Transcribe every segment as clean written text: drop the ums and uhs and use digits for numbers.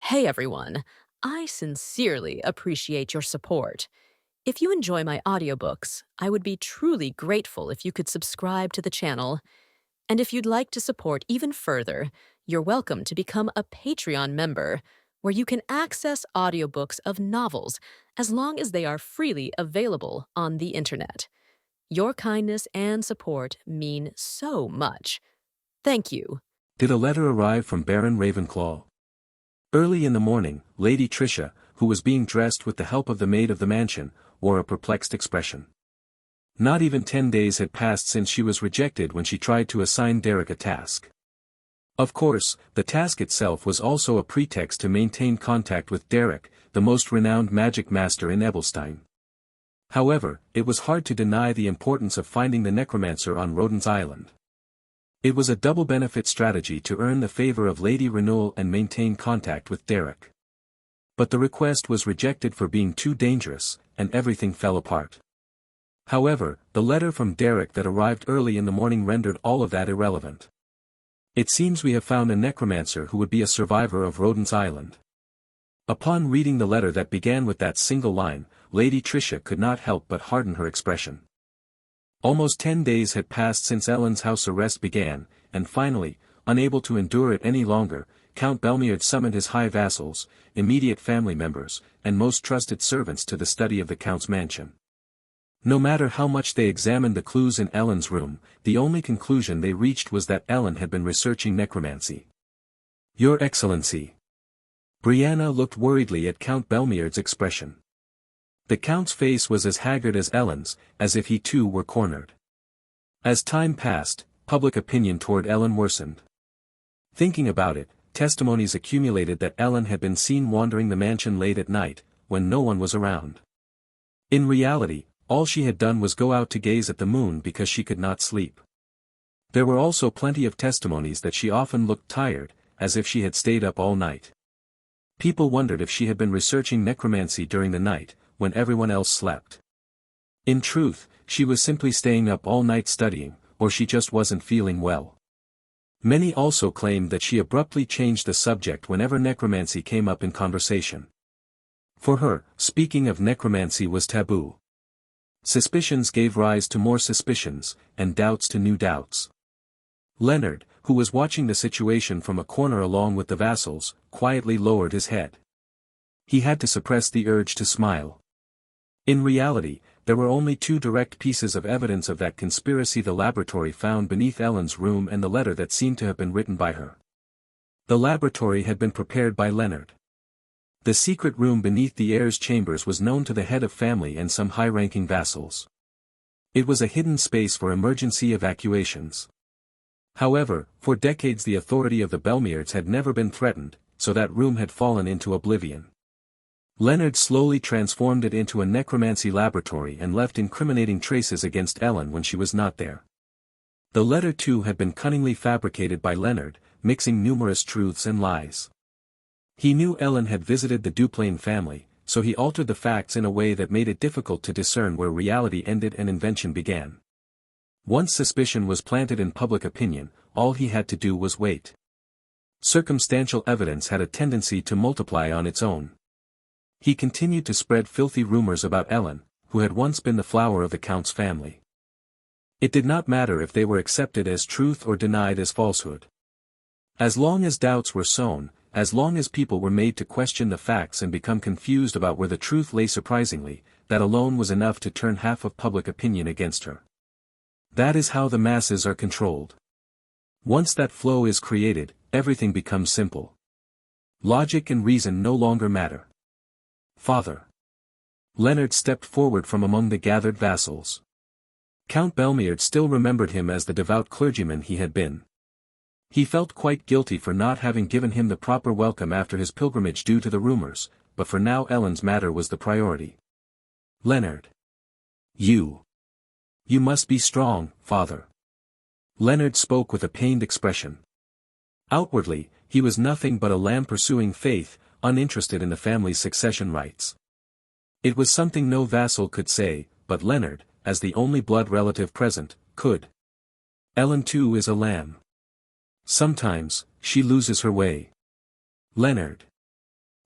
Hey everyone, I sincerely appreciate your support. If you enjoy my audiobooks, I would be truly grateful if you could subscribe to the channel. And if you'd like to support even further, you're welcome to become a Patreon member, where you can access audiobooks of novels as long as they are freely available on the internet. Your kindness and support mean so much. Thank you. Did a letter arrive from Baron Ravenclaw? Early in the morning, Lady Tricia, who was being dressed with the help of the maid of the mansion, wore a perplexed expression. Not even 10 days had passed since she was rejected when she tried to assign Derek a task. Of course, the task itself was also a pretext to maintain contact with Derek, the most renowned magic master in Ebelstein. However, it was hard to deny the importance of finding the necromancer on Rodent's Island. It was a double-benefit strategy to earn the favor of Lady Renewal and maintain contact with Derek. But the request was rejected for being too dangerous, and everything fell apart. However, the letter from Derek that arrived early in the morning rendered all of that irrelevant. It seems we have found a necromancer who would be a survivor of Rodent's Island. Upon reading the letter that began with that single line, Lady Tricia could not help but harden her expression. Almost 10 days had passed since Ellen's house arrest began, and finally, unable to endure it any longer, Count Belmiard summoned his high vassals, immediate family members, and most trusted servants to the study of the Count's mansion. No matter how much they examined the clues in Ellen's room, the only conclusion they reached was that Ellen had been researching necromancy. "Your Excellency." Brianna looked worriedly at Count Belmiard's expression. The Count's face was as haggard as Ellen's, as if he too were cornered. As time passed, public opinion toward Ellen worsened. Thinking about it, testimonies accumulated that Ellen had been seen wandering the mansion late at night, when no one was around. In reality, all she had done was go out to gaze at the moon because she could not sleep. There were also plenty of testimonies that she often looked tired, as if she had stayed up all night. People wondered if she had been researching necromancy during the night, when everyone else slept. In truth, she was simply staying up all night studying, or she just wasn't feeling well. Many also claimed that she abruptly changed the subject whenever necromancy came up in conversation. For her, speaking of necromancy was taboo. Suspicions gave rise to more suspicions, and doubts to new doubts. Leonard, who was watching the situation from a corner along with the vassals, quietly lowered his head. He had to suppress the urge to smile. In reality, there were only two direct pieces of evidence of that conspiracy: the laboratory found beneath Ellen's room and the letter that seemed to have been written by her. The laboratory had been prepared by Leonard. The secret room beneath the heir's chambers was known to the head of family and some high-ranking vassals. It was a hidden space for emergency evacuations. However, for decades the authority of the Belmiards had never been threatened, so that room had fallen into oblivion. Leonard slowly transformed it into a necromancy laboratory and left incriminating traces against Ellen when she was not there. The letter too had been cunningly fabricated by Leonard, mixing numerous truths and lies. He knew Ellen had visited the Duplain family, so he altered the facts in a way that made it difficult to discern where reality ended and invention began. Once suspicion was planted in public opinion, all he had to do was wait. Circumstantial evidence had a tendency to multiply on its own. He continued to spread filthy rumors about Ellen, who had once been the flower of the Count's family. It did not matter if they were accepted as truth or denied as falsehood. As long as doubts were sown, as long as people were made to question the facts and become confused about where the truth lay, surprisingly, that alone was enough to turn half of public opinion against her. That is how the masses are controlled. Once that flow is created, everything becomes simple. Logic and reason no longer matter. "Father." Leonard stepped forward from among the gathered vassals. Count Belmiard still remembered him as the devout clergyman he had been. He felt quite guilty for not having given him the proper welcome after his pilgrimage due to the rumors, but for now Ellen's matter was the priority. "Leonard. You must be strong, father." Leonard spoke with a pained expression. Outwardly, he was nothing but a lamb pursuing faith, uninterested in the family's succession rights. It was something no vassal could say, but Leonard, as the only blood relative present, could. "Ellen too is a lamb. Sometimes, she loses her way. Leonard.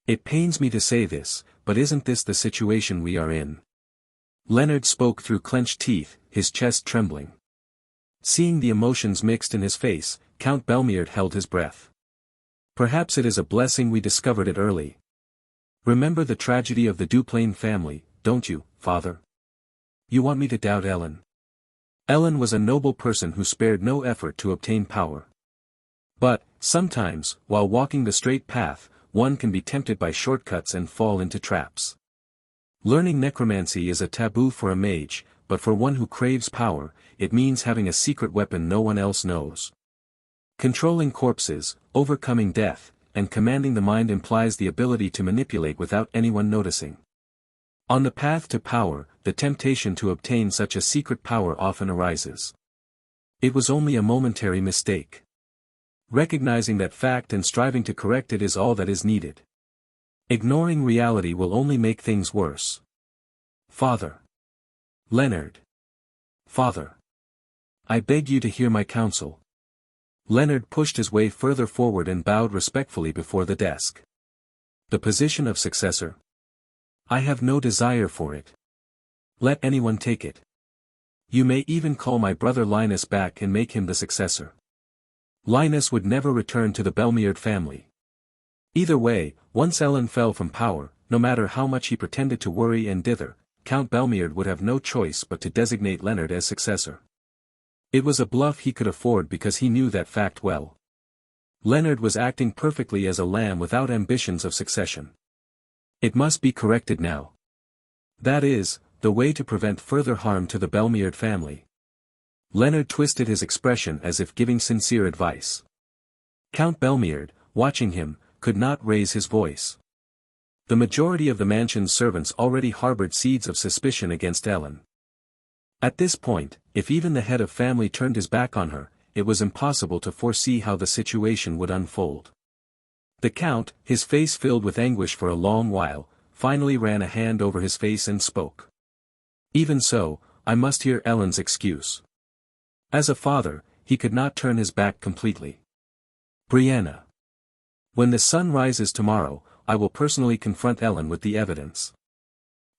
It pains me to say this, but isn't this the situation we are in? Leonard spoke through clenched teeth, his chest trembling. Seeing the emotions mixed in his face, Count Belmierd held his breath. Perhaps it is a blessing we discovered it early. Remember the tragedy of the Duplain family, don't you, father? You want me to doubt Ellen? Ellen was a noble person who spared no effort to obtain power. But, sometimes, while walking the straight path, one can be tempted by shortcuts and fall into traps. Learning necromancy is a taboo for a mage, but for one who craves power, it means having a secret weapon no one else knows. Controlling corpses, overcoming death, and commanding the mind implies the ability to manipulate without anyone noticing. On the path to power, the temptation to obtain such a secret power often arises. It was only a momentary mistake. Recognizing that fact and striving to correct it is all that is needed. Ignoring reality will only make things worse. Father. Leonard. Father. I beg you to hear my counsel. Leonard pushed his way further forward and bowed respectfully before the desk. The position of successor? I have no desire for it. Let anyone take it. You may even call my brother Linus back and make him the successor. Linus would never return to the Belmierd family. Either way, once Ellen fell from power, no matter how much he pretended to worry and dither, Count Belmierd would have no choice but to designate Leonard as successor. It was a bluff he could afford because he knew that fact well. Leonard was acting perfectly as a lamb without ambitions of succession. It must be corrected now. That is, the way to prevent further harm to the Belmierd family. Leonard twisted his expression as if giving sincere advice. Count Belmierd, watching him, could not raise his voice. The majority of the mansion's servants already harbored seeds of suspicion against Ellen. At this point, if even the head of family turned his back on her, it was impossible to foresee how the situation would unfold. The Count, his face filled with anguish for a long while, finally ran a hand over his face and spoke. Even so, I must hear Ellen's excuse. As a father, he could not turn his back completely. Brianna. When the sun rises tomorrow, I will personally confront Ellen with the evidence.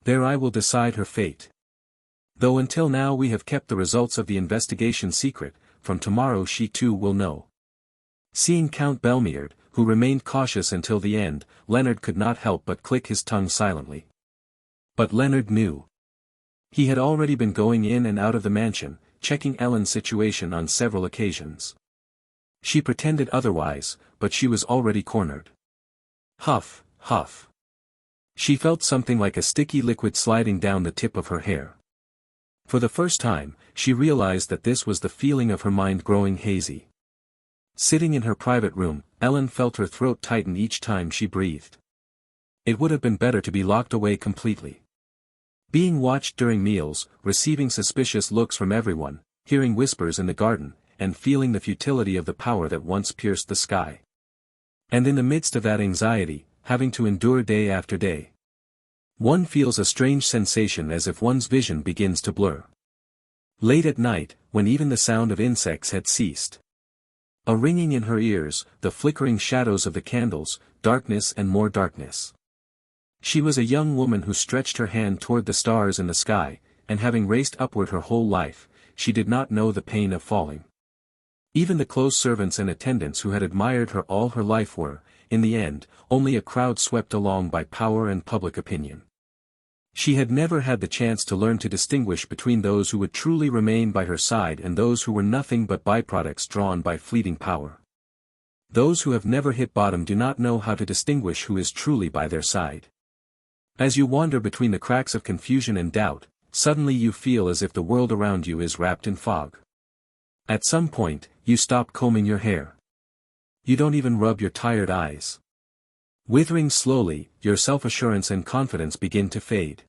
There I will decide her fate. Though until now we have kept the results of the investigation secret, from tomorrow she too will know. Seeing Count Belmierd, who remained cautious until the end, Leonard could not help but click his tongue silently. But Leonard knew. He had already been going in and out of the mansion, checking Ellen's situation on several occasions. She pretended otherwise, but she was already cornered. Huff, huff. She felt something like a sticky liquid sliding down the tip of her hair. For the first time, she realized that this was the feeling of her mind growing hazy. Sitting in her private room, Ellen felt her throat tighten each time she breathed. It would have been better to be locked away completely. Being watched during meals, receiving suspicious looks from everyone, hearing whispers in the garden, and feeling the futility of the power that once pierced the sky. And in the midst of that anxiety, having to endure day after day. One feels a strange sensation as if one's vision begins to blur. Late at night, when even the sound of insects had ceased. A ringing in her ears, the flickering shadows of the candles, darkness and more darkness. She was a young woman who stretched her hand toward the stars in the sky, and having raced upward her whole life, she did not know the pain of falling. Even the close servants and attendants who had admired her all her life were, in the end, only a crowd swept along by power and public opinion. She had never had the chance to learn to distinguish between those who would truly remain by her side and those who were nothing but byproducts drawn by fleeting power. Those who have never hit bottom do not know how to distinguish who is truly by their side. As you wander between the cracks of confusion and doubt, suddenly you feel as if the world around you is wrapped in fog. At some point, you stop combing your hair. You don't even rub your tired eyes. Withering slowly, your self-assurance and confidence begin to fade.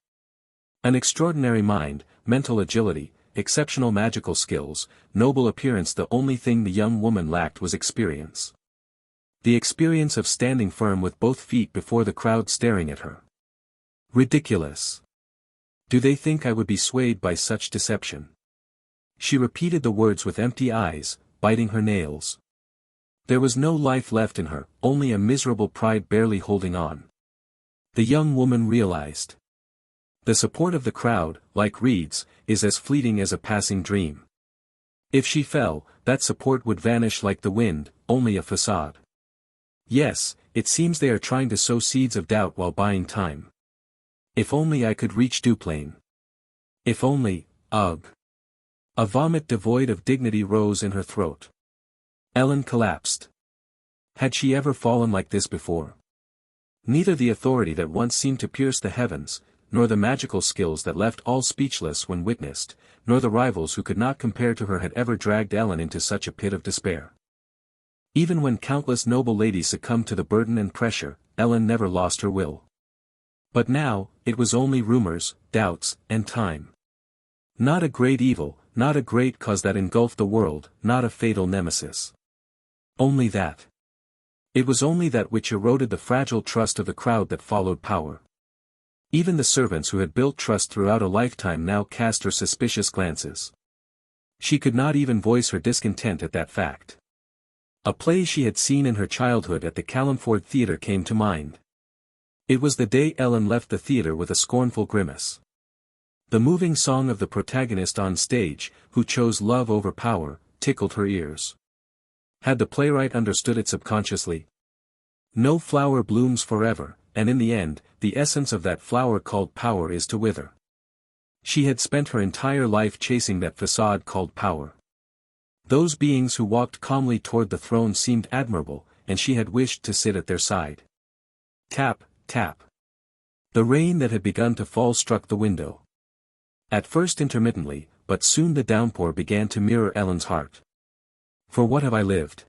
An extraordinary mind, mental agility, exceptional magical skills, noble appearance. The only thing the young woman lacked was experience. The experience of standing firm with both feet before the crowd staring at her. Ridiculous. Do they think I would be swayed by such deception? She repeated the words with empty eyes, biting her nails. There was no life left in her, only a miserable pride barely holding on. The young woman realized. The support of the crowd, like reeds, is as fleeting as a passing dream. If she fell, that support would vanish like the wind, only a facade. Yes, it seems they are trying to sow seeds of doubt while buying time. If only I could reach Duplain. If only, ugh. A vomit devoid of dignity rose in her throat. Ellen collapsed. Had she ever fallen like this before? Neither the authority that once seemed to pierce the heavens, nor the magical skills that left all speechless when witnessed, nor the rivals who could not compare to her had ever dragged Ellen into such a pit of despair. Even when countless noble ladies succumbed to the burden and pressure, Ellen never lost her will. But now, it was only rumors, doubts, and time. Not a great evil, not a great cause that engulfed the world, not a fatal nemesis. Only that. It was only that which eroded the fragile trust of the crowd that followed power. Even the servants who had built trust throughout a lifetime now cast her suspicious glances. She could not even voice her discontent at that fact. A play she had seen in her childhood at the Callumford Theatre came to mind. It was the day Ellen left the theatre with a scornful grimace. The moving song of the protagonist on stage, who chose love over power, tickled her ears. Had the playwright understood it subconsciously? No flower blooms forever, and in the end, the essence of that flower called power is to wither. She had spent her entire life chasing that facade called power. Those beings who walked calmly toward the throne seemed admirable, and she had wished to sit at their side. Tap, tap. The rain that had begun to fall struck the window. At first intermittently, but soon the downpour began to mirror Ellen's heart. For what have I lived?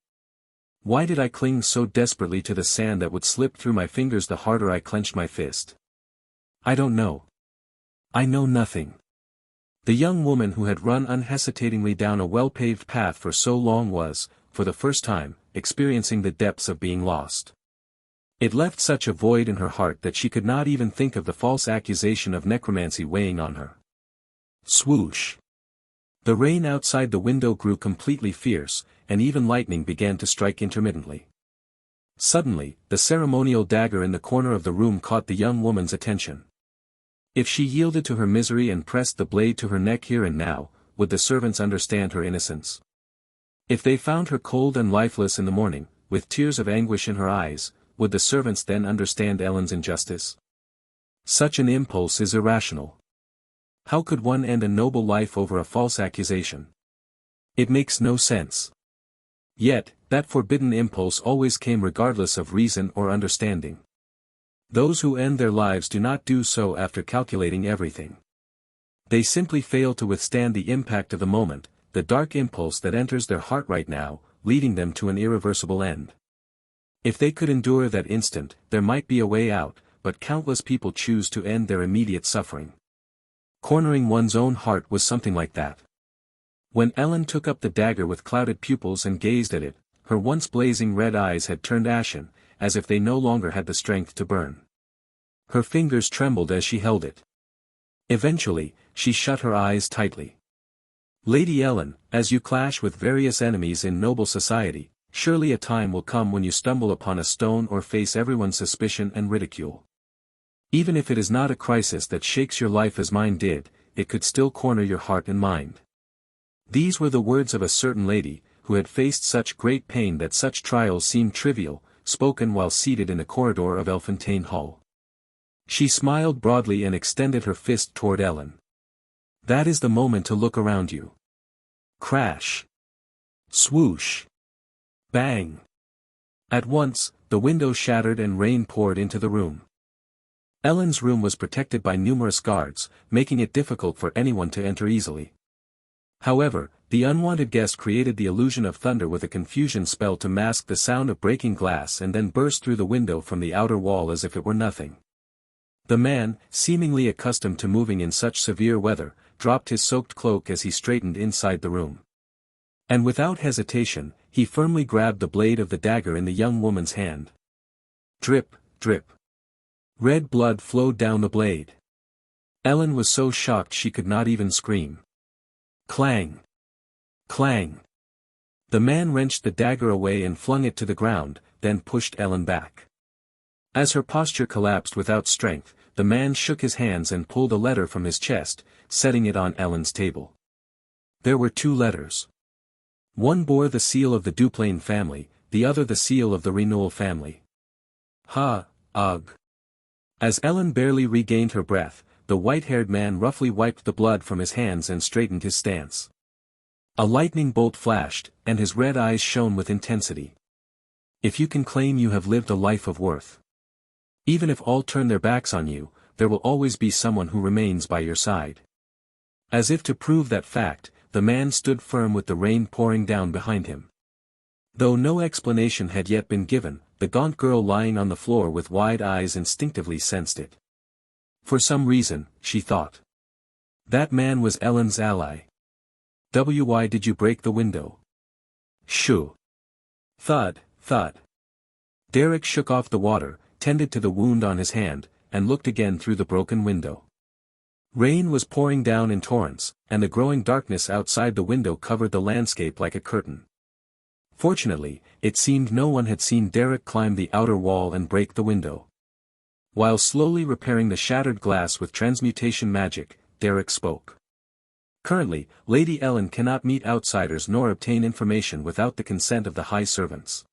Why did I cling so desperately to the sand that would slip through my fingers the harder I clenched my fist? I don't know. I know nothing. The young woman who had run unhesitatingly down a well-paved path for so long was, for the first time, experiencing the depths of being lost. It left such a void in her heart that she could not even think of the false accusation of necromancy weighing on her. Swoosh! The rain outside the window grew completely fierce, and even lightning began to strike intermittently. Suddenly, the ceremonial dagger in the corner of the room caught the young woman's attention. If she yielded to her misery and pressed the blade to her neck here and now, would the servants understand her innocence? If they found her cold and lifeless in the morning, with tears of anguish in her eyes, would the servants then understand Ellen's injustice? Such an impulse is irrational. How could one end a noble life over a false accusation? It makes no sense. Yet, that forbidden impulse always came regardless of reason or understanding. Those who end their lives do not do so after calculating everything. They simply fail to withstand the impact of the moment, the dark impulse that enters their heart right now, leading them to an irreversible end. If they could endure that instant, there might be a way out, but countless people choose to end their immediate suffering. Cornering one's own heart was something like that. When Ellen took up the dagger with clouded pupils and gazed at it, her once blazing red eyes had turned ashen, as if they no longer had the strength to burn. Her fingers trembled as she held it. Eventually, she shut her eyes tightly. Lady Ellen, as you clash with various enemies in noble society, surely a time will come when you stumble upon a stone or face everyone's suspicion and ridicule. Even if it is not a crisis that shakes your life as mine did, it could still corner your heart and mind. These were the words of a certain lady, who had faced such great pain that such trials seemed trivial, spoken while seated in the corridor of Elfontaine Hall. She smiled broadly and extended her fist toward Ellen. That is the moment to look around you. Crash! Swoosh! Bang! At once, the window shattered and rain poured into the room. Ellen's room was protected by numerous guards, making it difficult for anyone to enter easily. However, the unwanted guest created the illusion of thunder with a confusion spell to mask the sound of breaking glass and then burst through the window from the outer wall as if it were nothing. The man, seemingly accustomed to moving in such severe weather, dropped his soaked cloak as he straightened inside the room. And without hesitation, he firmly grabbed the blade of the dagger in the young woman's hand. Drip, drip. Red blood flowed down the blade. Ellen was so shocked she could not even scream. Clang! Clang! The man wrenched the dagger away and flung it to the ground, then pushed Ellen back. As her posture collapsed without strength, the man shook his hands and pulled a letter from his chest, setting it on Ellen's table. There were 2 letters. One bore the seal of the Duplain family, the other the seal of the Renewal family. Ugh. As Ellen barely regained her breath, the white-haired man roughly wiped the blood from his hands and straightened his stance. A lightning bolt flashed, and his red eyes shone with intensity. If you can claim you have lived a life of worth, even if all turn their backs on you, there will always be someone who remains by your side. As if to prove that fact, the man stood firm with the rain pouring down behind him. Though no explanation had yet been given, the gaunt girl lying on the floor with wide eyes instinctively sensed it. For some reason, she thought, that man was Ellen's ally. Why did you break the window? Shoo. Thud. Derek shook off the water, tended to the wound on his hand, and looked again through the broken window. Rain was pouring down in torrents, and the growing darkness outside the window covered the landscape like a curtain. Fortunately, it seemed no one had seen Derek climb the outer wall and break the window. While slowly repairing the shattered glass with transmutation magic, Derek spoke. Currently, Lady Ellen cannot meet outsiders nor obtain information without the consent of the high servants.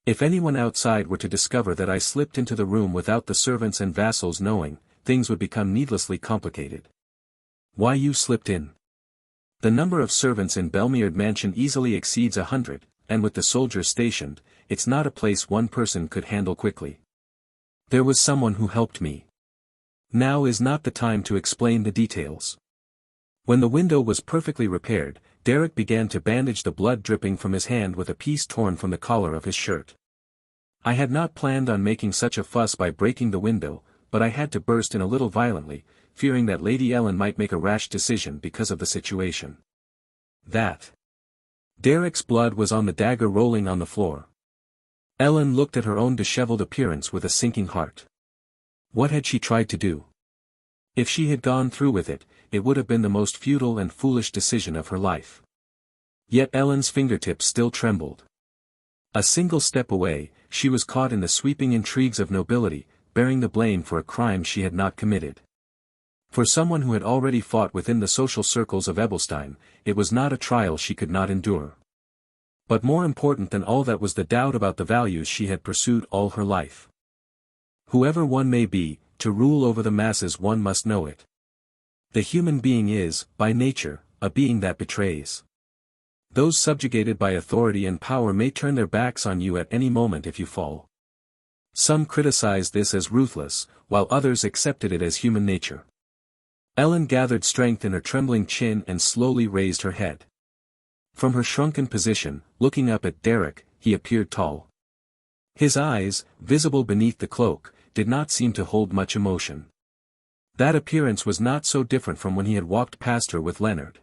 If anyone outside were to discover that I slipped into the room without the servants and vassals knowing, things would become needlessly complicated. Why you slipped in? The number of servants in Belmeard Mansion easily exceeds 100, and with the soldiers stationed, it's not a place one person could handle quickly. There was someone who helped me. Now is not the time to explain the details. When the window was perfectly repaired, Derek began to bandage the blood dripping from his hand with a piece torn from the collar of his shirt. I had not planned on making such a fuss by breaking the window, but I had to burst in a little violently, fearing that Lady Ellen might make a rash decision because of the situation. That. Derek's blood was on the dagger rolling on the floor. Ellen looked at her own disheveled appearance with a sinking heart. What had she tried to do? If she had gone through with it, it would have been the most futile and foolish decision of her life. Yet Ellen's fingertips still trembled. A single step away, she was caught in the sweeping intrigues of nobility, bearing the blame for a crime she had not committed. For someone who had already fought within the social circles of Ebelstein, it was not a trial she could not endure. But more important than all that was the doubt about the values she had pursued all her life. Whoever one may be, to rule over the masses one must know it. The human being is, by nature, a being that betrays. Those subjugated by authority and power may turn their backs on you at any moment if you fall. Some criticized this as ruthless, while others accepted it as human nature. Ellen gathered strength in her trembling chin and slowly raised her head. From her shrunken position, looking up at Derek, he appeared tall. His eyes, visible beneath the cloak, did not seem to hold much emotion. That appearance was not so different from when he had walked past her with Leonard.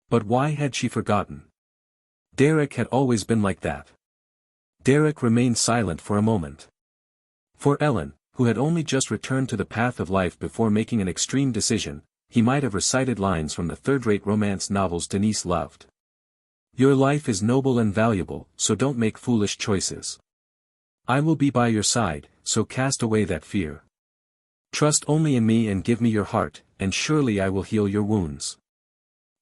But why had she forgotten? Derek had always been like that. Derek remained silent for a moment. For Ellen, who had only just returned to the path of life before making an extreme decision, he might have recited lines from the third-rate romance novels Denise loved. Your life is noble and valuable, so don't make foolish choices. I will be by your side, so cast away that fear. Trust only in me and give me your heart, and surely I will heal your wounds.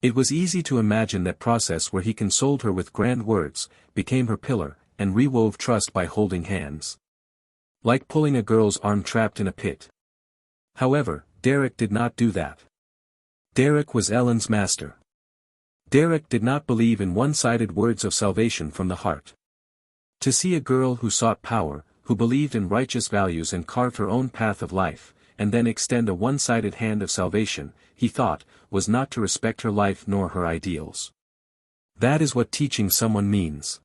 It was easy to imagine that process where he consoled her with grand words, became her pillar, and rewove trust by holding hands. Like pulling a girl's arm trapped in a pit. However, Derek did not do that. Derek was Ellen's master. Derek did not believe in one-sided words of salvation from the heart. To see a girl who sought power, who believed in righteous values and carved her own path of life, and then extend a one-sided hand of salvation, he thought, was not to respect her life nor her ideals. That is what teaching someone means.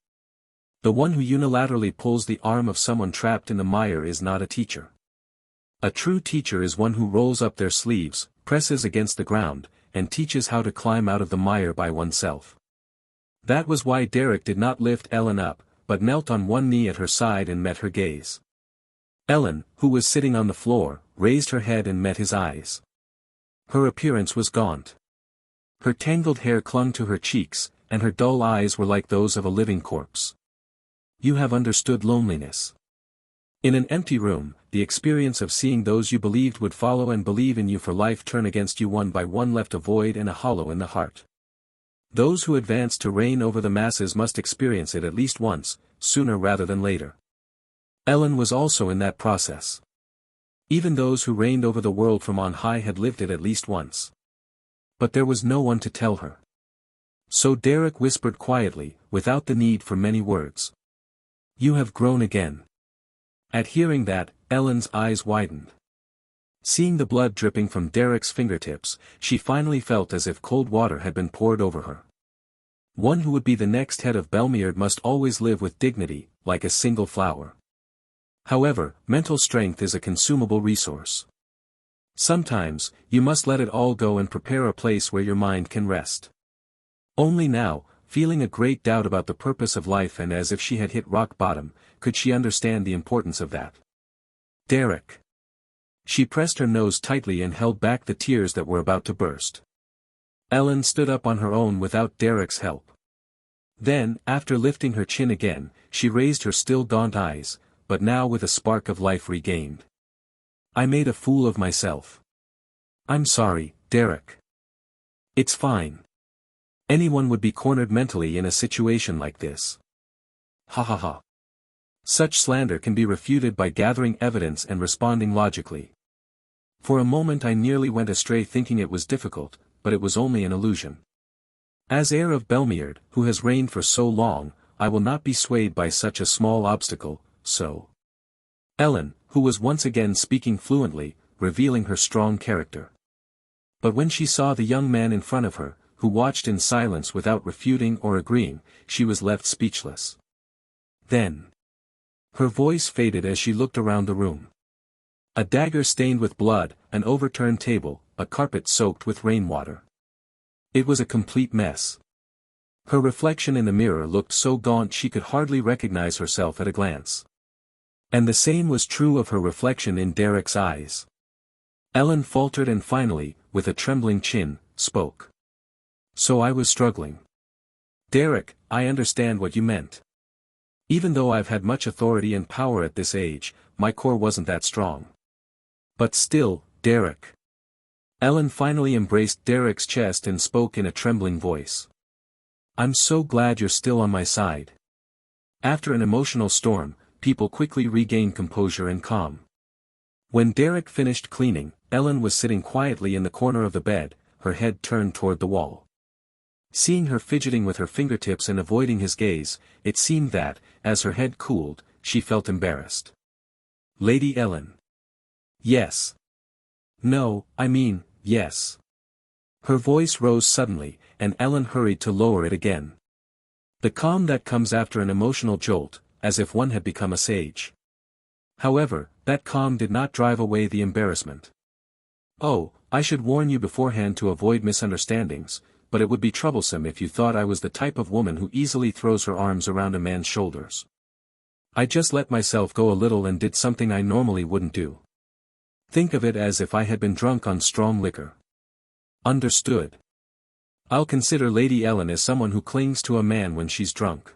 The one who unilaterally pulls the arm of someone trapped in the mire is not a teacher. A true teacher is one who rolls up their sleeves, presses against the ground, and teaches how to climb out of the mire by oneself. That was why Derek did not lift Ellen up, but knelt on one knee at her side and met her gaze. Ellen, who was sitting on the floor, raised her head and met his eyes. Her appearance was gaunt. Her tangled hair clung to her cheeks, and her dull eyes were like those of a living corpse. You have understood loneliness. In an empty room, the experience of seeing those you believed would follow and believe in you for life turn against you one by one left a void and a hollow in the heart. Those who advance to reign over the masses must experience it at least once, sooner rather than later. Ellen was also in that process. Even those who reigned over the world from on high had lived it at least once. But there was no one to tell her. So Derek whispered quietly, without the need for many words. "You have grown again." At hearing that, Ellen's eyes widened. Seeing the blood dripping from Derek's fingertips, she finally felt as if cold water had been poured over her. One who would be the next head of Belmeard must always live with dignity, like a single flower. However, mental strength is a consumable resource. Sometimes, you must let it all go and prepare a place where your mind can rest. Only now, feeling a great doubt about the purpose of life and as if she had hit rock bottom, could she understand the importance of that. Derek. She pressed her nose tightly and held back the tears that were about to burst. Ellen stood up on her own without Derek's help. Then, after lifting her chin again, she raised her still gaunt eyes, but now with a spark of life regained. "I made a fool of myself. I'm sorry, Derek. It's fine. Anyone would be cornered mentally in a situation like this. Ha ha ha. Such slander can be refuted by gathering evidence and responding logically. For a moment I nearly went astray thinking it was difficult, but it was only an illusion. As heir of Belmeard, who has reigned for so long, I will not be swayed by such a small obstacle, so." Ellen, who was once again speaking fluently, revealing her strong character. But when she saw the young man in front of her, who watched in silence without refuting or agreeing, she was left speechless. Then. Her voice faded as she looked around the room. A dagger stained with blood, an overturned table, a carpet soaked with rainwater. It was a complete mess. Her reflection in the mirror looked so gaunt she could hardly recognize herself at a glance. And the same was true of her reflection in Derek's eyes. Ellen faltered and finally, with a trembling chin, spoke. "So I was struggling. Derek, I understand what you meant. Even though I've had much authority and power at this age, my core wasn't that strong. But still, Derek." Ellen finally embraced Derek's chest and spoke in a trembling voice. "I'm so glad you're still on my side." After an emotional storm, people quickly regain composure and calm. When Derek finished cleaning, Ellen was sitting quietly in the corner of the bed, her head turned toward the wall. Seeing her fidgeting with her fingertips and avoiding his gaze, it seemed that, as her head cooled, she felt embarrassed. "Lady Ellen." "Yes." "No, I mean, yes." Her voice rose suddenly, and Ellen hurried to lower it again. The calm that comes after an emotional jolt, as if one had become a sage. However, that calm did not drive away the embarrassment. "Oh, I should warn you beforehand to avoid misunderstandings, but it would be troublesome if you thought I was the type of woman who easily throws her arms around a man's shoulders. I just let myself go a little and did something I normally wouldn't do. Think of it as if I had been drunk on strong liquor." "Understood. I'll consider Lady Ellen as someone who clings to a man when she's drunk."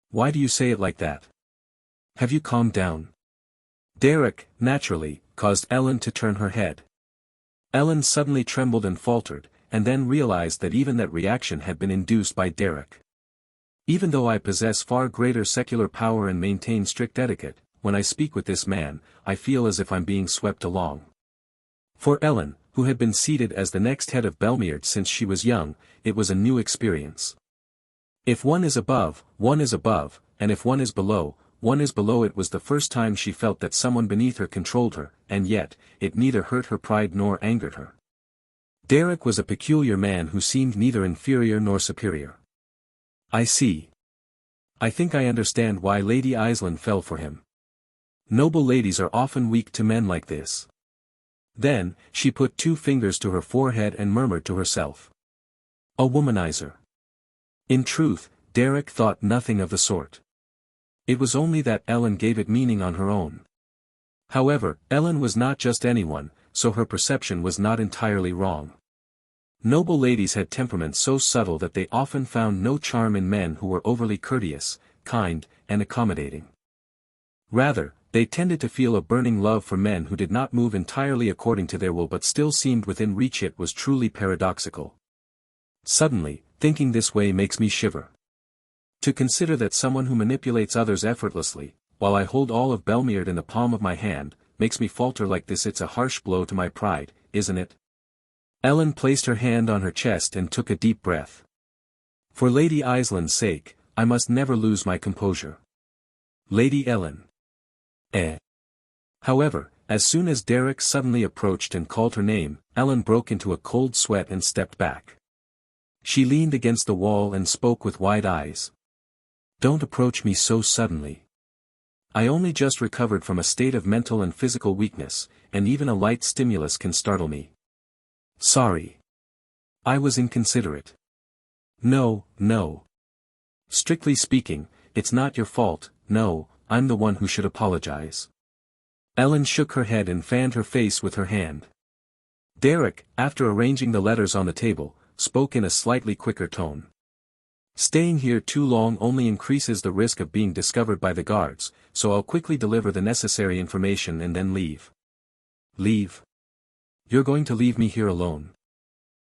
"Why do you say it like that? Have you calmed down?" Derek, naturally, caused Ellen to turn her head. Ellen suddenly trembled and faltered, and then realized that even that reaction had been induced by Derek. "Even though I possess far greater secular power and maintain strict etiquette, when I speak with this man, I feel as if I'm being swept along." For Ellen, who had been seated as the next head of Belmeard since she was young, it was a new experience. If one is above, and if one is below, one is below. It was the first time she felt that someone beneath her controlled her, and yet, it neither hurt her pride nor angered her. Derek was a peculiar man who seemed neither inferior nor superior. "I see. I think I understand why Lady Island fell for him. Noble ladies are often weak to men like this." Then, she put 2 fingers to her forehead and murmured to herself. "A womanizer." In truth, Derek thought nothing of the sort. It was only that Ellen gave it meaning on her own. However, Ellen was not just anyone, so her perception was not entirely wrong. Noble ladies had temperaments so subtle that they often found no charm in men who were overly courteous, kind, and accommodating. Rather, They tended to feel a burning love for men who did not move entirely according to their will but still seemed within reach. It was truly paradoxical. Suddenly, thinking this way makes me shiver. To consider that someone who manipulates others effortlessly, while I hold all of Belmeard in the palm of my hand, makes me falter like this. It's a harsh blow to my pride, isn't it? Ellen placed her hand on her chest and took a deep breath. For Lady Island's sake, I must never lose my composure. Lady Ellen. However, as soon as Derek suddenly approached and called her name, Ellen broke into a cold sweat and stepped back. She leaned against the wall and spoke with wide eyes. Don't approach me so suddenly. I only just recovered from a state of mental and physical weakness, and even a light stimulus can startle me. Sorry. I was inconsiderate. No. Strictly speaking, it's not your fault. No, I'm the one who should apologize. Ellen shook her head and fanned her face with her hand. Derek, after arranging the letters on the table, spoke in a slightly quicker tone. Staying here too long only increases the risk of being discovered by the guards, so I'll quickly deliver the necessary information and then leave. Leave? You're going to leave me here alone?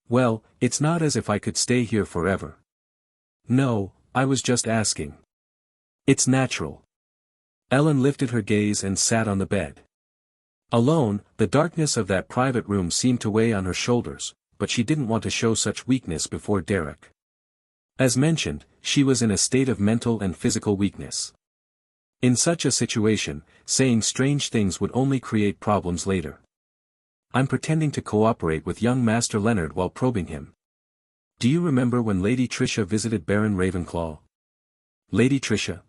Well, it's not as if I could stay here forever. No, I was just asking. It's natural. Ellen lifted her gaze and sat on the bed. Alone, the darkness of that private room seemed to weigh on her shoulders, but she didn't want to show such weakness before Derek. As mentioned, she was in a state of mental and physical weakness. In such a situation, saying strange things would only create problems later. I'm pretending to cooperate with young Master Leonard while probing him. Do you remember when Lady Tricia visited Baron Ravenclaw? Lady Tricia?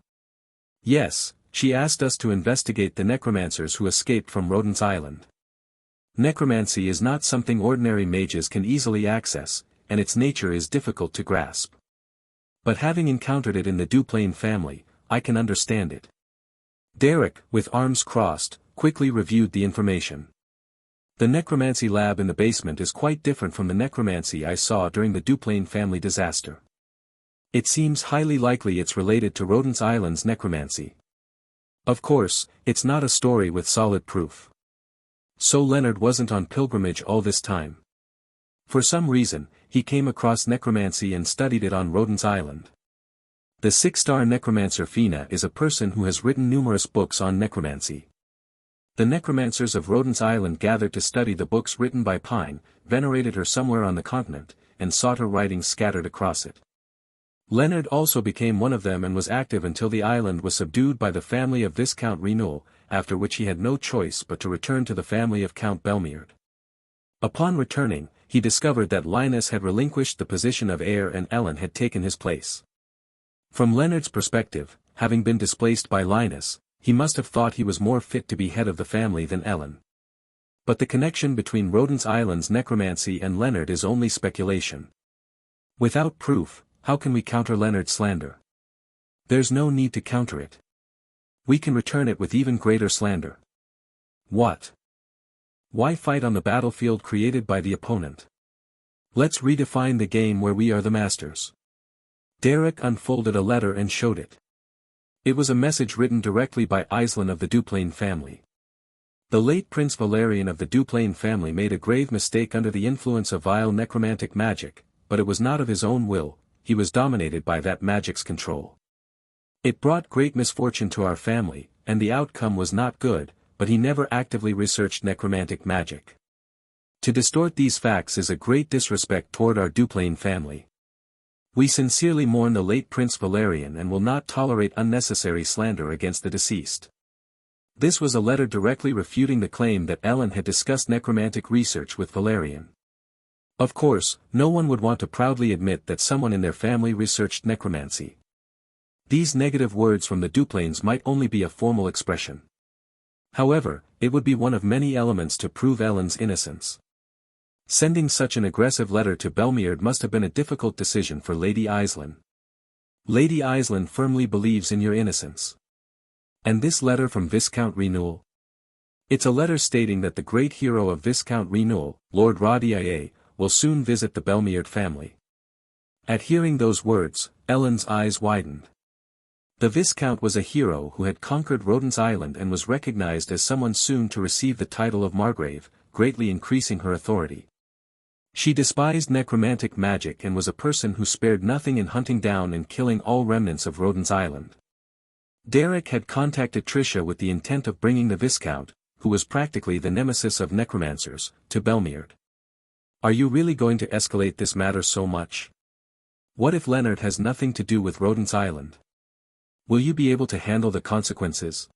Yes, she asked us to investigate the necromancers who escaped from Rodent's Island. Necromancy is not something ordinary mages can easily access, and its nature is difficult to grasp. But having encountered it in the Duplain family, I can understand it. Derek, with arms crossed, quickly reviewed the information. The necromancy lab in the basement is quite different from the necromancy I saw during the Duplain family disaster. It seems highly likely it's related to Rodent's Island's necromancy. Of course, it's not a story with solid proof. So Leonard wasn't on pilgrimage all this time. For some reason, he came across necromancy and studied it on Rodent's Island. The six-star necromancer Fina is a person who has written numerous books on necromancy. The necromancers of Rodent's Island gathered to study the books written by Pine, venerated her somewhere on the continent, and sought her writings scattered across it. Leonard also became one of them and was active until the island was subdued by the family of Viscount Renewal, after which he had no choice but to return to the family of Count Belmeard. Upon returning, he discovered that Linus had relinquished the position of heir and Ellen had taken his place. From Leonard's perspective, having been displaced by Linus, he must have thought he was more fit to be head of the family than Ellen. But the connection between Rodent's Island's necromancy and Leonard is only speculation. Without proof, how can we counter Leonard's slander? There's no need to counter it. We can return it with even greater slander. What? Why fight on the battlefield created by the opponent? Let's redefine the game where we are the masters. Derek unfolded a letter and showed it. It was a message written directly by Aislinn of the Duplain family. The late Prince Valerian of the Duplain family made a grave mistake under the influence of vile necromantic magic, but it was not of his own will, he was dominated by that magic's control. It brought great misfortune to our family, and the outcome was not good, but he never actively researched necromantic magic. To distort these facts is a great disrespect toward our Duplain family. We sincerely mourn the late Prince Valerian and will not tolerate unnecessary slander against the deceased. This was a letter directly refuting the claim that Ellen had discussed necromantic research with Valerian. Of course, no one would want to proudly admit that someone in their family researched necromancy. These negative words from the Duplains might only be a formal expression. However, it would be one of many elements to prove Ellen's innocence. Sending such an aggressive letter to Belmeard must have been a difficult decision for Lady Aislinn. Lady Aislinn firmly believes in your innocence. And this letter from Viscount Renewal? It's a letter stating that the great hero of Viscount Renewal, Lord Rodier, will soon visit the Belmeard family. At hearing those words, Ellen's eyes widened. The Viscount was a hero who had conquered Rodent's Island and was recognized as someone soon to receive the title of Margrave, greatly increasing her authority. She despised necromantic magic and was a person who spared nothing in hunting down and killing all remnants of Rodent's Island. Derek had contacted Tricia with the intent of bringing the Viscount, who was practically the nemesis of necromancers, to Belmeard. Are you really going to escalate this matter so much? What if Leonard has nothing to do with Rodent's Island? Will you be able to handle the consequences?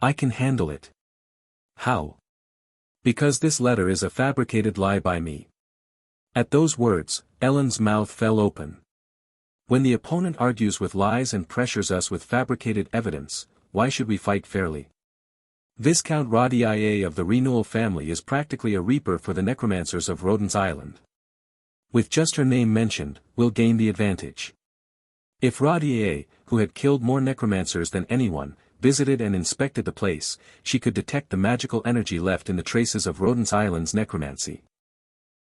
I can handle it. How? Because this letter is a fabricated lie by me. At those words, Ellen's mouth fell open. When the opponent argues with lies and pressures us with fabricated evidence, why should we fight fairly? Viscount Rodie of the Renewal family is practically a reaper for the necromancers of Rodent's Island. With just her name mentioned, we'll gain the advantage. If Rodie, who had killed more necromancers than anyone, visited and inspected the place, she could detect the magical energy left in the traces of Rodent's Island's necromancy.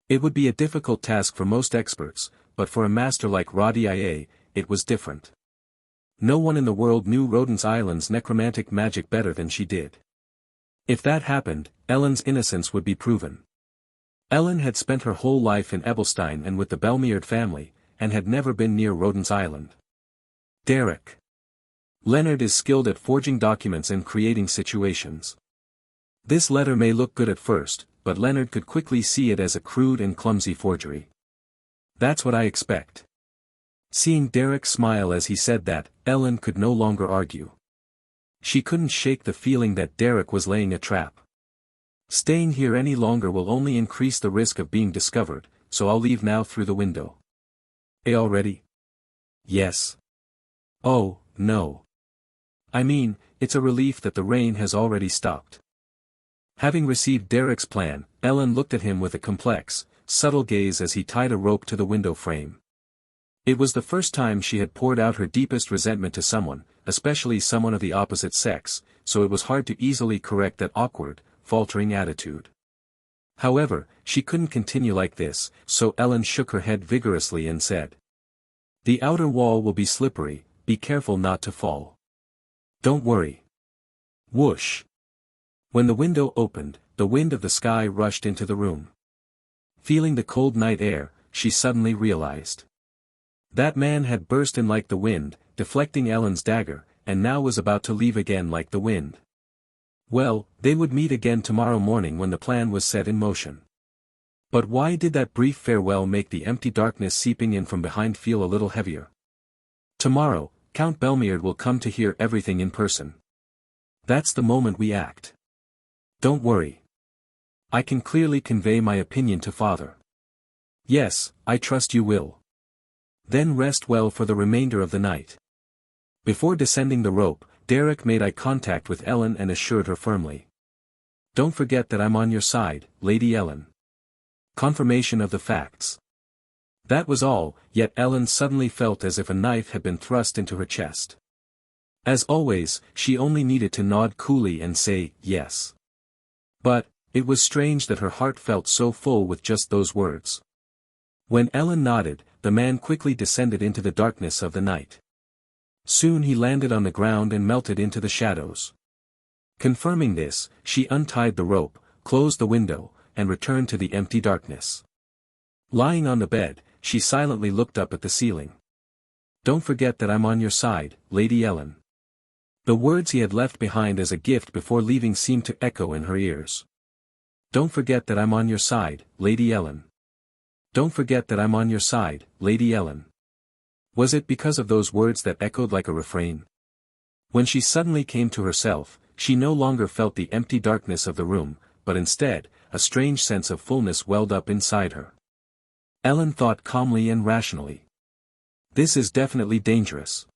It would be a difficult task for most experts, but for a master like Rodie, it was different. No one in the world knew Rodent's Island's necromantic magic better than she did. If that happened, Ellen's innocence would be proven. Ellen had spent her whole life in Ebelstein and with the Belmeard family, and had never been near Rodent's Island. Derek. Leonard is skilled at forging documents and creating situations. This letter may look good at first, but Leonard could quickly see it as a crude and clumsy forgery. That's what I expect. Seeing Derek smile as he said that, Ellen could no longer argue. She couldn't shake the feeling that Derek was laying a trap. Staying here any longer will only increase the risk of being discovered, so I'll leave now through the window. Already? Yes. Oh, no. I mean, it's a relief that the rain has already stopped. Having received Derek's plan, Ellen looked at him with a complex, subtle gaze as he tied a rope to the window frame. It was the first time she had poured out her deepest resentment to someone, especially someone of the opposite sex, so it was hard to easily correct that awkward, faltering attitude. However, she couldn't continue like this, so Ellen shook her head vigorously and said, "The outer wall will be slippery, be careful not to fall. Don't worry." Whoosh. When the window opened, the wind of the sky rushed into the room. Feeling the cold night air, she suddenly realized. That man had burst in like the wind, deflecting Ellen's dagger, and now was about to leave again like the wind. Well, they would meet again tomorrow morning when the plan was set in motion. But why did that brief farewell make the empty darkness seeping in from behind feel a little heavier? Tomorrow, Count Belmeard will come to hear everything in person. That's the moment we act. Don't worry. I can clearly convey my opinion to Father. Yes, I trust you will. Then rest well for the remainder of the night. Before descending the rope, Derek made eye contact with Ellen and assured her firmly. Don't forget that I'm on your side, Lady Ellen. Confirmation of the facts. That was all, yet Ellen suddenly felt as if a knife had been thrust into her chest. As always, she only needed to nod coolly and say, yes. But, it was strange that her heart felt so full with just those words. When Ellen nodded, the man quickly descended into the darkness of the night. Soon he landed on the ground and melted into the shadows. Confirming this, she untied the rope, closed the window, and returned to the empty darkness. Lying on the bed, she silently looked up at the ceiling. Don't forget that I'm on your side, Lady Ellen. The words he had left behind as a gift before leaving seemed to echo in her ears. Don't forget that I'm on your side, Lady Ellen. Don't forget that I'm on your side, Lady Ellen. Was it because of those words that echoed like a refrain? When she suddenly came to herself, she no longer felt the empty darkness of the room, but instead, a strange sense of fullness welled up inside her. Ellen thought calmly and rationally. This is definitely dangerous.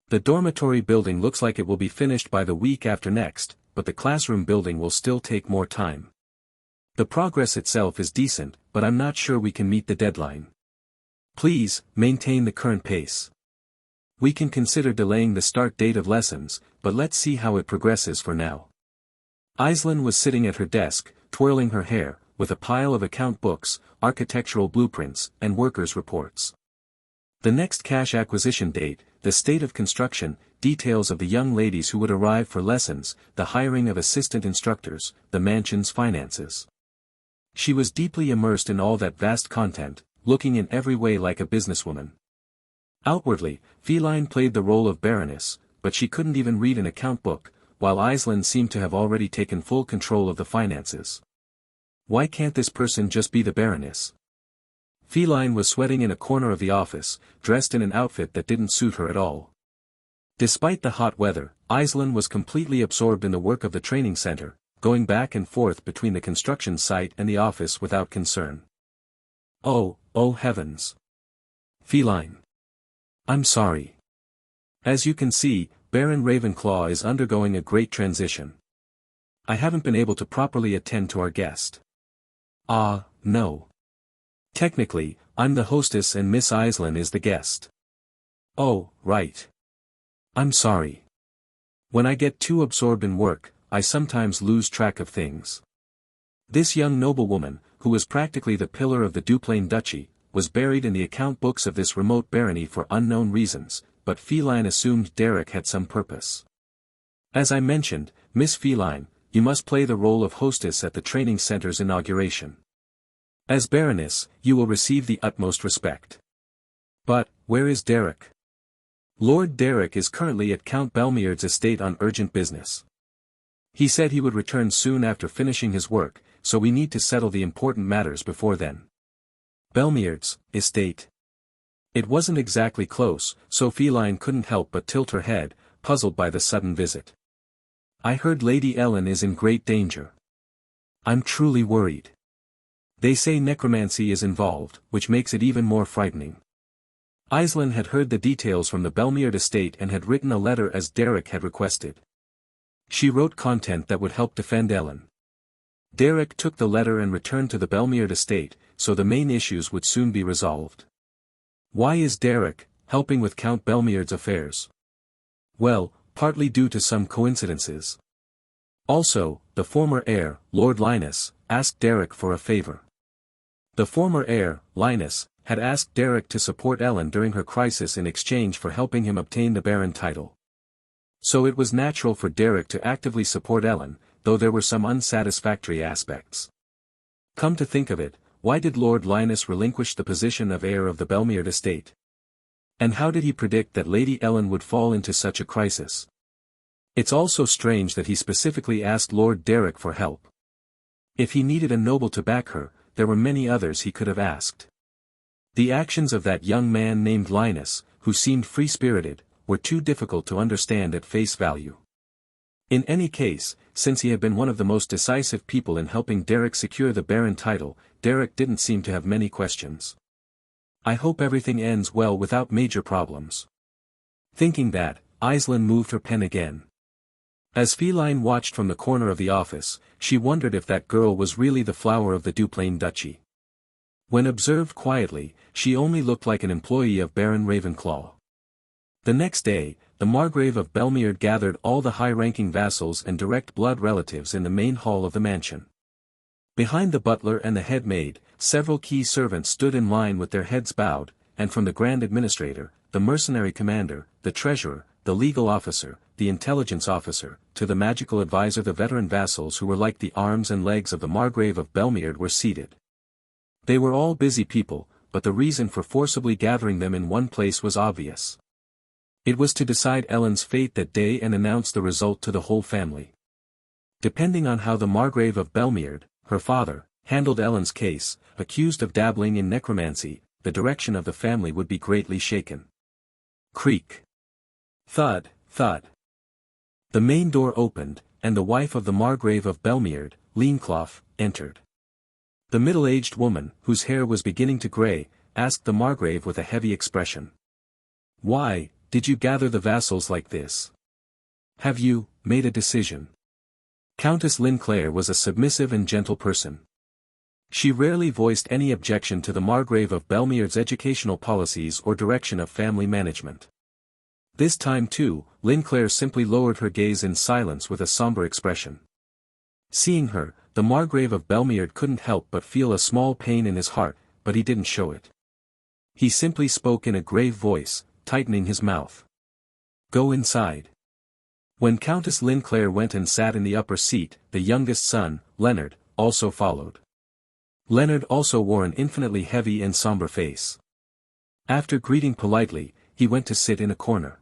The dormitory building looks like it will be finished by the week after next, but the classroom building will still take more time. The progress itself is decent, but I'm not sure we can meet the deadline. Please, maintain the current pace. We can consider delaying the start date of lessons, but let's see how it progresses for now. Aislinn was sitting at her desk, twirling her hair, with a pile of account books, architectural blueprints, and workers' reports. The next cash acquisition date, the state of construction, details of the young ladies who would arrive for lessons, the hiring of assistant instructors, the mansion's finances. She was deeply immersed in all that vast content, looking in every way like a businesswoman. Outwardly, Feline played the role of Baroness, but she couldn't even read an account book, while Iceland seemed to have already taken full control of the finances. Why can't this person just be the Baroness? Feline was sweating in a corner of the office, dressed in an outfit that didn't suit her at all. Despite the hot weather, Iceland was completely absorbed in the work of the training center, going back and forth between the construction site and the office without concern. Oh heavens! Feline. I'm sorry. As you can see, Baron Ravenclaw is undergoing a great transition. I haven't been able to properly attend to our guest. No. Technically, I'm the hostess and Miss Iceland is the guest. Oh, right. I'm sorry. When I get too absorbed in work, I sometimes lose track of things. This young noblewoman, who was practically the pillar of the Duplain Duchy, was buried in the account books of this remote barony for unknown reasons, but Feline assumed Derek had some purpose. As I mentioned, Miss Feline, you must play the role of hostess at the training center's inauguration. As Baroness, you will receive the utmost respect. But, where is Derek? Lord Derek is currently at Count Belmierd's estate on urgent business. He said he would return soon after finishing his work, so we need to settle the important matters before then. Belmierd's estate. It wasn't exactly close, so Feline couldn't help but tilt her head, puzzled by the sudden visit. I heard Lady Ellen is in great danger. I'm truly worried. They say necromancy is involved, which makes it even more frightening. Iceland had heard the details from the Belmierd estate and had written a letter as Derek had requested. She wrote content that would help defend Ellen. Derek took the letter and returned to the Belmierd estate, so the main issues would soon be resolved. Why is Derek helping with Count Belmierd's affairs? Well, partly due to some coincidences. Also, the former heir, Lord Linus, asked Derek for a favor. The former heir, Linus, had asked Derek to support Ellen during her crisis in exchange for helping him obtain the Baron title. So it was natural for Derek to actively support Ellen, though there were some unsatisfactory aspects. Come to think of it, why did Lord Linus relinquish the position of heir of the Belmierd estate? And how did he predict that Lady Ellen would fall into such a crisis? It's also strange that he specifically asked Lord Derek for help. If he needed a noble to back her, there were many others he could have asked. The actions of that young man named Linus, who seemed free-spirited, were too difficult to understand at face value. In any case, since he had been one of the most decisive people in helping Derek secure the Baron title, Derek didn't seem to have many questions. I hope everything ends well without major problems. Thinking that, Iceland moved her pen again. As Feline watched from the corner of the office, she wondered if that girl was really the flower of the Duplain Duchy. When observed quietly, she only looked like an employee of Baron Ravenclaw. The next day, the Margrave of Belmierd gathered all the high-ranking vassals and direct blood relatives in the main hall of the mansion. Behind the butler and the head maid, several key servants stood in line with their heads bowed, and from the Grand Administrator, the mercenary commander, the treasurer, the legal officer, the intelligence officer, to the magical advisor, the veteran vassals who were like the arms and legs of the Margrave of Belmierd were seated. They were all busy people, but the reason for forcibly gathering them in one place was obvious. It was to decide Ellen's fate that day and announce the result to the whole family. Depending on how the Margrave of Belmierd, her father, handled Ellen's case, accused of dabbling in necromancy, the direction of the family would be greatly shaken. Creak. Thud, thud. The main door opened, and the wife of the Margrave of Belmierd, Leancloth, entered. The middle-aged woman, whose hair was beginning to grey, asked the Margrave with a heavy expression. Why did you gather the vassals like this? Have you made a decision? Countess Linclair was a submissive and gentle person. She rarely voiced any objection to the Margrave of Belmierd's educational policies or direction of family management. This time too, Linclair simply lowered her gaze in silence with a somber expression. Seeing her, the Margrave of Belmierd couldn't help but feel a small pain in his heart, but he didn't show it. He simply spoke in a grave voice, tightening his mouth. Go inside. When Countess Linclair went and sat in the upper seat, the youngest son, Leonard, also followed. Leonard also wore an infinitely heavy and somber face. After greeting politely, he went to sit in a corner.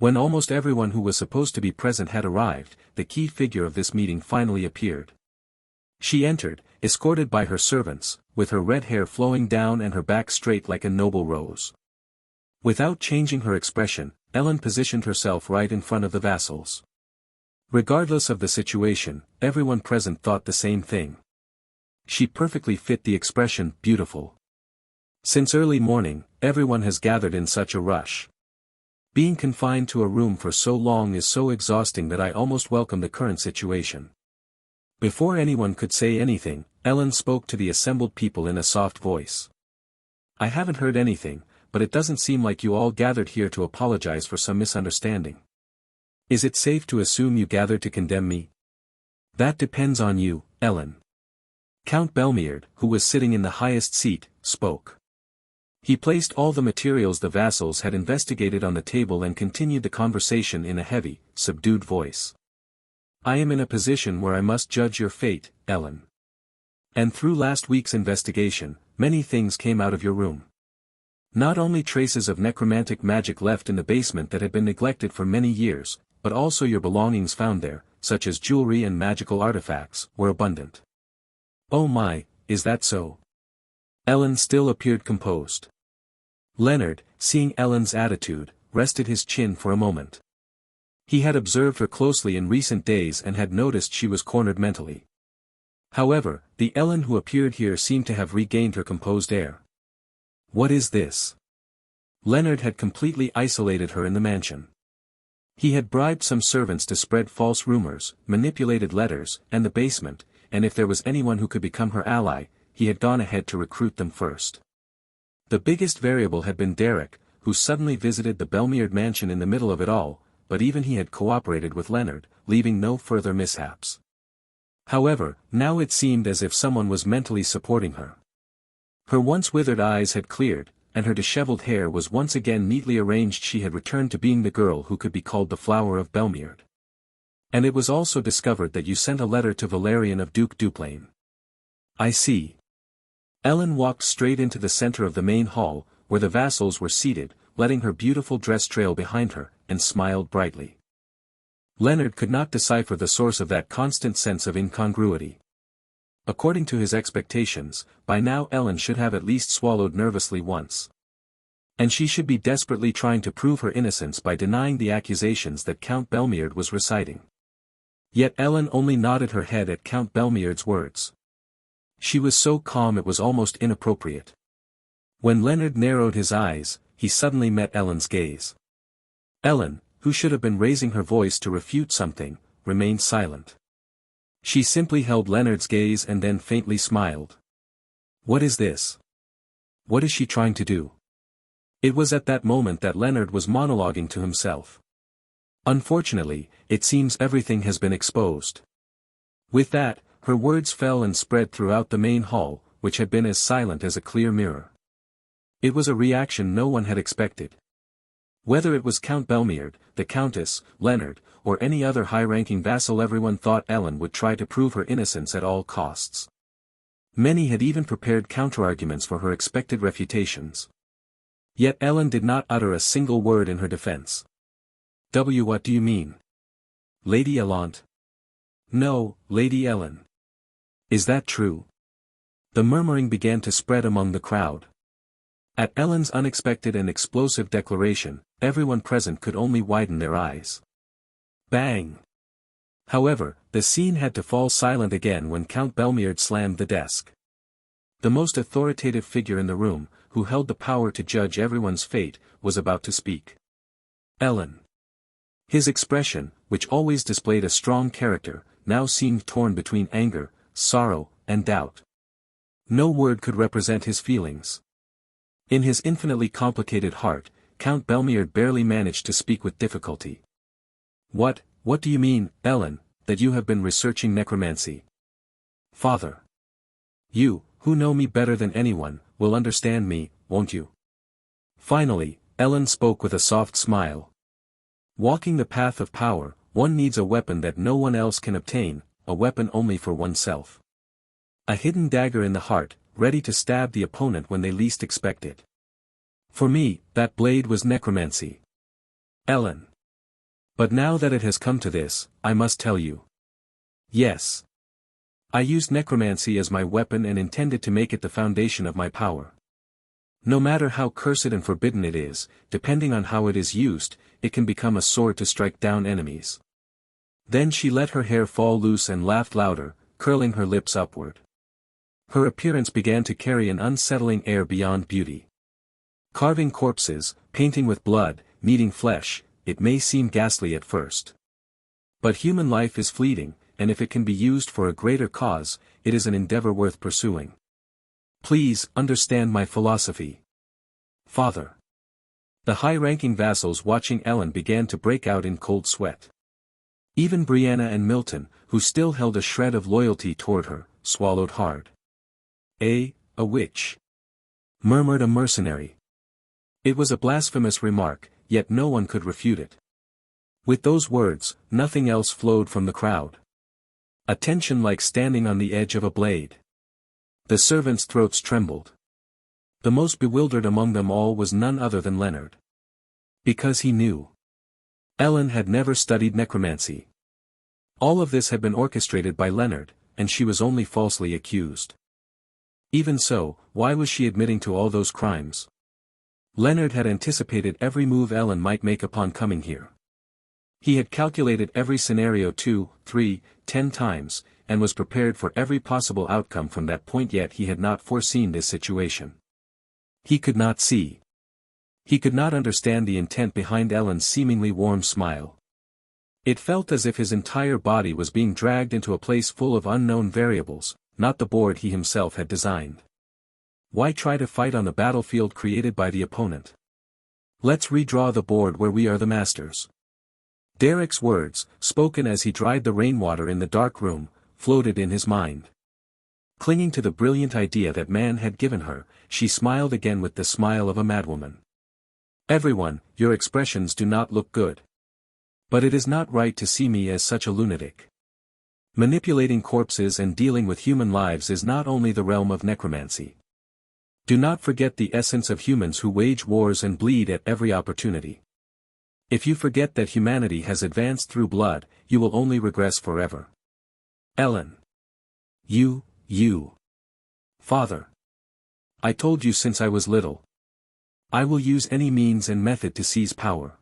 When almost everyone who was supposed to be present had arrived, the key figure of this meeting finally appeared. She entered, escorted by her servants, with her red hair flowing down and her back straight like a noble rose. Without changing her expression, Ellen positioned herself right in front of the vassals. Regardless of the situation, everyone present thought the same thing. She perfectly fit the expression beautiful. Since early morning, everyone has gathered in such a rush. Being confined to a room for so long is so exhausting that I almost welcome the current situation. Before anyone could say anything, Ellen spoke to the assembled people in a soft voice. I haven't heard anything, but it doesn't seem like you all gathered here to apologize for some misunderstanding. Is it safe to assume you gathered to condemn me? That depends on you, Ellen. Count Belmierd, who was sitting in the highest seat, spoke. He placed all the materials the vassals had investigated on the table and continued the conversation in a heavy, subdued voice. I am in a position where I must judge your fate, Ellen. And through last week's investigation, many things came out of your room. Not only traces of necromantic magic left in the basement that had been neglected for many years, but also your belongings found there, such as jewelry and magical artifacts, were abundant. Oh my, is that so? Ellen still appeared composed. Leonard, seeing Ellen's attitude, rested his chin for a moment. He had observed her closely in recent days and had noticed she was cornered mentally. However, the Ellen who appeared here seemed to have regained her composed air. What is this? Leonard had completely isolated her in the mansion. He had bribed some servants to spread false rumors, manipulated letters, and the basement, and if there was anyone who could become her ally, he had gone ahead to recruit them first. The biggest variable had been Derek, who suddenly visited the Belmierd mansion in the middle of it all, but even he had cooperated with Leonard, leaving no further mishaps. However, now it seemed as if someone was mentally supporting her. Her once withered eyes had cleared, and her disheveled hair was once again neatly arranged. She had returned to being the girl who could be called the flower of Belmierd. And it was also discovered that you sent a letter to Valerian of Duke Duplain. I see. Ellen walked straight into the center of the main hall, where the vassals were seated, letting her beautiful dress trail behind her, and smiled brightly. Leonard could not decipher the source of that constant sense of incongruity. According to his expectations, by now Ellen should have at least swallowed nervously once. And she should be desperately trying to prove her innocence by denying the accusations that Count Belmierd was reciting. Yet Ellen only nodded her head at Count Belmierd's words. She was so calm it was almost inappropriate. When Leonard narrowed his eyes, he suddenly met Ellen's gaze. Ellen, who should have been raising her voice to refute something, remained silent. She simply held Leonard's gaze and then faintly smiled. What is this? What is she trying to do? It was at that moment that Leonard was monologuing to himself. Unfortunately, it seems everything has been exposed. With that, her words fell and spread throughout the main hall, which had been as silent as a clear mirror. It was a reaction no one had expected. Whether it was Count Belmierd, the Countess, Leonard, or any other high-ranking vassal, everyone thought Ellen would try to prove her innocence at all costs. Many had even prepared counterarguments for her expected refutations. Yet Ellen did not utter a single word in her defense. What do you mean? Lady Ellant? No, Lady Ellen. Is that true? The murmuring began to spread among the crowd. At Ellen's unexpected and explosive declaration, everyone present could only widen their eyes. Bang! However, the scene had to fall silent again when Count Belmierd slammed the desk. The most authoritative figure in the room, who held the power to judge everyone's fate, was about to speak. Ellen. His expression, which always displayed a strong character, now seemed torn between anger, sorrow, and doubt. No word could represent his feelings. In his infinitely complicated heart, Count Belmierd barely managed to speak with difficulty. What do you mean, Ellen, that you have been researching necromancy? Father. You, who know me better than anyone, will understand me, won't you? Finally, Ellen spoke with a soft smile. Walking the path of power, one needs a weapon that no one else can obtain, a weapon only for oneself. A hidden dagger in the heart, ready to stab the opponent when they least expect it. For me, that blade was necromancy. Ellen. But now that it has come to this, I must tell you. Yes. I used necromancy as my weapon and intended to make it the foundation of my power. No matter how cursed and forbidden it is, depending on how it is used, it can become a sword to strike down enemies. Then she let her hair fall loose and laughed louder, curling her lips upward. Her appearance began to carry an unsettling air beyond beauty. Carving corpses, painting with blood, kneading flesh, it may seem ghastly at first. But human life is fleeting, and if it can be used for a greater cause, it is an endeavor worth pursuing. Please understand my philosophy. Father. The high-ranking vassals watching Ellen began to break out in cold sweat. Even Brianna and Milton, who still held a shred of loyalty toward her, swallowed hard. A witch. Murmured a mercenary. It was a blasphemous remark, yet no one could refute it. With those words, nothing else flowed from the crowd. A tension like standing on the edge of a blade. The servants' throats trembled. The most bewildered among them all was none other than Leonard. Because he knew. Ellen had never studied necromancy. All of this had been orchestrated by Leonard, and she was only falsely accused. Even so, why was she admitting to all those crimes? Leonard had anticipated every move Ellen might make upon coming here. He had calculated every scenario 2, 3, 10 times, and was prepared for every possible outcome from that point, yet he had not foreseen this situation. He could not see. He could not understand the intent behind Ellen's seemingly warm smile. It felt as if his entire body was being dragged into a place full of unknown variables, not the board he himself had designed. Why try to fight on the battlefield created by the opponent? Let's redraw the board where we are the masters. Derek's words, spoken as he dried the rainwater in the dark room, floated in his mind. Clinging to the brilliant idea that man had given her, she smiled again with the smile of a madwoman. Everyone, your expressions do not look good. But it is not right to see me as such a lunatic. Manipulating corpses and dealing with human lives is not only the realm of necromancy. Do not forget the essence of humans who wage wars and bleed at every opportunity. If you forget that humanity has advanced through blood, you will only regress forever. Ellen. You. Father. I told you since I was little. I will use any means and method to seize power.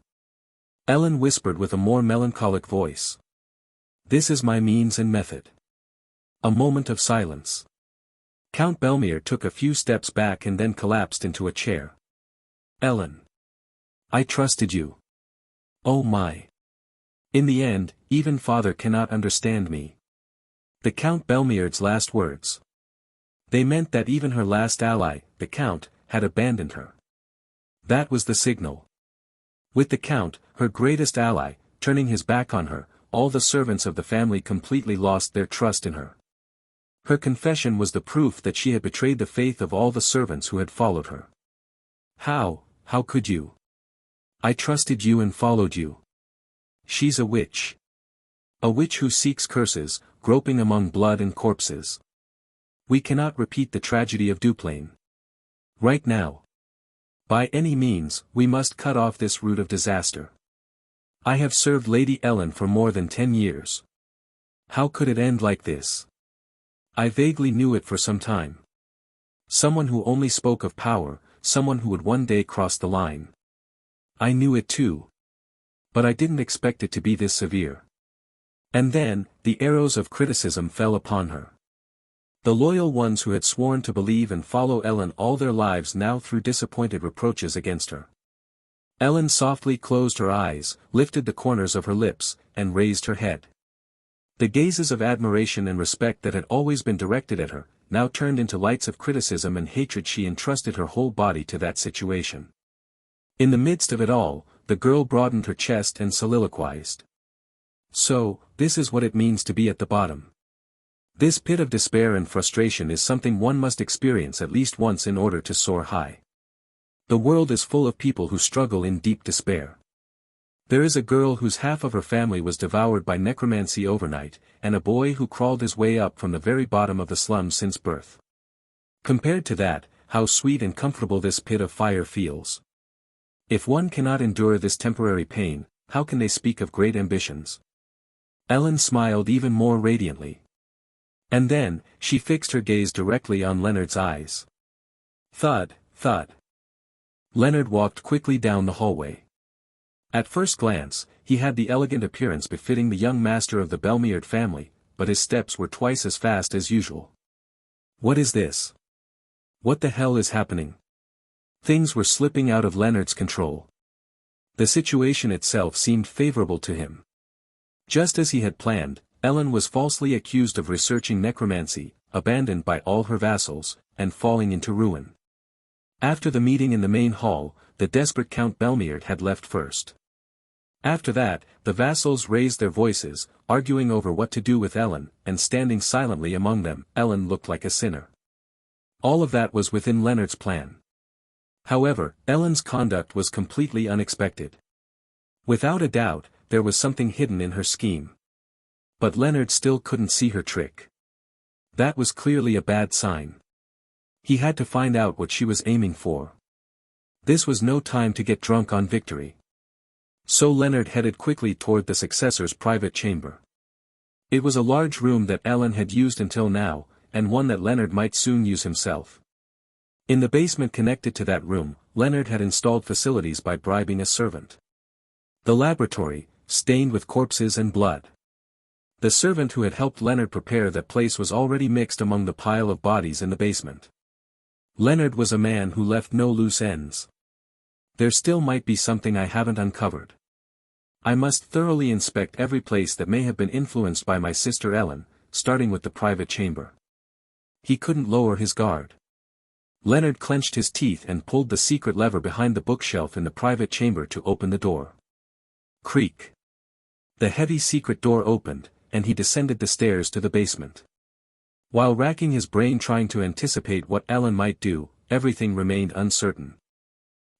Ellen whispered with a more melancholic voice. This is my means and method. A moment of silence. Count Belmere took a few steps back and then collapsed into a chair. Ellen. I trusted you. Oh my. In the end, even father cannot understand me. The Count Belmere's last words. They meant that even her last ally, the Count, had abandoned her. That was the signal. With the Count, her greatest ally, turning his back on her, all the servants of the family completely lost their trust in her. Her confession was the proof that she had betrayed the faith of all the servants who had followed her. How could you? I trusted you and followed you. She's a witch. A witch who seeks curses, groping among blood and corpses. We cannot repeat the tragedy of Duplain. Right now. By any means, we must cut off this root of disaster. I have served Lady Ellen for more than 10 years. How could it end like this? I vaguely knew it for some time. Someone who only spoke of power, someone who would one day cross the line. I knew it too. But I didn't expect it to be this severe. And then, the arrows of criticism fell upon her. The loyal ones who had sworn to believe and follow Ellen all their lives now threw disappointed reproaches against her. Ellen softly closed her eyes, lifted the corners of her lips, and raised her head. The gazes of admiration and respect that had always been directed at her, now turned into lights of criticism and hatred. She entrusted her whole body to that situation. In the midst of it all, the girl broadened her chest and soliloquized. So, this is what it means to be at the bottom. This pit of despair and frustration is something one must experience at least once in order to soar high. The world is full of people who struggle in deep despair. There is a girl whose half of her family was devoured by necromancy overnight, and a boy who crawled his way up from the very bottom of the slum since birth. Compared to that, how sweet and comfortable this pit of fire feels. If one cannot endure this temporary pain, how can they speak of great ambitions? Ellen smiled even more radiantly. And then, she fixed her gaze directly on Leonard's eyes. Thud, thud. Leonard walked quickly down the hallway. At first glance, he had the elegant appearance befitting the young master of the Belmeard family, but his steps were twice as fast as usual. What is this? What the hell is happening? Things were slipping out of Leonard's control. The situation itself seemed favorable to him. Just as he had planned, Ellen was falsely accused of researching necromancy, abandoned by all her vassals, and falling into ruin. After the meeting in the main hall, the desperate Count Belmeard had left first. After that, the vassals raised their voices, arguing over what to do with Ellen, and standing silently among them, Ellen looked like a sinner. All of that was within Leonard's plan. However, Ellen's conduct was completely unexpected. Without a doubt, there was something hidden in her scheme. But Leonard still couldn't see her trick. That was clearly a bad sign. He had to find out what she was aiming for. This was no time to get drunk on victory. So Leonard headed quickly toward the successor's private chamber. It was a large room that Ellen had used until now, and one that Leonard might soon use himself. In the basement connected to that room, Leonard had installed facilities by bribing a servant. The laboratory, stained with corpses and blood. The servant who had helped Leonard prepare that place was already mixed among the pile of bodies in the basement. Leonard was a man who left no loose ends. There still might be something I haven't uncovered. I must thoroughly inspect every place that may have been influenced by my sister Ellen, starting with the private chamber. He couldn't lower his guard. Leonard clenched his teeth and pulled the secret lever behind the bookshelf in the private chamber to open the door. Creak. The heavy secret door opened, and he descended the stairs to the basement. While racking his brain trying to anticipate what Ellen might do, everything remained uncertain.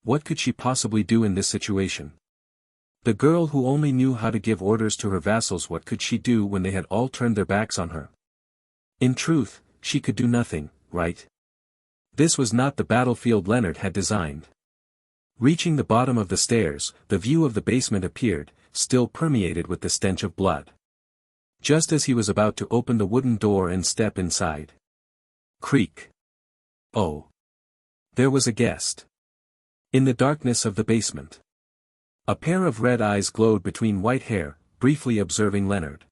What could she possibly do in this situation? The girl who only knew how to give orders to her vassals, what could she do when they had all turned their backs on her? In truth, she could do nothing, right? This was not the battlefield Leonard had designed. Reaching the bottom of the stairs, the view of the basement appeared, still permeated with the stench of blood. Just as he was about to open the wooden door and step inside. Creak. Oh. There was a guest. In the darkness of the basement. A pair of red eyes glowed between white hair, briefly observing Leonard.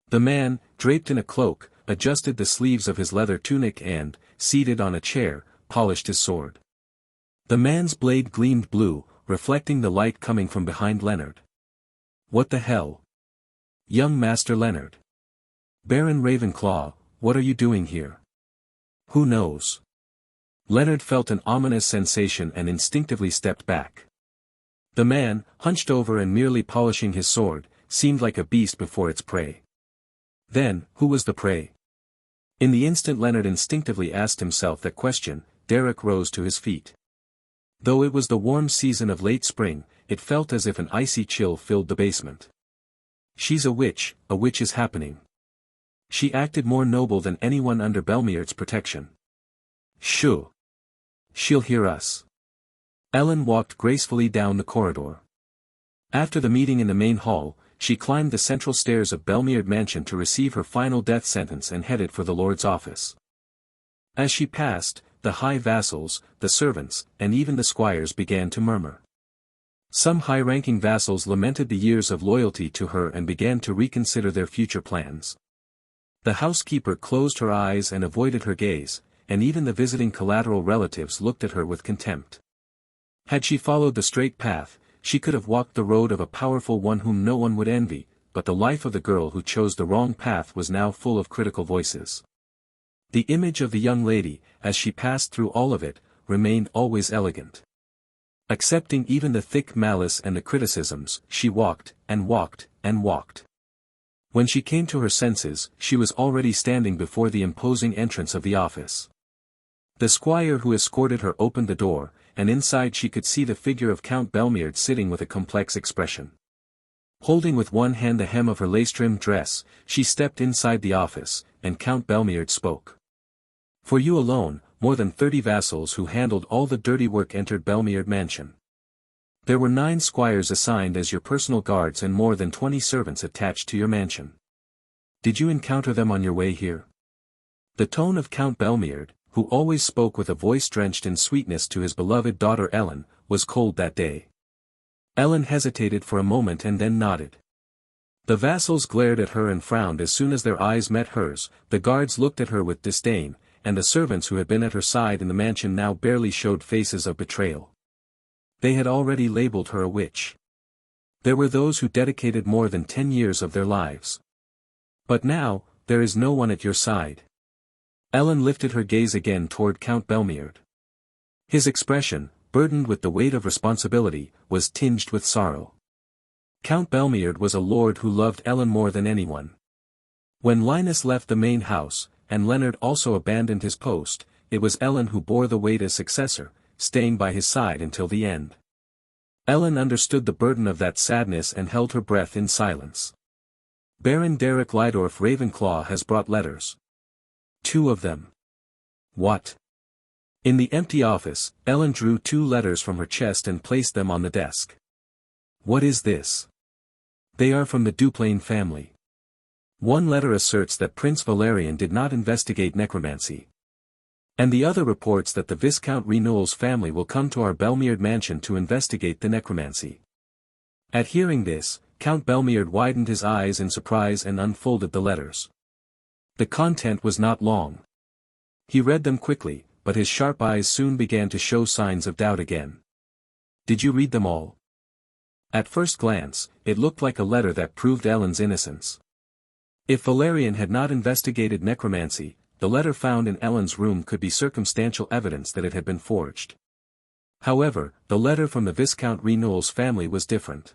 The man, draped in a cloak, adjusted the sleeves of his leather tunic and, seated on a chair, polished his sword. The man's blade gleamed blue, reflecting the light coming from behind Leonard. What the hell? Young Master Leonard. Baron Ravenclaw, what are you doing here? Who knows? Leonard felt an ominous sensation and instinctively stepped back. The man, hunched over and merely polishing his sword, seemed like a beast before its prey. Then, who was the prey? In the instant Leonard instinctively asked himself that question, Derek rose to his feet. Though it was the warm season of late spring, it felt as if an icy chill filled the basement. She's a witch is happening. She acted more noble than anyone under Belmeard's protection. Shoo. She'll hear us. Ellen walked gracefully down the corridor. After the meeting in the main hall, she climbed the central stairs of Belmeard Mansion to receive her final death sentence and headed for the Lord's office. As she passed, the high vassals, the servants, and even the squires began to murmur. Some high-ranking vassals lamented the years of loyalty to her and began to reconsider their future plans. The housekeeper closed her eyes and avoided her gaze, and even the visiting collateral relatives looked at her with contempt. Had she followed the straight path, she could have walked the road of a powerful one whom no one would envy, but the life of the girl who chose the wrong path was now full of critical voices. The image of the young lady, as she passed through all of it, remained always elegant. Accepting even the thick malice and the criticisms, she walked, and walked, and walked. When she came to her senses, she was already standing before the imposing entrance of the office. The squire who escorted her opened the door, and inside she could see the figure of Count Belmierd sitting with a complex expression. Holding with one hand the hem of her lace-trimmed dress, she stepped inside the office, and Count Belmierd spoke. For you alone, more than 30 vassals who handled all the dirty work entered Belmierd mansion. There were 9 squires assigned as your personal guards and more than 20 servants attached to your mansion. Did you encounter them on your way here? The tone of Count Belmierd, who always spoke with a voice drenched in sweetness to his beloved daughter Ellen, was cold that day. Ellen hesitated for a moment and then nodded. The vassals glared at her and frowned as soon as their eyes met hers, the guards looked at her with disdain, and the servants who had been at her side in the mansion now barely showed faces of betrayal. They had already labeled her a witch. There were those who dedicated more than 10 years of their lives. But now, there is no one at your side. Ellen lifted her gaze again toward Count Belmierd. His expression, burdened with the weight of responsibility, was tinged with sorrow. Count Belmierd was a lord who loved Ellen more than anyone. When Linus left the main house, and Leonard also abandoned his post, it was Ellen who bore the weight as successor, staying by his side until the end. Ellen understood the burden of that sadness and held her breath in silence. Baron Derek Lydorf Ravenclaw has brought letters. 2 of them. What? In the empty office, Ellen drew 2 letters from her chest and placed them on the desk. What is this? They are from the Duplain family. One letter asserts that Prince Valerian did not investigate necromancy. And the other reports that the Viscount Renewal's family will come to our Belmierd mansion to investigate the necromancy. At hearing this, Count Belmierd widened his eyes in surprise and unfolded the letters. The content was not long. He read them quickly, but his sharp eyes soon began to show signs of doubt again. Did you read them all? At first glance, it looked like a letter that proved Ellen's innocence. If Valerian had not investigated necromancy, the letter found in Ellen's room could be circumstantial evidence that it had been forged. However, the letter from the Viscount Renewal's family was different.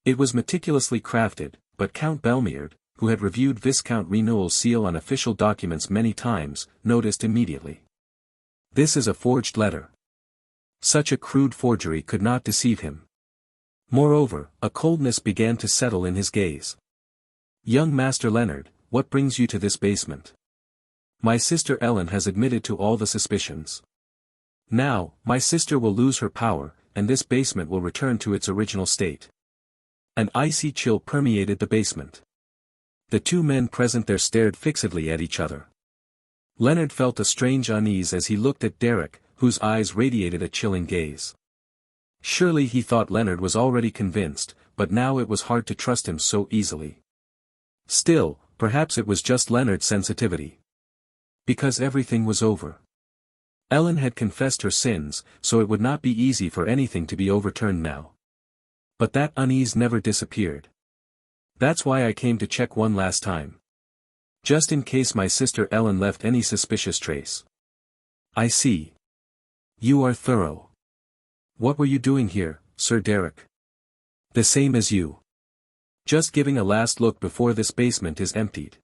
It was meticulously crafted, but Count Belmierd, who had reviewed Viscount Renewal's seal on official documents many times, noticed immediately. This is a forged letter. Such a crude forgery could not deceive him. Moreover, a coldness began to settle in his gaze. Young Master Leonard, what brings you to this basement? My sister Ellen has admitted to all the suspicions. Now, my sister will lose her power, and this basement will return to its original state. An icy chill permeated the basement. The 2 men present there stared fixedly at each other. Leonard felt a strange unease as he looked at Derek, whose eyes radiated a chilling gaze. Surely he thought Leonard was already convinced, but now it was hard to trust him so easily. Still, perhaps it was just Leonard's sensitivity. Because everything was over. Ellen had confessed her sins, so it would not be easy for anything to be overturned now. But that unease never disappeared. That's why I came to check one last time. Just in case my sister Ellen left any suspicious trace. I see. You are thorough. What were you doing here, Sir Derek? The same as you. Just giving a last look before this basement is emptied.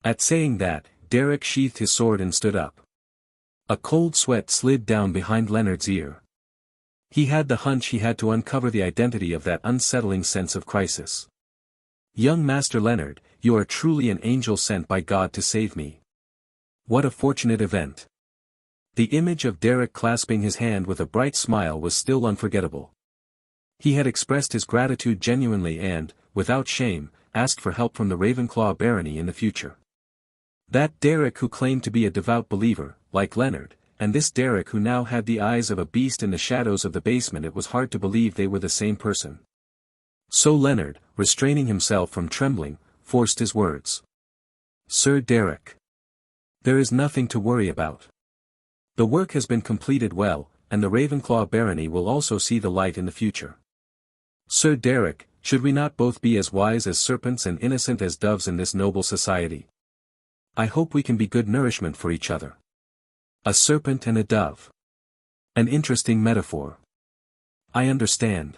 At saying that, Derek sheathed his sword and stood up. A cold sweat slid down behind Leonard's ear. He had the hunch he had to uncover the identity of that unsettling sense of crisis. Young Master Leonard, you are truly an angel sent by God to save me. What a fortunate event. The image of Derek clasping his hand with a bright smile was still unforgettable. He had expressed his gratitude genuinely and, without shame, asked for help from the Ravenclaw barony in the future. That Derek who claimed to be a devout believer, like Leonard, and this Derek who now had the eyes of a beast in the shadows of the basement, it was hard to believe they were the same person. So Leonard, restraining himself from trembling, forced his words. Sir Derek. There is nothing to worry about. The work has been completed well, and the Ravenclaw barony will also see the light in the future. Sir Derek, should we not both be as wise as serpents and innocent as doves in this noble society? I hope we can be good nourishment for each other. A serpent and a dove. An interesting metaphor. I understand.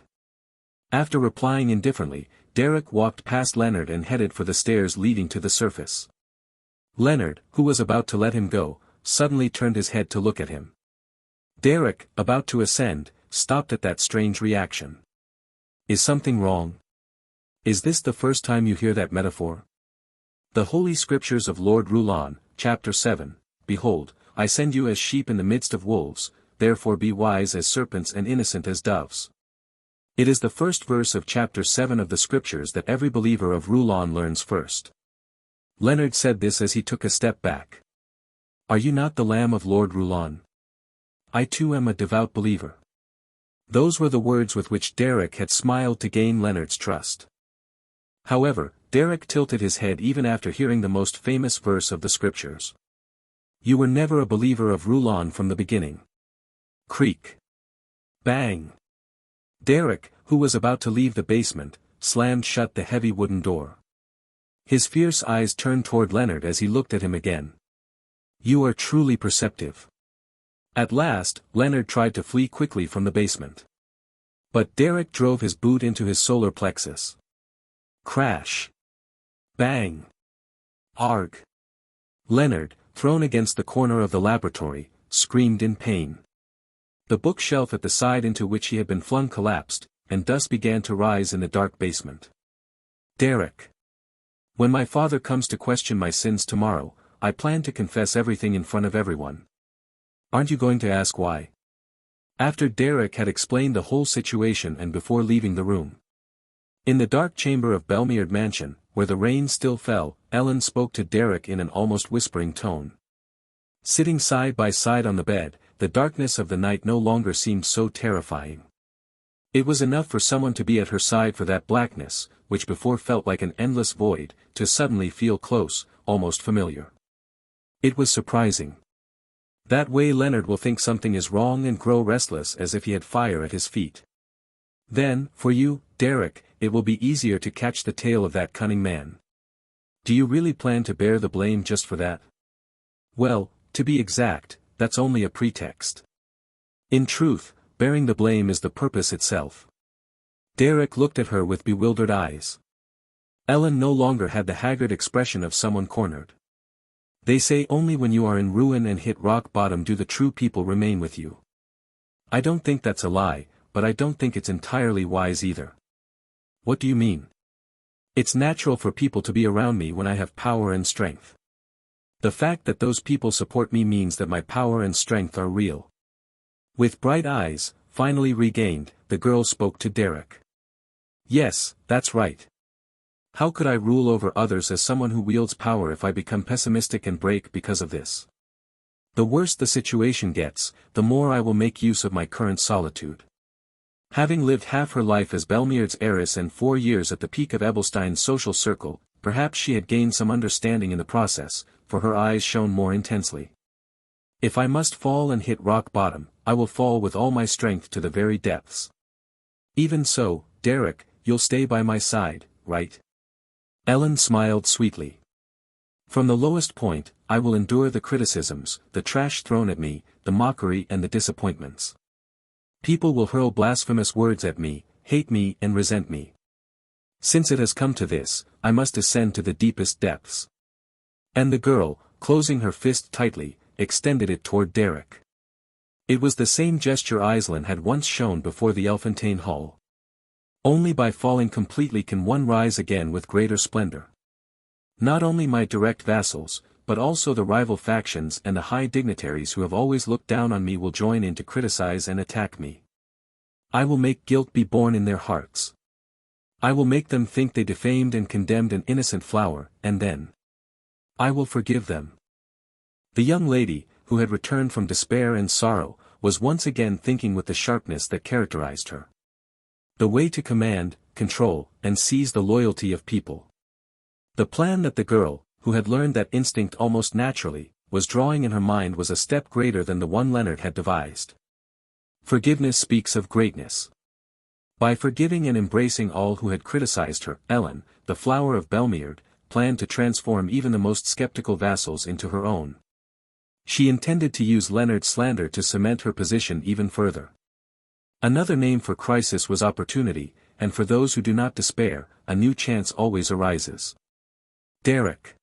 After replying indifferently, Derek walked past Leonard and headed for the stairs leading to the surface. Leonard, who was about to let him go, suddenly turned his head to look at him. Derek, about to ascend, stopped at that strange reaction. Is something wrong? Is this the first time you hear that metaphor? The Holy Scriptures of Lord Rulon, chapter 7, Behold, I send you as sheep in the midst of wolves, therefore be wise as serpents and innocent as doves. It is the first verse of chapter 7 of the Scriptures that every believer of Rulon learns first. Leonard said this as he took a step back. Are you not the Lamb of Lord Rulon? I too am a devout believer. Those were the words with which Derek had smiled to gain Leonard's trust. However, Derek tilted his head even after hearing the most famous verse of the Scriptures. You were never a believer of Rulon from the beginning. Creak. Bang. Derek, who was about to leave the basement, slammed shut the heavy wooden door. His fierce eyes turned toward Leonard as he looked at him again. You are truly perceptive. At last, Leonard tried to flee quickly from the basement. But Derek drove his boot into his solar plexus. Crash. Bang. Arg. Leonard, thrown against the corner of the laboratory, screamed in pain. The bookshelf at the side into which he had been flung collapsed, and dust began to rise in the dark basement. Derek. When my father comes to question my sins tomorrow, I plan to confess everything in front of everyone. Aren't you going to ask why? After Derek had explained the whole situation and before leaving the room. In the dark chamber of Belmeard Mansion, where the rain still fell, Ellen spoke to Derek in an almost whispering tone. Sitting side by side on the bed, the darkness of the night no longer seemed so terrifying. It was enough for someone to be at her side for that blackness, which before felt like an endless void, to suddenly feel close, almost familiar. It was surprising. That way Leonard will think something is wrong and grow restless as if he had fire at his feet. Then, for you, Derek, it will be easier to catch the tail of that cunning man. Do you really plan to bear the blame just for that? Well, to be exact, that's only a pretext. In truth, bearing the blame is the purpose itself. Derek looked at her with bewildered eyes. Ellen no longer had the haggard expression of someone cornered. They say only when you are in ruin and hit rock bottom do the true people remain with you. I don't think that's a lie, but I don't think it's entirely wise either. What do you mean? It's natural for people to be around me when I have power and strength. The fact that those people support me means that my power and strength are real. With bright eyes, finally regained, the girl spoke to Derek. Yes, that's right. How could I rule over others as someone who wields power if I become pessimistic and break because of this? The worse the situation gets, the more I will make use of my current solitude. Having lived half her life as Belmeard's heiress and 4 years at the peak of Ebelstein's social circle, perhaps she had gained some understanding in the process, for her eyes shone more intensely. If I must fall and hit rock bottom, I will fall with all my strength to the very depths. Even so, Derek, you'll stay by my side, right? Ellen smiled sweetly. From the lowest point, I will endure the criticisms, the trash thrown at me, the mockery and the disappointments. People will hurl blasphemous words at me, hate me and resent me. Since it has come to this, I must descend to the deepest depths. And the girl, closing her fist tightly, extended it toward Derek. It was the same gesture Aislinn had once shown before the Elfontaine Hall. Only by falling completely can one rise again with greater splendor. Not only my direct vassals, but also the rival factions and the high dignitaries who have always looked down on me will join in to criticize and attack me. I will make guilt be born in their hearts. I will make them think they defamed and condemned an innocent flower, and then I will forgive them. The young lady, who had returned from despair and sorrow, was once again thinking with the sharpness that characterized her. The way to command, control, and seize the loyalty of people. The plan that the girl, who had learned that instinct almost naturally, was drawing in her mind was a step greater than the one Leonard had devised. Forgiveness speaks of greatness. By forgiving and embracing all who had criticized her, Ellen, the flower of Belmeard, planned to transform even the most skeptical vassals into her own. She intended to use Leonard's slander to cement her position even further. Another name for crisis was opportunity, and for those who do not despair, a new chance always arises. Derek.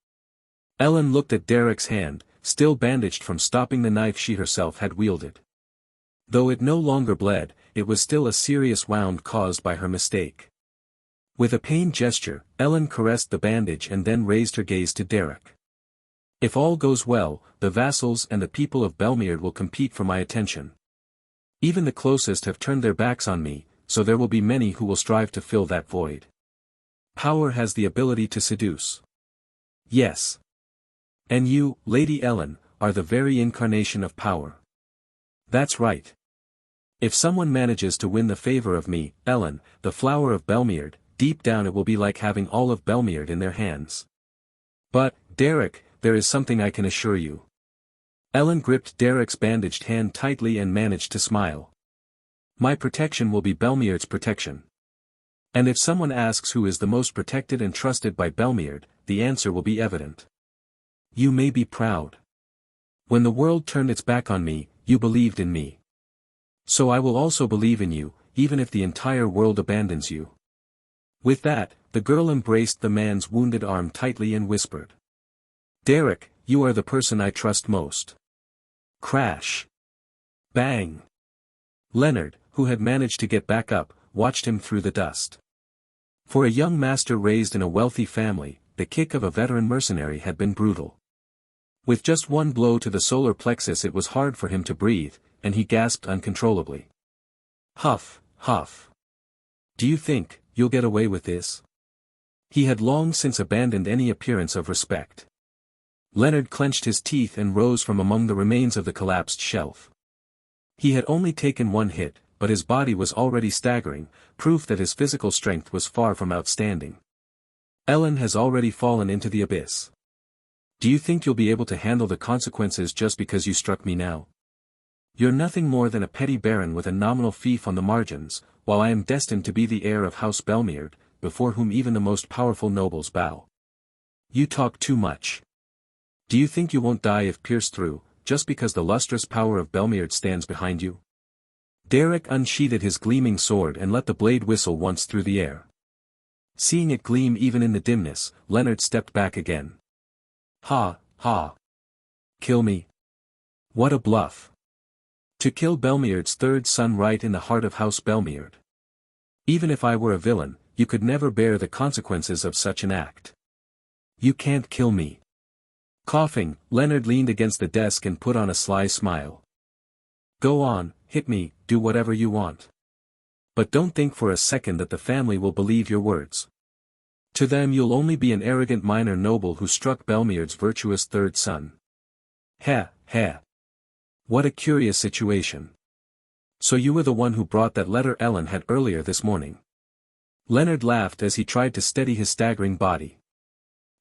Ellen looked at Derek's hand, still bandaged from stopping the knife she herself had wielded. Though it no longer bled, it was still a serious wound caused by her mistake. With a pained gesture, Ellen caressed the bandage and then raised her gaze to Derek. If all goes well, the vassals and the people of Belmeard will compete for my attention. Even the closest have turned their backs on me, so there will be many who will strive to fill that void. Power has the ability to seduce. Yes. And you, Lady Ellen, are the very incarnation of power. That's right. If someone manages to win the favor of me, Ellen, the flower of Belmeard, deep down it will be like having all of Belmeard in their hands. But, Derek, there is something I can assure you. Ellen gripped Derek's bandaged hand tightly and managed to smile. My protection will be Belmeard's protection. And if someone asks who is the most protected and trusted by Belmeard, the answer will be evident. You may be proud. When the world turned its back on me, you believed in me. So I will also believe in you, even if the entire world abandons you. With that, the girl embraced the man's wounded arm tightly and whispered. Derek, you are the person I trust most. Crash. Bang. Leonard, who had managed to get back up, watched him through the dust. For a young master raised in a wealthy family, the kick of a veteran mercenary had been brutal. With just one blow to the solar plexus it was hard for him to breathe, and he gasped uncontrollably. Huff, huff. Do you think you'll get away with this? He had long since abandoned any appearance of respect. Leonard clenched his teeth and rose from among the remains of the collapsed shelf. He had only taken one hit, but his body was already staggering, proof that his physical strength was far from outstanding. Ellen has already fallen into the abyss. Do you think you'll be able to handle the consequences just because you struck me now? You're nothing more than a petty baron with a nominal fief on the margins, while I am destined to be the heir of House Belmeard, before whom even the most powerful nobles bow. You talk too much. Do you think you won't die if pierced through, just because the lustrous power of Belmeard stands behind you? Derek unsheathed his gleaming sword and let the blade whistle once through the air. Seeing it gleam even in the dimness, Leonard stepped back again. Ha, ha. Kill me? What a bluff. To kill Belmeard's third son right in the heart of House Belmeard. Even if I were a villain, you could never bear the consequences of such an act. You can't kill me. Coughing, Leonard leaned against the desk and put on a sly smile. Go on, hit me, do whatever you want. But don't think for a second that the family will believe your words. To them you'll only be an arrogant minor noble who struck Belmeard's virtuous third son. Heh, heh. What a curious situation. So you were the one who brought that letter Ellen had earlier this morning. Leonard laughed as he tried to steady his staggering body.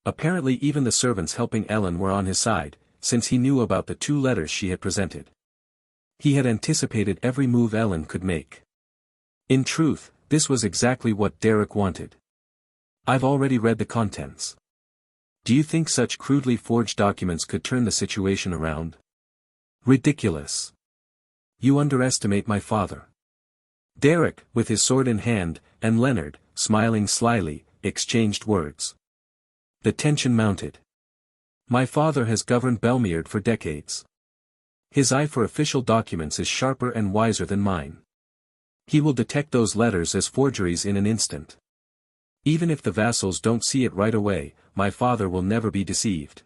Apparently even the servants helping Ellen were on his side, since he knew about the 2 letters she had presented. He had anticipated every move Ellen could make. In truth, this was exactly what Derek wanted. I've already read the contents. Do you think such crudely forged documents could turn the situation around? Ridiculous. You underestimate my father. Derek, with his sword in hand, and Leonard, smiling slyly, exchanged words. The tension mounted. My father has governed Belmeard for decades. His eye for official documents is sharper and wiser than mine. He will detect those letters as forgeries in an instant. Even if the vassals don't see it right away, my father will never be deceived.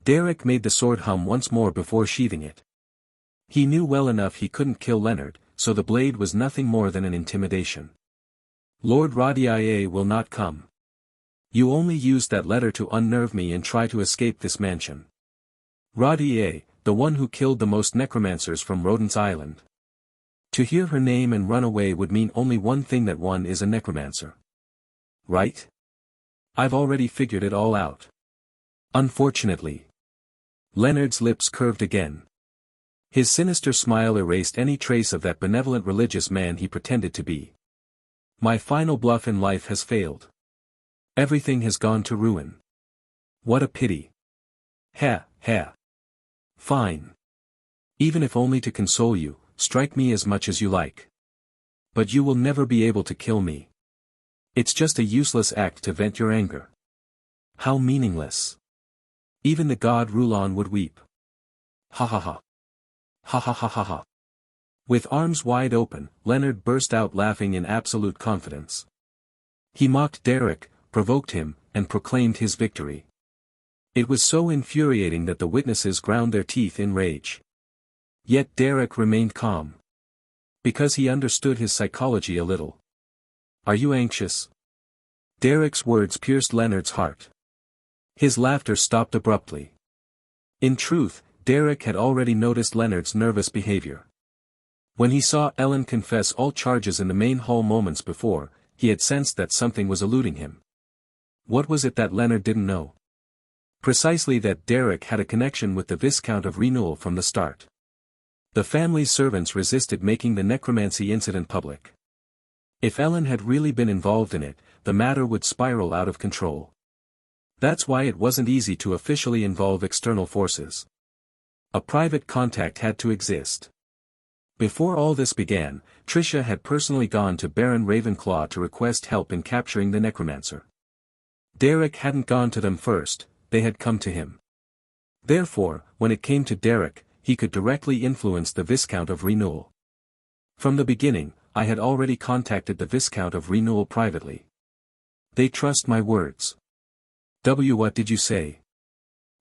Derek made the sword hum once more before sheathing it. He knew well enough he couldn't kill Leonard, so the blade was nothing more than an intimidation. Lord Radiae will not come. You only used that letter to unnerve me and try to escape this mansion. Radiae, the one who killed the most necromancers from Rodent's Island. To hear her name and run away would mean only one thing, that one is a necromancer. Right? I've already figured it all out. Unfortunately. Leonard's lips curved again. His sinister smile erased any trace of that benevolent religious man he pretended to be. My final bluff in life has failed. Everything has gone to ruin. What a pity. Heh, heh. Fine. Even if only to console you, strike me as much as you like. But you will never be able to kill me. It's just a useless act to vent your anger. How meaningless. Even the god Rulon would weep. Ha ha ha. Ha ha ha ha ha. With arms wide open, Leonard burst out laughing in absolute confidence. He mocked Derek, provoked him, and proclaimed his victory. It was so infuriating that the witnesses ground their teeth in rage. Yet Derek remained calm. Because he understood his psychology a little. "Are you anxious?" Derek's words pierced Leonard's heart. His laughter stopped abruptly. In truth, Derek had already noticed Leonard's nervous behavior. When he saw Ellen confess all charges in the main hall moments before, he had sensed that something was eluding him. What was it that Leonard didn't know? Precisely that Derek had a connection with the Viscount of Renewal from the start. The family's servants resisted making the necromancy incident public. If Ellen had really been involved in it, the matter would spiral out of control. That's why it wasn't easy to officially involve external forces. A private contact had to exist. Before all this began, Tricia had personally gone to Baron Ravenclaw to request help in capturing the necromancer. Derek hadn't gone to them first, they had come to him. Therefore, when it came to Derek, he could directly influence the Viscount of Renewal. From the beginning, I had already contacted the Viscount of Renewal privately. They trust my words. What did you say?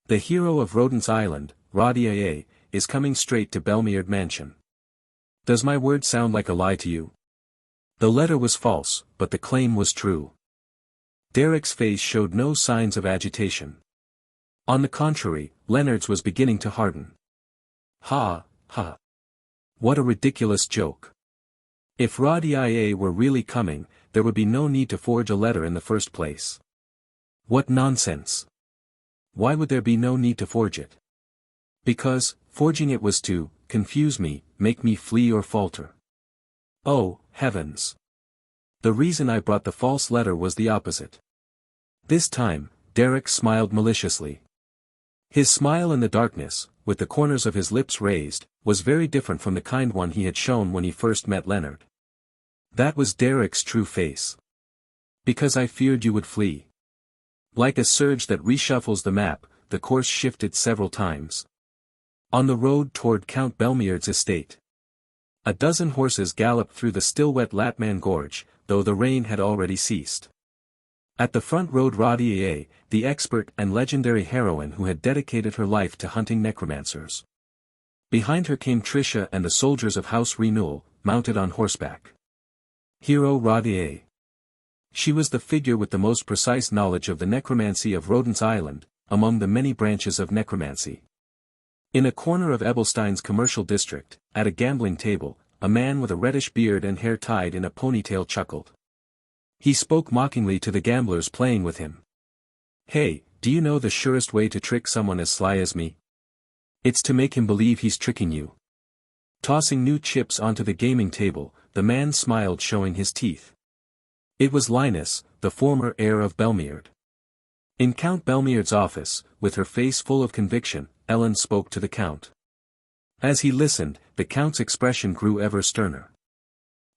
The hero of Rodent's Island, Rodier, is coming straight to Belmeard Mansion. Does my word sound like a lie to you? The letter was false, but the claim was true. Derek's face showed no signs of agitation. On the contrary, Leonard's was beginning to harden. Ha, ha. What a ridiculous joke. If Rodier were really coming, there would be no need to forge a letter in the first place. What nonsense. Why would there be no need to forge it? Because, forging it was to confuse me, make me flee or falter. Oh, heavens. The reason I brought the false letter was the opposite. This time, Derek smiled maliciously. His smile in the darkness, with the corners of his lips raised, was very different from the kind one he had shown when he first met Leonard. That was Derek's true face. Because I feared you would flee. Like a surge that reshuffles the map, the course shifted several times. On the road toward Count Belmeard's estate. A dozen horses galloped through the still wet Latman Gorge, though the rain had already ceased. At the front rode Rodier, the expert and legendary heroine who had dedicated her life to hunting necromancers. Behind her came Tricia and the soldiers of House Renewal, mounted on horseback. Hero Rodier. She was the figure with the most precise knowledge of the necromancy of Rodent's Island, among the many branches of necromancy. In a corner of Ebelstein's commercial district, at a gambling table, a man with a reddish beard and hair tied in a ponytail chuckled. He spoke mockingly to the gamblers playing with him. Hey, do you know the surest way to trick someone as sly as me? It's to make him believe he's tricking you. Tossing new chips onto the gaming table, the man smiled, showing his teeth. It was Linus, the former heir of Belmeard. In Count Belmeard's office, with her face full of conviction, Ellen spoke to the Count. As he listened, the Count's expression grew ever sterner.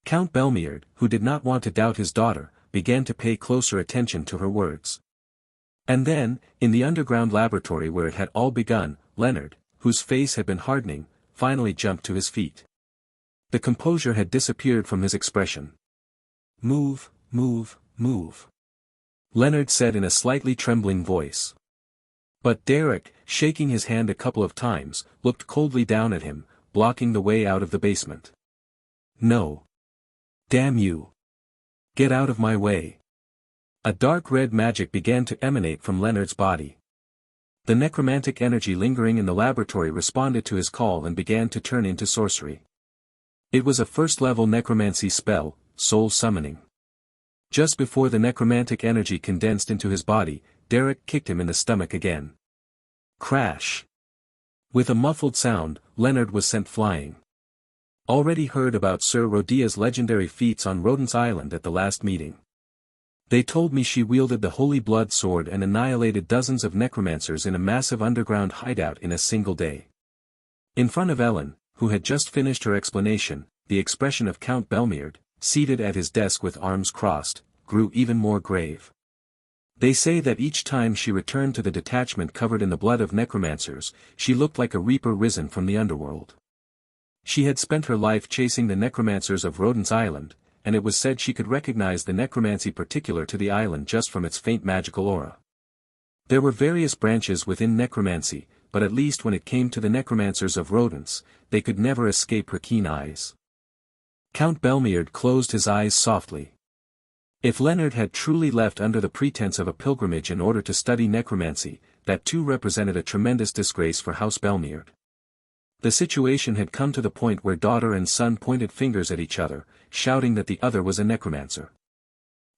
Count Belmeard, who did not want to doubt his daughter, began to pay closer attention to her words. And then, in the underground laboratory where it had all begun, Leonard, whose face had been hardening, finally jumped to his feet. The composure had disappeared from his expression. Move, move, move. Leonard said in a slightly trembling voice. But Derek, shaking his hand a couple of times, looked coldly down at him, blocking the way out of the basement. No. Damn you. Get out of my way. A dark red magic began to emanate from Leonard's body. The necromantic energy lingering in the laboratory responded to his call and began to turn into sorcery. It was a first-level necromancy spell, soul summoning. Just before the necromantic energy condensed into his body, Derek kicked him in the stomach again. Crash. With a muffled sound, Leonard was sent flying. Already heard about Sir Rodia's legendary feats on Rodent's Island at the last meeting. They told me she wielded the Holy Blood Sword and annihilated dozens of necromancers in a massive underground hideout in a single day. In front of Ellen, who had just finished her explanation, the expression of Count Belmeard, seated at his desk with arms crossed, grew even more grave. They say that each time she returned to the detachment covered in the blood of necromancers, she looked like a reaper risen from the underworld. She had spent her life chasing the necromancers of Rodent's Island, and it was said she could recognize the necromancy particular to the island just from its faint magical aura. There were various branches within necromancy, but at least when it came to the necromancers of Rodents, they could never escape her keen eyes. Count Belmiard closed his eyes softly. If Leonard had truly left under the pretense of a pilgrimage in order to study necromancy, that too represented a tremendous disgrace for House Belmiard. The situation had come to the point where daughter and son pointed fingers at each other, shouting that the other was a necromancer.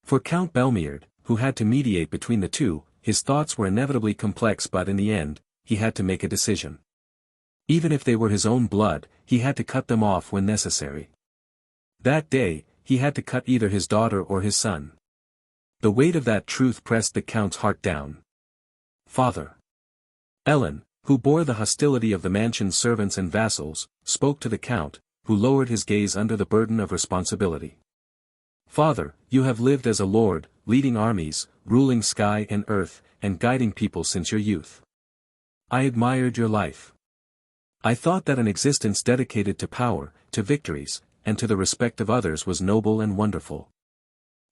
For Count Belmiard, who had to mediate between the two, his thoughts were inevitably complex, but in the end, he had to make a decision. Even if they were his own blood, he had to cut them off when necessary. That day, he had to cut either his daughter or his son. The weight of that truth pressed the Count's heart down. Father. Ellen, who bore the hostility of the mansion's servants and vassals, spoke to the Count, who lowered his gaze under the burden of responsibility. Father, you have lived as a lord, leading armies, ruling sky and earth, and guiding people since your youth. I admired your life. I thought that an existence dedicated to power, to victories, and to the respect of others was noble and wonderful.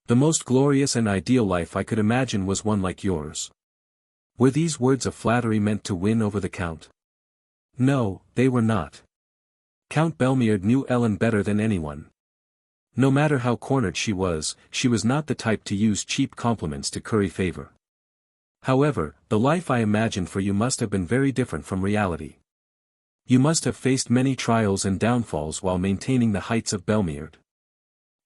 The most glorious and ideal life I could imagine was one like yours. Were these words of flattery meant to win over the Count? No, they were not. Count Belmiard knew Ellen better than anyone. No matter how cornered she was not the type to use cheap compliments to curry favor. However, the life I imagined for you must have been very different from reality. You must have faced many trials and downfalls while maintaining the heights of Belmiard.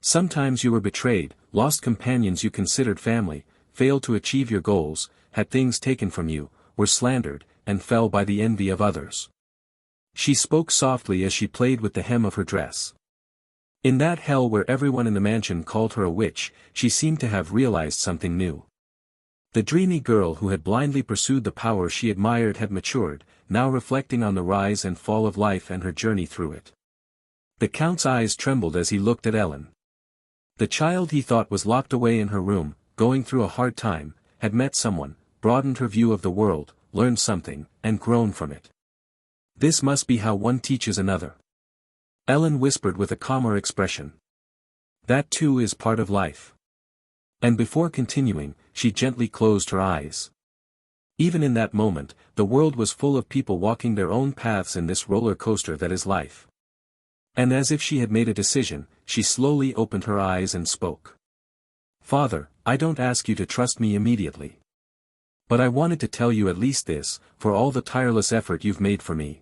Sometimes you were betrayed, lost companions you considered family, failed to achieve your goals, had things taken from you, were slandered, and fell by the envy of others. She spoke softly as she played with the hem of her dress. In that hell where everyone in the mansion called her a witch, she seemed to have realized something new. The dreamy girl who had blindly pursued the power she admired had matured, now reflecting on the rise and fall of life and her journey through it. The Count's eyes trembled as he looked at Ellen. The child he thought was locked away in her room, going through a hard time, had met someone, broadened her view of the world, learned something, and grown from it. This must be how one teaches another. Ellen whispered with a calmer expression. That too is part of life. And before continuing, she gently closed her eyes. Even in that moment, the world was full of people walking their own paths in this roller coaster that is life. And as if she had made a decision, she slowly opened her eyes and spoke. Father, I don't ask you to trust me immediately. But I wanted to tell you at least this, for all the tireless effort you've made for me.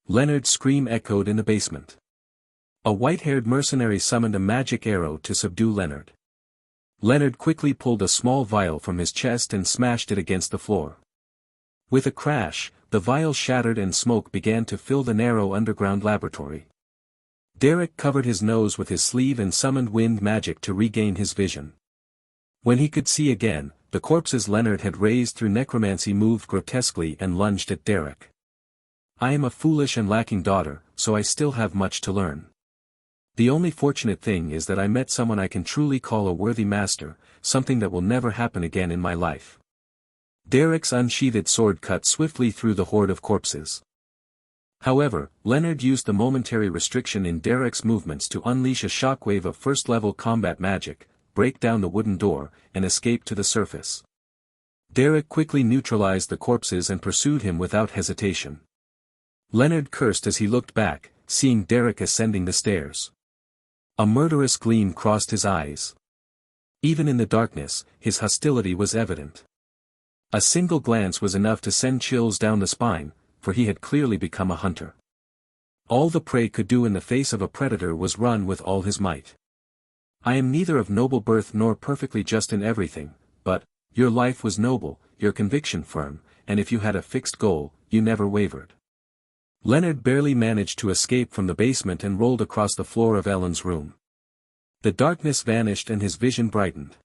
Leonard's scream echoed in the basement. A white-haired mercenary summoned a magic arrow to subdue Leonard. Leonard quickly pulled a small vial from his chest and smashed it against the floor. With a crash, the vial shattered and smoke began to fill the narrow underground laboratory. Derek covered his nose with his sleeve and summoned wind magic to regain his vision. When he could see again, the corpses Leonard had raised through necromancy moved grotesquely and lunged at Derek. I am a foolish and lacking daughter, so I still have much to learn. The only fortunate thing is that I met someone I can truly call a worthy master, something that will never happen again in my life. Derek's unsheathed sword cut swiftly through the horde of corpses. However, Leonard used the momentary restriction in Derek's movements to unleash a shockwave of first-level combat magic, break down the wooden door, and escape to the surface. Derek quickly neutralized the corpses and pursued him without hesitation. Leonard cursed as he looked back, seeing Derek ascending the stairs. A murderous gleam crossed his eyes. Even in the darkness, his hostility was evident. A single glance was enough to send chills down the spine, for he had clearly become a hunter. All the prey could do in the face of a predator was run with all his might. I am neither of noble birth nor perfectly just in everything, but, your life was noble, your conviction firm, and if you had a fixed goal, you never wavered. Leonard barely managed to escape from the basement and rolled across the floor of Ellen's room. The darkness vanished and his vision brightened.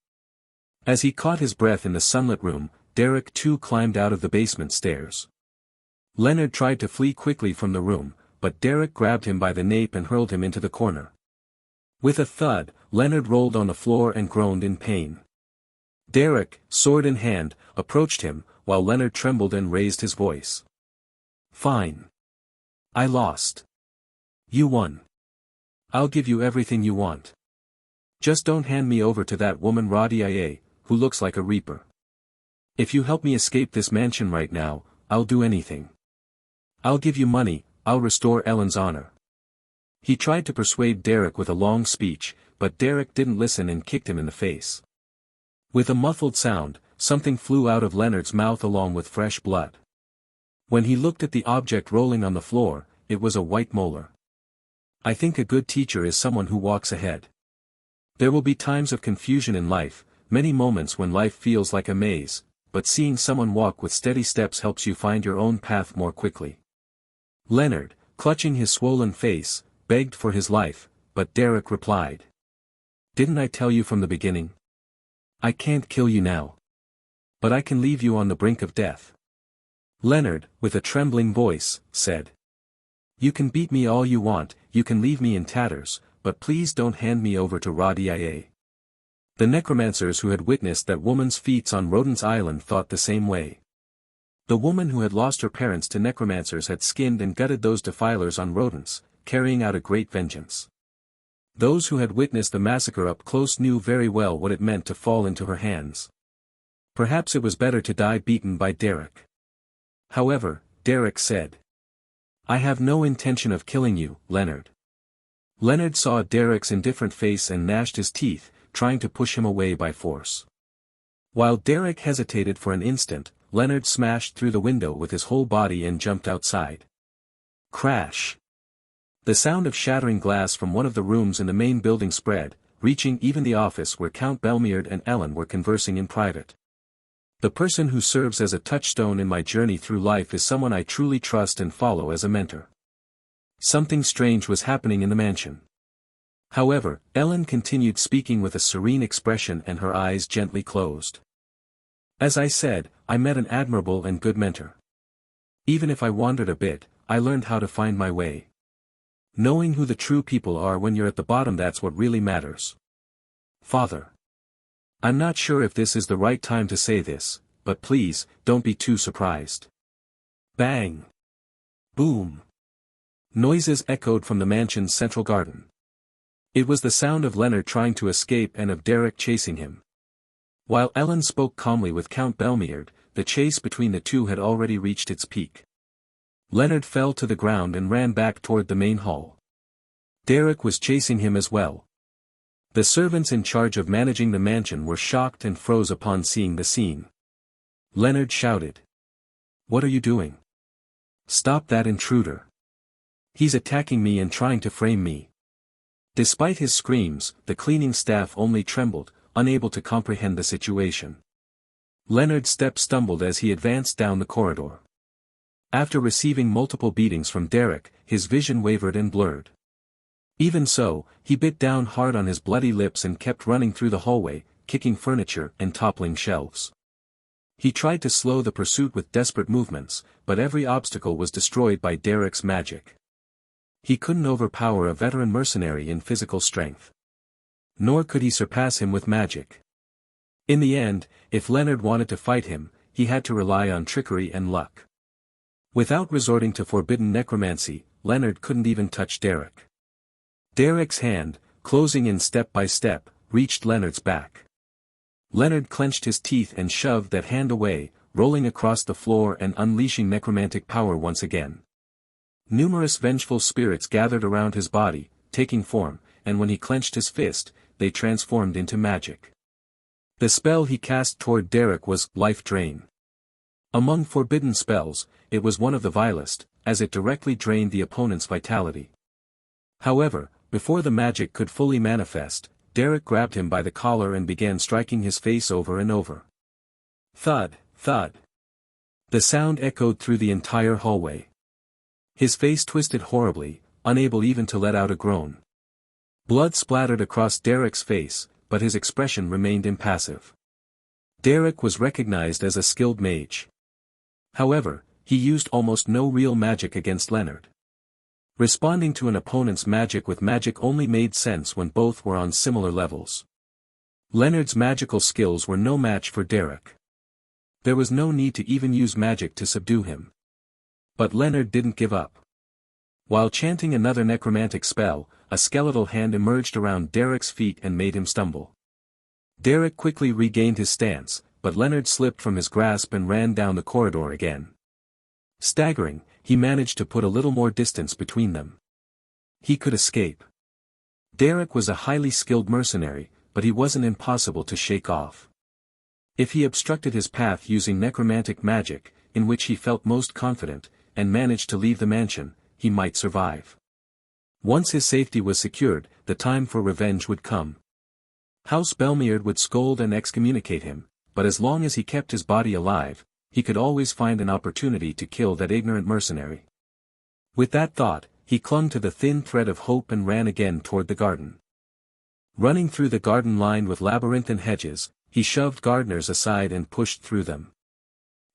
As he caught his breath in the sunlit room, Derek too climbed out of the basement stairs. Leonard tried to flee quickly from the room, but Derek grabbed him by the nape and hurled him into the corner. With a thud, Leonard rolled on the floor and groaned in pain. Derek, sword in hand, approached him, while Leonard trembled and raised his voice. Fine. I lost. You won. I'll give you everything you want. Just don't hand me over to that woman Radia, who looks like a reaper. If you help me escape this mansion right now, I'll do anything. I'll give you money, I'll restore Ellen's honor. He tried to persuade Derek with a long speech, but Derek didn't listen and kicked him in the face. With a muffled sound, something flew out of Leonard's mouth along with fresh blood. When he looked at the object rolling on the floor, it was a white molar. I think a good teacher is someone who walks ahead. There will be times of confusion in life, many moments when life feels like a maze, but seeing someone walk with steady steps helps you find your own path more quickly. Leonard, clutching his swollen face, begged for his life, but Derek replied. Didn't I tell you from the beginning? I can't kill you now. But I can leave you on the brink of death. Leonard, with a trembling voice, said. You can beat me all you want, you can leave me in tatters, but please don't hand me over to Radia. The necromancers who had witnessed that woman's feats on Rodent's Island thought the same way. The woman who had lost her parents to necromancers had skinned and gutted those defilers on rodents, carrying out a great vengeance. Those who had witnessed the massacre up close knew very well what it meant to fall into her hands. Perhaps it was better to die beaten by Derek. However, Derek said. I have no intention of killing you, Leonard. Leonard saw Derek's indifferent face and gnashed his teeth, trying to push him away by force. While Derek hesitated for an instant, Leonard smashed through the window with his whole body and jumped outside. Crash! The sound of shattering glass from one of the rooms in the main building spread, reaching even the office where Count Belmierd and Ellen were conversing in private. The person who serves as a touchstone in my journey through life is someone I truly trust and follow as a mentor. Something strange was happening in the mansion. However, Ellen continued speaking with a serene expression and her eyes gently closed. As I said, I met an admirable and good mentor. Even if I wandered a bit, I learned how to find my way. Knowing who the true people are when you're at the bottom, that's what really matters. Father. I'm not sure if this is the right time to say this, but please, don't be too surprised. Bang! Boom! Noises echoed from the mansion's central garden. It was the sound of Leonard trying to escape and of Derek chasing him. While Ellen spoke calmly with Count Belmierd, the chase between the two had already reached its peak. Leonard fell to the ground and ran back toward the main hall. Derek was chasing him as well. The servants in charge of managing the mansion were shocked and froze upon seeing the scene. Leonard shouted. What are you doing? Stop that intruder. He's attacking me and trying to frame me. Despite his screams, the cleaning staff only trembled, unable to comprehend the situation. Leonard's steps stumbled as he advanced down the corridor. After receiving multiple beatings from Derek, his vision wavered and blurred. Even so, he bit down hard on his bloody lips and kept running through the hallway, kicking furniture and toppling shelves. He tried to slow the pursuit with desperate movements, but every obstacle was destroyed by Derek's magic. He couldn't overpower a veteran mercenary in physical strength. Nor could he surpass him with magic. In the end, if Leonard wanted to fight him, he had to rely on trickery and luck. Without resorting to forbidden necromancy, Leonard couldn't even touch Derek. Derek's hand, closing in step by step, reached Leonard's back. Leonard clenched his teeth and shoved that hand away, rolling across the floor and unleashing necromantic power once again. Numerous vengeful spirits gathered around his body, taking form, and when he clenched his fist, they transformed into magic. The spell he cast toward Derek was Life Drain. Among forbidden spells, it was one of the vilest, as it directly drained the opponent's vitality. However, before the magic could fully manifest, Derek grabbed him by the collar and began striking his face over and over. Thud, thud. The sound echoed through the entire hallway. His face twisted horribly, unable even to let out a groan. Blood splattered across Derek's face, but his expression remained impassive. Derek was recognized as a skilled mage. However, he used almost no real magic against Leonard. Responding to an opponent's magic with magic only made sense when both were on similar levels. Leonard's magical skills were no match for Derek. There was no need to even use magic to subdue him. But Leonard didn't give up. While chanting another necromantic spell, a skeletal hand emerged around Derek's feet and made him stumble. Derek quickly regained his stance, but Leonard slipped from his grasp and ran down the corridor again. Staggering, he managed to put a little more distance between them. He could escape. Derek was a highly skilled mercenary, but he wasn't impossible to shake off. If he obstructed his path using necromantic magic, in which he felt most confident, and managed to leave the mansion, he might survive. Once his safety was secured, the time for revenge would come. House Belmeard would scold and excommunicate him, but as long as he kept his body alive, he could always find an opportunity to kill that ignorant mercenary. With that thought, he clung to the thin thread of hope and ran again toward the garden. Running through the garden lined with labyrinthine hedges, he shoved gardeners aside and pushed through them.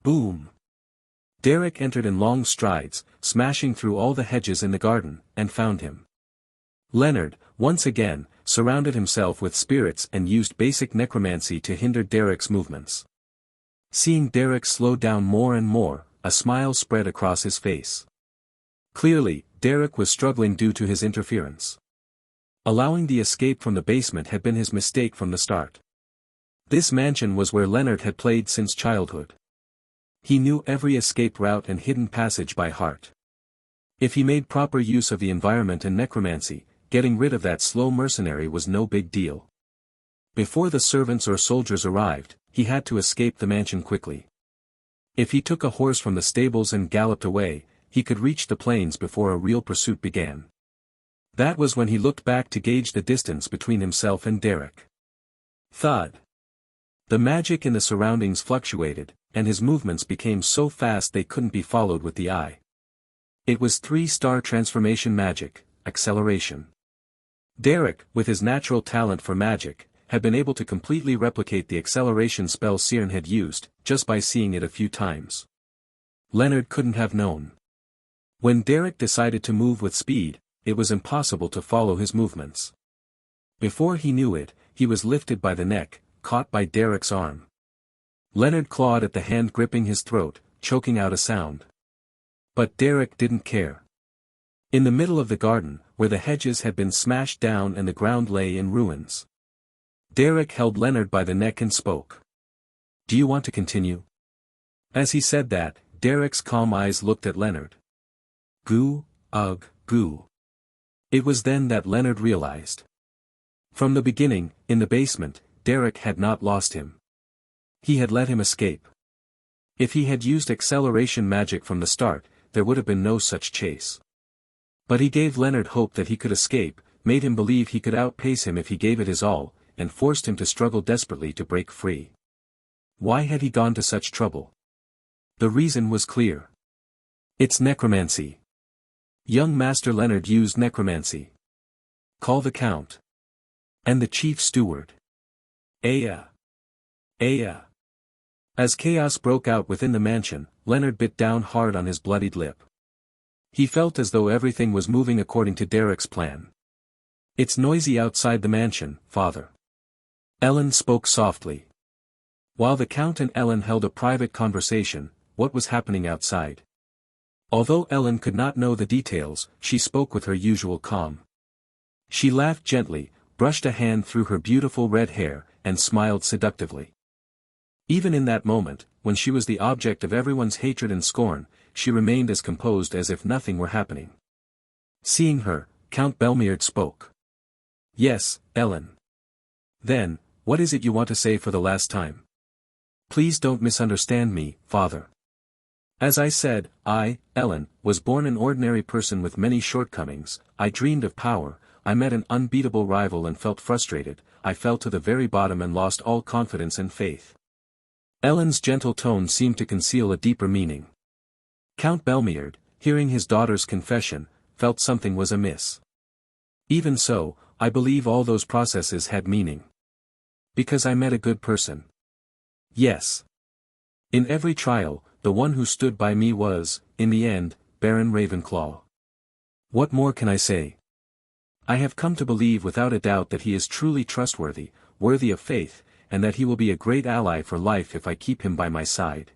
Boom! Derek entered in long strides, smashing through all the hedges in the garden, and found him. Leonard, once again, surrounded himself with spirits and used basic necromancy to hinder Derek's movements. Seeing Derek slow down more and more, a smile spread across his face. Clearly, Derek was struggling due to his interference. Allowing the escape from the basement had been his mistake from the start. This mansion was where Leonard had played since childhood. He knew every escape route and hidden passage by heart. If he made proper use of the environment and necromancy, getting rid of that slow mercenary was no big deal. Before the servants or soldiers arrived, he had to escape the mansion quickly. If he took a horse from the stables and galloped away, he could reach the plains before a real pursuit began. That was when he looked back to gauge the distance between himself and Derek. Thud. The magic in the surroundings fluctuated, and his movements became so fast they couldn't be followed with the eye. It was 3-star transformation magic, acceleration. Derek, with his natural talent for magic, had been able to completely replicate the acceleration spell Cyrn had used, just by seeing it a few times. Leonard couldn't have known. When Derek decided to move with speed, it was impossible to follow his movements. Before he knew it, he was lifted by the neck, caught by Derek's arm. Leonard clawed at the hand gripping his throat, choking out a sound. But Derek didn't care. In the middle of the garden, where the hedges had been smashed down and the ground lay in ruins, Derek held Leonard by the neck and spoke. "Do you want to continue?" As he said that, Derek's calm eyes looked at Leonard. Goo, ugh, goo. It was then that Leonard realized. From the beginning, in the basement, Derek had not lost him. He had let him escape. If he had used acceleration magic from the start, there would have been no such chase. But he gave Leonard hope that he could escape, made him believe he could outpace him if he gave it his all, and forced him to struggle desperately to break free. Why had he gone to such trouble? The reason was clear. It's necromancy. Young Master Leonard used necromancy. Call the Count. And the Chief Steward. Aya. Aya. As chaos broke out within the mansion, Leonard bit down hard on his bloodied lip. He felt as though everything was moving according to Derek's plan. "It's noisy outside the mansion, Father." Ellen spoke softly. While the Count and Ellen held a private conversation, what was happening outside? Although Ellen could not know the details, she spoke with her usual calm. She laughed gently, brushed a hand through her beautiful red hair, and smiled seductively. Even in that moment, when she was the object of everyone's hatred and scorn, she remained as composed as if nothing were happening. Seeing her, Count Belmeard spoke. "Yes, Ellen. Then, what is it you want to say for the last time? Please don't misunderstand me, Father. As I said, I, Ellen, was born an ordinary person with many shortcomings. I dreamed of power, I met an unbeatable rival and felt frustrated, I fell to the very bottom and lost all confidence and faith." Ellen's gentle tone seemed to conceal a deeper meaning. Count Belmeard, hearing his daughter's confession, felt something was amiss. "Even so, I believe all those processes had meaning. Because I met a good person. Yes. In every trial, the one who stood by me was, in the end, Baron Ravenclaw. What more can I say? I have come to believe without a doubt that he is truly trustworthy, worthy of faith, and that he will be a great ally for life if I keep him by my side."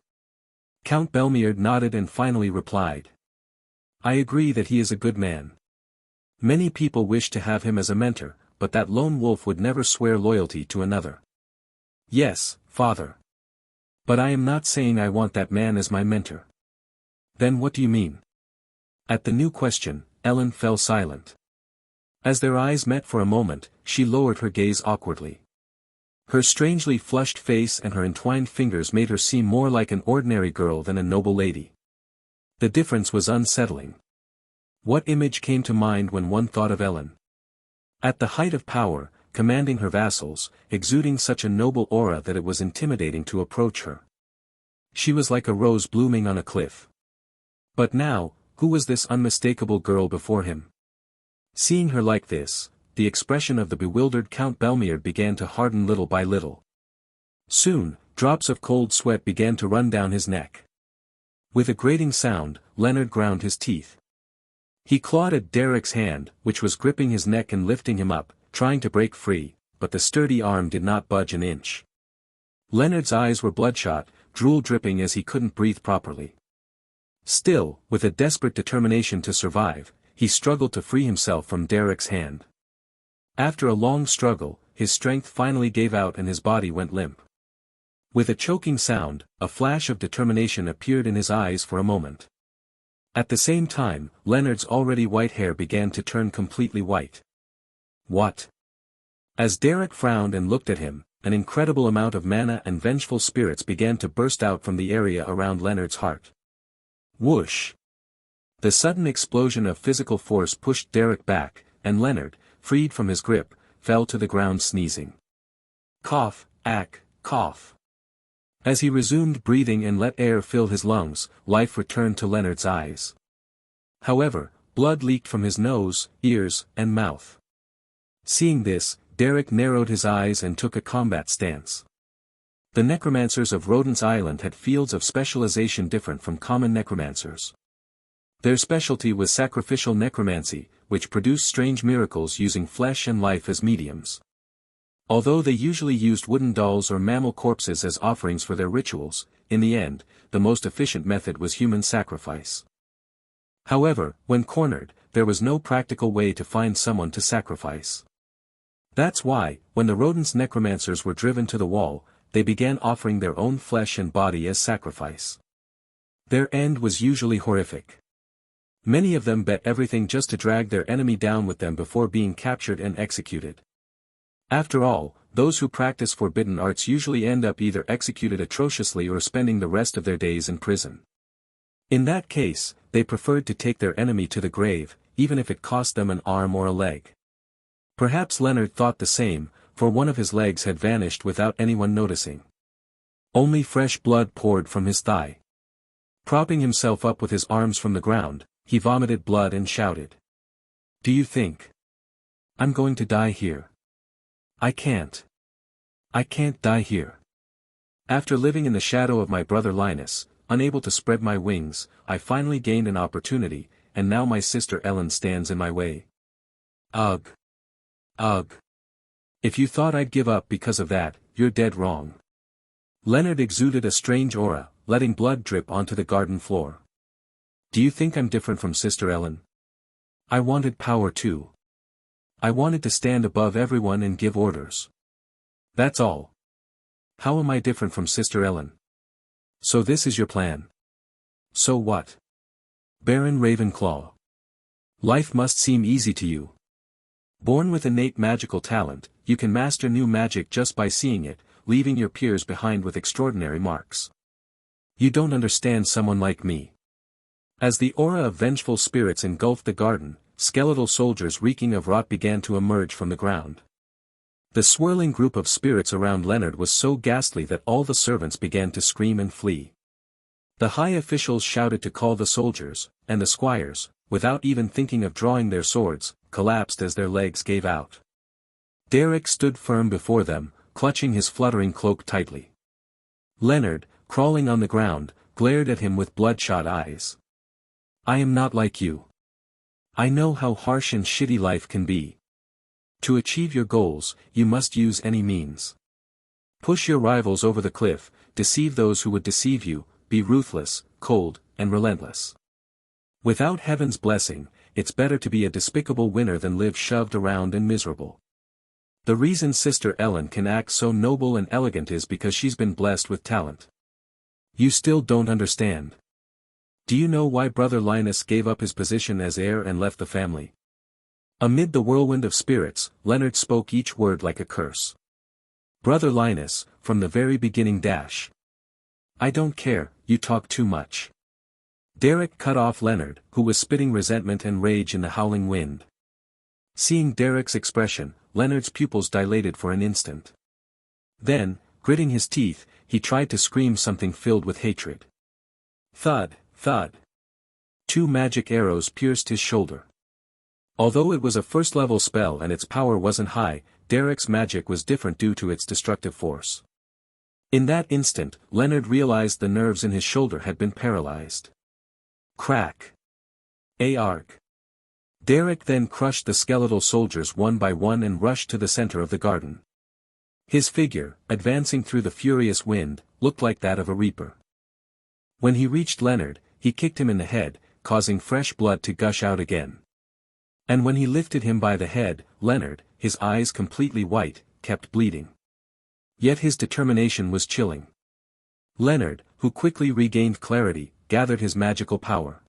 Count Belmeard nodded and finally replied. I agree that he is a good man. Many people wish to have him as a mentor, but that lone wolf would never swear loyalty to another. Yes, father. But I am not saying I want that man as my mentor. Then what do you mean? At the new question, Ellen fell silent. As their eyes met for a moment, she lowered her gaze awkwardly. Her strangely flushed face and her entwined fingers made her seem more like an ordinary girl than a noble lady. The difference was unsettling. What image came to mind when one thought of Ellen? At the height of power, commanding her vassals, exuding such a noble aura that it was intimidating to approach her. She was like a rose blooming on a cliff. But now, who was this unmistakable girl before him? Seeing her like this, the expression of the bewildered Count Belmier began to harden little by little. Soon, drops of cold sweat began to run down his neck. With a grating sound, Leonard ground his teeth. He clawed at Derek's hand, which was gripping his neck and lifting him up, trying to break free, but the sturdy arm did not budge an inch. Leonard's eyes were bloodshot, drool dripping as he couldn't breathe properly. Still, with a desperate determination to survive, he struggled to free himself from Derek's hand. After a long struggle, his strength finally gave out and his body went limp. With a choking sound, a flash of determination appeared in his eyes for a moment. At the same time, Leonard's already white hair began to turn completely white. What? As Derek frowned and looked at him, an incredible amount of mana and vengeful spirits began to burst out from the area around Leonard's heart. Whoosh! The sudden explosion of physical force pushed Derek back, and Leonard, freed from his grip, fell to the ground sneezing. Cough, ack, cough. As he resumed breathing and let air fill his lungs, life returned to Leonard's eyes. However, blood leaked from his nose, ears, and mouth. Seeing this, Derek narrowed his eyes and took a combat stance. The necromancers of Rodent's Island had fields of specialization different from common necromancers. Their specialty was sacrificial necromancy, which produced strange miracles using flesh and life as mediums. Although they usually used wooden dolls or mammal corpses as offerings for their rituals, in the end, the most efficient method was human sacrifice. However, when cornered, there was no practical way to find someone to sacrifice. That's why, when the Rodent's necromancers were driven to the wall, they began offering their own flesh and body as sacrifice. Their end was usually horrific. Many of them bet everything just to drag their enemy down with them before being captured and executed. After all, those who practice forbidden arts usually end up either executed atrociously or spending the rest of their days in prison. In that case, they preferred to take their enemy to the grave, even if it cost them an arm or a leg. Perhaps Leonard thought the same, for one of his legs had vanished without anyone noticing. Only fresh blood poured from his thigh. Propping himself up with his arms from the ground, he vomited blood and shouted. "Do you think I'm going to die here? I can't. I can't die here. After living in the shadow of my brother Linus, unable to spread my wings, I finally gained an opportunity, and now my sister Ellen stands in my way. Ugh. Ugh. If you thought I'd give up because of that, you're dead wrong." Leonard exuded a strange aura, letting blood drip onto the garden floor. "Do you think I'm different from Sister Ellen? I wanted power too. I wanted to stand above everyone and give orders. That's all. How am I different from Sister Ellen? So this is your plan. So what? Baron Ravenclaw. Life must seem easy to you. Born with innate magical talent, you can master new magic just by seeing it, leaving your peers behind with extraordinary marks. You don't understand someone like me." As the aura of vengeful spirits engulfed the garden, skeletal soldiers reeking of rot began to emerge from the ground. The swirling group of spirits around Leonard was so ghastly that all the servants began to scream and flee. The high officials shouted to call the soldiers, and the squires, without even thinking of drawing their swords, collapsed as their legs gave out. Derek stood firm before them, clutching his fluttering cloak tightly. Leonard, crawling on the ground, glared at him with bloodshot eyes. "I am not like you. I know how harsh and shitty life can be. To achieve your goals, you must use any means. Push your rivals over the cliff, deceive those who would deceive you, be ruthless, cold, and relentless. Without heaven's blessing, it's better to be a despicable winner than live shoved around and miserable. The reason Sister Ellen can act so noble and elegant is because she's been blessed with talent. You still don't understand. Do you know why Brother Linus gave up his position as heir and left the family? Amid the whirlwind of spirits, Leonard spoke each word like a curse. Brother Linus, from the very beginning dash. I don't care, you talk too much. Derek cut off Leonard, who was spitting resentment and rage in the howling wind. Seeing Derek's expression, Leonard's pupils dilated for an instant. Then, gritting his teeth, he tried to scream something filled with hatred. Thud, thud. 2 magic arrows pierced his shoulder. Although it was a first-level spell and its power wasn't high, Derek's magic was different due to its destructive force. In that instant, Leonard realized the nerves in his shoulder had been paralyzed. Crack. Arg. Derek then crushed the skeletal soldiers one by one and rushed to the center of the garden. His figure, advancing through the furious wind, looked like that of a reaper. When he reached Leonard, he kicked him in the head, causing fresh blood to gush out again. And when he lifted him by the head, Leonard, his eyes completely white, kept bleeding. Yet his determination was chilling. Leonard, who quickly regained clarity, gathered his magical power.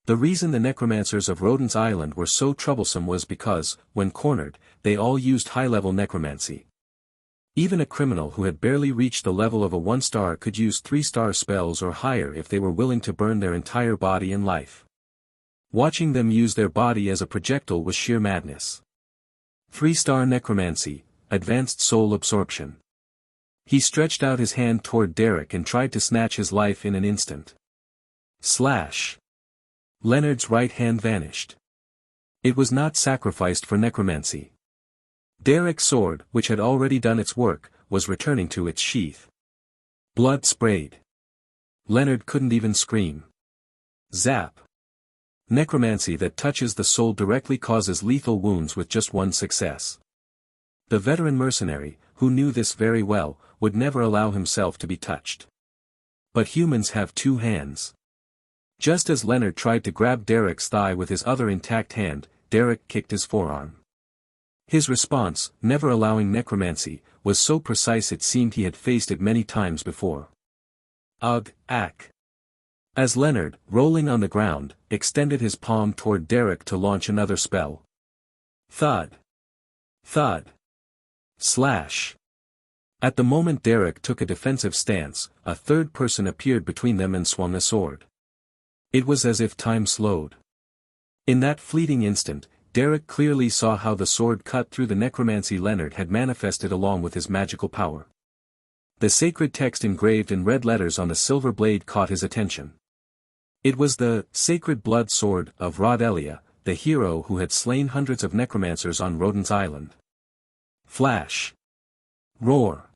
The reason the necromancers of Rodent's Island were so troublesome was because, when cornered, they all used high-level necromancy. Even a criminal who had barely reached the level of a 1-star could use 3-star spells or higher if they were willing to burn their entire body and life. Watching them use their body as a projectile was sheer madness. 3-star necromancy, advanced soul absorption. He stretched out his hand toward Derek and tried to snatch his life in an instant. Slash. Leonard's right hand vanished. It was not sacrificed for necromancy. Derek's sword, which had already done its work, was returning to its sheath. Blood sprayed. Leonard couldn't even scream. Zap. Necromancy that touches the soul directly causes lethal wounds with just one success. The veteran mercenary, who knew this very well, would never allow himself to be touched. But humans have 2 hands. Just as Leonard tried to grab Derek's thigh with his other intact hand, Derek kicked his forearm. His response, never allowing necromancy, was so precise it seemed he had faced it many times before. Ugh, ack. As Leonard, rolling on the ground, extended his palm toward Derek to launch another spell. Thud. Thud. Slash. At the moment Derek took a defensive stance, a third person appeared between them and swung a sword. It was as if time slowed. In that fleeting instant, Derek clearly saw how the sword cut through the necromancy Leonard had manifested along with his magical power. The sacred text engraved in red letters on the silver blade caught his attention. It was the sacred blood sword of Rodelia, the hero who had slain hundreds of necromancers on Rodent's Island. Flash. Roar.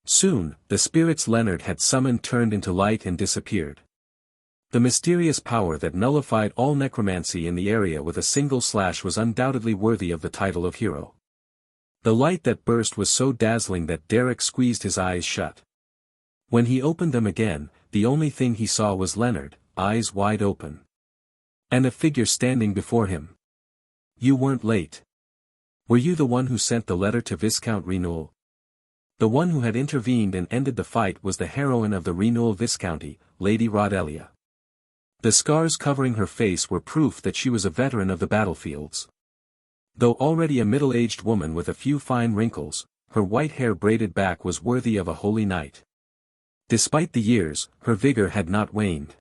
Soon, the spirits Leonard had summoned turned into light and disappeared. The mysterious power that nullified all necromancy in the area with a single slash was undoubtedly worthy of the title of hero. The light that burst was so dazzling that Derek squeezed his eyes shut. When he opened them again, the only thing he saw was Leonard, eyes wide open. And a figure standing before him. You weren't late. Were you the one who sent the letter to Viscount Renewal? The one who had intervened and ended the fight was the heroine of the Renewal Viscounty, Lady Rodelia. The scars covering her face were proof that she was a veteran of the battlefields. Though already a middle-aged woman with a few fine wrinkles, her white hair braided back was worthy of a holy knight. Despite the years, her vigor had not waned.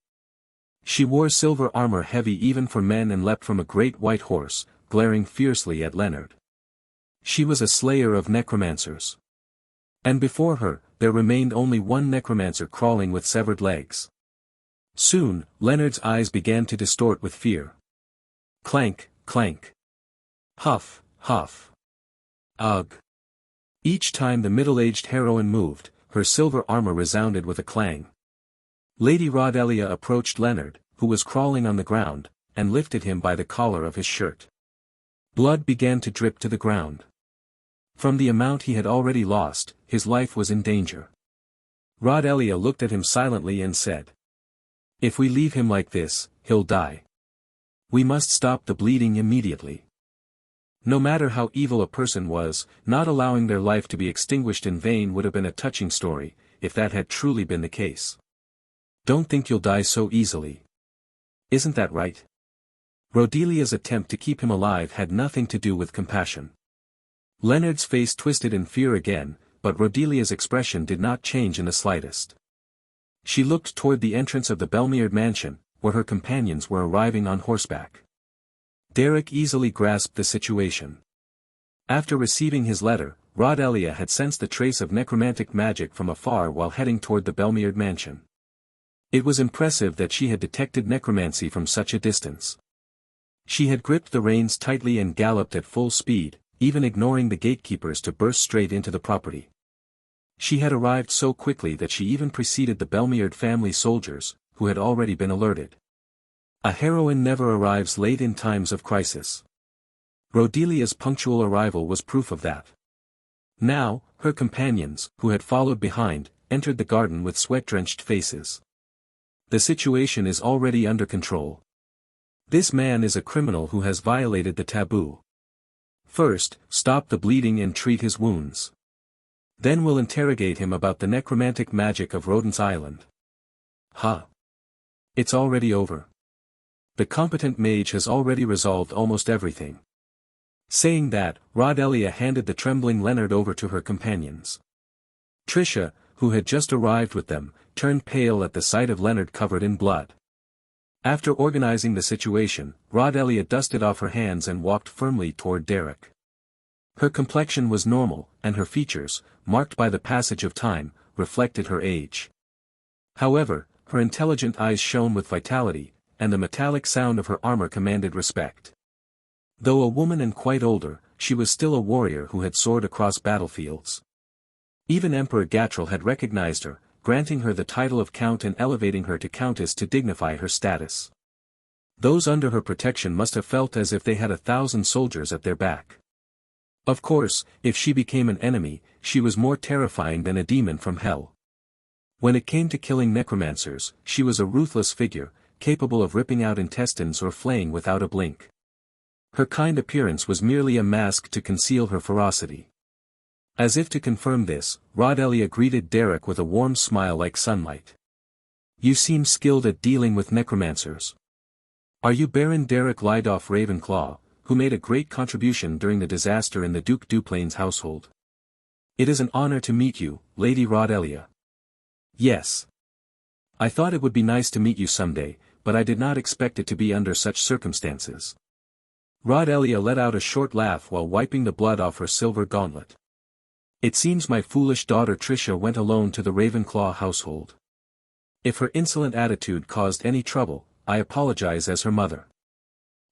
She wore silver armor heavy even for men and leapt from a great white horse, glaring fiercely at Leonard. She was a slayer of necromancers. And before her, there remained only one necromancer crawling with severed legs. Soon, Leonard's eyes began to distort with fear. Clank, clank. Huff, huff. Ugh. Each time the middle-aged heroine moved, her silver armor resounded with a clang. Lady Rodelia approached Leonard, who was crawling on the ground, and lifted him by the collar of his shirt. Blood began to drip to the ground. From the amount he had already lost, his life was in danger. Rodelia looked at him silently and said, "If we leave him like this, he'll die. We must stop the bleeding immediately. No matter how evil a person was, not allowing their life to be extinguished in vain would have been a touching story, if that had truly been the case. Don't think you'll die so easily. Isn't that right? Rodelia's attempt to keep him alive had nothing to do with compassion. Leonard's face twisted in fear again, but Rodelia's expression did not change in the slightest. She looked toward the entrance of the Belmeard mansion, where her companions were arriving on horseback. Derek easily grasped the situation. After receiving his letter, Rodelia had sensed a trace of necromantic magic from afar while heading toward the Belmeard mansion. It was impressive that she had detected necromancy from such a distance. She had gripped the reins tightly and galloped at full speed, even ignoring the gatekeepers to burst straight into the property. She had arrived so quickly that she even preceded the Belmeard family soldiers, who had already been alerted. A heroine never arrives late in times of crisis. Rodelia's punctual arrival was proof of that. Now, her companions, who had followed behind, entered the garden with sweat-drenched faces. The situation is already under control. This man is a criminal who has violated the taboo. First, stop the bleeding and treat his wounds. Then we'll interrogate him about the necromantic magic of Rodent's Island. It's already over. The competent mage has already resolved almost everything. Saying that, Rodelia handed the trembling Leonard over to her companions. Tricia, who had just arrived with them, turned pale at the sight of Leonard covered in blood. After organizing the situation, Rodelia dusted off her hands and walked firmly toward Derek. Her complexion was normal, and her features, marked by the passage of time, reflected her age. However, her intelligent eyes shone with vitality, and the metallic sound of her armor commanded respect. Though a woman and quite older, she was still a warrior who had soared across battlefields. Even Emperor Gatril had recognized her, granting her the title of Count and elevating her to Countess to dignify her status. Those under her protection must have felt as if they had 1,000 soldiers at their back. Of course, if she became an enemy, she was more terrifying than a demon from hell. When it came to killing necromancers, she was a ruthless figure, capable of ripping out intestines or flaying without a blink. Her kind appearance was merely a mask to conceal her ferocity. As if to confirm this, Rodelia greeted Derek with a warm smile like sunlight. You seem skilled at dealing with necromancers. Are you Baron Derek Lydoff Ravenclaw, who made a great contribution during the disaster in the Duke Duplain's household? It is an honor to meet you, Lady Rodelia. Yes. I thought it would be nice to meet you someday, but I did not expect it to be under such circumstances. Rodelia let out a short laugh while wiping the blood off her silver gauntlet. It seems my foolish daughter Tricia went alone to the Ravenclaw household. If her insolent attitude caused any trouble, I apologize as her mother.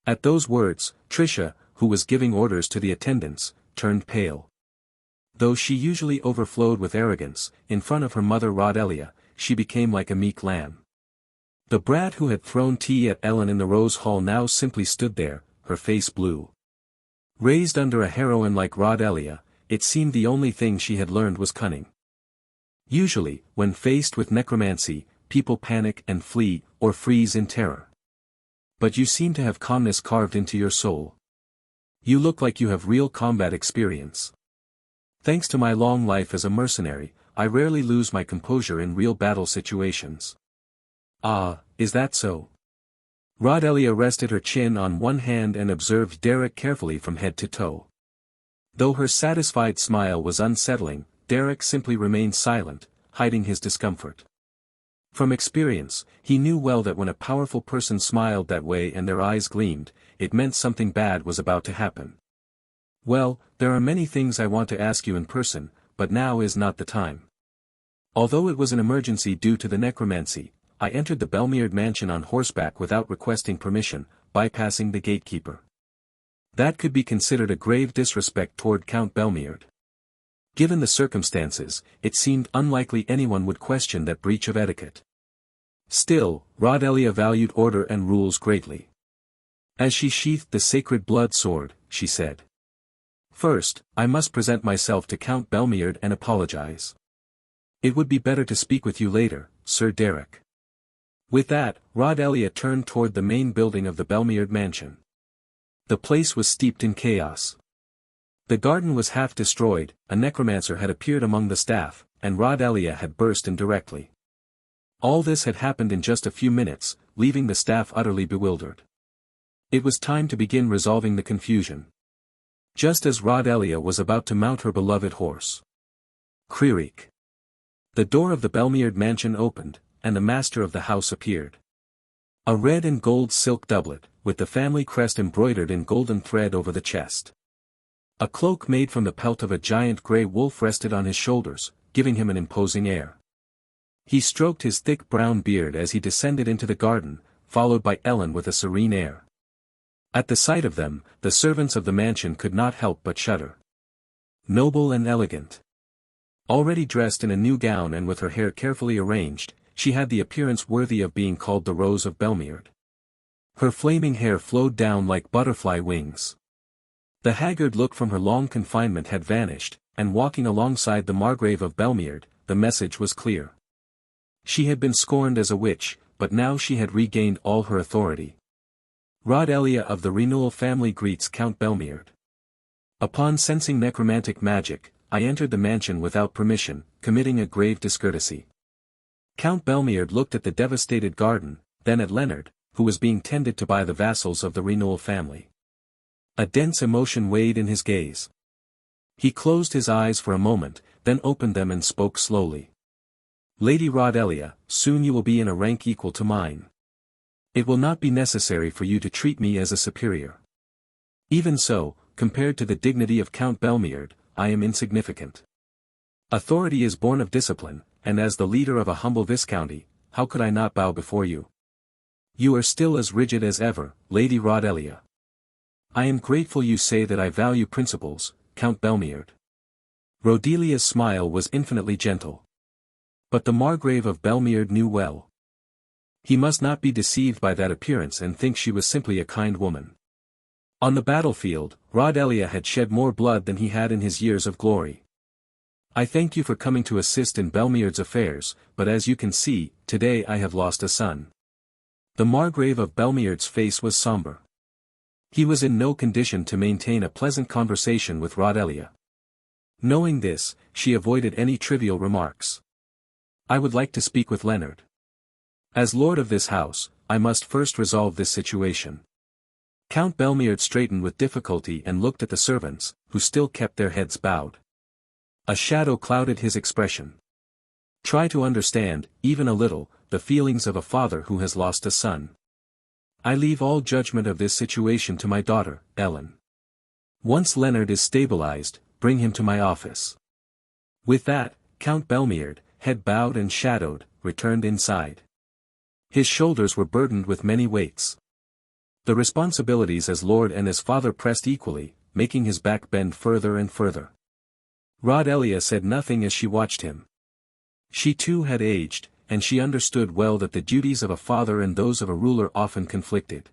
At those words, Tricia, who was giving orders to the attendants, turned pale. Though she usually overflowed with arrogance, in front of her mother Rodelia, she became like a meek lamb. The brat who had thrown tea at Ellen in the Rose Hall now simply stood there, her face blue. Raised under a heroine like Rodelia, it seemed the only thing she had learned was cunning. Usually, when faced with necromancy, people panic and flee, or freeze in terror. But you seem to have calmness carved into your soul. You look like you have real combat experience. Thanks to my long life as a mercenary, I rarely lose my composure in real battle situations. Ah, is that so? Rodelia rested her chin on one hand and observed Derek carefully from head to toe. Though her satisfied smile was unsettling, Derek simply remained silent, hiding his discomfort. From experience, he knew well that when a powerful person smiled that way and their eyes gleamed, it meant something bad was about to happen. Well, there are many things I want to ask you in person, but now is not the time. Although it was an emergency due to the necromancy, I entered the Belmeard mansion on horseback without requesting permission, bypassing the gatekeeper. That could be considered a grave disrespect toward Count Belmeard. Given the circumstances, it seemed unlikely anyone would question that breach of etiquette. Still, Rodelia valued order and rules greatly. As she sheathed the sacred blood sword, she said, "First, I must present myself to Count Belmeard and apologize. It would be better to speak with you later, Sir Derek." With that, Rod Elliot turned toward the main building of the Belmeard mansion. The place was steeped in chaos. The garden was half destroyed, a necromancer had appeared among the staff, and Rod Elliot had burst in directly. All this had happened in just a few minutes, leaving the staff utterly bewildered. It was time to begin resolving the confusion. Just as Rod Elliot was about to mount her beloved horse. Creak. The door of the Belmeard mansion opened, and the master of the house appeared. A red and gold silk doublet, with the family crest embroidered in golden thread over the chest. A cloak made from the pelt of a giant grey wolf rested on his shoulders, giving him an imposing air. He stroked his thick brown beard as he descended into the garden, followed by Ellen with a serene air. At the sight of them, the servants of the mansion could not help but shudder. Noble and elegant. Already dressed in a new gown and with her hair carefully arranged, she had the appearance worthy of being called the Rose of Belmeard. Her flaming hair flowed down like butterfly wings. The haggard look from her long confinement had vanished, and walking alongside the Margrave of Belmeard, the message was clear. She had been scorned as a witch, but now she had regained all her authority. Rod Elliot of the Renewal family greets Count Belmeard. Upon sensing necromantic magic, I entered the mansion without permission, committing a grave discourtesy. Count Belmeard looked at the devastated garden, then at Leonard, who was being tended to by the vassals of the Renewal family. A dense emotion weighed in his gaze. He closed his eyes for a moment, then opened them and spoke slowly. Lady Rod Elliot, soon you will be in a rank equal to mine. It will not be necessary for you to treat me as a superior. Even so, compared to the dignity of Count Belmeard, I am insignificant. Authority is born of discipline, and as the leader of a humble viscounty, how could I not bow before you? You are still as rigid as ever, Lady Rod Elliot. I am grateful you say that I value principles, Count Belmeard. Rodelia's smile was infinitely gentle. But the Margrave of Belmeard knew well. He must not be deceived by that appearance and think she was simply a kind woman. On the battlefield, Rod Elliot had shed more blood than he had in his years of glory. I thank you for coming to assist in Belmeard's affairs, but as you can see, today I have lost a son. The Margrave of Belmeard's face was somber. He was in no condition to maintain a pleasant conversation with Rod Elliot. Knowing this, she avoided any trivial remarks. I would like to speak with Leonard. As lord of this house, I must first resolve this situation. Count Belmeard straightened with difficulty and looked at the servants, who still kept their heads bowed. A shadow clouded his expression. Try to understand, even a little, the feelings of a father who has lost a son. I leave all judgment of this situation to my daughter, Ellen. Once Leonard is stabilized, bring him to my office. With that, Count Belmeard, head bowed and shadowed, returned inside. His shoulders were burdened with many weights. The responsibilities as lord and as father pressed equally, making his back bend further and further. Rod Elliot said nothing as she watched him. She too had aged, and she understood well that the duties of a father and those of a ruler often conflicted.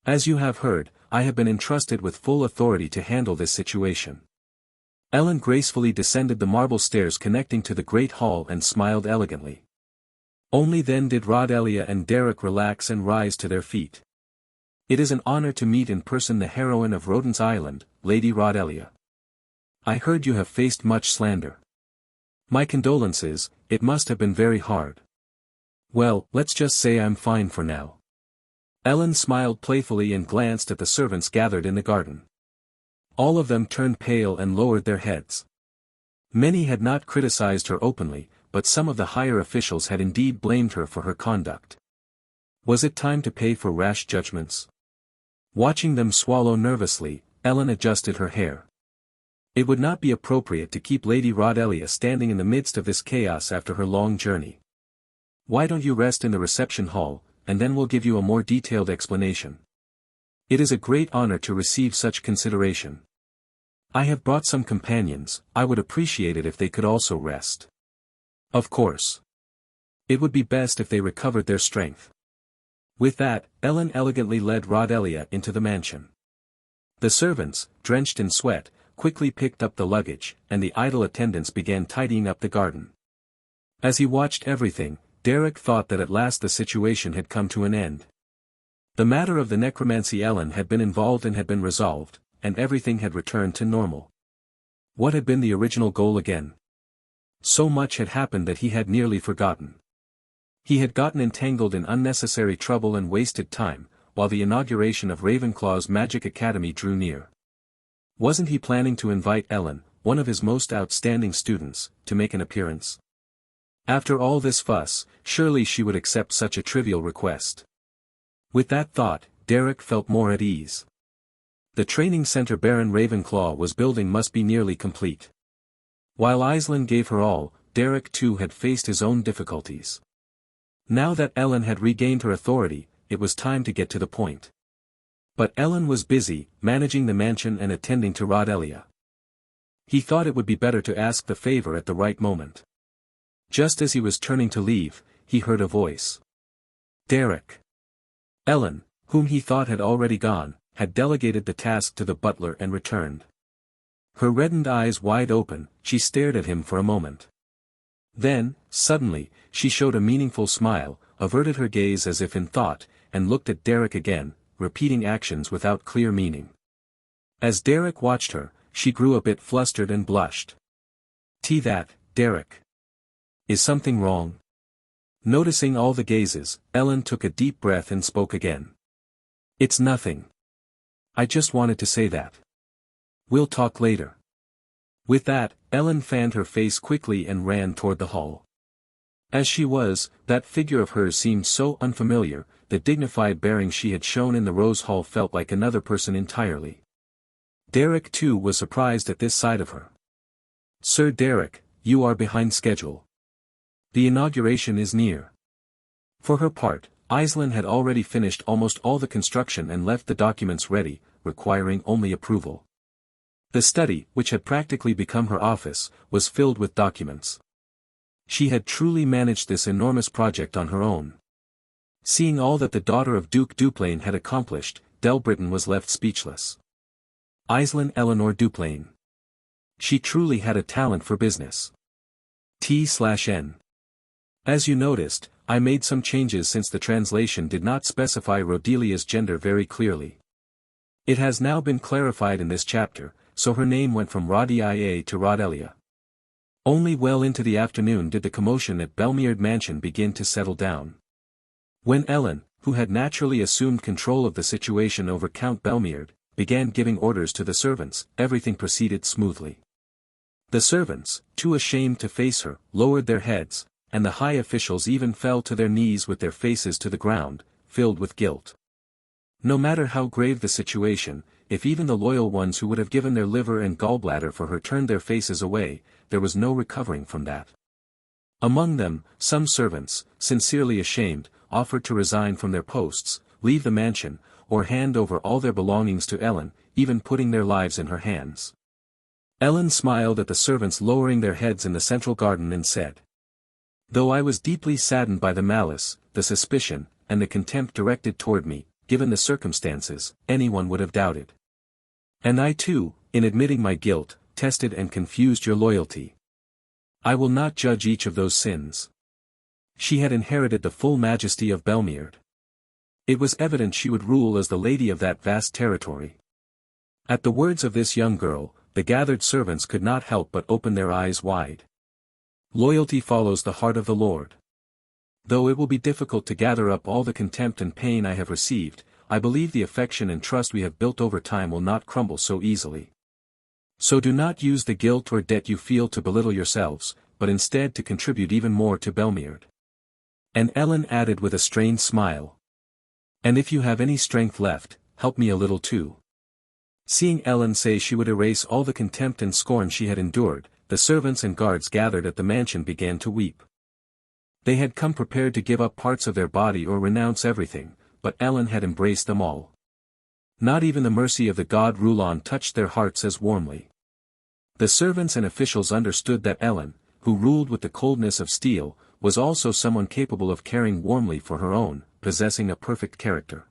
As you have heard, I have been entrusted with full authority to handle this situation. Ellen gracefully descended the marble stairs connecting to the great hall and smiled elegantly. Only then did Rod Elliot and Derek relax and rise to their feet. It is an honor to meet in person the heroine of Rodent's Island, Lady Rod Elliot. I heard you have faced much slander. My condolences, it must have been very hard. Well, let's just say I'm fine for now. Ellen smiled playfully and glanced at the servants gathered in the garden. All of them turned pale and lowered their heads. Many had not criticized her openly, but some of the higher officials had indeed blamed her for her conduct. Was it time to pay for rash judgments? Watching them swallow nervously, Ellen adjusted her hair. It would not be appropriate to keep Lady Rod Elliot standing in the midst of this chaos after her long journey. Why don't you rest in the reception hall, and then we'll give you a more detailed explanation. It is a great honor to receive such consideration. I have brought some companions, I would appreciate it if they could also rest. Of course. It would be best if they recovered their strength. With that, Ellen elegantly led Rod Elliot into the mansion. The servants, drenched in sweat, quickly picked up the luggage, and the idle attendants began tidying up the garden. As he watched everything, Derek thought that at last the situation had come to an end. The matter of the necromancy Ellen had been involved in had been resolved, and everything had returned to normal. What had been the original goal again? So much had happened that he had nearly forgotten. He had gotten entangled in unnecessary trouble and wasted time, while the inauguration of Ravenclaw's Magic Academy drew near. Wasn't he planning to invite Ellen, one of his most outstanding students, to make an appearance? After all this fuss, surely she would accept such a trivial request. With that thought, Derek felt more at ease. The training center Baron Ravenclaw was building must be nearly complete. While Aislinn gave her all, Derek too had faced his own difficulties. Now that Ellen had regained her authority, it was time to get to the point. But Ellen was busy, managing the mansion and attending to Rodelia. He thought it would be better to ask the favor at the right moment. Just as he was turning to leave, he heard a voice. Derek. Ellen, whom he thought had already gone, had delegated the task to the butler and returned. Her reddened eyes wide open, she stared at him for a moment. Then, suddenly, she showed a meaningful smile, averted her gaze as if in thought, and looked at Derek again, repeating actions without clear meaning. As Derek watched her, she grew a bit flustered and blushed. That, Derek. Is something wrong? Noticing all the gazes, Ellen took a deep breath and spoke again. It's nothing. I just wanted to say that. We'll talk later. With that, Ellen fanned her face quickly and ran toward the hall. As she was, that figure of hers seemed so unfamiliar, the dignified bearing she had shown in the Rose Hall felt like another person entirely. Derek too was surprised at this side of her. Sir Derek, you are behind schedule. The inauguration is near. For her part, Aislinn had already finished almost all the construction and left the documents ready, requiring only approval. The study, which had practically become her office, was filled with documents. She had truly managed this enormous project on her own. Seeing all that the daughter of Duke Duplain had accomplished, Delbritton was left speechless. Aislinn Eleanor Duplain. She truly had a talent for business. T/N. As you noticed, I made some changes since the translation did not specify Rodelia's gender very clearly. It has now been clarified in this chapter, so her name went from Rodia to Rodelia. Only well into the afternoon did the commotion at Belmeard Mansion begin to settle down. When Ellen, who had naturally assumed control of the situation over Count Belmeard, began giving orders to the servants, everything proceeded smoothly. The servants, too ashamed to face her, lowered their heads, and the high officials even fell to their knees with their faces to the ground, filled with guilt. No matter how grave the situation, if even the loyal ones who would have given their liver and gallbladder for her turned their faces away, there was no recovering from that. Among them, some servants, sincerely ashamed, offered to resign from their posts, leave the mansion, or hand over all their belongings to Ellen, even putting their lives in her hands. Ellen smiled at the servants lowering their heads in the central garden and said, Though I was deeply saddened by the malice, the suspicion, and the contempt directed toward me, given the circumstances, anyone would have doubted. And I too, in admitting my guilt, tested and confused your loyalty. I will not judge each of those sins. She had inherited the full majesty of Belmeard. It was evident she would rule as the lady of that vast territory. At the words of this young girl, the gathered servants could not help but open their eyes wide. Loyalty follows the heart of the Lord. Though it will be difficult to gather up all the contempt and pain I have received, I believe the affection and trust we have built over time will not crumble so easily. So do not use the guilt or debt you feel to belittle yourselves, but instead to contribute even more to Belmeard. And Ellen added with a strained smile. And if you have any strength left, help me a little too. Seeing Ellen say she would erase all the contempt and scorn she had endured, the servants and guards gathered at the mansion began to weep. They had come prepared to give up parts of their body or renounce everything, but Ellen had embraced them all. Not even the mercy of the god Rulon touched their hearts as warmly. The servants and officials understood that Ellen, who ruled with the coldness of steel, was also someone capable of caring warmly for her own, possessing a perfect character.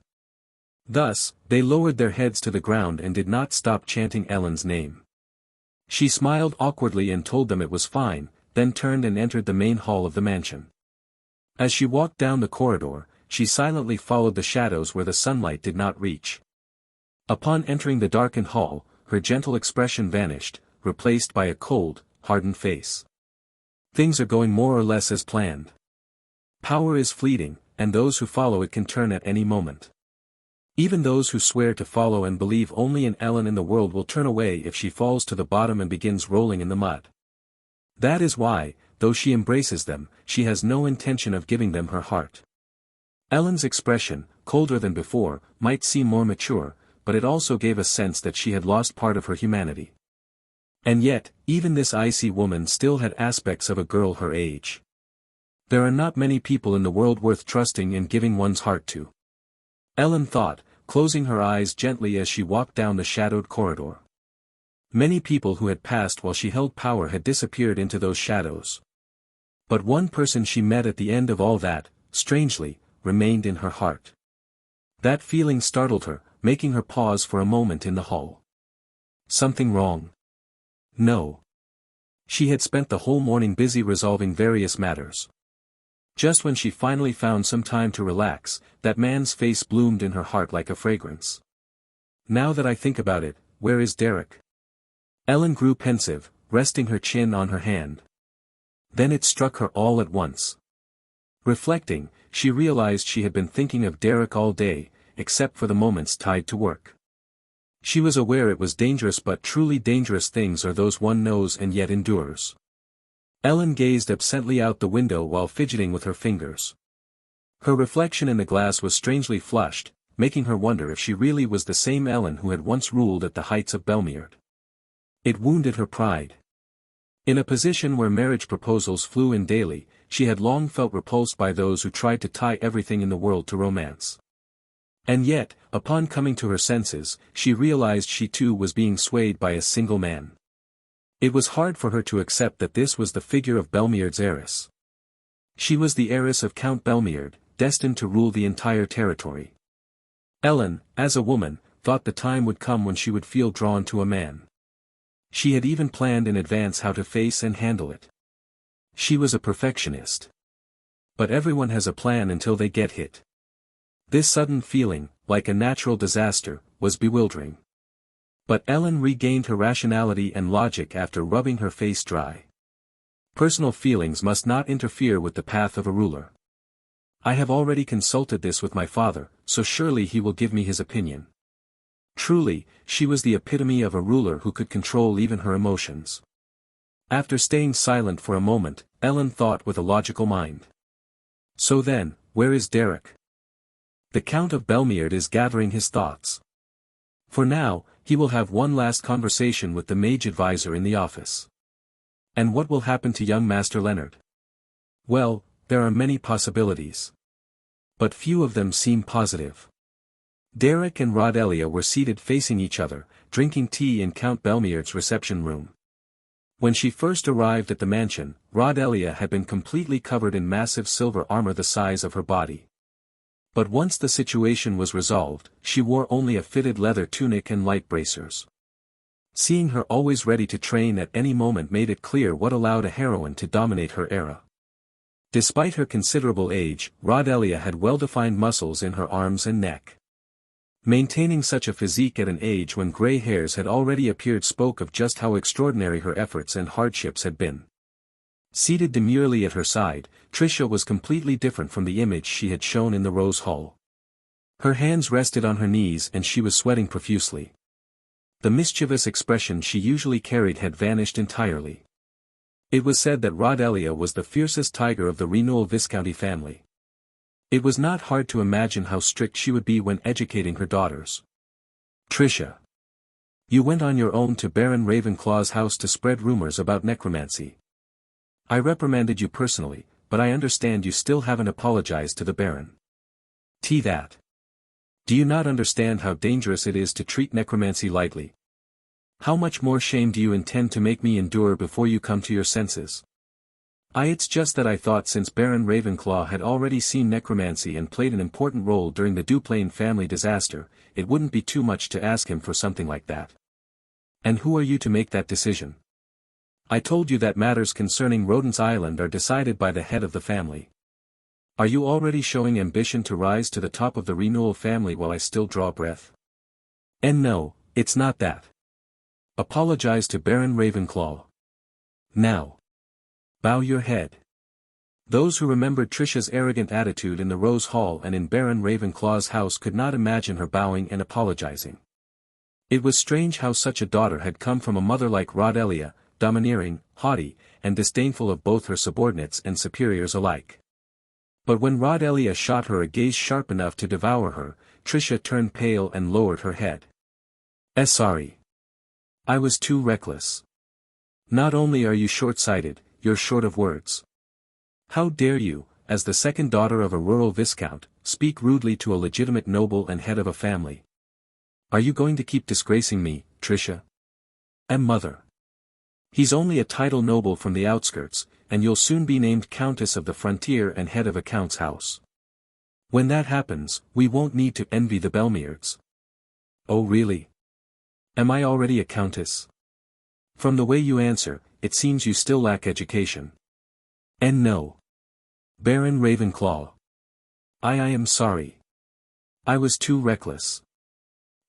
Thus, they lowered their heads to the ground and did not stop chanting Ellen's name. She smiled awkwardly and told them it was fine, then turned and entered the main hall of the mansion. As she walked down the corridor, she silently followed the shadows where the sunlight did not reach. Upon entering the darkened hall, her gentle expression vanished, replaced by a cold, hardened face. Things are going more or less as planned. Power is fleeting, and those who follow it can turn at any moment. Even those who swear to follow and believe only in Ellen in the world will turn away if she falls to the bottom and begins rolling in the mud. That is why, though she embraces them, she has no intention of giving them her heart. Ellen's expression, colder than before, might seem more mature, but it also gave a sense that she had lost part of her humanity. And yet, even this icy woman still had aspects of a girl her age. There are not many people in the world worth trusting and giving one's heart to. Ellen thought, closing her eyes gently as she walked down the shadowed corridor. Many people who had passed while she held power had disappeared into those shadows. But one person she met at the end of all that, strangely, remained in her heart. That feeling startled her, making her pause for a moment in the hall. Something wrong? No. She had spent the whole morning busy resolving various matters. Just when she finally found some time to relax, that man's face bloomed in her heart like a fragrance. Now that I think about it, where is Derek? Ellen grew pensive, resting her chin on her hand. Then it struck her all at once. Reflecting, she realized she had been thinking of Derek all day, except for the moments tied to work. She was aware it was dangerous, but truly dangerous things are those one knows and yet endures. Ellen gazed absently out the window while fidgeting with her fingers. Her reflection in the glass was strangely flushed, making her wonder if she really was the same Ellen who had once ruled at the heights of Belmeard. It wounded her pride. In a position where marriage proposals flew in daily, she had long felt repulsed by those who tried to tie everything in the world to romance. And yet, upon coming to her senses, she realized she too was being swayed by a single man. It was hard for her to accept that this was the figure of Belmeard's heiress. She was the heiress of Count Belmeard, destined to rule the entire territory. Ellen, as a woman, thought the time would come when she would feel drawn to a man. She had even planned in advance how to face and handle it. She was a perfectionist. But everyone has a plan until they get hit. This sudden feeling, like a natural disaster, was bewildering. But Ellen regained her rationality and logic after rubbing her face dry. Personal feelings must not interfere with the path of a ruler. I have already consulted this with my father, so surely he will give me his opinion. Truly, she was the epitome of a ruler who could control even her emotions. After staying silent for a moment, Ellen thought with a logical mind. So then, where is Derek? The Count of Belmeard is gathering his thoughts. For now, he will have one last conversation with the mage advisor in the office. And what will happen to young Master Leonard? Well, there are many possibilities. But few of them seem positive. Derek and Rodelia were seated facing each other, drinking tea in Count Belmeard's reception room. When she first arrived at the mansion, Rodelia had been completely covered in massive silver armor the size of her body. But once the situation was resolved, she wore only a fitted leather tunic and light bracers. Seeing her always ready to train at any moment made it clear what allowed a heroine to dominate her era. Despite her considerable age, Rodelia had well-defined muscles in her arms and neck. Maintaining such a physique at an age when gray hairs had already appeared spoke of just how extraordinary her efforts and hardships had been. Seated demurely at her side, Tricia was completely different from the image she had shown in the Rose Hall. Her hands rested on her knees and she was sweating profusely. The mischievous expression she usually carried had vanished entirely. It was said that Rodelia was the fiercest tiger of the Renewal Viscounty family. It was not hard to imagine how strict she would be when educating her daughters. Tricia. You went on your own to Baron Ravenclaw's house to spread rumors about necromancy. I reprimanded you personally, but I understand you still haven't apologized to the Baron. That. Do you not understand how dangerous it is to treat necromancy lightly? How much more shame do you intend to make me endure before you come to your senses? It's just that I thought since Baron Ravenclaw had already seen necromancy and played an important role during the Duplain family disaster, it wouldn't be too much to ask him for something like that. And who are you to make that decision? I told you that matters concerning Rodent's Island are decided by the head of the family. Are you already showing ambition to rise to the top of the renewal family while I still draw breath? And no, it's not that. Apologize to Baron Ravenclaw. Now. Bow your head. Those who remembered Trisha's arrogant attitude in the Rose Hall and in Baron Ravenclaw's house could not imagine her bowing and apologizing. It was strange how such a daughter had come from a mother like Rodelia, domineering, haughty, and disdainful of both her subordinates and superiors alike. But when Rodelia shot her a gaze sharp enough to devour her, Trisha turned pale and lowered her head. Sorry. I was too reckless. Not only are you short-sighted, you're short of words. How dare you, as the second daughter of a rural viscount, speak rudely to a legitimate noble and head of a family? Are you going to keep disgracing me, Trisha? And mother. He's only a title noble from the outskirts, and you'll soon be named Countess of the Frontier and head of a count's house. When that happens, we won't need to envy the Belmeards. Oh really? Am I already a countess? From the way you answer, it seems you still lack education. And no. Baron Ravenclaw. I am sorry. I was too reckless.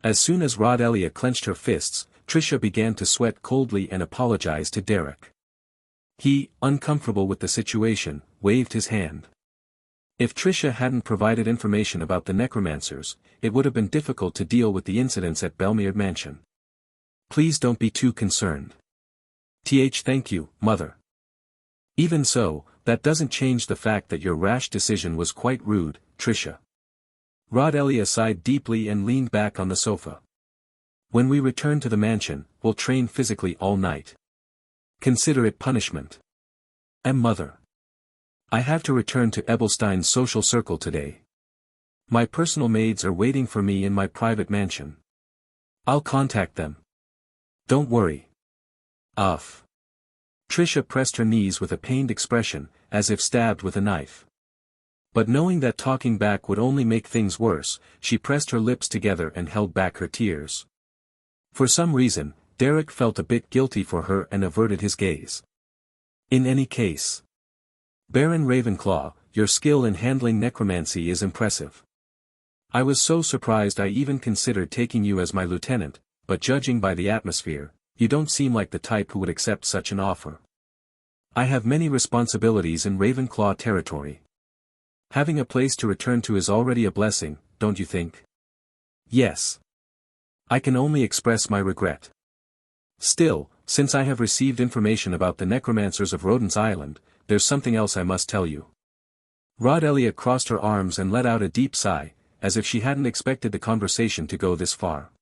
As soon as Rodelia clenched her fists, Trisha began to sweat coldly and apologized to Derek. He, uncomfortable with the situation, waved his hand. If Trisha hadn't provided information about the necromancers, it would have been difficult to deal with the incidents at Belmeard Mansion. Please don't be too concerned. Thank you, Mother. Even so, that doesn't change the fact that your rash decision was quite rude, Trisha. Rodelia sighed deeply and leaned back on the sofa. When we return to the mansion, we'll train physically all night. Consider it punishment. And Mother. I have to return to Ebelstein's social circle today. My personal maids are waiting for me in my private mansion. I'll contact them. Don't worry. Uff. Trisha pressed her knees with a pained expression, as if stabbed with a knife. But knowing that talking back would only make things worse, she pressed her lips together and held back her tears. For some reason, Derek felt a bit guilty for her and averted his gaze. In any case. Baron Ravenclaw, your skill in handling necromancy is impressive. I was so surprised I even considered taking you as my lieutenant, but judging by the atmosphere, you don't seem like the type who would accept such an offer. I have many responsibilities in Ravenclaw territory. Having a place to return to is already a blessing, don't you think? Yes. I can only express my regret. Still, since I have received information about the necromancers of Rodent's Island, there's something else I must tell you. Rodelia crossed her arms and let out a deep sigh, as if she hadn't expected the conversation to go this far.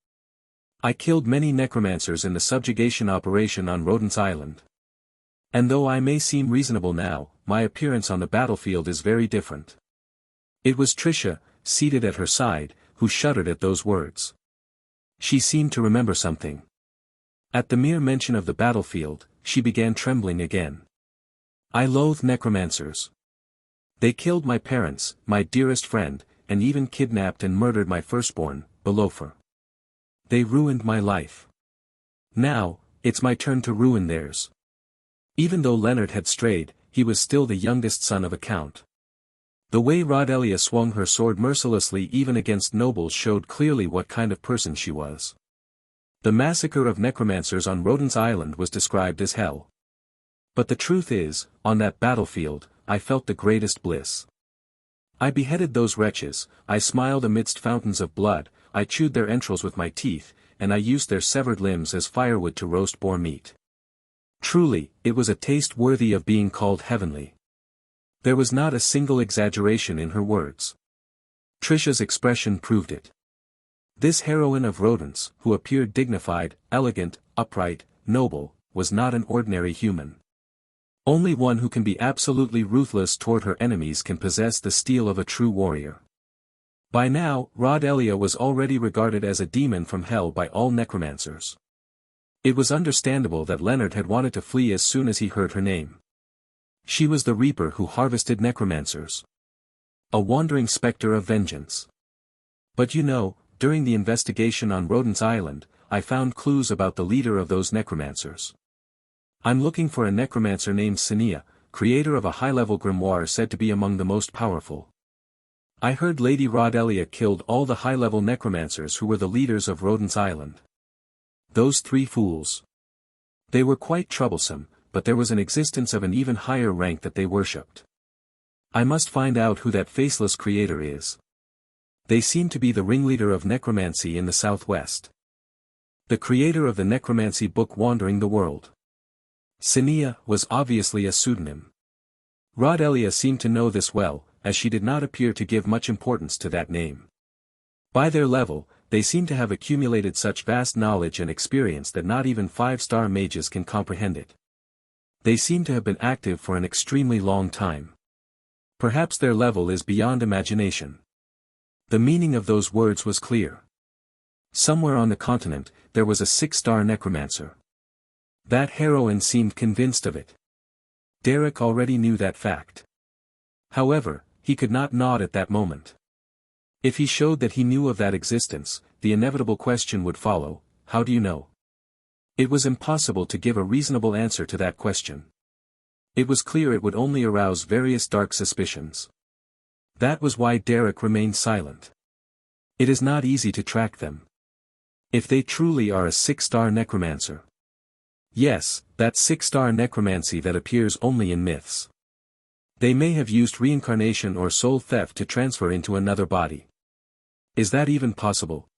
I killed many necromancers in the subjugation operation on Rodent's Island. And though I may seem reasonable now, my appearance on the battlefield is very different. It was Trisha, seated at her side, who shuddered at those words. She seemed to remember something. At the mere mention of the battlefield, she began trembling again. I loathe necromancers. They killed my parents, my dearest friend, and even kidnapped and murdered my firstborn, Belofer. They ruined my life. Now, it's my turn to ruin theirs. Even though Leonard had strayed, he was still the youngest son of a count. The way Rodelia swung her sword mercilessly even against nobles showed clearly what kind of person she was. The massacre of necromancers on Rodent's Island was described as hell. But the truth is, on that battlefield, I felt the greatest bliss. I beheaded those wretches, I smiled amidst fountains of blood, I chewed their entrails with my teeth, and I used their severed limbs as firewood to roast boar meat. Truly, it was a taste worthy of being called heavenly. There was not a single exaggeration in her words. Trisha's expression proved it. This heroine of Rodents, who appeared dignified, elegant, upright, noble, was not an ordinary human. Only one who can be absolutely ruthless toward her enemies can possess the steel of a true warrior. By now, Rodelia was already regarded as a demon from hell by all necromancers. It was understandable that Leonard had wanted to flee as soon as he heard her name. She was the reaper who harvested necromancers. A wandering specter of vengeance. But you know, during the investigation on Rodent's Island, I found clues about the leader of those necromancers. I'm looking for a necromancer named Sania, creator of a high-level grimoire said to be among the most powerful. I heard Lady Rodelia killed all the high-level necromancers who were the leaders of Rodent's Island. Those 3 fools. They were quite troublesome, but there was an existence of an even higher rank that they worshipped. I must find out who that faceless creator is. They seem to be the ringleader of necromancy in the southwest. The creator of the necromancy book Wandering the World. Sinia was obviously a pseudonym. Rodelia seemed to know this well, as she did not appear to give much importance to that name. By their level, they seem to have accumulated such vast knowledge and experience that not even 5-star mages can comprehend it. They seem to have been active for an extremely long time. Perhaps their level is beyond imagination. The meaning of those words was clear. Somewhere on the continent, there was a 6-star necromancer. That heroine seemed convinced of it. Derek already knew that fact. However, he could not nod at that moment. If he showed that he knew of that existence, the inevitable question would follow, how do you know? It was impossible to give a reasonable answer to that question. It was clear it would only arouse various dark suspicions. That was why Derek remained silent. It is not easy to track them. If they truly are a 6-star necromancer. Yes, that 6-star necromancy that appears only in myths. They may have used reincarnation or soul theft to transfer into another body. Is that even possible?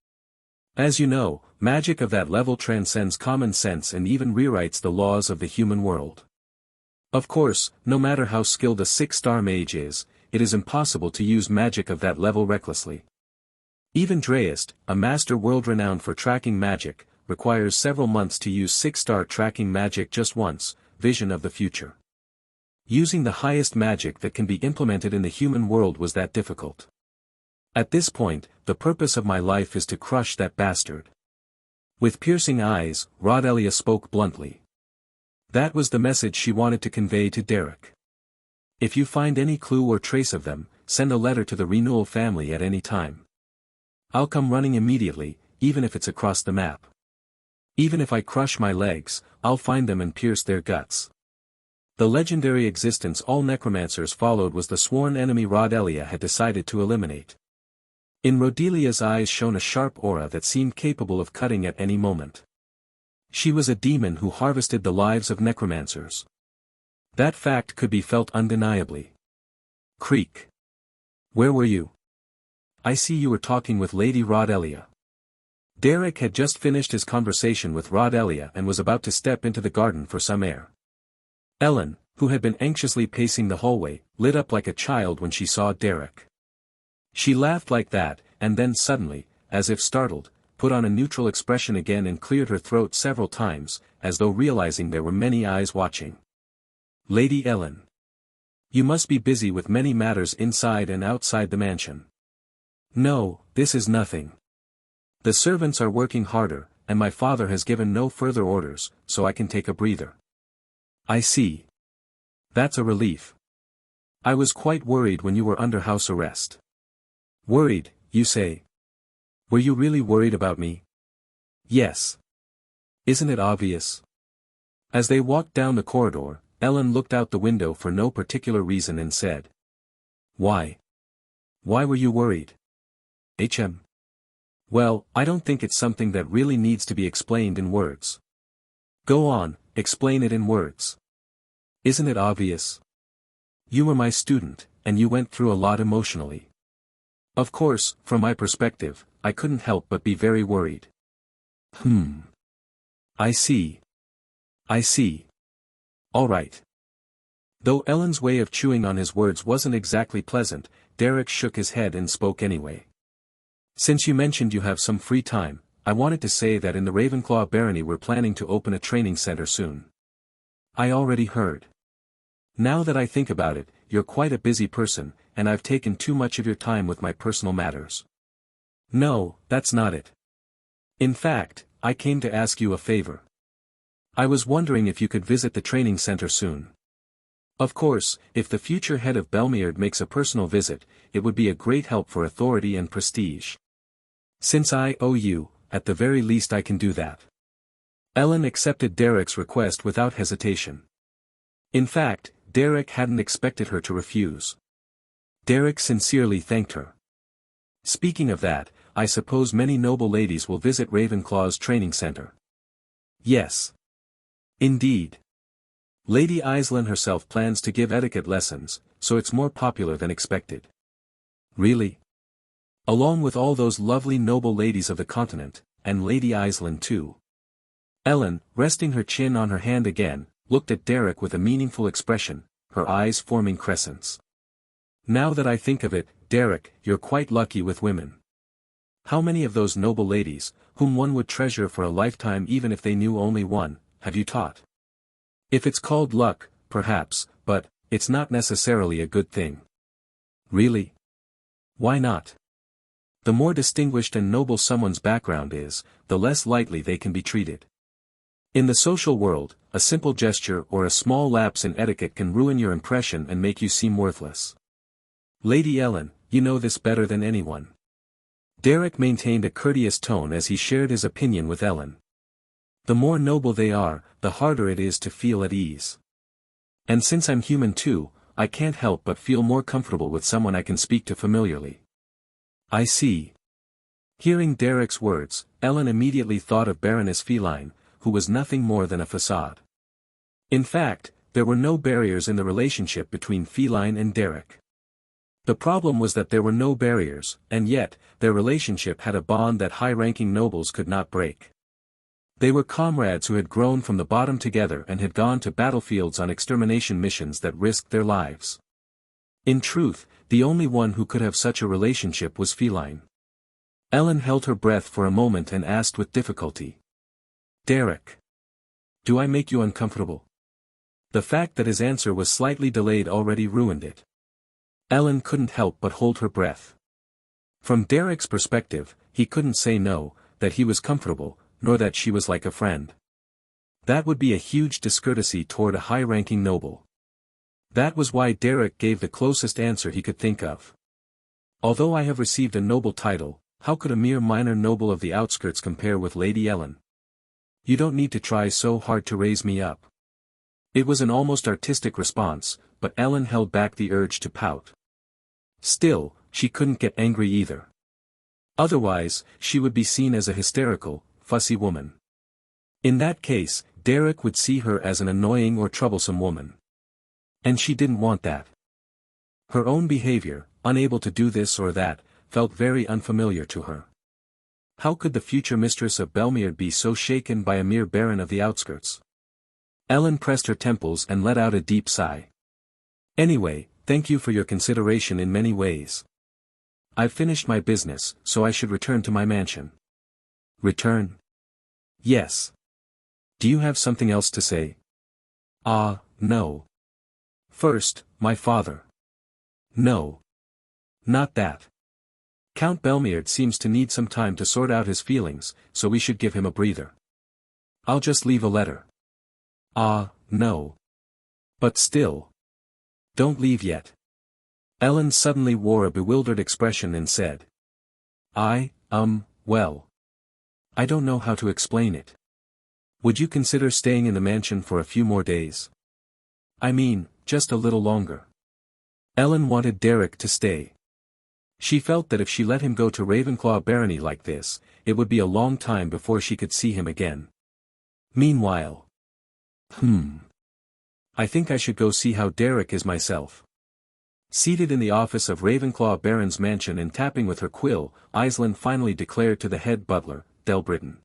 As you know, magic of that level transcends common sense and even rewrites the laws of the human world. Of course, no matter how skilled a 6-star mage is, it is impossible to use magic of that level recklessly. Even Dreist, a master world-renowned for tracking magic, requires several months to use 6-star tracking magic just once, vision of the future. Using the highest magic that can be implemented in the human world was that difficult. At this point, the purpose of my life is to crush that bastard. With piercing eyes, Rodelia spoke bluntly. That was the message she wanted to convey to Derek. If you find any clue or trace of them, send a letter to the Renewal family at any time. I'll come running immediately, even if it's across the map. Even if I crush my legs, I'll find them and pierce their guts. The legendary existence all necromancers followed was the sworn enemy Rodelia had decided to eliminate. In Rodelia's eyes shone a sharp aura that seemed capable of cutting at any moment. She was a demon who harvested the lives of necromancers. That fact could be felt undeniably. Creak. Where were you? I see you were talking with Lady Rodelia. Derek had just finished his conversation with Rodelia and was about to step into the garden for some air. Ellen, who had been anxiously pacing the hallway, lit up like a child when she saw Derek. She laughed like that, and then suddenly, as if startled, put on a neutral expression again and cleared her throat several times, as though realizing there were many eyes watching. Lady Ellen. You must be busy with many matters inside and outside the mansion. No, this is nothing. The servants are working harder, and my father has given no further orders, so I can take a breather. I see. That's a relief. I was quite worried when you were under house arrest. Worried, you say? Were you really worried about me? Yes. Isn't it obvious? As they walked down the corridor, Ellen looked out the window for no particular reason and said. Why? Why were you worried? Well, I don't think it's something that really needs to be explained in words. Go on, explain it in words. Isn't it obvious? You were my student, and you went through a lot emotionally. Of course, from my perspective, I couldn't help but be very worried. I see. I see. All right. Though Ellen's way of chewing on his words wasn't exactly pleasant, Derek shook his head and spoke anyway. Since you mentioned you have some free time, I wanted to say that in the Ravenclaw barony we're planning to open a training center soon. I already heard. Now that I think about it, you're quite a busy person, and I've taken too much of your time with my personal matters. No, that's not it. In fact, I came to ask you a favor. I was wondering if you could visit the training center soon. Of course, if the future head of Belmeard makes a personal visit, it would be a great help for authority and prestige. Since I owe you, at the very least I can do that. Ellen accepted Derek's request without hesitation. In fact, Derek hadn't expected her to refuse. Derek sincerely thanked her. Speaking of that, I suppose many noble ladies will visit Ravenclaw's training center. Yes. Indeed. Lady Aislinn herself plans to give etiquette lessons, so it's more popular than expected. Really? Along with all those lovely noble ladies of the continent, and Lady Aislinn too. Ellen, resting her chin on her hand again, looked at Derek with a meaningful expression, her eyes forming crescents. Now that I think of it, Derek, you're quite lucky with women. How many of those noble ladies, whom one would treasure for a lifetime even if they knew only one, have you taught? If it's called luck, perhaps, but it's not necessarily a good thing. Really? Why not? The more distinguished and noble someone's background is, the less lightly they can be treated. In the social world, a simple gesture or a small lapse in etiquette can ruin your impression and make you seem worthless. Lady Ellen, you know this better than anyone. Derek maintained a courteous tone as he shared his opinion with Ellen. The more noble they are, the harder it is to feel at ease. And since I'm human too, I can't help but feel more comfortable with someone I can speak to familiarly. I see. Hearing Derek's words, Ellen immediately thought of Baroness Feline, who was nothing more than a facade. In fact, there were no barriers in the relationship between Feline and Derek. The problem was that there were no barriers, and yet, their relationship had a bond that high-ranking nobles could not break. They were comrades who had grown from the bottom together and had gone to battlefields on extermination missions that risked their lives. In truth, the only one who could have such a relationship was Feline. Ellen held her breath for a moment and asked with difficulty. Derek. Do I make you uncomfortable? The fact that his answer was slightly delayed already ruined it. Ellen couldn't help but hold her breath. From Derek's perspective, he couldn't say no, that he was comfortable, nor that she was like a friend. That would be a huge discourtesy toward a high-ranking noble. That was why Derek gave the closest answer he could think of. Although I have received a noble title, how could a mere minor noble of the outskirts compare with Lady Ellen? You don't need to try so hard to raise me up. It was an almost artistic response, but Ellen held back the urge to pout. Still, she couldn't get angry either. Otherwise, she would be seen as a hysterical, fussy woman. In that case, Derek would see her as an annoying or troublesome woman. And she didn't want that. Her own behavior, unable to do this or that, felt very unfamiliar to her. How could the future mistress of Belmeard be so shaken by a mere baron of the outskirts? Ellen pressed her temples and let out a deep sigh. Anyway, thank you for your consideration in many ways. I've finished my business, so I should return to my mansion. Return? Yes. Do you have something else to say? No. First, my father. No. Not that. Count Belmeard seems to need some time to sort out his feelings, so we should give him a breather. I'll just leave a letter. No. But still. Don't leave yet. Ellen suddenly wore a bewildered expression and said. Well. I don't know how to explain it. Would you consider staying in the mansion for a few more days? I mean, just a little longer. Ellen wanted Derek to stay. She felt that if she let him go to Ravenclaw Barony like this, it would be a long time before she could see him again. Meanwhile. I think I should go see how Derek is myself. Seated in the office of Ravenclaw Baron's mansion and tapping with her quill, Aislinn finally declared to the head butler, Delbritain.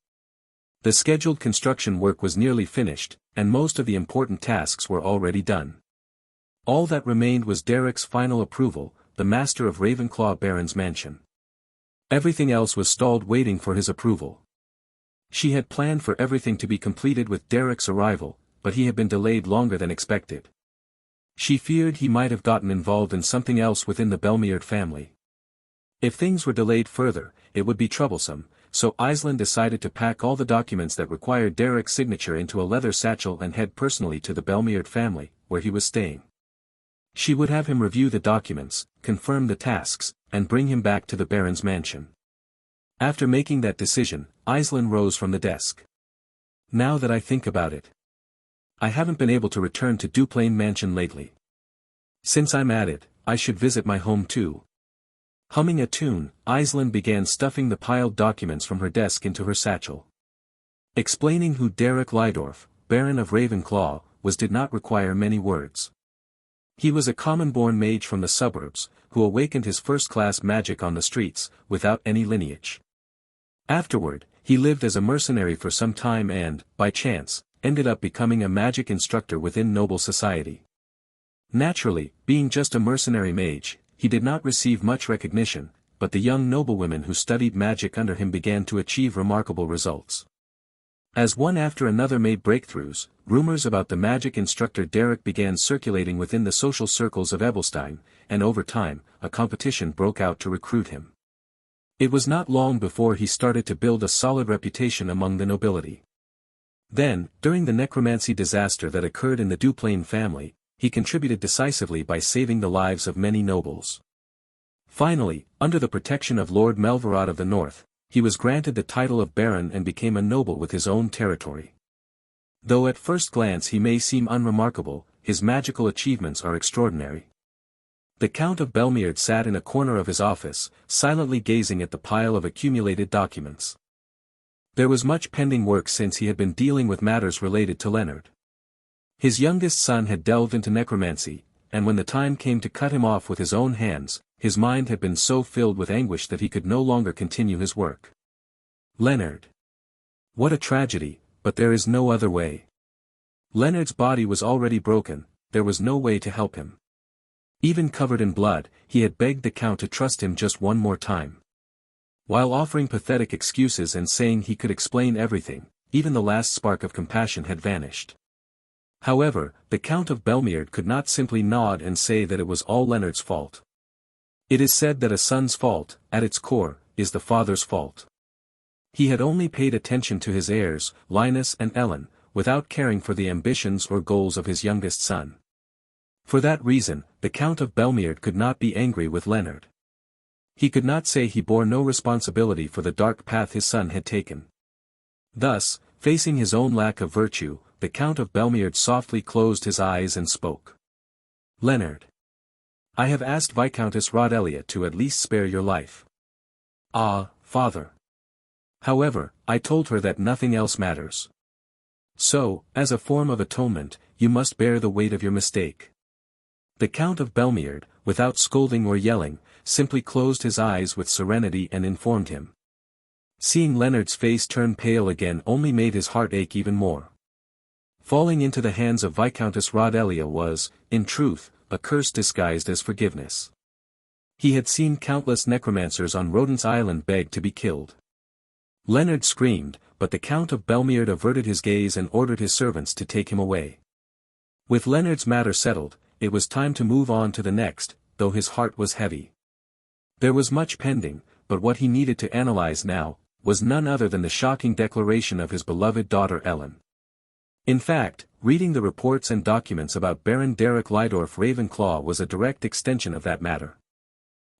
The scheduled construction work was nearly finished, and most of the important tasks were already done. All that remained was Derek's final approval, the master of Ravenclaw Baron's mansion. Everything else was stalled waiting for his approval. She had planned for everything to be completed with Derek's arrival, but he had been delayed longer than expected. She feared he might have gotten involved in something else within the Belmeard family. If things were delayed further, it would be troublesome, so Aislinn decided to pack all the documents that required Derek's signature into a leather satchel and head personally to the Belmeard family, where he was staying. She would have him review the documents, confirm the tasks, and bring him back to the Baron's mansion. After making that decision, Aislinn rose from the desk. Now that I think about it. I haven't been able to return to Duplain Mansion lately. Since I'm at it, I should visit my home too. Humming a tune, Aislinn began stuffing the piled documents from her desk into her satchel. Explaining who Derek Lydorf, Baron of Ravenclaw, was did not require many words. He was a common-born mage from the suburbs, who awakened his first-class magic on the streets, without any lineage. Afterward, he lived as a mercenary for some time and, by chance, ended up becoming a magic instructor within noble society. Naturally, being just a mercenary mage, he did not receive much recognition, but the young noblewomen who studied magic under him began to achieve remarkable results. As one after another made breakthroughs, rumors about the magic instructor Derek began circulating within the social circles of Ebelstein, and over time, a competition broke out to recruit him. It was not long before he started to build a solid reputation among the nobility. Then, during the necromancy disaster that occurred in the Duplain family, he contributed decisively by saving the lives of many nobles. Finally, under the protection of Lord Melverod of the North, he was granted the title of Baron and became a noble with his own territory. Though at first glance he may seem unremarkable, his magical achievements are extraordinary. The Count of Belmeard sat in a corner of his office, silently gazing at the pile of accumulated documents. There was much pending work since he had been dealing with matters related to Leonard. His youngest son had delved into necromancy, and when the time came to cut him off with his own hands, his mind had been so filled with anguish that he could no longer continue his work. Leonard. What a tragedy, but there is no other way. Leonard's body was already broken, there was no way to help him. Even covered in blood, he had begged the Count to trust him just one more time. While offering pathetic excuses and saying he could explain everything, even the last spark of compassion had vanished. However, the Count of Belmeard could not simply nod and say that it was all Leonard's fault. It is said that a son's fault, at its core, is the father's fault. He had only paid attention to his heirs, Linus and Ellen, without caring for the ambitions or goals of his youngest son. For that reason, the Count of Belmeard could not be angry with Leonard. He could not say he bore no responsibility for the dark path his son had taken. Thus, facing his own lack of virtue, the Count of Belmeard softly closed his eyes and spoke. Leonard. I have asked Viscountess Rodelia to at least spare your life. Ah, father. However, I told her that nothing else matters. So, as a form of atonement, you must bear the weight of your mistake. The Count of Belmeard, without scolding or yelling, simply closed his eyes with serenity and informed him. Seeing Leonard's face turn pale again only made his heart ache even more. Falling into the hands of Viscountess Rodelia was, in truth, a curse disguised as forgiveness. He had seen countless necromancers on Rodent's Island beg to be killed. Leonard screamed, but the Count of Belmeard averted his gaze and ordered his servants to take him away. With Leonard's matter settled, it was time to move on to the next, though his heart was heavy. There was much pending, but what he needed to analyze now, was none other than the shocking declaration of his beloved daughter Ellen. In fact, reading the reports and documents about Baron Derek Lydorf Ravenclaw was a direct extension of that matter.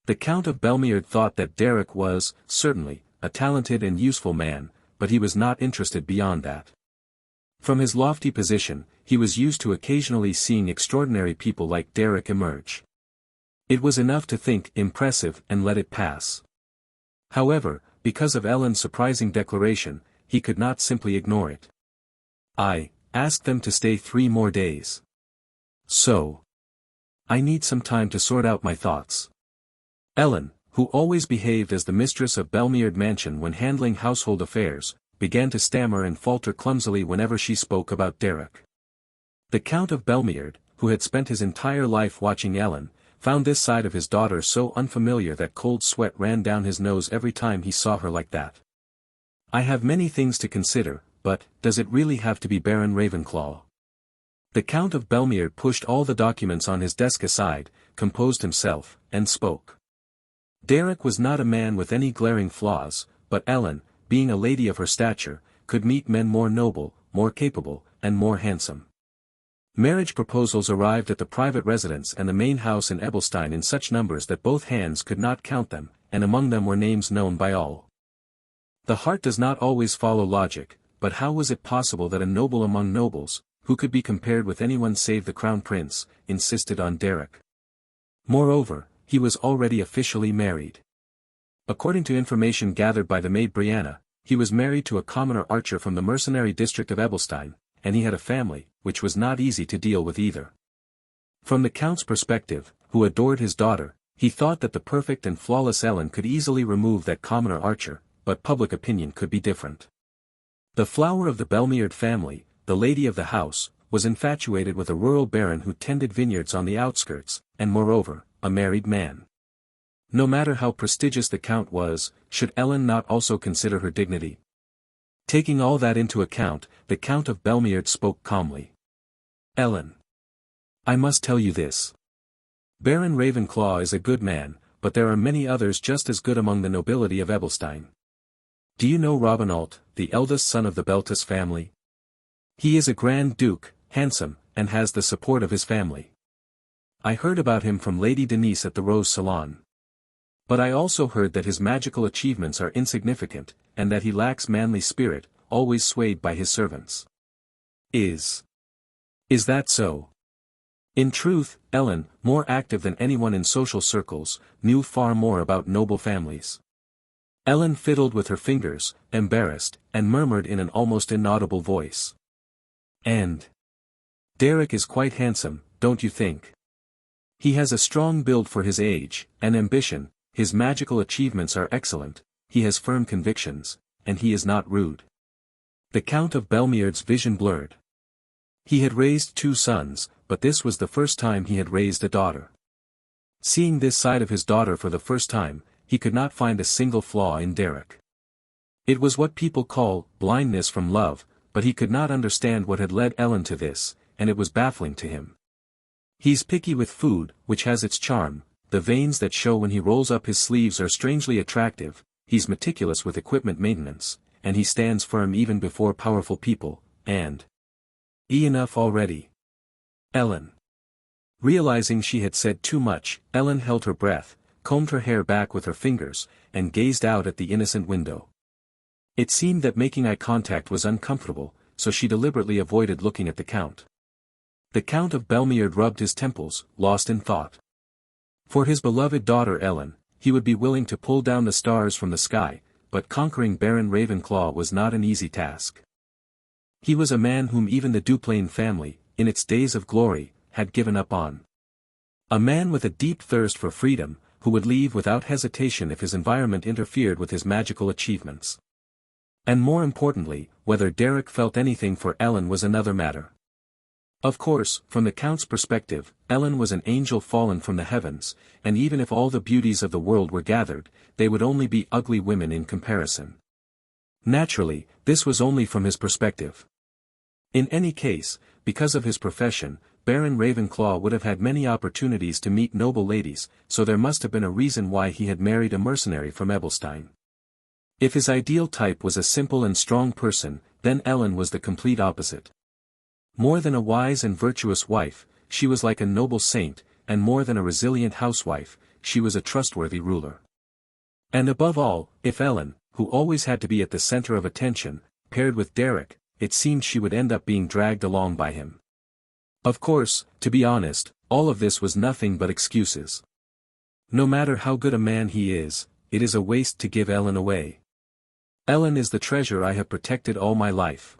The Count of Belmeard thought that Derek was, certainly, a talented and useful man, but he was not interested beyond that. From his lofty position, he was used to occasionally seeing extraordinary people like Derek emerge. It was enough to think impressive and let it pass. However, because of Ellen's surprising declaration, he could not simply ignore it. I asked them to stay 3 more days. So. I need some time to sort out my thoughts. Ellen, who always behaved as the mistress of Belmeard Mansion when handling household affairs, began to stammer and falter clumsily whenever she spoke about Derek. The Count of Belmeard, who had spent his entire life watching Ellen, found this side of his daughter so unfamiliar that cold sweat ran down his nose every time he saw her like that. I have many things to consider, but, does it really have to be Baron Ravenclaw? The Count of Belmeard pushed all the documents on his desk aside, composed himself, and spoke. Derek was not a man with any glaring flaws, but Ellen, being a lady of her stature, could meet men more noble, more capable, and more handsome. Marriage proposals arrived at the private residence and the main house in Ebelstein in such numbers that both hands could not count them, and among them were names known by all. The heart does not always follow logic, but how was it possible that a noble among nobles, who could be compared with anyone save the Crown Prince, insisted on Derek. Moreover, he was already officially married. According to information gathered by the maid Brianna, he was married to a commoner archer from the mercenary district of Ebelstein, and he had a family, which was not easy to deal with either. From the Count's perspective, who adored his daughter, he thought that the perfect and flawless Ellen could easily remove that commoner archer, but public opinion could be different. The flower of the Belmeard family, the lady of the house, was infatuated with a rural baron who tended vineyards on the outskirts, and moreover, a married man. No matter how prestigious the Count was, should Ellen not also consider her dignity? Taking all that into account, the Count of Belmeard spoke calmly. Ellen. I must tell you this. Baron Ravenclaw is a good man, but there are many others just as good among the nobility of Ebelstein. Do you know Robinault, the eldest son of the Beltus family? He is a Grand Duke, handsome, and has the support of his family. I heard about him from Lady Denise at the Rose Salon. But I also heard that his magical achievements are insignificant, and that he lacks manly spirit, always swayed by his servants. Is that so? In truth, Ellen, more active than anyone in social circles, knew far more about noble families. Ellen fiddled with her fingers, embarrassed, and murmured in an almost inaudible voice. And Derek is quite handsome, don't you think? He has a strong build for his age, and ambition, his magical achievements are excellent, he has firm convictions, and he is not rude. The Count of Belmeard's vision blurred. He had raised 2 sons, but this was the first time he had raised a daughter. Seeing this side of his daughter for the first time, he could not find a single flaw in Derek. It was what people call blindness from love, but he could not understand what had led Ellen to this, and it was baffling to him. He's picky with food, which has its charm, the veins that show when he rolls up his sleeves are strangely attractive, he's meticulous with equipment maintenance, and he stands firm even before powerful people, and enough already. Ellen. Realizing she had said too much, Ellen held her breath, combed her hair back with her fingers, and gazed out at the innocent window. It seemed that making eye contact was uncomfortable, so she deliberately avoided looking at the Count. The Count of Belmeard rubbed his temples, lost in thought. For his beloved daughter Ellen, he would be willing to pull down the stars from the sky, but conquering Baron Ravenclaw was not an easy task. He was a man whom even the Duplain family, in its days of glory, had given up on. A man with a deep thirst for freedom, who would leave without hesitation if his environment interfered with his magical achievements. And more importantly, whether Derek felt anything for Ellen was another matter. Of course, from the Count's perspective, Ellen was an angel fallen from the heavens, and even if all the beauties of the world were gathered, they would only be ugly women in comparison. Naturally, this was only from his perspective. In any case, because of his profession, Baron Ravenclaw would have had many opportunities to meet noble ladies, so there must have been a reason why he had married a mercenary from Ebelstein. If his ideal type was a simple and strong person, then Ellen was the complete opposite. More than a wise and virtuous wife, she was like a noble saint, and more than a resilient housewife, she was a trustworthy ruler. And above all, if Ellen, who always had to be at the center of attention, paired with Derek, it seemed she would end up being dragged along by him. Of course, to be honest, all of this was nothing but excuses. No matter how good a man he is, it is a waste to give Ellen away. Ellen is the treasure I have protected all my life.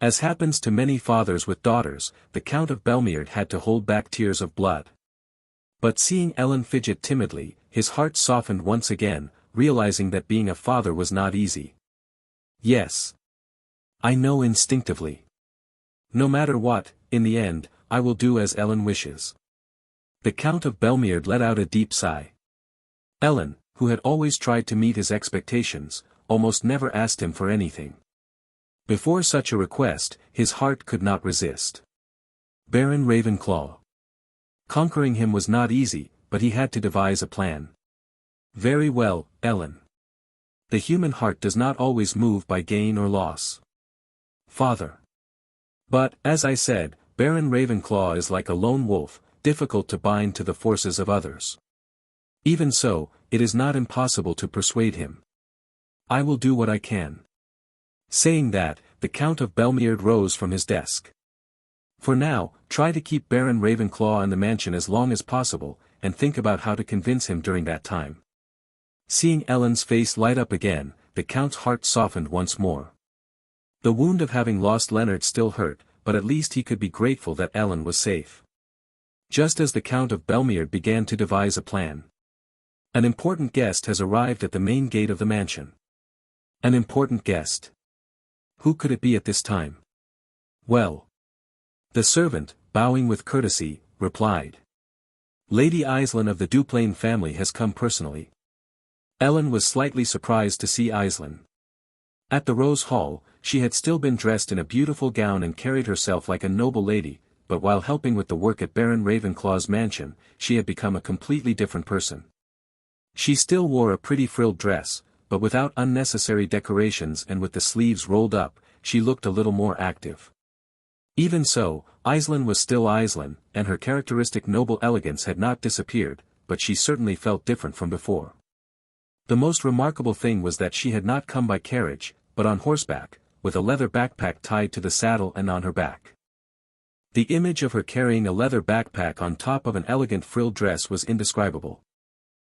As happens to many fathers with daughters, the Count of Belmeard had to hold back tears of blood. But seeing Ellen fidget timidly, his heart softened once again, realizing that being a father was not easy. Yes. I know instinctively. No matter what, in the end, I will do as Ellen wishes. The Count of Belmeard let out a deep sigh. Ellen, who had always tried to meet his expectations, almost never asked him for anything. Before such a request, his heart could not resist. Baron Ravenclaw. Conquering him was not easy, but he had to devise a plan. Very well, Ellen. The human heart does not always move by gain or loss. Father. But, as I said, Baron Ravenclaw is like a lone wolf, difficult to bind to the forces of others. Even so, it is not impossible to persuade him. I will do what I can. Saying that, the Count of Belmeard rose from his desk. For now, try to keep Baron Ravenclaw in the mansion as long as possible, and think about how to convince him during that time. Seeing Ellen's face light up again, the Count's heart softened once more. The wound of having lost Leonard still hurt, but at least he could be grateful that Ellen was safe. Just as the Count of Belmeard began to devise a plan. An important guest has arrived at the main gate of the mansion. An important guest. Who could it be at this time? Well. The servant, bowing with courtesy, replied. Lady Aislinn of the Duplain family has come personally. Ellen was slightly surprised to see Aislinn. At the Rose Hall, she had still been dressed in a beautiful gown and carried herself like a noble lady, but while helping with the work at Baron Ravenclaw's mansion, she had become a completely different person. She still wore a pretty frilled dress, but without unnecessary decorations and with the sleeves rolled up, she looked a little more active. Even so, Aislinn was still Aislinn, and her characteristic noble elegance had not disappeared, but she certainly felt different from before. The most remarkable thing was that she had not come by carriage, but on horseback, with a leather backpack tied to the saddle and on her back. The image of her carrying a leather backpack on top of an elegant frilled dress was indescribable.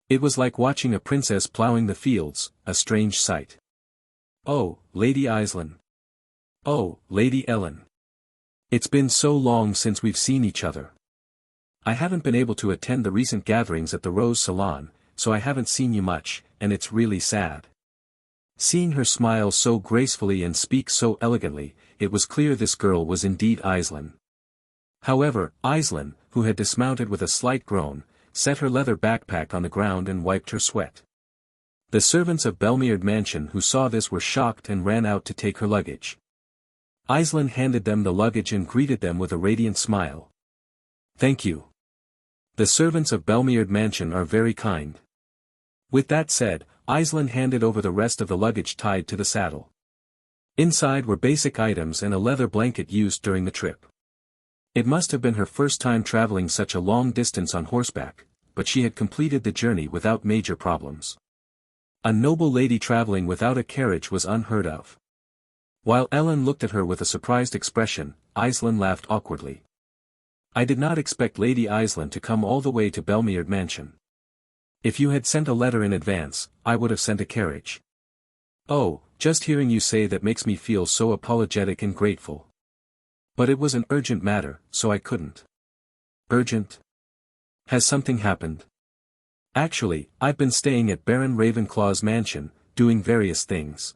It was like watching a princess plowing the fields, a strange sight. Oh, Lady Aislinn. Oh, Lady Ellen. It's been so long since we've seen each other. I haven't been able to attend the recent gatherings at the Rose Salon, so I haven't seen you much, and it's really sad. Seeing her smile so gracefully and speak so elegantly, it was clear this girl was indeed Aislinn. However, Aislinn, who had dismounted with a slight groan, set her leather backpack on the ground and wiped her sweat. The servants of Belmeard Mansion who saw this were shocked and ran out to take her luggage. Aislinn handed them the luggage and greeted them with a radiant smile. Thank you. The servants of Belmeard Mansion are very kind. With that said, Aislinn handed over the rest of the luggage tied to the saddle. Inside were basic items and a leather blanket used during the trip. It must have been her first time traveling such a long distance on horseback, but she had completed the journey without major problems. A noble lady traveling without a carriage was unheard of. While Ellen looked at her with a surprised expression, Aislinn laughed awkwardly. I did not expect Lady Aislinn to come all the way to Belmeard Mansion. If you had sent a letter in advance, I would have sent a carriage. Oh, just hearing you say that makes me feel so apologetic and grateful. But it was an urgent matter, so I couldn't. Urgent? Has something happened? Actually, I've been staying at Baron Ravenclaw's mansion, doing various things.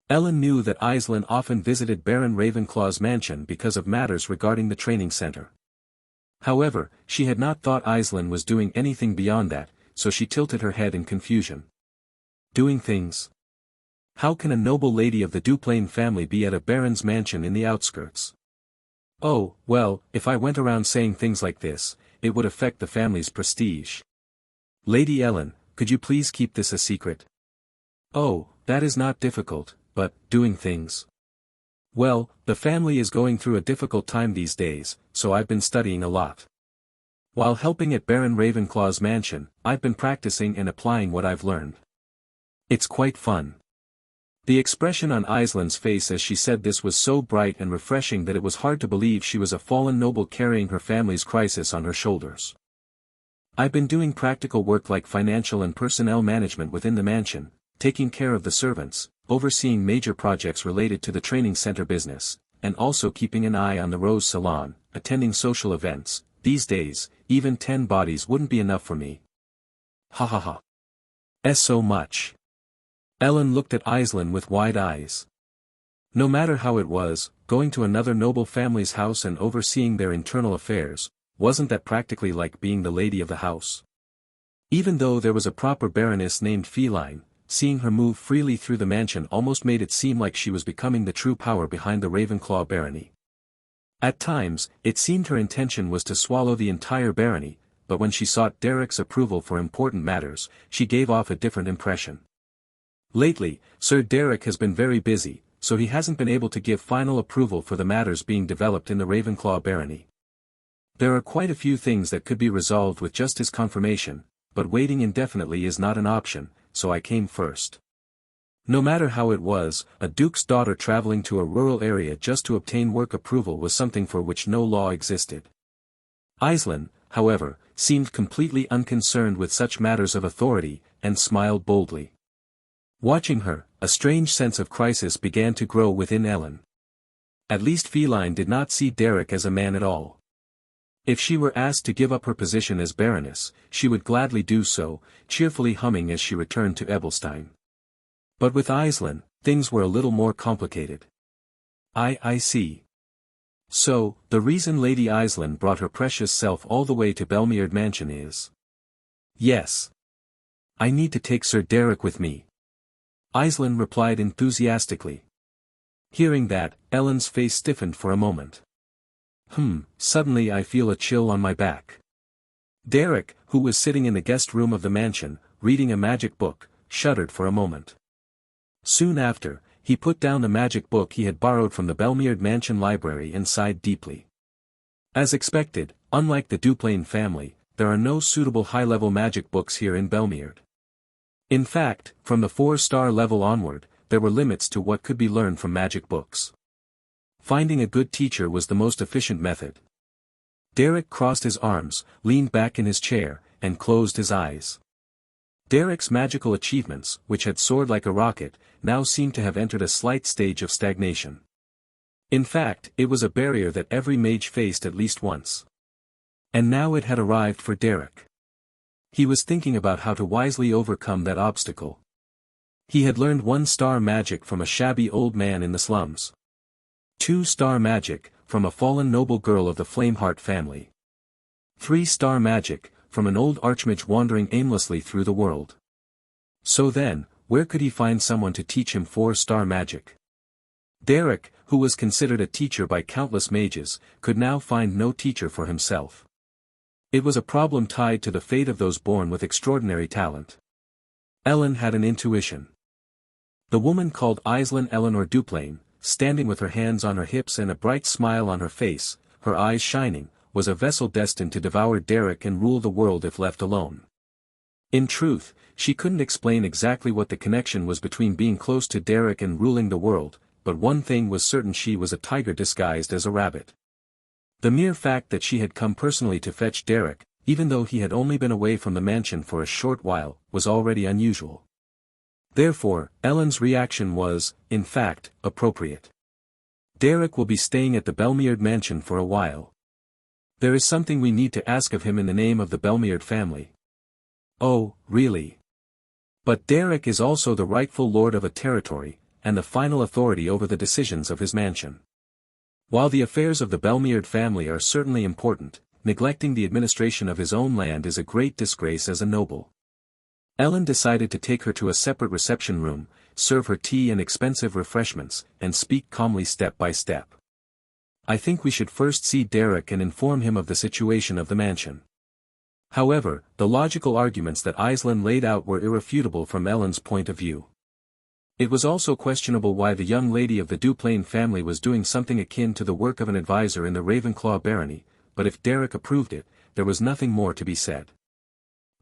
Ellen knew that Aislinn often visited Baron Ravenclaw's mansion because of matters regarding the training center. However, she had not thought Aislinn was doing anything beyond that, so she tilted her head in confusion. Doing things? How can a noble lady of the Duplain family be at a baron's mansion in the outskirts? Oh, well, if I went around saying things like this, it would affect the family's prestige. Lady Ellen, could you please keep this a secret? Oh, that is not difficult, but, doing things. Well, the family is going through a difficult time these days, so I've been studying a lot. While helping at Baron Ravenclaw's mansion, I've been practicing and applying what I've learned. It's quite fun. The expression on Aislinn's face as she said this was so bright and refreshing that it was hard to believe she was a fallen noble carrying her family's crisis on her shoulders. I've been doing practical work like financial and personnel management within the mansion, taking care of the servants, overseeing major projects related to the training center business, and also keeping an eye on the Rose Salon, attending social events. These days, even 10 bodies wouldn't be enough for me. Ha ha ha. So much. Ellen looked at Aislinn with wide eyes. No matter how it was, going to another noble family's house and overseeing their internal affairs, wasn't that practically like being the lady of the house? Even though there was a proper baroness named Feline, seeing her move freely through the mansion almost made it seem like she was becoming the true power behind the Ravenclaw barony. At times, it seemed her intention was to swallow the entire barony, but when she sought Derek's approval for important matters, she gave off a different impression. Lately, Sir Derek has been very busy, so he hasn't been able to give final approval for the matters being developed in the Ravenclaw barony. There are quite a few things that could be resolved with just his confirmation, but waiting indefinitely is not an option, so I came first. No matter how it was, a duke's daughter traveling to a rural area just to obtain work approval was something for which no law existed. Aislinn, however, seemed completely unconcerned with such matters of authority, and smiled boldly. Watching her, a strange sense of crisis began to grow within Ellen. At least Feline did not see Derek as a man at all. If she were asked to give up her position as Baroness, she would gladly do so, cheerfully humming as she returned to Ebelstein. But with Aislinn, things were a little more complicated. I see. So, the reason Lady Aislinn brought her precious self all the way to Belmeard Mansion is... Yes. I need to take Sir Derek with me. Aislinn replied enthusiastically. Hearing that, Ellen's face stiffened for a moment. Suddenly I feel a chill on my back. Derek, who was sitting in the guest room of the mansion, reading a magic book, shuddered for a moment. Soon after, he put down the magic book he had borrowed from the Belmeard Mansion library and sighed deeply. As expected, unlike the Duplain family, there are no suitable high-level magic books here in Belmeard. In fact, from the 4-star level onward, there were limits to what could be learned from magic books. Finding a good teacher was the most efficient method. Derek crossed his arms, leaned back in his chair, and closed his eyes. Derek's magical achievements, which had soared like a rocket, now seemed to have entered a slight stage of stagnation. In fact, it was a barrier that every mage faced at least once. And now it had arrived for Derek. He was thinking about how to wisely overcome that obstacle. He had learned 1-star magic from a shabby old man in the slums. 2-star magic, from a fallen noble girl of the Flameheart family. 3-star magic, from an old archmage wandering aimlessly through the world. So then, where could he find someone to teach him 4-star magic? Derek, who was considered a teacher by countless mages, could now find no teacher for himself. It was a problem tied to the fate of those born with extraordinary talent. Ellen had an intuition. The woman called Aislinn Eleanor Duplain, standing with her hands on her hips and a bright smile on her face, her eyes shining, was a vessel destined to devour Derek and rule the world if left alone. In truth, she couldn't explain exactly what the connection was between being close to Derek and ruling the world, but one thing was certain: she was a tiger disguised as a rabbit. The mere fact that she had come personally to fetch Derek, even though he had only been away from the mansion for a short while, was already unusual. Therefore, Ellen's reaction was, in fact, appropriate. Derek will be staying at the Belmeard Mansion for a while. There is something we need to ask of him in the name of the Belmeard family. Oh, really? But Derek is also the rightful lord of a territory, and the final authority over the decisions of his mansion. While the affairs of the Belmeard family are certainly important, neglecting the administration of his own land is a great disgrace as a noble. Ellen decided to take her to a separate reception room, serve her tea and expensive refreshments, and speak calmly step by step. I think we should first see Derek and inform him of the situation of the mansion. However, the logical arguments that Aislinn laid out were irrefutable from Ellen's point of view. It was also questionable why the young lady of the Duplain family was doing something akin to the work of an advisor in the Ravenclaw barony, but if Derek approved it, there was nothing more to be said.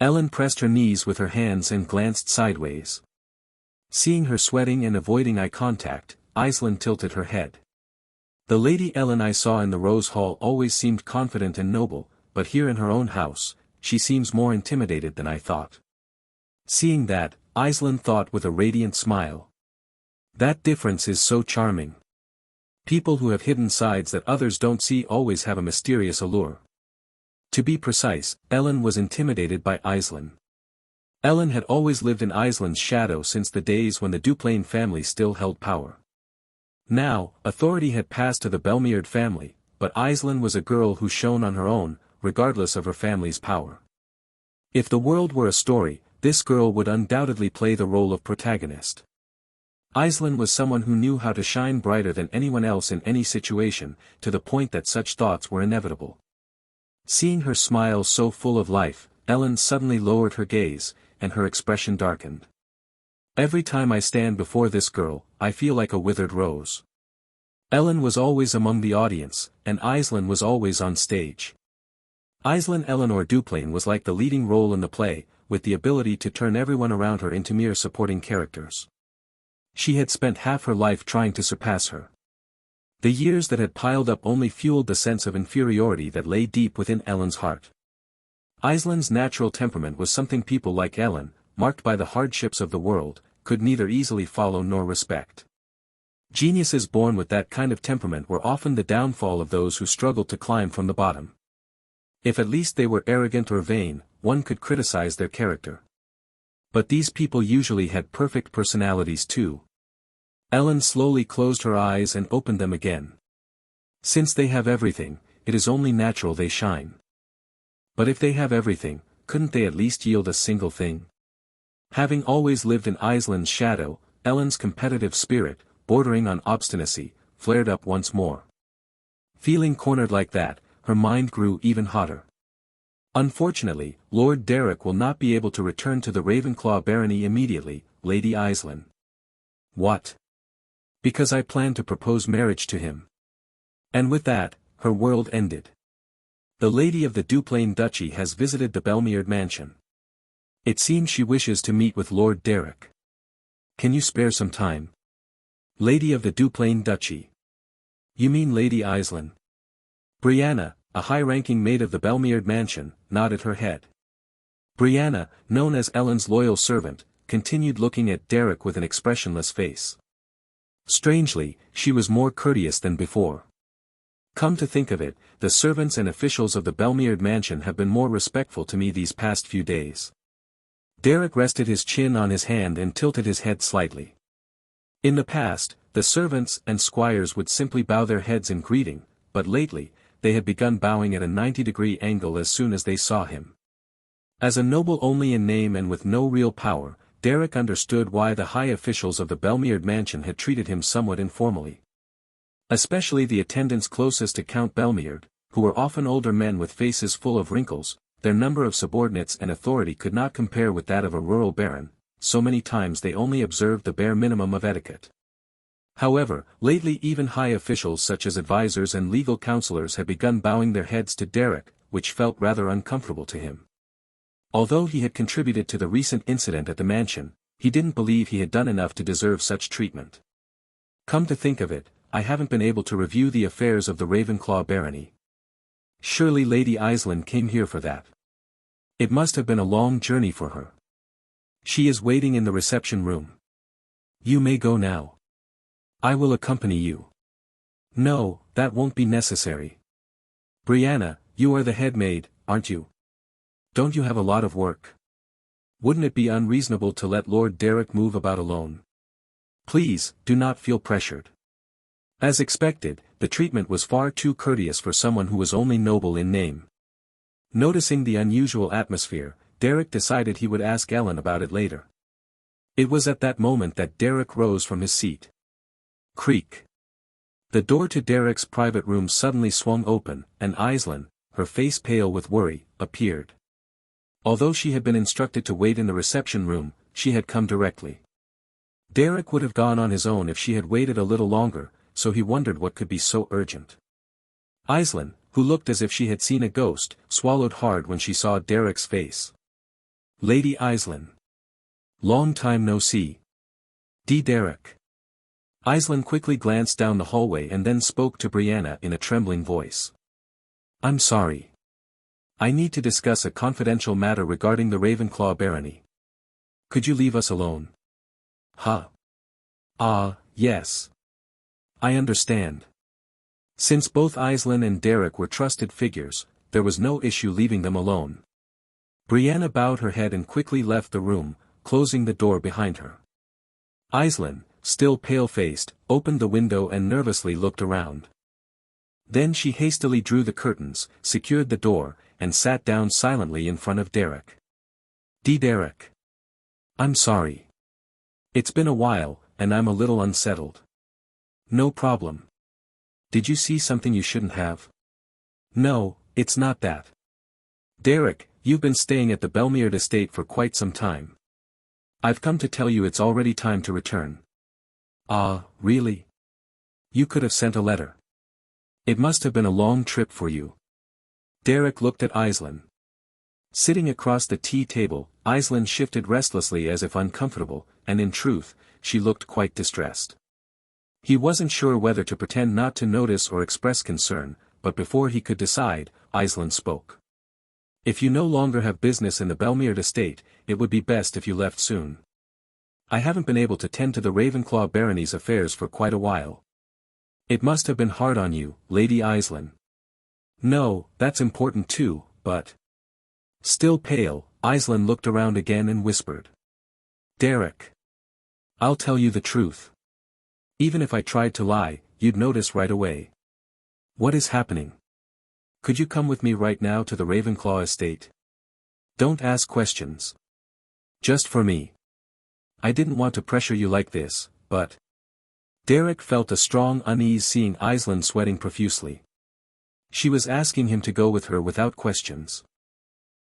Ellen pressed her knees with her hands and glanced sideways. Seeing her sweating and avoiding eye contact, Aislinn tilted her head. The Lady Ellen I saw in the Rose Hall always seemed confident and noble, but here in her own house, she seems more intimidated than I thought. Seeing that, Aislinn thought with a radiant smile. That difference is so charming. People who have hidden sides that others don't see always have a mysterious allure. To be precise, Ellen was intimidated by Aislinn. Ellen had always lived in Aislinn's shadow since the days when the Duplain family still held power. Now, authority had passed to the Belmeard family, but Aislinn was a girl who shone on her own, regardless of her family's power. If the world were a story, this girl would undoubtedly play the role of protagonist. Aislinn was someone who knew how to shine brighter than anyone else in any situation, to the point that such thoughts were inevitable. Seeing her smile so full of life, Ellen suddenly lowered her gaze, and her expression darkened. Every time I stand before this girl, I feel like a withered rose. Ellen was always among the audience, and Aislinn was always on stage. Aislinn Eleanor Duplain was like the leading role in the play, with the ability to turn everyone around her into mere supporting characters. She had spent half her life trying to surpass her. The years that had piled up only fueled the sense of inferiority that lay deep within Ellen's heart. Aislin's natural temperament was something people like Ellen, marked by the hardships of the world, could neither easily follow nor respect. Geniuses born with that kind of temperament were often the downfall of those who struggled to climb from the bottom. If at least they were arrogant or vain, one could criticize their character. But these people usually had perfect personalities too. Ellen slowly closed her eyes and opened them again. Since they have everything, it is only natural they shine. But if they have everything, couldn't they at least yield a single thing? Having always lived in Aislin's shadow, Ellen's competitive spirit, bordering on obstinacy, flared up once more. Feeling cornered like that, her mind grew even hotter. Unfortunately, Lord Derek will not be able to return to the Ravenclaw barony immediately, Lady Aislinn. What? Because I plan to propose marriage to him. And with that, her world ended. The lady of the Duplain Duchy has visited the Belmeard mansion. It seems she wishes to meet with Lord Derek. Can you spare some time? Lady of the Duplain Duchy. You mean Lady Aislinn? Brianna, a high-ranking maid of the Belmeard mansion, nodded her head. Brianna, known as Ellen's loyal servant, continued looking at Derek with an expressionless face. Strangely, she was more courteous than before. Come to think of it, the servants and officials of the Belmeard mansion have been more respectful to me these past few days. Derek rested his chin on his hand and tilted his head slightly. In the past, the servants and squires would simply bow their heads in greeting, but lately, they had begun bowing at a 90-degree angle as soon as they saw him. As a noble only in name and with no real power, Derek understood why the high officials of the Belmeard mansion had treated him somewhat informally. Especially the attendants closest to Count Belmeard, who were often older men with faces full of wrinkles, their number of subordinates and authority could not compare with that of a rural baron, so many times they only observed the bare minimum of etiquette. However, lately even high officials such as advisors and legal counselors had begun bowing their heads to Derek, which felt rather uncomfortable to him. Although he had contributed to the recent incident at the mansion, he didn't believe he had done enough to deserve such treatment. Come to think of it, I haven't been able to review the affairs of the Ravenclaw barony. Surely Lady Aislinn came here for that. It must have been a long journey for her. She is waiting in the reception room. You may go now. I will accompany you. No, that won't be necessary. Brianna, you are the head maid, aren't you? Don't you have a lot of work? Wouldn't it be unreasonable to let Lord Derek move about alone? Please, do not feel pressured. As expected, the treatment was far too courteous for someone who was only noble in name. Noticing the unusual atmosphere, Derek decided he would ask Ellen about it later. It was at that moment that Derek rose from his seat. Creak. The door to Derek's private room suddenly swung open, and Aislinn, her face pale with worry, appeared. Although she had been instructed to wait in the reception room, she had come directly. Derek would have gone on his own if she had waited a little longer, so he wondered what could be so urgent. Aislinn, who looked as if she had seen a ghost, swallowed hard when she saw Derek's face. Lady Aislinn. Long time no see. Derek. Aislinn quickly glanced down the hallway and then spoke to Brianna in a trembling voice. I'm sorry. I need to discuss a confidential matter regarding the Ravenclaw barony. Could you leave us alone? Huh? Yes. I understand. Since both Aislinn and Derek were trusted figures, there was no issue leaving them alone. Brianna bowed her head and quickly left the room, closing the door behind her. Aislinn, still pale-faced, opened the window and nervously looked around. Then she hastily drew the curtains, secured the door, and sat down silently in front of Derek. Derek. I'm sorry. It's been a while, and I'm a little unsettled. No problem. Did you see something you shouldn't have? No, it's not that. Derek, you've been staying at the Belmeard estate for quite some time. I've come to tell you it's already time to return. Really? You could have sent a letter. It must have been a long trip for you. Derek looked at Aislinn. Sitting across the tea table, Aislinn shifted restlessly as if uncomfortable, and in truth, she looked quite distressed. He wasn't sure whether to pretend not to notice or express concern, but before he could decide, Aisling spoke. "If you no longer have business in the Belmeard estate, it would be best if you left soon. I haven't been able to tend to the Ravenclaw barony's affairs for quite a while. It must have been hard on you, Lady Aisling." "No, that's important too, but—" Still pale, Aisling looked around again and whispered. "Derek. I'll tell you the truth. Even if I tried to lie, you'd notice right away. What is happening? Could you come with me right now to the Ravenclaw estate? Don't ask questions. Just for me. I didn't want to pressure you like this, but—" Derek felt a strong unease seeing Aisling sweating profusely. She was asking him to go with her without questions.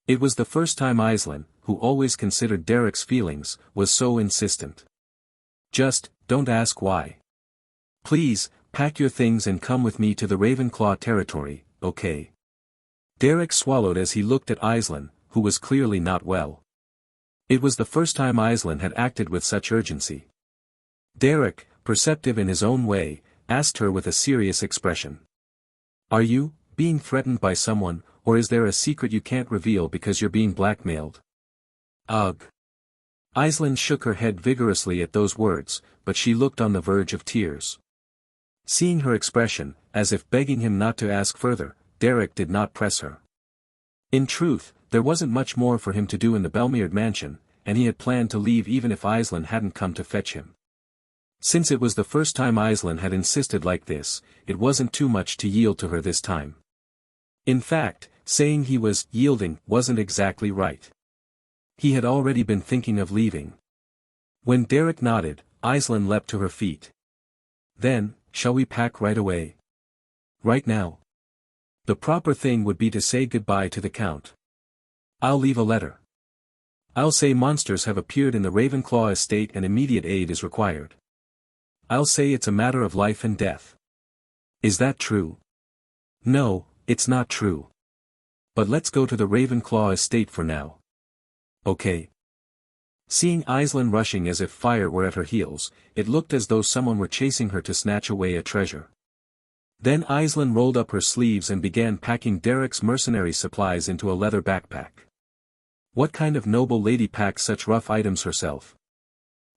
It was the first time Aisling, who always considered Derek's feelings, was so insistent. "Just, don't ask why. Please, pack your things and come with me to the Ravenclaw territory, okay?" Derek swallowed as he looked at Aisling, who was clearly not well. It was the first time Aisling had acted with such urgency. Derek, perceptive in his own way, asked her with a serious expression. "Are you being threatened by someone, or is there a secret you can't reveal because you're being blackmailed?" "Ugh." Aisling shook her head vigorously at those words, but she looked on the verge of tears. Seeing her expression, as if begging him not to ask further, Derek did not press her. In truth, there wasn't much more for him to do in the Belmeard mansion, and he had planned to leave even if Aisling hadn't come to fetch him. Since it was the first time Aisling had insisted like this, it wasn't too much to yield to her this time. In fact, saying he was yielding wasn't exactly right. He had already been thinking of leaving. When Derek nodded, Aisling leapt to her feet. "Then, shall we pack right away? Right now? The proper thing would be to say goodbye to the Count. I'll leave a letter. I'll say monsters have appeared in the Ravenclaw estate and immediate aid is required. I'll say it's a matter of life and death. Is that true?" "No, it's not true. But let's go to the Ravenclaw estate for now. Okay?" Seeing Aisling rushing as if fire were at her heels, it looked as though someone were chasing her to snatch away a treasure. Then Aisling rolled up her sleeves and began packing Derek's mercenary supplies into a leather backpack. What kind of noble lady packs such rough items herself?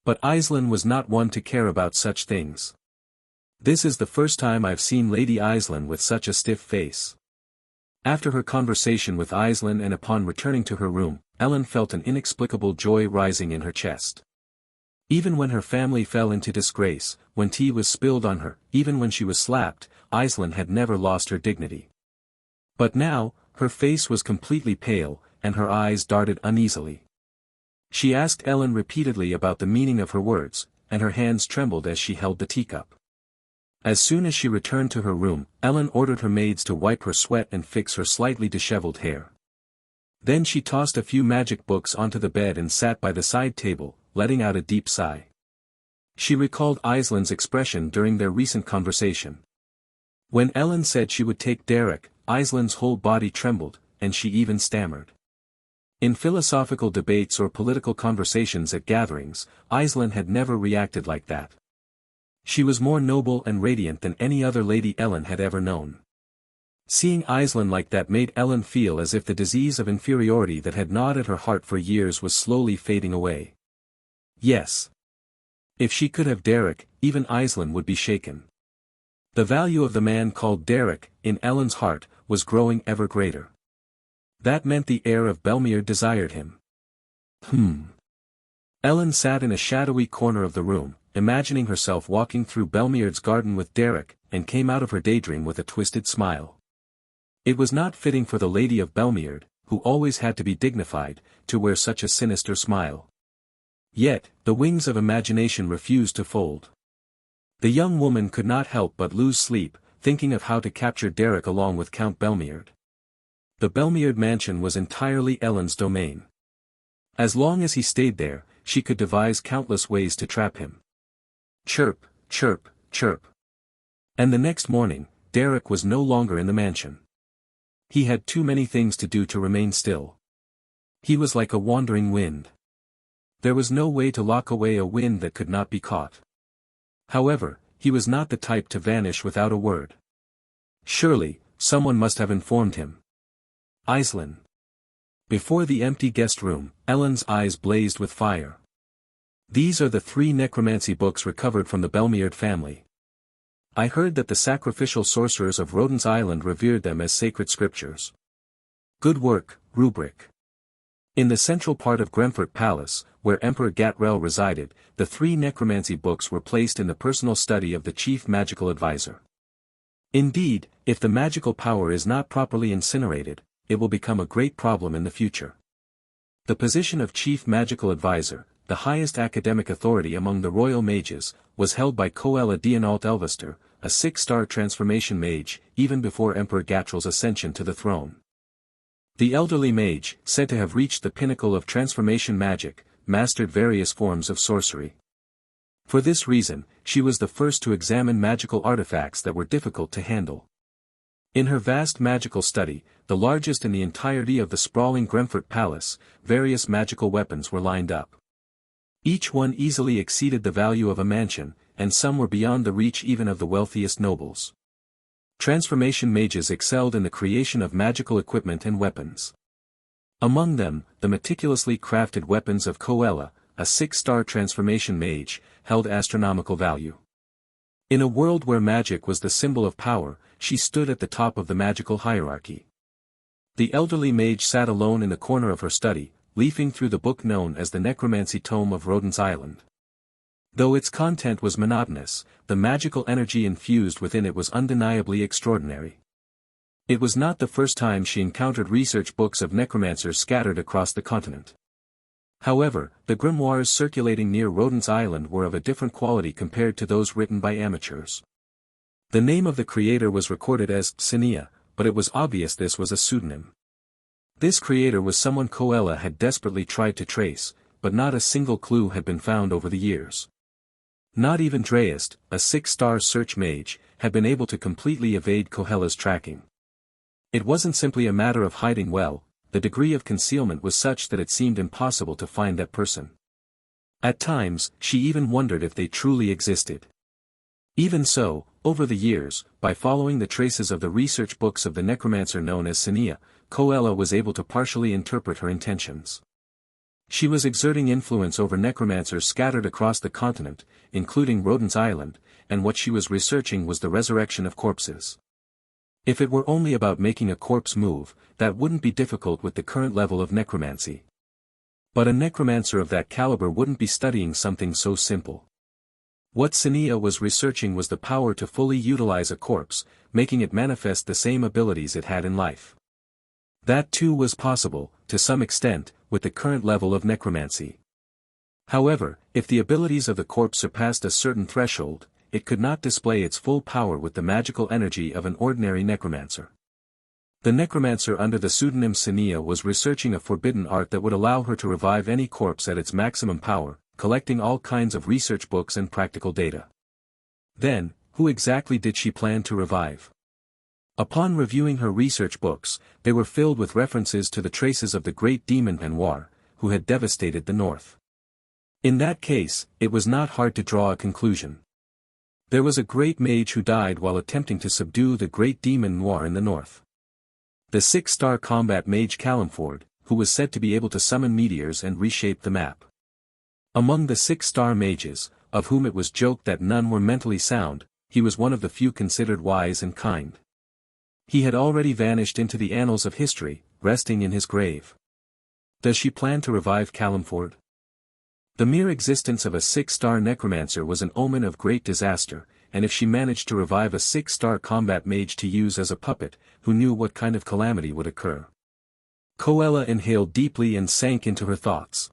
But Aisling was not one to care about such things. "This is the first time I've seen Lady Aisling with such a stiff face." After her conversation with Aisling and upon returning to her room, Ellen felt an inexplicable joy rising in her chest. Even when her family fell into disgrace, when tea was spilled on her, even when she was slapped, Aisling had never lost her dignity. But now, her face was completely pale, and her eyes darted uneasily. She asked Ellen repeatedly about the meaning of her words, and her hands trembled as she held the teacup. As soon as she returned to her room, Ellen ordered her maids to wipe her sweat and fix her slightly disheveled hair. Then she tossed a few magic books onto the bed and sat by the side table, letting out a deep sigh. She recalled Aisling's expression during their recent conversation. When Ellen said she would take Derek, Aisling's whole body trembled, and she even stammered. In philosophical debates or political conversations at gatherings, Aisling had never reacted like that. She was more noble and radiant than any other lady Ellen had ever known. Seeing Aisling like that made Ellen feel as if the disease of inferiority that had gnawed at her heart for years was slowly fading away. Yes. If she could have Derek, even Aisling would be shaken. The value of the man called Derek, in Ellen's heart, was growing ever greater. That meant the heir of Belmeard desired him. Ellen sat in a shadowy corner of the room, imagining herself walking through Belmeard's garden with Derek, and came out of her daydream with a twisted smile. It was not fitting for the lady of Belmeard, who always had to be dignified, to wear such a sinister smile. Yet, the wings of imagination refused to fold. The young woman could not help but lose sleep, thinking of how to capture Derek along with Count Belmeard. The Belmeard mansion was entirely Ellen's domain. As long as he stayed there, she could devise countless ways to trap him. Chirp, chirp, chirp. And the next morning, Derek was no longer in the mansion. He had too many things to do to remain still. He was like a wandering wind. There was no way to lock away a wind that could not be caught. However, he was not the type to vanish without a word. Surely, someone must have informed him. Iselin. Before the empty guest room, Ellen's eyes blazed with fire. These are the 3 necromancy books recovered from the Belmiard family. I heard that the sacrificial sorcerers of Rodent's Island revered them as sacred scriptures. Good work, Rubric. In the central part of Gremfurt Palace, where Emperor Gatrell resided, the 3 necromancy books were placed in the personal study of the chief magical advisor. Indeed, if the magical power is not properly incinerated, it will become a great problem in the future. The position of chief magical advisor, the highest academic authority among the royal mages, was held by Coella Dianalt Elvester, a 6-star transformation mage, even before Emperor Gatrell's ascension to the throne. The elderly mage, said to have reached the pinnacle of transformation magic, mastered various forms of sorcery. For this reason, she was the first to examine magical artifacts that were difficult to handle. In her vast magical study, the largest in the entirety of the sprawling Gremfurt Palace, various magical weapons were lined up. Each one easily exceeded the value of a mansion, and some were beyond the reach even of the wealthiest nobles. Transformation mages excelled in the creation of magical equipment and weapons. Among them, the meticulously crafted weapons of Coella, a 6-star transformation mage, held astronomical value. In a world where magic was the symbol of power, she stood at the top of the magical hierarchy. The elderly mage sat alone in the corner of her study, leafing through the book known as the Necromancy Tome of Rodent's Island. Though its content was monotonous, the magical energy infused within it was undeniably extraordinary. It was not the first time she encountered research books of necromancers scattered across the continent. However, the grimoires circulating near Rodent's Island were of a different quality compared to those written by amateurs. The name of the creator was recorded as Sinia, but it was obvious this was a pseudonym. This creator was someone Coella had desperately tried to trace, but not a single clue had been found over the years. Not even Dreist, a 6-star search mage, had been able to completely evade Coella's tracking. It wasn't simply a matter of hiding well, the degree of concealment was such that it seemed impossible to find that person. At times, she even wondered if they truly existed. Even so, over the years, by following the traces of the research books of the necromancer known as Sinia, Coella was able to partially interpret her intentions. She was exerting influence over necromancers scattered across the continent, including Rodent's Island, and what she was researching was the resurrection of corpses. If it were only about making a corpse move, that wouldn't be difficult with the current level of necromancy. But a necromancer of that caliber wouldn't be studying something so simple. What Sinia was researching was the power to fully utilize a corpse, making it manifest the same abilities it had in life. That too was possible, to some extent, with the current level of necromancy. However, if the abilities of the corpse surpassed a certain threshold, it could not display its full power with the magical energy of an ordinary necromancer. The necromancer under the pseudonym Sinia was researching a forbidden art that would allow her to revive any corpse at its maximum power, collecting all kinds of research books and practical data. Then, who exactly did she plan to revive? Upon reviewing her research books, they were filled with references to the traces of the great demon Noir, who had devastated the north. In that case, it was not hard to draw a conclusion. There was a great mage who died while attempting to subdue the great demon Noir in the north. The 6-star combat mage Calamford, who was said to be able to summon meteors and reshape the map. Among the 6-star mages, of whom it was joked that none were mentally sound, he was one of the few considered wise and kind. He had already vanished into the annals of history, resting in his grave. Does she plan to revive Calamford? The mere existence of a 6-star necromancer was an omen of great disaster, and if she managed to revive a 6-star combat mage to use as a puppet, who knew what kind of calamity would occur? Coella inhaled deeply and sank into her thoughts.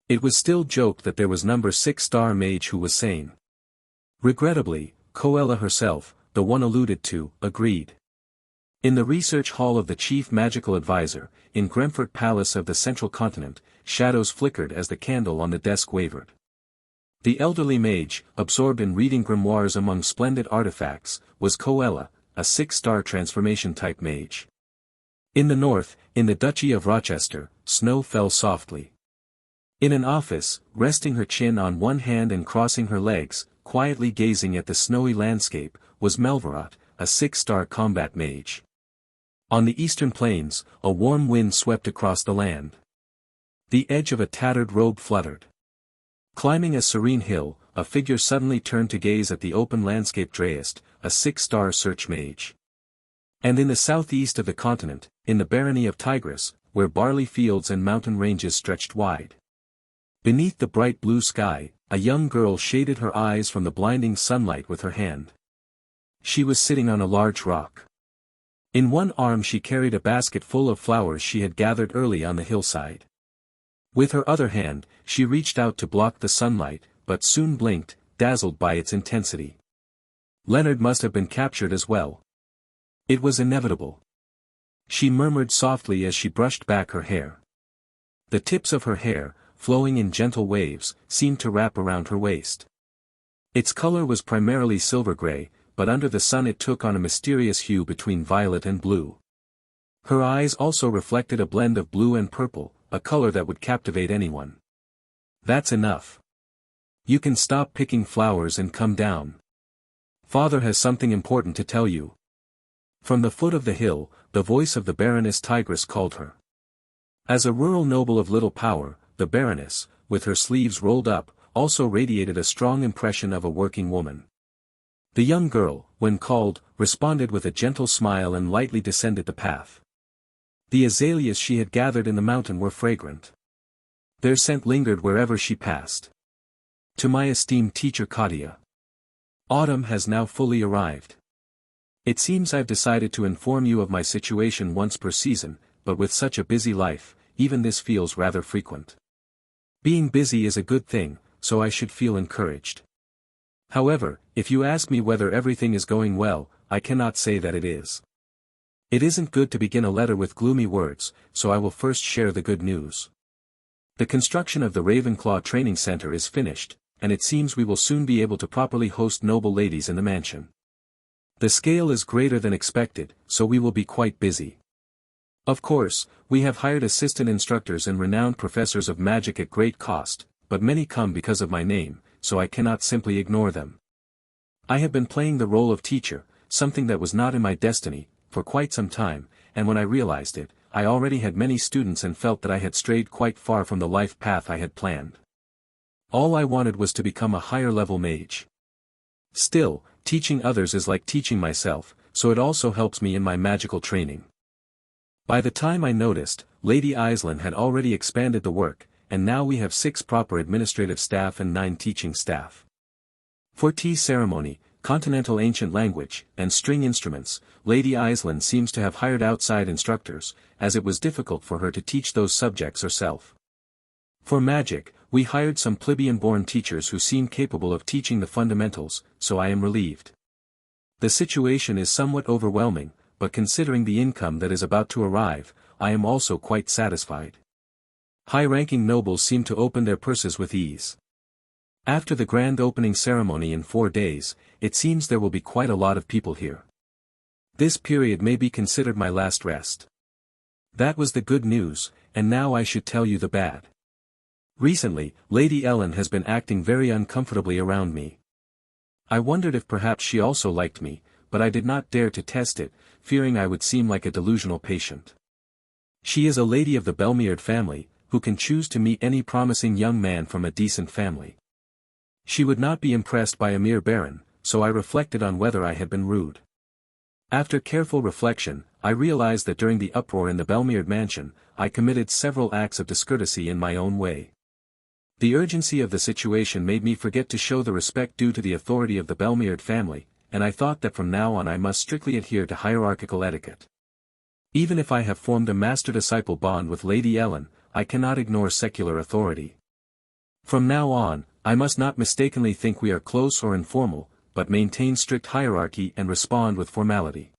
It was still joked that there was number 6-star mage who was sane. Regrettably, Coella herself, the one alluded to, agreed. In the research hall of the chief magical advisor, in Gremfurt Palace of the Central Continent, shadows flickered as the candle on the desk wavered. The elderly mage, absorbed in reading grimoires among splendid artifacts, was Coella, a 6-star transformation-type mage. In the north, in the Duchy of Rochester, snow fell softly. In an office, resting her chin on one hand and crossing her legs, quietly gazing at the snowy landscape, was Melvarot, a 6-star combat mage. On the eastern plains, a warm wind swept across the land. The edge of a tattered robe fluttered. Climbing a serene hill, a figure suddenly turned to gaze at the open landscape. Dreist, a 6-star search mage. And in the southeast of the continent, in the barony of Tigris, where barley fields and mountain ranges stretched wide. Beneath the bright blue sky, a young girl shaded her eyes from the blinding sunlight with her hand. She was sitting on a large rock. In one arm she carried a basket full of flowers she had gathered early on the hillside. With her other hand, she reached out to block the sunlight, but soon blinked, dazzled by its intensity. Leonard must have been captured as well. It was inevitable. She murmured softly as she brushed back her hair. The tips of her hair, flowing in gentle waves, seemed to wrap around her waist. Its color was primarily silver-gray, but under the sun it took on a mysterious hue between violet and blue. Her eyes also reflected a blend of blue and purple, a color that would captivate anyone. That's enough. You can stop picking flowers and come down. Father has something important to tell you. From the foot of the hill, the voice of the Baroness Tigris called her. As a rural noble of little power, the Baroness, with her sleeves rolled up, also radiated a strong impression of a working woman. The young girl, when called, responded with a gentle smile and lightly descended the path. The azaleas she had gathered in the mountain were fragrant. Their scent lingered wherever she passed. To my esteemed teacher Katia. Autumn has now fully arrived. It seems I've decided to inform you of my situation once per season, but with such a busy life, even this feels rather frequent. Being busy is a good thing, so I should feel encouraged. However, if you ask me whether everything is going well, I cannot say that it is. It isn't good to begin a letter with gloomy words, so I will first share the good news. The construction of the Ravenclaw Training Center is finished, and it seems we will soon be able to properly host noble ladies in the mansion. The scale is greater than expected, so we will be quite busy. Of course, we have hired assistant instructors and renowned professors of magic at great cost, but many come because of my name, so I cannot simply ignore them. I have been playing the role of teacher, something that was not in my destiny, for quite some time, and when I realized it, I already had many students and felt that I had strayed quite far from the life path I had planned. All I wanted was to become a higher-level mage. Still, teaching others is like teaching myself, so it also helps me in my magical training. By the time I noticed, Lady Aislinn had already expanded the work, and now we have 6 proper administrative staff and 9 teaching staff. For tea ceremony, continental ancient language, and string instruments, Lady Aislinn seems to have hired outside instructors, as it was difficult for her to teach those subjects herself. For magic, we hired some plebeian-born teachers who seem capable of teaching the fundamentals, so I am relieved. The situation is somewhat overwhelming, but considering the income that is about to arrive, I am also quite satisfied. High-ranking nobles seem to open their purses with ease. After the grand opening ceremony in 4 days, it seems there will be quite a lot of people here. This period may be considered my last rest. That was the good news, and now I should tell you the bad. Recently, Lady Ellen has been acting very uncomfortably around me. I wondered if perhaps she also liked me, but I did not dare to test it, fearing I would seem like a delusional patient. She is a lady of the Belmeard family, who can choose to meet any promising young man from a decent family. She would not be impressed by a mere baron, so I reflected on whether I had been rude. After careful reflection, I realized that during the uproar in the Belmeard mansion, I committed several acts of discourtesy in my own way. The urgency of the situation made me forget to show the respect due to the authority of the Belmeard family, and I thought that from now on I must strictly adhere to hierarchical etiquette. Even if I have formed a master-disciple bond with Lady Ellen, I cannot ignore secular authority. From now on, I must not mistakenly think we are close or informal, but maintain strict hierarchy and respond with formality.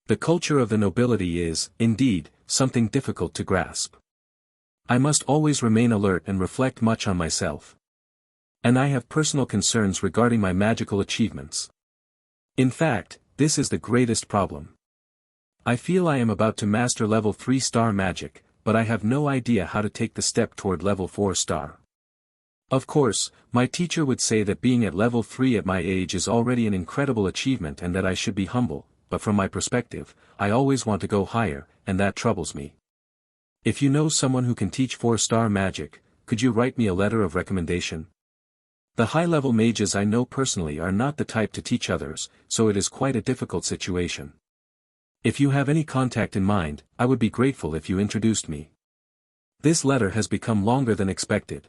The culture of the nobility is, indeed, something difficult to grasp. I must always remain alert and reflect much on myself. And I have personal concerns regarding my magical achievements. In fact, this is the greatest problem. I feel I am about to master level 3-star magic, but I have no idea how to take the step toward level 4 star. Of course, my teacher would say that being at level 3 at my age is already an incredible achievement and that I should be humble, but from my perspective, I always want to go higher, and that troubles me. If you know someone who can teach 4-star magic, could you write me a letter of recommendation? The high-level mages I know personally are not the type to teach others, so it is quite a difficult situation. If you have any contact in mind, I would be grateful if you introduced me. This letter has become longer than expected.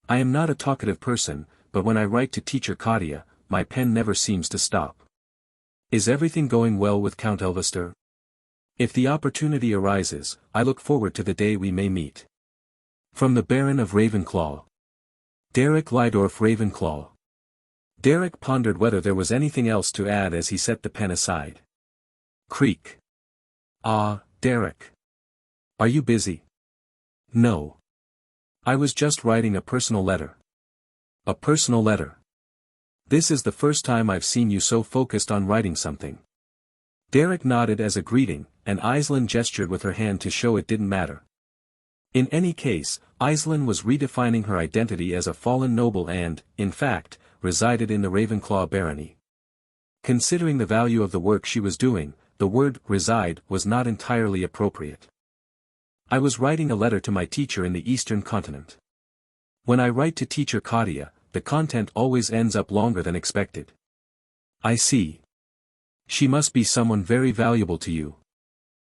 I am not a talkative person, but when I write to teacher Katia, my pen never seems to stop. Is everything going well with Count Elvester? If the opportunity arises, I look forward to the day we may meet. From the Baron of Ravenclaw. Derek Lydorf Ravenclaw. Derek pondered whether there was anything else to add as he set the pen aside. Creak. Ah, Derek. Are you busy? No. I was just writing a personal letter. A personal letter. This is the first time I've seen you so focused on writing something. Derek nodded as a greeting, and Aislinn gestured with her hand to show it didn't matter. In any case, Aislinn was redefining her identity as a fallen noble and, in fact, resided in the Ravenclaw barony. Considering the value of the work she was doing, the word reside was not entirely appropriate. I was writing a letter to my teacher in the Eastern continent. When I write to teacher Katia, the content always ends up longer than expected. I see. She must be someone very valuable to you.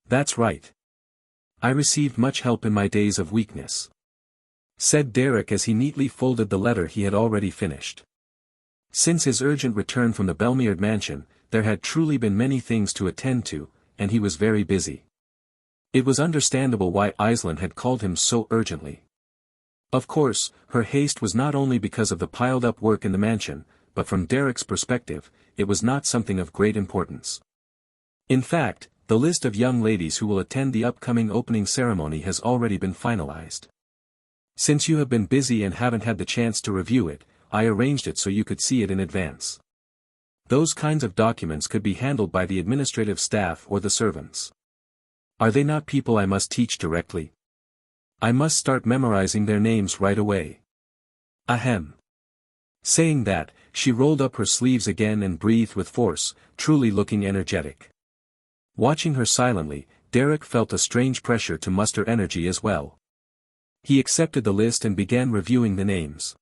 That's right. I received much help in my days of weakness, said Derek as he neatly folded the letter he had already finished. Since his urgent return from the Belmeard mansion, there had truly been many things to attend to, and he was very busy. It was understandable why Aislinn had called him so urgently. Of course, her haste was not only because of the piled-up work in the mansion, but from Derek's perspective, it was not something of great importance. In fact, the list of young ladies who will attend the upcoming opening ceremony has already been finalized. Since you have been busy and haven't had the chance to review it, I arranged it so you could see it in advance. Those kinds of documents could be handled by the administrative staff or the servants. Are they not people I must teach directly? I must start memorizing their names right away. Ahem. Saying that, she rolled up her sleeves again and breathed with force, truly looking energetic. Watching her silently, Derek felt a strange pressure to muster energy as well. He accepted the list and began reviewing the names.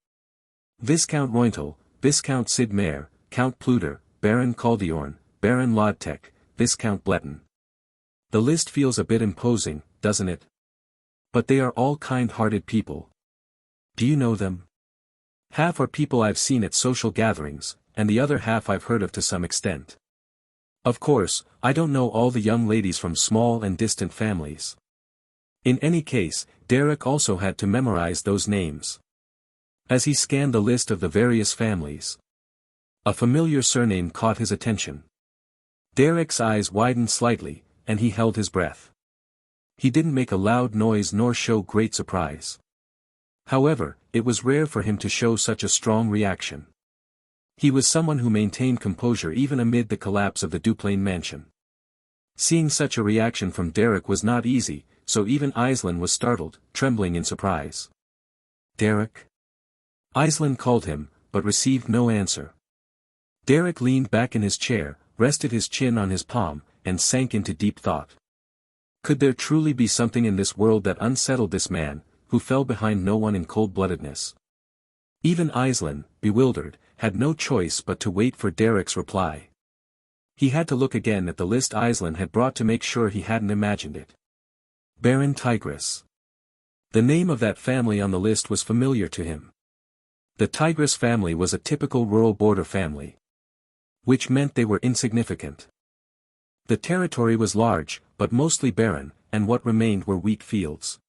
Viscount Royntel, Viscount Sidmare, Count Pluter, Baron Caldiorn, Baron Lodtech, Viscount Bletton. The list feels a bit imposing, doesn't it? But they are all kind-hearted people. Do you know them? Half are people I've seen at social gatherings, and the other half I've heard of to some extent. Of course, I don't know all the young ladies from small and distant families. In any case, Derek also had to memorize those names. As he scanned the list of the various families, a familiar surname caught his attention. Derek's eyes widened slightly, and he held his breath. He didn't make a loud noise nor show great surprise. However, it was rare for him to show such a strong reaction. He was someone who maintained composure even amid the collapse of the Duplain mansion. Seeing such a reaction from Derek was not easy, so even Aislinn was startled, trembling in surprise. Derek? Aislinn called him, but received no answer. Derek leaned back in his chair, rested his chin on his palm, and sank into deep thought. Could there truly be something in this world that unsettled this man, who fell behind no one in cold-bloodedness? Even Aislinn, bewildered, had no choice but to wait for Derek's reply. He had to look again at the list Aislinn had brought to make sure he hadn't imagined it. Baron Tigris. The name of that family on the list was familiar to him. The Tigris family was a typical rural border family, which meant they were insignificant. The territory was large, but mostly barren, and what remained were wheat fields.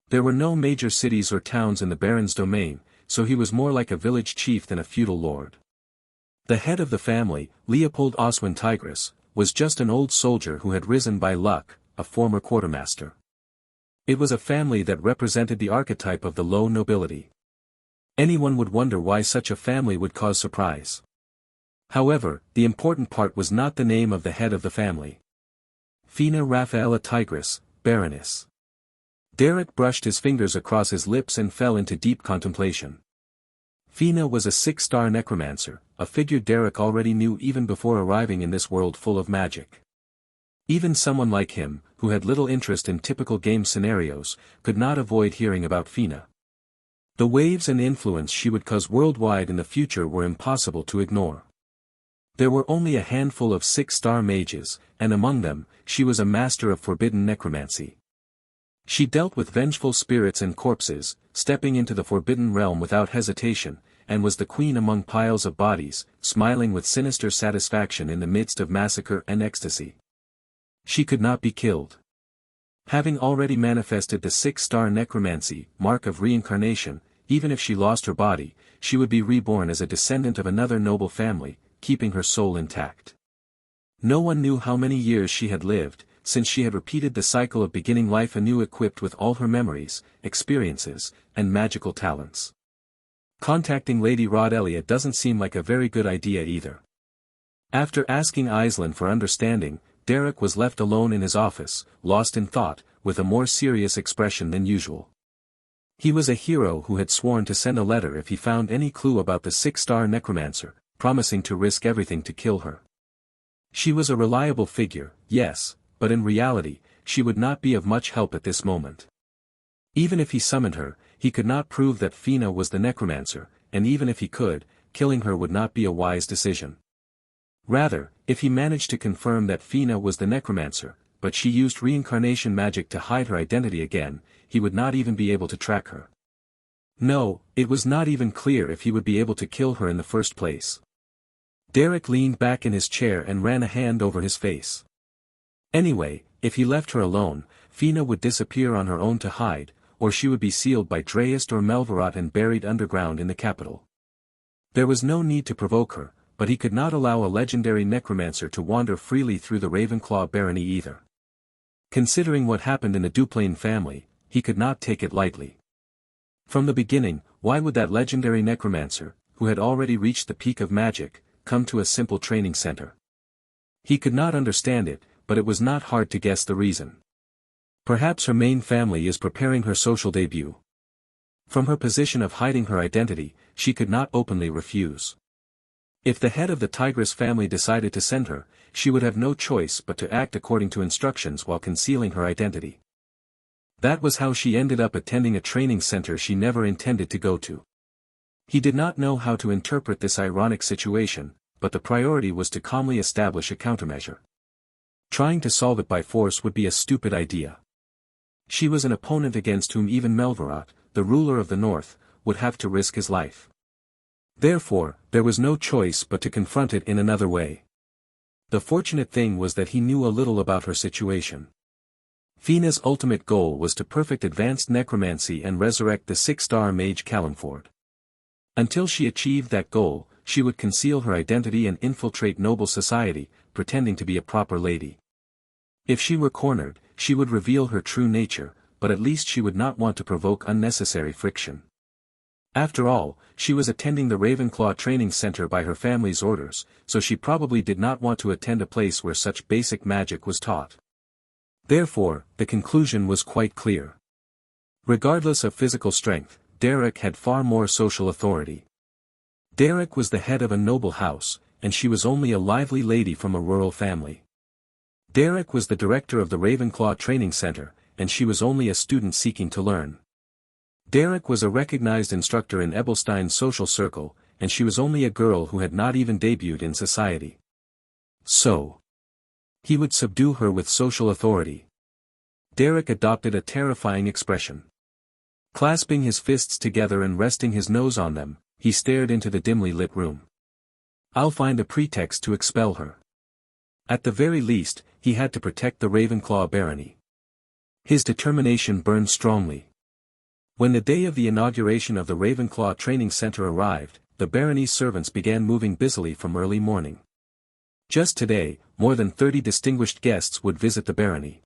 There were no major cities or towns in the Baron's domain, so he was more like a village chief than a feudal lord. The head of the family, Leopold Oswin Tigris, was just an old soldier who had risen by luck, a former quartermaster. It was a family that represented the archetype of the low nobility. Anyone would wonder why such a family would cause surprise. However, the important part was not the name of the head of the family. Fina Raffaella Tigris, Baroness. Derek brushed his fingers across his lips and fell into deep contemplation. Fina was a 6-star necromancer, a figure Derek already knew even before arriving in this world full of magic. Even someone like him, who had little interest in typical game scenarios, could not avoid hearing about Fina. The waves and influence she would cause worldwide in the future were impossible to ignore. There were only a handful of 6-star mages, and among them, she was a master of forbidden necromancy. She dealt with vengeful spirits and corpses, stepping into the forbidden realm without hesitation, and was the queen among piles of bodies, smiling with sinister satisfaction in the midst of massacre and ecstasy. She could not be killed. Having already manifested the 6-star necromancy, mark of reincarnation, even if she lost her body, she would be reborn as a descendant of another noble family, keeping her soul intact. No one knew how many years she had lived, since she had repeated the cycle of beginning life anew equipped with all her memories, experiences, and magical talents. Contacting Lady Rodelia doesn't seem like a very good idea either. After asking Aisling for understanding, Derek was left alone in his office, lost in thought, with a more serious expression than usual. He was a hero who had sworn to send a letter if he found any clue about the 6-star necromancer, promising to risk everything to kill her. She was a reliable figure, yes, but in reality, she would not be of much help at this moment. Even if he summoned her, he could not prove that Fina was the necromancer, and even if he could, killing her would not be a wise decision. Rather, if he managed to confirm that Fina was the necromancer, but she used reincarnation magic to hide her identity again, he would not even be able to track her. No, it was not even clear if he would be able to kill her in the first place. Derek leaned back in his chair and ran a hand over his face. Anyway, if he left her alone, Fina would disappear on her own to hide, or she would be sealed by Dreist or Melvarat and buried underground in the capital. There was no need to provoke her, but he could not allow a legendary necromancer to wander freely through the Ravenclaw barony either. Considering what happened in the Duplain family, he could not take it lightly. From the beginning, why would that legendary necromancer, who had already reached the peak of magic, come to a simple training center? He could not understand it, but it was not hard to guess the reason. Perhaps her main family is preparing her social debut. From her position of hiding her identity, she could not openly refuse. If the head of the Tigress family decided to send her, she would have no choice but to act according to instructions while concealing her identity. That was how she ended up attending a training center she never intended to go to. He did not know how to interpret this ironic situation, but the priority was to calmly establish a countermeasure. Trying to solve it by force would be a stupid idea. She was an opponent against whom even Melvarat, the ruler of the North, would have to risk his life. Therefore, there was no choice but to confront it in another way. The fortunate thing was that he knew a little about her situation. Fina's ultimate goal was to perfect advanced necromancy and resurrect the 6-star mage Calenford. Until she achieved that goal, she would conceal her identity and infiltrate noble society, pretending to be a proper lady. If she were cornered, she would reveal her true nature, but at least she would not want to provoke unnecessary friction. After all, she was attending the Ravenclaw training center by her family's orders, so she probably did not want to attend a place where such basic magic was taught. Therefore, the conclusion was quite clear. Regardless of physical strength, Derek had far more social authority. Derek was the head of a noble house, and she was only a lively lady from a rural family. Derek was the director of the Ravenclaw training center, and she was only a student seeking to learn. Derek was a recognized instructor in Ebelstein's social circle, and she was only a girl who had not even debuted in society. So, he would subdue her with social authority. Derek adopted a terrifying expression. Clasping his fists together and resting his nose on them, he stared into the dimly lit room. I'll find a pretext to expel her. At the very least, he had to protect the Ravenclaw barony. His determination burned strongly. When the day of the inauguration of the Ravenclaw training center arrived, the barony's servants began moving busily from early morning. Just today, more than 30 distinguished guests would visit the barony.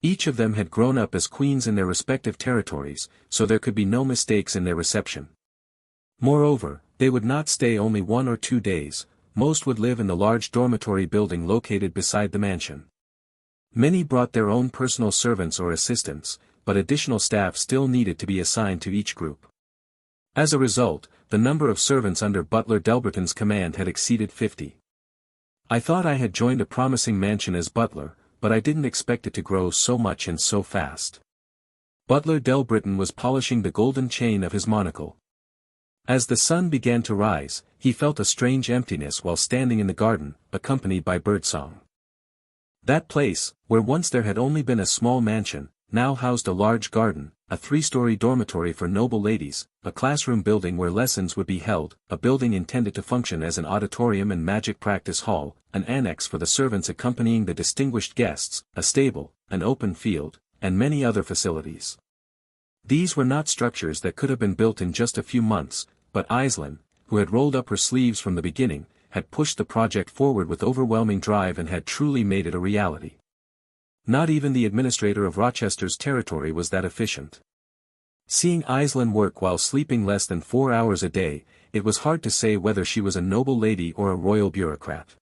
Each of them had grown up as queens in their respective territories, so there could be no mistakes in their reception. Moreover, they would not stay only 1 or 2 days, most would live in the large dormitory building located beside the mansion. Many brought their own personal servants or assistants, but additional staff still needed to be assigned to each group. As a result, the number of servants under Butler Delbritton's command had exceeded 50. I thought I had joined a promising mansion as butler, but I didn't expect it to grow so much and so fast. Butler Delbritton was polishing the golden chain of his monocle. As the sun began to rise, he felt a strange emptiness while standing in the garden, accompanied by birdsong. That place, where once there had only been a small mansion, now housed a large garden, a 3-story dormitory for noble ladies, a classroom building where lessons would be held, a building intended to function as an auditorium and magic practice hall, an annex for the servants accompanying the distinguished guests, a stable, an open field, and many other facilities. These were not structures that could have been built in just a few months, but Aislinn, who had rolled up her sleeves from the beginning, had pushed the project forward with overwhelming drive and had truly made it a reality. Not even the administrator of Rochester's territory was that efficient. Seeing Aislinn work while sleeping less than 4 hours a day, it was hard to say whether she was a noble lady or a royal bureaucrat.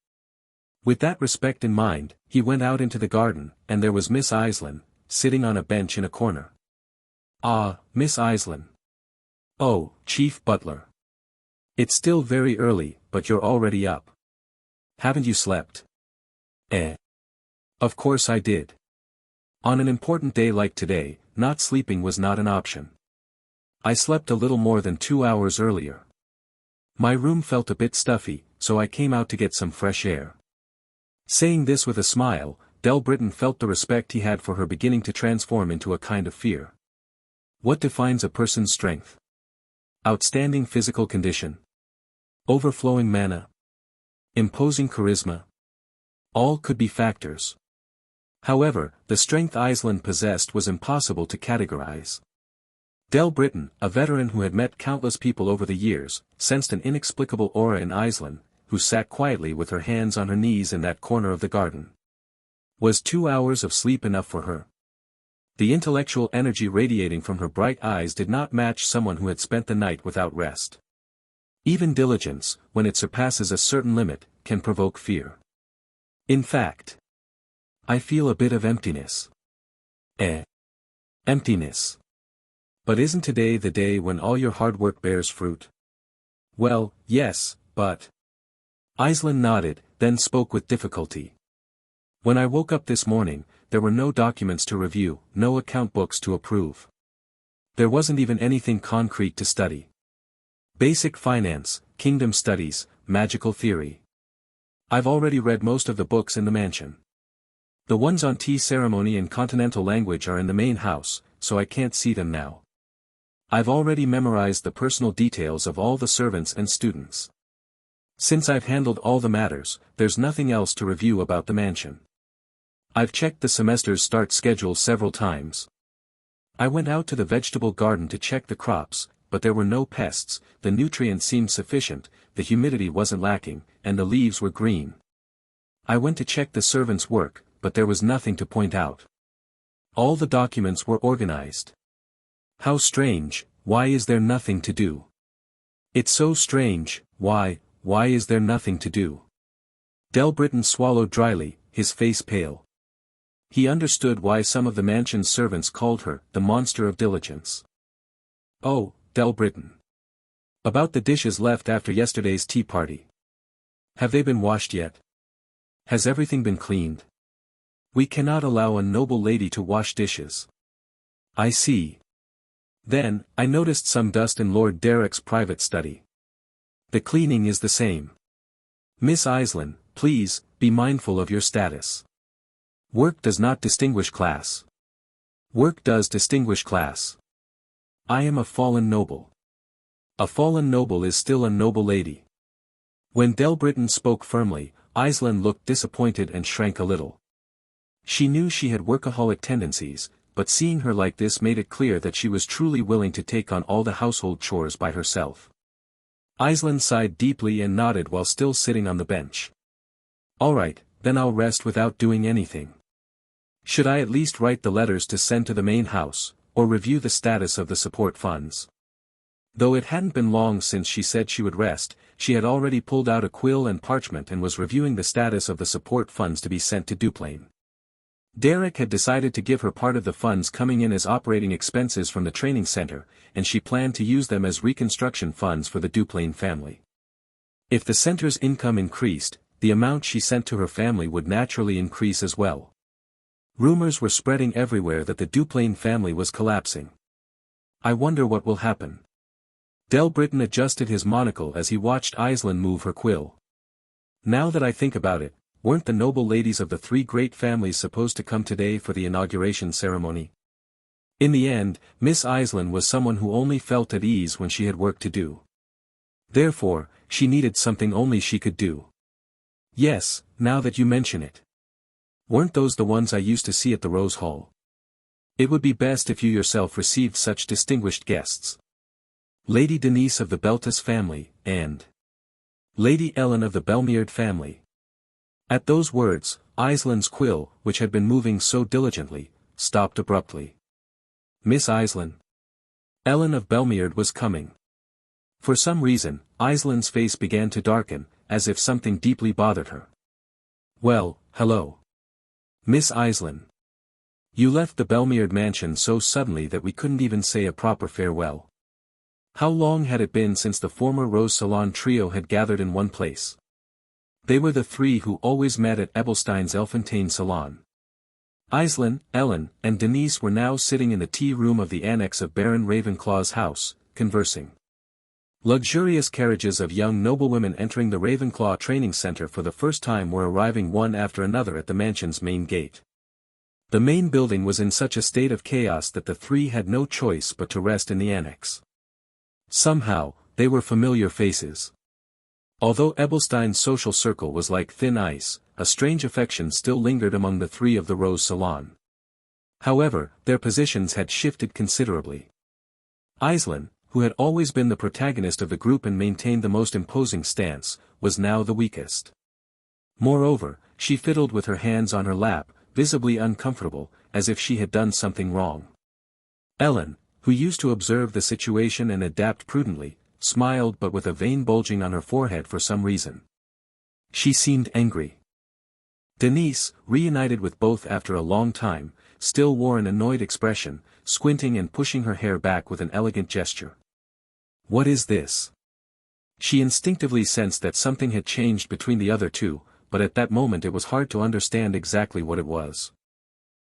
With that respect in mind, he went out into the garden, and there was Miss Aislinn, sitting on a bench in a corner. "Ah, Miss Aislinn. Oh, Chief Butler. It's still very early, but you're already up. Haven't you slept?" "Eh. Of course I did. On an important day like today, not sleeping was not an option. I slept a little more than 2 hours earlier. My room felt a bit stuffy, so I came out to get some fresh air." Saying this with a smile, Delbritton felt the respect he had for her beginning to transform into a kind of fear. What defines a person's strength? Outstanding physical condition? Overflowing mana? Imposing charisma? All could be factors. However, the strength Aislinn possessed was impossible to categorize. Delbritton, a veteran who had met countless people over the years, sensed an inexplicable aura in Aislinn, who sat quietly with her hands on her knees in that corner of the garden. Was 2 hours of sleep enough for her? The intellectual energy radiating from her bright eyes did not match someone who had spent the night without rest. Even diligence, when it surpasses a certain limit, can provoke fear. In fact, I feel a bit of emptiness. Emptiness. But isn't today the day when all your hard work bears fruit? Well, yes, but... Aislinn nodded, then spoke with difficulty. When I woke up this morning, there were no documents to review, no account books to approve. There wasn't even anything concrete to study. Basic finance, kingdom studies, magical theory. I've already read most of the books in the mansion. The ones on tea ceremony and continental language are in the main house, so I can't see them now. I've already memorized the personal details of all the servants and students. Since I've handled all the matters, there's nothing else to review about the mansion. I've checked the semester's start schedule several times. I went out to the vegetable garden to check the crops, but there were no pests, the nutrients seemed sufficient, the humidity wasn't lacking, and the leaves were green. I went to check the servants' work, but there was nothing to point out. All the documents were organized. How strange, why is there nothing to do? It's so strange, why is there nothing to do? Delbritton swallowed dryly, his face pale. He understood why some of the mansion's servants called her the monster of diligence. Oh, Delbritton. About the dishes left after yesterday's tea party. Have they been washed yet? Has everything been cleaned? We cannot allow a noble lady to wash dishes. I see. Then, I noticed some dust in Lord Derek's private study. The cleaning is the same. Miss Aislinn, please, be mindful of your status. Work does not distinguish class. Work does distinguish class. I am a fallen noble. A fallen noble is still a noble lady. When Delbritton spoke firmly, Aislinn looked disappointed and shrank a little. She knew she had workaholic tendencies, but seeing her like this made it clear that she was truly willing to take on all the household chores by herself. Aislinn sighed deeply and nodded while still sitting on the bench. All right, then I'll rest without doing anything. Should I at least write the letters to send to the main house, or review the status of the support funds? Though it hadn't been long since she said she would rest, she had already pulled out a quill and parchment and was reviewing the status of the support funds to be sent to Duplain. Derek had decided to give her part of the funds coming in as operating expenses from the training center, and she planned to use them as reconstruction funds for the Duplain family. If the center's income increased, the amount she sent to her family would naturally increase as well. Rumors were spreading everywhere that the Duplain family was collapsing. I wonder what will happen. Del Britton adjusted his monocle as he watched Aislinn move her quill. Now that I think about it, weren't the noble ladies of the three great families supposed to come today for the inauguration ceremony? In the end, Miss Aislinn was someone who only felt at ease when she had work to do. Therefore, she needed something only she could do. Yes, now that you mention it. Weren't those the ones I used to see at the Rose Hall? It would be best if you yourself received such distinguished guests. Lady Denise of the Beltus family, and Lady Ellen of the Belmeard family. At those words, Aislinn's quill, which had been moving so diligently, stopped abruptly. Miss Aislinn. Ellen of Belmeard was coming. For some reason, Aislinn's face began to darken, as if something deeply bothered her. Well, hello. Miss Aislinn. You left the Belmeard mansion so suddenly that we couldn't even say a proper farewell. How long had it been since the former Rose Salon trio had gathered in one place? They were the three who always met at Ebelstein's Elfontaine salon. Aislinn, Ellen, and Denise were now sitting in the tea room of the annex of Baron Ravenclaw's house, conversing. Luxurious carriages of young noblewomen entering the Ravenclaw training center for the first time were arriving one after another at the mansion's main gate. The main building was in such a state of chaos that the three had no choice but to rest in the annex. Somehow, they were familiar faces. Although Ebelstein's social circle was like thin ice, a strange affection still lingered among the three of the Rose Salon. However, their positions had shifted considerably. Aislinn, who had always been the protagonist of the group and maintained the most imposing stance, was now the weakest. Moreover, she fiddled with her hands on her lap, visibly uncomfortable, as if she had done something wrong. Ellen, who used to observe the situation and adapt prudently, smiled but with a vein bulging on her forehead for some reason. She seemed angry. Denise, reunited with both after a long time, still wore an annoyed expression, squinting and pushing her hair back with an elegant gesture. What is this? She instinctively sensed that something had changed between the other two, but at that moment it was hard to understand exactly what it was.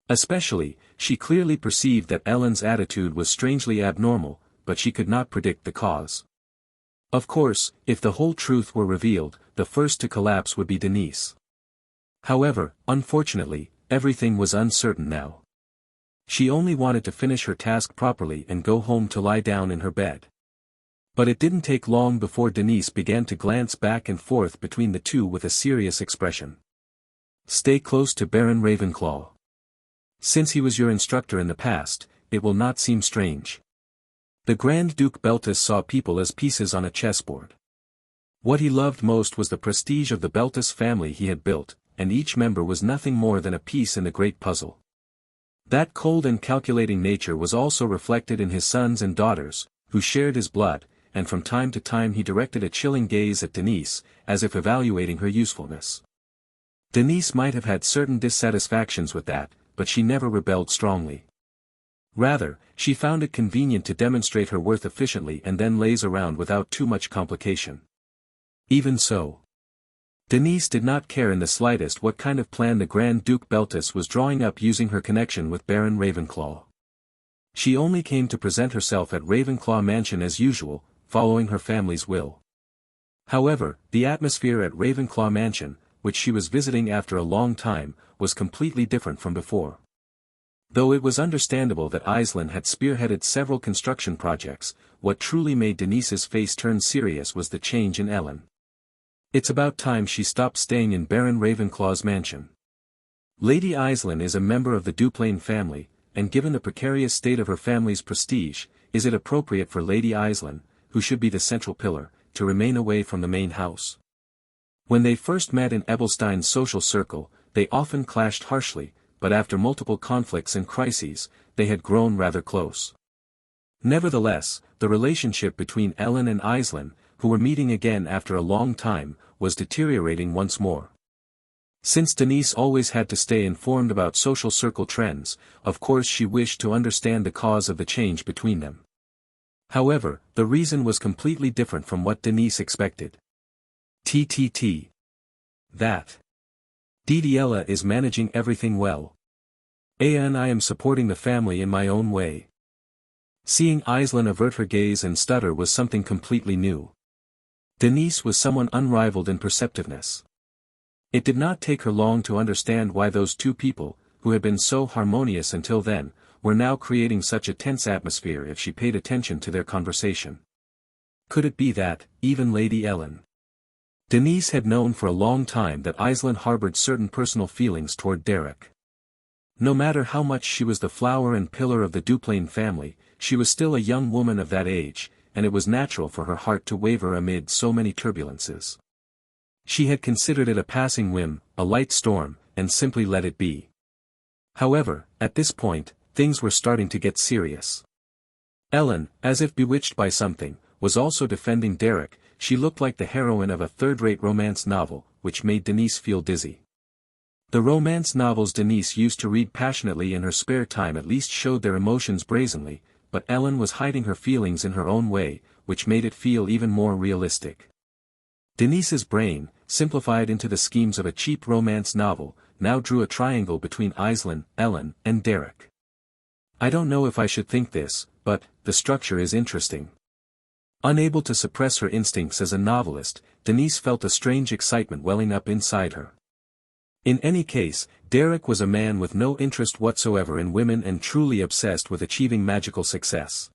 Especially, she clearly perceived that Ellen's attitude was strangely abnormal, but she could not predict the cause. Of course, if the whole truth were revealed, the first to collapse would be Denise. However, unfortunately, everything was uncertain now. She only wanted to finish her task properly and go home to lie down in her bed. But it didn't take long before Denise began to glance back and forth between the two with a serious expression. Stay close to Baron Ravenclaw. Since he was your instructor in the past, it will not seem strange. The Grand Duke Beltus saw people as pieces on a chessboard. What he loved most was the prestige of the Beltus family he had built, and each member was nothing more than a piece in the great puzzle. That cold and calculating nature was also reflected in his sons and daughters, who shared his blood, and from time to time he directed a chilling gaze at Denise, as if evaluating her usefulness. Denise might have had certain dissatisfactions with that, but she never rebelled strongly. Rather, she found it convenient to demonstrate her worth efficiently and then laze around without too much complication. Even so, Denise did not care in the slightest what kind of plan the Grand Duke Beltus was drawing up using her connection with Baron Ravenclaw. She only came to present herself at Ravenclaw Mansion as usual, following her family's will. However, the atmosphere at Ravenclaw Mansion, which she was visiting after a long time, was completely different from before. Though it was understandable that Aislinn had spearheaded several construction projects, what truly made Denise's face turn serious was the change in Ellen. It's about time she stopped staying in Baron Ravenclaw's mansion. Lady Aislinn is a member of the Duplain family, and given the precarious state of her family's prestige, is it appropriate for Lady Aislinn, who should be the central pillar, to remain away from the main house? When they first met in Ebelstein's social circle, they often clashed harshly, but after multiple conflicts and crises, they had grown rather close. Nevertheless, the relationship between Ellen and Aislinn, who were meeting again after a long time, was deteriorating once more. Since Denise always had to stay informed about social circle trends, of course she wished to understand the cause of the change between them. However, the reason was completely different from what Denise expected. TTT. That. Didiella is managing everything well. And I am supporting the family in my own way. Seeing Aislinn avert her gaze and stutter was something completely new. Denise was someone unrivaled in perceptiveness. It did not take her long to understand why those two people, who had been so harmonious until then, were now creating such a tense atmosphere if she paid attention to their conversation. Could it be that, even Lady Ellen? Denise had known for a long time that Aislinn harbored certain personal feelings toward Derek. No matter how much she was the flower and pillar of the Duplain family, she was still a young woman of that age, and it was natural for her heart to waver amid so many turbulences. She had considered it a passing whim, a light storm, and simply let it be. However, at this point, things were starting to get serious. Ellen, as if bewitched by something, was also defending Derek. She looked like the heroine of a third-rate romance novel, which made Denise feel dizzy. The romance novels Denise used to read passionately in her spare time at least showed their emotions brazenly, but Ellen was hiding her feelings in her own way, which made it feel even more realistic. Denise's brain, simplified into the schemes of a cheap romance novel, now drew a triangle between Aislinn, Ellen, and Derek. I don't know if I should think this, but the structure is interesting. Unable to suppress her instincts as a novelist, Denise felt a strange excitement welling up inside her. In any case, Derek was a man with no interest whatsoever in women and truly obsessed with achieving magical success.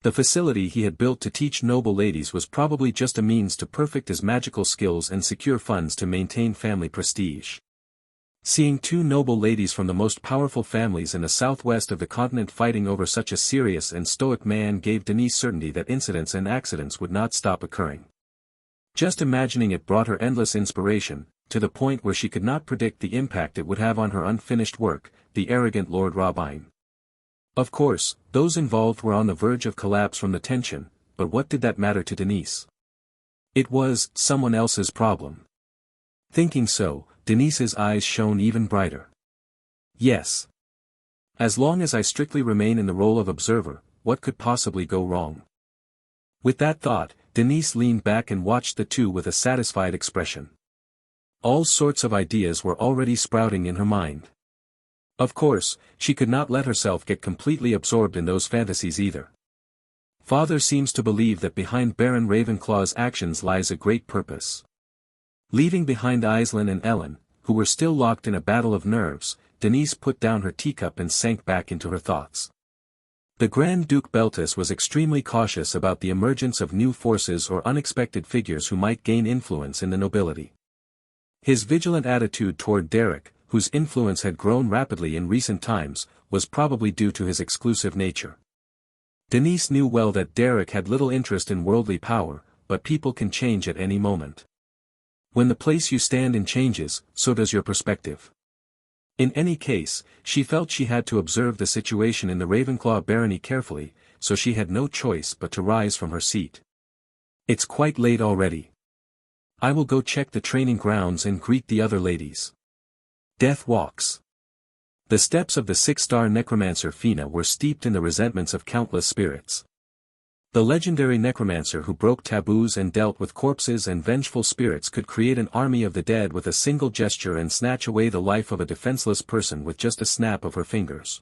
The facility he had built to teach noble ladies was probably just a means to perfect his magical skills and secure funds to maintain family prestige. Seeing two noble ladies from the most powerful families in the southwest of the continent fighting over such a serious and stoic man gave Denise certainty that incidents and accidents would not stop occurring. Just imagining it brought her endless inspiration, to the point where she could not predict the impact it would have on her unfinished work, the arrogant Lord Robine. Of course, those involved were on the verge of collapse from the tension, but what did that matter to Denise? It was someone else's problem. Thinking so, Denise's eyes shone even brighter. Yes. As long as I strictly remain in the role of observer, what could possibly go wrong? With that thought, Denise leaned back and watched the two with a satisfied expression. All sorts of ideas were already sprouting in her mind. Of course, she could not let herself get completely absorbed in those fantasies either. Father seems to believe that behind Baron Ravenclaw's actions lies a great purpose. Leaving behind Aislinn and Ellen, who were still locked in a battle of nerves, Denise put down her teacup and sank back into her thoughts. The Grand Duke Beltus was extremely cautious about the emergence of new forces or unexpected figures who might gain influence in the nobility. His vigilant attitude toward Derek, whose influence had grown rapidly in recent times, was probably due to his exclusive nature. Denise knew well that Derek had little interest in worldly power, but people can change at any moment. When the place you stand in changes, so does your perspective. In any case, she felt she had to observe the situation in the Ravenclaw barony carefully, so she had no choice but to rise from her seat. It's quite late already. I will go check the training grounds and greet the other ladies. Death walks. The steps of the six-star necromancer Fina were steeped in the resentments of countless spirits. The legendary necromancer who broke taboos and dealt with corpses and vengeful spirits could create an army of the dead with a single gesture and snatch away the life of a defenseless person with just a snap of her fingers.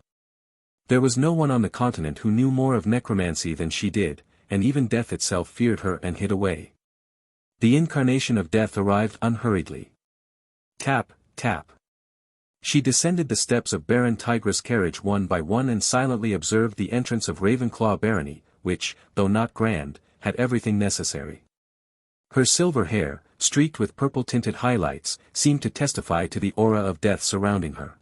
There was no one on the continent who knew more of necromancy than she did, and even death itself feared her and hid away. The incarnation of death arrived unhurriedly. Tap, tap. She descended the steps of Baron Tigris' carriage one by one and silently observed the entrance of Ravenclaw barony, which, though not grand, had everything necessary. Her silver hair, streaked with purple-tinted highlights, seemed to testify to the aura of death surrounding her.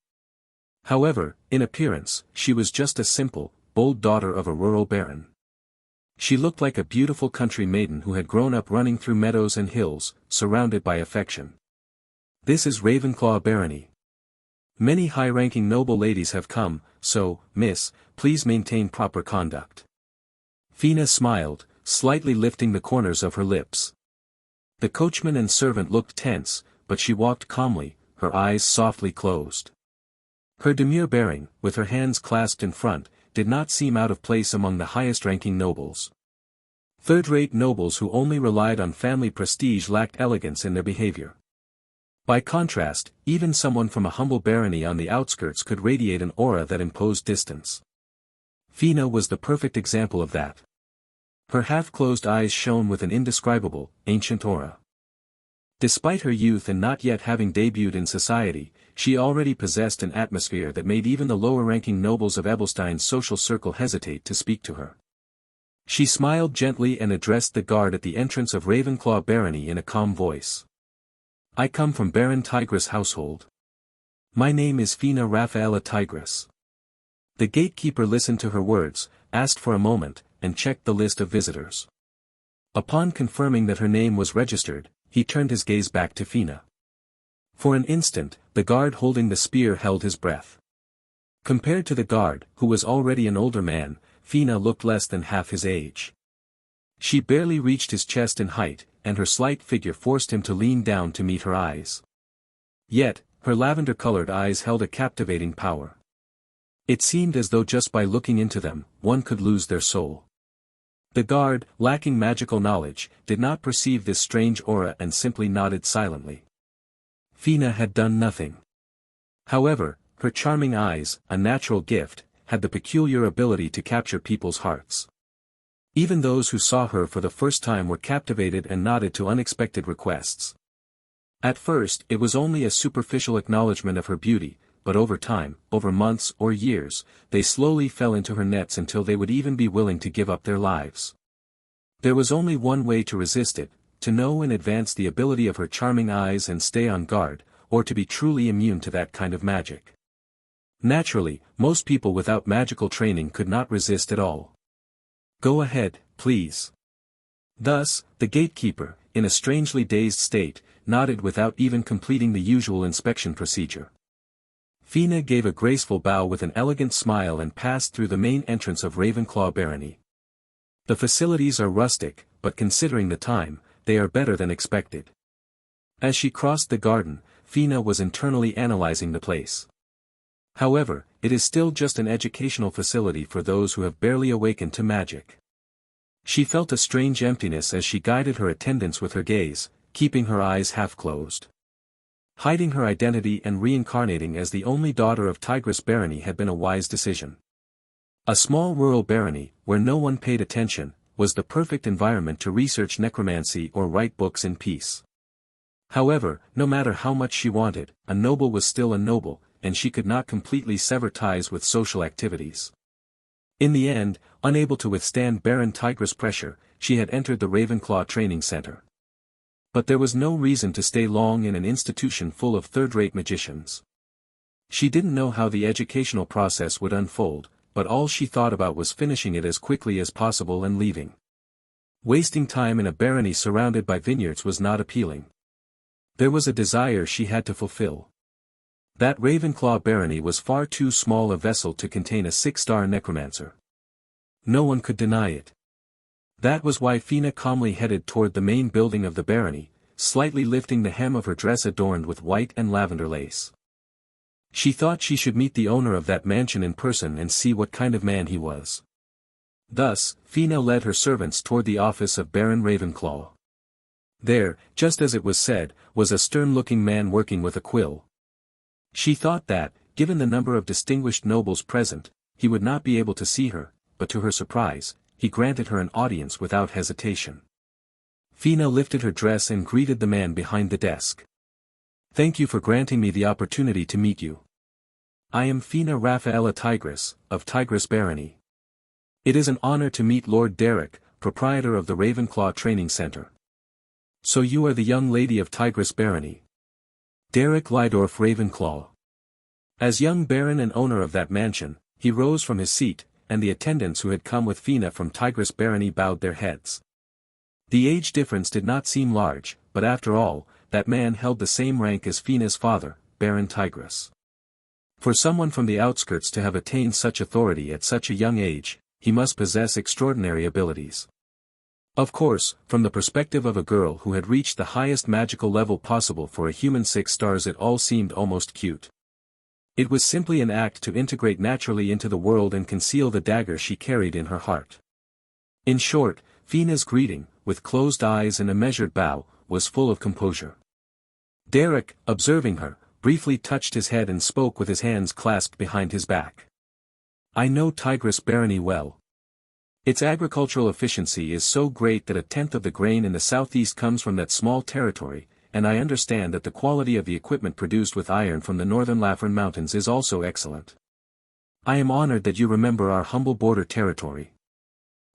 However, in appearance, she was just a simple, bold daughter of a rural baron. She looked like a beautiful country maiden who had grown up running through meadows and hills, surrounded by affection. This is Ravenclaw barony. Many high-ranking noble ladies have come, so, miss, please maintain proper conduct. Fina smiled, slightly lifting the corners of her lips. The coachman and servant looked tense, but she walked calmly, her eyes softly closed. Her demure bearing, with her hands clasped in front, did not seem out of place among the highest-ranking nobles. Third-rate nobles who only relied on family prestige lacked elegance in their behavior. By contrast, even someone from a humble barony on the outskirts could radiate an aura that imposed distance. Fina was the perfect example of that. Her half-closed eyes shone with an indescribable, ancient aura. Despite her youth and not yet having debuted in society, she already possessed an atmosphere that made even the lower-ranking nobles of Ebelstein's social circle hesitate to speak to her. She smiled gently and addressed the guard at the entrance of Ravenclaw Barony in a calm voice. "I come from Baron Tigris' household. My name is Fina Raphaela Tigris." The gatekeeper listened to her words, asked for a moment, and checked the list of visitors. Upon confirming that her name was registered, he turned his gaze back to Fina. For an instant, the guard holding the spear held his breath. Compared to the guard, who was already an older man, Fina looked less than half his age. She barely reached his chest in height, and her slight figure forced him to lean down to meet her eyes. Yet, her lavender-colored eyes held a captivating power. It seemed as though just by looking into them, one could lose their soul. The guard, lacking magical knowledge, did not perceive this strange aura and simply nodded silently. Fina had done nothing. However, her charming eyes, a natural gift, had the peculiar ability to capture people's hearts. Even those who saw her for the first time were captivated and nodded to unexpected requests. At first, it was only a superficial acknowledgement of her beauty, but over time, over months or years, they slowly fell into her nets until they would even be willing to give up their lives. There was only one way to resist it, to know in advance the ability of her charming eyes and stay on guard, or to be truly immune to that kind of magic. Naturally, most people without magical training could not resist at all. "Go ahead, please." Thus, the gatekeeper, in a strangely dazed state, nodded without even completing the usual inspection procedure. Fina gave a graceful bow with an elegant smile and passed through the main entrance of Ravenclaw Barony. The facilities are rustic, but considering the time, they are better than expected. As she crossed the garden, Fina was internally analyzing the place. However, it is still just an educational facility for those who have barely awakened to magic. She felt a strange emptiness as she guided her attendants with her gaze, keeping her eyes half-closed. Hiding her identity and reincarnating as the only daughter of Tigris Barony had been a wise decision. A small rural barony, where no one paid attention, was the perfect environment to research necromancy or write books in peace. However, no matter how much she wanted, a noble was still a noble, and she could not completely sever ties with social activities. In the end, unable to withstand Baron Tigris' pressure, she had entered the Ravenclaw Training Center. But there was no reason to stay long in an institution full of third-rate magicians. She didn't know how the educational process would unfold, but all she thought about was finishing it as quickly as possible and leaving. Wasting time in a barony surrounded by vineyards was not appealing. There was a desire she had to fulfill. That Ravenclaw Barony was far too small a vessel to contain a 6-star necromancer. No one could deny it. That was why Fina calmly headed toward the main building of the barony, slightly lifting the hem of her dress adorned with white and lavender lace. She thought she should meet the owner of that mansion in person and see what kind of man he was. Thus, Fina led her servants toward the office of Baron Ravenclaw. There, just as it was said, was a stern-looking man working with a quill. She thought that, given the number of distinguished nobles present, he would not be able to see her, but to her surprise, he granted her an audience without hesitation. Fina lifted her dress and greeted the man behind the desk. "Thank you for granting me the opportunity to meet you. I am Fina Raphaela Tigris, of Tigris Barony. It is an honor to meet Lord Derek, proprietor of the Ravenclaw Training Center. So you are the young lady of Tigris Barony. Derek Lydorf Ravenclaw." As young baron and owner of that mansion, he rose from his seat, and the attendants who had come with Fina from Tigris Barony bowed their heads. The age difference did not seem large, but after all, that man held the same rank as Fina's father, Baron Tigris. For someone from the outskirts to have attained such authority at such a young age, he must possess extraordinary abilities. Of course, from the perspective of a girl who had reached the highest magical level possible for a human 6 stars, it all seemed almost cute. It was simply an act to integrate naturally into the world and conceal the dagger she carried in her heart. In short, Fina's greeting, with closed eyes and a measured bow, was full of composure. Derek, observing her, briefly touched his head and spoke with his hands clasped behind his back. I know Tigris Barony well. Its agricultural efficiency is so great that 1/10 of the grain in the southeast comes from that small territory, and I understand that the quality of the equipment produced with iron from the northern Lafern Mountains is also excellent. I am honored that you remember our humble border territory.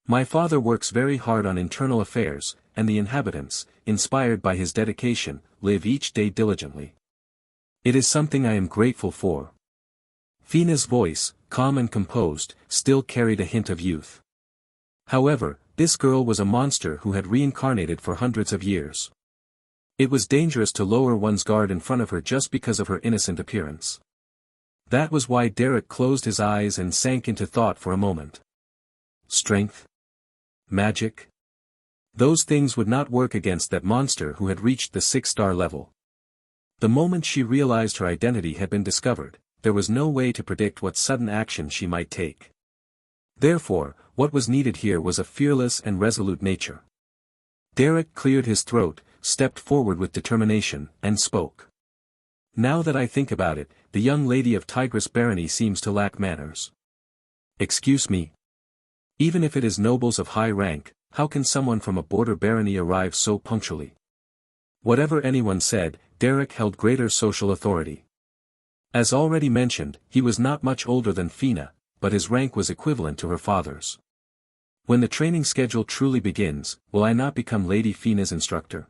My father works very hard on internal affairs, and the inhabitants, inspired by his dedication, live each day diligently. It is something I am grateful for. Fina's voice, calm and composed, still carried a hint of youth. However, this girl was a monster who had reincarnated for hundreds of years. It was dangerous to lower one's guard in front of her just because of her innocent appearance. That was why Derek closed his eyes and sank into thought for a moment. Strength? Magic? Those things would not work against that monster who had reached the 6-star level. The moment she realized her identity had been discovered, there was no way to predict what sudden action she might take. Therefore, what was needed here was a fearless and resolute nature. Derek cleared his throat, stepped forward with determination, and spoke. Now that I think about it, the young lady of Tigris Barony seems to lack manners. Excuse me. Even if it is nobles of high rank, how can someone from a border barony arrive so punctually? Whatever anyone said, Derek held greater social authority. As already mentioned, he was not much older than Fina, but his rank was equivalent to her father's. When the training schedule truly begins, will I not become Lady Fina's instructor?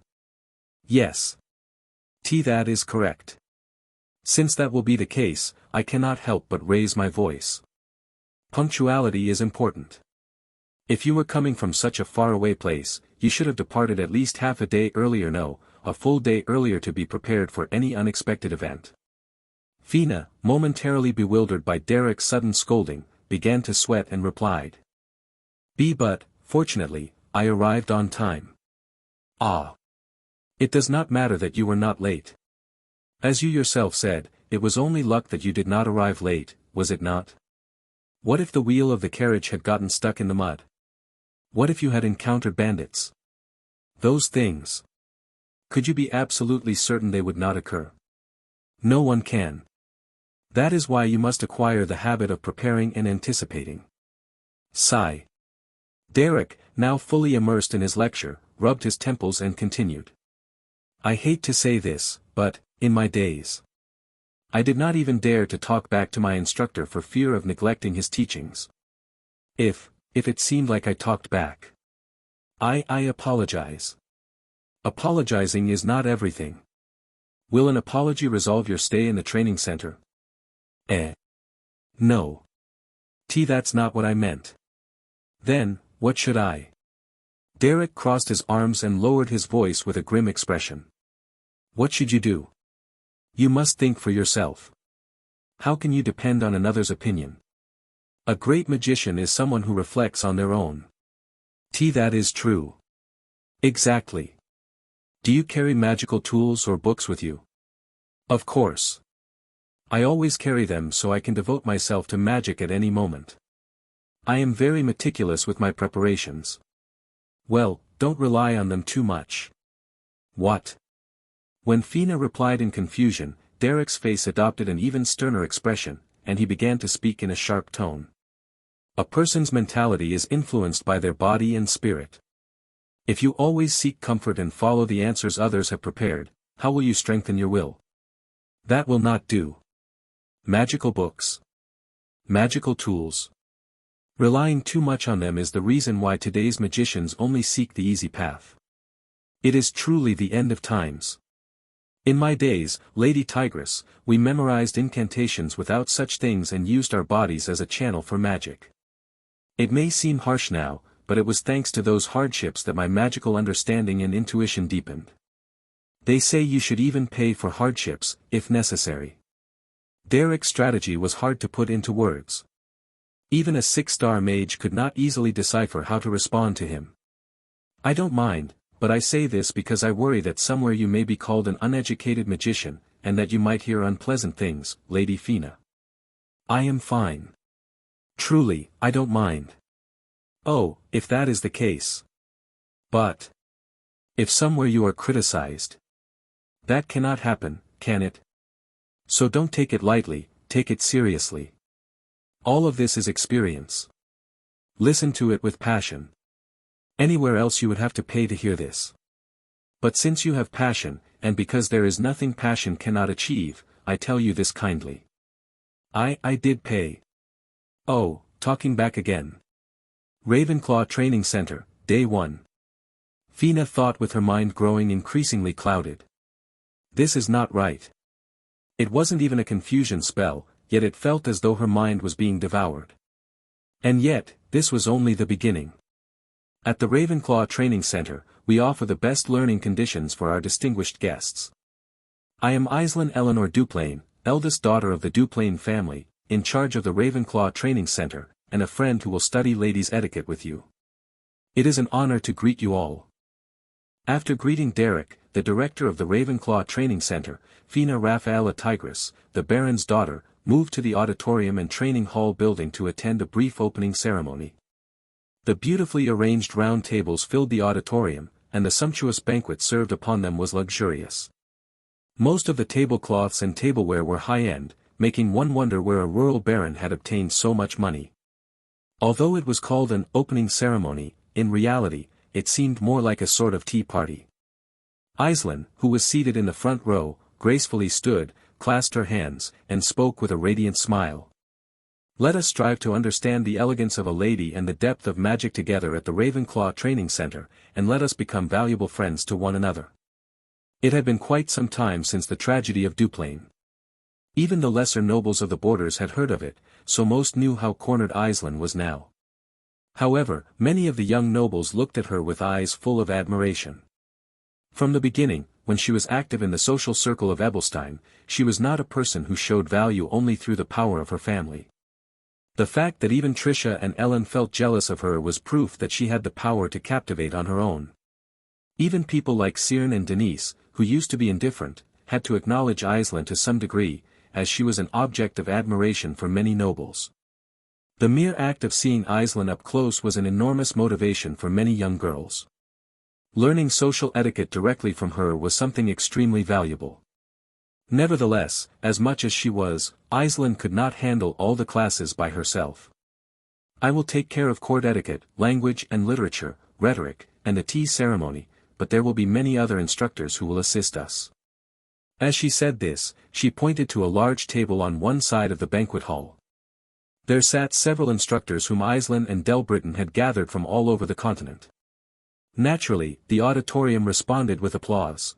Yes. That is correct. Since that will be the case, I cannot help but raise my voice. Punctuality is important. If you were coming from such a faraway place, you should have departed at least half a day earlier, no, a full day earlier, to be prepared for any unexpected event. Fina, momentarily bewildered by Derek's sudden scolding, began to sweat and replied. But, fortunately, I arrived on time. Ah. It does not matter that you were not late. As you yourself said, it was only luck that you did not arrive late, was it not? What if the wheel of the carriage had gotten stuck in the mud? What if you had encountered bandits? Those things. Could you be absolutely certain they would not occur? No one can. That is why you must acquire the habit of preparing and anticipating. Sigh. Derek, now fully immersed in his lecture, rubbed his temples and continued. I hate to say this, but, in my days, I did not even dare to talk back to my instructor for fear of neglecting his teachings. If it seemed like I talked back, I apologize. Apologizing is not everything. Will an apology resolve your stay in the training center? No. That's not what I meant. Then, what should I? Derek crossed his arms and lowered his voice with a grim expression. What should you do? You must think for yourself. How can you depend on another's opinion? A great magician is someone who reflects on their own. That is true. Exactly. Do you carry magical tools or books with you? Of course. I always carry them so I can devote myself to magic at any moment. I am very meticulous with my preparations. Well, don't rely on them too much. What? When Fina replied in confusion, Derek's face adopted an even sterner expression, and he began to speak in a sharp tone. A person's mentality is influenced by their body and spirit. If you always seek comfort and follow the answers others have prepared, how will you strengthen your will? That will not do. Magical books. Magical tools. Relying too much on them is the reason why today's magicians only seek the easy path. It is truly the end of times. In my days, Lady Tigris, we memorized incantations without such things and used our bodies as a channel for magic. It may seem harsh now, but it was thanks to those hardships that my magical understanding and intuition deepened. They say you should even pay for hardships, if necessary. Derek's strategy was hard to put into words. Even a 6-star mage could not easily decipher how to respond to him. I don't mind, but I say this because I worry that somewhere you may be called an uneducated magician, and that you might hear unpleasant things, Lady Fina. I am fine. Truly, I don't mind. Oh, if that is the case. But if somewhere you are criticized, that cannot happen, can it? So don't take it lightly, take it seriously. All of this is experience. Listen to it with passion. Anywhere else you would have to pay to hear this. But since you have passion, and because there is nothing passion cannot achieve, I tell you this kindly. I did pay. Oh, talking back again. Ravenclaw Training Center, Day 1. Fina thought with her mind growing increasingly clouded. This is not right. It wasn't even a confusion spell, yet it felt as though her mind was being devoured. And yet, this was only the beginning. At the Ravenclaw Training Center, we offer the best learning conditions for our distinguished guests. I am Aislinn Eleanor Duplain, eldest daughter of the Duplain family, in charge of the Ravenclaw Training Center, and a friend who will study ladies' etiquette with you. It is an honor to greet you all. After greeting Derek, the director of the Ravenclaw Training Center, Fina Raphaela Tigris, the Baron's daughter, moved to the auditorium and training hall building to attend a brief opening ceremony. The beautifully arranged round tables filled the auditorium, and the sumptuous banquet served upon them was luxurious. Most of the tablecloths and tableware were high-end, making one wonder where a rural baron had obtained so much money. Although it was called an opening ceremony, in reality, it seemed more like a sort of tea party. Aislinn, who was seated in the front row, gracefully stood, clasped her hands, and spoke with a radiant smile. Let us strive to understand the elegance of a lady and the depth of magic together at the Ravenclaw Training Center, and let us become valuable friends to one another. It had been quite some time since the tragedy of Duplain. Even the lesser nobles of the borders had heard of it, so most knew how cornered Aislinn was now. However, many of the young nobles looked at her with eyes full of admiration. From the beginning, when she was active in the social circle of Ebelstein, she was not a person who showed value only through the power of her family. The fact that even Tricia and Ellen felt jealous of her was proof that she had the power to captivate on her own. Even people like Cyrne and Denise, who used to be indifferent, had to acknowledge Aislinn to some degree, as she was an object of admiration for many nobles. The mere act of seeing Aislinn up close was an enormous motivation for many young girls. Learning social etiquette directly from her was something extremely valuable. Nevertheless, as much as she was, Aislinn could not handle all the classes by herself. I will take care of court etiquette, language and literature, rhetoric, and the tea ceremony, but there will be many other instructors who will assist us. As she said this, she pointed to a large table on one side of the banquet hall. There sat several instructors whom Aislinn and Delbritain had gathered from all over the continent. Naturally, the auditorium responded with applause.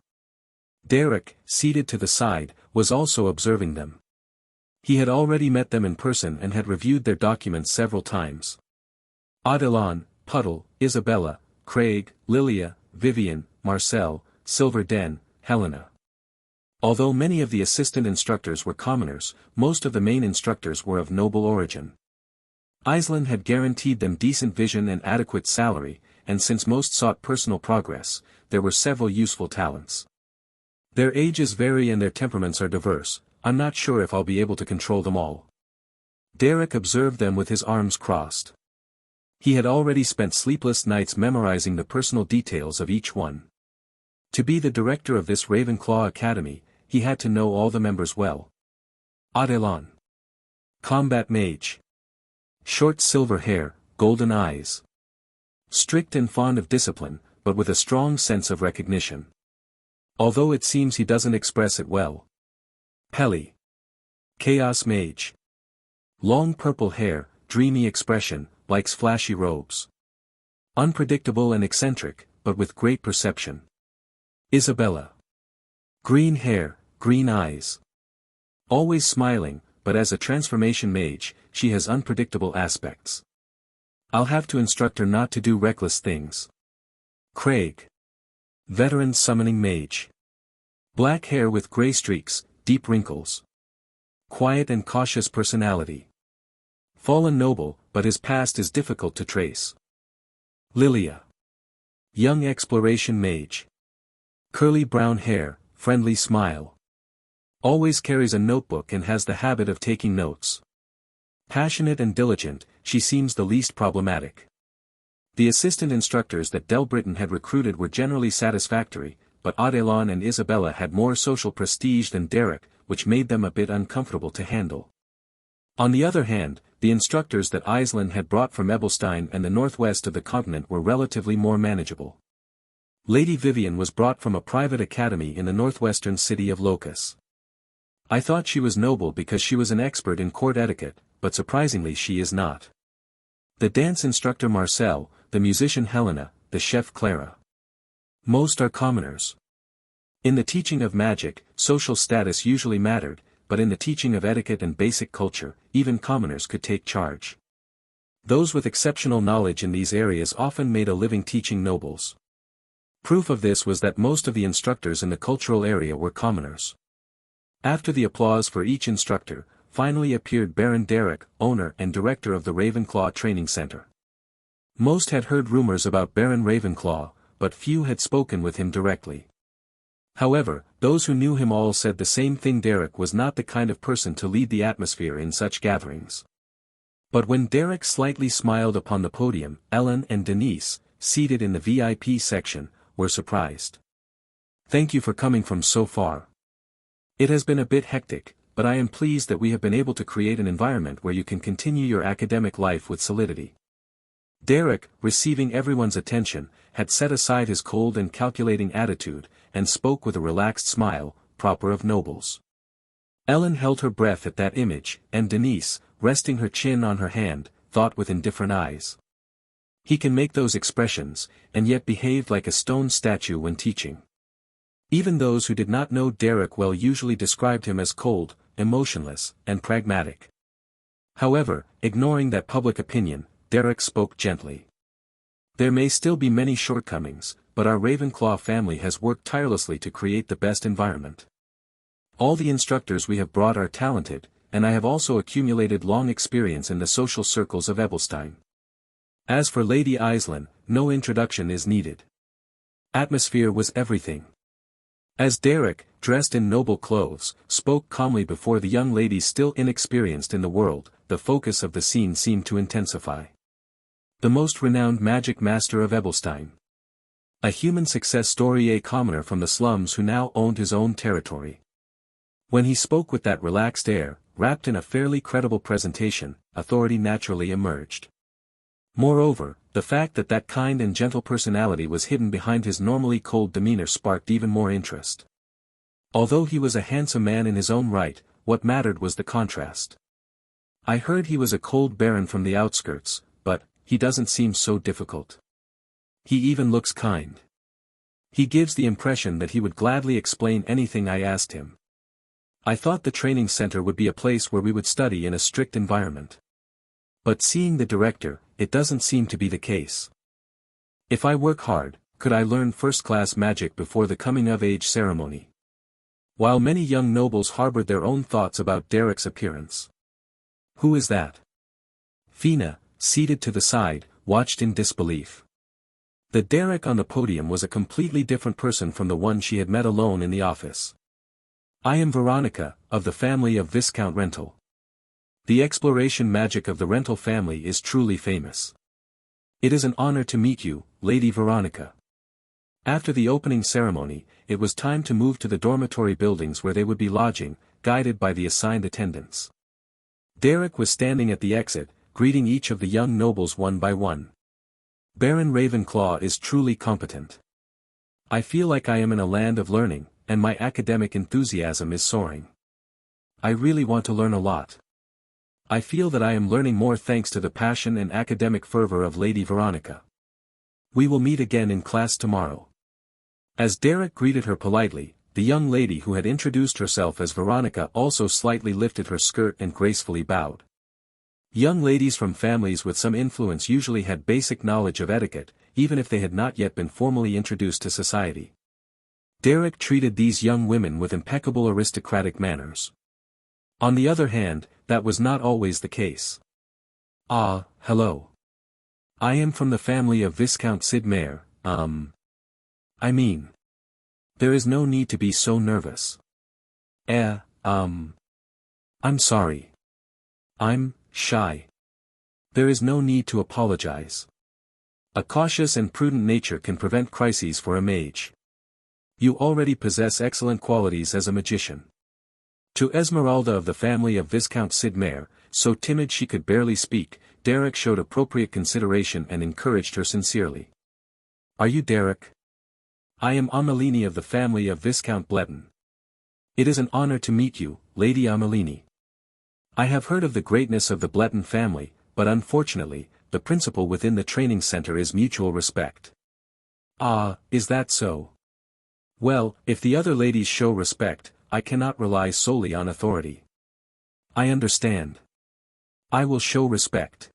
Derek, seated to the side, was also observing them. He had already met them in person and had reviewed their documents several times. Adelon, Puddle, Isabella, Craig, Lilia, Vivian, Marcel, Silver Den, Helena. Although many of the assistant instructors were commoners, most of the main instructors were of noble origin. Aislinn had guaranteed them decent vision and adequate salary, and since most sought personal progress, there were several useful talents. Their ages vary and their temperaments are diverse. I'm not sure if I'll be able to control them all. Derek observed them with his arms crossed. He had already spent sleepless nights memorizing the personal details of each one. To be the director of this Ravenclaw Academy, he had to know all the members well. Adelon. Combat Mage. Short silver hair, golden eyes. Strict and fond of discipline, but with a strong sense of recognition. Although it seems he doesn't express it well. Pelly. Chaos Mage. Long purple hair, dreamy expression, likes flashy robes. Unpredictable and eccentric, but with great perception. Isabella. Green hair, green eyes. Always smiling, but as a transformation mage, she has unpredictable aspects. I'll have to instruct her not to do reckless things. Craig. Veteran summoning mage. Black hair with gray streaks, deep wrinkles. Quiet and cautious personality. Fallen noble, but his past is difficult to trace. Lilia. Young exploration mage. Curly brown hair, friendly smile. Always carries a notebook and has the habit of taking notes. Passionate and diligent, she seems the least problematic. The assistant instructors that Del Britton had recruited were generally satisfactory, but Adelon and Isabella had more social prestige than Derek, which made them a bit uncomfortable to handle. On the other hand, the instructors that Iselin had brought from Ebelstein and the northwest of the continent were relatively more manageable. Lady Vivian was brought from a private academy in the northwestern city of Locus. I thought she was noble because she was an expert in court etiquette, but surprisingly she is not. The dance instructor Marcel, the musician Helena, the chef Clara. Most are commoners. In the teaching of magic, social status usually mattered, but in the teaching of etiquette and basic culture, even commoners could take charge. Those with exceptional knowledge in these areas often made a living teaching nobles. Proof of this was that most of the instructors in the cultural area were commoners. After the applause for each instructor, finally appeared Baron Derek, owner and director of the Ravenclaw Training Center. Most had heard rumors about Baron Ravenclaw, but few had spoken with him directly. However, those who knew him all said the same thing: Derek was not the kind of person to lead the atmosphere in such gatherings. But when Derek slightly smiled upon the podium, Ellen and Denise, seated in the VIP section, were surprised. "Thank you for coming from so far. It has been a bit hectic, but I am pleased that we have been able to create an environment where you can continue your academic life with solidity." Derek, receiving everyone's attention, had set aside his cold and calculating attitude, and spoke with a relaxed smile, proper of nobles. Ellen held her breath at that image, and Denise, resting her chin on her hand, thought with indifferent eyes. He can make those expressions, and yet behaved like a stone statue when teaching. Even those who did not know Derek well usually described him as cold, emotionless, and pragmatic. However, ignoring that public opinion, Derek spoke gently. "There may still be many shortcomings, but our Ravenclaw family has worked tirelessly to create the best environment. All the instructors we have brought are talented, and I have also accumulated long experience in the social circles of Ebelstein. As for Lady Iselin, no introduction is needed. Atmosphere was everything." As Derek, dressed in noble clothes, spoke calmly before the young ladies still inexperienced in the world, the focus of the scene seemed to intensify. The most renowned magic master of Ebelstein. A human success story, a commoner from the slums who now owned his own territory. When he spoke with that relaxed air, wrapped in a fairly credible presentation, authority naturally emerged. Moreover, the fact that that kind and gentle personality was hidden behind his normally cold demeanor sparked even more interest. Although he was a handsome man in his own right, what mattered was the contrast. "I heard he was a cold baron from the outskirts, but he doesn't seem so difficult. He even looks kind. He gives the impression that he would gladly explain anything I asked him. I thought the training center would be a place where we would study in a strict environment. But seeing the director, it doesn't seem to be the case. If I work hard, could I learn first-class magic before the coming-of-age ceremony?" While many young nobles harbored their own thoughts about Derek's appearance. "Who is that?" Fina, seated to the side, watched in disbelief. The Derek on the podium was a completely different person from the one she had met alone in the office. "I am Veronica, of the family of Viscount Rental. The exploration magic of the Rental family is truly famous. It is an honor to meet you, Lady Veronica." After the opening ceremony, it was time to move to the dormitory buildings where they would be lodging, guided by the assigned attendants. Derek was standing at the exit, greeting each of the young nobles one by one. "Baron Ravenclaw is truly competent. I feel like I am in a land of learning, and my academic enthusiasm is soaring. I really want to learn a lot. I feel that I am learning more thanks to the passion and academic fervor of Lady Veronica. We will meet again in class tomorrow." As Derek greeted her politely, the young lady who had introduced herself as Veronica also slightly lifted her skirt and gracefully bowed. Young ladies from families with some influence usually had basic knowledge of etiquette, even if they had not yet been formally introduced to society. Derek treated these young women with impeccable aristocratic manners. On the other hand, that was not always the case. "Ah, hello. I am from the family of Viscount Sidmare, I mean, there is no need to be so nervous. I'm sorry. I'm shy. There is no need to apologize. A cautious and prudent nature can prevent crises for a mage. You already possess excellent qualities as a magician. To Esmeralda of the family of Viscount Sidmare, so timid she could barely speak, Derek showed appropriate consideration and encouraged her sincerely. Are you Derek? I am Amelini of the family of Viscount Bletton. It is an honor to meet you, Lady Amelini. I have heard of the greatness of the Bletton family, but unfortunately, the principle within the training center is mutual respect. Ah, is that so? Well, if the other ladies show respect, I cannot rely solely on authority. I understand. I will show respect.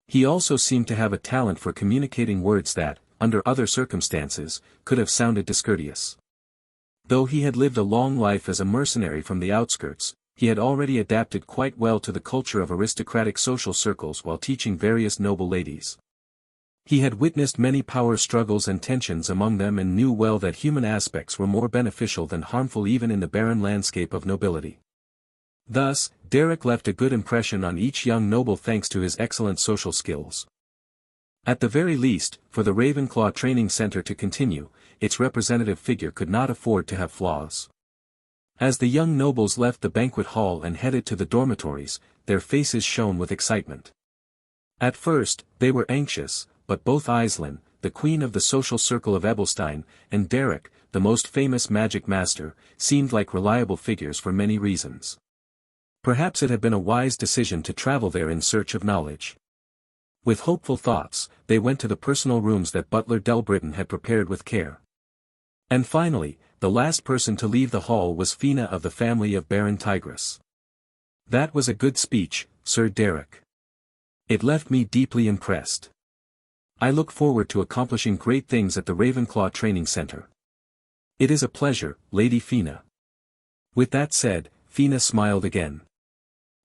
He also seemed to have a talent for communicating words that, under other circumstances, could have sounded discourteous. Though he had lived a long life as a mercenary from the outskirts, he had already adapted quite well to the culture of aristocratic social circles while teaching various noble ladies. He had witnessed many power struggles and tensions among them and knew well that human aspects were more beneficial than harmful even in the barren landscape of nobility. Thus, Derek left a good impression on each young noble thanks to his excellent social skills. At the very least, for the Ravenclaw Training Center to continue, its representative figure could not afford to have flaws. As the young nobles left the banquet hall and headed to the dormitories, their faces shone with excitement. At first, they were anxious, but both Aislinn, the queen of the social circle of Ebelstein, and Derek, the most famous magic master, seemed like reliable figures for many reasons. Perhaps it had been a wise decision to travel there in search of knowledge. With hopeful thoughts, they went to the personal rooms that Butler Delbritton had prepared with care. And finally, the last person to leave the hall was Fina of the family of Baron Tigris. That was a good speech, Sir Derek. It left me deeply impressed. I look forward to accomplishing great things at the Ravenclaw Training Center. It is a pleasure, Lady Fina. With that said, Fina smiled again.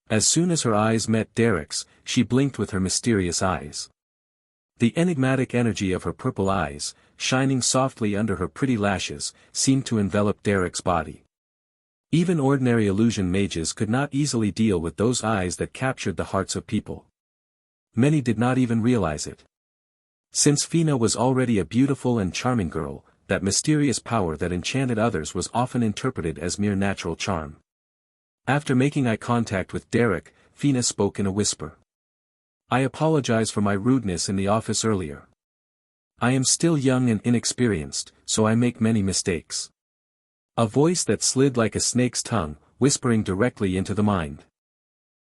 As soon as her eyes met Derek's, she blinked with her mysterious eyes. The enigmatic energy of her purple eyes, shining softly under her pretty lashes, seemed to envelop Derek's body. Even ordinary illusion mages could not easily deal with those eyes that captured the hearts of people. Many did not even realize it. Since Fina was already a beautiful and charming girl, that mysterious power that enchanted others was often interpreted as mere natural charm. After making eye contact with Derek, Fina spoke in a whisper. I apologize for my rudeness in the office earlier. I am still young and inexperienced, so I make many mistakes. A voice that slid like a snake's tongue, whispering directly into the mind.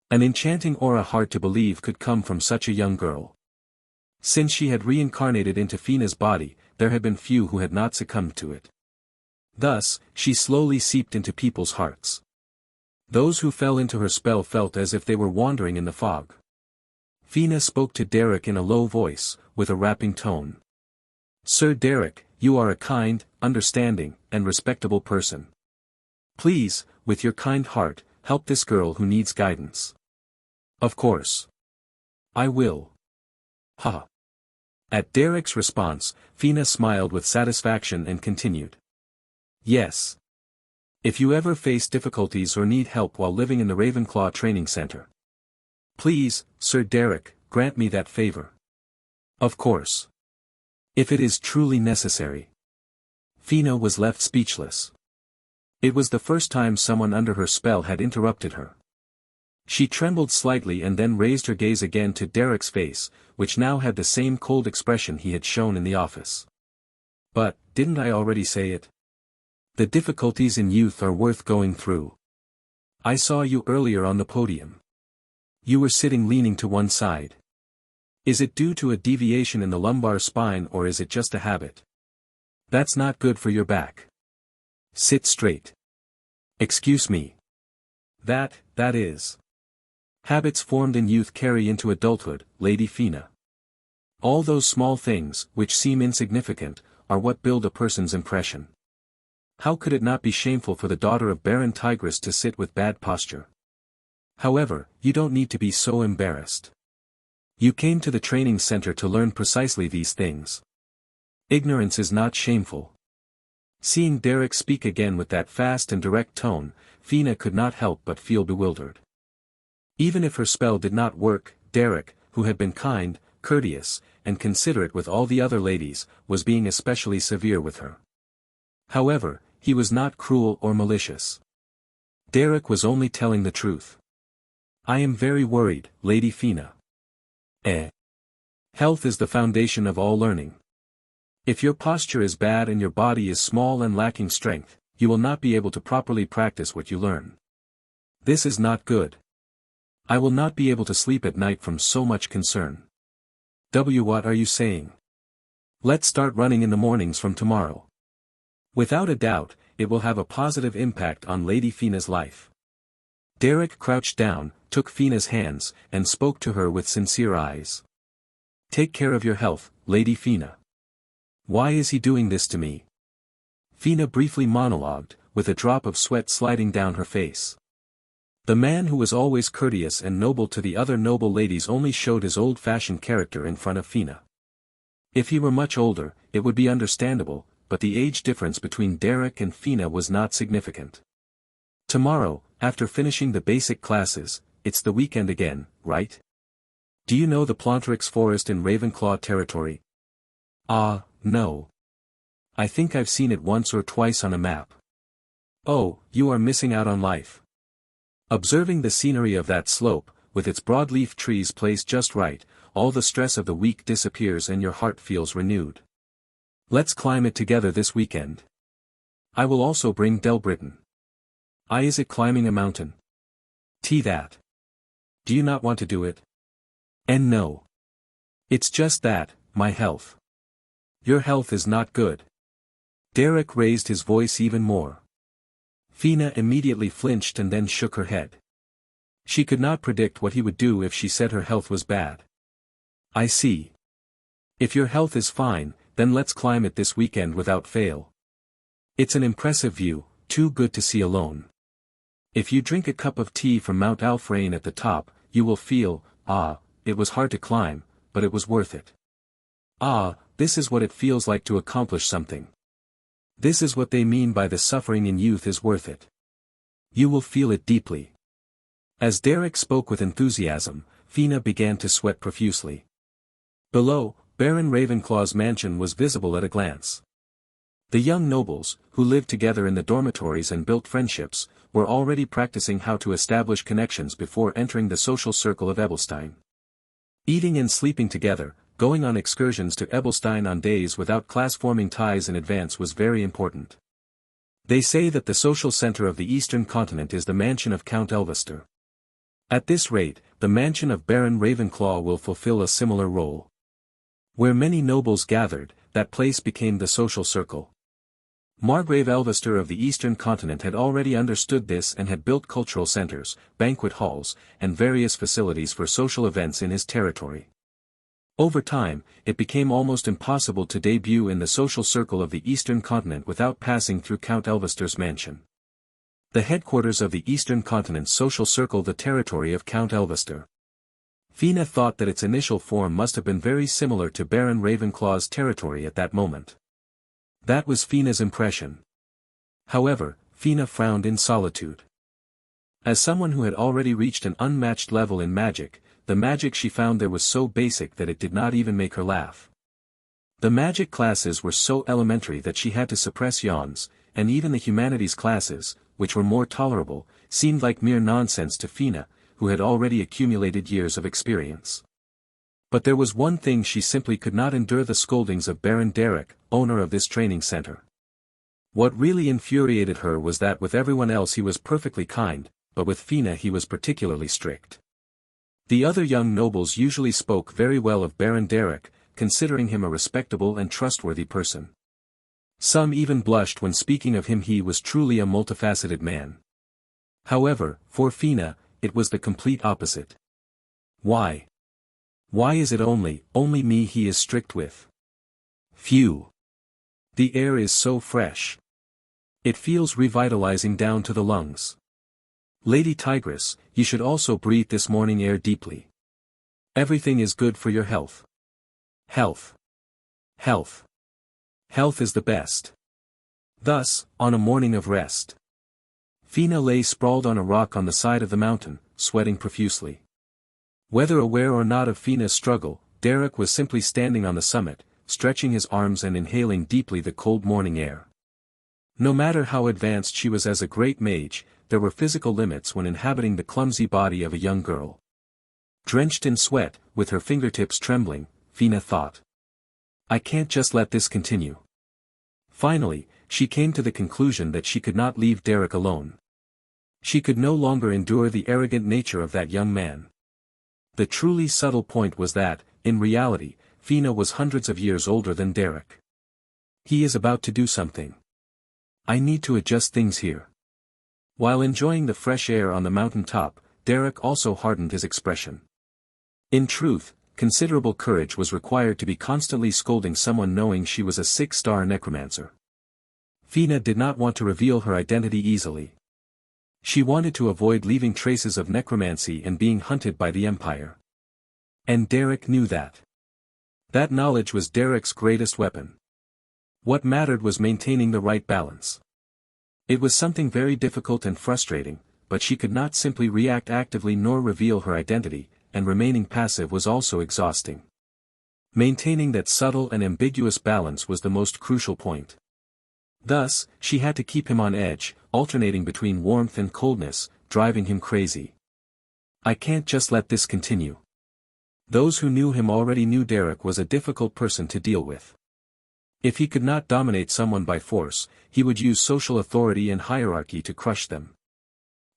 An enchanting aura hard to believe could come from such a young girl. Since she had reincarnated into Fina's body, there had been few who had not succumbed to it. Thus, she slowly seeped into people's hearts. Those who fell into her spell felt as if they were wandering in the fog. Fina spoke to Derek in a low voice, with a rapping tone. Sir Derek, you are a kind, understanding, and respectable person. Please, with your kind heart, help this girl who needs guidance. Of course. I will. Ha. At Derek's response, Fina smiled with satisfaction and continued. Yes. If you ever face difficulties or need help while living in the Ravenclaw Training Center, please, Sir Derek, grant me that favor. Of course. If it is truly necessary. Fina was left speechless. It was the first time someone under her spell had interrupted her. She trembled slightly and then raised her gaze again to Derek's face, which now had the same cold expression he had shown in the office. But, didn't I already say it? The difficulties in youth are worth going through. I saw you earlier on the podium. You were sitting leaning to one side. Is it due to a deviation in the lumbar spine or is it just a habit? That's not good for your back. Sit straight. Excuse me. That is. Habits formed in youth carry into adulthood, Lady Fina. All those small things, which seem insignificant, are what build a person's impression. How could it not be shameful for the daughter of Baron Tigris to sit with bad posture? However, you don't need to be so embarrassed. You came to the training center to learn precisely these things. Ignorance is not shameful. Seeing Derek speak again with that fast and direct tone, Fina could not help but feel bewildered. Even if her spell did not work, Derek, who had been kind, courteous, and considerate with all the other ladies, was being especially severe with her. However, he was not cruel or malicious. Derek was only telling the truth. I am very worried, Lady Fina. Health is the foundation of all learning. If your posture is bad and your body is small and lacking strength, you will not be able to properly practice what you learn. This is not good. I will not be able to sleep at night from so much concern. What are you saying? Let's start running in the mornings from tomorrow. Without a doubt, it will have a positive impact on Lady Fina's life. Derek crouched down, took Fina's hands, and spoke to her with sincere eyes. Take care of your health, Lady Fina. Why is he doing this to me? Fina briefly monologued, with a drop of sweat sliding down her face. The man who was always courteous and noble to the other noble ladies only showed his old-fashioned character in front of Fina. If he were much older, it would be understandable, but the age difference between Derek and Fina was not significant. Tomorrow, after finishing the basic classes, it's the weekend again, right? Do you know the Plantrix Forest in Ravenclaw territory? No. I think I've seen it once or twice on a map. Oh, you are missing out on life. Observing the scenery of that slope, with its broadleaf trees placed just right, all the stress of the week disappears and your heart feels renewed. Let's climb it together this weekend. I will also bring Delbritain. Is it climbing a mountain? That. Do you not want to do it? And no. It's just that, my health. Your health is not good. Derek raised his voice even more. Fina immediately flinched and then shook her head. She could not predict what he would do if she said her health was bad. I see. If your health is fine, then let's climb it this weekend without fail. It's an impressive view, too good to see alone. If you drink a cup of tea from Mount Alfrain at the top, you will feel, it was hard to climb, but it was worth it. This is what it feels like to accomplish something. This is what they mean by the suffering in youth is worth it. You will feel it deeply. As Derek spoke with enthusiasm, Fina began to sweat profusely. Below, Baron Ravenclaw's mansion was visible at a glance. The young nobles, who lived together in the dormitories and built friendships, were already practicing how to establish connections before entering the social circle of Ebelstein. Eating and sleeping together, going on excursions to Ebelstein on days without class-forming ties in advance was very important. They say that the social center of the eastern continent is the mansion of Count Elvester. At this rate, the mansion of Baron Ravenclaw will fulfill a similar role. Where many nobles gathered, that place became the social circle. Margrave Elvester of the eastern continent had already understood this and had built cultural centers, banquet halls, and various facilities for social events in his territory. Over time, it became almost impossible to debut in the social circle of the eastern continent without passing through Count Elvester's mansion. The headquarters of the eastern continent's social circle, the territory of Count Elvester. Fina thought that its initial form must have been very similar to Baron Ravenclaw's territory at that moment. That was Fina's impression. However, Fina frowned in solitude. As someone who had already reached an unmatched level in magic, the magic she found there was so basic that it did not even make her laugh. The magic classes were so elementary that she had to suppress yawns, and even the humanities classes, which were more tolerable, seemed like mere nonsense to Fina, who had already accumulated years of experience. But there was one thing she simply could not endure: the scoldings of Baron Derek, owner of this training center. What really infuriated her was that with everyone else he was perfectly kind, but with Fina he was particularly strict. The other young nobles usually spoke very well of Baron Derek, considering him a respectable and trustworthy person. Some even blushed when speaking of him. He was truly a multifaceted man. However, for Fina, it was the complete opposite. Why? Why is it only me he is strict with? Phew! The air is so fresh. It feels revitalizing down to the lungs. Lady Tigress, you should also breathe this morning air deeply. Everything is good for your health. Health. Health. Health is the best. Thus, on a morning of rest, Fina lay sprawled on a rock on the side of the mountain, sweating profusely. Whether aware or not of Fina's struggle, Derek was simply standing on the summit, stretching his arms and inhaling deeply the cold morning air. No matter how advanced she was as a great mage, there were physical limits when inhabiting the clumsy body of a young girl. Drenched in sweat, with her fingertips trembling, Fina thought, "I can't just let this continue." Finally, she came to the conclusion that she could not leave Derek alone. She could no longer endure the arrogant nature of that young man. The truly subtle point was that, in reality, Fina was hundreds of years older than Derek. He is about to do something. I need to adjust things here. While enjoying the fresh air on the mountain top, Derek also hardened his expression. In truth, considerable courage was required to be constantly scolding someone knowing she was a 6-star necromancer. Fina did not want to reveal her identity easily. She wanted to avoid leaving traces of necromancy and being hunted by the Empire. And Derek knew that. That knowledge was Derek's greatest weapon. What mattered was maintaining the right balance. It was something very difficult and frustrating, but she could not simply react actively nor reveal her identity, and remaining passive was also exhausting. Maintaining that subtle and ambiguous balance was the most crucial point. Thus, she had to keep him on edge, alternating between warmth and coldness, driving him crazy. I can't just let this continue. Those who knew him already knew Derek was a difficult person to deal with. If he could not dominate someone by force, he would use social authority and hierarchy to crush them.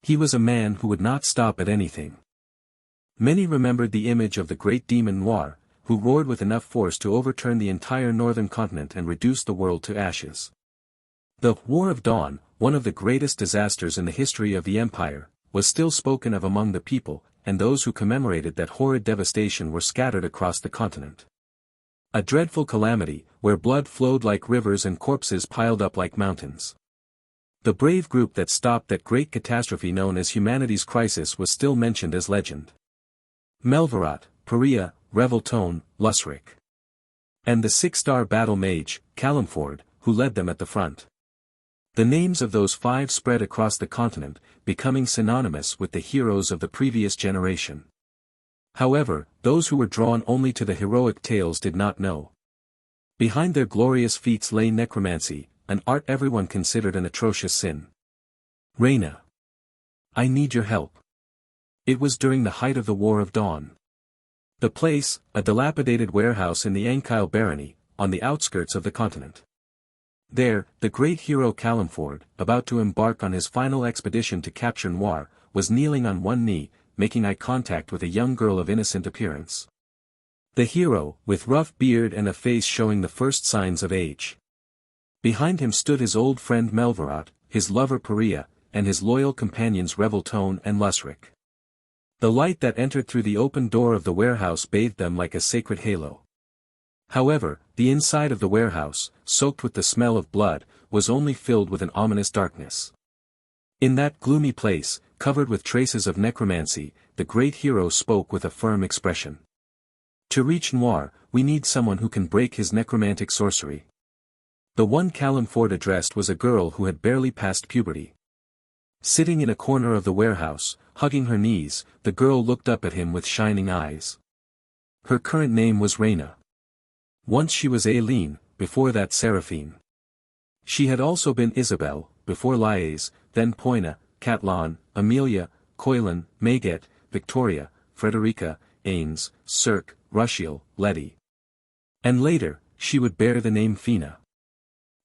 He was a man who would not stop at anything. Many remembered the image of the great demon Noir, who roared with enough force to overturn the entire northern continent and reduce the world to ashes. The War of Dawn, one of the greatest disasters in the history of the Empire, was still spoken of among the people, and those who commemorated that horrid devastation were scattered across the continent. A dreadful calamity, where blood flowed like rivers and corpses piled up like mountains. The brave group that stopped that great catastrophe known as humanity's crisis was still mentioned as legend. Melvorat, Perea, Reveltone, Lusric. And the 6-star battle mage, Calamford, who led them at the front. The names of those 5 spread across the continent, becoming synonymous with the heroes of the previous generation. However, those who were drawn only to the heroic tales did not know. Behind their glorious feats lay necromancy, an art everyone considered an atrocious sin. Reyna. I need your help. It was during the height of the War of Dawn. The place, a dilapidated warehouse in the Ankyle barony, on the outskirts of the continent. There, the great hero Calamford, about to embark on his final expedition to capture Noir, was kneeling on one knee, making eye contact with a young girl of innocent appearance. The hero, with rough beard and a face showing the first signs of age. Behind him stood his old friend Melvorat, his lover Perea, and his loyal companions Reveltone and Lusric. The light that entered through the open door of the warehouse bathed them like a sacred halo. However, the inside of the warehouse, soaked with the smell of blood, was only filled with an ominous darkness. In that gloomy place, covered with traces of necromancy, the great hero spoke with a firm expression. To reach Noir, we need someone who can break his necromantic sorcery. The one Calamford addressed was a girl who had barely passed puberty. Sitting in a corner of the warehouse, hugging her knees, the girl looked up at him with shining eyes. Her current name was Reyna. Once she was Aileen, before that Seraphine. She had also been Isabel, before Liaise, then Poina, Catlan, Amelia, Coilan, Maget, Victoria, Frederica, Ains, Cirque, Rushiel, Letty. And later, she would bear the name Fina.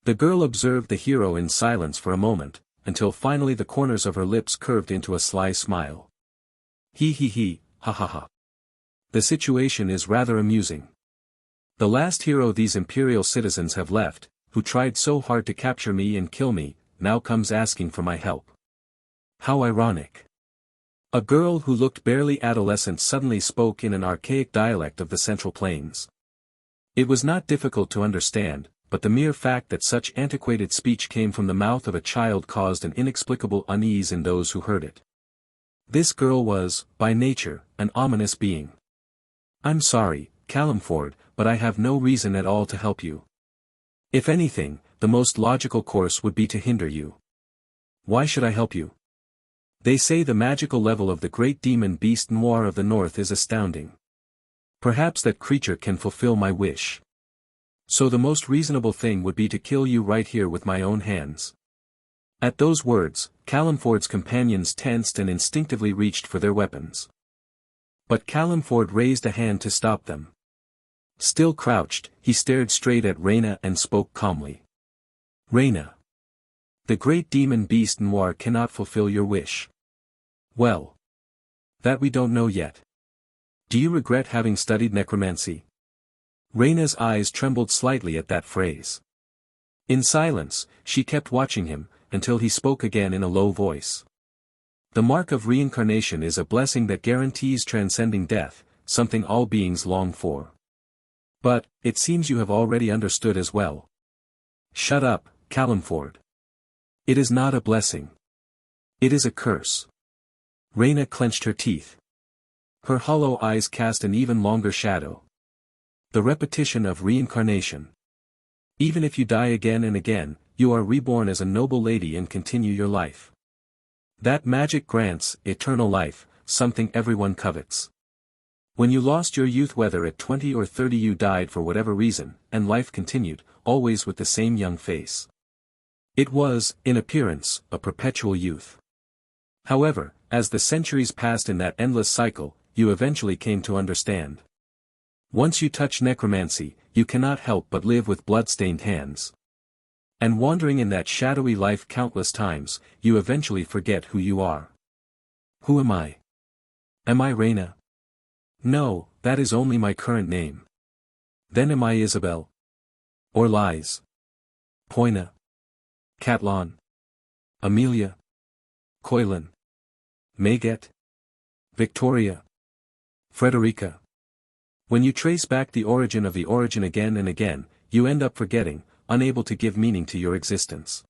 The girl observed the hero in silence for a moment, until finally the corners of her lips curved into a sly smile. He, ha ha ha. The situation is rather amusing. The last hero these imperial citizens have left, who tried so hard to capture me and kill me, now comes asking for my help. How ironic. A girl who looked barely adolescent suddenly spoke in an archaic dialect of the Central Plains. It was not difficult to understand, but the mere fact that such antiquated speech came from the mouth of a child caused an inexplicable unease in those who heard it. This girl was, by nature, an ominous being. I'm sorry, Calamford, but I have no reason at all to help you. If anything, the most logical course would be to hinder you. Why should I help you? They say the magical level of the great demon beast noir of the north is astounding. Perhaps that creature can fulfill my wish. So the most reasonable thing would be to kill you right here with my own hands. At those words, Calenford's companions tensed and instinctively reached for their weapons. But Calenford raised a hand to stop them. Still crouched, he stared straight at Reyna and spoke calmly. Reyna. The great demon beast noir cannot fulfill your wish. Well. That we don't know yet. Do you regret having studied necromancy? Reyna's eyes trembled slightly at that phrase. In silence, she kept watching him, until he spoke again in a low voice. The mark of reincarnation is a blessing that guarantees transcending death, something all beings long for. But, it seems you have already understood as well. Shut up, Calenford. It is not a blessing. It is a curse. Reyna clenched her teeth. Her hollow eyes cast an even longer shadow. The repetition of reincarnation. Even if you die again and again, you are reborn as a noble lady and continue your life. That magic grants eternal life, something everyone covets. When you lost your youth, whether at 20 or 30, you died for whatever reason, and life continued, always with the same young face. It was, in appearance, a perpetual youth. However, as the centuries passed in that endless cycle, you eventually came to understand. Once you touch necromancy, you cannot help but live with blood-stained hands. And wandering in that shadowy life countless times, you eventually forget who you are. Who am I? Am I Reyna? No, that is only my current name. Then am I Isabel? Or Lies? Poina? Catlon? Amelia? Coilan? Maget? Victoria? Frederica? When you trace back the origin of the origin again and again, you end up forgetting, unable to give meaning to your existence.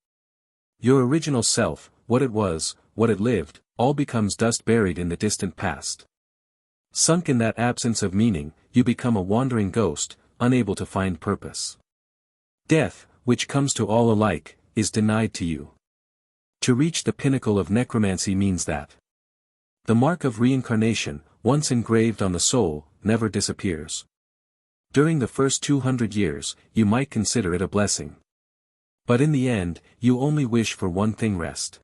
Your original self, what it was, what it lived, all becomes dust buried in the distant past. Sunk in that absence of meaning, you become a wandering ghost, unable to find purpose. Death, which comes to all alike, is denied to you. To reach the pinnacle of necromancy means that the mark of reincarnation, once engraved on the soul, never disappears. During the first 200 years, you might consider it a blessing. But in the end, you only wish for one thing: rest.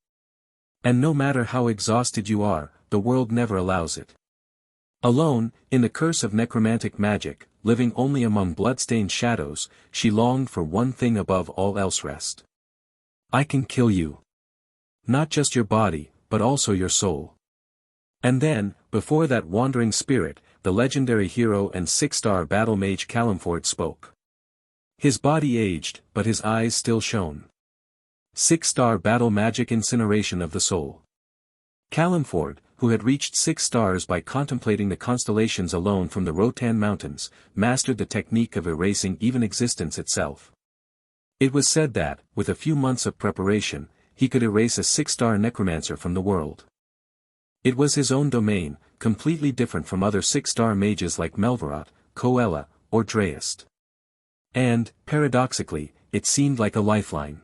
And no matter how exhausted you are, the world never allows it. Alone, in the curse of necromantic magic, living only among blood-stained shadows, she longed for one thing above all else: rest. I can kill you. Not just your body, but also your soul. And then, before that wandering spirit, the legendary hero and 6-star battle mage Calenford spoke. His body aged, but his eyes still shone. 6-star battle magic incineration of the soul. Calenford, who had reached 6 stars by contemplating the constellations alone from the Rotan Mountains, mastered the technique of erasing even existence itself. It was said that, with a few months of preparation, he could erase a 6-star necromancer from the world. It was his own domain, completely different from other 6-star mages like Melvarot, Coella, or Dreist. And, paradoxically, it seemed like a lifeline.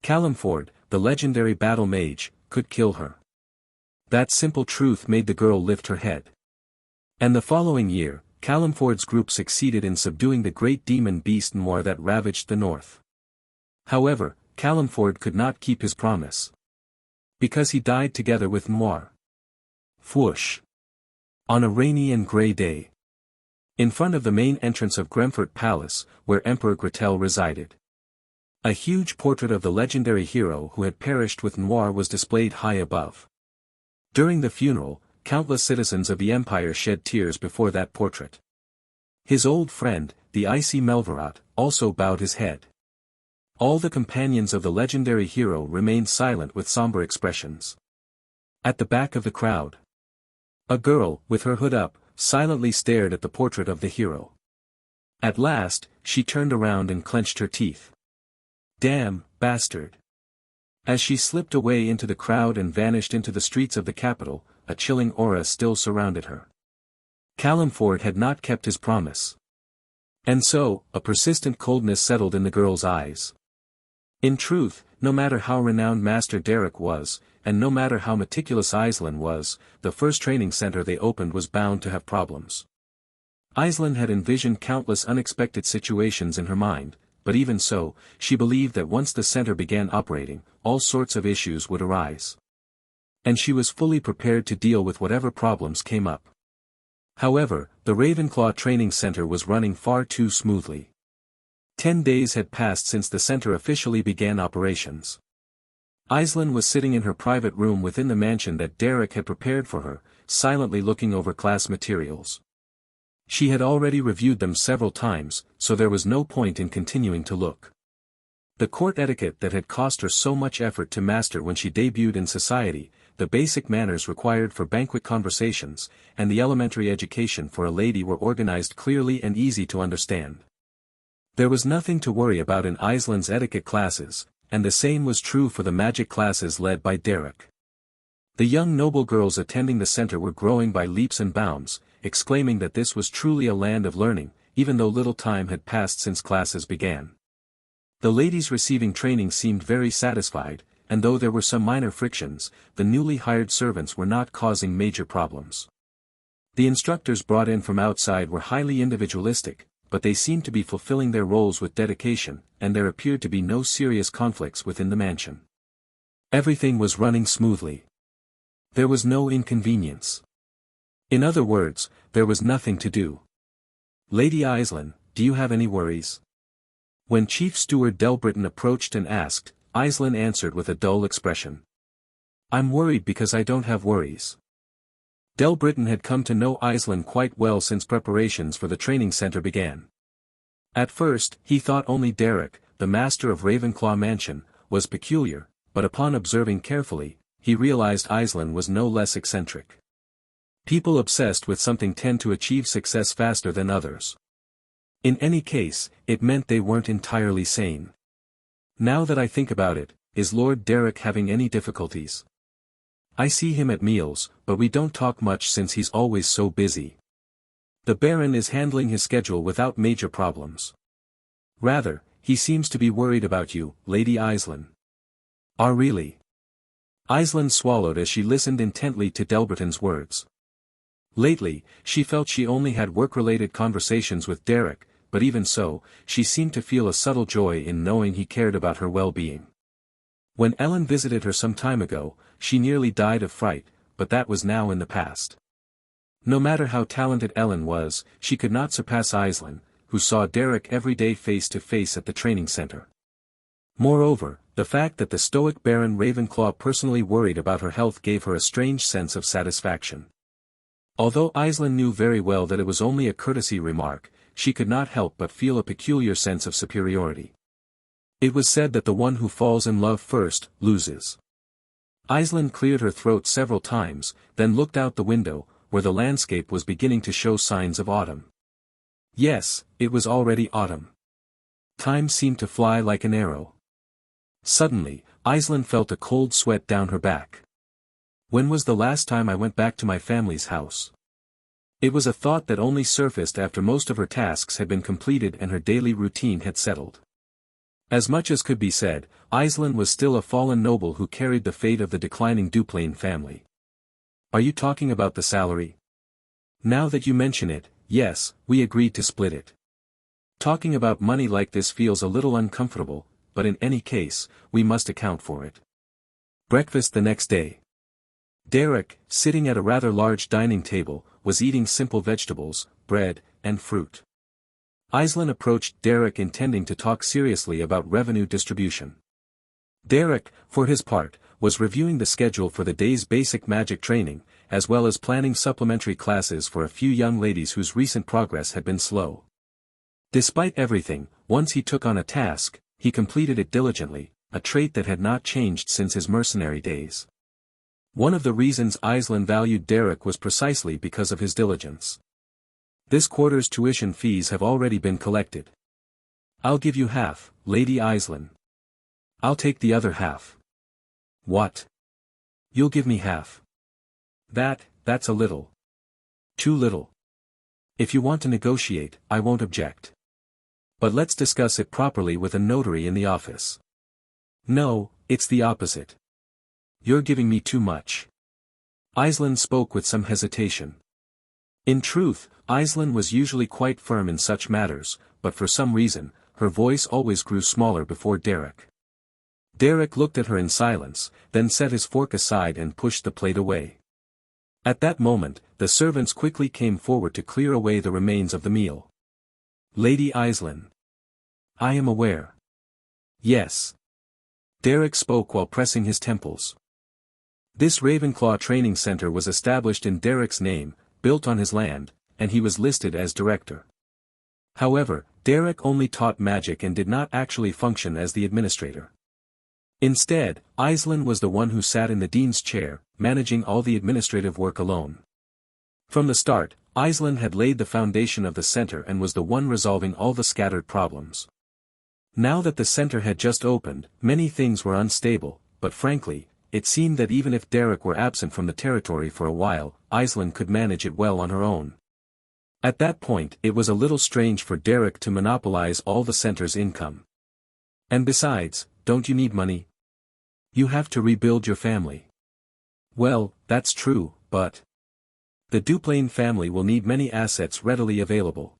Calenford, the legendary battle mage, could kill her. That simple truth made the girl lift her head. And the following year, Calenford's group succeeded in subduing the great demon beast noir that ravaged the north. However, Calenford could not keep his promise. Because he died together with Noir. Whoosh. On a rainy and grey day. In front of the main entrance of Gremfort Palace, where Emperor Gretel resided. A huge portrait of the legendary hero who had perished with Noir was displayed high above. During the funeral, countless citizens of the empire shed tears before that portrait. His old friend, the icy Melvarot, also bowed his head. All the companions of the legendary hero remained silent with somber expressions. At the back of the crowd, a girl, with her hood up, silently stared at the portrait of the hero. At last, she turned around and clenched her teeth. Damn, bastard. As she slipped away into the crowd and vanished into the streets of the capital, a chilling aura still surrounded her. Calenford had not kept his promise. And so, a persistent coldness settled in the girl's eyes. In truth, no matter how renowned Master Derek was, and no matter how meticulous Aislinn was, the first training center they opened was bound to have problems. Aislinn had envisioned countless unexpected situations in her mind, but even so, she believed that once the center began operating, all sorts of issues would arise. And she was fully prepared to deal with whatever problems came up. However, the Ravenclaw Training Center was running far too smoothly. 10 days had passed since the center officially began operations. Aislinn was sitting in her private room within the mansion that Derek had prepared for her, silently looking over class materials. She had already reviewed them several times, so there was no point in continuing to look. The court etiquette that had cost her so much effort to master when she debuted in society, the basic manners required for banquet conversations, and the elementary education for a lady were organized clearly and easy to understand. There was nothing to worry about in Aislinn's etiquette classes, and the same was true for the magic classes led by Derek. The young noble girls attending the center were growing by leaps and bounds, exclaiming that this was truly a land of learning, even though little time had passed since classes began. The ladies receiving training seemed very satisfied, and though there were some minor frictions, the newly hired servants were not causing major problems. The instructors brought in from outside were highly individualistic, but they seemed to be fulfilling their roles with dedication, and there appeared to be no serious conflicts within the mansion. Everything was running smoothly. There was no inconvenience. In other words, there was nothing to do. Lady Aislinn, do you have any worries? When Chief Steward Delbritton approached and asked, Aislinn answered with a dull expression. I'm worried because I don't have worries. Delbritton had come to know Aislinn quite well since preparations for the training center began. At first, he thought only Derek, the master of Ravenclaw Mansion, was peculiar, but upon observing carefully, he realized Aislinn was no less eccentric. People obsessed with something tend to achieve success faster than others. In any case, it meant they weren't entirely sane. Now that I think about it, is Lord Derek having any difficulties? I see him at meals, but we don't talk much since he's always so busy. The Baron is handling his schedule without major problems. Rather, he seems to be worried about you, Lady Aislinn. Ah, really? Aislinn swallowed as she listened intently to Delbritton's words. Lately, she felt she only had work-related conversations with Derek, but even so, she seemed to feel a subtle joy in knowing he cared about her well-being. When Ellen visited her some time ago, she nearly died of fright, but that was now in the past. No matter how talented Ellen was, she could not surpass Aislinn, who saw Derek every day face to face at the training center. Moreover, the fact that the stoic Baron Ravenclaw personally worried about her health gave her a strange sense of satisfaction. Although Aislinn knew very well that it was only a courtesy remark, she could not help but feel a peculiar sense of superiority. It was said that the one who falls in love first, loses. Aislinn cleared her throat several times, then looked out the window, where the landscape was beginning to show signs of autumn. Yes, it was already autumn. Time seemed to fly like an arrow. Suddenly, Aislinn felt a cold sweat down her back. When was the last time I went back to my family's house? It was a thought that only surfaced after most of her tasks had been completed and her daily routine had settled. As much as could be said, Aislinn was still a fallen noble who carried the fate of the declining Duplain family. Are you talking about the salary? Now that you mention it, yes, we agreed to split it. Talking about money like this feels a little uncomfortable, but in any case, we must account for it. Breakfast the next day. Derek, sitting at a rather large dining table, was eating simple vegetables, bread, and fruit. Aislinn approached Derek intending to talk seriously about revenue distribution. Derek, for his part, was reviewing the schedule for the day's basic magic training, as well as planning supplementary classes for a few young ladies whose recent progress had been slow. Despite everything, once he took on a task, he completed it diligently, a trait that had not changed since his mercenary days. One of the reasons Aislinn valued Derek was precisely because of his diligence. This quarter's tuition fees have already been collected. I'll give you half, Lady Aislinn. I'll take the other half. What? You'll give me half. That's a little. Too little. If you want to negotiate, I won't object. But let's discuss it properly with a notary in the office. No, it's the opposite. You're giving me too much. Aislinn spoke with some hesitation. In truth, Aislinn was usually quite firm in such matters, but for some reason, her voice always grew smaller before Derek. Derek looked at her in silence, then set his fork aside and pushed the plate away. At that moment, the servants quickly came forward to clear away the remains of the meal. Lady Aislinn. I am aware. Yes. Derek spoke while pressing his temples. This Ravenclaw training center was established in Derek's name, built on his land, and he was listed as director. However, Derek only taught magic and did not actually function as the administrator. Instead, Aislinn was the one who sat in the dean's chair, managing all the administrative work alone. From the start, Aislinn had laid the foundation of the center and was the one resolving all the scattered problems. Now that the center had just opened, many things were unstable, but frankly, it seemed that even if Derek were absent from the territory for a while, Aislinn could manage it well on her own. At that point, it was a little strange for Derek to monopolize all the center's income. And besides, don't you need money? You have to rebuild your family. Well, that's true, but the Duplain family will need many assets readily available.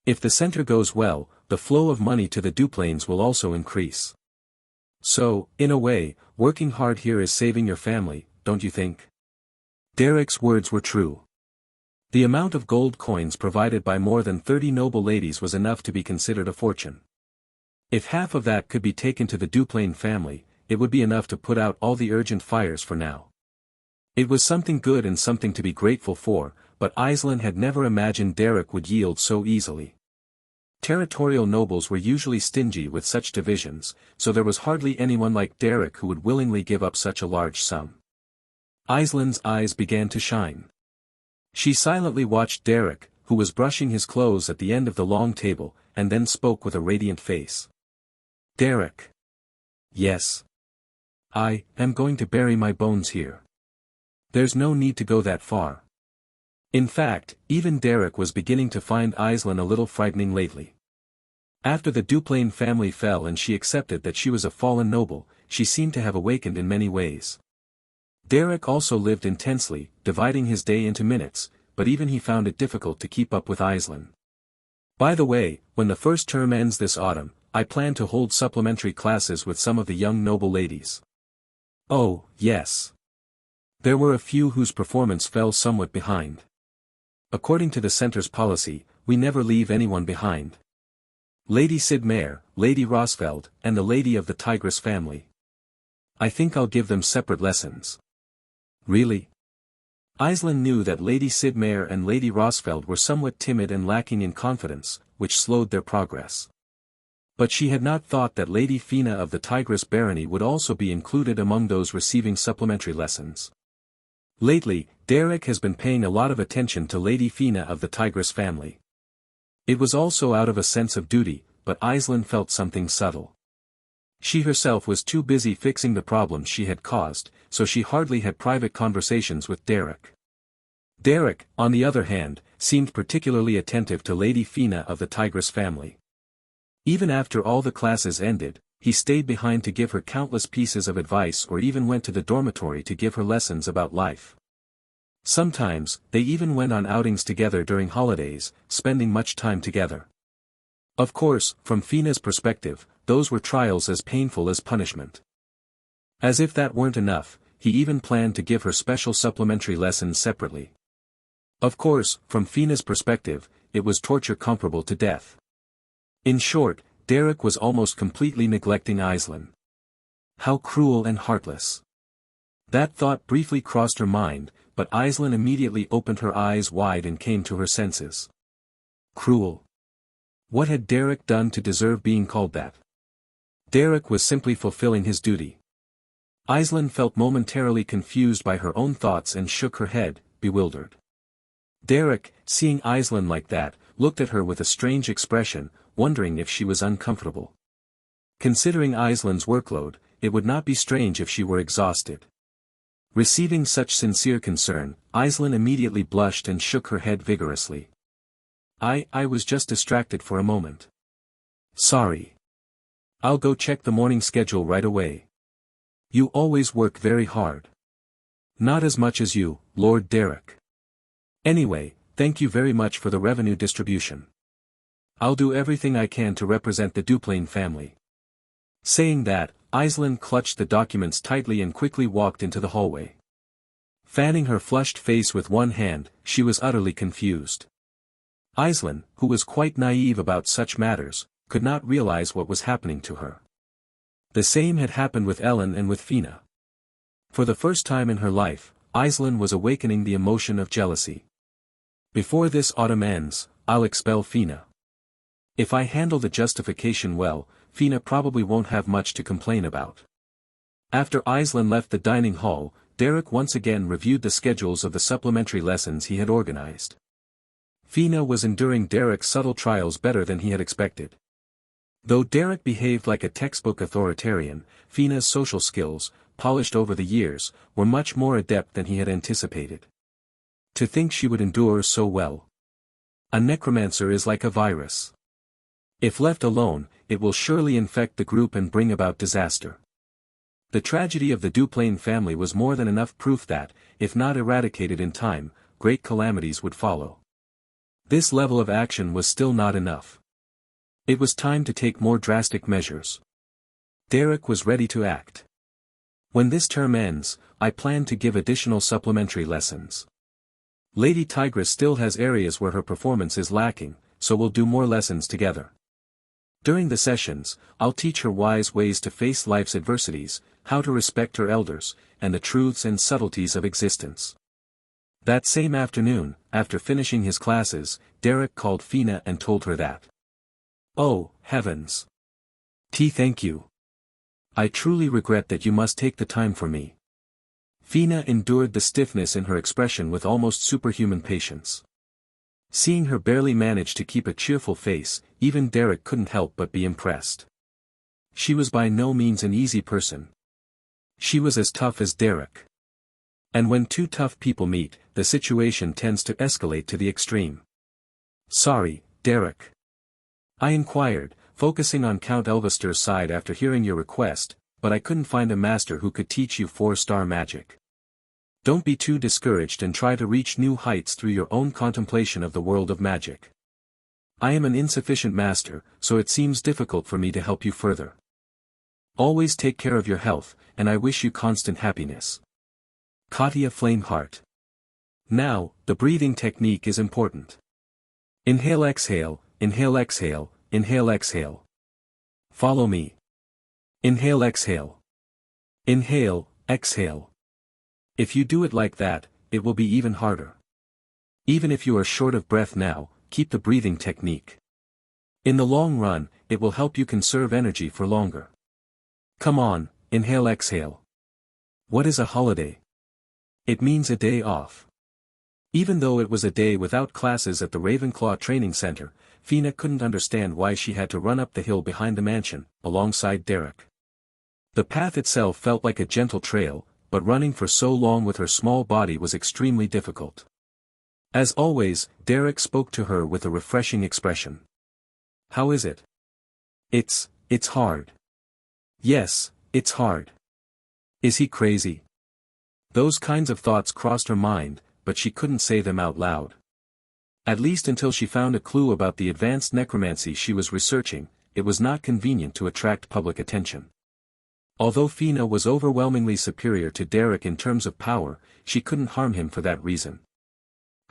If the center goes well, the flow of money to the Duplains will also increase. So, in a way, working hard here is saving your family, don't you think? Derek's words were true. The amount of gold coins provided by more than 30 noble ladies was enough to be considered a fortune. If half of that could be taken to the Duplain family, it would be enough to put out all the urgent fires for now. It was something good and something to be grateful for, but Aislinn had never imagined Derek would yield so easily. Territorial nobles were usually stingy with such divisions, so there was hardly anyone like Derek who would willingly give up such a large sum. Aislinn's eyes began to shine. She silently watched Derek, who was brushing his clothes at the end of the long table, and then spoke with a radiant face. Derek. Yes. I am going to bury my bones here. There's no need to go that far. In fact, even Derek was beginning to find Aislinn a little frightening lately. After the Duplain family fell and she accepted that she was a fallen noble, she seemed to have awakened in many ways. Derek also lived intensely, dividing his day into minutes, but even he found it difficult to keep up with Aislinn. By the way, when the first term ends this autumn, I plan to hold supplementary classes with some of the young noble ladies. Oh, yes. There were a few whose performance fell somewhat behind. According to the center's policy, we never leave anyone behind. Lady Sidmare, Lady Rosfeld, and the lady of the Tigress family. I think I'll give them separate lessons. Really? Aislinn knew that Lady Sidmare and Lady Rosfeld were somewhat timid and lacking in confidence, which slowed their progress. But she had not thought that Lady Fina of the Tigress barony would also be included among those receiving supplementary lessons. Lately, Derek has been paying a lot of attention to Lady Fina of the Tigress family. It was also out of a sense of duty, but Aislinn felt something subtle. She herself was too busy fixing the problems she had caused, so she hardly had private conversations with Derek. Derek, on the other hand, seemed particularly attentive to Lady Fina of the Tigress family. Even after all the classes ended, he stayed behind to give her countless pieces of advice or even went to the dormitory to give her lessons about life. Sometimes, they even went on outings together during holidays, spending much time together. Of course, from Fina's perspective, those were trials as painful as punishment. As if that weren't enough, he even planned to give her special supplementary lessons separately. Of course, from Fina's perspective, it was torture comparable to death. In short, Derek was almost completely neglecting Aislinn. How cruel and heartless. That thought briefly crossed her mind, but Aislinn immediately opened her eyes wide and came to her senses. Cruel. What had Derek done to deserve being called that? Derek was simply fulfilling his duty. Aislinn felt momentarily confused by her own thoughts and shook her head, bewildered. Derek, seeing Aislinn like that, looked at her with a strange expression, wondering if she was uncomfortable. Considering Aislinn's workload, it would not be strange if she were exhausted. Receiving such sincere concern, Aislinn immediately blushed and shook her head vigorously. I was just distracted for a moment. Sorry. I'll go check the morning schedule right away. You always work very hard. Not as much as you, Lord Derek. Anyway, thank you very much for the revenue distribution. I'll do everything I can to represent the Duplain family. Saying that, Aislinn clutched the documents tightly and quickly walked into the hallway. Fanning her flushed face with one hand, she was utterly confused. Aislinn, who was quite naive about such matters, could not realize what was happening to her. The same had happened with Ellen and with Fina. For the first time in her life, Aislinn was awakening the emotion of jealousy. Before this autumn ends, I'll expel Fina. If I handle the justification well, Fina probably won't have much to complain about. After Aislinn left the dining hall, Derek once again reviewed the schedules of the supplementary lessons he had organized. Fina was enduring Derek's subtle trials better than he had expected. Though Derek behaved like a textbook authoritarian, Fina's social skills, polished over the years, were much more adept than he had anticipated. To think she would endure so well. A necromancer is like a virus. If left alone, it will surely infect the group and bring about disaster. The tragedy of the Duplain family was more than enough proof that, if not eradicated in time, great calamities would follow. This level of action was still not enough. It was time to take more drastic measures. Derek was ready to act. When this term ends, I plan to give additional supplementary lessons. Lady Tigress still has areas where her performance is lacking, so we'll do more lessons together. During the sessions, I'll teach her wise ways to face life's adversities, how to respect her elders, and the truths and subtleties of existence. That same afternoon, after finishing his classes, Derek called Fina and told her that. Oh, heavens! Thank you. I truly regret that you must take the time for me. Fina endured the stiffness in her expression with almost superhuman patience. Seeing her barely manage to keep a cheerful face, even Derek couldn't help but be impressed. She was by no means an easy person. She was as tough as Derek. And when two tough people meet, the situation tends to escalate to the extreme. Sorry, Derek. I inquired, focusing on Count Elvester's side after hearing your request, but I couldn't find a master who could teach you 4-star magic. Don't be too discouraged and try to reach new heights through your own contemplation of the world of magic. I am an insufficient master, so it seems difficult for me to help you further. Always take care of your health, and I wish you constant happiness. Katya Flameheart. Now, the breathing technique is important. Inhale, exhale, inhale, exhale, inhale, exhale. Follow me. Inhale, exhale. Inhale, exhale. If you do it like that, it will be even harder. Even if you are short of breath now, keep the breathing technique. In the long run, it will help you conserve energy for longer. Come on, inhale, exhale. What is a holiday? It means a day off. Even though it was a day without classes at the Ravenclaw Training Center, Fina couldn't understand why she had to run up the hill behind the mansion, alongside Derek. The path itself felt like a gentle trail, but running for so long with her small body was extremely difficult. As always, Derek spoke to her with a refreshing expression. How is it? It's hard. Yes, it's hard. Is he crazy? Those kinds of thoughts crossed her mind, but she couldn't say them out loud. At least until she found a clue about the advanced necromancy she was researching, it was not convenient to attract public attention. Although Fina was overwhelmingly superior to Derek in terms of power, she couldn't harm him for that reason.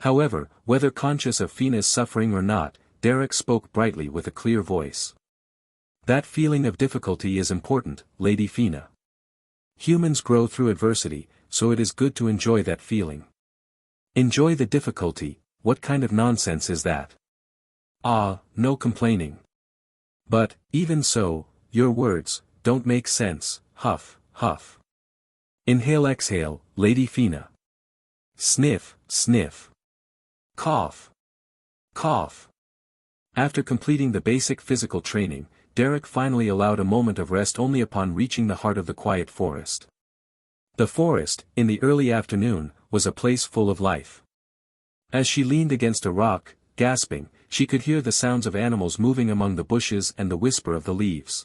However, whether conscious of Fina's suffering or not, Derek spoke brightly with a clear voice. That feeling of difficulty is important, Lady Fina. Humans grow through adversity, so it is good to enjoy that feeling. Enjoy the difficulty. What kind of nonsense is that? Ah, no complaining. But, even so, your words don't make sense. Huff, huff. Inhale, exhale, Lady Fina. Sniff, sniff. Cough. Cough. After completing the basic physical training, Derek finally allowed a moment of rest only upon reaching the heart of the quiet forest. The forest, in the early afternoon, was a place full of life. As she leaned against a rock, gasping, she could hear the sounds of animals moving among the bushes and the whisper of the leaves.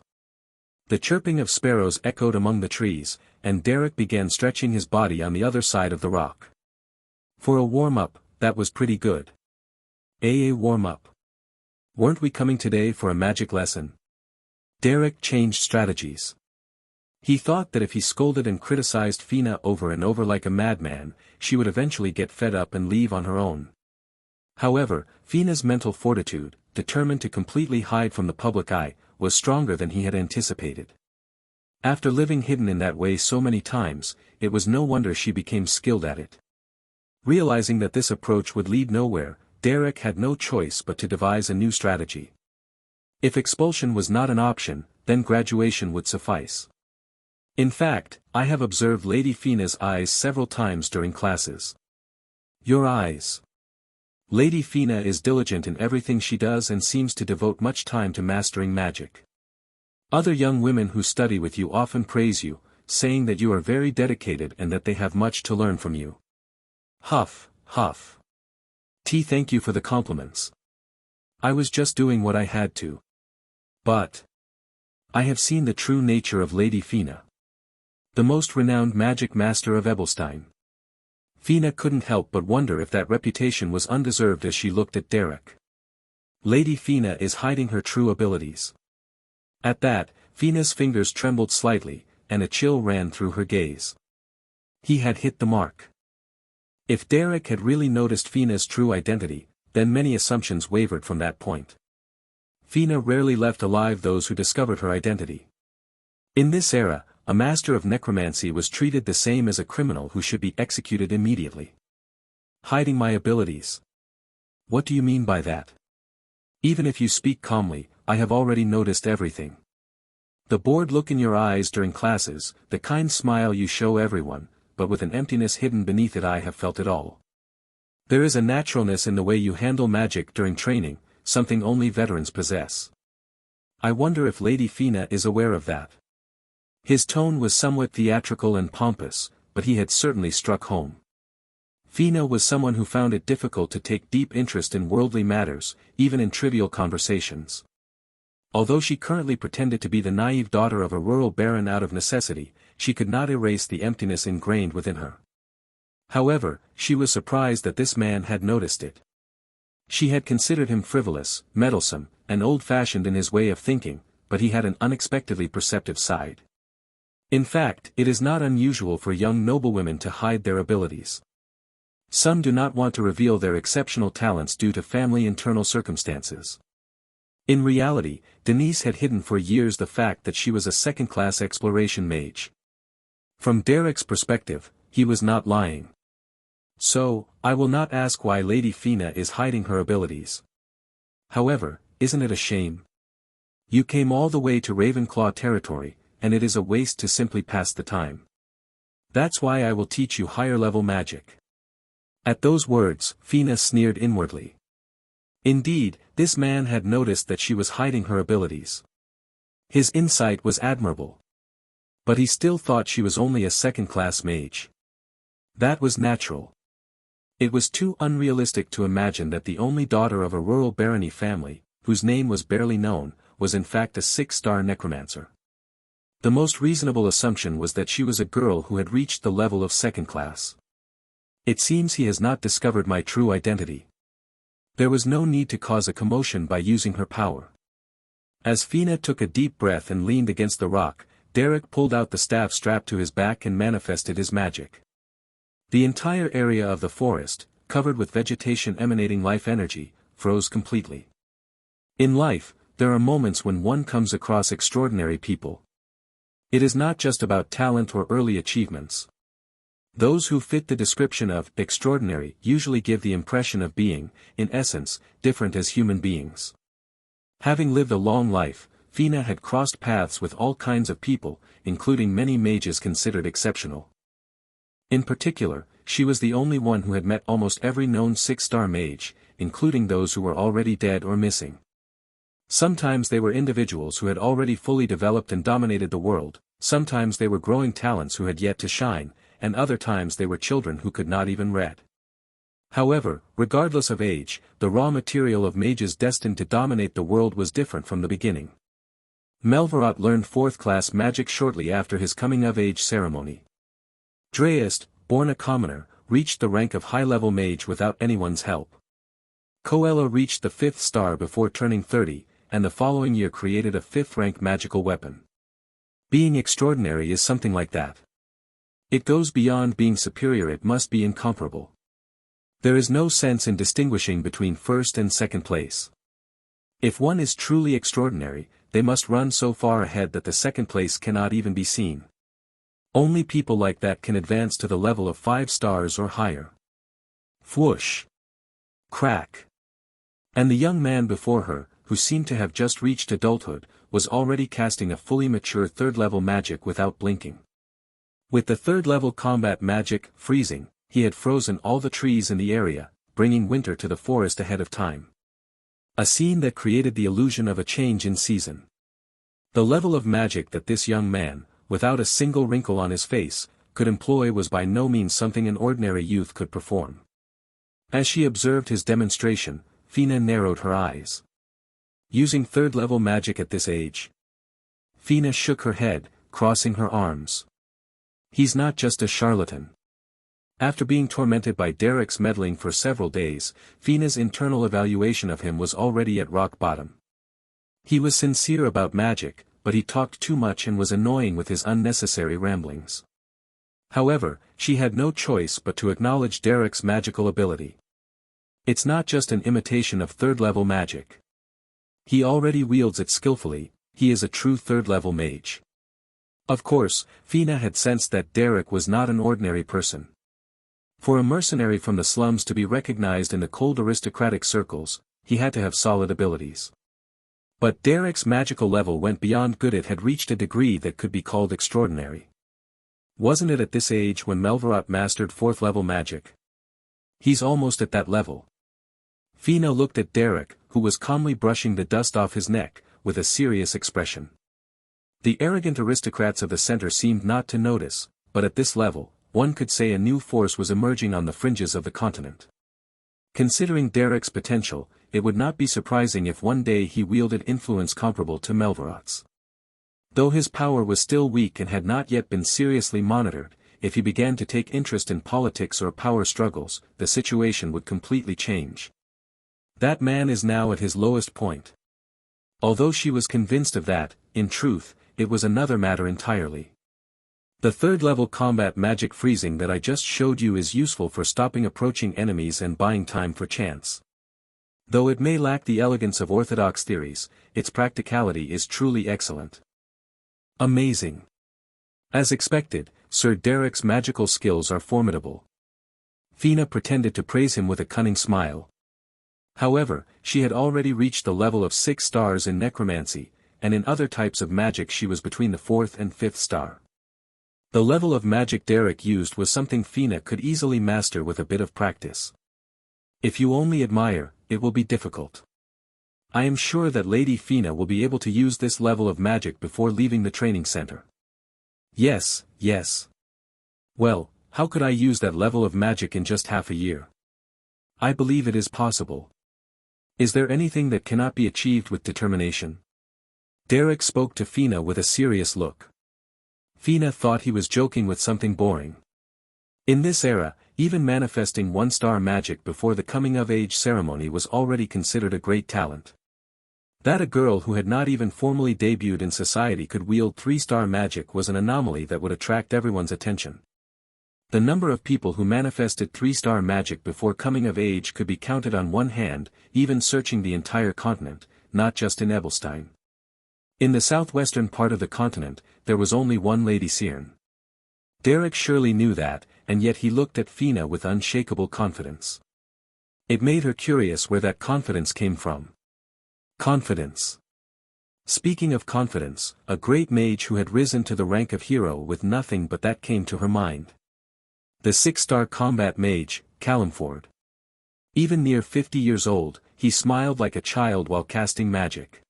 The chirping of sparrows echoed among the trees, and Derek began stretching his body on the other side of the rock. For a warm-up, that was pretty good. A warm-up. Weren't we coming today for a magic lesson? Derek changed strategies. He thought that if he scolded and criticized Fina over and over like a madman, she would eventually get fed up and leave on her own. However, Fina's mental fortitude, determined to completely hide from the public eye, was stronger than he had anticipated. After living hidden in that way so many times, it was no wonder she became skilled at it. Realizing that this approach would lead nowhere, Derek had no choice but to devise a new strategy. If expulsion was not an option, then graduation would suffice. In fact, I have observed Lady Fina's eyes several times during classes. Your eyes. Lady Fina is diligent in everything she does and seems to devote much time to mastering magic. Other young women who study with you often praise you, saying that you are very dedicated and that they have much to learn from you. Huff, huff. Thank you for the compliments. I was just doing what I had to. But I have seen the true nature of Lady Fina. The most renowned magic master of Ebelstein. Fina couldn't help but wonder if that reputation was undeserved as she looked at Derek. Lady Fina is hiding her true abilities. At that, Fina's fingers trembled slightly, and a chill ran through her gaze. He had hit the mark. If Derek had really noticed Fina's true identity, then many assumptions wavered from that point. Fina rarely left alive those who discovered her identity. In this era, a master of necromancy was treated the same as a criminal who should be executed immediately. Hiding my abilities. What do you mean by that? Even if you speak calmly, I have already noticed everything. The bored look in your eyes during classes, the kind smile you show everyone, but with an emptiness hidden beneath it, I have felt it all. There is a naturalness in the way you handle magic during training, something only veterans possess. I wonder if Lady Fina is aware of that. His tone was somewhat theatrical and pompous, but he had certainly struck home. Fina was someone who found it difficult to take deep interest in worldly matters, even in trivial conversations. Although she currently pretended to be the naive daughter of a rural baron out of necessity, she could not erase the emptiness ingrained within her. However, she was surprised that this man had noticed it. She had considered him frivolous, meddlesome, and old-fashioned in his way of thinking, but he had an unexpectedly perceptive side. In fact, it is not unusual for young noblewomen to hide their abilities. Some do not want to reveal their exceptional talents due to family internal circumstances. In reality, Denise had hidden for years the fact that she was a second-class exploration mage. From Derek's perspective, he was not lying. So, I will not ask why Lady Fina is hiding her abilities. However, isn't it a shame? You came all the way to Ravenclaw territory, and it is a waste to simply pass the time. That's why I will teach you higher-level magic. At those words, Fina sneered inwardly. Indeed, this man had noticed that she was hiding her abilities. His insight was admirable. But he still thought she was only a second-class mage. That was natural. It was too unrealistic to imagine that the only daughter of a rural barony family, whose name was barely known, was in fact a 6-star necromancer. The most reasonable assumption was that she was a girl who had reached the level of second class. It seems he has not discovered my true identity. There was no need to cause a commotion by using her power. As Fina took a deep breath and leaned against the rock, Derek pulled out the staff strapped to his back and manifested his magic. The entire area of the forest, covered with vegetation emanating life energy, froze completely. In life, there are moments when one comes across extraordinary people. It is not just about talent or early achievements. Those who fit the description of extraordinary usually give the impression of being, in essence, different as human beings. Having lived a long life, Fina had crossed paths with all kinds of people, including many mages considered exceptional. In particular, she was the only one who had met almost every known 6-star mage, including those who were already dead or missing. Sometimes they were individuals who had already fully developed and dominated the world, sometimes they were growing talents who had yet to shine, and other times they were children who could not even read. However, regardless of age, the raw material of mages destined to dominate the world was different from the beginning. Melvarot learned 4th-class magic shortly after his coming-of-age ceremony. Dreist, born a commoner, reached the rank of high-level mage without anyone's help. Coelho reached the 5th star before turning 30, and the following year created a 5th-rank magical weapon. Being extraordinary is something like that. It goes beyond being superior, it must be incomparable. There is no sense in distinguishing between first and second place. If one is truly extraordinary, they must run so far ahead that the second place cannot even be seen. Only people like that can advance to the level of 5 stars or higher. Whoosh! Crack! And the young man before her, who seemed to have just reached adulthood, was already casting a fully mature 3rd-level magic without blinking. With the 3rd-level combat magic, freezing, he had frozen all the trees in the area, bringing winter to the forest ahead of time. A scene that created the illusion of a change in season. The level of magic that this young man, without a single wrinkle on his face, could employ was by no means something an ordinary youth could perform. As she observed his demonstration, Fina narrowed her eyes. Using 3rd-level magic at this age? Fina shook her head, crossing her arms. He's not just a charlatan. After being tormented by Derek's meddling for several days, Fina's internal evaluation of him was already at rock bottom. He was sincere about magic, but he talked too much and was annoying with his unnecessary ramblings. However, she had no choice but to acknowledge Derek's magical ability. It's not just an imitation of 3rd-level magic. He already wields it skillfully, he is a true 3rd-level mage. Of course, Fina had sensed that Derek was not an ordinary person. For a mercenary from the slums to be recognized in the cold aristocratic circles, he had to have solid abilities. But Derek's magical level went beyond good, it had reached a degree that could be called extraordinary. Wasn't it at this age when Melvarot mastered 4th-level magic? He's almost at that level. Fina looked at Derek, who was calmly brushing the dust off his neck, with a serious expression. The arrogant aristocrats of the center seemed not to notice, but at this level, one could say a new force was emerging on the fringes of the continent. Considering Derek's potential, it would not be surprising if one day he wielded influence comparable to Melvarot's. Though his power was still weak and had not yet been seriously monitored, if he began to take interest in politics or power struggles, the situation would completely change. That man is now at his lowest point. Although she was convinced of that, in truth, it was another matter entirely. The 3rd-level combat magic freezing that I just showed you is useful for stopping approaching enemies and buying time for chance. Though it may lack the elegance of orthodox theories, its practicality is truly excellent. Amazing. As expected, Sir Derek's magical skills are formidable. Fina pretended to praise him with a cunning smile. However, she had already reached the level of 6 stars in necromancy, and in other types of magic she was between the 4th and 5th star. The level of magic Derek used was something Fina could easily master with a bit of practice. If you only admire, it will be difficult. I am sure that Lady Fina will be able to use this level of magic before leaving the training center. Yes, yes. Well, how could I use that level of magic in just half a year? I believe it is possible. Is there anything that cannot be achieved with determination? Derek spoke to Fina with a serious look. Fina thought he was joking with something boring. In this era, even manifesting 1-star magic before the coming-of-age ceremony was already considered a great talent. That a girl who had not even formally debuted in society could wield 3-star magic was an anomaly that would attract everyone's attention. The number of people who manifested 3-star magic before coming of age could be counted on one hand, even searching the entire continent, not just in Ebelstein. In the southwestern part of the continent, there was only one Lady Cyrne. Derek surely knew that, and yet he looked at Fina with unshakable confidence. It made her curious where that confidence came from. Confidence. Speaking of confidence, a great mage who had risen to the rank of hero with nothing but that came to her mind. The 6-star combat mage, Calamford. Even near 50 years old, he smiled like a child while casting magic.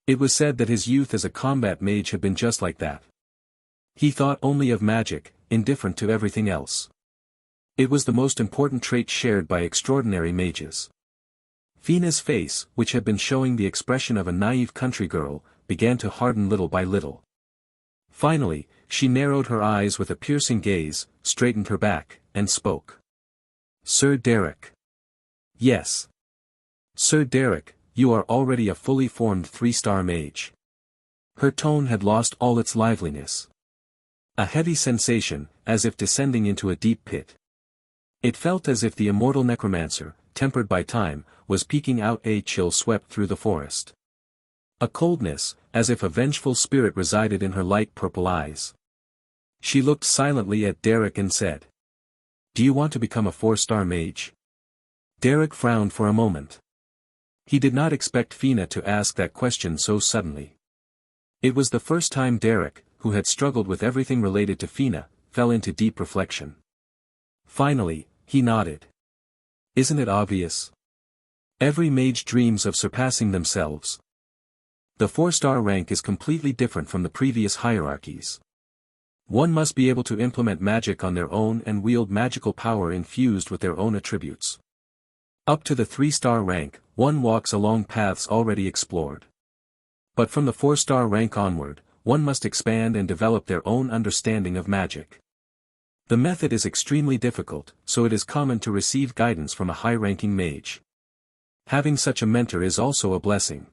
It was said that his youth as a combat mage had been just like that. He thought only of magic, indifferent to everything else. It was the most important trait shared by extraordinary mages. Fina's face, which had been showing the expression of a naive country girl, began to harden little by little. Finally, she narrowed her eyes with a piercing gaze, straightened her back, and spoke. Sir Derek. Yes. Sir Derek, you are already a fully formed 3-star mage. Her tone had lost all its liveliness. A heavy sensation, as if descending into a deep pit. It felt as if the immortal necromancer, tempered by time, was peeking out. A chill swept through the forest. A coldness, as if a vengeful spirit resided in her light purple eyes. She looked silently at Derek and said. Do you want to become a 4-star mage? Derek frowned for a moment. He did not expect Fina to ask that question so suddenly. It was the first time Derek, who had struggled with everything related to Fina, fell into deep reflection. Finally, he nodded. Isn't it obvious? Every mage dreams of surpassing themselves. The 4-star rank is completely different from the previous hierarchies. One must be able to implement magic on their own and wield magical power infused with their own attributes. Up to the 3-star rank, one walks along paths already explored. But from the 4-star rank onward, one must expand and develop their own understanding of magic. The method is extremely difficult, so it is common to receive guidance from a high-ranking mage. Having such a mentor is also a blessing.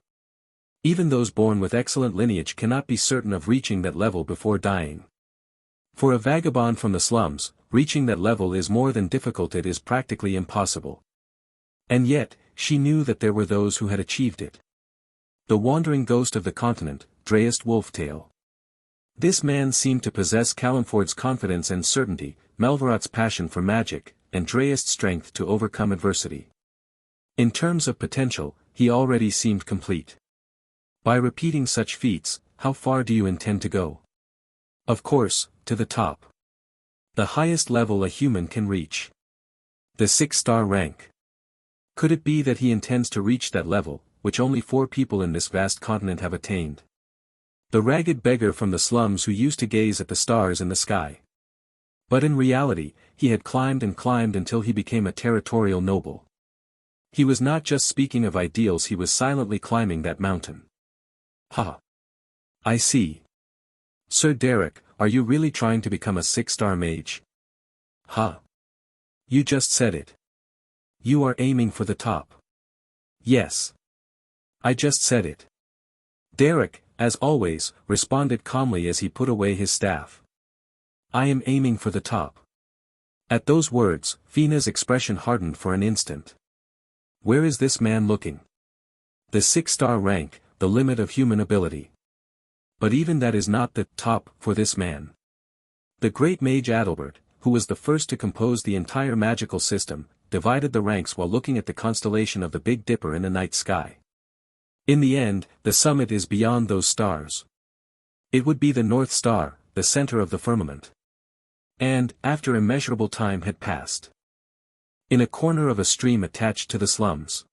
Even those born with excellent lineage cannot be certain of reaching that level before dying. For a vagabond from the slums, reaching that level is more than difficult, it is practically impossible. And yet, she knew that there were those who had achieved it. The wandering ghost of the continent, Dreist Wolftail. This man seemed to possess Calenford's confidence and certainty, Melvarot's passion for magic, and Dreist's strength to overcome adversity. In terms of potential, he already seemed complete. By repeating such feats, how far do you intend to go? Of course, to the top. The highest level a human can reach. The 6-star rank. Could it be that he intends to reach that level, which only 4 people in this vast continent have attained? The ragged beggar from the slums who used to gaze at the stars in the sky. But in reality, he had climbed and climbed until he became a territorial noble. He was not just speaking of ideals, he was silently climbing that mountain. Ha! I see. Sir Derek, are you really trying to become a 6-star mage? Ha! You just said it. You are aiming for the top. Yes. I just said it. Derek, as always, responded calmly as he put away his staff. I am aiming for the top. At those words, Fina's expression hardened for an instant. Where is this man looking? The 6-star rank, the limit of human ability. But even that is not the top for this man. The great mage Adalbert, who was the first to compose the entire magical system, divided the ranks while looking at the constellation of the Big Dipper in the night sky. In the end, the summit is beyond those stars. It would be the North Star, the center of the firmament. And, after immeasurable time had passed, in a corner of a stream attached to the slums,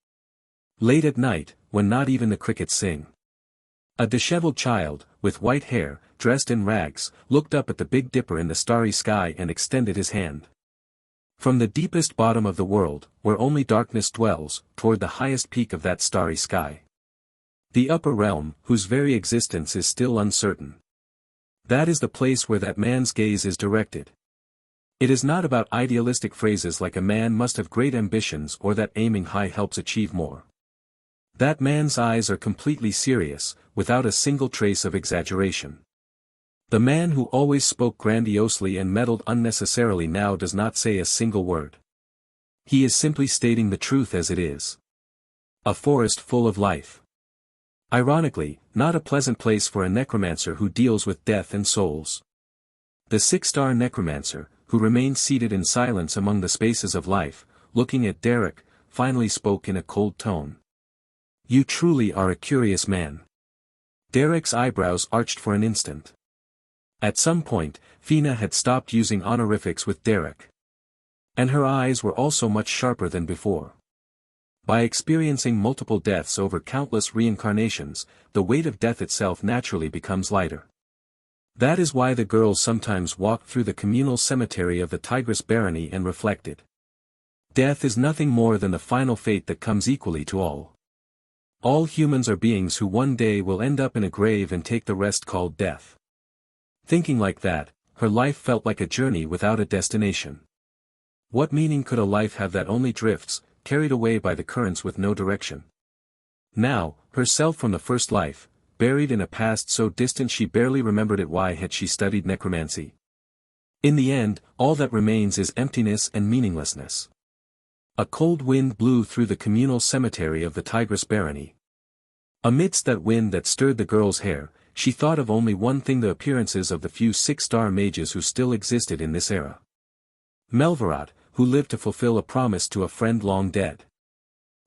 late at night, when not even the crickets sing, a disheveled child, with white hair, dressed in rags, looked up at the Big Dipper in the starry sky and extended his hand. From the deepest bottom of the world, where only darkness dwells, toward the highest peak of that starry sky. The upper realm, whose very existence is still uncertain. That is the place where that man's gaze is directed. It is not about idealistic phrases like a man must have great ambitions or that aiming high helps achieve more. That man's eyes are completely serious, without a single trace of exaggeration. The man who always spoke grandiosely and meddled unnecessarily now does not say a single word. He is simply stating the truth as it is. A forest full of life. Ironically, not a pleasant place for a necromancer who deals with death and souls. The 6-star necromancer, who remained seated in silence among the spaces of life, looking at Derek, finally spoke in a cold tone. You truly are a curious man. Derek's eyebrows arched for an instant. At some point, Fina had stopped using honorifics with Derek. And her eyes were also much sharper than before. By experiencing multiple deaths over countless reincarnations, the weight of death itself naturally becomes lighter. That is why the girls sometimes walked through the communal cemetery of the Tigress Barony and reflected. Death is nothing more than the final fate that comes equally to all. All humans are beings who one day will end up in a grave and take the rest called death. Thinking like that, her life felt like a journey without a destination. What meaning could a life have that only drifts, carried away by the currents with no direction? Now, herself from the first life, buried in a past so distant she barely remembered it. Why had she studied necromancy? In the end, all that remains is emptiness and meaninglessness. A cold wind blew through the communal cemetery of the Tigress Barony. Amidst that wind that stirred the girl's hair, she thought of only one thing: the appearances of the few six-star mages who still existed in this era. Melvarat, who lived to fulfill a promise to a friend long dead.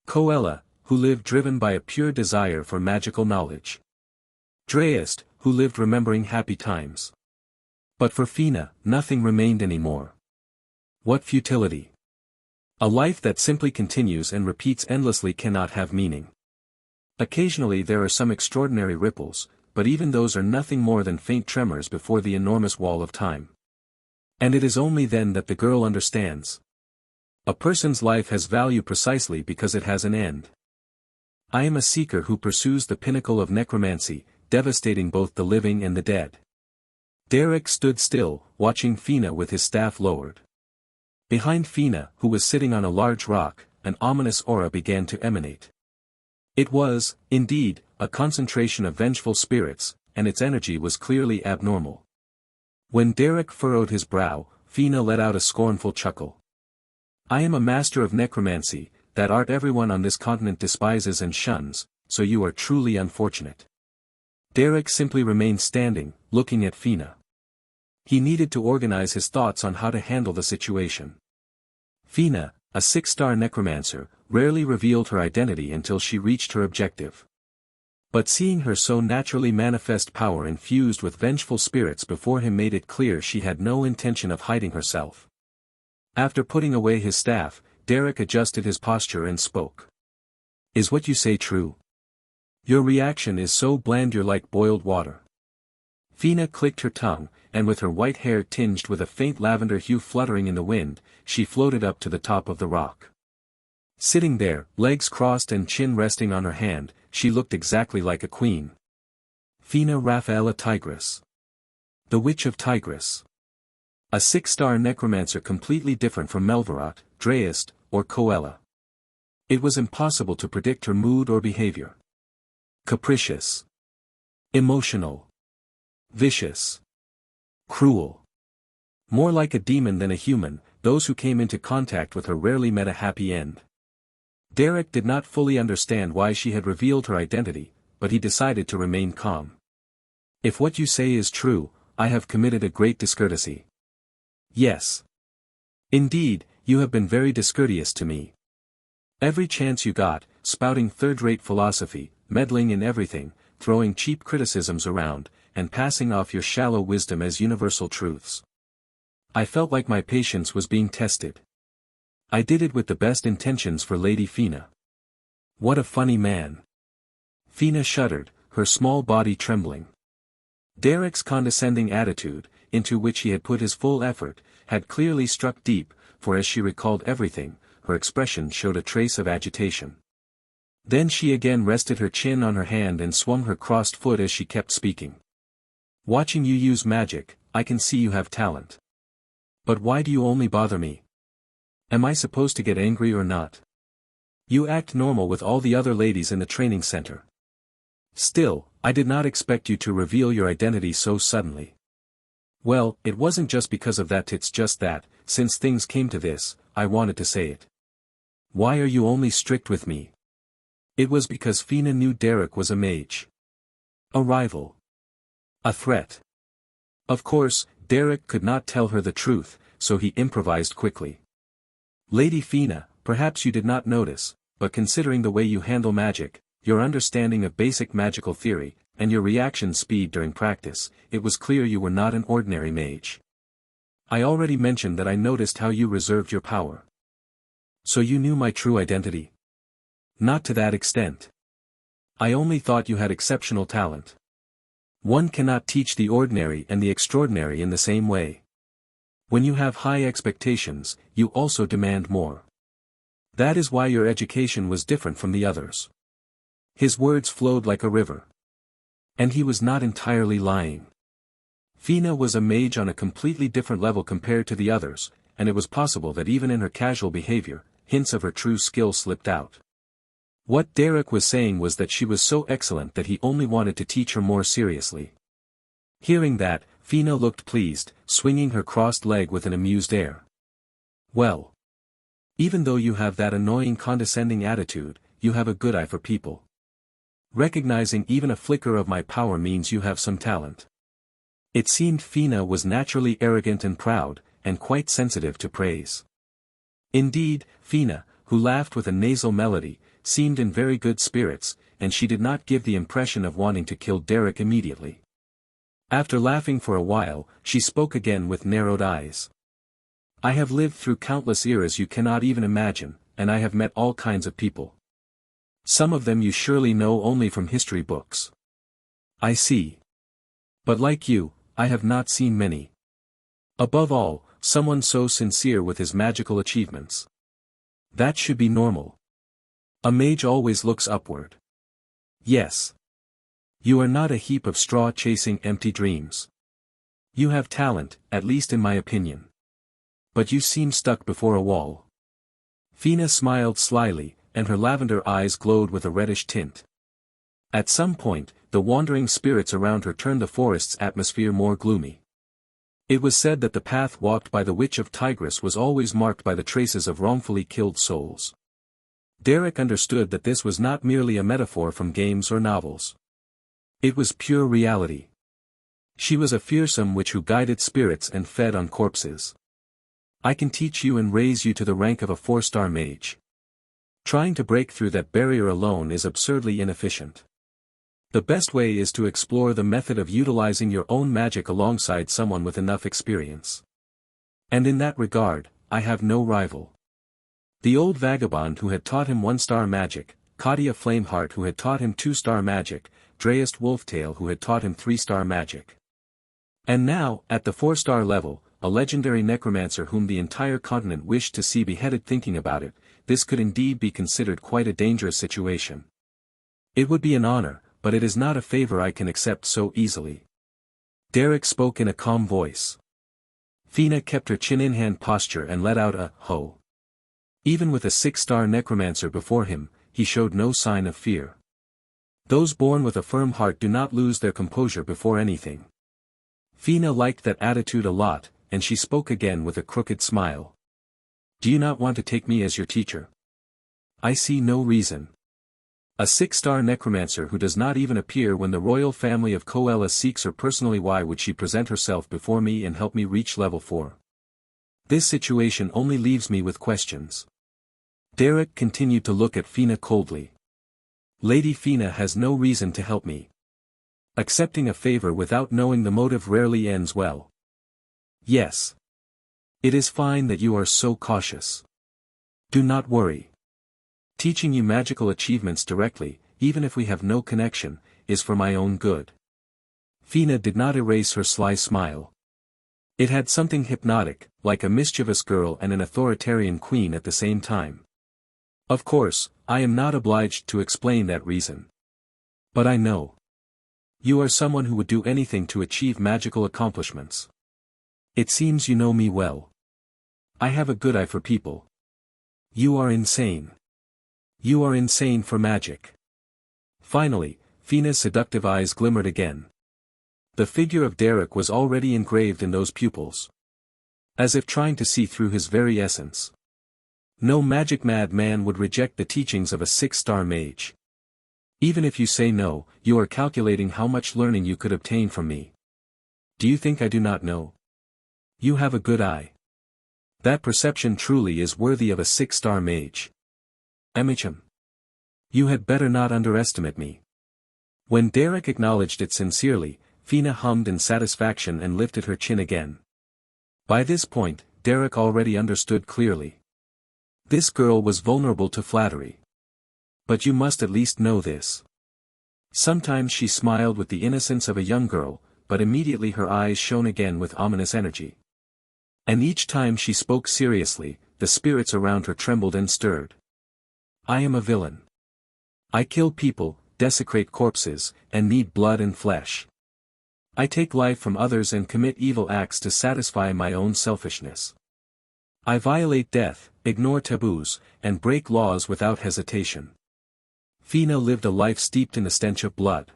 Coella, who lived driven by a pure desire for magical knowledge. Dreist, who lived remembering happy times. But for Fina, nothing remained anymore. What futility! A life that simply continues and repeats endlessly cannot have meaning. Occasionally there are some extraordinary ripples, but even those are nothing more than faint tremors before the enormous wall of time. And it is only then that the girl understands. A person's life has value precisely because it has an end. I am a seeker who pursues the pinnacle of necromancy, devastating both the living and the dead. Derek stood still, watching Fina with his staff lowered. Behind Fina, who was sitting on a large rock, an ominous aura began to emanate. It was, indeed, a concentration of vengeful spirits, and its energy was clearly abnormal. When Derek furrowed his brow, Fina let out a scornful chuckle. I am a master of necromancy, that art everyone on this continent despises and shuns, so you are truly unfortunate. Derek simply remained standing, looking at Fina. He needed to organize his thoughts on how to handle the situation. Fina, a six-star necromancer, rarely revealed her identity until she reached her objective. But seeing her so naturally manifest power infused with vengeful spirits before him made it clear she had no intention of hiding herself. After putting away his staff, Derek adjusted his posture and spoke. Is what you say true? Your reaction is so bland you're like boiled water. Fina clicked her tongue, and with her white hair tinged with a faint lavender hue fluttering in the wind, she floated up to the top of the rock. Sitting there, legs crossed and chin resting on her hand, she looked exactly like a queen. Fina Raffaella Tigress. The Witch of Tigress. A six-star necromancer completely different from Melvarat, Dreist, or Coella. It was impossible to predict her mood or behavior. Capricious. Emotional. Vicious. Cruel. More like a demon than a human, those who came into contact with her rarely met a happy end. Derek did not fully understand why she had revealed her identity, but he decided to remain calm. If what you say is true, I have committed a great discourtesy. Yes. Indeed, you have been very discourteous to me. Every chance you got, spouting third-rate philosophy, meddling in everything, throwing cheap criticisms around, and passing off your shallow wisdom as universal truths. I felt like my patience was being tested. I did it with the best intentions for Lady Fina. What a funny man. Fina shuddered, her small body trembling. Derek's condescending attitude, into which he had put his full effort, had clearly struck deep, for as she recalled everything, her expression showed a trace of agitation. Then she again rested her chin on her hand and swung her crossed foot as she kept speaking. Watching you use magic, I can see you have talent. But why do you only bother me? Am I supposed to get angry or not? You act normal with all the other ladies in the training center. Still, I did not expect you to reveal your identity so suddenly. Well, it wasn't just because of that, it's just that, since things came to this, I wanted to say it. Why are you only strict with me? It was because Fina knew Derek was a mage. A rival. A threat. Of course, Derek could not tell her the truth, so he improvised quickly. Lady Fina, perhaps you did not notice, but considering the way you handle magic, your understanding of basic magical theory, and your reaction speed during practice, it was clear you were not an ordinary mage. I already mentioned that I noticed how you reserved your power. So you knew my true identity? Not to that extent. I only thought you had exceptional talent. One cannot teach the ordinary and the extraordinary in the same way. When you have high expectations, you also demand more. That is why your education was different from the others. His words flowed like a river. And he was not entirely lying. Fina was a mage on a completely different level compared to the others, and it was possible that even in her casual behavior, hints of her true skill slipped out. What Derek was saying was that she was so excellent that he only wanted to teach her more seriously. Hearing that, Fina looked pleased, swinging her crossed leg with an amused air. Well. Even though you have that annoying condescending attitude, you have a good eye for people. Recognizing even a flicker of my power means you have some talent. It seemed Fina was naturally arrogant and proud, and quite sensitive to praise. Indeed, Fina, who laughed with a nasal melody, seemed in very good spirits, and she did not give the impression of wanting to kill Derek immediately. After laughing for a while, she spoke again with narrowed eyes. I have lived through countless eras you cannot even imagine, and I have met all kinds of people. Some of them you surely know only from history books. I see. But like you, I have not seen many. Above all, someone so sincere with his magical achievements. That should be normal. A mage always looks upward. Yes. You are not a heap of straw chasing empty dreams. You have talent, at least in my opinion. But you seem stuck before a wall. Fina smiled slyly, and her lavender eyes glowed with a reddish tint. At some point, the wandering spirits around her turned the forest's atmosphere more gloomy. It was said that the path walked by the Witch of Tigris was always marked by the traces of wrongfully killed souls. Derek understood that this was not merely a metaphor from games or novels. It was pure reality. She was a fearsome witch who guided spirits and fed on corpses. I can teach you and raise you to the rank of a 4-star mage. Trying to break through that barrier alone is absurdly inefficient. The best way is to explore the method of utilizing your own magic alongside someone with enough experience. And in that regard, I have no rival. The old vagabond who had taught him 1-star magic, Katia Flameheart who had taught him 2-star magic, Dreist Wolftail who had taught him 3-star magic. And now, at the 4-star level, a legendary necromancer whom the entire continent wished to see beheaded. Thinking about it, this could indeed be considered quite a dangerous situation. It would be an honor, but it is not a favor I can accept so easily. Derek spoke in a calm voice. Fina kept her chin-in-hand posture and let out a ho. Even with a 6-star necromancer before him, he showed no sign of fear. Those born with a firm heart do not lose their composure before anything. Fina liked that attitude a lot, and she spoke again with a crooked smile. Do you not want to take me as your teacher? I see no reason. A 6-star necromancer who does not even appear when the royal family of Coella seeks her personally. Why would she present herself before me and help me reach level 4? This situation only leaves me with questions. Derek continued to look at Fina coldly. Lady Fina has no reason to help me. Accepting a favor without knowing the motive rarely ends well. Yes. It is fine that you are so cautious. Do not worry. Teaching you magical achievements directly, even if we have no connection, is for my own good. Fina did not erase her sly smile. It had something hypnotic, like a mischievous girl and an authoritarian queen at the same time. Of course, I am not obliged to explain that reason. But I know. You are someone who would do anything to achieve magical accomplishments. It seems you know me well. I have a good eye for people. You are insane. You are insane for magic. Finally, Fina's seductive eyes glimmered again. The figure of Derek was already engraved in those pupils. As if trying to see through his very essence. No magic mad man would reject the teachings of a 6-star mage. Even if you say no, you are calculating how much learning you could obtain from me. Do you think I do not know? You have a good eye. That perception truly is worthy of a 6-star mage. Emicham. You had better not underestimate me. When Derek acknowledged it sincerely, Fina hummed in satisfaction and lifted her chin again. By this point, Derek already understood clearly. This girl was vulnerable to flattery. But you must at least know this. Sometimes she smiled with the innocence of a young girl, but immediately her eyes shone again with ominous energy. And each time she spoke seriously, the spirits around her trembled and stirred. I am a villain. I kill people, desecrate corpses, and need blood and flesh. I take life from others and commit evil acts to satisfy my own selfishness. I violate death, ignore taboos, and break laws without hesitation. Fina lived a life steeped in the stench of blood.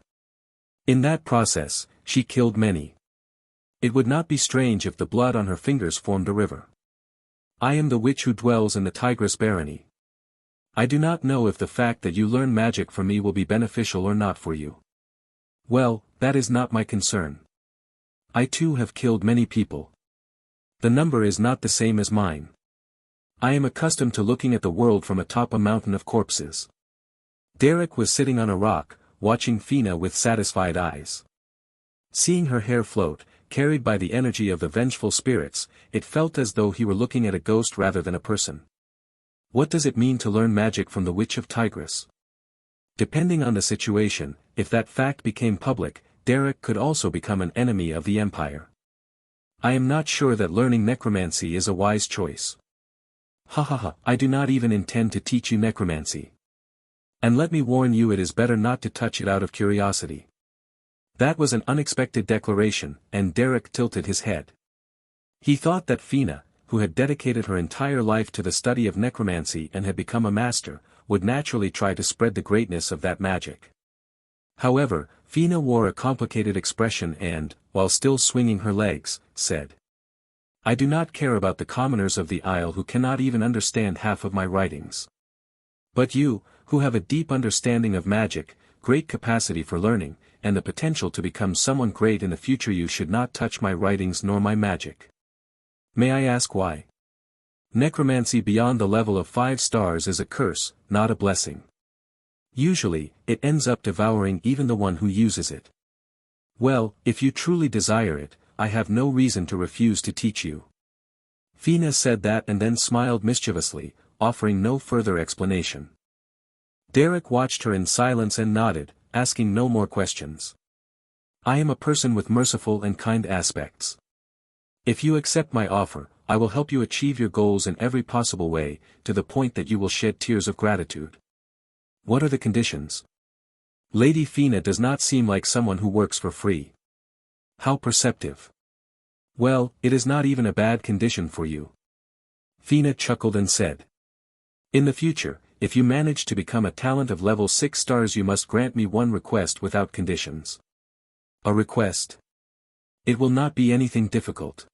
In that process, she killed many. It would not be strange if the blood on her fingers formed a river. I am the witch who dwells in the Tigris barony. I do not know if the fact that you learn magic from me will be beneficial or not for you. Well, that is not my concern. I too have killed many people. The number is not the same as mine. I am accustomed to looking at the world from atop a mountain of corpses. Derek was sitting on a rock, watching Fina with satisfied eyes. Seeing her hair float, carried by the energy of the vengeful spirits, it felt as though he were looking at a ghost rather than a person. What does it mean to learn magic from the Witch of Tigris? Depending on the situation, if that fact became public, Derek could also become an enemy of the Empire. I am not sure that learning necromancy is a wise choice. I do not even intend to teach you necromancy. And let me warn you, it is better not to touch it out of curiosity. That was an unexpected declaration, and Derek tilted his head. He thought that Fina, who had dedicated her entire life to the study of necromancy and had become a master, would naturally try to spread the greatness of that magic. However, Fina wore a complicated expression and, while still swinging her legs, said, I do not care about the commoners of the Isle who cannot even understand half of my writings. But you, who have a deep understanding of magic, great capacity for learning, and the potential to become someone great in the future, you should not touch my writings nor my magic. May I ask why? Necromancy beyond the level of 5 stars is a curse, not a blessing. Usually, it ends up devouring even the one who uses it. Well, if you truly desire it, I have no reason to refuse to teach you. Fina said that and then smiled mischievously, offering no further explanation. Derek watched her in silence and nodded, asking no more questions. I am a person with merciful and kind aspects. If you accept my offer, I will help you achieve your goals in every possible way, to the point that you will shed tears of gratitude. What are the conditions? Lady Fina does not seem like someone who works for free. How perceptive. Well, it is not even a bad condition for you. Fina chuckled and said. In the future, if you manage to become a talent of level 6 stars, you must grant me one request without conditions. A request? It will not be anything difficult.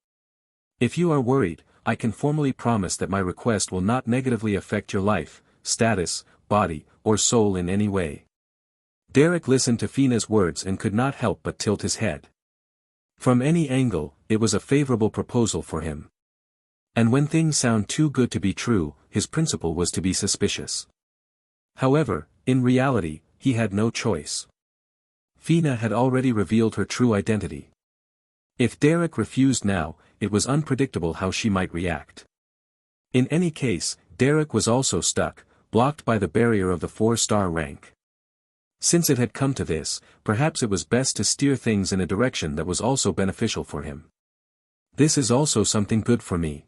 If you are worried, I can formally promise that my request will not negatively affect your life, status, body, or soul in any way. Derek listened to Fina's words and could not help but tilt his head. From any angle, it was a favorable proposal for him. And when things sound too good to be true, his principle was to be suspicious. However, in reality, he had no choice. Fina had already revealed her true identity. If Derek refused now, it was unpredictable how she might react. In any case, Derek was also stuck, blocked by the barrier of the 4-star rank. Since it had come to this, perhaps it was best to steer things in a direction that was also beneficial for him. This is also something good for me.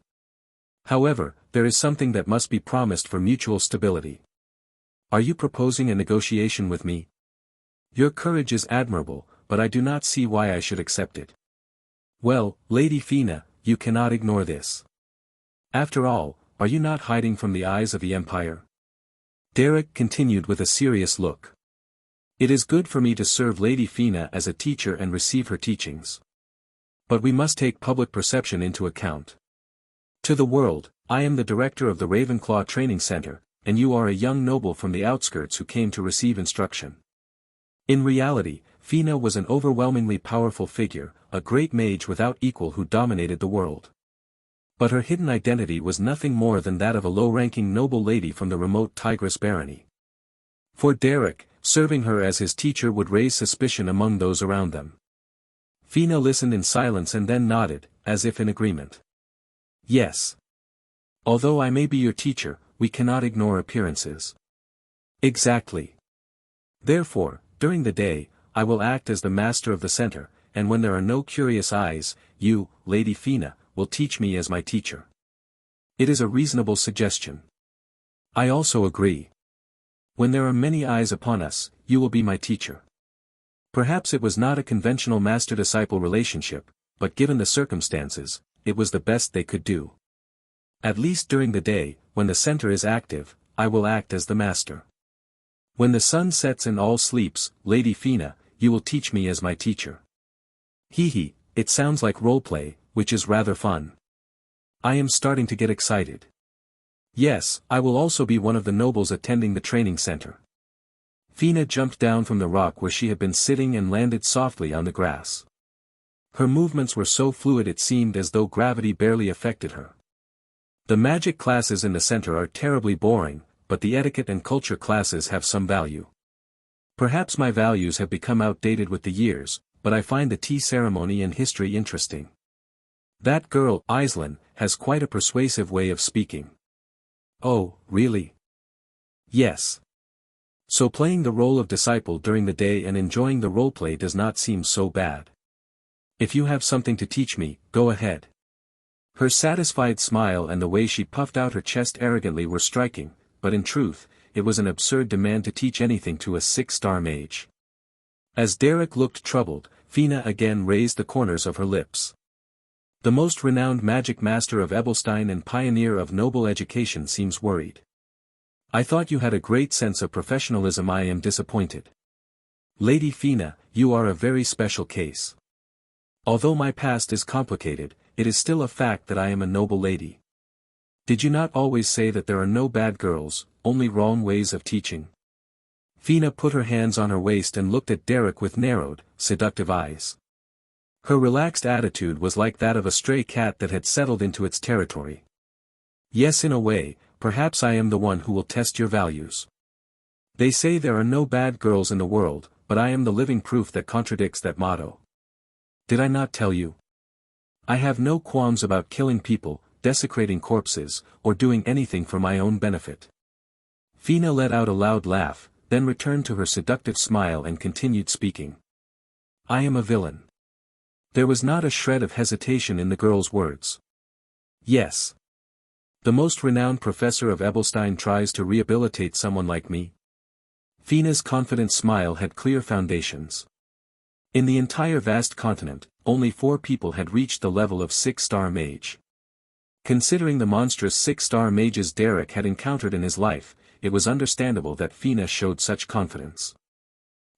However, there is something that must be promised for mutual stability. Are you proposing a negotiation with me? Your courage is admirable, but I do not see why I should accept it. Well, Lady Fina, you cannot ignore this. After all, are you not hiding from the eyes of the Empire? Derek continued with a serious look. It is good for me to serve Lady Fina as a teacher and receive her teachings. But we must take public perception into account. To the world, I am the director of the Ravenclaw Training Center, and you are a young noble from the outskirts who came to receive instruction. In reality, Fina was an overwhelmingly powerful figure, a great mage without equal who dominated the world. But her hidden identity was nothing more than that of a low-ranking noble lady from the remote Tigris barony. For Derek, serving her as his teacher would raise suspicion among those around them. Fina listened in silence and then nodded, as if in agreement. Yes. Although I may be your teacher, we cannot ignore appearances. Exactly. Therefore, During the day, I will act as the master of the center, and when there are no curious eyes, you, Lady Fina, will teach me as my teacher. It is a reasonable suggestion. I also agree. When there are many eyes upon us, you will be my teacher. Perhaps it was not a conventional master-disciple relationship, but given the circumstances, it was the best they could do. At least during the day, when the center is active, I will act as the master. When the sun sets and all sleeps, Lady Fina, you will teach me as my teacher. Hee, it sounds like roleplay, which is rather fun. I am starting to get excited. Yes, I will also be one of the nobles attending the training center. Fina jumped down from the rock where she had been sitting and landed softly on the grass. Her movements were so fluid it seemed as though gravity barely affected her. The magic classes in the center are terribly boring, but the etiquette and culture classes have some value. Perhaps my values have become outdated with the years, but I find the tea ceremony and history interesting. That girl, Aislinn, has quite a persuasive way of speaking. Oh, really? Yes. So playing the role of disciple during the day and enjoying the roleplay does not seem so bad. If you have something to teach me, go ahead. Her satisfied smile and the way she puffed out her chest arrogantly were striking, but in truth, it was an absurd demand to teach anything to a 6-star mage. As Derek looked troubled, Fina again raised the corners of her lips. The most renowned magic master of Ebelstein and pioneer of noble education seems worried. I thought you had a great sense of professionalism. I am disappointed. Lady Fina, you are a very special case. Although my past is complicated, it is still a fact that I am a noble lady. Did you not always say that there are no bad girls, only wrong ways of teaching? Fina put her hands on her waist and looked at Derek with narrowed, seductive eyes. Her relaxed attitude was like that of a stray cat that had settled into its territory. Yes, in a way, perhaps I am the one who will test your values. They say there are no bad girls in the world, but I am the living proof that contradicts that motto. Did I not tell you? I have no qualms about killing people, desecrating corpses, or doing anything for my own benefit. Fina let out a loud laugh, then returned to her seductive smile and continued speaking. I am a villain. There was not a shred of hesitation in the girl's words. Yes. The most renowned professor of Ebelstein tries to rehabilitate someone like me. Fina's confident smile had clear foundations. In the entire vast continent, only 4 people had reached the level of 6-star mage. Considering the monstrous 6-star mages Derek had encountered in his life, it was understandable that Fina showed such confidence.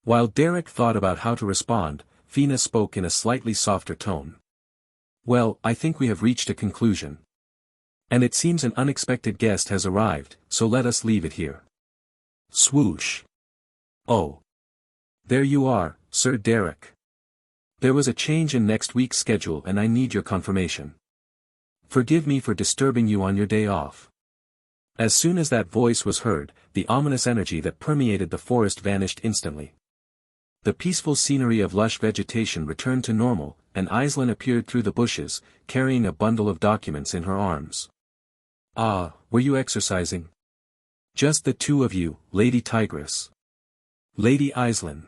While Derek thought about how to respond, Fina spoke in a slightly softer tone. Well, I think we have reached a conclusion. And it seems an unexpected guest has arrived, so let us leave it here. Swoosh. Oh. There you are, Sir Derek. There was a change in next week's schedule and I need your confirmation. Forgive me for disturbing you on your day off. As soon as that voice was heard, the ominous energy that permeated the forest vanished instantly. The peaceful scenery of lush vegetation returned to normal, and Aislinn appeared through the bushes, carrying a bundle of documents in her arms. Ah, were you exercising? Just the 2 of you, Lady Tigress. Lady Aislinn.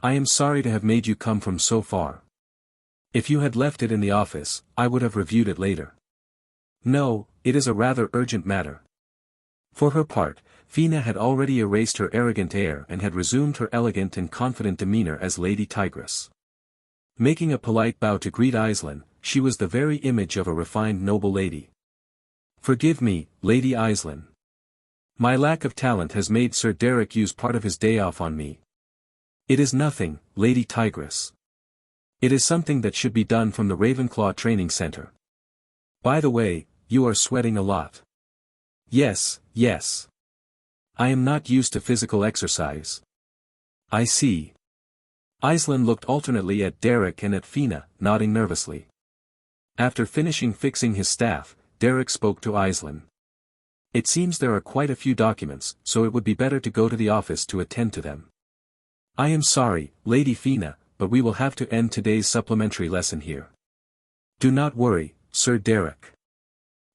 I am sorry to have made you come from so far. If you had left it in the office, I would have reviewed it later. No, it is a rather urgent matter. For her part, Fina had already erased her arrogant air and had resumed her elegant and confident demeanor as Lady Tigress. Making a polite bow to greet Aislinn, she was the very image of a refined noble lady. Forgive me, Lady Aislinn. My lack of talent has made Sir Derek use part of his day off on me. It is nothing, Lady Tigress. It is something that should be done from the Ravenclaw Training Center. By the way, you are sweating a lot. Yes, yes. I am not used to physical exercise. I see. Aislinn looked alternately at Derek and at Fina, nodding nervously. After finishing fixing his staff, Derek spoke to Aislinn. It seems there are quite a few documents, so it would be better to go to the office to attend to them. I am sorry, Lady Fina, but we will have to end today's supplementary lesson here. Do not worry, Sir Derek.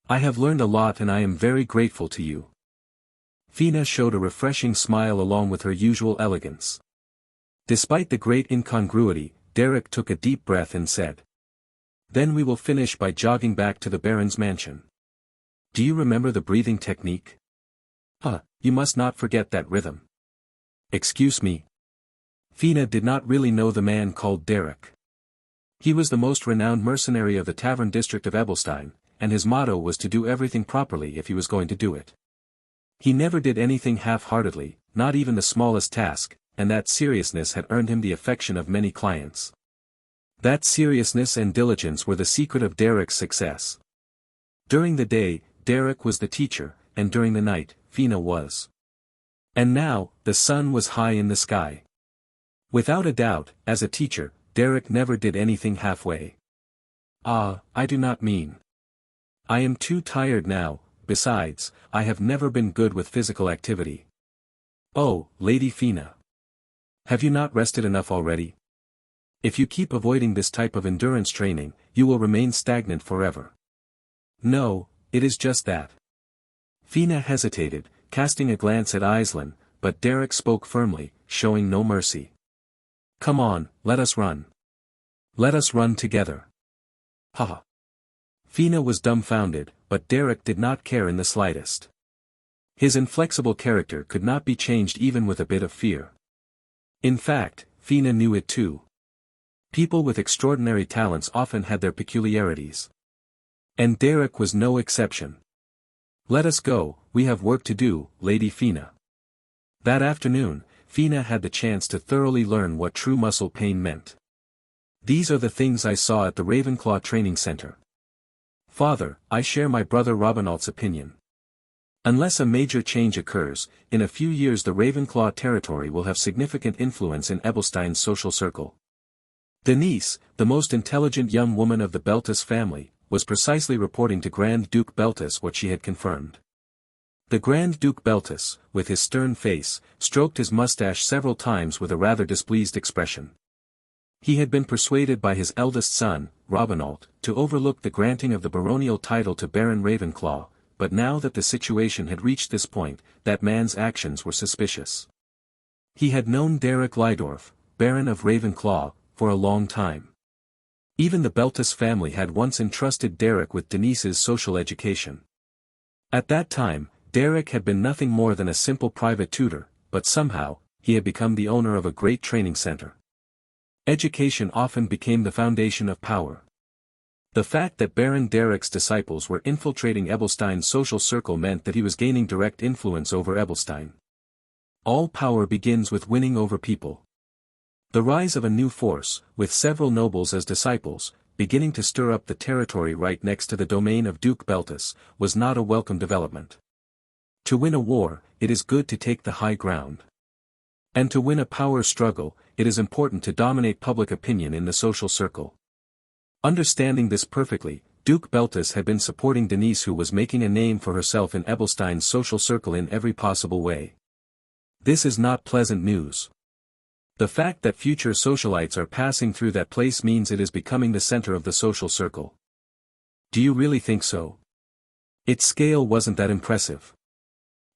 I have learned a lot and I am very grateful to you. Fina showed a refreshing smile along with her usual elegance. Despite the great incongruity, Derek took a deep breath and said. Then we will finish by jogging back to the Baron's mansion. Do you remember the breathing technique? You must not forget that rhythm. Excuse me. Fina did not really know the man called Derek. He was the most renowned mercenary of the tavern district of Ebelstein, and his motto was to do everything properly if he was going to do it. He never did anything half-heartedly, not even the smallest task, and that seriousness had earned him the affection of many clients. That seriousness and diligence were the secret of Derek's success. During the day, Derek was the teacher, and during the night, Fina was. And now, the sun was high in the sky. Without a doubt, as a teacher, Derek never did anything halfway. I do not mean. I am too tired now, besides, I have never been good with physical activity. Oh, Lady Fina. Have you not rested enough already? If you keep avoiding this type of endurance training, you will remain stagnant forever. No, it is just that. Fina hesitated, casting a glance at Aislinn, but Derek spoke firmly, showing no mercy. Come on, let us run. Let us run together. Ha! Fina was dumbfounded, but Derek did not care in the slightest. His inflexible character could not be changed even with a bit of fear. In fact, Fina knew it too. People with extraordinary talents often had their peculiarities. And Derek was no exception. Let us go, we have work to do, Lady Fina. That afternoon, Fina had the chance to thoroughly learn what true muscle pain meant. These are the things I saw at the Ravenclaw Training Center. Father, I share my brother Robinald's opinion. Unless a major change occurs, in a few years the Ravenclaw territory will have significant influence in Ebelstein's social circle. Denise, the most intelligent young woman of the Beltus family, was precisely reporting to Grand Duke Beltus what she had confirmed. The Grand Duke Beltus, with his stern face, stroked his mustache several times with a rather displeased expression. He had been persuaded by his eldest son, Robinald, to overlook the granting of the baronial title to Baron Ravenclaw, but now that the situation had reached this point, that man's actions were suspicious. He had known Derek Lydorf, Baron of Ravenclaw, for a long time. Even the Beltus family had once entrusted Derek with Denise's social education. At that time, Derek had been nothing more than a simple private tutor, but somehow, he had become the owner of a great training center. Education often became the foundation of power. The fact that Baron Derek's disciples were infiltrating Ebelstein's social circle meant that he was gaining direct influence over Ebelstein. All power begins with winning over people. The rise of a new force, with several nobles as disciples, beginning to stir up the territory right next to the domain of Duke Beltus, was not a welcome development. To win a war, it is good to take the high ground. And to win a power struggle, it is important to dominate public opinion in the social circle. Understanding this perfectly, Duke Beltus had been supporting Denise, who was making a name for herself in Ebelstein's social circle in every possible way. This is not pleasant news. The fact that future socialites are passing through that place means it is becoming the center of the social circle. Do you really think so? Its scale wasn't that impressive.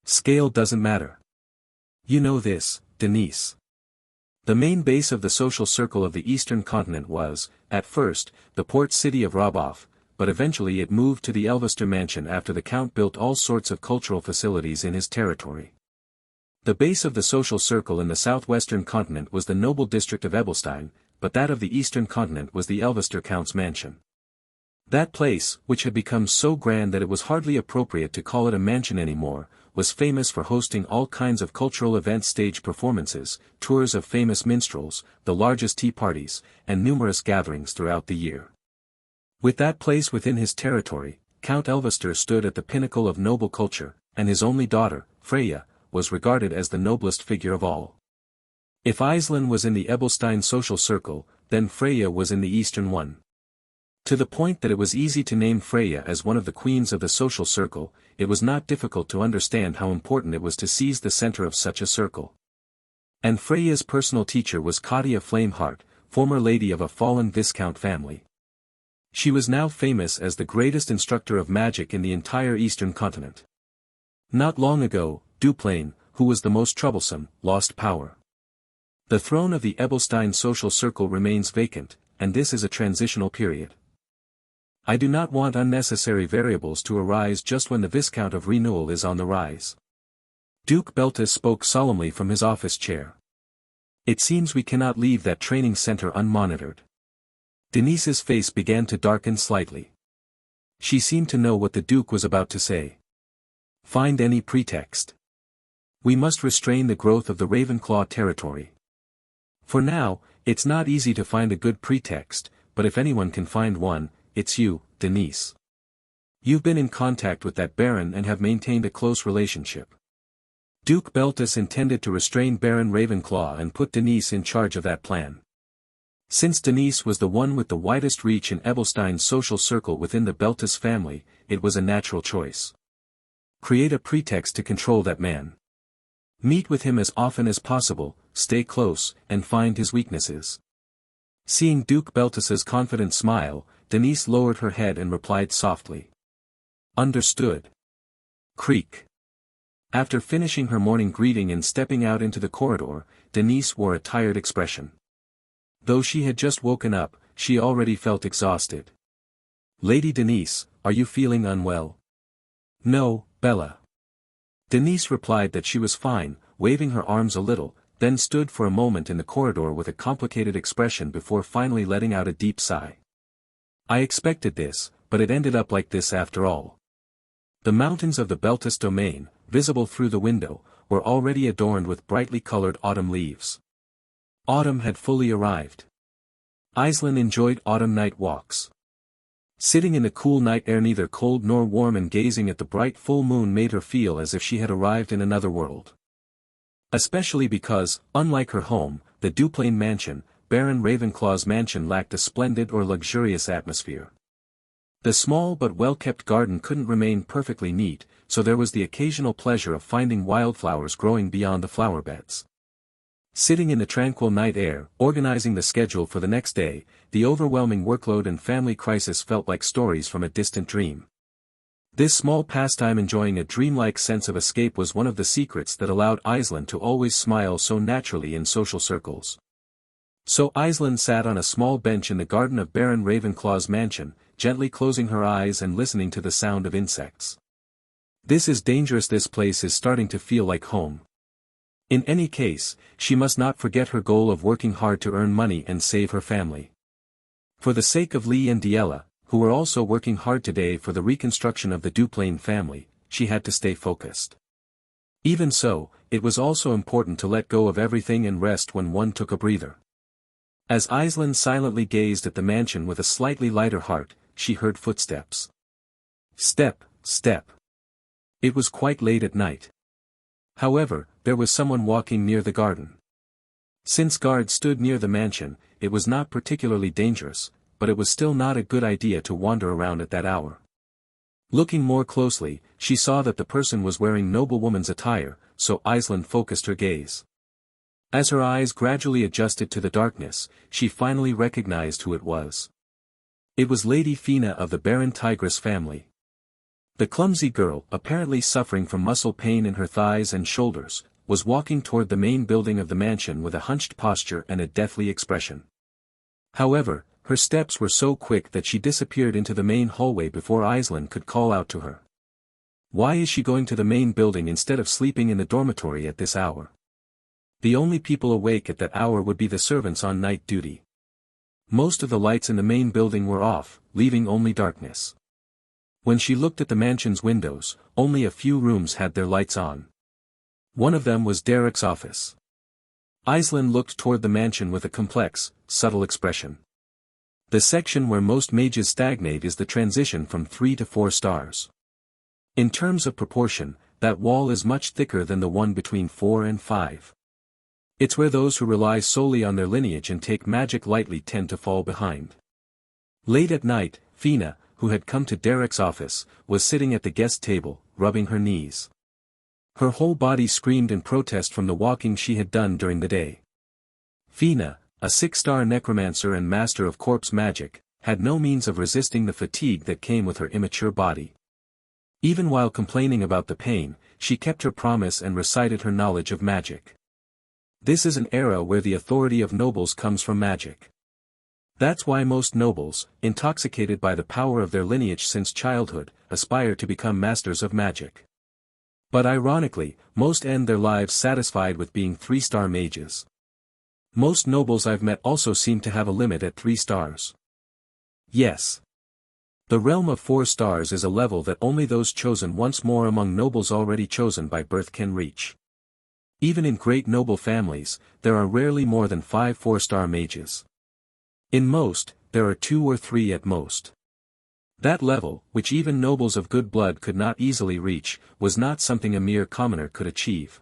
Scale doesn't matter. You know this, Denise. The main base of the social circle of the Eastern Continent was, at first, the port city of Roboff, but eventually it moved to the Elvester mansion after the Count built all sorts of cultural facilities in his territory. The base of the social circle in the southwestern continent was the noble district of Ebelstein, but that of the Eastern Continent was the Elvester Count's mansion. That place, which had become so grand that it was hardly appropriate to call it a mansion anymore, was famous for hosting all kinds of cultural events, stage performances, tours of famous minstrels, the largest tea parties, and numerous gatherings throughout the year. With that place within his territory, Count Elvester stood at the pinnacle of noble culture, and his only daughter, Freya, was regarded as the noblest figure of all. If Aislinn was in the Ebelstein social circle, then Freya was in the eastern one. To the point that it was easy to name Freya as one of the queens of the social circle, it was not difficult to understand how important it was to seize the center of such a circle. And Freya's personal teacher was Claudia Flameheart, former lady of a fallen Viscount family. She was now famous as the greatest instructor of magic in the entire Eastern Continent. Not long ago, Duplain, who was the most troublesome, lost power. The throne of the Ebelstein social circle remains vacant, and this is a transitional period. I do not want unnecessary variables to arise just when the Viscount of Renewal is on the rise. Duke Beltis spoke solemnly from his office chair. It seems we cannot leave that training center unmonitored. Denise's face began to darken slightly. She seemed to know what the Duke was about to say. Find any pretext. We must restrain the growth of the Ravenclaw territory. For now, it's not easy to find a good pretext, but if anyone can find one, it's you, Denise. You've been in contact with that Baron and have maintained a close relationship. Duke Beltis intended to restrain Baron Ravenclaw and put Denise in charge of that plan. Since Denise was the one with the widest reach in Ebelstein's social circle within the Beltis family, it was a natural choice. Create a pretext to control that man. Meet with him as often as possible, stay close, and find his weaknesses. Seeing Duke Beltis's confident smile, Denise lowered her head and replied softly. Understood. Creak. After finishing her morning greeting and stepping out into the corridor, Denise wore a tired expression. Though she had just woken up, she already felt exhausted. Lady Denise, are you feeling unwell? No, Bella. Denise replied that she was fine, waving her arms a little, then stood for a moment in the corridor with a complicated expression before finally letting out a deep sigh. I expected this, but it ended up like this after all. The mountains of the Beltis domain, visible through the window, were already adorned with brightly colored autumn leaves. Autumn had fully arrived. Aislinn enjoyed autumn night walks. Sitting in the cool night air neither cold nor warm and gazing at the bright full moon made her feel as if she had arrived in another world. Especially because, unlike her home, the Duplain mansion, Baron Ravenclaw's mansion lacked a splendid or luxurious atmosphere. The small but well-kept garden couldn't remain perfectly neat, so there was the occasional pleasure of finding wildflowers growing beyond the flower beds. Sitting in the tranquil night air, organizing the schedule for the next day, the overwhelming workload and family crisis felt like stories from a distant dream. This small pastime enjoying a dreamlike sense of escape was one of the secrets that allowed Aislinn to always smile so naturally in social circles. So Aislinn sat on a small bench in the garden of Baron Ravenclaw's mansion, gently closing her eyes and listening to the sound of insects. This is dangerous. This place is starting to feel like home. In any case, she must not forget her goal of working hard to earn money and save her family. For the sake of Lee and Diella, who were also working hard today for the reconstruction of the Duplain family, she had to stay focused. Even so, it was also important to let go of everything and rest when one took a breather. As Aislinn silently gazed at the mansion with a slightly lighter heart, she heard footsteps. Step, step. It was quite late at night. However, there was someone walking near the garden. Since guards stood near the mansion, it was not particularly dangerous, but it was still not a good idea to wander around at that hour. Looking more closely, she saw that the person was wearing noblewoman's attire, so Aislinn focused her gaze. As her eyes gradually adjusted to the darkness, she finally recognized who it was. It was Lady Fina of the Baron Tigris family. The clumsy girl, apparently suffering from muscle pain in her thighs and shoulders, was walking toward the main building of the mansion with a hunched posture and a deathly expression. However, her steps were so quick that she disappeared into the main hallway before Aislinn could call out to her. Why is she going to the main building instead of sleeping in the dormitory at this hour? The only people awake at that hour would be the servants on night duty. Most of the lights in the main building were off, leaving only darkness. When she looked at the mansion's windows, only a few rooms had their lights on. One of them was Derek's office. Aislinn looked toward the mansion with a complex, subtle expression. The section where most mages stagnate is the transition from 3 to 4 stars. In terms of proportion, that wall is much thicker than the one between 4 and 5. It's where those who rely solely on their lineage and take magic lightly tend to fall behind. Late at night, Fina, who had come to Derek's office, was sitting at the guest table, rubbing her knees. Her whole body screamed in protest from the walking she had done during the day. Fina, a 6-star necromancer and master of corpse magic, had no means of resisting the fatigue that came with her immature body. Even while complaining about the pain, she kept her promise and recited her knowledge of magic. This is an era where the authority of nobles comes from magic. That's why most nobles, intoxicated by the power of their lineage since childhood, aspire to become masters of magic. But ironically, most end their lives satisfied with being 3-star mages. Most nobles I've met also seem to have a limit at 3 stars. Yes. The realm of 4 stars is a level that only those chosen once more among nobles already chosen by birth can reach. Even in great noble families, there are rarely more than 5 4-star mages. In most, there are 2 or 3 at most. That level, which even nobles of good blood could not easily reach, was not something a mere commoner could achieve.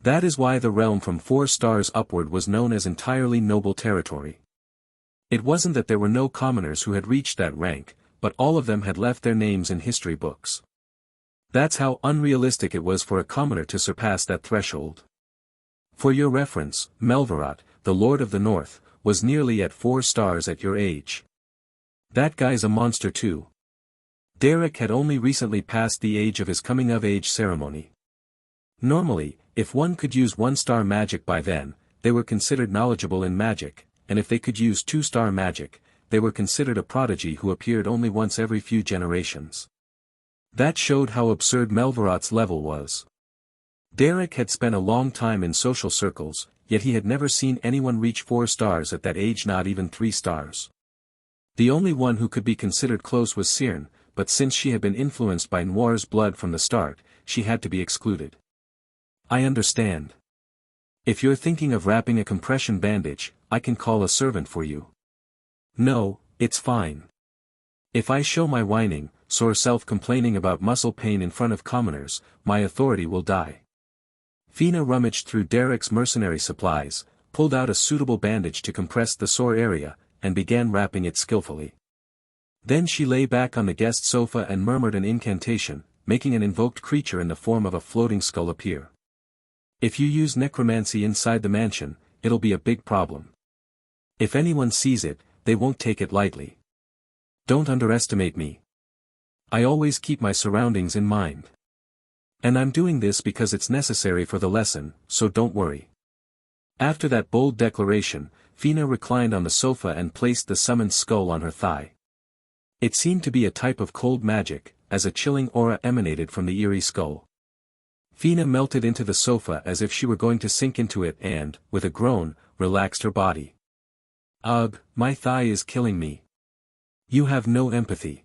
That is why the realm from 4 stars upward was known as entirely noble territory. It wasn't that there were no commoners who had reached that rank, but all of them had left their names in history books. That's how unrealistic it was for a commoner to surpass that threshold. For your reference, Melvarot, the Lord of the North, was nearly at 4 stars at your age. That guy's a monster too. Derek had only recently passed the age of his coming-of-age ceremony. Normally, if one could use 1-star magic by then, they were considered knowledgeable in magic, and if they could use 2-star magic, they were considered a prodigy who appeared only once every few generations. That showed how absurd Melvarot's level was. Derek had spent a long time in social circles, yet he had never seen anyone reach 4 stars at that age, not even 3 stars. The only one who could be considered close was Cyrne, but since she had been influenced by Noir's blood from the start, she had to be excluded. I understand. If you're thinking of wrapping a compression bandage, I can call a servant for you. No, it's fine. If I show my whining, sore self complaining about muscle pain in front of commoners, my authority will die. Fina rummaged through Derek's mercenary supplies, pulled out a suitable bandage to compress the sore area, and began wrapping it skillfully. Then she lay back on the guest sofa and murmured an incantation, making an invoked creature in the form of a floating skull appear. If you use necromancy inside the mansion, it'll be a big problem. If anyone sees it, they won't take it lightly. Don't underestimate me. I always keep my surroundings in mind. And I'm doing this because it's necessary for the lesson, so don't worry. After that bold declaration, Fina reclined on the sofa and placed the summoned skull on her thigh. It seemed to be a type of cold magic, as a chilling aura emanated from the eerie skull. Fina melted into the sofa as if she were going to sink into it and, with a groan, relaxed her body. Ugh, my thigh is killing me. You have no empathy.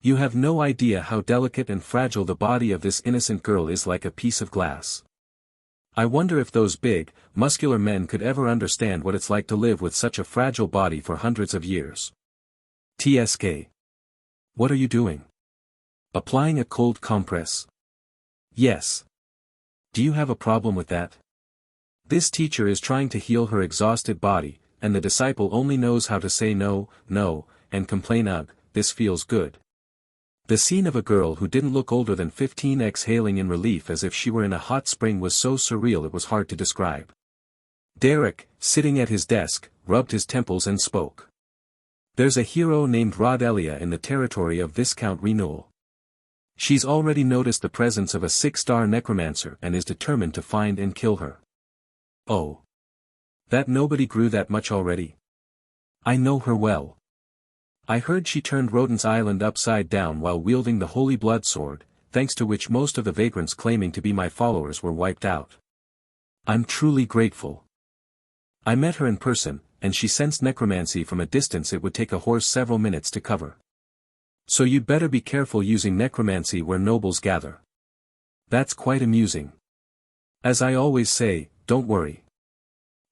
You have no idea how delicate and fragile the body of this innocent girl is, like a piece of glass. I wonder if those big, muscular men could ever understand what it's like to live with such a fragile body for hundreds of years. TSK. What are you doing? Applying a cold compress. Yes. Do you have a problem with that? This teacher is trying to heal her exhausted body, and the disciple only knows how to say no, no, and complain ugh, this feels good. The scene of a girl who didn't look older than 15 exhaling in relief as if she were in a hot spring was so surreal it was hard to describe. Derek, sitting at his desk, rubbed his temples and spoke. There's a hero named Rodelia in the territory of Viscount Renewal. She's already noticed the presence of a 6-star necromancer and is determined to find and kill her. Oh. That nobody grew that much already? I know her well. I heard she turned Rodent's Island upside down while wielding the Holy Blood Sword, thanks to which most of the vagrants claiming to be my followers were wiped out. I'm truly grateful. I met her in person, and she sensed necromancy from a distance it would take a horse several minutes to cover. So you'd better be careful using necromancy where nobles gather. That's quite amusing. As I always say, don't worry.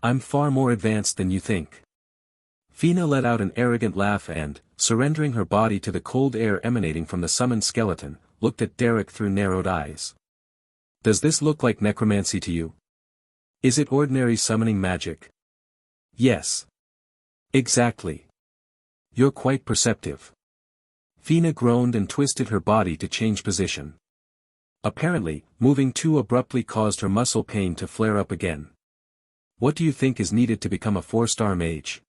I'm far more advanced than you think. Fina let out an arrogant laugh and, surrendering her body to the cold air emanating from the summoned skeleton, looked at Derek through narrowed eyes. Does this look like necromancy to you? Is it ordinary summoning magic? Yes. Exactly. You're quite perceptive. Fina groaned and twisted her body to change position. Apparently, moving too abruptly caused her muscle pain to flare up again. What do you think is needed to become a 4-star mage?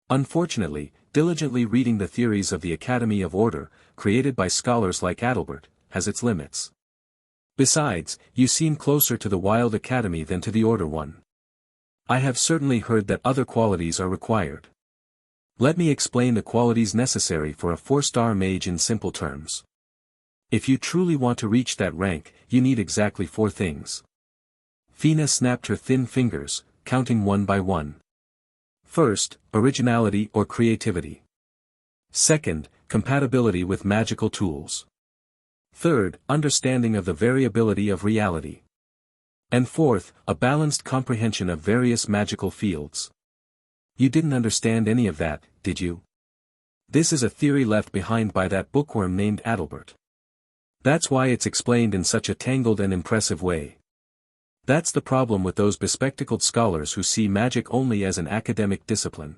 Unfortunately, diligently reading the theories of the Academy of Order, created by scholars like Adalbert, has its limits. Besides, you seem closer to the Wild Academy than to the Order one. I have certainly heard that other qualities are required. Let me explain the qualities necessary for a 4-star mage in simple terms. If you truly want to reach that rank, you need exactly 4 things. Fina snapped her thin fingers, counting one by one. First, originality or creativity. Second, compatibility with magical tools. Third, understanding of the variability of reality. And fourth, a balanced comprehension of various magical fields. You didn't understand any of that, did you? This is a theory left behind by that bookworm named Adalbert. That's why it's explained in such a tangled and impressive way. That's the problem with those bespectacled scholars who see magic only as an academic discipline.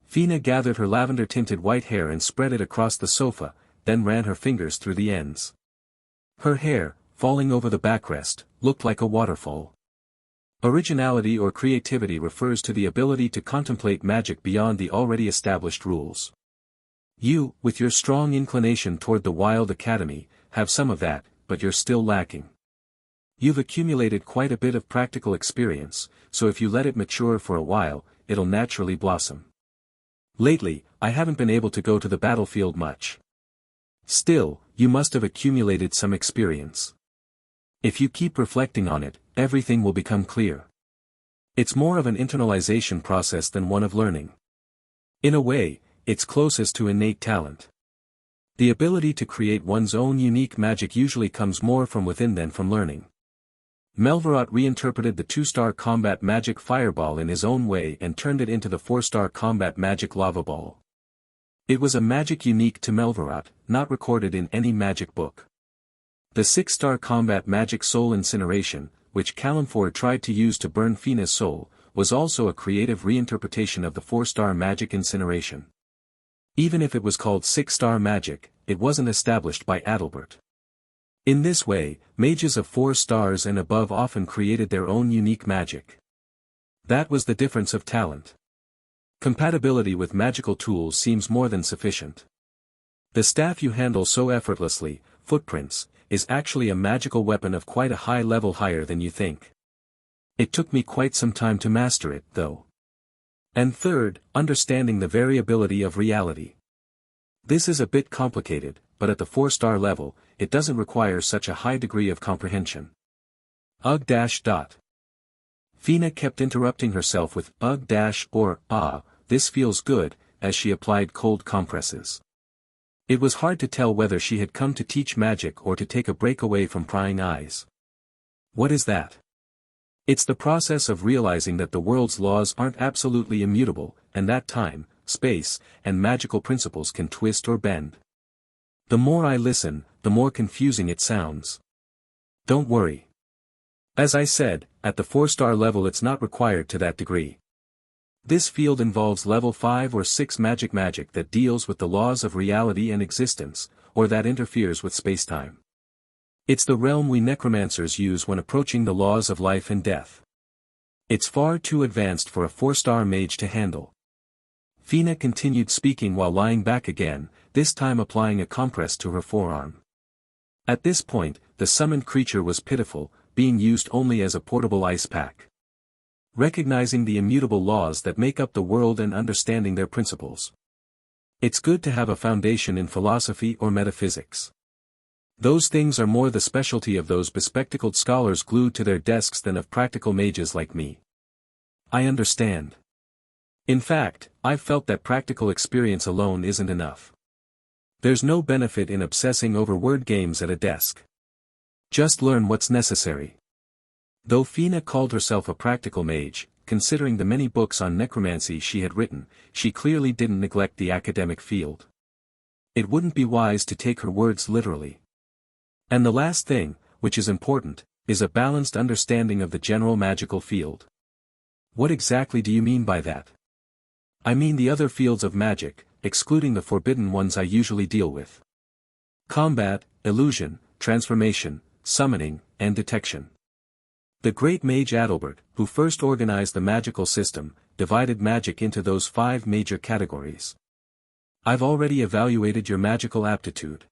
Fina gathered her lavender-tinted white hair and spread it across the sofa, then ran her fingers through the ends. Her hair, falling over the backrest, looked like a waterfall. Originality or creativity refers to the ability to contemplate magic beyond the already established rules. You, with your strong inclination toward the Wild Academy, have some of that, but you're still lacking. You've accumulated quite a bit of practical experience, so if you let it mature for a while, it'll naturally blossom. Lately, I haven't been able to go to the battlefield much. Still, you must have accumulated some experience. If you keep reflecting on it, everything will become clear. It's more of an internalization process than one of learning. In a way, it's closest to innate talent. The ability to create one's own unique magic usually comes more from within than from learning. Melvarot reinterpreted the 2-star combat magic fireball in his own way and turned it into the 4-star combat magic lava ball. It was a magic unique to Melvarot, not recorded in any magic book. The 6-star combat magic soul incineration, which Kalimfor tried to use to burn Fina's soul, was also a creative reinterpretation of the 4-star magic incineration. Even if it was called 6-star magic, it wasn't established by Adalbert. In this way, mages of 4 stars and above often created their own unique magic. That was the difference of talent. Compatibility with magical tools seems more than sufficient. The staff you handle so effortlessly, Footprints, is actually a magical weapon of quite a high level, higher than you think. It took me quite some time to master it, though. And third, understanding the variability of reality. This is a bit complicated, but at the 4-star level, it doesn't require such a high degree of comprehension. Ugh. Fina kept interrupting herself with ugh or this feels good, as she applied cold compresses. It was hard to tell whether she had come to teach magic or to take a break away from prying eyes. What is that? It's the process of realizing that the world's laws aren't absolutely immutable, and that time, space, and magical principles can twist or bend. The more I listen, the more confusing it sounds. Don't worry. As I said, at the 4-star level it's not required to that degree. This field involves level 5 or 6 magic that deals with the laws of reality and existence, or that interferes with spacetime. It's the realm we necromancers use when approaching the laws of life and death. It's far too advanced for a 4-star mage to handle. Fina continued speaking while lying back again, this time applying a compress to her forearm. At this point, the summoned creature was pitiful, being used only as a portable ice pack. Recognizing the immutable laws that make up the world and understanding their principles. It's good to have a foundation in philosophy or metaphysics. Those things are more the specialty of those bespectacled scholars glued to their desks than of practical mages like me. I understand. In fact, I've felt that practical experience alone isn't enough. There's no benefit in obsessing over word games at a desk. Just learn what's necessary. Though Fina called herself a practical mage, considering the many books on necromancy she had written, she clearly didn't neglect the academic field. It wouldn't be wise to take her words literally. And the last thing, which is important, is a balanced understanding of the general magical field. What exactly do you mean by that? I mean the other fields of magic, excluding the forbidden ones I usually deal with. Combat, illusion, transformation, summoning, and detection. The great mage Adalbert, who first organized the magical system, divided magic into those 5 major categories. I've already evaluated your magical aptitude.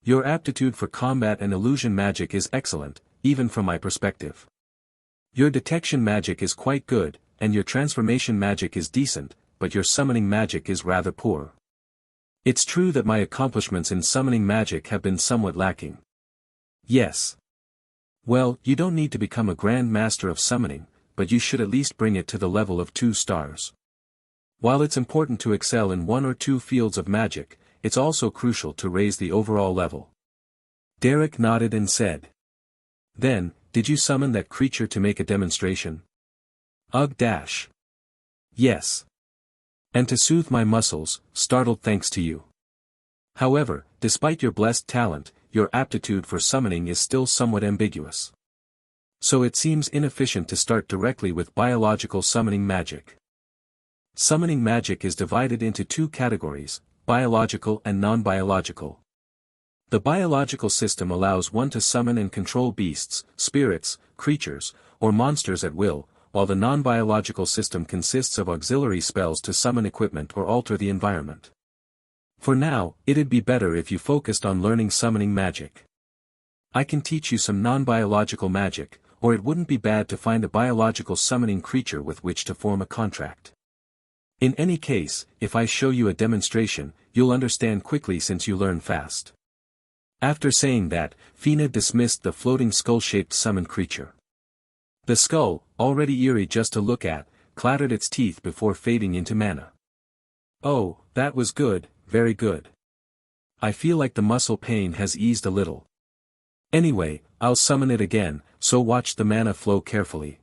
Your aptitude for combat and illusion magic is excellent, even from my perspective. Your detection magic is quite good, and your transformation magic is decent, but your summoning magic is rather poor. It's true that my accomplishments in summoning magic have been somewhat lacking. Yes. Well, you don't need to become a Grand Master of summoning, but you should at least bring it to the level of 2 stars. While it's important to excel in 1 or 2 fields of magic, it's also crucial to raise the overall level. Derek nodded and said. Then, did you summon that creature to make a demonstration? Ugh dash. Yes. And to soothe my muscles, startled thanks to you. However, despite your blessed talent, your aptitude for summoning is still somewhat ambiguous. So it seems inefficient to start directly with biological summoning magic. Summoning magic is divided into 2 categories, biological and non-biological. The biological system allows one to summon and control beasts, spirits, creatures, or monsters at will, while the non-biological system consists of auxiliary spells to summon equipment or alter the environment. For now, it'd be better if you focused on learning summoning magic. I can teach you some non-biological magic, or it wouldn't be bad to find a biological summoning creature with which to form a contract. In any case, if I show you a demonstration, you'll understand quickly since you learn fast. After saying that, Fina dismissed the floating skull-shaped summoned creature. The skull, already eerie just to look at, clattered its teeth before fading into mana. Oh, that was good, very good. I feel like the muscle pain has eased a little. Anyway, I'll summon it again, so watch the mana flow carefully.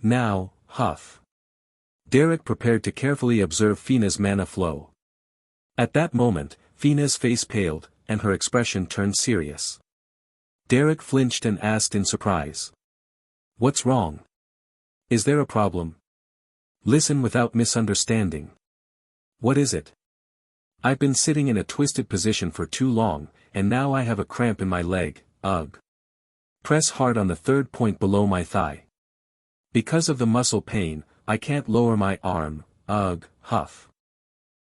Now, huff. Derek prepared to carefully observe Fina's mana flow. At that moment, Fina's face paled, and her expression turned serious. Derek flinched and asked in surprise. What's wrong? Is there a problem? Listen without misunderstanding. What is it? I've been sitting in a twisted position for too long, and now I have a cramp in my leg, ugh. Press hard on the 3rd point below my thigh. Because of the muscle pain, I can't lower my arm, ugh, huff.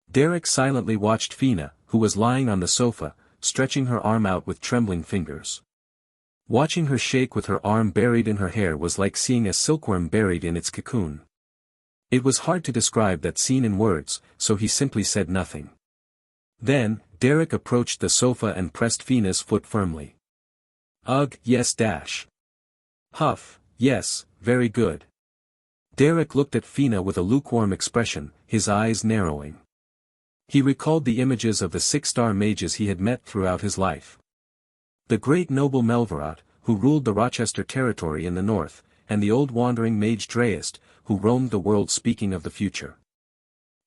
Derek silently watched Fina, who was lying on the sofa, stretching her arm out with trembling fingers. Watching her shake with her arm buried in her hair was like seeing a silkworm buried in its cocoon. It was hard to describe that scene in words, so he simply said nothing. Then, Derek approached the sofa and pressed Fina's foot firmly. Ugh, yes dash. Huff, yes, very good. Derek looked at Fina with a lukewarm expression, his eyes narrowing. He recalled the images of the 6-star mages he had met throughout his life. The great noble Melvarat, who ruled the Rochester territory in the north, and the old wandering mage Dreist, who roamed the world speaking of the future.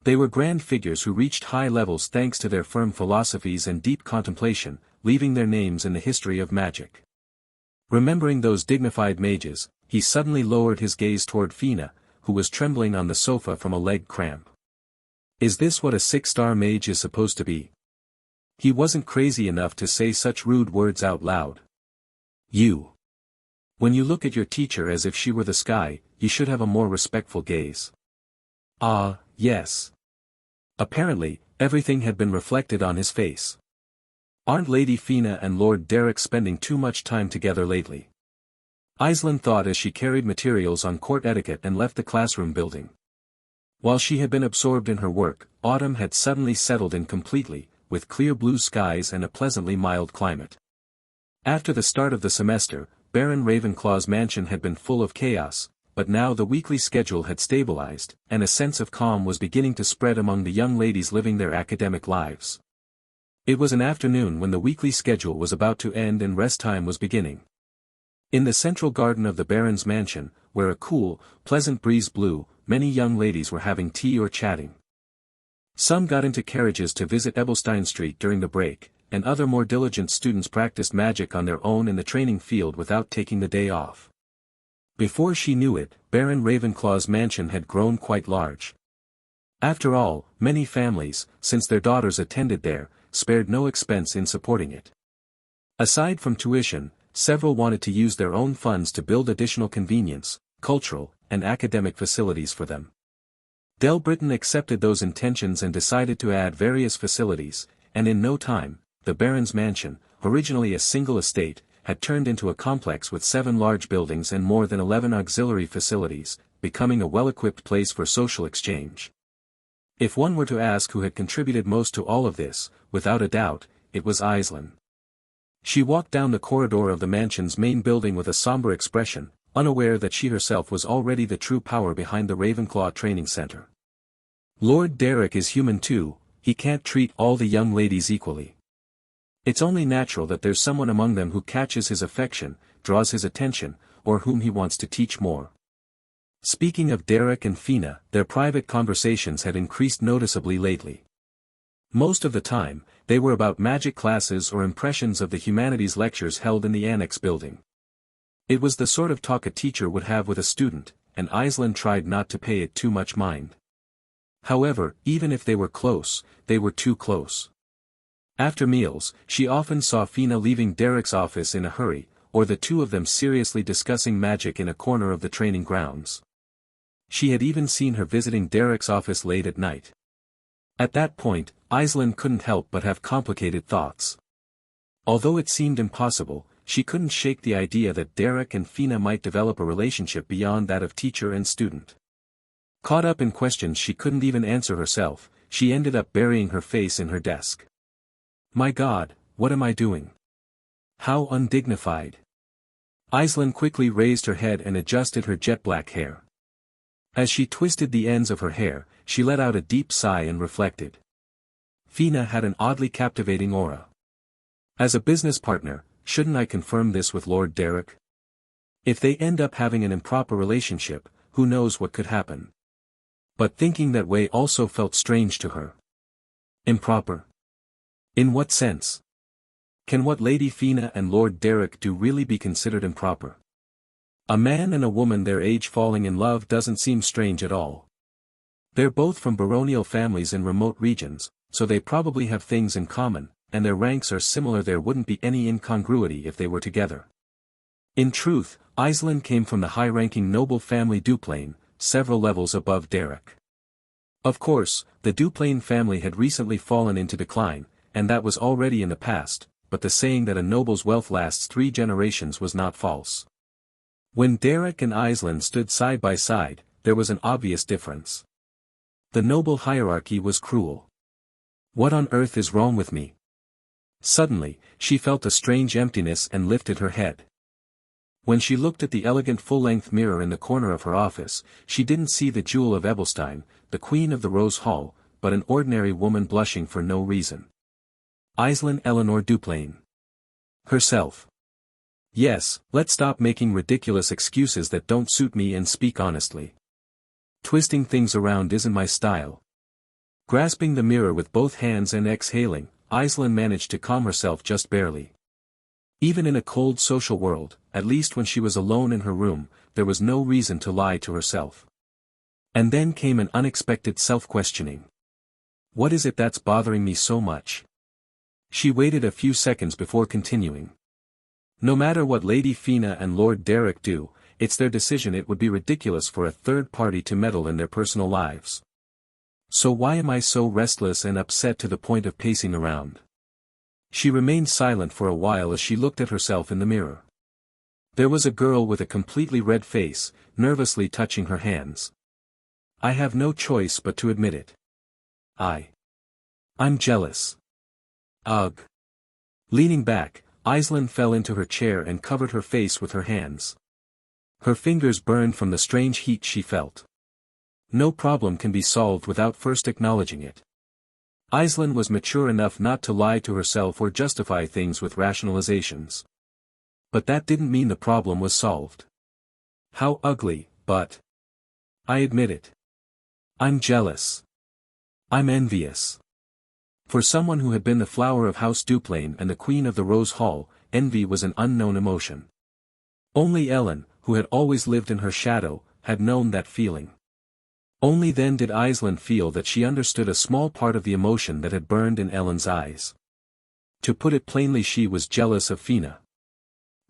They were grand figures who reached high levels thanks to their firm philosophies and deep contemplation, leaving their names in the history of magic. Remembering those dignified mages, he suddenly lowered his gaze toward Fina, who was trembling on the sofa from a leg cramp. Is this what a 6-star mage is supposed to be? He wasn't crazy enough to say such rude words out loud. You. When you look at your teacher as if she were the sky, you should have a more respectful gaze. Ah, yes. Apparently, everything had been reflected on his face. Aren't Lady Fina and Lord Derek spending too much time together lately? Aislinn thought as she carried materials on court etiquette and left the classroom building. While she had been absorbed in her work, autumn had suddenly settled in completely, with clear blue skies and a pleasantly mild climate. After the start of the semester, Baron Ravenclaw's mansion had been full of chaos, but now the weekly schedule had stabilized, and a sense of calm was beginning to spread among the young ladies living their academic lives. It was an afternoon when the weekly schedule was about to end and rest time was beginning. In the central garden of the Baron's mansion, where a cool, pleasant breeze blew, many young ladies were having tea or chatting. Some got into carriages to visit Ebelstein Street during the break, and other more diligent students practiced magic on their own in the training field without taking the day off. Before she knew it, Baron Ravenclaw's mansion had grown quite large. After all, many families, since their daughters attended there, spared no expense in supporting it. Aside from tuition, several wanted to use their own funds to build additional convenience, cultural, and academic facilities for them. Del Britton accepted those intentions and decided to add various facilities, and in no time, the Baron's mansion, originally a single estate, had turned into a complex with 7 large buildings and more than 11 auxiliary facilities, becoming a well-equipped place for social exchange. If one were to ask who had contributed most to all of this, without a doubt, it was Aislinn. She walked down the corridor of the mansion's main building with a somber expression, unaware that she herself was already the true power behind the Ravenclaw Training Center. Lord Derek is human too, he can't treat all the young ladies equally. It's only natural that there's someone among them who catches his affection, draws his attention, or whom he wants to teach more. Speaking of Derek and Fina, their private conversations had increased noticeably lately. Most of the time, they were about magic classes or impressions of the humanities lectures held in the annex building. It was the sort of talk a teacher would have with a student, and Aislinn tried not to pay it too much mind. However, even if they were close, they were too close. After meals, she often saw Fina leaving Derek's office in a hurry, or the two of them seriously discussing magic in a corner of the training grounds. She had even seen her visiting Derek's office late at night. At that point, Aislinn couldn't help but have complicated thoughts. Although it seemed impossible, she couldn't shake the idea that Derek and Fina might develop a relationship beyond that of teacher and student. Caught up in questions she couldn't even answer herself, she ended up burying her face in her desk. My God, what am I doing? How undignified. Aislinn quickly raised her head and adjusted her jet-black hair. As she twisted the ends of her hair, she let out a deep sigh and reflected. Fina had an oddly captivating aura. As a business partner, shouldn't I confirm this with Lord Derek? If they end up having an improper relationship, who knows what could happen? But thinking that way also felt strange to her. Improper? In what sense? Can what Lady Fina and Lord Derek do really be considered improper? A man and a woman their age falling in love doesn't seem strange at all. They're both from baronial families in remote regions, so they probably have things in common, and their ranks are similar. There wouldn't be any incongruity if they were together. In truth, Aislinn came from the high-ranking noble family Duplain, several levels above Derek. Of course, the Duplain family had recently fallen into decline, and that was already in the past, but the saying that a noble's wealth lasts 3 generations was not false. When Derek and Aislinn stood side by side, there was an obvious difference. The noble hierarchy was cruel. What on earth is wrong with me? Suddenly, she felt a strange emptiness and lifted her head. When she looked at the elegant full-length mirror in the corner of her office, she didn't see the Jewel of Ebelstein, the Queen of the Rose Hall, but an ordinary woman blushing for no reason. Aislinn Eleanor Duplain. Herself. Yes, let's stop making ridiculous excuses that don't suit me and speak honestly. Twisting things around isn't my style. Grasping the mirror with both hands and exhaling, Aislinn managed to calm herself just barely. Even in a cold social world, at least when she was alone in her room, there was no reason to lie to herself. And then came an unexpected self-questioning. What is it that's bothering me so much? She waited a few seconds before continuing. No matter what Lady Fina and Lord Derek do, it's their decision. It would be ridiculous for a third party to meddle in their personal lives. So why am I so restless and upset to the point of pacing around? She remained silent for a while as she looked at herself in the mirror. There was a girl with a completely red face, nervously touching her hands. I have no choice but to admit it. I'm jealous. Ugh. Leaning back, Aislinn fell into her chair and covered her face with her hands. Her fingers burned from the strange heat she felt. No problem can be solved without first acknowledging it. Aislinn was mature enough not to lie to herself or justify things with rationalizations. But that didn't mean the problem was solved. How ugly, but I admit it. I'm jealous. I'm envious. For someone who had been the flower of House Duplain and the Queen of the Rose Hall, envy was an unknown emotion. Only Ellen, who had always lived in her shadow, had known that feeling. Only then did Aislinn feel that she understood a small part of the emotion that had burned in Ellen's eyes. To put it plainly, she was jealous of Fina.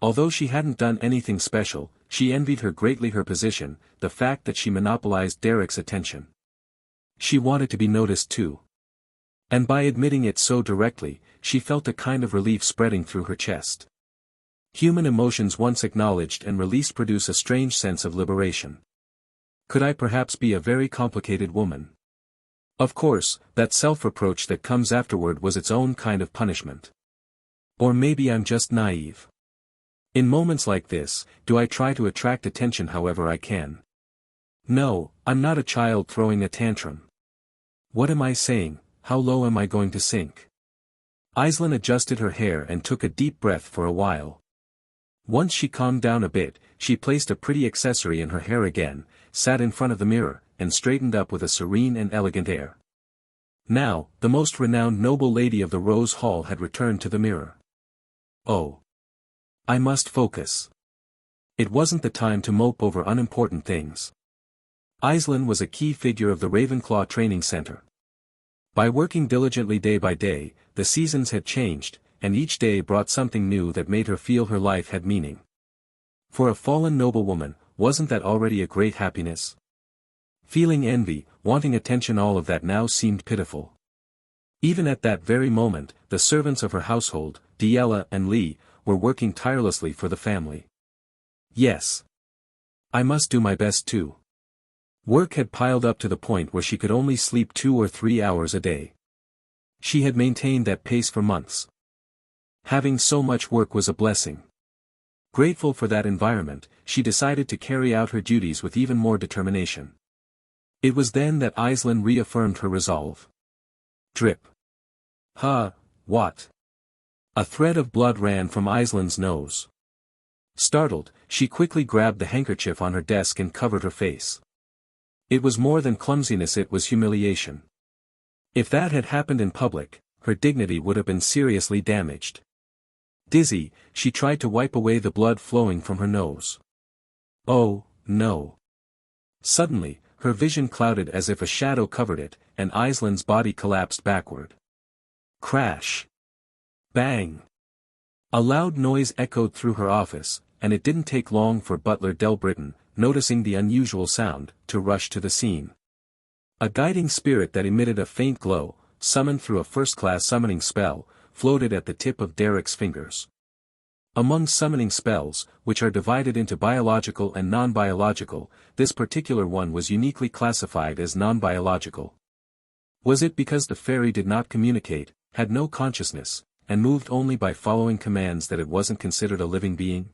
Although she hadn't done anything special, she envied her greatly her position, the fact that she monopolized Derek's attention. She wanted to be noticed too. And by admitting it so directly, she felt a kind of relief spreading through her chest. Human emotions once acknowledged and released produce a strange sense of liberation. Could I perhaps be a very complicated woman? Of course, that self-reproach that comes afterward was its own kind of punishment. Or maybe I'm just naive. In moments like this, do I try to attract attention however I can? No, I'm not a child throwing a tantrum. What am I saying? How low am I going to sink? Aislinn adjusted her hair and took a deep breath for a while. Once she calmed down a bit, she placed a pretty accessory in her hair again, sat in front of the mirror, and straightened up with a serene and elegant air. Now, the most renowned noble lady of the Rose Hall had returned to the mirror. Oh. I must focus. It wasn't the time to mope over unimportant things. Aislinn was a key figure of the Ravenclaw Training Center. By working diligently day by day, the seasons had changed, and each day brought something new that made her feel her life had meaning. For a fallen noblewoman, wasn't that already a great happiness? Feeling envy, wanting attention, all of that now seemed pitiful. Even at that very moment, the servants of her household, Diella and Lee, were working tirelessly for the family. Yes. I must do my best too. Work had piled up to the point where she could only sleep 2 or 3 hours a day. She had maintained that pace for months. Having so much work was a blessing. Grateful for that environment, she decided to carry out her duties with even more determination. It was then that Aislinn reaffirmed her resolve. Drip. What? A thread of blood ran from Aislinn's nose. Startled, she quickly grabbed the handkerchief on her desk and covered her face. It was more than clumsiness, it was humiliation. If that had happened in public, her dignity would have been seriously damaged. Dizzy, she tried to wipe away the blood flowing from her nose. Oh, no. Suddenly, her vision clouded as if a shadow covered it, and Aislinn's body collapsed backward. Crash. Bang. A loud noise echoed through her office, and it didn't take long for Butler Del Britton, noticing the unusual sound, to rush to the scene. A guiding spirit that emitted a faint glow, summoned through a first-class summoning spell, floated at the tip of Derek's fingers. Among summoning spells, which are divided into biological and non-biological, this particular one was uniquely classified as non-biological. Was it because the fairy did not communicate, had no consciousness, and moved only by following commands that it wasn't considered a living being?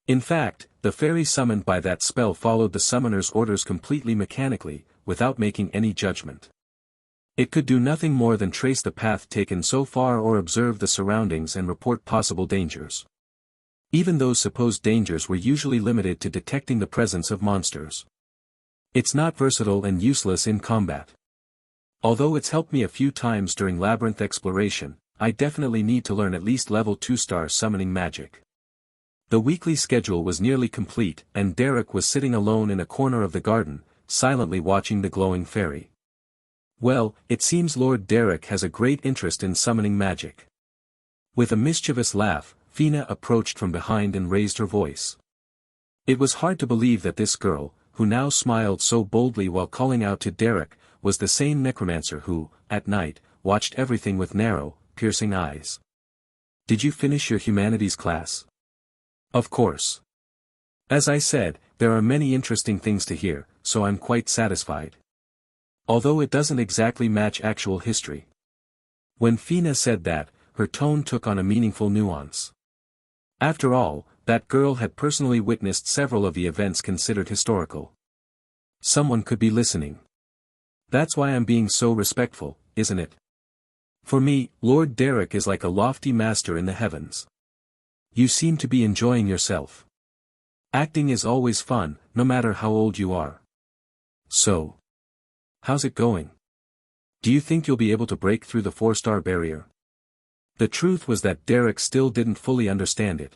In fact, the fairy summoned by that spell followed the summoner's orders completely mechanically, without making any judgment. It could do nothing more than trace the path taken so far or observe the surroundings and report possible dangers. Even those supposed dangers were usually limited to detecting the presence of monsters. It's not versatile and useless in combat. Although it's helped me a few times during labyrinth exploration, I definitely need to learn at least level 2-star summoning magic. The weekly schedule was nearly complete, and Derek was sitting alone in a corner of the garden, silently watching the glowing fairy. Well, it seems Lord Derek has a great interest in summoning magic. With a mischievous laugh, Fina approached from behind and raised her voice. It was hard to believe that this girl, who now smiled so boldly while calling out to Derek, was the same necromancer who, at night, watched everything with narrow, piercing eyes. Did you finish your humanities class? Of course. As I said, there are many interesting things to hear, so I'm quite satisfied. Although it doesn't exactly match actual history. When Fina said that, her tone took on a meaningful nuance. After all, that girl had personally witnessed several of the events considered historical. Someone could be listening. That's why I'm being so respectful, isn't it? For me, Lord Derek is like a lofty master in the heavens. You seem to be enjoying yourself. Acting is always fun, no matter how old you are. So. How's it going? Do you think you'll be able to break through the 4-star barrier? The truth was that Derek still didn't fully understand it.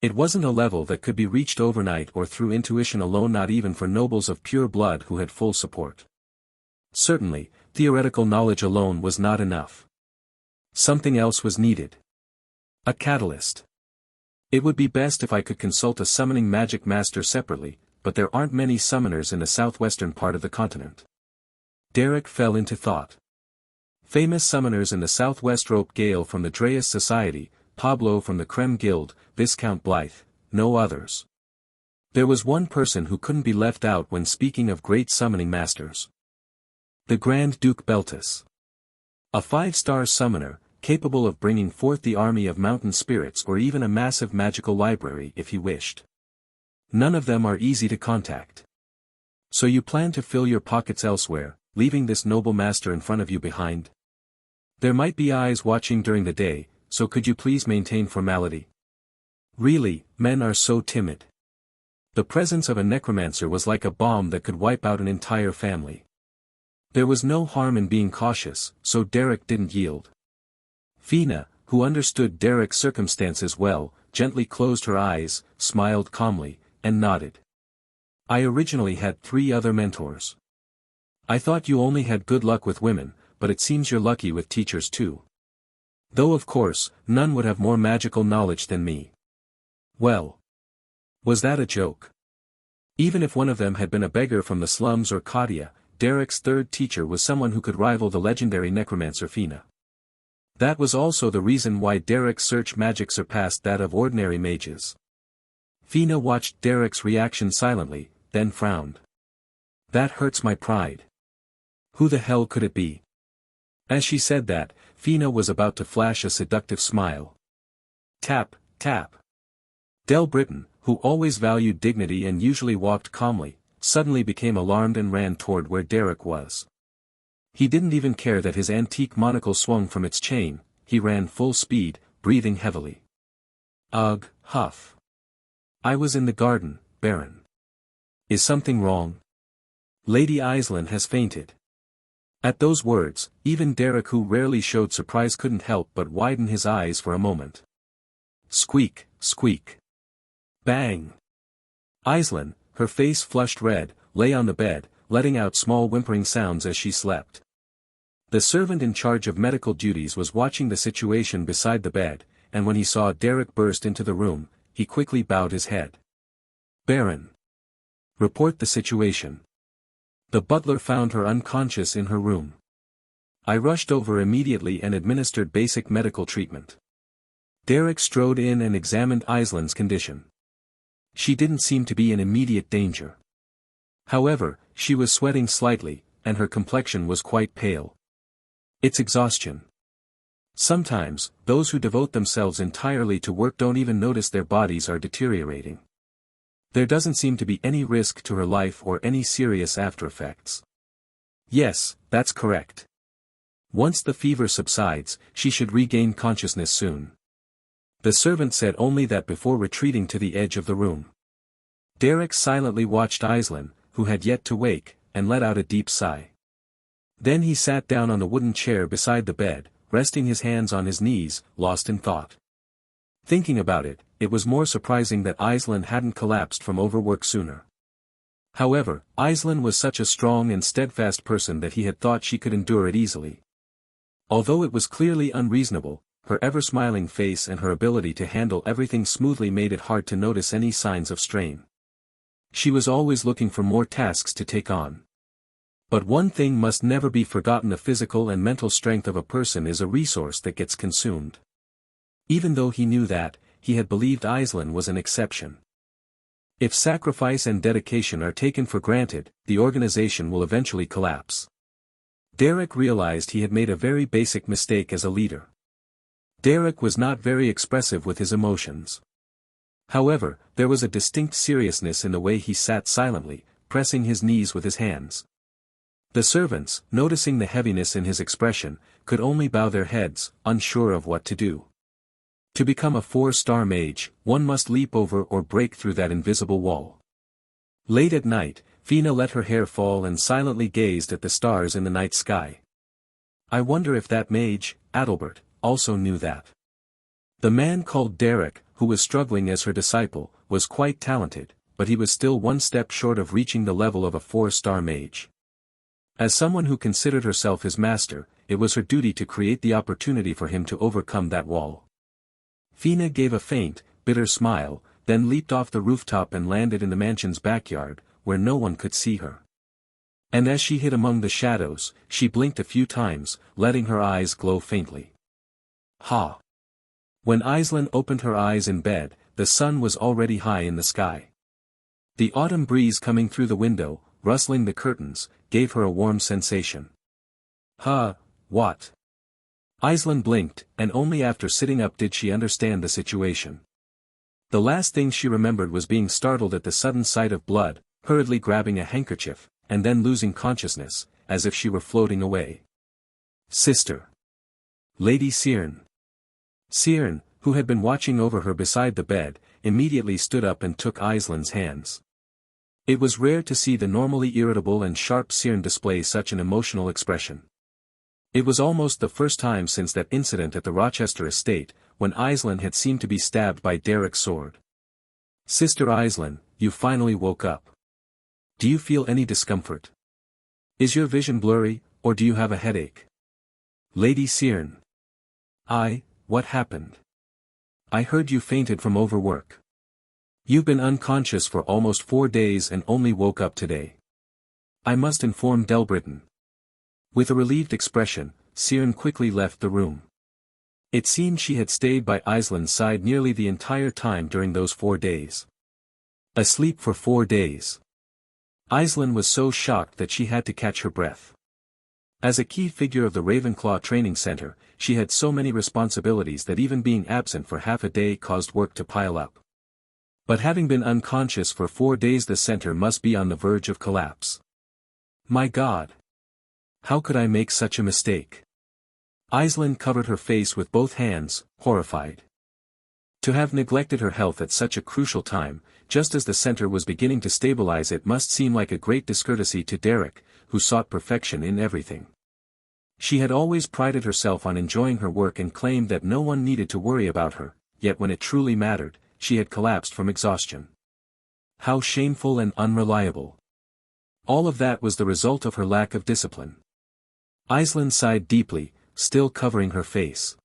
It wasn't a level that could be reached overnight or through intuition alone, not even for nobles of pure blood who had full support. Certainly, theoretical knowledge alone was not enough. Something else was needed. A catalyst. It would be best if I could consult a summoning magic master separately, but there aren't many summoners in the southwestern part of the continent. Derek fell into thought. Famous summoners in the southwest rope Gale from the Dreas Society, Pablo from the Creme Guild, Viscount Blythe, no others. There was one person who couldn't be left out when speaking of great summoning masters. The Grand Duke Beltis. A 5-star summoner, capable of bringing forth the army of mountain spirits or even a massive magical library if he wished. None of them are easy to contact. So you plan to fill your pockets elsewhere, leaving this noble master in front of you behind? There might be eyes watching during the day, so could you please maintain formality? Really, men are so timid. The presence of a necromancer was like a bomb that could wipe out an entire family. There was no harm in being cautious, so Derek didn't yield. Fina, who understood Derek's circumstances well, gently closed her eyes, smiled calmly, and nodded. I originally had 3 other mentors. I thought you only had good luck with women, but it seems you're lucky with teachers too. Though of course, none would have more magical knowledge than me. Well. Was that a joke? Even if one of them had been a beggar from the slums or Katia, Derek's 3rd teacher was someone who could rival the legendary necromancer Fina. That was also the reason why Derek's search magic surpassed that of ordinary mages. Fina watched Derek's reaction silently, then frowned. That hurts my pride. Who the hell could it be? As she said that, Fina was about to flash a seductive smile. Tap, tap. Del Britton, who always valued dignity and usually walked calmly, suddenly became alarmed and ran toward where Derek was. He didn't even care that his antique monocle swung from its chain, he ran full speed, breathing heavily. Ugh, huff. I was in the garden, Baron. Is something wrong? Lady Iselin has fainted. At those words, even Derek, who rarely showed surprise, couldn't help but widen his eyes for a moment. Squeak, squeak. Bang. Iselin, her face flushed red, lay on the bed, letting out small whimpering sounds as she slept. The servant in charge of medical duties was watching the situation beside the bed, and when he saw Derek burst into the room, he quickly bowed his head. Baron. Report the situation. The butler found her unconscious in her room. I rushed over immediately and administered basic medical treatment. Derek strode in and examined Iselin's condition. She didn't seem to be in immediate danger. However, she was sweating slightly, and her complexion was quite pale. It's exhaustion. Sometimes, those who devote themselves entirely to work don't even notice their bodies are deteriorating. There doesn't seem to be any risk to her life or any serious aftereffects. Yes, that's correct. Once the fever subsides, she should regain consciousness soon. The servant said only that before retreating to the edge of the room. Derek silently watched Iselin, who had yet to wake, and let out a deep sigh. Then he sat down on the wooden chair beside the bed, resting his hands on his knees, lost in thought. Thinking about it, it was more surprising that Iselin hadn't collapsed from overwork sooner. However, Iselin was such a strong and steadfast person that he had thought she could endure it easily. Although it was clearly unreasonable, her ever-smiling face and her ability to handle everything smoothly made it hard to notice any signs of strain. She was always looking for more tasks to take on. But one thing must never be forgotten: the physical and mental strength of a person is a resource that gets consumed. Even though he knew that, he had believed Iselin was an exception. If sacrifice and dedication are taken for granted, the organization will eventually collapse. Derek realized he had made a very basic mistake as a leader. Derek was not very expressive with his emotions. However, there was a distinct seriousness in the way he sat silently, pressing his knees with his hands. The servants, noticing the heaviness in his expression, could only bow their heads, unsure of what to do. To become a 4-star mage, one must leap over or break through that invisible wall. Late at night, Fina let her hair fall and silently gazed at the stars in the night sky. I wonder if that mage, Adalbert, also knew that. The man called Derek, who was struggling as her disciple, was quite talented, but he was still one step short of reaching the level of a 4-star mage. As someone who considered herself his master, it was her duty to create the opportunity for him to overcome that wall. Fina gave a faint, bitter smile, then leaped off the rooftop and landed in the mansion's backyard, where no one could see her. And as she hid among the shadows, she blinked a few times, letting her eyes glow faintly. Ha! When Aislinn opened her eyes in bed, the sun was already high in the sky. The autumn breeze coming through the window, rustling the curtains, gave her a warm sensation. What? Aislinn blinked, and only after sitting up did she understand the situation. The last thing she remembered was being startled at the sudden sight of blood, hurriedly grabbing a handkerchief, and then losing consciousness, as if she were floating away. Sister. Lady Cyrne. Cyrne, who had been watching over her beside the bed, immediately stood up and took Aislinn's hands. It was rare to see the normally irritable and sharp Cyrne display such an emotional expression. It was almost the first time since that incident at the Rochester estate, when Aislinn had seemed to be stabbed by Derek's sword. Sister Aislinn, you finally woke up. Do you feel any discomfort? Is your vision blurry, or do you have a headache? Lady Cyrne. What happened? I heard you fainted from overwork. You've been unconscious for almost 4 days and only woke up today. I must inform Delbritton. With a relieved expression, Cyrne quickly left the room. It seemed she had stayed by Aislinn's side nearly the entire time during those 4 days. Asleep for 4 days. Aislinn was so shocked that she had to catch her breath. As a key figure of the Ravenclaw Training Center, she had so many responsibilities that even being absent for half a day caused work to pile up. But having been unconscious for 4 days, the center must be on the verge of collapse. My God! How could I make such a mistake? Aislinn covered her face with both hands, horrified. To have neglected her health at such a crucial time, just as the center was beginning to stabilize, it must seem like a great discourtesy to Derek, who sought perfection in everything. She had always prided herself on enjoying her work and claimed that no one needed to worry about her, yet when it truly mattered, she had collapsed from exhaustion. How shameful and unreliable. All of that was the result of her lack of discipline. Aislinn sighed deeply, still covering her face.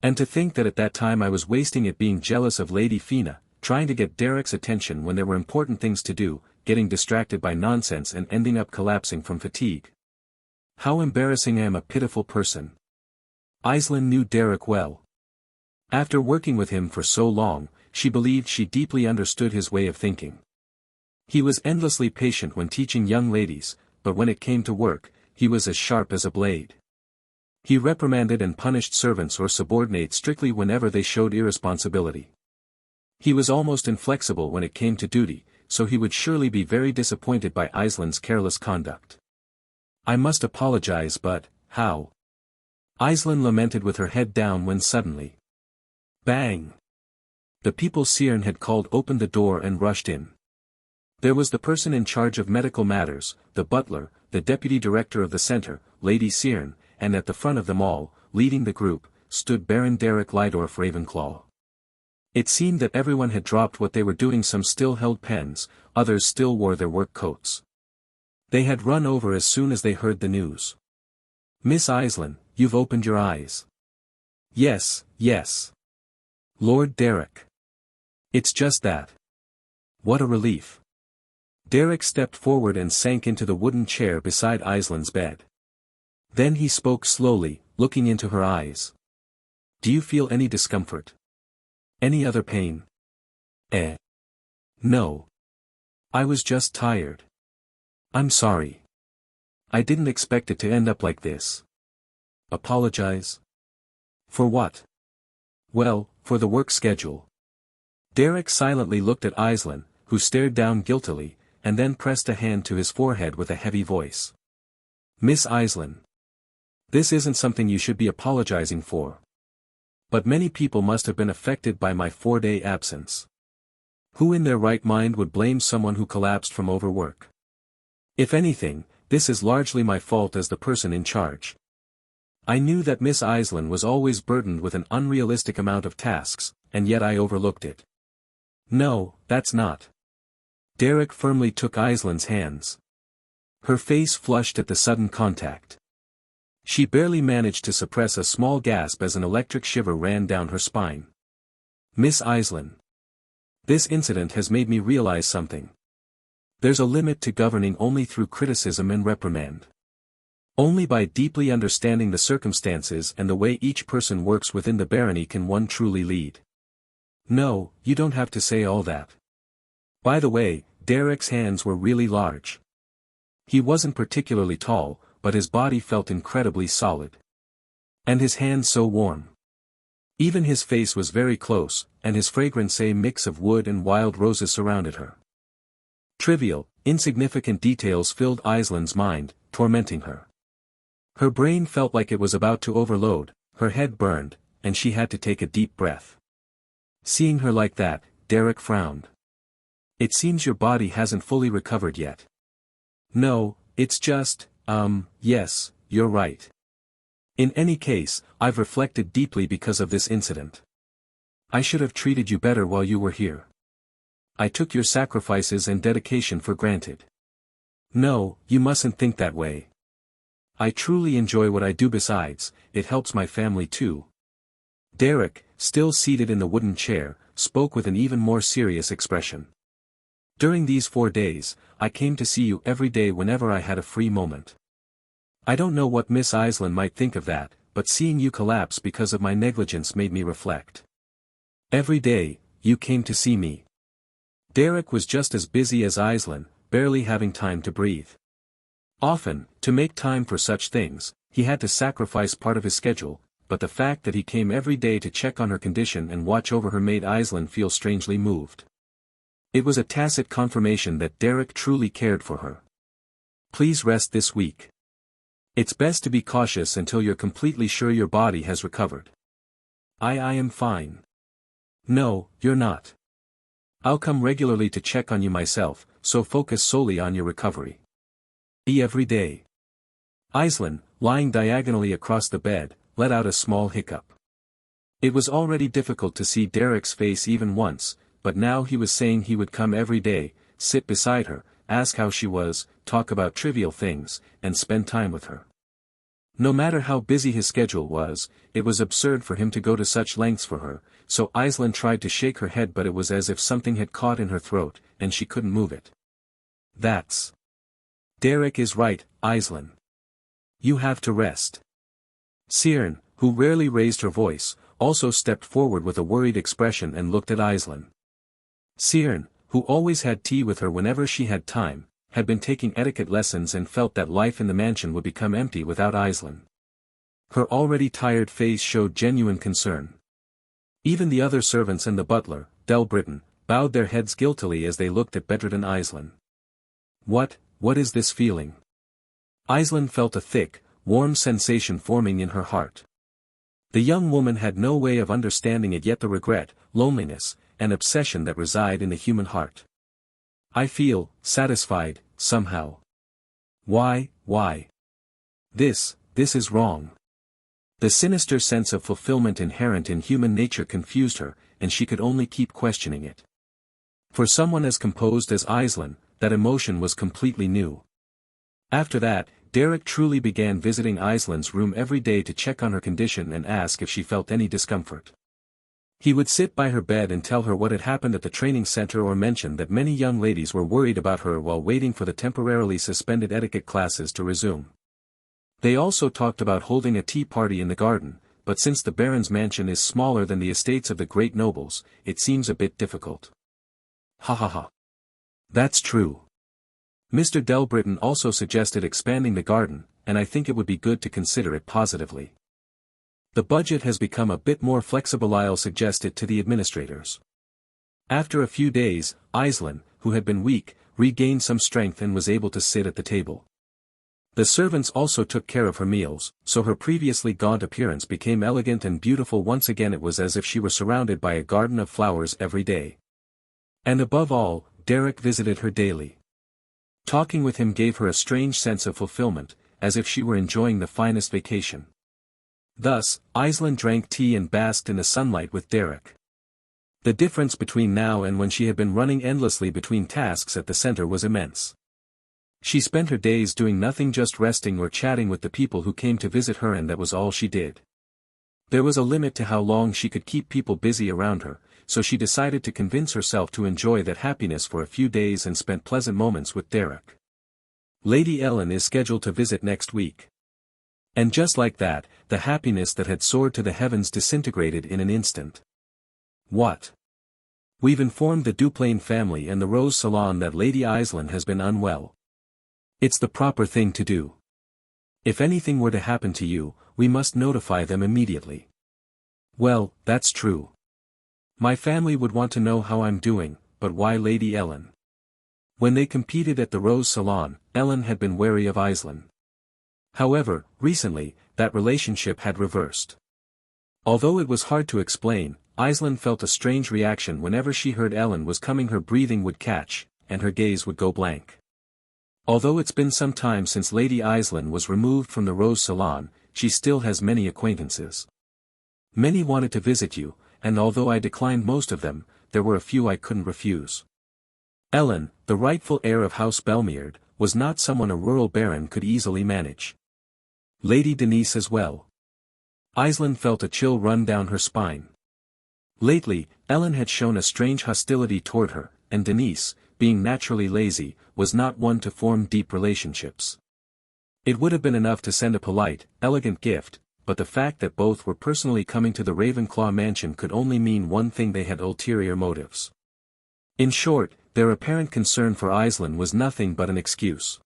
And to think that at that time I was wasting it being jealous of Lady Fina, trying to get Derek's attention when there were important things to do, getting distracted by nonsense and ending up collapsing from fatigue. How embarrassing. I am a pitiful person. Aislinn knew Derek well. After working with him for so long, she believed she deeply understood his way of thinking. He was endlessly patient when teaching young ladies, but when it came to work, he was as sharp as a blade. He reprimanded and punished servants or subordinates strictly whenever they showed irresponsibility. He was almost inflexible when it came to duty, so he would surely be very disappointed by Aislinn's careless conduct. I must apologize, but, how? Aislinn lamented with her head down when suddenly. Bang! The people Cyrne had called opened the door and rushed in. There was the person in charge of medical matters, the butler, the deputy director of the center, Lady Cyrne, and at the front of them all, leading the group, stood Baron Derek Lydorf Ravenclaw. It seemed that everyone had dropped what they were doing. Some still held pens, others still wore their work coats. They had run over as soon as they heard the news. Miss Aislinn, you've opened your eyes. Yes. Lord Derek. It's just that. What a relief. Derek stepped forward and sank into the wooden chair beside Aislinn's bed. Then he spoke slowly, looking into her eyes. Do you feel any discomfort? Any other pain? No. I was just tired. I'm sorry. I didn't expect it to end up like this. Apologize? For what? Well, for the work schedule. Derek silently looked at Aislinn, who stared down guiltily, and then pressed a hand to his forehead with a heavy voice. Miss Aislinn. This isn't something you should be apologizing for. But many people must have been affected by my 4-day absence. Who in their right mind would blame someone who collapsed from overwork? If anything, this is largely my fault as the person in charge. I knew that Miss Aislinn was always burdened with an unrealistic amount of tasks, and yet I overlooked it. No, that's not. Derek firmly took Aislinn's hands. Her face flushed at the sudden contact. She barely managed to suppress a small gasp as an electric shiver ran down her spine. Miss Aislinn. This incident has made me realize something. There's a limit to governing only through criticism and reprimand. Only by deeply understanding the circumstances and the way each person works within the barony can one truly lead. No, you don't have to say all that. By the way, Derek's hands were really large. He wasn't particularly tall, but his body felt incredibly solid. And his hands so warm. Even his face was very close, and his fragrance a mix of wood and wild roses surrounded her. Trivial, insignificant details filled Aislin's mind, tormenting her. Her brain felt like it was about to overload, her head burned, and she had to take a deep breath. Seeing her like that, Derek frowned. It seems your body hasn't fully recovered yet. No, it's just, yes, you're right. In any case, I've reflected deeply because of this incident. I should have treated you better while you were here. I took your sacrifices and dedication for granted. No, you mustn't think that way. I truly enjoy what I do besides, it helps my family too. Derek, still seated in the wooden chair, spoke with an even more serious expression. During these 4 days, I came to see you every day whenever I had a free moment. I don't know what Miss Aislinn might think of that, but seeing you collapse because of my negligence made me reflect. Every day, you came to see me. Derek was just as busy as Aislinn, barely having time to breathe. Often, to make time for such things, he had to sacrifice part of his schedule, but the fact that he came every day to check on her condition and watch over her made Aislinn feel strangely moved. It was a tacit confirmation that Derek truly cared for her. Please rest this week. It's best to be cautious until you're completely sure your body has recovered. I am fine. No, you're not. I'll come regularly to check on you myself, so focus solely on your recovery. Every day. Aislinn, lying diagonally across the bed, let out a small hiccup. It was already difficult to see Derek's face even once, but now he was saying he would come every day, sit beside her, ask how she was, talk about trivial things, and spend time with her. No matter how busy his schedule was, it was absurd for him to go to such lengths for her, so Aislinn tried to shake her head, but it was as if something had caught in her throat, and she couldn't move it. That's. Derek is right, Aislinn. You have to rest. Siern, who rarely raised her voice, also stepped forward with a worried expression and looked at Aislinn. Siern, who always had tea with her whenever she had time, had been taking etiquette lessons and felt that life in the mansion would become empty without Aislinn. Her already tired face showed genuine concern. Even the other servants and the butler, Delbritton, bowed their heads guiltily as they looked at bedridden Aislinn. What is this feeling? Aislinn felt a thick, warm sensation forming in her heart. The young woman had no way of understanding it, yet the regret, loneliness, and obsession that reside in the human heart. I feel satisfied, somehow. Why? This is wrong. The sinister sense of fulfillment inherent in human nature confused her, and she could only keep questioning it. For someone as composed as Aislinn, that emotion was completely new. After that, Derek truly began visiting Aislinn's room every day to check on her condition and ask if she felt any discomfort. He would sit by her bed and tell her what had happened at the training center or mention that many young ladies were worried about her while waiting for the temporarily suspended etiquette classes to resume. They also talked about holding a tea party in the garden, but since the Baron's mansion is smaller than the estates of the great nobles, it seems a bit difficult. Ha ha ha. That's true. Mr. Delbritton also suggested expanding the garden, and I think it would be good to consider it positively. The budget has become a bit more flexible, I'll suggest it to the administrators. After a few days, Aislinn, who had been weak, regained some strength and was able to sit at the table. The servants also took care of her meals, so her previously gaunt appearance became elegant and beautiful once again. It was as if she were surrounded by a garden of flowers every day. And above all, Derek visited her daily. Talking with him gave her a strange sense of fulfillment, as if she were enjoying the finest vacation. Thus, Aislinn drank tea and basked in the sunlight with Derek. The difference between now and when she had been running endlessly between tasks at the center was immense. She spent her days doing nothing, just resting or chatting with the people who came to visit her, and that was all she did. There was a limit to how long she could keep people busy around her, so she decided to convince herself to enjoy that happiness for a few days and spent pleasant moments with Derek. Lady Ellen is scheduled to visit next week. And just like that, the happiness that had soared to the heavens disintegrated in an instant. What? We've informed the Duplain family and the Rose Salon that Lady Aisling has been unwell. It's the proper thing to do. If anything were to happen to you, we must notify them immediately. Well, that's true. My family would want to know how I'm doing, but why Lady Ellen? When they competed at the Rose Salon, Ellen had been wary of Aisling. However, recently, that relationship had reversed. Although it was hard to explain, Aisling felt a strange reaction whenever she heard Ellen was coming. Her breathing would catch, and her gaze would go blank. Although it's been some time since Lady Aisling was removed from the Rose Salon, she still has many acquaintances. Many wanted to visit you, and although I declined most of them, there were a few I couldn't refuse. Ellen, the rightful heir of House Belmeard, was not someone a rural baron could easily manage. Lady Denise as well. Aisling felt a chill run down her spine. Lately, Ellen had shown a strange hostility toward her, and Denise, being naturally lazy, was not one to form deep relationships. It would have been enough to send a polite, elegant gift, but the fact that both were personally coming to the Ravenclaw mansion could only mean one thing: they had ulterior motives. In short, their apparent concern for Aisling was nothing but an excuse.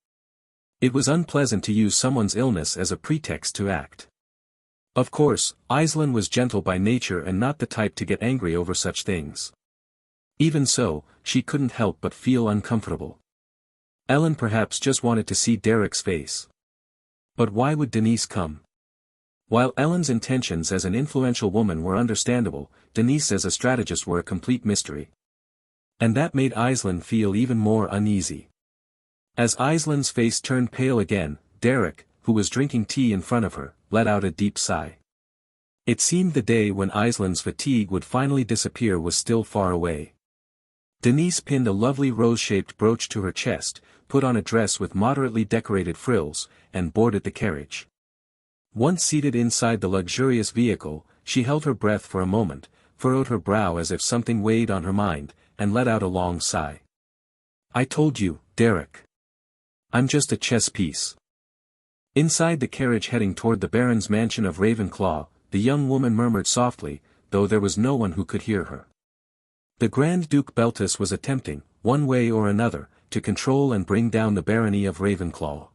It was unpleasant to use someone's illness as a pretext to act. Of course, Aisling was gentle by nature and not the type to get angry over such things. Even so, she couldn't help but feel uncomfortable. Ellen perhaps just wanted to see Derek's face. But why would Denise come? While Ellen's intentions as an influential woman were understandable, Denise as a strategist were a complete mystery. And that made Aisling feel even more uneasy. As Aisling's face turned pale again, Derek, who was drinking tea in front of her, let out a deep sigh. It seemed the day when Aisling's fatigue would finally disappear was still far away. Denise pinned a lovely rose-shaped brooch to her chest, put on a dress with moderately decorated frills, and boarded the carriage. Once seated inside the luxurious vehicle, she held her breath for a moment, furrowed her brow as if something weighed on her mind, and let out a long sigh. I told you, Derek. I'm just a chess piece. Inside the carriage heading toward the Baron's mansion of Ravenclaw, the young woman murmured softly, though there was no one who could hear her. The Grand Duke Beltus was attempting, one way or another, to control and bring down the barony of Ravenclaw.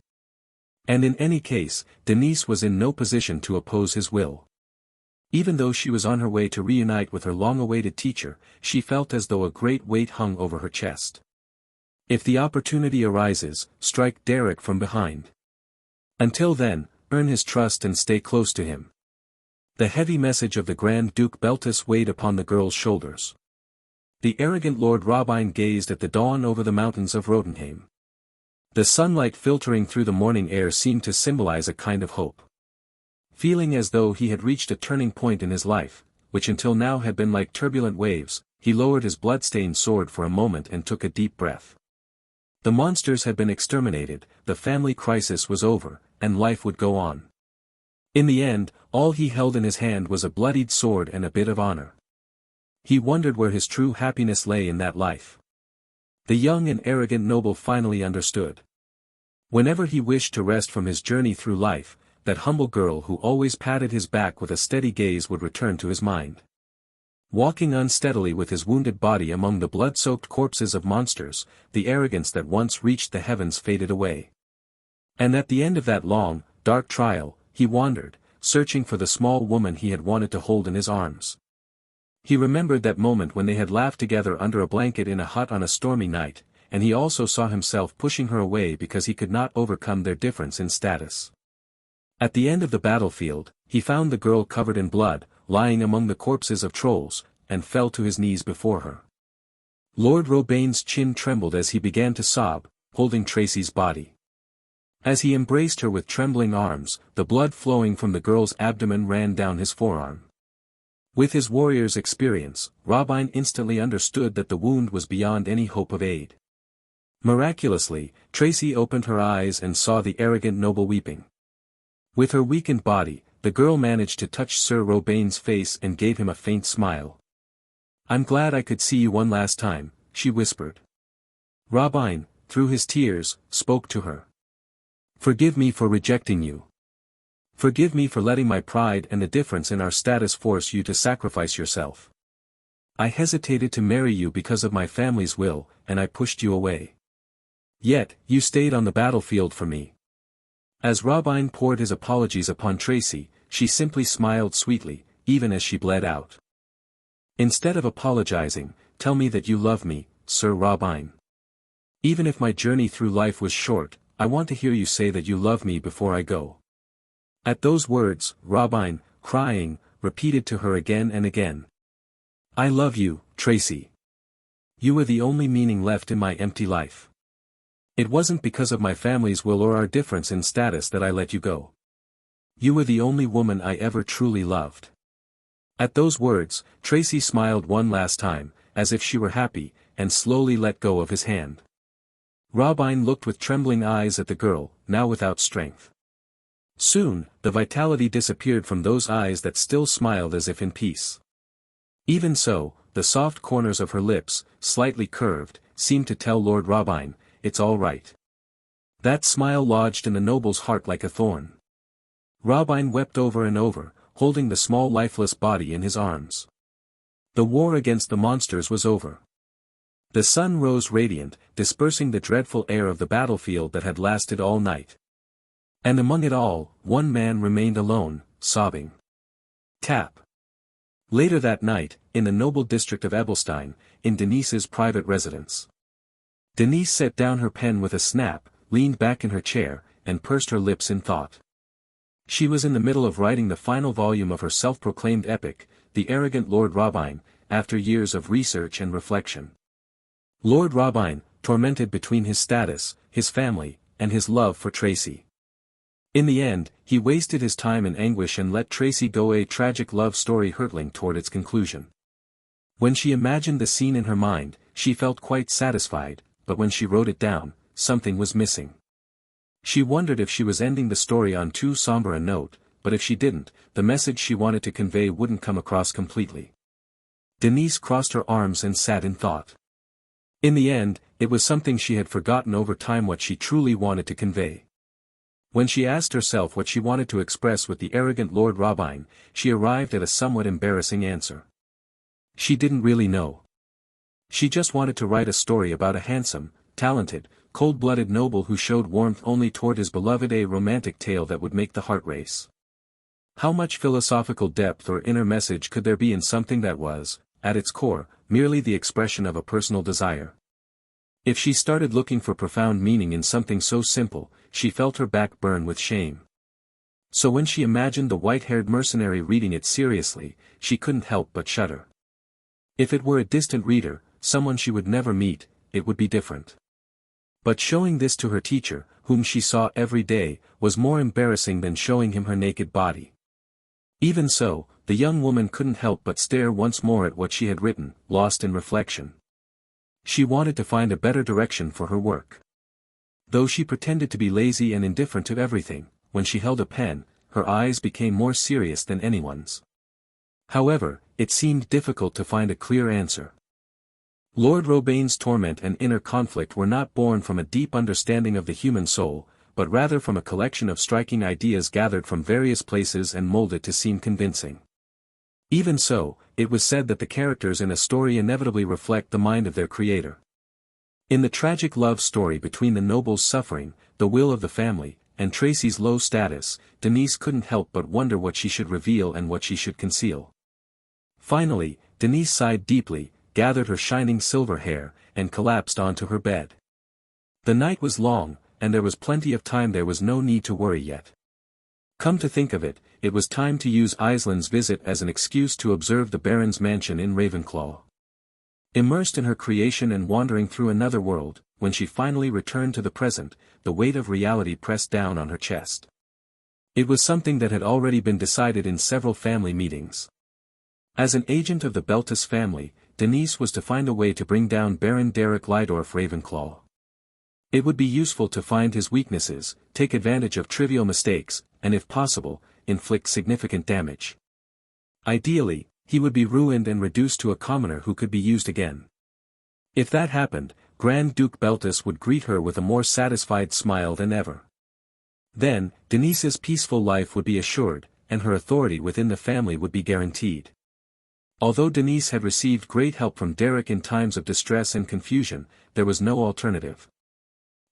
And in any case, Denise was in no position to oppose his will. Even though she was on her way to reunite with her long-awaited teacher, she felt as though a great weight hung over her chest. If the opportunity arises, strike Derek from behind. Until then, earn his trust and stay close to him. The heavy message of the Grand Duke Beltus weighed upon the girl's shoulders. The arrogant Lord Robine gazed at the dawn over the mountains of Rodenheim. The sunlight filtering through the morning air seemed to symbolize a kind of hope. Feeling as though he had reached a turning point in his life, which until now had been like turbulent waves, he lowered his blood-stained sword for a moment and took a deep breath. The monsters had been exterminated, the family crisis was over, and life would go on. In the end, all he held in his hand was a bloodied sword and a bit of honor. He wondered where his true happiness lay in that life. The young and arrogant noble finally understood. Whenever he wished to rest from his journey through life, that humble girl who always patted his back with a steady gaze would return to his mind. Walking unsteadily with his wounded body among the blood-soaked corpses of monsters, the arrogance that once reached the heavens faded away. And at the end of that long, dark trial, he wandered, searching for the small woman he had wanted to hold in his arms. He remembered that moment when they had laughed together under a blanket in a hut on a stormy night, and he also saw himself pushing her away because he could not overcome their difference in status. At the end of the battlefield, he found the girl covered in blood, lying among the corpses of trolls, and fell to his knees before her. Lord Robaine's chin trembled as he began to sob, holding Tracy's body. As he embraced her with trembling arms, the blood flowing from the girl's abdomen ran down his forearm. With his warrior's experience, Robine instantly understood that the wound was beyond any hope of aid. Miraculously, Tracy opened her eyes and saw the arrogant noble weeping. With her weakened body, the girl managed to touch Sir Robaine's face and gave him a faint smile. "I'm glad I could see you one last time," she whispered. Robine, through his tears, spoke to her. "Forgive me for rejecting you. Forgive me for letting my pride and the difference in our status force you to sacrifice yourself. I hesitated to marry you because of my family's will, and I pushed you away. Yet, you stayed on the battlefield for me. As Robin poured his apologies upon Tracy, she simply smiled sweetly, even as she bled out. Instead of apologizing, tell me that you love me, Sir Robin. Even if my journey through life was short, I want to hear you say that you love me before I go. At those words, Robin, crying, repeated to her again and again. I love you, Tracy. You are the only meaning left in my empty life. It wasn't because of my family's will or our difference in status that I let you go. You were the only woman I ever truly loved. At those words, Tracy smiled one last time, as if she were happy, and slowly let go of his hand. Robin looked with trembling eyes at the girl, now without strength. Soon, the vitality disappeared from those eyes that still smiled as if in peace. Even so, the soft corners of her lips, slightly curved, seemed to tell Lord Robin, it's all right. That smile lodged in the noble's heart like a thorn. Robin wept over and over, holding the small lifeless body in his arms. The war against the monsters was over. The sun rose radiant, dispersing the dreadful air of the battlefield that had lasted all night. And among it all, one man remained alone, sobbing. Tap. Later that night, in the noble district of Ebelstein, in Denise's private residence. Denise set down her pen with a snap, leaned back in her chair, and pursed her lips in thought. She was in the middle of writing the final volume of her self-proclaimed epic, The Arrogant Lord Robin, after years of research and reflection. Lord Robin, tormented between his status, his family, and his love for Tracy. In the end, he wasted his time in anguish and let Tracy go, a tragic love story hurtling toward its conclusion. When she imagined the scene in her mind, she felt quite satisfied, but when she wrote it down, something was missing. She wondered if she was ending the story on too somber a note, but if she didn't, the message she wanted to convey wouldn't come across completely. Denise crossed her arms and sat in thought. In the end, it was something she had forgotten over time what she truly wanted to convey. When she asked herself what she wanted to express with the arrogant Lord Robin, she arrived at a somewhat embarrassing answer. She didn't really know. She just wanted to write a story about a handsome, talented, cold-blooded noble who showed warmth only toward his beloved, a romantic tale that would make the heart race. How much philosophical depth or inner message could there be in something that was, at its core, merely the expression of a personal desire? If she started looking for profound meaning in something so simple, she felt her back burn with shame. So when she imagined the white-haired mercenary reading it seriously, she couldn't help but shudder. If it were a distant reader, someone she would never meet, it would be different. But showing this to her teacher, whom she saw every day, was more embarrassing than showing him her naked body. Even so, the young woman couldn't help but stare once more at what she had written, lost in reflection. She wanted to find a better direction for her work. Though she pretended to be lazy and indifferent to everything, when she held a pen, her eyes became more serious than anyone's. However, it seemed difficult to find a clear answer. Lord Robin's torment and inner conflict were not born from a deep understanding of the human soul, but rather from a collection of striking ideas gathered from various places and molded to seem convincing. Even so, it was said that the characters in a story inevitably reflect the mind of their creator. In the tragic love story between the noble's suffering, the will of the family, and Tracy's low status, Denise couldn't help but wonder what she should reveal and what she should conceal. Finally, Denise sighed deeply, gathered her shining silver hair, and collapsed onto her bed. The night was long, and there was plenty of time. There was no need to worry yet. Come to think of it, it was time to use Aislin's visit as an excuse to observe the Baron's mansion in Ravenclaw. Immersed in her creation and wandering through another world, when she finally returned to the present, the weight of reality pressed down on her chest. It was something that had already been decided in several family meetings. As an agent of the Beltus family, Denise was to find a way to bring down Baron Derek Lydorf Ravenclaw. It would be useful to find his weaknesses, take advantage of trivial mistakes, and if possible, inflict significant damage. Ideally, he would be ruined and reduced to a commoner who could be used again. If that happened, Grand Duke Beltus would greet her with a more satisfied smile than ever. Then, Denise's peaceful life would be assured, and her authority within the family would be guaranteed. Although Denise had received great help from Derek in times of distress and confusion, there was no alternative.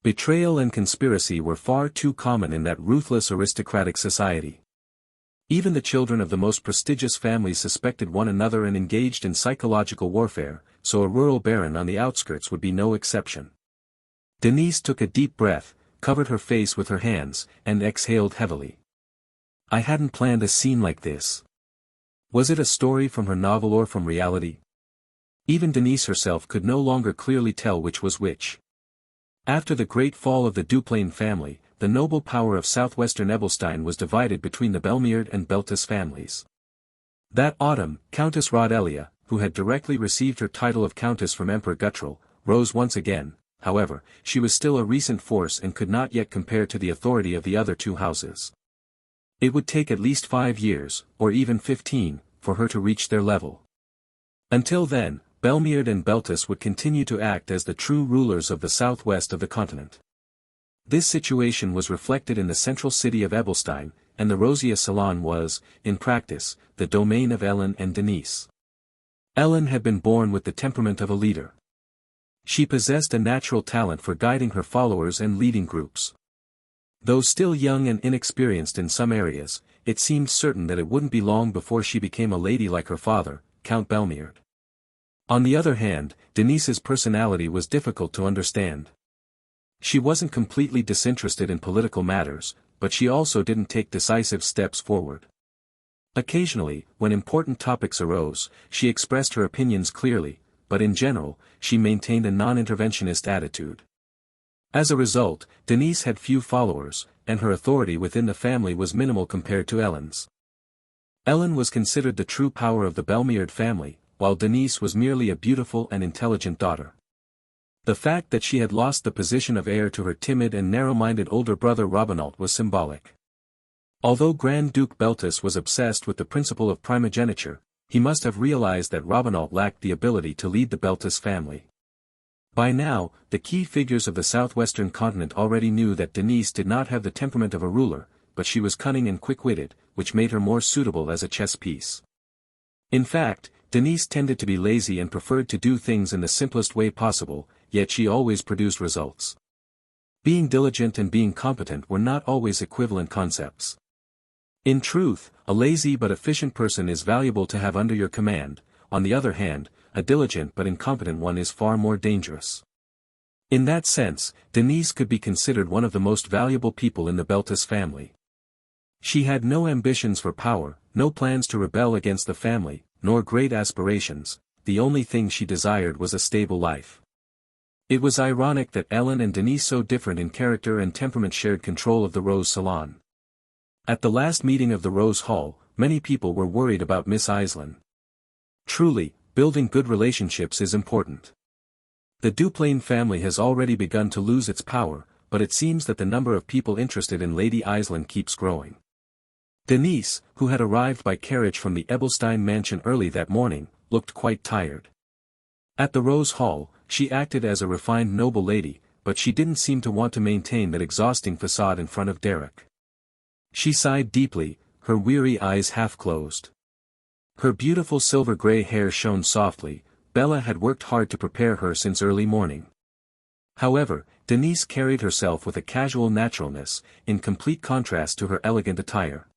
Betrayal and conspiracy were far too common in that ruthless aristocratic society. Even the children of the most prestigious families suspected one another and engaged in psychological warfare, so a rural baron on the outskirts would be no exception. Denise took a deep breath, covered her face with her hands, and exhaled heavily. I hadn't planned a scene like this. Was it a story from her novel or from reality? Even Denise herself could no longer clearly tell which was which. After the great fall of the Duplain family, the noble power of southwestern Ebelstein was divided between the Belmiard and Beltis families. That autumn, Countess Rodelia, who had directly received her title of Countess from Emperor Guttrell, rose once again. However, she was still a recent force and could not yet compare to the authority of the other two houses. It would take at least 5 years, or even 15, for her to reach their level. Until then, Belmiard and Beltis would continue to act as the true rulers of the southwest of the continent. This situation was reflected in the central city of Ebelstein, and the Rosia Salon was, in practice, the domain of Ellen and Denise. Ellen had been born with the temperament of a leader. She possessed a natural talent for guiding her followers and leading groups. Though still young and inexperienced in some areas, it seemed certain that it wouldn't be long before she became a lady like her father, Count Belmiard. On the other hand, Denise's personality was difficult to understand. She wasn't completely disinterested in political matters, but she also didn't take decisive steps forward. Occasionally, when important topics arose, she expressed her opinions clearly, but in general, she maintained a non-interventionist attitude. As a result, Denise had few followers, and her authority within the family was minimal compared to Ellen's. Ellen was considered the true power of the Belmiard family, while Denise was merely a beautiful and intelligent daughter. The fact that she had lost the position of heir to her timid and narrow-minded older brother Robinault was symbolic. Although Grand Duke Beltis was obsessed with the principle of primogeniture, he must have realized that Robinault lacked the ability to lead the Beltis family. By now, the key figures of the southwestern continent already knew that Denise did not have the temperament of a ruler, but she was cunning and quick-witted, which made her more suitable as a chess piece. In fact, Denise tended to be lazy and preferred to do things in the simplest way possible, yet she always produced results. Being diligent and being competent were not always equivalent concepts. In truth, a lazy but efficient person is valuable to have under your command. On the other hand, a diligent but incompetent one is far more dangerous. In that sense, Denise could be considered one of the most valuable people in the Beltis family. She had no ambitions for power, no plans to rebel against the family, nor great aspirations. The only thing she desired was a stable life. It was ironic that Ellen and Denise, so different in character and temperament, shared control of the Rose Salon. At the last meeting of the Rose Hall, many people were worried about Miss Iselin. Truly, building good relationships is important. The Duplain family has already begun to lose its power, but it seems that the number of people interested in Lady Iselin keeps growing. Denise, who had arrived by carriage from the Ebelstein mansion early that morning, looked quite tired. At the Rose Hall, she acted as a refined noble lady, but she didn't seem to want to maintain that exhausting facade in front of Derek. She sighed deeply, her weary eyes half closed. Her beautiful silver-gray hair shone softly. Bella had worked hard to prepare her since early morning. However, Denise carried herself with a casual naturalness, in complete contrast to her elegant attire.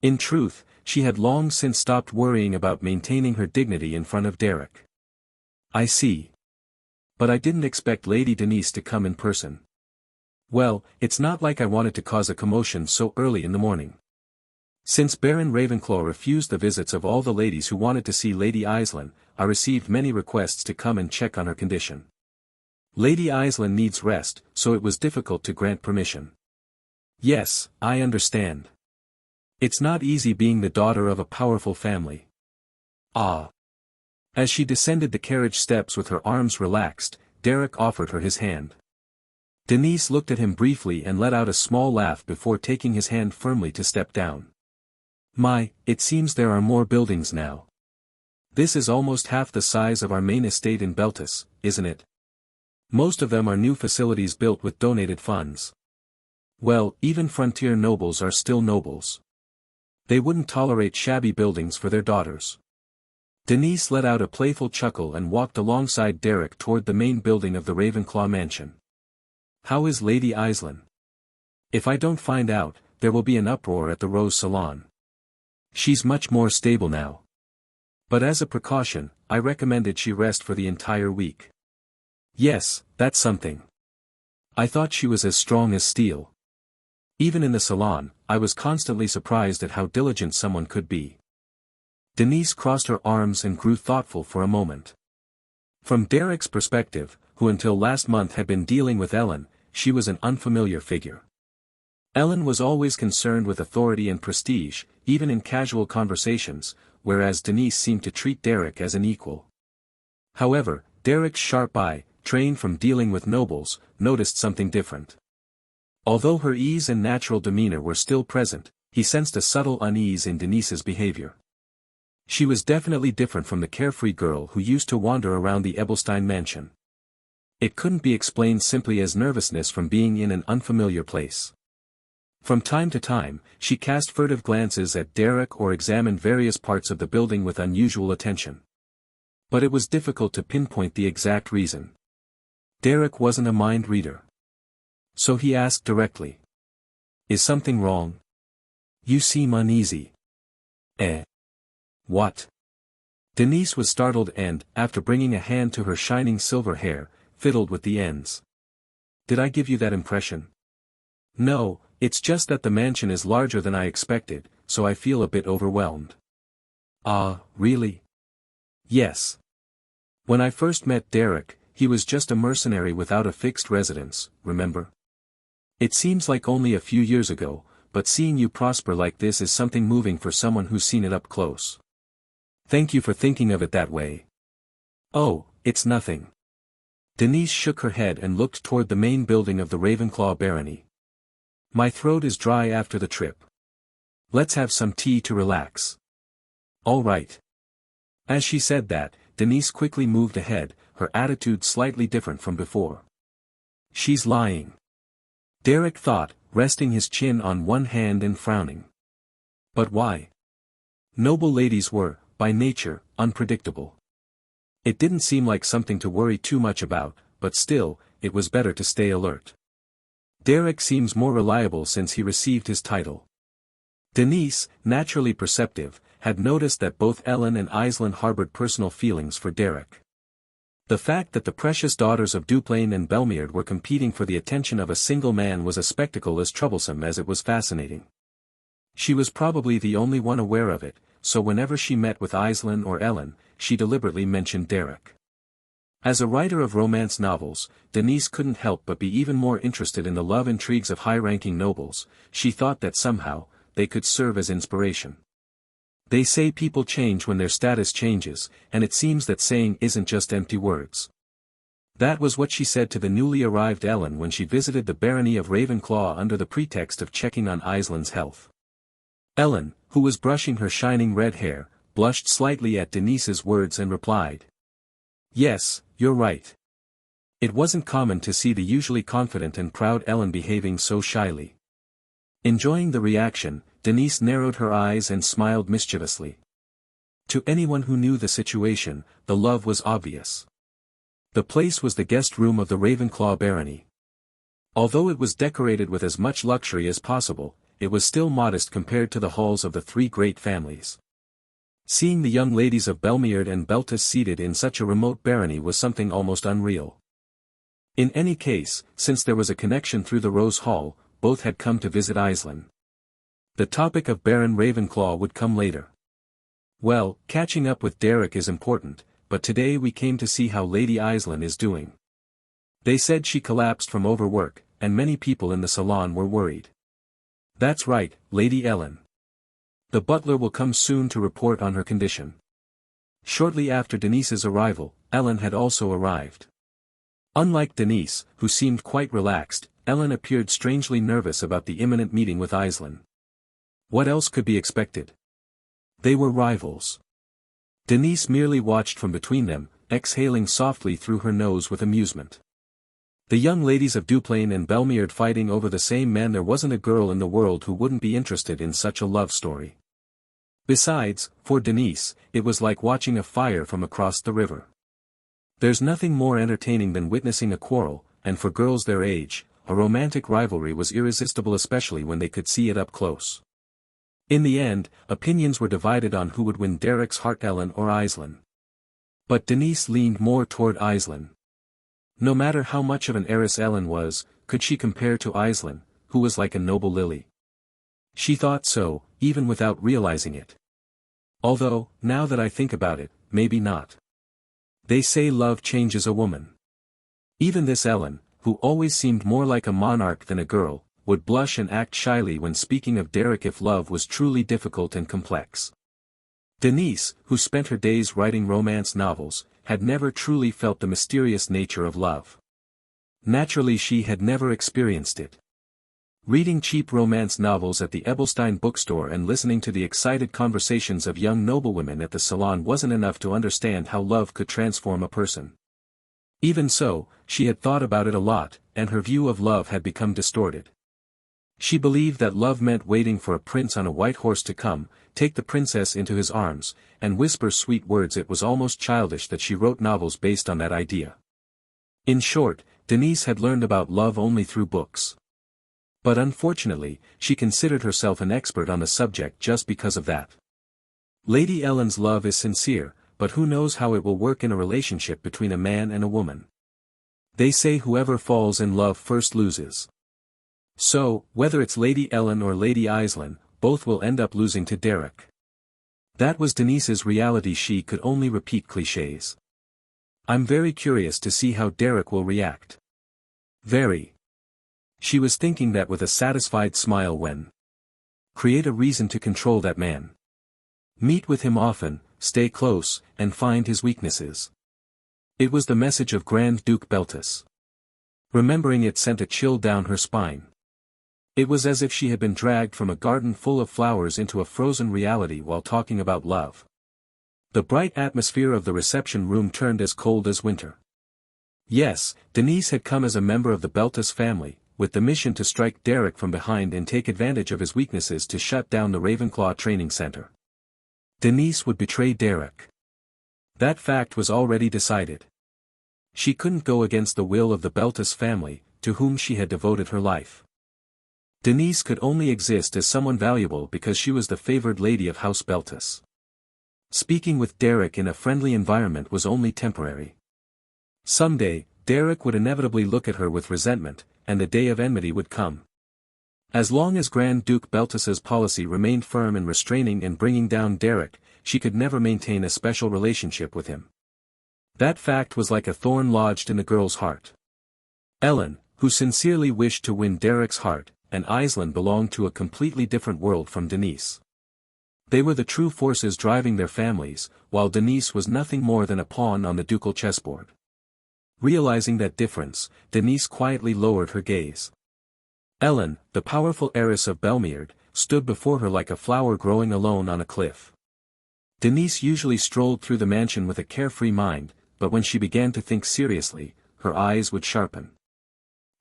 In truth, she had long since stopped worrying about maintaining her dignity in front of Derek. I see. But I didn't expect Lady Denise to come in person. Well, it's not like I wanted to cause a commotion so early in the morning. Since Baron Ravenclaw refused the visits of all the ladies who wanted to see Lady Iselin, I received many requests to come and check on her condition. Lady Iselin needs rest, so it was difficult to grant permission. Yes, I understand. It's not easy being the daughter of a powerful family. Ah. As she descended the carriage steps with her arms relaxed, Derek offered her his hand. Denise looked at him briefly and let out a small laugh before taking his hand firmly to step down. My, it seems there are more buildings now. This is almost half the size of our main estate in Beltis, isn't it? Most of them are new facilities built with donated funds. Well, even frontier nobles are still nobles. They wouldn't tolerate shabby buildings for their daughters. Denise let out a playful chuckle and walked alongside Derek toward the main building of the Ravenclaw mansion. How is Lady Aislinn? If I don't find out, there will be an uproar at the Rose Salon. She's much more stable now. But as a precaution, I recommended she rest for the entire week. Yes, that's something. I thought she was as strong as steel. Even in the salon, I was constantly surprised at how diligent someone could be. Denise crossed her arms and grew thoughtful for a moment. From Derek's perspective, who until last month had been dealing with Ellen, she was an unfamiliar figure. Ellen was always concerned with authority and prestige, even in casual conversations, whereas Denise seemed to treat Derek as an equal. However, Derek's sharp eye, trained from dealing with nobles, noticed something different. Although her ease and natural demeanor were still present, he sensed a subtle unease in Denise's behavior. She was definitely different from the carefree girl who used to wander around the Ebelstein mansion. It couldn't be explained simply as nervousness from being in an unfamiliar place. From time to time, she cast furtive glances at Derek or examined various parts of the building with unusual attention. But it was difficult to pinpoint the exact reason. Derek wasn't a mind reader. So he asked directly. Is something wrong? You seem uneasy. Eh? What? Denise was startled and, after bringing a hand to her shining silver hair, fiddled with the ends. Did I give you that impression? No, it's just that the mansion is larger than I expected, so I feel a bit overwhelmed. Ah, really? Yes. When I first met Derek, he was just a mercenary without a fixed residence, remember? It seems like only a few years ago, but seeing you prosper like this is something moving for someone who's seen it up close. Thank you for thinking of it that way. Oh, it's nothing. Denise shook her head and looked toward the main building of the Ravenclaw barony. My throat is dry after the trip. Let's have some tea to relax. All right. As she said that, Denise quickly moved ahead, her attitude slightly different from before. She's lying. Derek thought, resting his chin on one hand and frowning. But why? Noble ladies were, by nature, unpredictable. It didn't seem like something to worry too much about, but still, it was better to stay alert. Derek seems more reliable since he received his title. Denise, naturally perceptive, had noticed that both Ellen and Aislinn harbored personal feelings for Derek. The fact that the precious daughters of Duplain and Belmeard were competing for the attention of a single man was a spectacle as troublesome as it was fascinating. She was probably the only one aware of it, so whenever she met with Aislinn or Ellen, she deliberately mentioned Derek. As a writer of romance novels, Denise couldn't help but be even more interested in the love intrigues of high-ranking nobles. She thought that somehow, they could serve as inspiration. They say people change when their status changes, and it seems that saying isn't just empty words. That was what she said to the newly arrived Ellen when she visited the barony of Ravenclaw under the pretext of checking on Aislinn's health. Ellen, who was brushing her shining red hair, blushed slightly at Denise's words and replied. Yes, you're right. It wasn't common to see the usually confident and proud Ellen behaving so shyly. Enjoying the reaction, Denise narrowed her eyes and smiled mischievously. To anyone who knew the situation, the love was obvious. The place was the guest room of the Ravenclaw barony. Although it was decorated with as much luxury as possible, it was still modest compared to the halls of the three great families. Seeing the young ladies of Belmeard and Beltis seated in such a remote barony was something almost unreal. In any case, since there was a connection through the Rose Hall, both had come to visit Aislinn. The topic of Baron Ravenclaw would come later. Well, catching up with Derek is important, but today we came to see how Lady Aislinn is doing. They said she collapsed from overwork, and many people in the salon were worried. That's right, Lady Ellen. The butler will come soon to report on her condition. Shortly after Denise's arrival, Ellen had also arrived. Unlike Denise, who seemed quite relaxed, Ellen appeared strangely nervous about the imminent meeting with Aislinn. What else could be expected? They were rivals. Denise merely watched from between them, exhaling softly through her nose with amusement. The young ladies of Duplain and Belmeard fighting over the same man. There wasn't a girl in the world who wouldn't be interested in such a love story. Besides, for Denise, it was like watching a fire from across the river. There's nothing more entertaining than witnessing a quarrel, and for girls their age, a romantic rivalry was irresistible, especially when they could see it up close. In the end, opinions were divided on who would win Derek's heart, Ellen or Aislinn. But Denise leaned more toward Aislinn. No matter how much of an heiress Ellen was, could she compare to Aislinn, who was like a noble lily? She thought so, even without realizing it. Although, now that I think about it, maybe not. They say love changes a woman. Even this Ellen, who always seemed more like a monarch than a girl, would blush and act shyly when speaking of Derek if love was truly difficult and complex. Denise, who spent her days writing romance novels, had never truly felt the mysterious nature of love. Naturally, she had never experienced it. Reading cheap romance novels at the Ebelstein bookstore and listening to the excited conversations of young noblewomen at the salon wasn't enough to understand how love could transform a person. Even so, she had thought about it a lot, and her view of love had become distorted. She believed that love meant waiting for a prince on a white horse to come, take the princess into his arms, and whisper sweet words. It was almost childish that she wrote novels based on that idea. In short, Denise had learned about love only through books. But unfortunately, she considered herself an expert on the subject just because of that. Lady Ellen's love is sincere, but who knows how it will work in a relationship between a man and a woman. They say whoever falls in love first loses. So, whether it's Lady Ellen or Lady Aislinn, both will end up losing to Derek. That was Denise's reality. She could only repeat clichés. I'm very curious to see how Derek will react. Very. She was thinking that with a satisfied smile when. Create a reason to control that man. Meet with him often, stay close, and find his weaknesses. It was the message of Grand Duke Beltus. Remembering it sent a chill down her spine. It was as if she had been dragged from a garden full of flowers into a frozen reality while talking about love. The bright atmosphere of the reception room turned as cold as winter. Yes, Denise had come as a member of the Beltus family, with the mission to strike Derek from behind and take advantage of his weaknesses to shut down the Ravenclaw training center. Denise would betray Derek. That fact was already decided. She couldn't go against the will of the Beltus family, to whom she had devoted her life. Denise could only exist as someone valuable because she was the favored lady of House Beltus. Speaking with Derek in a friendly environment was only temporary. Someday, Derek would inevitably look at her with resentment, and the day of enmity would come. As long as Grand Duke Beltus's policy remained firm in restraining and bringing down Derek, she could never maintain a special relationship with him. That fact was like a thorn lodged in the girl's heart. Ellen, who sincerely wished to win Derek's heart, and Aislinn belonged to a completely different world from Denise. They were the true forces driving their families, while Denise was nothing more than a pawn on the ducal chessboard. Realizing that difference, Denise quietly lowered her gaze. Ellen, the powerful heiress of Belmeard, stood before her like a flower growing alone on a cliff. Denise usually strolled through the mansion with a carefree mind, but when she began to think seriously, her eyes would sharpen.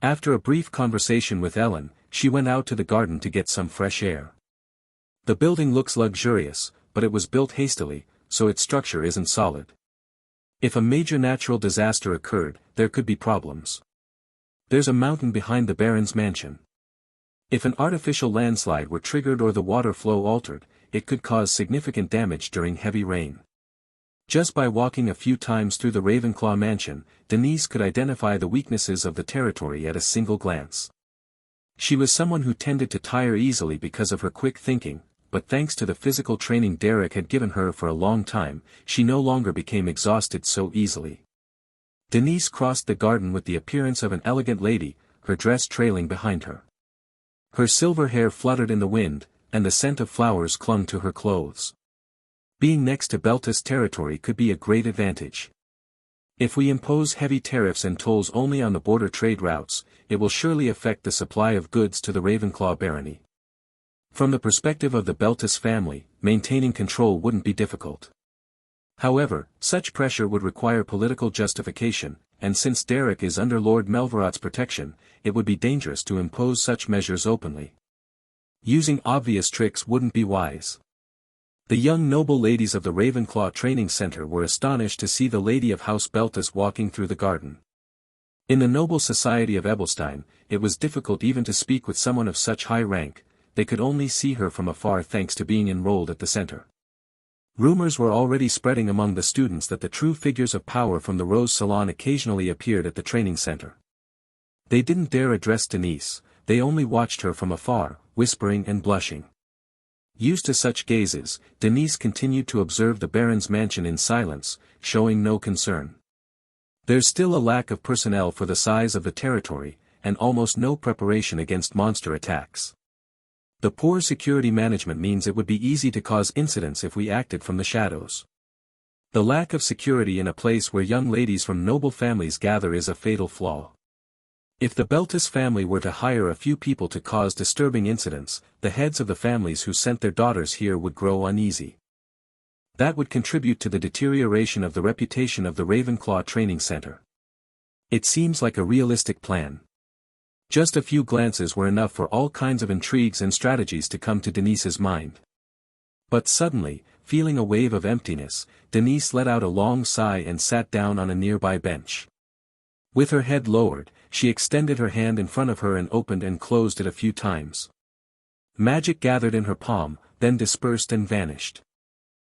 After a brief conversation with Ellen, she went out to the garden to get some fresh air. The building looks luxurious, but it was built hastily, so its structure isn't solid. If a major natural disaster occurred, there could be problems. There's a mountain behind the Baron's mansion. If an artificial landslide were triggered or the water flow altered, it could cause significant damage during heavy rain. Just by walking a few times through the Ravenclaw mansion, Denise could identify the weaknesses of the territory at a single glance. She was someone who tended to tire easily because of her quick thinking, but thanks to the physical training Derek had given her for a long time, she no longer became exhausted so easily. Denise crossed the garden with the appearance of an elegant lady, her dress trailing behind her. Her silver hair fluttered in the wind, and the scent of flowers clung to her clothes. Being next to Beltus territory could be a great advantage. If we impose heavy tariffs and tolls only on the border trade routes, it will surely affect the supply of goods to the Ravenclaw barony. From the perspective of the Beltus family, maintaining control wouldn't be difficult. However, such pressure would require political justification, and since Derek is under Lord Melvarot's protection, it would be dangerous to impose such measures openly. Using obvious tricks wouldn't be wise. The young noble ladies of the Ravenclaw Training Center were astonished to see the lady of House Beltus walking through the garden. In the noble society of Ebelstein, it was difficult even to speak with someone of such high rank, they could only see her from afar thanks to being enrolled at the center. Rumors were already spreading among the students that the true figures of power from the Rose Salon occasionally appeared at the training center. They didn't dare address Denise, they only watched her from afar, whispering and blushing. Used to such gazes, Denise continued to observe the Baron's mansion in silence, showing no concern. There's still a lack of personnel for the size of the territory, and almost no preparation against monster attacks. The poor security management means it would be easy to cause incidents if we acted from the shadows. The lack of security in a place where young ladies from noble families gather is a fatal flaw. If the Beltus family were to hire a few people to cause disturbing incidents, the heads of the families who sent their daughters here would grow uneasy. That would contribute to the deterioration of the reputation of the Ravenclaw Training Center. It seems like a realistic plan. Just a few glances were enough for all kinds of intrigues and strategies to come to Denise's mind. But suddenly, feeling a wave of emptiness, Denise let out a long sigh and sat down on a nearby bench. With her head lowered, she extended her hand in front of her and opened and closed it a few times. Magic gathered in her palm, then dispersed and vanished.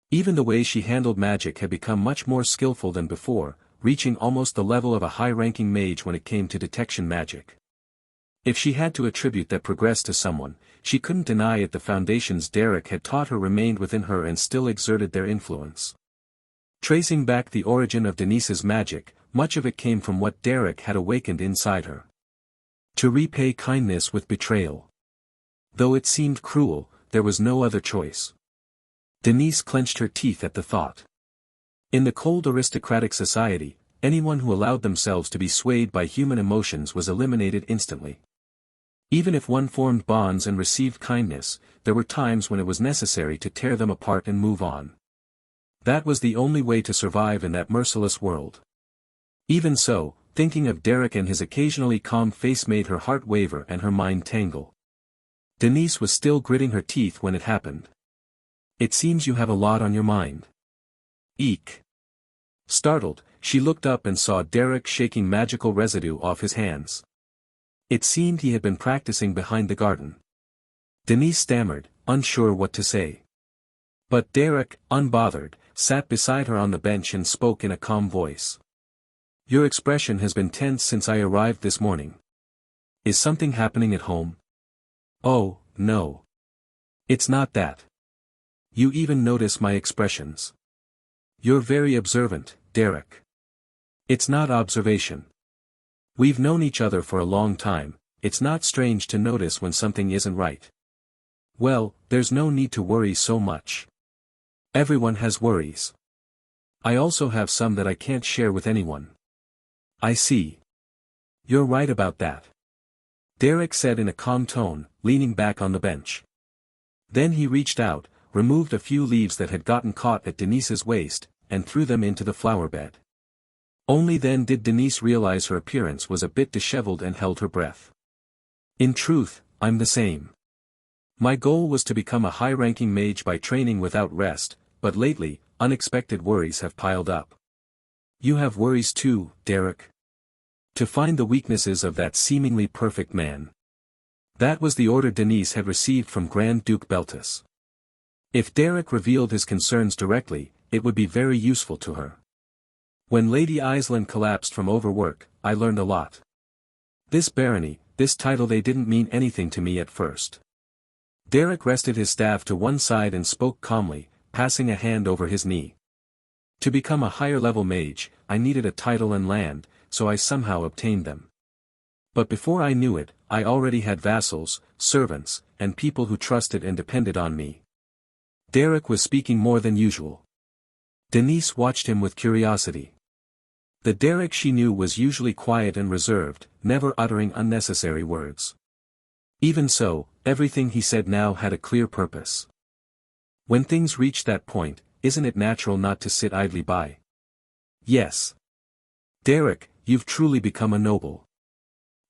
Even the way she handled magic had become much more skillful than before, reaching almost the level of a high-ranking mage when it came to detection magic. If she had to attribute that progress to someone, she couldn't deny it. The foundations Derek had taught her remained within her and still exerted their influence. Tracing back the origin of Denise's magic, much of it came from what Derek had awakened inside her. To repay kindness with betrayal. Though it seemed cruel, there was no other choice. Denise clenched her teeth at the thought. In the cold aristocratic society, anyone who allowed themselves to be swayed by human emotions was eliminated instantly. Even if one formed bonds and received kindness, there were times when it was necessary to tear them apart and move on. That was the only way to survive in that merciless world. Even so, thinking of Derek and his occasionally calm face made her heart waver and her mind tangle. Denise was still gritting her teeth when it happened. It seems you have a lot on your mind. Eek. Startled, she looked up and saw Derek shaking magical residue off his hands. It seemed he had been practicing behind the garden. Denise stammered, unsure what to say. But Derek, unbothered, sat beside her on the bench and spoke in a calm voice. Your expression has been tense since I arrived this morning. Is something happening at home? Oh, no. It's not that. You even notice my expressions. You're very observant, Derek. It's not observation. We've known each other for a long time, it's not strange to notice when something isn't right. Well, there's no need to worry so much. Everyone has worries. I also have some that I can't share with anyone. I see. You're right about that. Derek said in a calm tone, leaning back on the bench. Then he reached out, removed a few leaves that had gotten caught at Denise's waist, and threw them into the flower bed. Only then did Denise realize her appearance was a bit disheveled and held her breath. In truth, I'm the same. My goal was to become a high-ranking mage by training without rest, but lately, unexpected worries have piled up. You have worries too, Derek. To find the weaknesses of that seemingly perfect man. That was the order Denise had received from Grand Duke Beltus. If Derek revealed his concerns directly, it would be very useful to her. When Lady Aisling collapsed from overwork, I learned a lot. This barony, this title, they didn't mean anything to me at first. Derek rested his staff to one side and spoke calmly, passing a hand over his knee. To become a higher-level mage, I needed a title and land, so I somehow obtained them. But before I knew it, I already had vassals, servants, and people who trusted and depended on me. Derek was speaking more than usual. Denise watched him with curiosity. The Derek she knew was usually quiet and reserved, never uttering unnecessary words. Even so, everything he said now had a clear purpose. When things reach that point, isn't it natural not to sit idly by? Yes. Derek, you've truly become a noble.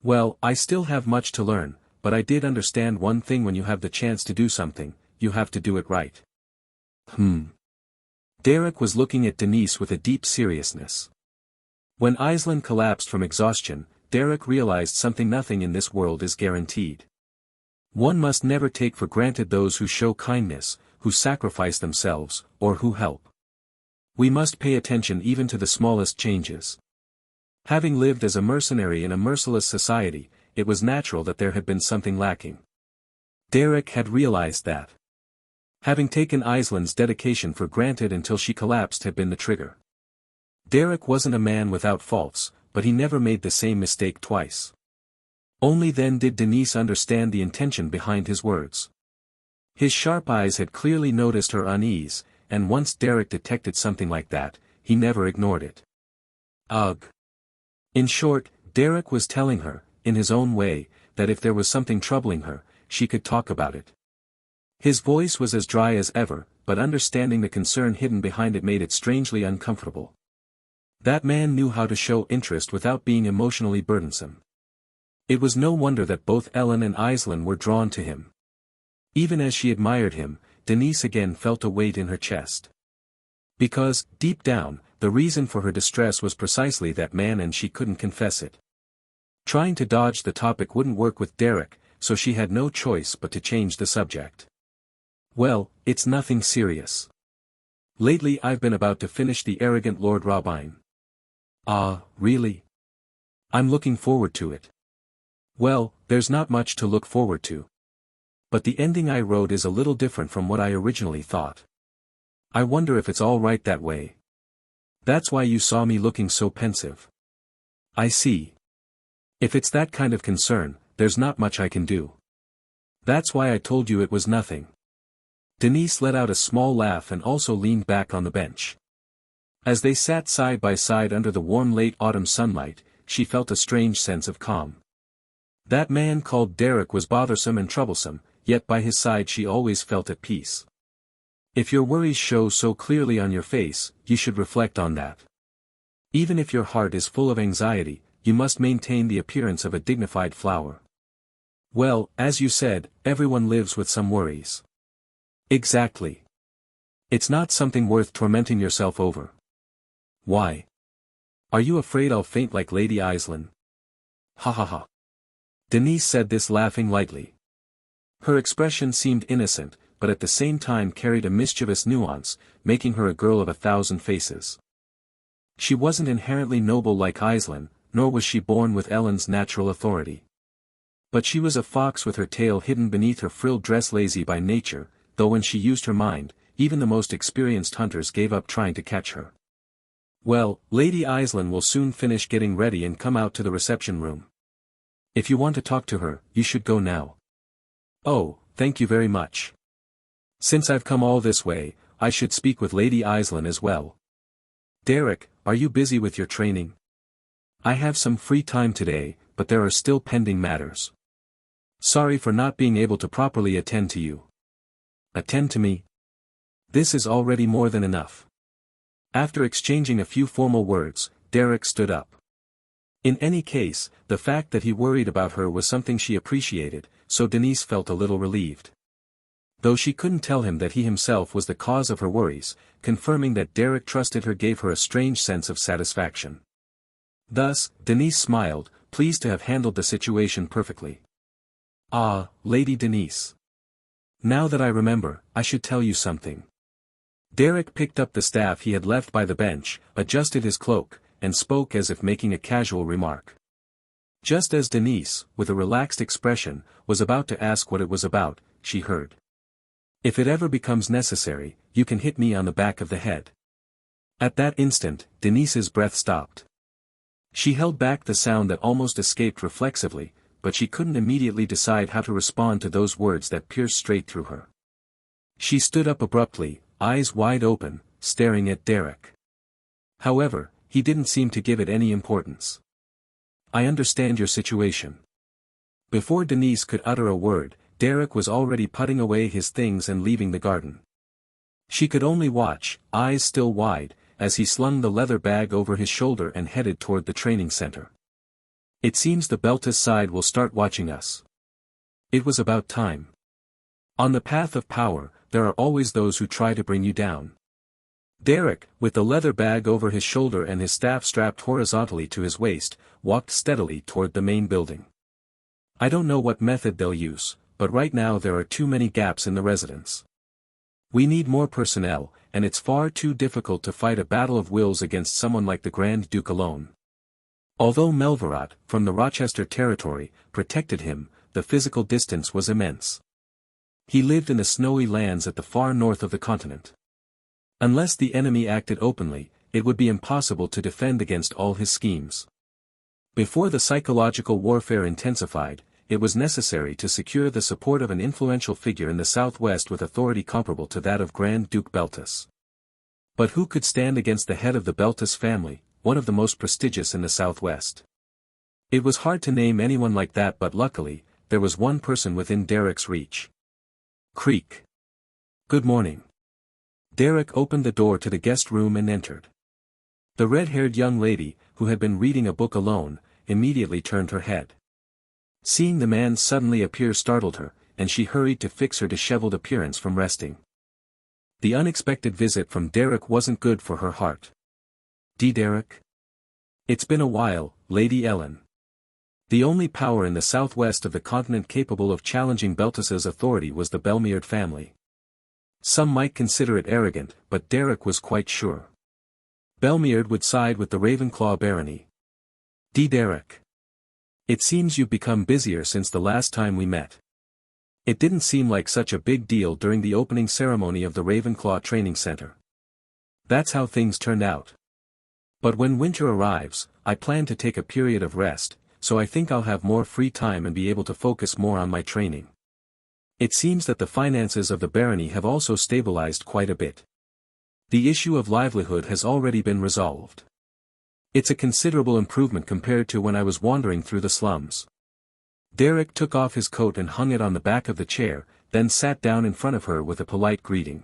Well, I still have much to learn, but I did understand one thing: when you have the chance to do something, you have to do it right. Derek was looking at Denise with a deep seriousness. When Aisling collapsed from exhaustion, Derek realized something: nothing in this world is guaranteed. One must never take for granted those who show kindness, who sacrifice themselves, or who help. We must pay attention even to the smallest changes. Having lived as a mercenary in a merciless society, it was natural that there had been something lacking. Derek had realized that. Having taken Aisling's dedication for granted until she collapsed had been the trigger. Derek wasn't a man without faults, but he never made the same mistake twice. Only then did Denise understand the intention behind his words. His sharp eyes had clearly noticed her unease, and once Derek detected something like that, he never ignored it. Ugh. In short, Derek was telling her, in his own way, that if there was something troubling her, she could talk about it. His voice was as dry as ever, but understanding the concern hidden behind it made it strangely uncomfortable. That man knew how to show interest without being emotionally burdensome. It was no wonder that both Ellen and Aisling were drawn to him. Even as she admired him, Denise again felt a weight in her chest. Because, deep down, the reason for her distress was precisely that man, and she couldn't confess it. Trying to dodge the topic wouldn't work with Derek, so she had no choice but to change the subject. Well, it's nothing serious. Lately I've been about to finish The Arrogant Lord Robin. Ah, really? I'm looking forward to it. Well, there's not much to look forward to. But the ending I wrote is a little different from what I originally thought. I wonder if it's all right that way. That's why you saw me looking so pensive. I see. If it's that kind of concern, there's not much I can do. That's why I told you it was nothing. Denise let out a small laugh and also leaned back on the bench. As they sat side by side under the warm late autumn sunlight, she felt a strange sense of calm. That man called Derek was bothersome and troublesome, yet by his side she always felt at peace. If your worries show so clearly on your face, you should reflect on that. Even if your heart is full of anxiety, you must maintain the appearance of a dignified flower. Well, as you said, everyone lives with some worries. Exactly. It's not something worth tormenting yourself over. Why? Are you afraid I'll faint like Lady Aisling? Ha ha ha. Denise said this laughing lightly. Her expression seemed innocent, but at the same time carried a mischievous nuance, making her a girl of 1,000 faces. She wasn't inherently noble like Aisling, nor was she born with Ellen's natural authority. But she was a fox with her tail hidden beneath her frilled dress, lazy by nature, though when she used her mind, even the most experienced hunters gave up trying to catch her. Well, Lady Aisling will soon finish getting ready and come out to the reception room. If you want to talk to her, you should go now. Oh, thank you very much. Since I've come all this way, I should speak with Lady Aisling as well. Derek, are you busy with your training? I have some free time today, but there are still pending matters. Sorry for not being able to properly attend to you. Attend to me? This is already more than enough. After exchanging a few formal words, Derek stood up. In any case, the fact that he worried about her was something she appreciated, so Denise felt a little relieved. Though she couldn't tell him that he himself was the cause of her worries, confirming that Derek trusted her gave her a strange sense of satisfaction. Thus, Denise smiled, pleased to have handled the situation perfectly. Ah, Lady Denise. Now that I remember, I should tell you something. Derek picked up the staff he had left by the bench, adjusted his cloak, and spoke as if making a casual remark. Just as Denise, with a relaxed expression, was about to ask what it was about, she heard. If it ever becomes necessary, you can hit me on the back of the head. At that instant, Denise's breath stopped. She held back the sound that almost escaped reflexively, but she couldn't immediately decide how to respond to those words that pierced straight through her. She stood up abruptly, eyes wide open, staring at Derek. However, he didn't seem to give it any importance. I understand your situation. Before Denise could utter a word, Derek was already putting away his things and leaving the garden. She could only watch, eyes still wide, as he slung the leather bag over his shoulder and headed toward the training center. It seems the Beltis side will start watching us. It was about time. On the path of power, there are always those who try to bring you down. Derek, with the leather bag over his shoulder and his staff strapped horizontally to his waist, walked steadily toward the main building. I don't know what method they'll use, but right now there are too many gaps in the residence. We need more personnel, and it's far too difficult to fight a battle of wills against someone like the Grand Duke alone. Although Melvarat, from the Rochester territory, protected him, the physical distance was immense. He lived in the snowy lands at the far north of the continent. Unless the enemy acted openly, it would be impossible to defend against all his schemes. Before the psychological warfare intensified, it was necessary to secure the support of an influential figure in the southwest with authority comparable to that of Grand Duke Beltis. But who could stand against the head of the Beltis family, one of the most prestigious in the southwest? It was hard to name anyone like that, but luckily, there was one person within Derek's reach. Creak. Good morning. Derek opened the door to the guest room and entered. The red-haired young lady, who had been reading a book alone, immediately turned her head. Seeing the man suddenly appear startled her, and she hurried to fix her disheveled appearance from resting. The unexpected visit from Derek wasn't good for her heart. Derek? It's been a while, Lady Ellen. The only power in the southwest of the continent capable of challenging Beltis's authority was the Belmeard family. Some might consider it arrogant, but Derek was quite sure. Belmeard would side with the Ravenclaw barony. Derek. It seems you've become busier since the last time we met. It didn't seem like such a big deal during the opening ceremony of the Ravenclaw training center. That's how things turned out. But when winter arrives, I plan to take a period of rest, so I think I'll have more free time and be able to focus more on my training. It seems that the finances of the barony have also stabilized quite a bit. The issue of livelihood has already been resolved. It's a considerable improvement compared to when I was wandering through the slums. Derek took off his coat and hung it on the back of the chair, then sat down in front of her with a polite greeting.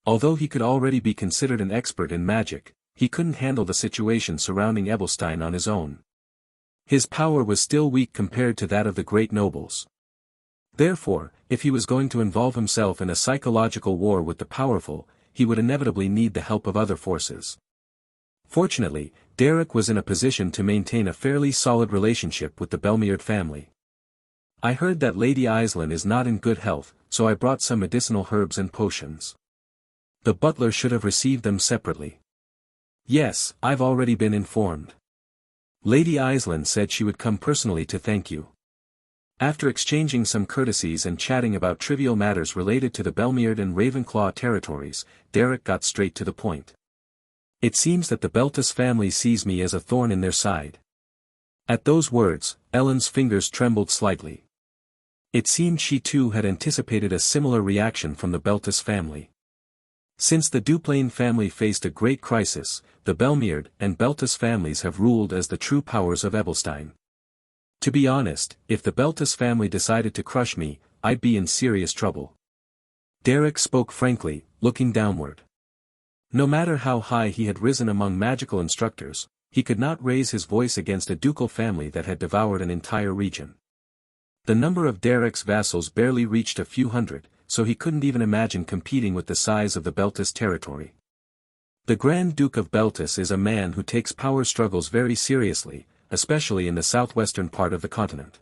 Although he could already be considered an expert in magic, he couldn't handle the situation surrounding Ebelstein on his own. His power was still weak compared to that of the great nobles. Therefore, if he was going to involve himself in a psychological war with the powerful, he would inevitably need the help of other forces. Fortunately, Derek was in a position to maintain a fairly solid relationship with the Belmeard family. I heard that Lady Iselin is not in good health, so I brought some medicinal herbs and potions. The butler should have received them separately. Yes, I've already been informed. Lady Iselin said she would come personally to thank you. After exchanging some courtesies and chatting about trivial matters related to the Belmeard and Ravenclaw territories, Derek got straight to the point. It seems that the Beltis family sees me as a thorn in their side. At those words, Ellen's fingers trembled slightly. It seemed she too had anticipated a similar reaction from the Beltis family. Since the Duplain family faced a great crisis, the Belmeard and Beltis families have ruled as the true powers of Ebelstein. To be honest, if the Beltis family decided to crush me, I'd be in serious trouble. Derek spoke frankly, looking downward. No matter how high he had risen among magical instructors, he could not raise his voice against a ducal family that had devoured an entire region. The number of Derek's vassals barely reached a few hundred, so he couldn't even imagine competing with the size of the Beltis territory. The Grand Duke of Beltis is a man who takes power struggles very seriously, especially in the southwestern part of the continent.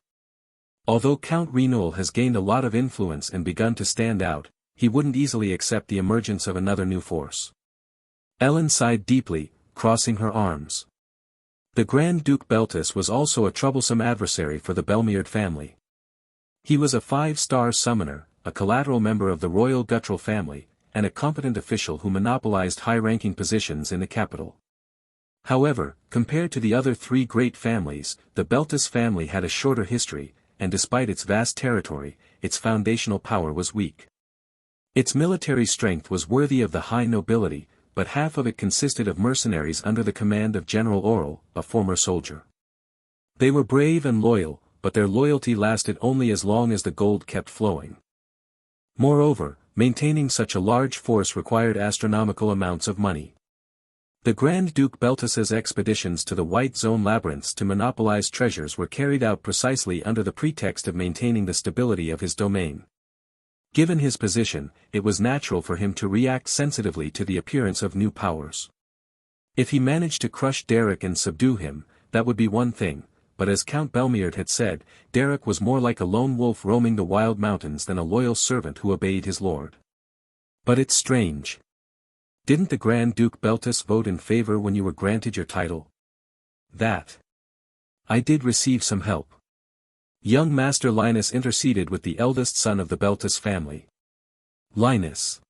Although Count Renewal has gained a lot of influence and begun to stand out, he wouldn't easily accept the emergence of another new force. Ellen sighed deeply, crossing her arms. The Grand Duke Beltis was also a troublesome adversary for the Belmeard family. He was a 5-star summoner, a collateral member of the royal guttural family, and a competent official who monopolized high-ranking positions in the capital. However, compared to the other 3 great families, the Beltis family had a shorter history, and despite its vast territory, its foundational power was weak. Its military strength was worthy of the high nobility, but half of it consisted of mercenaries under the command of General Oral, a former soldier. They were brave and loyal, but their loyalty lasted only as long as the gold kept flowing. Moreover, maintaining such a large force required astronomical amounts of money. The Grand Duke Beltus's expeditions to the White Zone labyrinths to monopolize treasures were carried out precisely under the pretext of maintaining the stability of his domain. Given his position, it was natural for him to react sensitively to the appearance of new powers. If he managed to crush Derek and subdue him, that would be one thing, but as Count Belmiard had said, Derek was more like a lone wolf roaming the wild mountains than a loyal servant who obeyed his lord. But it's strange. Didn't the Grand Duke Beltus vote in favor when you were granted your title? That. I did receive some help. Young Master Linus interceded with the eldest son of the Beltus family. Linus.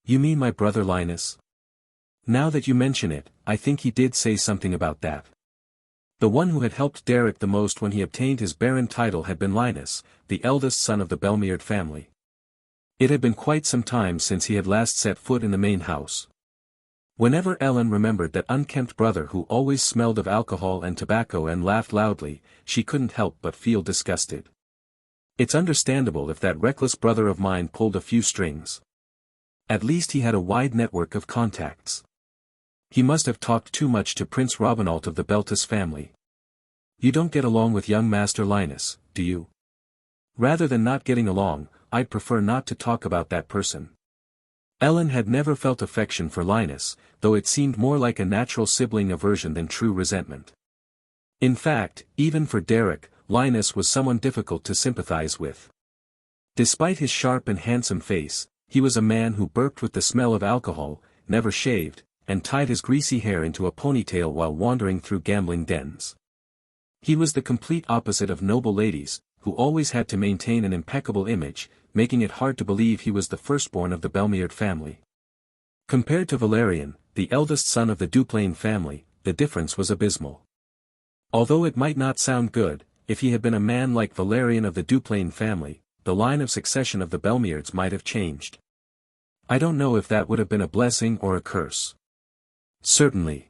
You mean my brother Linus? Now that you mention it, I think he did say something about that. The one who had helped Derek the most when he obtained his Baron title had been Linus, the eldest son of the Belmiard family. It had been quite some time since he had last set foot in the main house. Whenever Ellen remembered that unkempt brother who always smelled of alcohol and tobacco and laughed loudly, she couldn't help but feel disgusted. It's understandable if that reckless brother of mine pulled a few strings. At least he had a wide network of contacts. He must have talked too much to Prince Robinald of the Beltus family. You don't get along with young Master Linus, do you? Rather than not getting along, I'd prefer not to talk about that person. Ellen had never felt affection for Linus, though it seemed more like a natural sibling aversion than true resentment. In fact, even for Derek, Linus was someone difficult to sympathize with. Despite his sharp and handsome face, he was a man who burped with the smell of alcohol, never shaved, and tied his greasy hair into a ponytail while wandering through gambling dens. He was the complete opposite of noble ladies, who always had to maintain an impeccable image, making it hard to believe he was the firstborn of the Belmiard family. Compared to Valerian, the eldest son of the Duplain family, the difference was abysmal. Although it might not sound good, if he had been a man like Valerian of the Duplain family, the line of succession of the Belmiards might have changed. I don't know if that would have been a blessing or a curse. Certainly.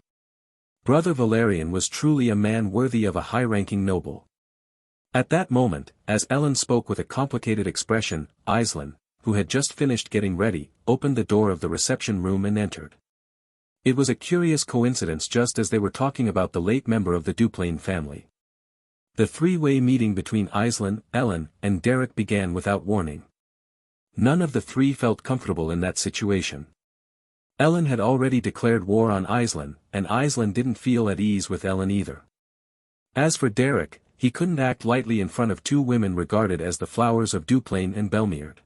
Brother Valerian was truly a man worthy of a high-ranking noble. At that moment, as Ellen spoke with a complicated expression, Aislinn, who had just finished getting ready, opened the door of the reception room and entered. It was a curious coincidence just as they were talking about the late member of the Duplain family. The three-way meeting between Aislinn, Ellen, and Derek began without warning. None of the three felt comfortable in that situation. Ellen had already declared war on Aislinn, and Aislinn didn't feel at ease with Ellen either. As for Derek, he couldn't act lightly in front of two women regarded as the flowers of Duplain and Belmiard.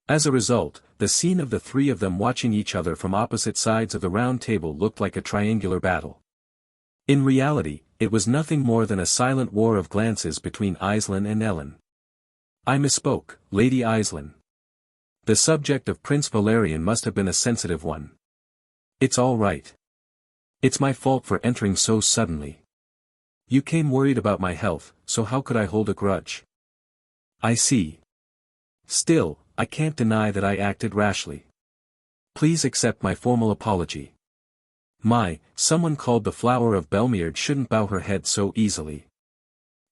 As a result, the scene of the three of them watching each other from opposite sides of the round table looked like a triangular battle. In reality, it was nothing more than a silent war of glances between Aislinn and Ellen. I misspoke, Lady Aislinn. The subject of Prince Valerian must have been a sensitive one. It's all right. It's my fault for entering so suddenly. You came worried about my health, so how could I hold a grudge? I see. Still, I can't deny that I acted rashly. Please accept my formal apology. Someone called the flower of Belmiard shouldn't bow her head so easily.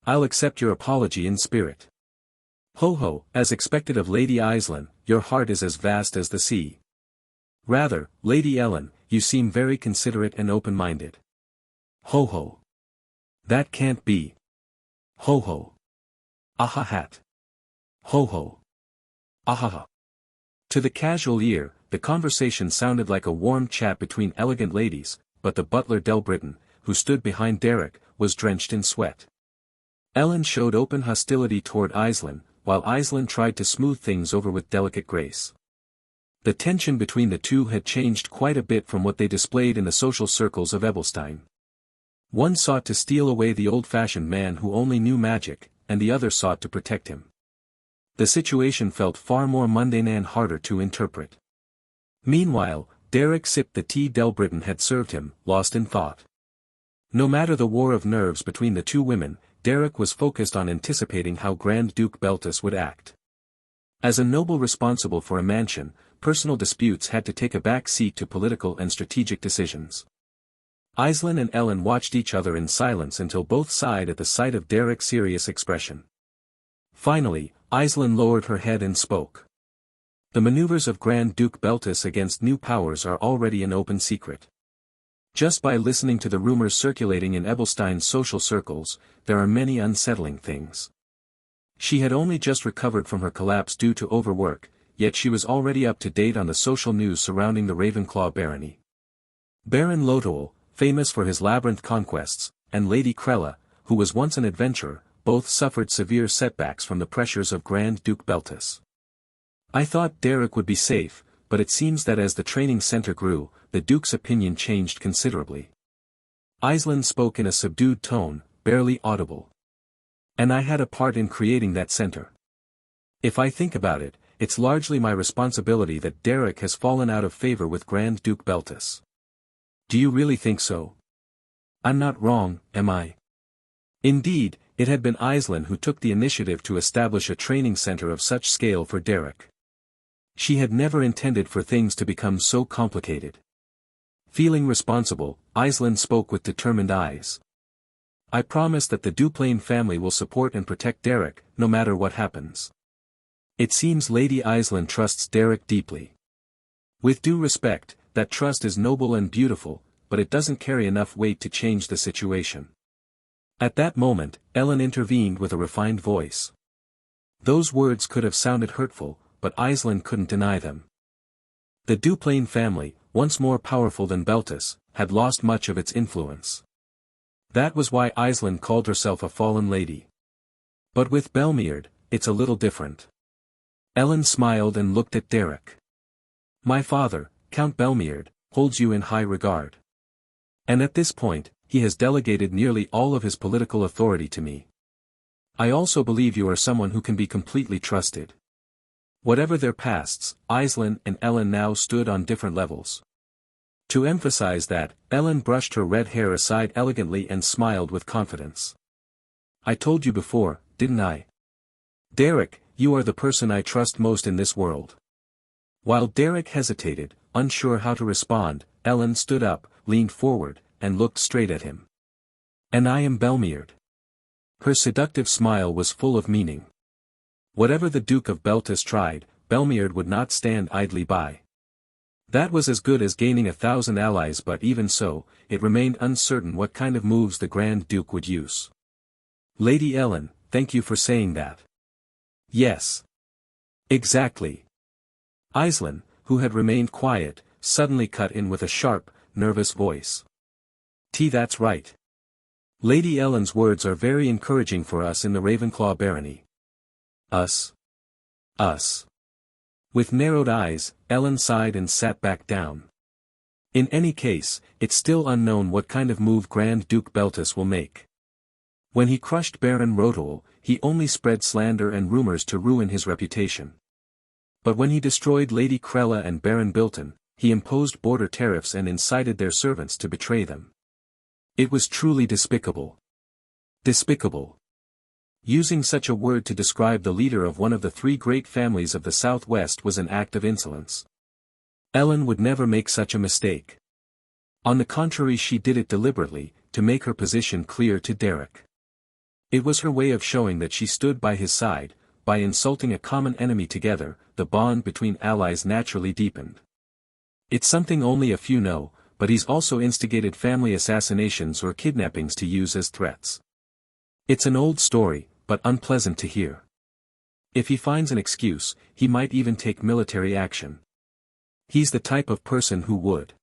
I'll accept your apology in spirit. Ho ho, as expected of Lady Aislinn, your heart is as vast as the sea. Rather, Lady Ellen, you seem very considerate and open-minded. Ho ho. That can't be. Ho ho. Aha hat. Ho ho. Ahaha. To the casual ear, the conversation sounded like a warm chat between elegant ladies, but the butler Delbritain, who stood behind Derek, was drenched in sweat. Ellen showed open hostility toward Aislinn, while Aislinn tried to smooth things over with delicate grace. The tension between the two had changed quite a bit from what they displayed in the social circles of Ebelstein. One sought to steal away the old-fashioned man who only knew magic, and the other sought to protect him. The situation felt far more mundane and harder to interpret. Meanwhile, Derek sipped the tea Delbritain had served him, lost in thought. No matter the war of nerves between the two women, Derek was focused on anticipating how Grand Duke Beltus would act. As a noble responsible for a mansion, personal disputes had to take a back seat to political and strategic decisions. Aislinn and Ellen watched each other in silence until both sighed at the sight of Derek's serious expression. Finally, Aislinn lowered her head and spoke. The maneuvers of Grand Duke Beltus against new powers are already an open secret. Just by listening to the rumors circulating in Ebelstein's social circles, there are many unsettling things. She had only just recovered from her collapse due to overwork, yet she was already up to date on the social news surrounding the Ravenclaw barony. Baron Lotoal, famous for his labyrinth conquests, and Lady Krella, who was once an adventurer, both suffered severe setbacks from the pressures of Grand Duke Beltus. I thought Derek would be safe, but it seems that as the training center grew, the Duke's opinion changed considerably. Aisling spoke in a subdued tone, barely audible. And I had a part in creating that center. If I think about it, it's largely my responsibility that Derek has fallen out of favor with Grand Duke Beltus. Do you really think so? I'm not wrong, am I? Indeed, it had been Aisling who took the initiative to establish a training center of such scale for Derek. She had never intended for things to become so complicated. Feeling responsible, Aisling spoke with determined eyes. I promise that the Duplain family will support and protect Derek, no matter what happens. It seems Lady Aisling trusts Derek deeply. With due respect, that trust is noble and beautiful, but it doesn't carry enough weight to change the situation. At that moment, Ellen intervened with a refined voice. Those words could have sounded hurtful, but Aisling couldn't deny them. The Duplain family, once more powerful than Beltus, had lost much of its influence. That was why Aisling called herself a fallen lady. But with Belmeard, it's a little different. Ellen smiled and looked at Derek. My father, Count Belmeard, holds you in high regard. And at this point, he has delegated nearly all of his political authority to me. I also believe you are someone who can be completely trusted. Whatever their pasts, Aisling and Ellen now stood on different levels. To emphasize that, Ellen brushed her red hair aside elegantly and smiled with confidence. I told you before, didn't I? Derek, you are the person I trust most in this world. While Derek hesitated, unsure how to respond, Ellen stood up, leaned forward, and looked straight at him. And I am Belmeard. Her seductive smile was full of meaning. Whatever the Duke of Beltus tried, Belmeard would not stand idly by. That was as good as gaining 1,000 allies, but even so, it remained uncertain what kind of moves the Grand Duke would use. Lady Ellen, thank you for saying that. Yes. Exactly. Aisling, who had remained quiet, suddenly cut in with a sharp, nervous voice. That's right. Lady Ellen's words are very encouraging for us in the Ravenclaw barony. Us. Us. With narrowed eyes, Ellen sighed and sat back down. In any case, it's still unknown what kind of move Grand Duke Beltus will make. When he crushed Baron Lotoal, he only spread slander and rumors to ruin his reputation. But when he destroyed Lady Krella and Baron Bilton, he imposed border tariffs and incited their servants to betray them. It was truly despicable. Despicable. Using such a word to describe the leader of one of the three great families of the Southwest was an act of insolence. Ellen would never make such a mistake. On the contrary, she did it deliberately, to make her position clear to Derek. It was her way of showing that she stood by his side. By insulting a common enemy together, the bond between allies naturally deepened. It's something only a few know, but he's also instigated family assassinations or kidnappings to use as threats. It's an old story, but unpleasant to hear. If he finds an excuse, he might even take military action. He's the type of person who would.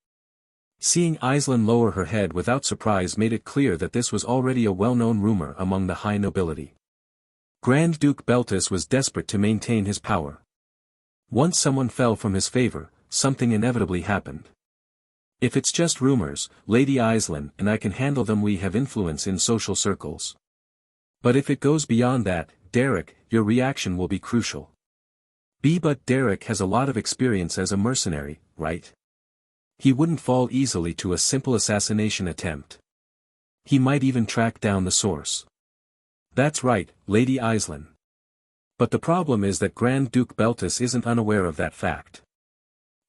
Seeing Aisling lower her head without surprise made it clear that this was already a well-known rumor among the high nobility. Grand Duke Beltus was desperate to maintain his power. Once someone fell from his favor, something inevitably happened. If it's just rumors, Lady Aisling and I can handle them. We have influence in social circles. But if it goes beyond that, Derek, your reaction will be crucial. But Derek has a lot of experience as a mercenary, right? He wouldn't fall easily to a simple assassination attempt. He might even track down the source. That's right, Lady Aisling. But the problem is that Grand Duke Beltus isn't unaware of that fact.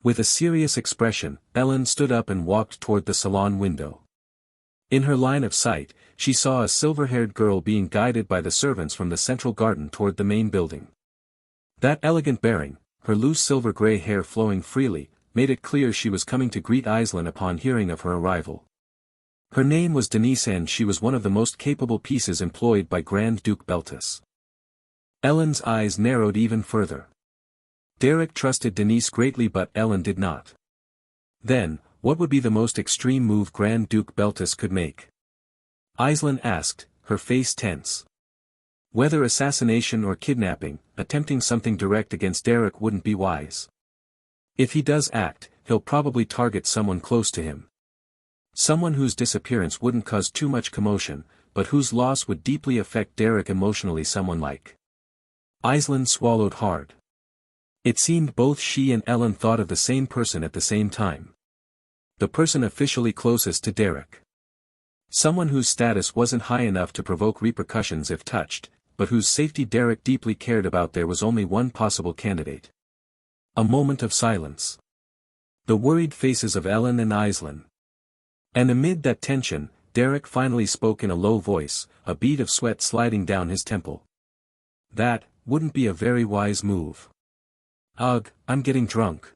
With a serious expression, Ellen stood up and walked toward the salon window. In her line of sight, she saw a silver-haired girl being guided by the servants from the central garden toward the main building. That elegant bearing, her loose silver-gray hair flowing freely, made it clear she was coming to greet Aisling upon hearing of her arrival. Her name was Denise and she was one of the most capable pieces employed by Grand Duke Beltus. Ellen's eyes narrowed even further. Derek trusted Denise greatly but Ellen did not. Then, what would be the most extreme move Grand Duke Beltus could make? Aislinn asked, her face tense. Whether assassination or kidnapping, attempting something direct against Derek wouldn't be wise. If he does act, he'll probably target someone close to him. Someone whose disappearance wouldn't cause too much commotion, but whose loss would deeply affect Derek emotionally, someone like. Aislinn swallowed hard. It seemed both she and Ellen thought of the same person at the same time. The person officially closest to Derek. Someone whose status wasn't high enough to provoke repercussions if touched, but whose safety Derek deeply cared about. There was only one possible candidate. A moment of silence. The worried faces of Ellen and Aislinn. And amid that tension, Derek finally spoke in a low voice, a bead of sweat sliding down his temple. That wouldn't be a very wise move. Ugh, I'm getting drunk.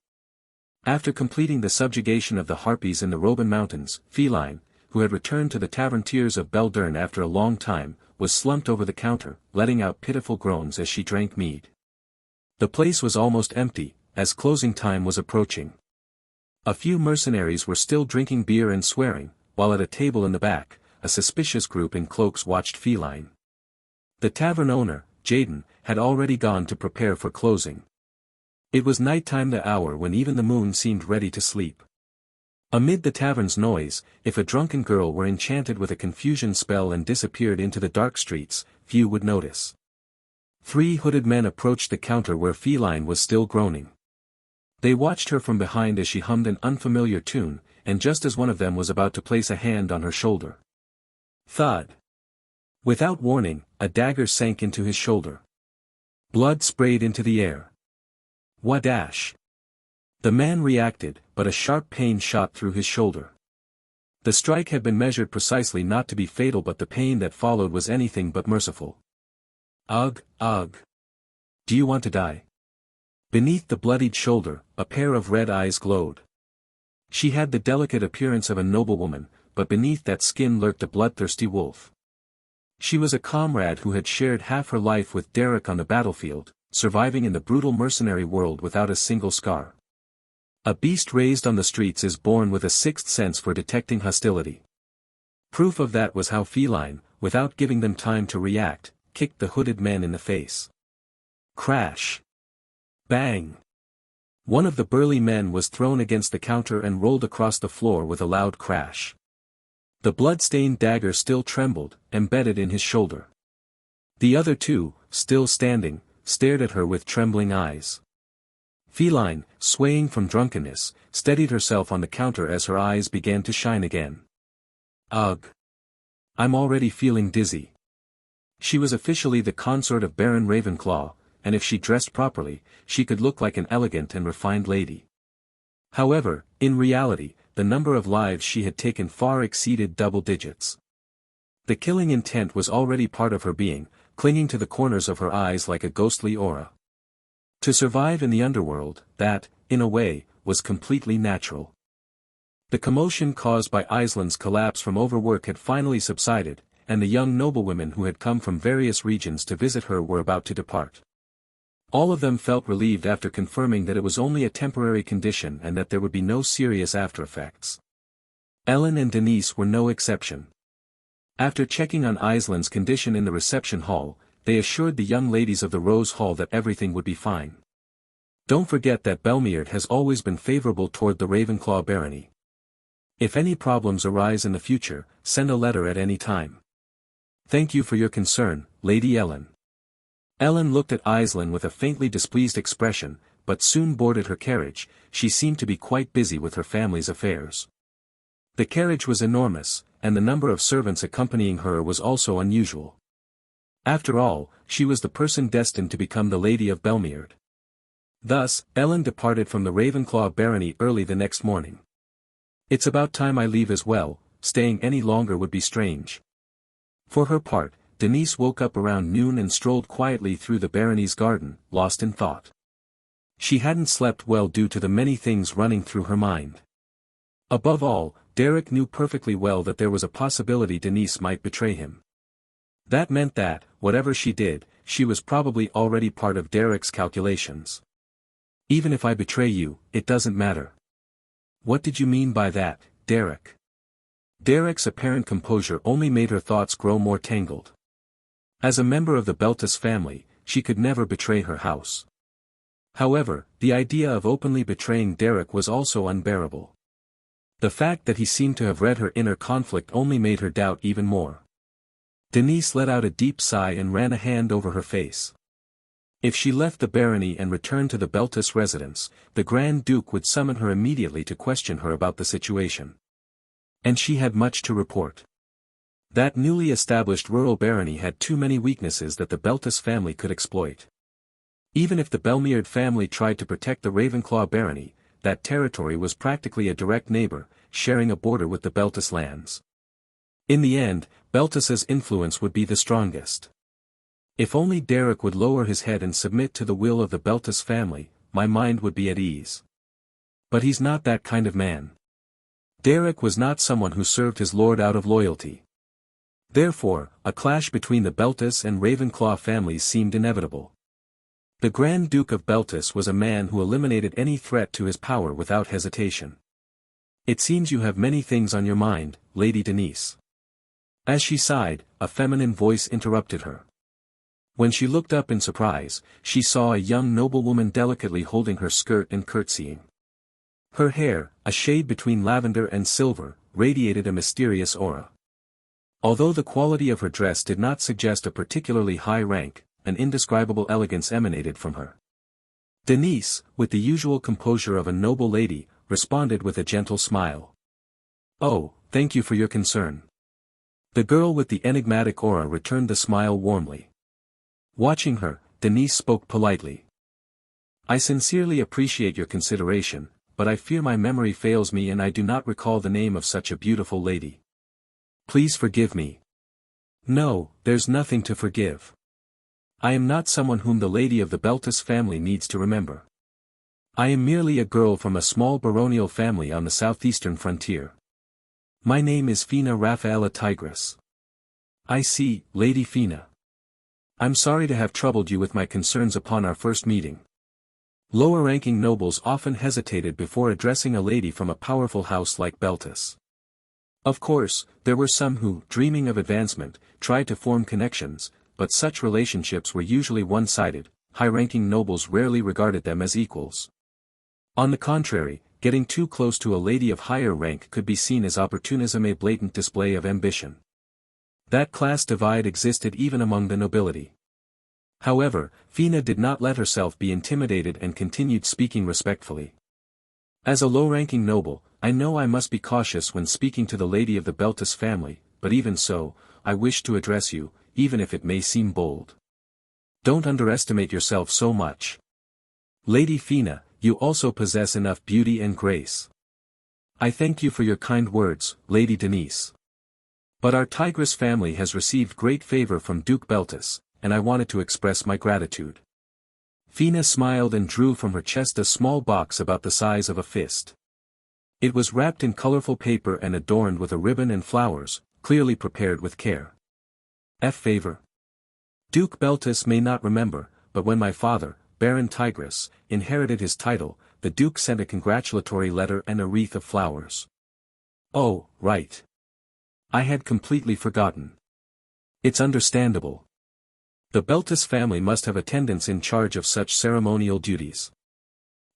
After completing the subjugation of the harpies in the Roban Mountains, Feline, who had returned to the tavern Tears of Beldurn after a long time, was slumped over the counter, letting out pitiful groans as she drank mead. The place was almost empty, as closing time was approaching. A few mercenaries were still drinking beer and swearing, while at a table in the back, a suspicious group in cloaks watched Feline. The tavern owner, Jaden, had already gone to prepare for closing. It was nighttime, the hour when even the moon seemed ready to sleep. Amid the tavern's noise, if a drunken girl were enchanted with a confusion spell and disappeared into the dark streets, few would notice. 3 hooded men approached the counter where Feline was still groaning. They watched her from behind as she hummed an unfamiliar tune, and just as one of them was about to place a hand on her shoulder. Thud. Without warning, a dagger sank into his shoulder. Blood sprayed into the air. Wadash. The man reacted, but a sharp pain shot through his shoulder. The strike had been measured precisely not to be fatal, but the pain that followed was anything but merciful. Ugh, ugh. Do you want to die? Beneath the bloodied shoulder, a pair of red eyes glowed. She had the delicate appearance of a noblewoman, but beneath that skin lurked a bloodthirsty wolf. She was a comrade who had shared half her life with Derek on the battlefield, surviving in the brutal mercenary world without a single scar. A beast raised on the streets is born with a sixth sense for detecting hostility. Proof of that was how Feline, without giving them time to react, kicked the hooded men in the face. Crash. Bang. One of the burly men was thrown against the counter and rolled across the floor with a loud crash. The blood-stained dagger still trembled, embedded in his shoulder. The other 2, still standing, stared at her with trembling eyes. Feline, swaying from drunkenness, steadied herself on the counter as her eyes began to shine again. Ugh. I'm already feeling dizzy. She was officially the consort of Baron Ravenclaw, and if she dressed properly, she could look like an elegant and refined lady. However, in reality, the number of lives she had taken far exceeded double digits. The killing intent was already part of her being, clinging to the corners of her eyes like a ghostly aura. To survive in the underworld, that, in a way, was completely natural. The commotion caused by Aislinn's collapse from overwork had finally subsided, and the young noblewomen who had come from various regions to visit her were about to depart. All of them felt relieved after confirming that it was only a temporary condition and that there would be no serious aftereffects. Ellen and Denise were no exception. After checking on Aislinn's condition in the reception hall, they assured the young ladies of the Rose Hall that everything would be fine. Don't forget that Belmeard has always been favorable toward the Ravenclaw barony. If any problems arise in the future, send a letter at any time. Thank you for your concern, Lady Ellen. Ellen looked at Aislinn with a faintly displeased expression, but soon boarded her carriage. She seemed to be quite busy with her family's affairs. The carriage was enormous, and the number of servants accompanying her was also unusual. After all, she was the person destined to become the Lady of Belmeard. Thus, Ellen departed from the Ravenclaw barony early the next morning. It's about time I leave as well, staying any longer would be strange. For her part, Denise woke up around noon and strolled quietly through the barony's garden, lost in thought. She hadn't slept well due to the many things running through her mind. Above all, Derek knew perfectly well that there was a possibility Denise might betray him. That meant that, whatever she did, she was probably already part of Derek's calculations. Even if I betray you, it doesn't matter. What did you mean by that, Derek? Derek's apparent composure only made her thoughts grow more tangled. As a member of the Beltis family, she could never betray her house. However, the idea of openly betraying Derek was also unbearable. The fact that he seemed to have read her inner conflict only made her doubt even more. Denise let out a deep sigh and ran a hand over her face. If she left the barony and returned to the Beltis residence, the Grand Duke would summon her immediately to question her about the situation. And she had much to report. That newly established rural barony had too many weaknesses that the Beltis family could exploit. Even if the Belmeard family tried to protect the Ravenclaw barony, that territory was practically a direct neighbor, sharing a border with the Beltis lands. In the end, Beltis's influence would be the strongest. If only Derek would lower his head and submit to the will of the Beltis family, my mind would be at ease. But he's not that kind of man. Derek was not someone who served his lord out of loyalty. Therefore, a clash between the Beltis and Ravenclaw families seemed inevitable. The Grand Duke of Beltis was a man who eliminated any threat to his power without hesitation. It seems you have many things on your mind, Lady Denise. As she sighed, a feminine voice interrupted her. When she looked up in surprise, she saw a young noblewoman delicately holding her skirt and curtsying. Her hair, a shade between lavender and silver, radiated a mysterious aura. Although the quality of her dress did not suggest a particularly high rank, an indescribable elegance emanated from her. Denise, with the usual composure of a noble lady, responded with a gentle smile. "Oh, thank you for your concern." The girl with the enigmatic aura returned the smile warmly. Watching her, Denise spoke politely. "I sincerely appreciate your consideration, but I fear my memory fails me and I do not recall the name of such a beautiful lady. Please forgive me." "No, there's nothing to forgive. I am not someone whom the lady of the Beltis family needs to remember. I am merely a girl from a small baronial family on the southeastern frontier. My name is Fina Raphaela Tigris." "I see, Lady Fina. I'm sorry to have troubled you with my concerns upon our first meeting." Lower-ranking nobles often hesitated before addressing a lady from a powerful house like Beltis. Of course, there were some who, dreaming of advancement, tried to form connections, but such relationships were usually one-sided. High-ranking nobles rarely regarded them as equals. On the contrary, getting too close to a lady of higher rank could be seen as opportunism, a blatant display of ambition. That class divide existed even among the nobility. However, Fina did not let herself be intimidated and continued speaking respectfully. "As a low-ranking noble, I know I must be cautious when speaking to the lady of the Beltis family, but even so, I wish to address you, even if it may seem bold. Don't underestimate yourself so much. Lady Fina, you also possess enough beauty and grace." "I thank you for your kind words, Lady Denise. But our Tigris family has received great favor from Duke Beltis, and I wanted to express my gratitude." Fina smiled and drew from her chest a small box about the size of a fist. It was wrapped in colorful paper and adorned with a ribbon and flowers, clearly prepared with care. Favor. Duke Beltis may not remember, but when my father, Baron Tigris, inherited his title, the Duke sent a congratulatory letter and a wreath of flowers. "Oh, right. I had completely forgotten. It's understandable. The Beltis family must have attendants in charge of such ceremonial duties.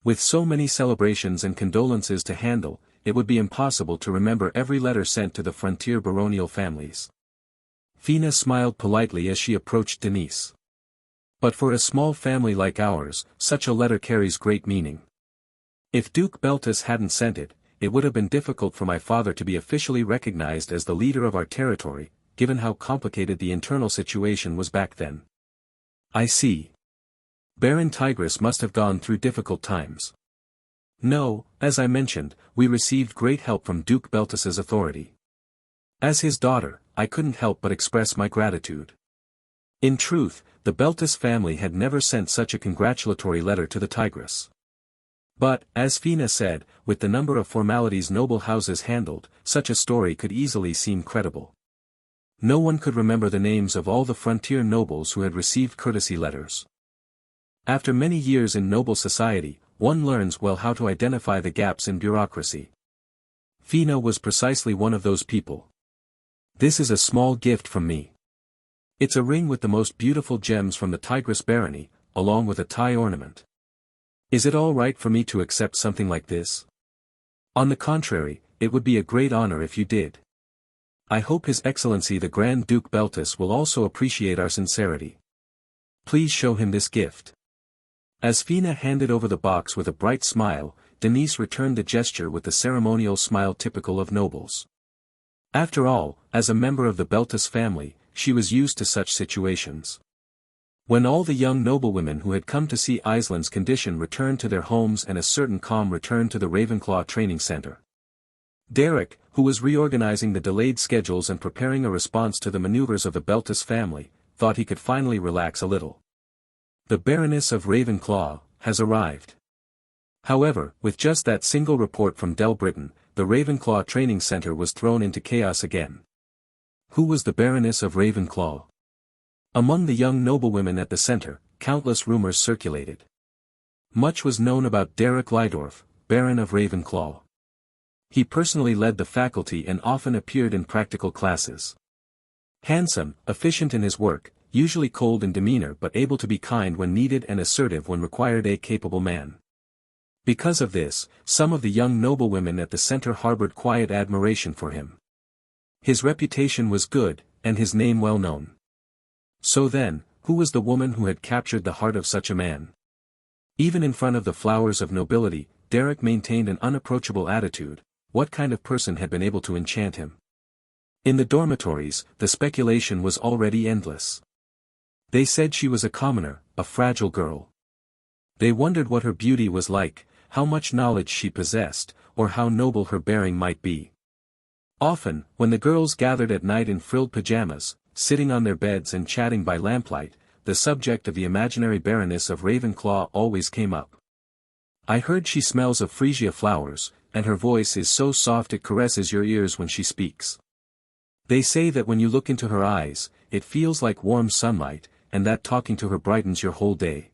With so many celebrations and condolences to handle, it would be impossible to remember every letter sent to the frontier baronial families." Fina smiled politely as she approached Denise. "But for a small family like ours, such a letter carries great meaning. If Duke Beltis hadn't sent it, it would have been difficult for my father to be officially recognized as the leader of our territory, given how complicated the internal situation was back then." "I see. Baron Tigris must have gone through difficult times." "No, as I mentioned, we received great help from Duke Beltis's authority. As his daughter, I couldn't help but express my gratitude." In truth, the Beltis family had never sent such a congratulatory letter to the Tigris. But, as Fina said, with the number of formalities noble houses handled, such a story could easily seem credible. No one could remember the names of all the frontier nobles who had received courtesy letters. After many years in noble society, one learns well how to identify the gaps in bureaucracy. Fina was precisely one of those people. "This is a small gift from me. It's a ring with the most beautiful gems from the Tigress barony, along with a tie ornament. Is it all right for me to accept something like this? On the contrary, it would be a great honor if you did. I hope His Excellency the Grand Duke Beltis will also appreciate our sincerity. Please show him this gift." As Fina handed over the box with a bright smile, Denise returned the gesture with the ceremonial smile typical of nobles. After all, as a member of the Beltis family, she was used to such situations. When all the young noblewomen who had come to see Island's condition returned to their homes and a certain calm returned to the Ravenclaw training center, Derek, who was reorganizing the delayed schedules and preparing a response to the maneuvers of the Beltis family, thought he could finally relax a little. The Baroness of Ravenclaw has arrived. However, with just that single report from Del Britton, the Ravenclaw training center was thrown into chaos again. Who was the Baroness of Ravenclaw? Among the young noblewomen at the center, countless rumors circulated. Much was known about Derek Lydorf, Baron of Ravenclaw. He personally led the faculty and often appeared in practical classes. Handsome, efficient in his work, usually cold in demeanor but able to be kind when needed and assertive when required, a capable man. Because of this, some of the young noblewomen at the center harbored quiet admiration for him. His reputation was good, and his name well known. So then, who was the woman who had captured the heart of such a man? Even in front of the flowers of nobility, Derek maintained an unapproachable attitude. What kind of person had been able to enchant him? In the dormitories, the speculation was already endless. They said she was a commoner, a fragile girl. They wondered what her beauty was like, how much knowledge she possessed, or how noble her bearing might be. Often, when the girls gathered at night in frilled pajamas, sitting on their beds and chatting by lamplight, the subject of the imaginary Baroness of Ravenclaw always came up. "I heard she smells of freesia flowers, and her voice is so soft it caresses your ears when she speaks. They say that when you look into her eyes, it feels like warm sunlight, and that talking to her brightens your whole day."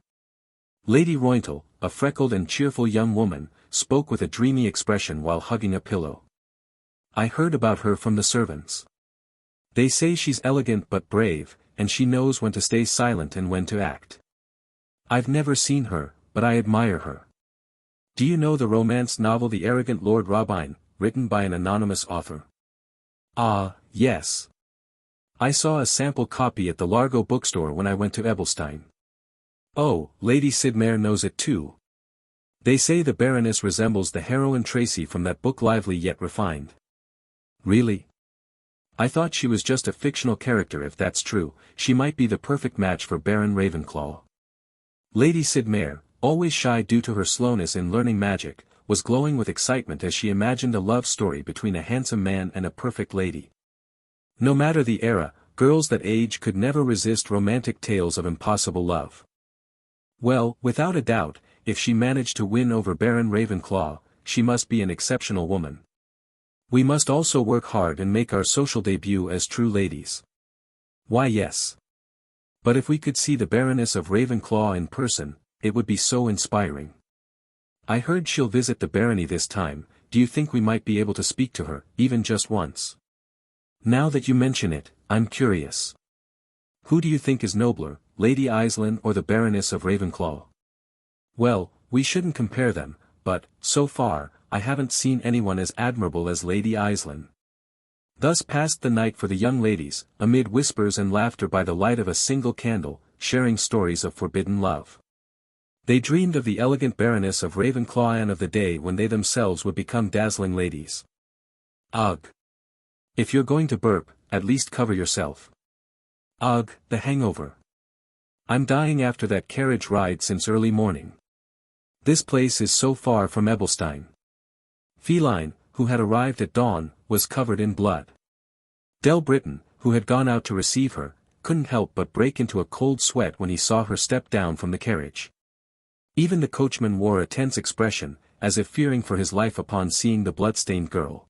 Lady Royntel, a freckled and cheerful young woman, spoke with a dreamy expression while hugging a pillow. "I heard about her from the servants. They say she's elegant but brave, and she knows when to stay silent and when to act. I've never seen her, but I admire her." Do you know the romance novel The Arrogant Lord Robine, written by an anonymous author? Ah, yes. I saw a sample copy at the Largo bookstore when I went to Ebelstein. Oh, Lady Sidmare knows it too. They say the Baroness resembles the heroine Tracy from that book, lively yet refined. Really? I thought she was just a fictional character. If that's true, she might be the perfect match for Baron Ravenclaw. Lady Sidmare, always shy due to her slowness in learning magic, was glowing with excitement as she imagined a love story between a handsome man and a perfect lady. No matter the era, girls that age could never resist romantic tales of impossible love. Well, without a doubt, if she managed to win over Baron Ravenclaw, she must be an exceptional woman. We must also work hard and make our social debut as true ladies. Why, yes. But if we could see the Baroness of Ravenclaw in person, it would be so inspiring. I heard she'll visit the barony this time. Do you think we might be able to speak to her, even just once? Now that you mention it, I'm curious. Who do you think is nobler, Lady Aislinn or the Baroness of Ravenclaw? Well, we shouldn't compare them, but, so far, I haven't seen anyone as admirable as Lady Aislinn. Thus passed the night for the young ladies, amid whispers and laughter by the light of a single candle, sharing stories of forbidden love. They dreamed of the elegant Baroness of Ravenclaw and of the day when they themselves would become dazzling ladies. Ugh! If you're going to burp, at least cover yourself. Ugh, the hangover. I'm dying after that carriage ride since early morning. This place is so far from Ebelstein. Feline, who had arrived at dawn, was covered in blood. Del Britton, who had gone out to receive her, couldn't help but break into a cold sweat when he saw her step down from the carriage. Even the coachman wore a tense expression, as if fearing for his life upon seeing the blood-stained girl.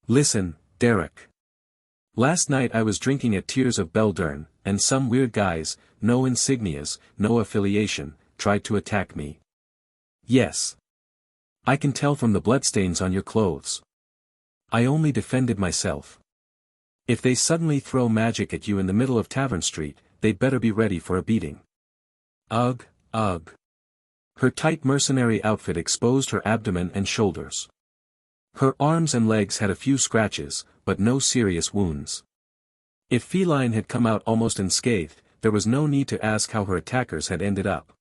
"Listen, Derek. Last night I was drinking at Tears of Beldurn, and some weird guys, no insignias, no affiliation, tried to attack me. Yes. I can tell from the bloodstains on your clothes. I only defended myself. If they suddenly throw magic at you in the middle of Tavern Street, they'd better be ready for a beating." Ugh, ugh. Her tight mercenary outfit exposed her abdomen and shoulders. Her arms and legs had a few scratches, but no serious wounds. If Feline had come out almost unscathed, there was no need to ask how her attackers had ended up.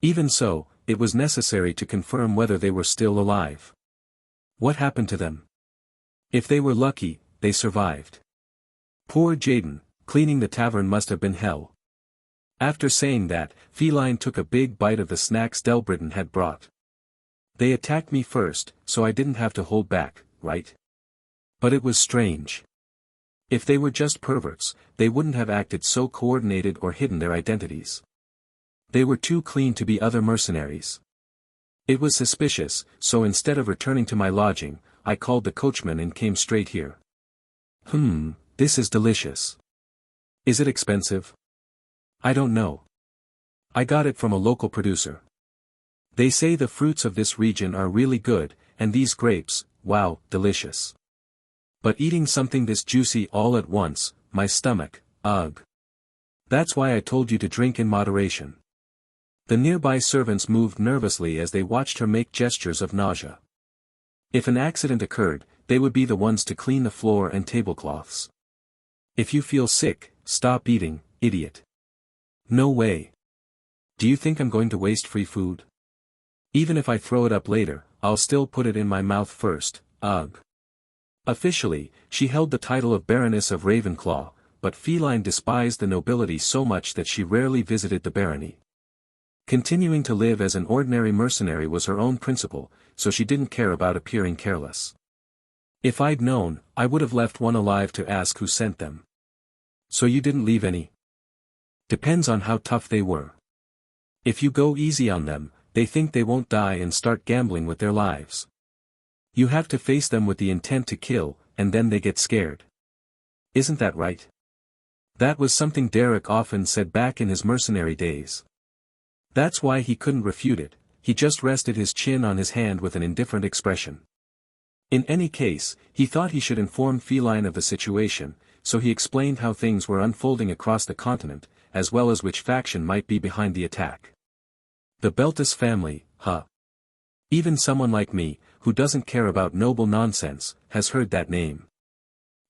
Even so, it was necessary to confirm whether they were still alive. What happened to them? If they were lucky, they survived. Poor Jaden, cleaning the tavern must have been hell. After saying that, Feline took a big bite of the snacks Delbridden had brought. They attacked me first, so I didn't have to hold back, right? But it was strange. If they were just perverts, they wouldn't have acted so coordinated or hidden their identities. They were too clean to be other mercenaries. It was suspicious, so instead of returning to my lodging, I called the coachman and came straight here. This is delicious. Is it expensive? I don't know. I got it from a local producer. They say the fruits of this region are really good, and these grapes, wow, delicious. But eating something this juicy all at once, my stomach, ugh. That's why I told you to drink in moderation. The nearby servants moved nervously as they watched her make gestures of nausea. If an accident occurred, they would be the ones to clean the floor and tablecloths. If you feel sick, stop eating, idiot. No way. Do you think I'm going to waste free food? Even if I throw it up later, I'll still put it in my mouth first, ugh. Officially, she held the title of Baroness of Ravenclaw, but Feline despised the nobility so much that she rarely visited the barony. Continuing to live as an ordinary mercenary was her own principle, so she didn't care about appearing careless. If I'd known, I would have left one alive to ask who sent them. So you didn't leave any? Depends on how tough they were. If you go easy on them, they think they won't die and start gambling with their lives. You have to face them with the intent to kill, and then they get scared. Isn't that right? That was something Derek often said back in his mercenary days. That's why he couldn't refute it, he just rested his chin on his hand with an indifferent expression. In any case, he thought he should inform Feline of the situation, so he explained how things were unfolding across the continent, as well as which faction might be behind the attack. The Beltis family, huh? Even someone like me, who doesn't care about noble nonsense, has heard that name.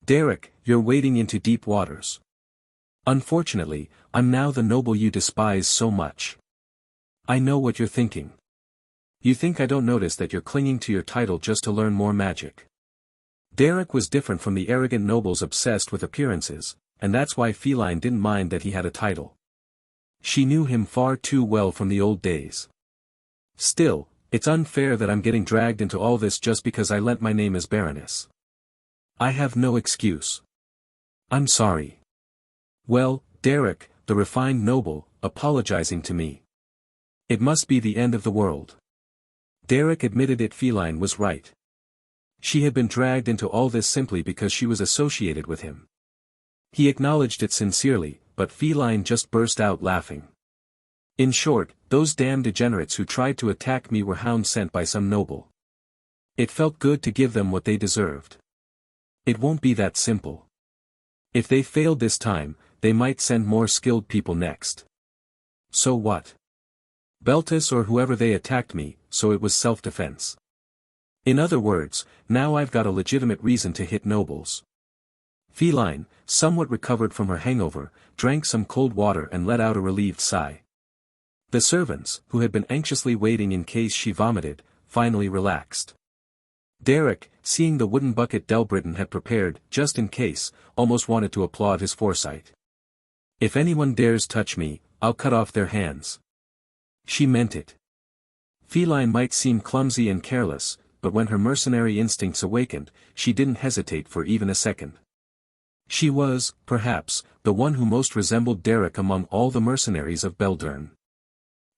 Derek, you're wading into deep waters. Unfortunately, I'm now the noble you despise so much. I know what you're thinking. You think I don't notice that you're clinging to your title just to learn more magic. Derek was different from the arrogant nobles obsessed with appearances, and that's why Feline didn't mind that he had a title. She knew him far too well from the old days. Still, it's unfair that I'm getting dragged into all this just because I lent my name as Baroness. I have no excuse. I'm sorry. Well, Derek, the refined noble, apologizing to me. It must be the end of the world. Derek admitted it. Feline was right. She had been dragged into all this simply because she was associated with him. He acknowledged it sincerely, but Feline just burst out laughing. In short, those damn degenerates who tried to attack me were hounds sent by some noble. It felt good to give them what they deserved. It won't be that simple. If they failed this time, they might send more skilled people next. So what? Beltis or whoever they attacked me, so it was self-defense. In other words, now I've got a legitimate reason to hit nobles. Feline, somewhat recovered from her hangover, drank some cold water and let out a relieved sigh. The servants, who had been anxiously waiting in case she vomited, finally relaxed. Derek, seeing the wooden bucket Delbridden had prepared, just in case, almost wanted to applaud his foresight. If anyone dares touch me, I'll cut off their hands. She meant it. Feline might seem clumsy and careless, but when her mercenary instincts awakened, she didn't hesitate for even a second. She was, perhaps, the one who most resembled Derek among all the mercenaries of Beldurn.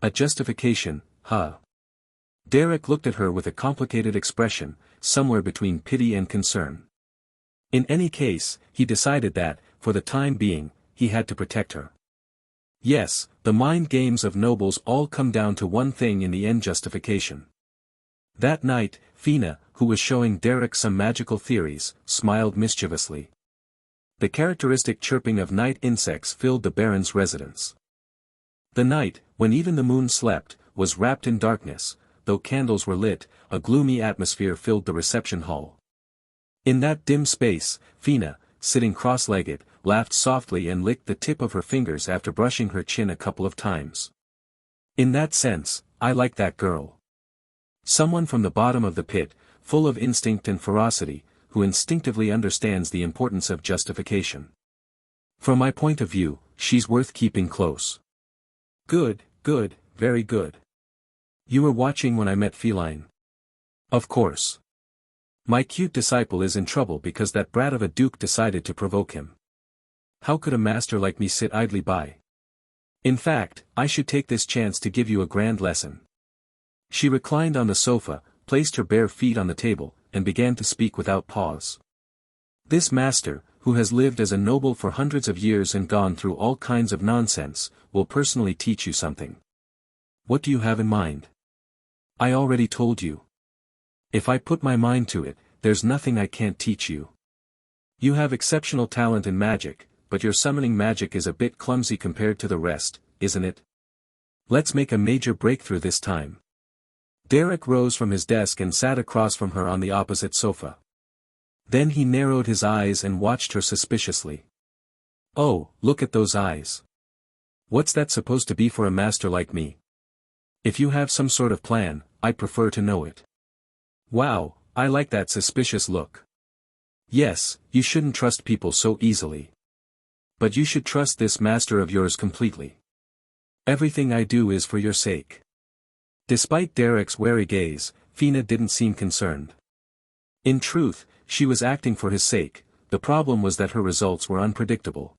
A justification, huh? Derek looked at her with a complicated expression, somewhere between pity and concern. In any case, he decided that, for the time being, he had to protect her. Yes, the mind games of nobles all come down to one thing in the end: justification. That night, Fina, who was showing Derek some magical theories, smiled mischievously. The characteristic chirping of night insects filled the Baron's residence. The night, when even the moon slept, was wrapped in darkness. Though candles were lit, a gloomy atmosphere filled the reception hall. In that dim space, Fina, sitting cross-legged, laughed softly and licked the tip of her fingers after brushing her chin a couple of times. In that sense, I like that girl. Someone from the bottom of the pit, full of instinct and ferocity, who instinctively understands the importance of justification. From my point of view, she's worth keeping close. Good, good, very good. You were watching when I met Feline. Of course. My cute disciple is in trouble because that brat of a duke decided to provoke him. How could a master like me sit idly by? In fact, I should take this chance to give you a grand lesson. She reclined on the sofa, placed her bare feet on the table, and began to speak without pause. This master, who has lived as a noble for hundreds of years and gone through all kinds of nonsense, will personally teach you something. What do you have in mind? I already told you. If I put my mind to it, there's nothing I can't teach you. You have exceptional talent in magic, but your summoning magic is a bit clumsy compared to the rest, isn't it? Let's make a major breakthrough this time. Derek rose from his desk and sat across from her on the opposite sofa. Then he narrowed his eyes and watched her suspiciously. Oh, look at those eyes. What's that supposed to be for a master like me? If you have some sort of plan, I'd prefer to know it. Wow, I like that suspicious look. Yes, you shouldn't trust people so easily. But you should trust this master of yours completely. Everything I do is for your sake. Despite Derek's wary gaze, Fina didn't seem concerned. In truth, she was acting for his sake. The problem was that her results were unpredictable.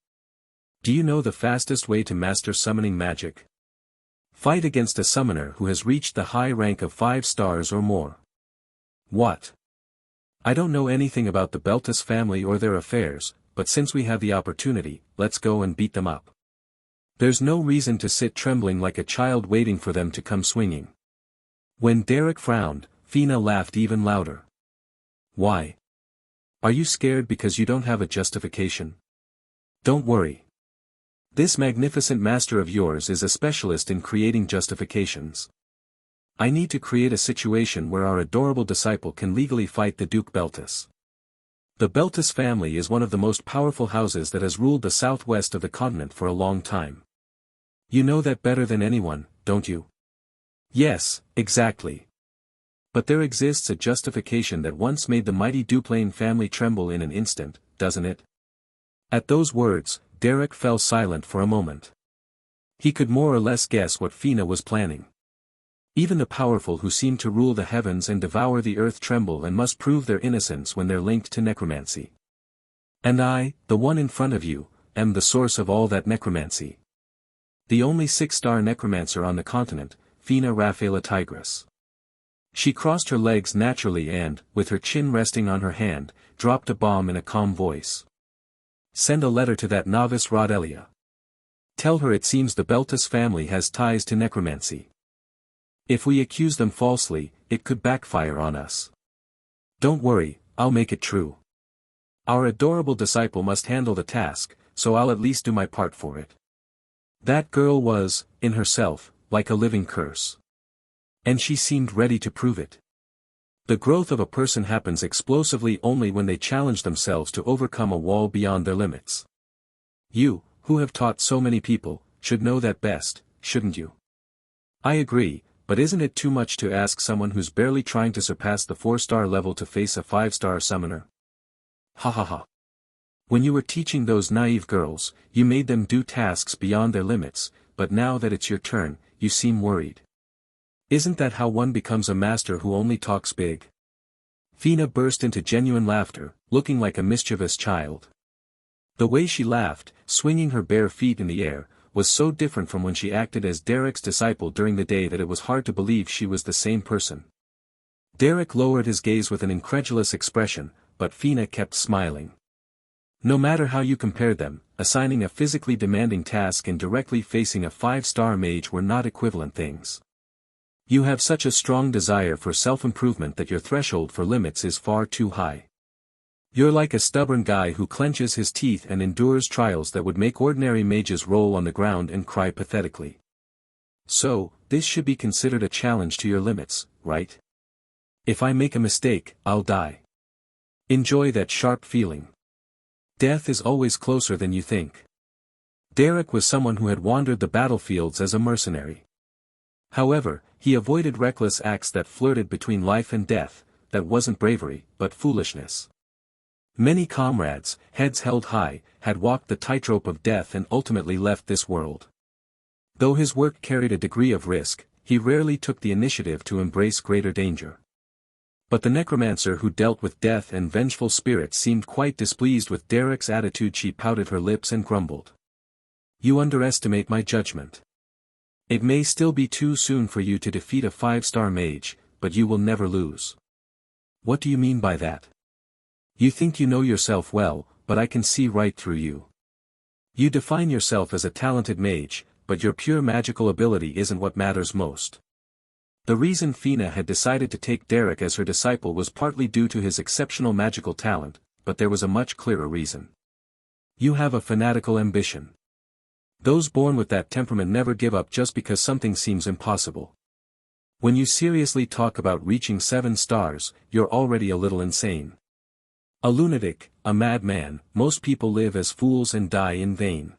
Do you know the fastest way to master summoning magic? Fight against a summoner who has reached the high rank of 5 stars or more. What? I don't know anything about the Beltus family or their affairs, but since we have the opportunity, let's go and beat them up. There's no reason to sit trembling like a child waiting for them to come swinging. When Derek frowned, Fina laughed even louder. Why? Are you scared because you don't have a justification? Don't worry. This magnificent master of yours is a specialist in creating justifications. I need to create a situation where our adorable disciple can legally fight the Duke Beltus. The Beltus family is one of the most powerful houses that has ruled the southwest of the continent for a long time. You know that better than anyone, don't you? Yes, exactly. But there exists a justification that once made the mighty Duplain family tremble in an instant, doesn't it? At those words, Derek fell silent for a moment. He could more or less guess what Fina was planning. Even the powerful who seem to rule the heavens and devour the earth tremble and must prove their innocence when they're linked to necromancy. And I, the one in front of you, am the source of all that necromancy. The only 6-star necromancer on the continent, Fina Rafaela Tigris. She crossed her legs naturally and, with her chin resting on her hand, dropped a bomb in a calm voice. Send a letter to that novice Rodelia. Tell her it seems the Beltus family has ties to necromancy. If we accuse them falsely, it could backfire on us. Don't worry, I'll make it true. Our adorable disciple must handle the task, so I'll at least do my part for it. That girl was, in herself, like a living curse. And she seemed ready to prove it. The growth of a person happens explosively only when they challenge themselves to overcome a wall beyond their limits. You, who have taught so many people, should know that best, shouldn't you? I agree, but isn't it too much to ask someone who's barely trying to surpass the 4-star level to face a 5-star summoner? Ha ha ha. When you were teaching those naive girls, you made them do tasks beyond their limits, but now that it's your turn, you seem worried. Isn't that how one becomes a master who only talks big? Fina burst into genuine laughter, looking like a mischievous child. The way she laughed, swinging her bare feet in the air, was so different from when she acted as Derek's disciple during the day that it was hard to believe she was the same person. Derek lowered his gaze with an incredulous expression, but Fina kept smiling. No matter how you compared them, assigning a physically demanding task and directly facing a 5-star mage were not equivalent things. You have such a strong desire for self-improvement that your threshold for limits is far too high. You're like a stubborn guy who clenches his teeth and endures trials that would make ordinary mages roll on the ground and cry pathetically. So, this should be considered a challenge to your limits, right? If I make a mistake, I'll die. Enjoy that sharp feeling. Death is always closer than you think. Derek was someone who had wandered the battlefields as a mercenary. However, he avoided reckless acts that flirted between life and death. That wasn't bravery, but foolishness. Many comrades, heads held high, had walked the tightrope of death and ultimately left this world. Though his work carried a degree of risk, he rarely took the initiative to embrace greater danger. But the necromancer who dealt with death and vengeful spirits seemed quite displeased with Derek's attitude. She pouted her lips and grumbled. You underestimate my judgment. It may still be too soon for you to defeat a 5-star mage, but you will never lose. What do you mean by that? You think you know yourself well, but I can see right through you. You define yourself as a talented mage, but your pure magical ability isn't what matters most. The reason Fina had decided to take Derek as her disciple was partly due to his exceptional magical talent, but there was a much clearer reason. You have a fanatical ambition. Those born with that temperament never give up just because something seems impossible. When you seriously talk about reaching 7 stars, you're already a little insane. A lunatic, a madman, most people live as fools and die in vain.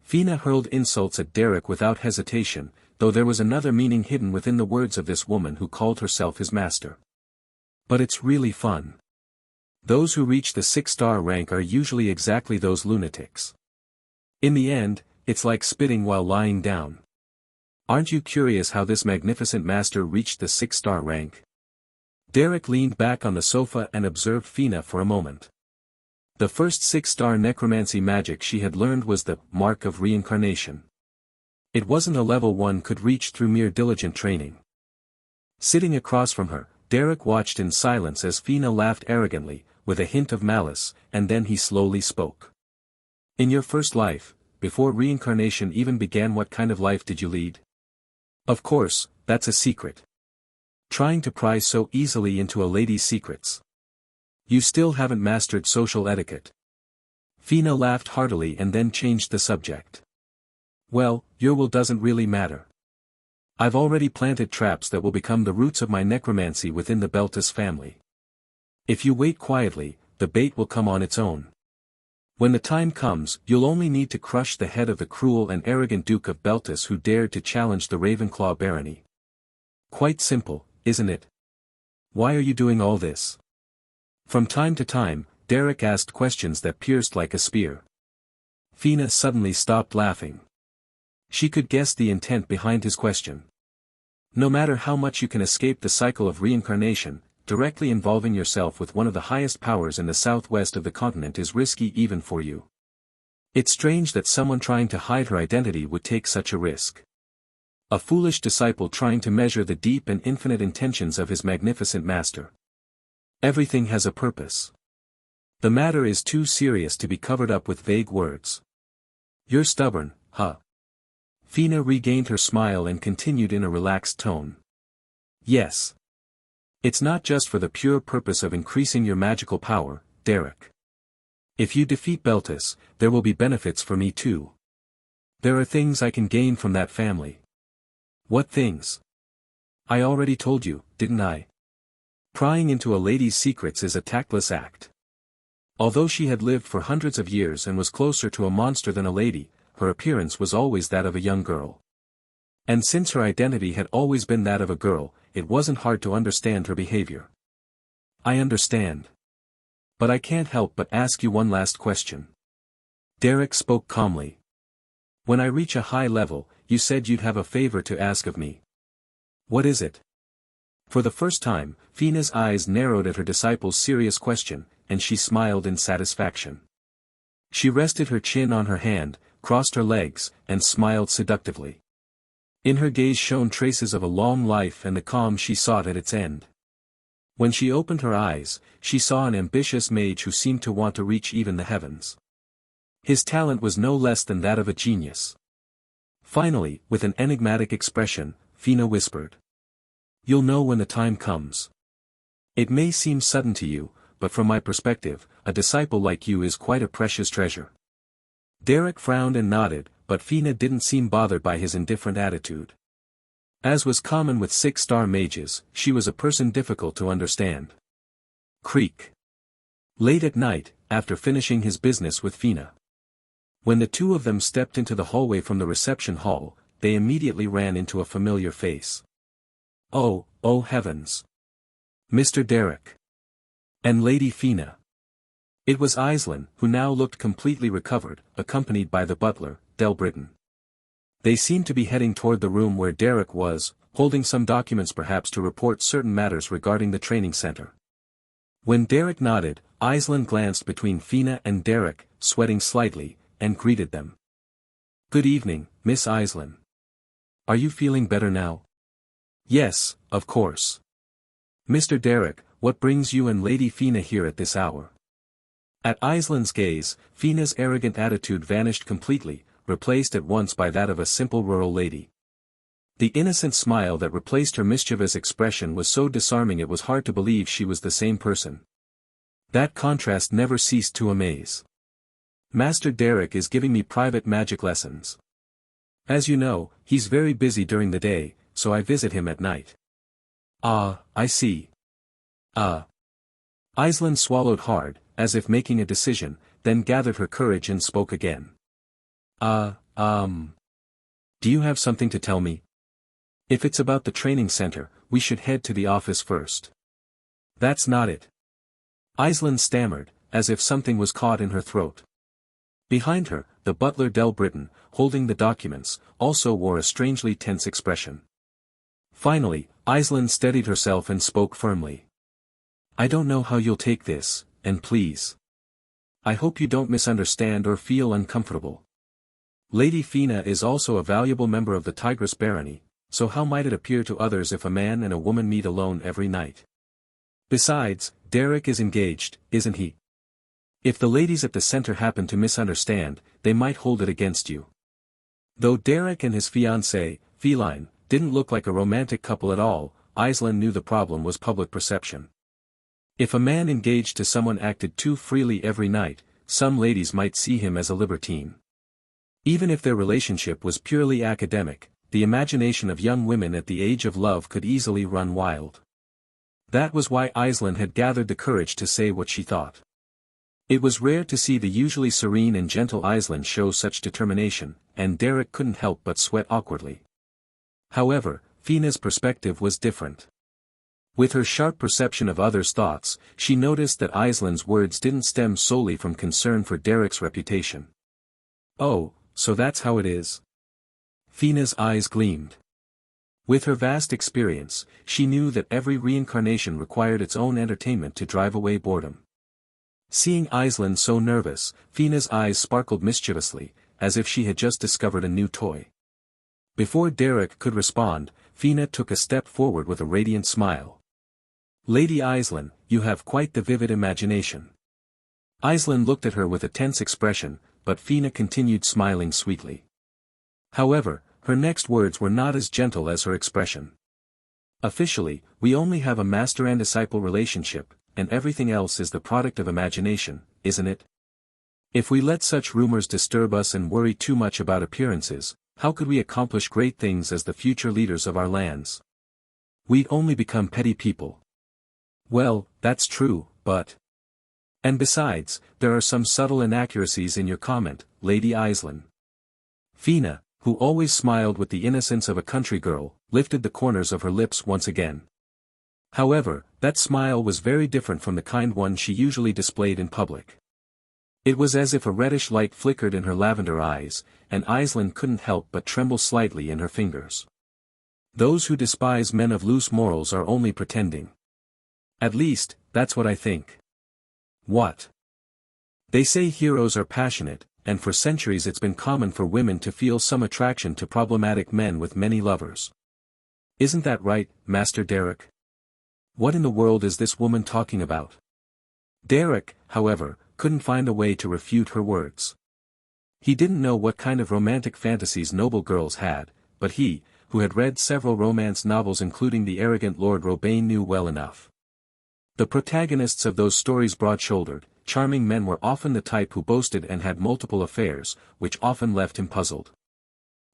Fina hurled insults at Derek without hesitation, though there was another meaning hidden within the words of this woman who called herself his master. But it's really fun. Those who reach the 6-star rank are usually exactly those lunatics. In the end, it's like spitting while lying down. Aren't you curious how this magnificent master reached the 6-star rank? Derek leaned back on the sofa and observed Fina for a moment. The first 6-star necromancy magic she had learned was the Mark of Reincarnation. It wasn't a level one could reach through mere diligent training. Sitting across from her, Derek watched in silence as Fina laughed arrogantly, with a hint of malice, and then he slowly spoke. In your first life, before reincarnation even began, what kind of life did you lead? Of course, that's a secret. Trying to pry so easily into a lady's secrets. You still haven't mastered social etiquette. Fina laughed heartily and then changed the subject. Well, your will doesn't really matter. I've already planted traps that will become the roots of my necromancy within the Beltis family. If you wait quietly, the bait will come on its own. When the time comes, you'll only need to crush the head of the cruel and arrogant Duke of Beltis who dared to challenge the Ravenclaw barony. Quite simple, isn't it? Why are you doing all this? From time to time, Derek asked questions that pierced like a spear. Fina suddenly stopped laughing. She could guess the intent behind his question. No matter how much you can escape the cycle of reincarnation, directly involving yourself with one of the highest powers in the southwest of the continent is risky even for you. It's strange that someone trying to hide her identity would take such a risk. A foolish disciple trying to measure the deep and infinite intentions of his magnificent master. Everything has a purpose. The matter is too serious to be covered up with vague words. You're stubborn, huh? Fina regained her smile and continued in a relaxed tone. Yes. It's not just for the pure purpose of increasing your magical power, Derek. If you defeat Beltis, there will be benefits for me too. There are things I can gain from that family. What things? I already told you, didn't I? Prying into a lady's secrets is a tactless act. Although she had lived for hundreds of years and was closer to a monster than a lady, her appearance was always that of a young girl. And since her identity had always been that of a girl, it wasn't hard to understand her behavior. I understand. But I can't help but ask you one last question. Derek spoke calmly. When I reach a high level, you said you'd have a favor to ask of me. What is it? For the first time, Fina's eyes narrowed at her disciple's serious question, and she smiled in satisfaction. She rested her chin on her hand, crossed her legs, and smiled seductively. In her gaze shone traces of a long life and the calm she sought at its end. When she opened her eyes, she saw an ambitious mage who seemed to want to reach even the heavens. His talent was no less than that of a genius. Finally, with an enigmatic expression, Fina whispered. "You'll know when the time comes. It may seem sudden to you, but from my perspective, a disciple like you is quite a precious treasure." Derek frowned and nodded, but Fina didn't seem bothered by his indifferent attitude. As was common with 6-star mages, she was a person difficult to understand. Creak. Late at night, after finishing his business with Fina. When the two of them stepped into the hallway from the reception hall, they immediately ran into a familiar face. Oh heavens! Mr. Derek. And Lady Fina. It was Aislinn, who now looked completely recovered, accompanied by the butler, Delbritton. They seemed to be heading toward the room where Derek was, holding some documents perhaps to report certain matters regarding the training center. When Derek nodded, Aislinn glanced between Fina and Derek, sweating slightly, and greeted them. "Good evening, Miss Aislinn. Are you feeling better now?" "Yes, of course." "Mr. Derek, what brings you and Lady Fina here at this hour?" At Aislinn's gaze, Fina's arrogant attitude vanished completely, replaced at once by that of a simple rural lady. The innocent smile that replaced her mischievous expression was so disarming it was hard to believe she was the same person. That contrast never ceased to amaze. "Master Derek is giving me private magic lessons. As you know, he's very busy during the day, so I visit him at night." "Ah, I see." Aislinn swallowed hard, as if making a decision, then gathered her courage and spoke again. Do you have something to tell me? If it's about the training center, we should head to the office first." "That's not it." Aislinn stammered, as if something was caught in her throat. Behind her, the butler Delbritton, holding the documents, also wore a strangely tense expression. Finally, Aislinn steadied herself and spoke firmly. "I don't know how you'll take this, and please. I hope you don't misunderstand or feel uncomfortable. Lady Fina is also a valuable member of the Tigress barony, so how might it appear to others if a man and a woman meet alone every night? Besides, Derek is engaged, isn't he? If the ladies at the center happen to misunderstand, they might hold it against you." Though Derek and his fiancée, Feline, didn't look like a romantic couple at all, Aislinn knew the problem was public perception. If a man engaged to someone acted too freely every night, some ladies might see him as a libertine. Even if their relationship was purely academic, the imagination of young women at the age of love could easily run wild. That was why Aislinn had gathered the courage to say what she thought. It was rare to see the usually serene and gentle Aislinn show such determination, and Derek couldn't help but sweat awkwardly. However, Fina's perspective was different. With her sharp perception of others' thoughts, she noticed that Aislinn's words didn't stem solely from concern for Derek's reputation. "Oh, so that's how it is?" Fina's eyes gleamed. With her vast experience, she knew that every reincarnation required its own entertainment to drive away boredom. Seeing Aislinn so nervous, Fina's eyes sparkled mischievously, as if she had just discovered a new toy. Before Derek could respond, Fina took a step forward with a radiant smile. "Lady Aislinn, you have quite the vivid imagination." Aislinn looked at her with a tense expression, but Fina continued smiling sweetly. However, her next words were not as gentle as her expression. "Officially, we only have a master and disciple relationship, and everything else is the product of imagination, isn't it? If we let such rumors disturb us and worry too much about appearances, how could we accomplish great things as the future leaders of our lands? We'd only become petty people." "Well, that's true, but... And besides, there are some subtle inaccuracies in your comment, Lady Aislinn." Fina, who always smiled with the innocence of a country girl, lifted the corners of her lips once again. However, that smile was very different from the kind one she usually displayed in public. It was as if a reddish light flickered in her lavender eyes, and Aislinn couldn't help but tremble slightly in her fingers. "Those who despise men of loose morals are only pretending. At least, that's what I think." "What?" "They say heroes are passionate, and for centuries it's been common for women to feel some attraction to problematic men with many lovers. Isn't that right, Master Derek? What in the world is this woman talking about? Derek, however, couldn't find a way to refute her words. He didn't know what kind of romantic fantasies noble girls had, but he, who had read several romance novels including The Arrogant Lord Robane, knew well enough. The protagonists of those stories, broad-shouldered, charming men, were often the type who boasted and had multiple affairs, which often left him puzzled.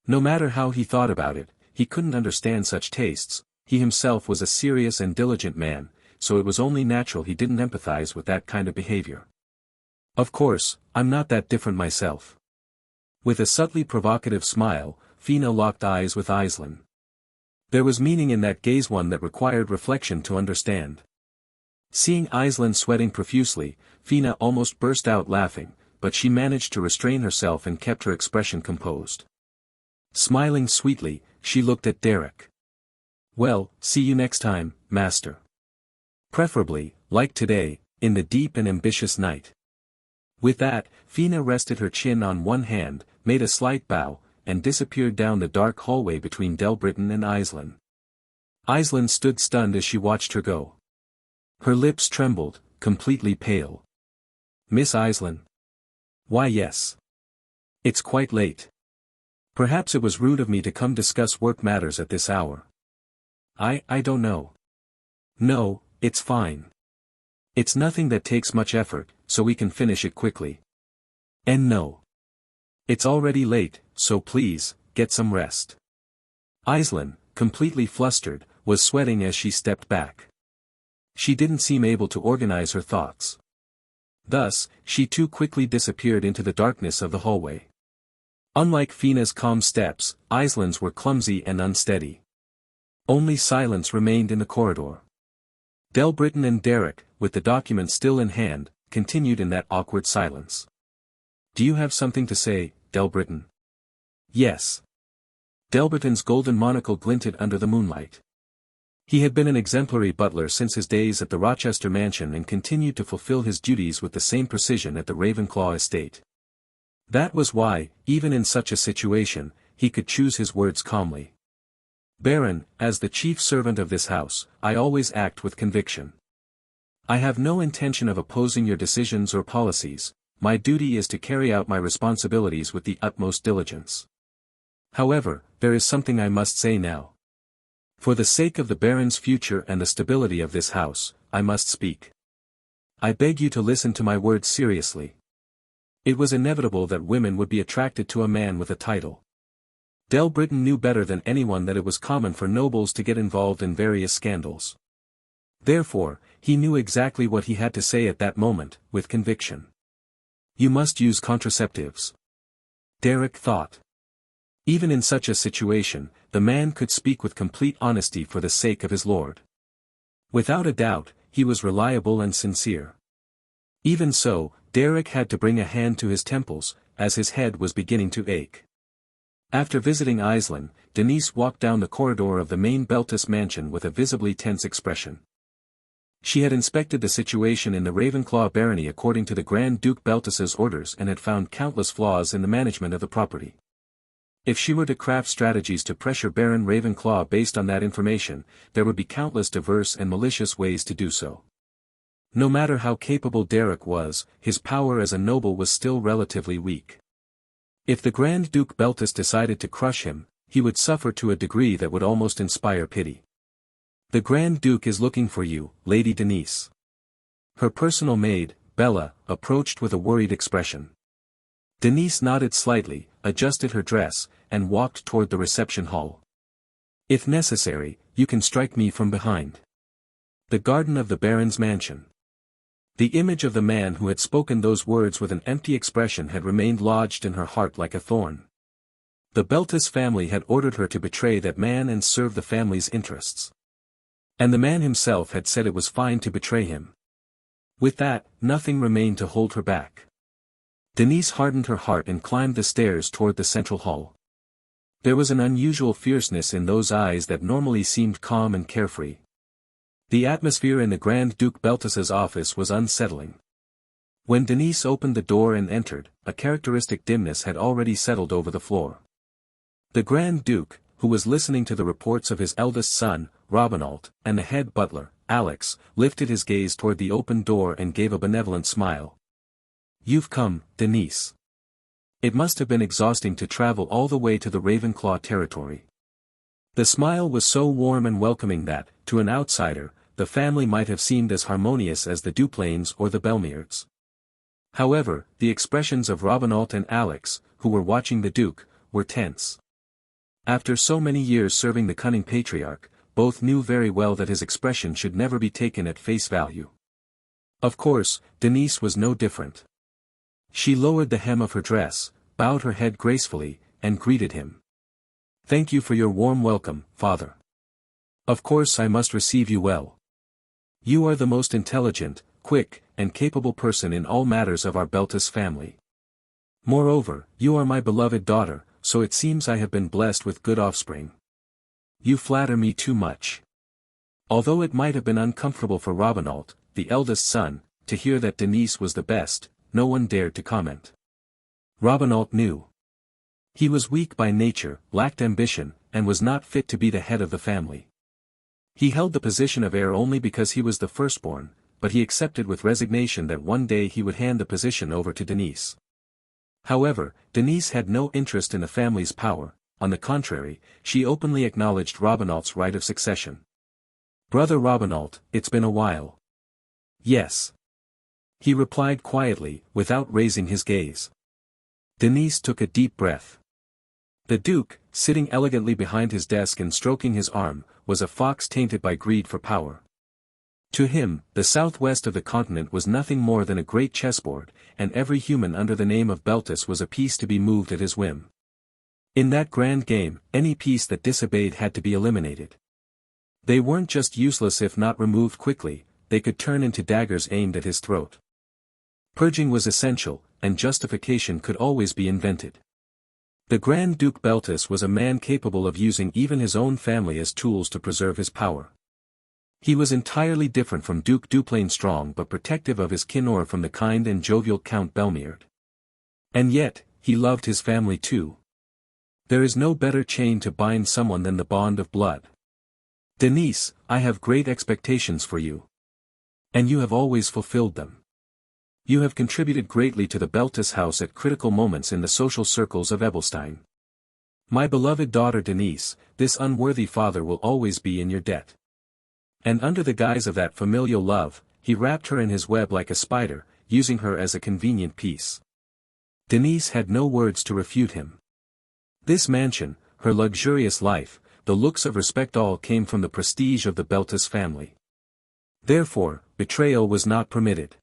No matter how he thought about it, he couldn't understand such tastes. He himself was a serious and diligent man, so it was only natural he didn't empathize with that kind of behavior. Of course, I'm not that different myself. With a subtly provocative smile, Fina locked eyes with Aislinn. There was meaning in that gaze, one that required reflection to understand. Seeing Aislinn sweating profusely, Fina almost burst out laughing, but she managed to restrain herself and kept her expression composed. Smiling sweetly, she looked at Derek. Well, see you next time, Master. Preferably, like today, in the deep and ambitious night. With that, Fina rested her chin on one hand, made a slight bow, and disappeared down the dark hallway between Delbritton and Aislinn. Aislinn stood stunned as she watched her go. Her lips trembled, completely pale. Miss Aislinn? Why, yes. It's quite late. Perhaps it was rude of me to come discuss work matters at this hour. I don't know. No, it's fine. It's nothing that takes much effort, so we can finish it quickly. And no. It's already late, so please, get some rest. Aislinn, completely flustered, was sweating as she stepped back. She didn't seem able to organize her thoughts. Thus, she too quickly disappeared into the darkness of the hallway. Unlike Fina's calm steps, Aislinn's were clumsy and unsteady. Only silence remained in the corridor. Delbritton and Derek, with the document still in hand, continued in that awkward silence. Do you have something to say, Delbritton? Yes. Delbritton's golden monocle glinted under the moonlight. He had been an exemplary butler since his days at the Rochester mansion and continued to fulfill his duties with the same precision at the Ravenclaw estate. That was why, even in such a situation, he could choose his words calmly. Baron, as the chief servant of this house, I always act with conviction. I have no intention of opposing your decisions or policies. My duty is to carry out my responsibilities with the utmost diligence. However, there is something I must say now. For the sake of the Baron's future and the stability of this house, I must speak. I beg you to listen to my words seriously. It was inevitable that women would be attracted to a man with a title. Delbritton knew better than anyone that it was common for nobles to get involved in various scandals. Therefore, he knew exactly what he had to say at that moment, with conviction. You must use contraceptives. Derek thought. Even in such a situation, the man could speak with complete honesty for the sake of his lord. Without a doubt, he was reliable and sincere. Even so, Derek had to bring a hand to his temples, as his head was beginning to ache. After visiting Aislinn, Denise walked down the corridor of the main Beltus mansion with a visibly tense expression. She had inspected the situation in the Ravenclaw barony according to the Grand Duke Beltus's orders and had found countless flaws in the management of the property. If she were to craft strategies to pressure Baron Ravenclaw based on that information, there would be countless diverse and malicious ways to do so. No matter how capable Derek was, his power as a noble was still relatively weak. If the Grand Duke Beltus decided to crush him, he would suffer to a degree that would almost inspire pity. The Grand Duke is looking for you, Lady Denise. Her personal maid, Bella, approached with a worried expression. Denise nodded slightly, adjusted her dress, and walked toward the reception hall. If necessary, you can strike me from behind. The garden of the Baron's mansion. The image of the man who had spoken those words with an empty expression had remained lodged in her heart like a thorn. The Beltus family had ordered her to betray that man and serve the family's interests. And the man himself had said it was fine to betray him. With that, nothing remained to hold her back. Denise hardened her heart and climbed the stairs toward the central hall. There was an unusual fierceness in those eyes that normally seemed calm and carefree. The atmosphere in the Grand Duke Beltus's office was unsettling. When Denise opened the door and entered, a characteristic dimness had already settled over the floor. The Grand Duke, who was listening to the reports of his eldest son, Robinault, and the head butler, Alex, lifted his gaze toward the open door and gave a benevolent smile. "You've come, Denise. It must have been exhausting to travel all the way to the Ravenclaw territory." The smile was so warm and welcoming that, to an outsider, the family might have seemed as harmonious as the Duplains or the Belmeards. However, the expressions of Robinault and Alex, who were watching the Duke, were tense. After so many years serving the cunning patriarch, both knew very well that his expression should never be taken at face value. Of course, Denise was no different. She lowered the hem of her dress, bowed her head gracefully, and greeted him. "Thank you for your warm welcome, father. Of course I must receive you well. You are the most intelligent, quick, and capable person in all matters of our Beltus family. Moreover, you are my beloved daughter, so it seems I have been blessed with good offspring. You flatter me too much." Although it might have been uncomfortable for Robinault, the eldest son, to hear that Denise was the best, no one dared to comment. Robinault knew. He was weak by nature, lacked ambition, and was not fit to be the head of the family. He held the position of heir only because he was the firstborn, but he accepted with resignation that one day he would hand the position over to Denise. However, Denise had no interest in the family's power. On the contrary, she openly acknowledged Robinault's right of succession. "Brother Robinault, it's been a while." "Yes," he replied quietly, without raising his gaze. Denise took a deep breath. The Duke, sitting elegantly behind his desk and stroking his arm, was a fox tainted by greed for power. To him, the southwest of the continent was nothing more than a great chessboard, and every human under the name of Beltus was a piece to be moved at his whim. In that grand game, any piece that disobeyed had to be eliminated. They weren't just useless if not removed quickly, they could turn into daggers aimed at his throat. Purging was essential, and justification could always be invented. The Grand Duke Beltus was a man capable of using even his own family as tools to preserve his power. He was entirely different from Duke Duplain, strong but protective of his kin, or from the kind and jovial Count Belmeard. And yet, he loved his family too. There is no better chain to bind someone than the bond of blood. "Denise, I have great expectations for you. And you have always fulfilled them. You have contributed greatly to the Beltus house at critical moments in the social circles of Ebelstein. My beloved daughter Denise, this unworthy father will always be in your debt." And under the guise of that familial love, he wrapped her in his web like a spider, using her as a convenient piece. Denise had no words to refute him. This mansion, her luxurious life, the looks of respect, all came from the prestige of the Beltus family. Therefore, betrayal was not permitted.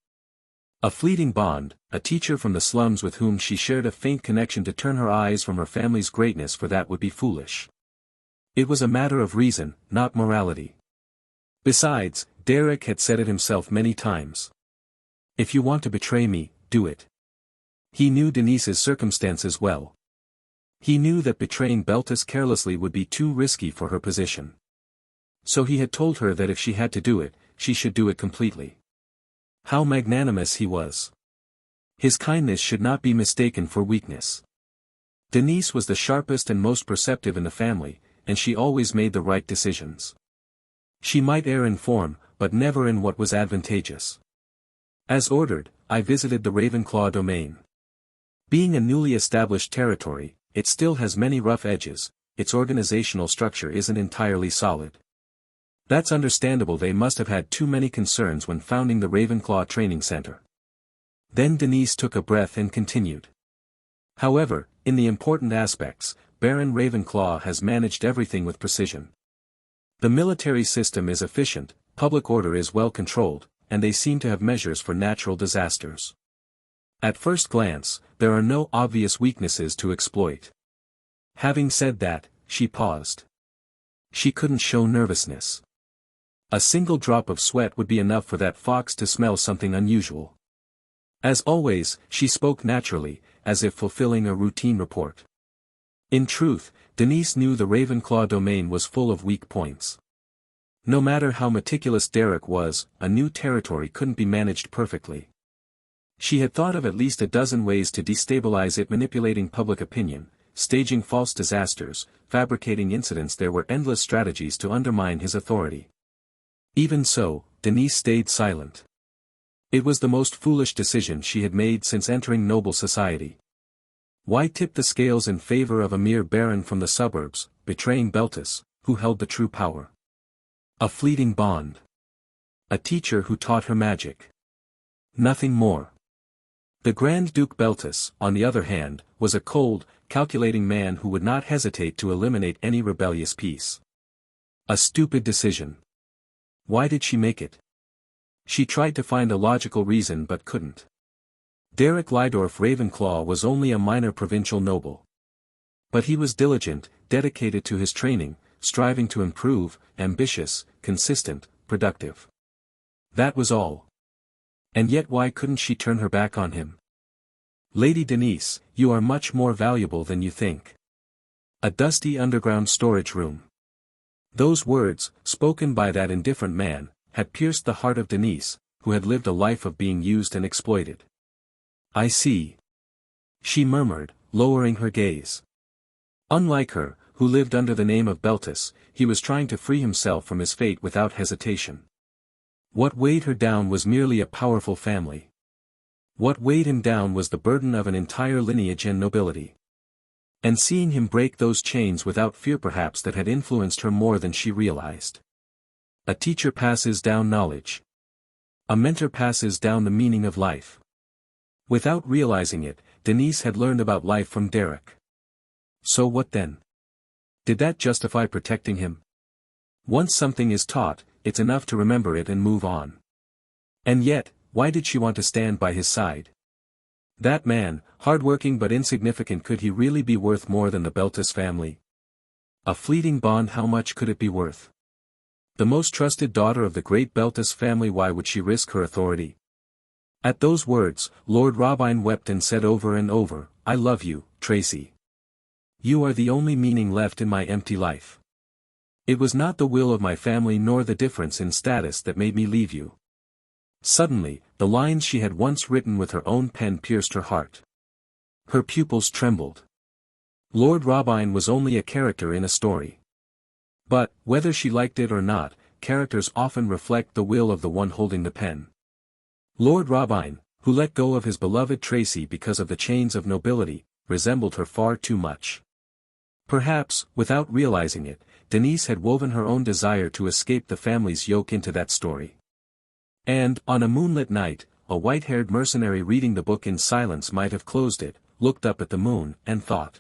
A fleeting bond, a teacher from the slums with whom she shared a faint connection, to turn her eyes from her family's greatness, for that would be foolish. It was a matter of reason, not morality. Besides, Derek had said it himself many times. "If you want to betray me, do it." He knew Denise's circumstances well. He knew that betraying Beltus carelessly would be too risky for her position. So he had told her that if she had to do it, she should do it completely. How magnanimous he was! His kindness should not be mistaken for weakness. Denise was the sharpest and most perceptive in the family, and she always made the right decisions. She might err in form, but never in what was advantageous. As ordered, I visited the Ravenclaw domain. Being a newly established territory, it still has many rough edges, its organizational structure isn't entirely solid. That's understandable, they must have had too many concerns when founding the Ravenclaw Training Center. Then Denise took a breath and continued. However, in the important aspects, Baron Ravenclaw has managed everything with precision. The military system is efficient, public order is well controlled, and they seem to have measures for natural disasters. At first glance, there are no obvious weaknesses to exploit. Having said that, she paused. She couldn't show nervousness. A single drop of sweat would be enough for that fox to smell something unusual. As always, she spoke naturally, as if fulfilling a routine report. In truth, Denise knew the Ravenclaw domain was full of weak points. No matter how meticulous Derek was, a new territory couldn't be managed perfectly. She had thought of at least a dozen ways to destabilize it, manipulating public opinion, staging false disasters, fabricating incidents. There were endless strategies to undermine his authority. Even so, Denise stayed silent. It was the most foolish decision she had made since entering noble society. Why tip the scales in favor of a mere baron from the suburbs, betraying Beltis, who held the true power? A fleeting bond. A teacher who taught her magic. Nothing more. The Grand Duke Beltis, on the other hand, was a cold, calculating man who would not hesitate to eliminate any rebellious piece. A stupid decision. Why did she make it? She tried to find a logical reason but couldn't. Derek Lydorf Ravenclaw was only a minor provincial noble. But he was diligent, dedicated to his training, striving to improve, ambitious, consistent, productive. That was all. And yet why couldn't she turn her back on him? Lady Denise, you are much more valuable than you think. A dusty underground storage room. Those words, spoken by that indifferent man, had pierced the heart of Denise, who had lived a life of being used and exploited. I see. She murmured, lowering her gaze. Unlike her, who lived under the name of Beltis, he was trying to free himself from his fate without hesitation. What weighed her down was merely a powerful family. What weighed him down was the burden of an entire lineage and nobility. And seeing him break those chains without fear, perhaps that had influenced her more than she realized. A teacher passes down knowledge. A mentor passes down the meaning of life. Without realizing it, Denise had learned about life from Derek. So what then? Did that justify protecting him? Once something is taught, it's enough to remember it and move on. And yet, why did she want to stand by his side? That man, hardworking but insignificant, could he really be worth more than the Beltis family? A fleeting bond, how much could it be worth? The most trusted daughter of the great Beltis family, why would she risk her authority? At those words, Lord Robine wept and said over and over, I love you, Tracy. You are the only meaning left in my empty life. It was not the will of my family nor the difference in status that made me leave you. Suddenly, the lines she had once written with her own pen pierced her heart. Her pupils trembled. Lord Robine was only a character in a story. But, whether she liked it or not, characters often reflect the will of the one holding the pen. Lord Robine, who let go of his beloved Tracy because of the chains of nobility, resembled her far too much. Perhaps, without realizing it, Denise had woven her own desire to escape the family's yoke into that story. And, on a moonlit night, a white-haired mercenary reading the book in silence might have closed it, looked up at the moon, and thought.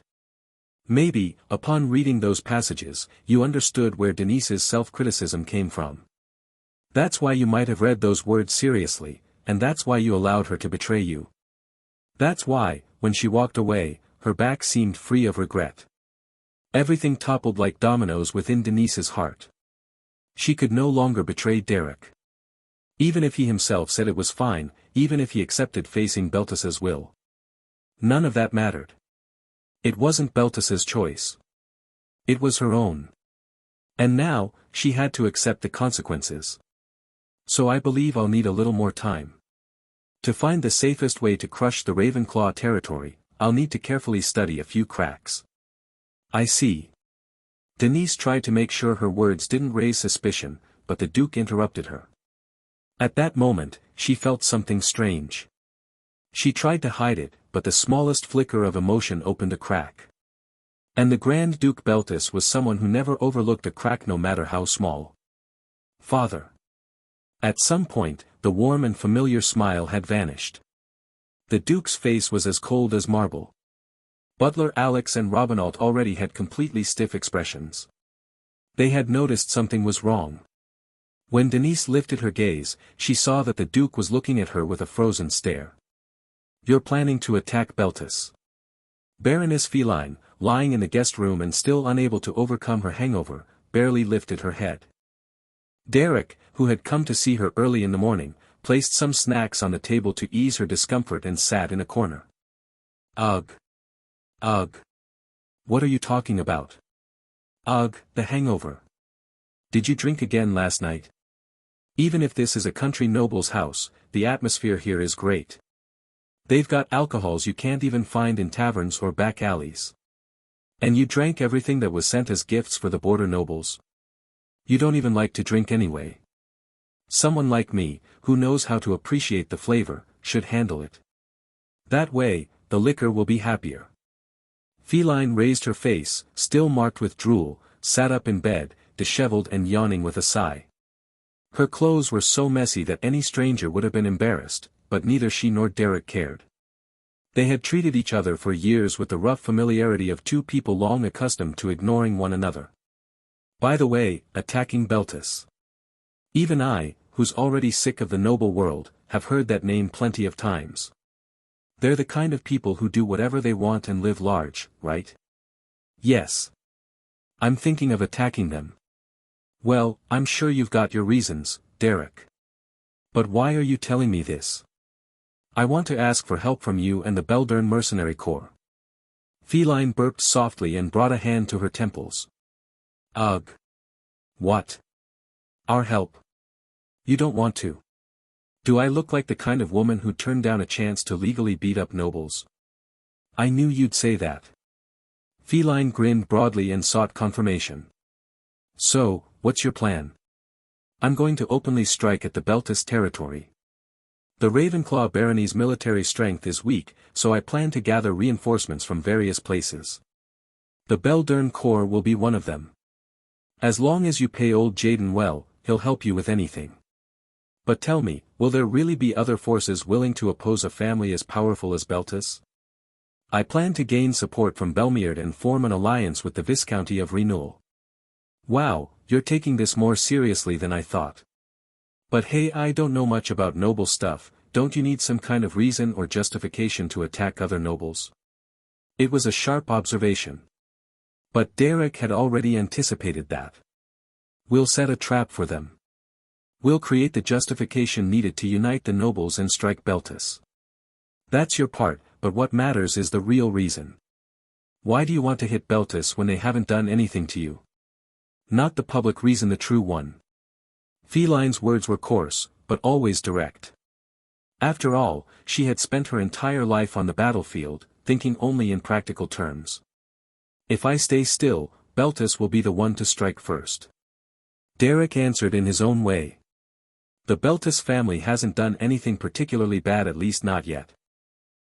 Maybe, upon reading those passages, you understood where Denise's self-criticism came from. That's why you might have read those words seriously, and that's why you allowed her to betray you. That's why, when she walked away, her back seemed free of regret. Everything toppled like dominoes within Denise's heart. She could no longer betray Derek. Even if he himself said it was fine, even if he accepted facing Beltis's will. None of that mattered. It wasn't Beltis's choice. It was her own. And now, she had to accept the consequences. So I believe I'll need a little more time. To find the safest way to crush the Ravenclaw territory, I'll need to carefully study a few cracks. I see. Denise tried to make sure her words didn't raise suspicion, but the Duke interrupted her. At that moment, she felt something strange. She tried to hide it, but the smallest flicker of emotion opened a crack. And the Grand Duke Beltis was someone who never overlooked a crack, no matter how small. Father. At some point, the warm and familiar smile had vanished. The Duke's face was as cold as marble. Butler Alex and Robinault already had completely stiff expressions. They had noticed something was wrong. When Denise lifted her gaze, she saw that the Duke was looking at her with a frozen stare. You're planning to attack Beltis. Baroness Feline, lying in the guest room and still unable to overcome her hangover, barely lifted her head. Derek, who had come to see her early in the morning, placed some snacks on the table to ease her discomfort and sat in a corner. Ugh. Ugh. What are you talking about? Ugh, the hangover. Did you drink again last night? Even if this is a country noble's house, the atmosphere here is great. They've got alcohols you can't even find in taverns or back alleys. And you drank everything that was sent as gifts for the border nobles. You don't even like to drink anyway. Someone like me, who knows how to appreciate the flavor, should handle it. That way, the liquor will be happier. Feline raised her face, still marked with drool, sat up in bed, disheveled and yawning with a sigh. Her clothes were so messy that any stranger would have been embarrassed, but neither she nor Derek cared. They had treated each other for years with the rough familiarity of two people long accustomed to ignoring one another. By the way, attacking Beltis. Even I, who's already sick of the noble world, have heard that name plenty of times. They're the kind of people who do whatever they want and live large, right? Yes. I'm thinking of attacking them. Well, I'm sure you've got your reasons, Derek. But why are you telling me this? I want to ask for help from you and the Beldern Mercenary Corps. Feline burped softly and brought a hand to her temples. Ugh. What? Our help? You don't want to? Do I look like the kind of woman who turned down a chance to legally beat up nobles? I knew you'd say that. Feline grinned broadly and sought confirmation. So, what's your plan? I'm going to openly strike at the Beltis territory. The Ravenclaw barony's military strength is weak, so I plan to gather reinforcements from various places. The Beldern Corps will be one of them. As long as you pay old Jaden well, he'll help you with anything. But tell me, will there really be other forces willing to oppose a family as powerful as Beltis? I plan to gain support from Belmeard and form an alliance with the Viscounty of Renewal. Wow, you're taking this more seriously than I thought. But hey, I don't know much about noble stuff, don't you need some kind of reason or justification to attack other nobles? It was a sharp observation. But Derek had already anticipated that. We'll set a trap for them. We'll create the justification needed to unite the nobles and strike Beltis. That's your part, but what matters is the real reason. Why do you want to hit Beltis when they haven't done anything to you? Not the public reason, the true one. Feline's words were coarse, but always direct. After all, she had spent her entire life on the battlefield, thinking only in practical terms. If I stay still, Beltis will be the one to strike first. Derek answered in his own way. The Beltis family hasn't done anything particularly bad, at least not yet.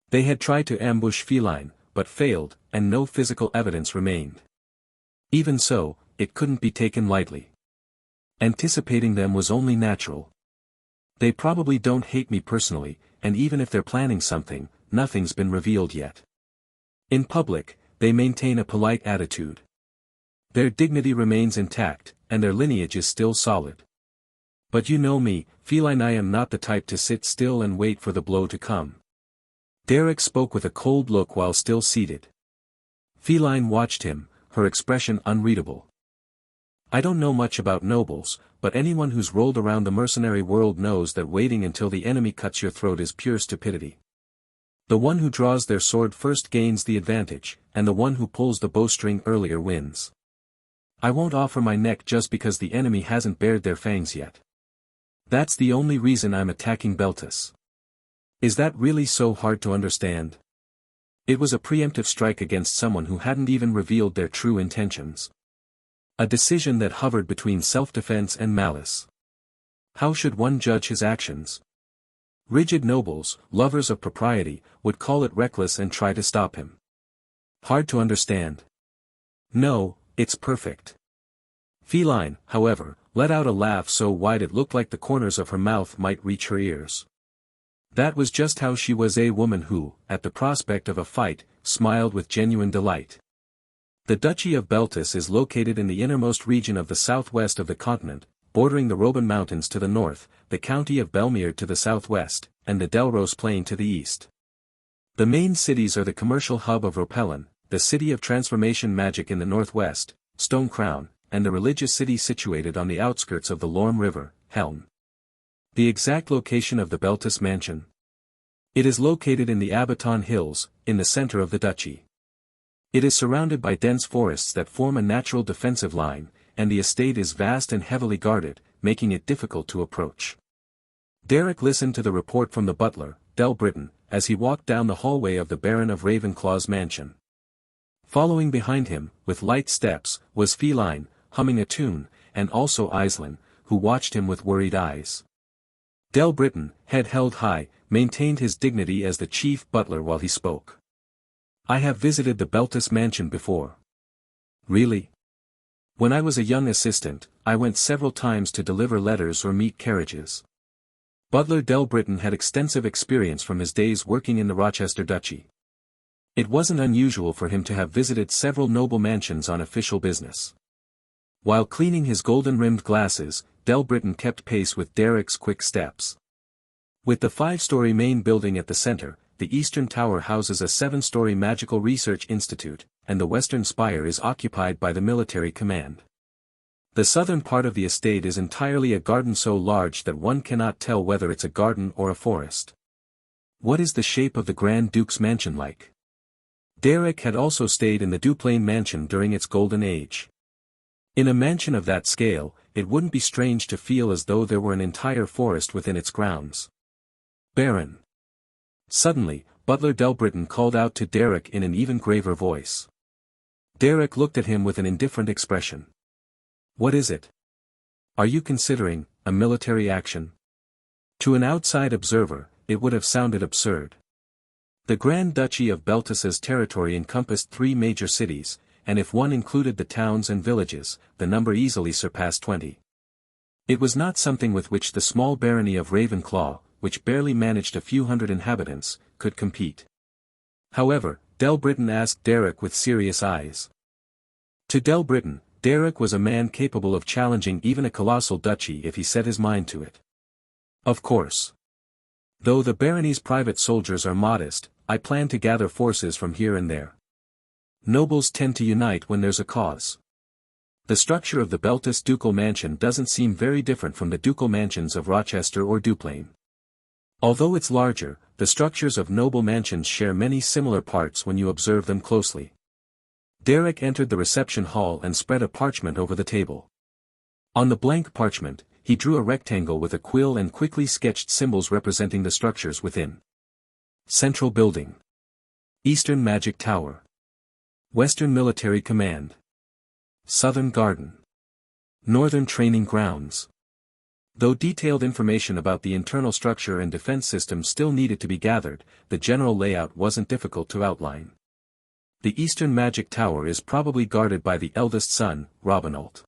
They had tried to ambush Feline, but failed, and no physical evidence remained. Even so, it couldn't be taken lightly. Anticipating them was only natural. They probably don't hate me personally, and even if they're planning something, nothing's been revealed yet. In public, they maintain a polite attitude. Their dignity remains intact, and their lineage is still solid. But you know me, Feline, I am not the type to sit still and wait for the blow to come. Derek spoke with a cold look while still seated. Feline watched him, her expression unreadable. I don't know much about nobles, but anyone who's rolled around the mercenary world knows that waiting until the enemy cuts your throat is pure stupidity. The one who draws their sword first gains the advantage, and the one who pulls the bowstring earlier wins. I won't offer my neck just because the enemy hasn't bared their fangs yet. That's the only reason I'm attacking Beltis. Is that really so hard to understand? It was a preemptive strike against someone who hadn't even revealed their true intentions. A decision that hovered between self-defense and malice. How should one judge his actions? Rigid nobles, lovers of propriety, would call it reckless and try to stop him. Hard to understand. No, it's perfect. Feline, however, let out a laugh so wide it looked like the corners of her mouth might reach her ears. That was just how she was, a woman who, at the prospect of a fight, smiled with genuine delight. The Duchy of Beltis is located in the innermost region of the southwest of the continent, bordering the Roban Mountains to the north, the county of Belmeard to the southwest, and the Delros Plain to the east. The main cities are the commercial hub of Ropelin, the city of transformation magic in the northwest, Stone Crown, and the religious city situated on the outskirts of the Lorm River, Helm. The exact location of the Beltis mansion. It is located in the Abaton Hills, in the center of the duchy. It is surrounded by dense forests that form a natural defensive line, and the estate is vast and heavily guarded, making it difficult to approach. Derek listened to the report from the butler, Del Britton, as he walked down the hallway of the Baron of Ravenclaw's mansion. Following behind him, with light steps, was Feline, humming a tune, and also Aislinn, who watched him with worried eyes. Del Britton, head held high, maintained his dignity as the chief butler while he spoke. "I have visited the Beltis mansion before." "Really?" "When I was a young assistant, I went several times to deliver letters or meet carriages." Butler Del Britton had extensive experience from his days working in the Rochester Duchy. It wasn't unusual for him to have visited several noble mansions on official business. While cleaning his golden-rimmed glasses, Del Britton kept pace with Derek's quick steps. With the 5-story main building at the center, the eastern tower houses a 7-story magical research institute, and the western spire is occupied by the military command. The southern part of the estate is entirely a garden so large that one cannot tell whether it's a garden or a forest. What is the shape of the Grand Duke's mansion like? Derek had also stayed in the Duplain mansion during its golden age. In a mansion of that scale, it wouldn't be strange to feel as though there were an entire forest within its grounds. "Baron." Suddenly, Butler Del Britton called out to Derek in an even graver voice. Derek looked at him with an indifferent expression. "What is it? Are you considering a military action?" To an outside observer, it would have sounded absurd. The Grand Duchy of Beltis's territory encompassed 3 major cities, and if one included the towns and villages, the number easily surpassed 20. It was not something with which the small barony of Ravenclaw, which barely managed a few hundred inhabitants, could compete. However, Del Britton asked Derek with serious eyes. To Del Britton, Derek was a man capable of challenging even a colossal duchy if he set his mind to it. "Of course. Though the barony's private soldiers are modest, I plan to gather forces from here and there. Nobles tend to unite when there's a cause. The structure of the Beltis ducal mansion doesn't seem very different from the ducal mansions of Rochester or Duplain. Although it's larger, the structures of noble mansions share many similar parts when you observe them closely." Derek entered the reception hall and spread a parchment over the table. On the blank parchment, he drew a rectangle with a quill and quickly sketched symbols representing the structures within. Central Building. Eastern Magic Tower. Western Military Command. Southern Garden. Northern Training Grounds. Though detailed information about the internal structure and defense system still needed to be gathered, the general layout wasn't difficult to outline. The Eastern Magic Tower is probably guarded by the eldest son, Robinault.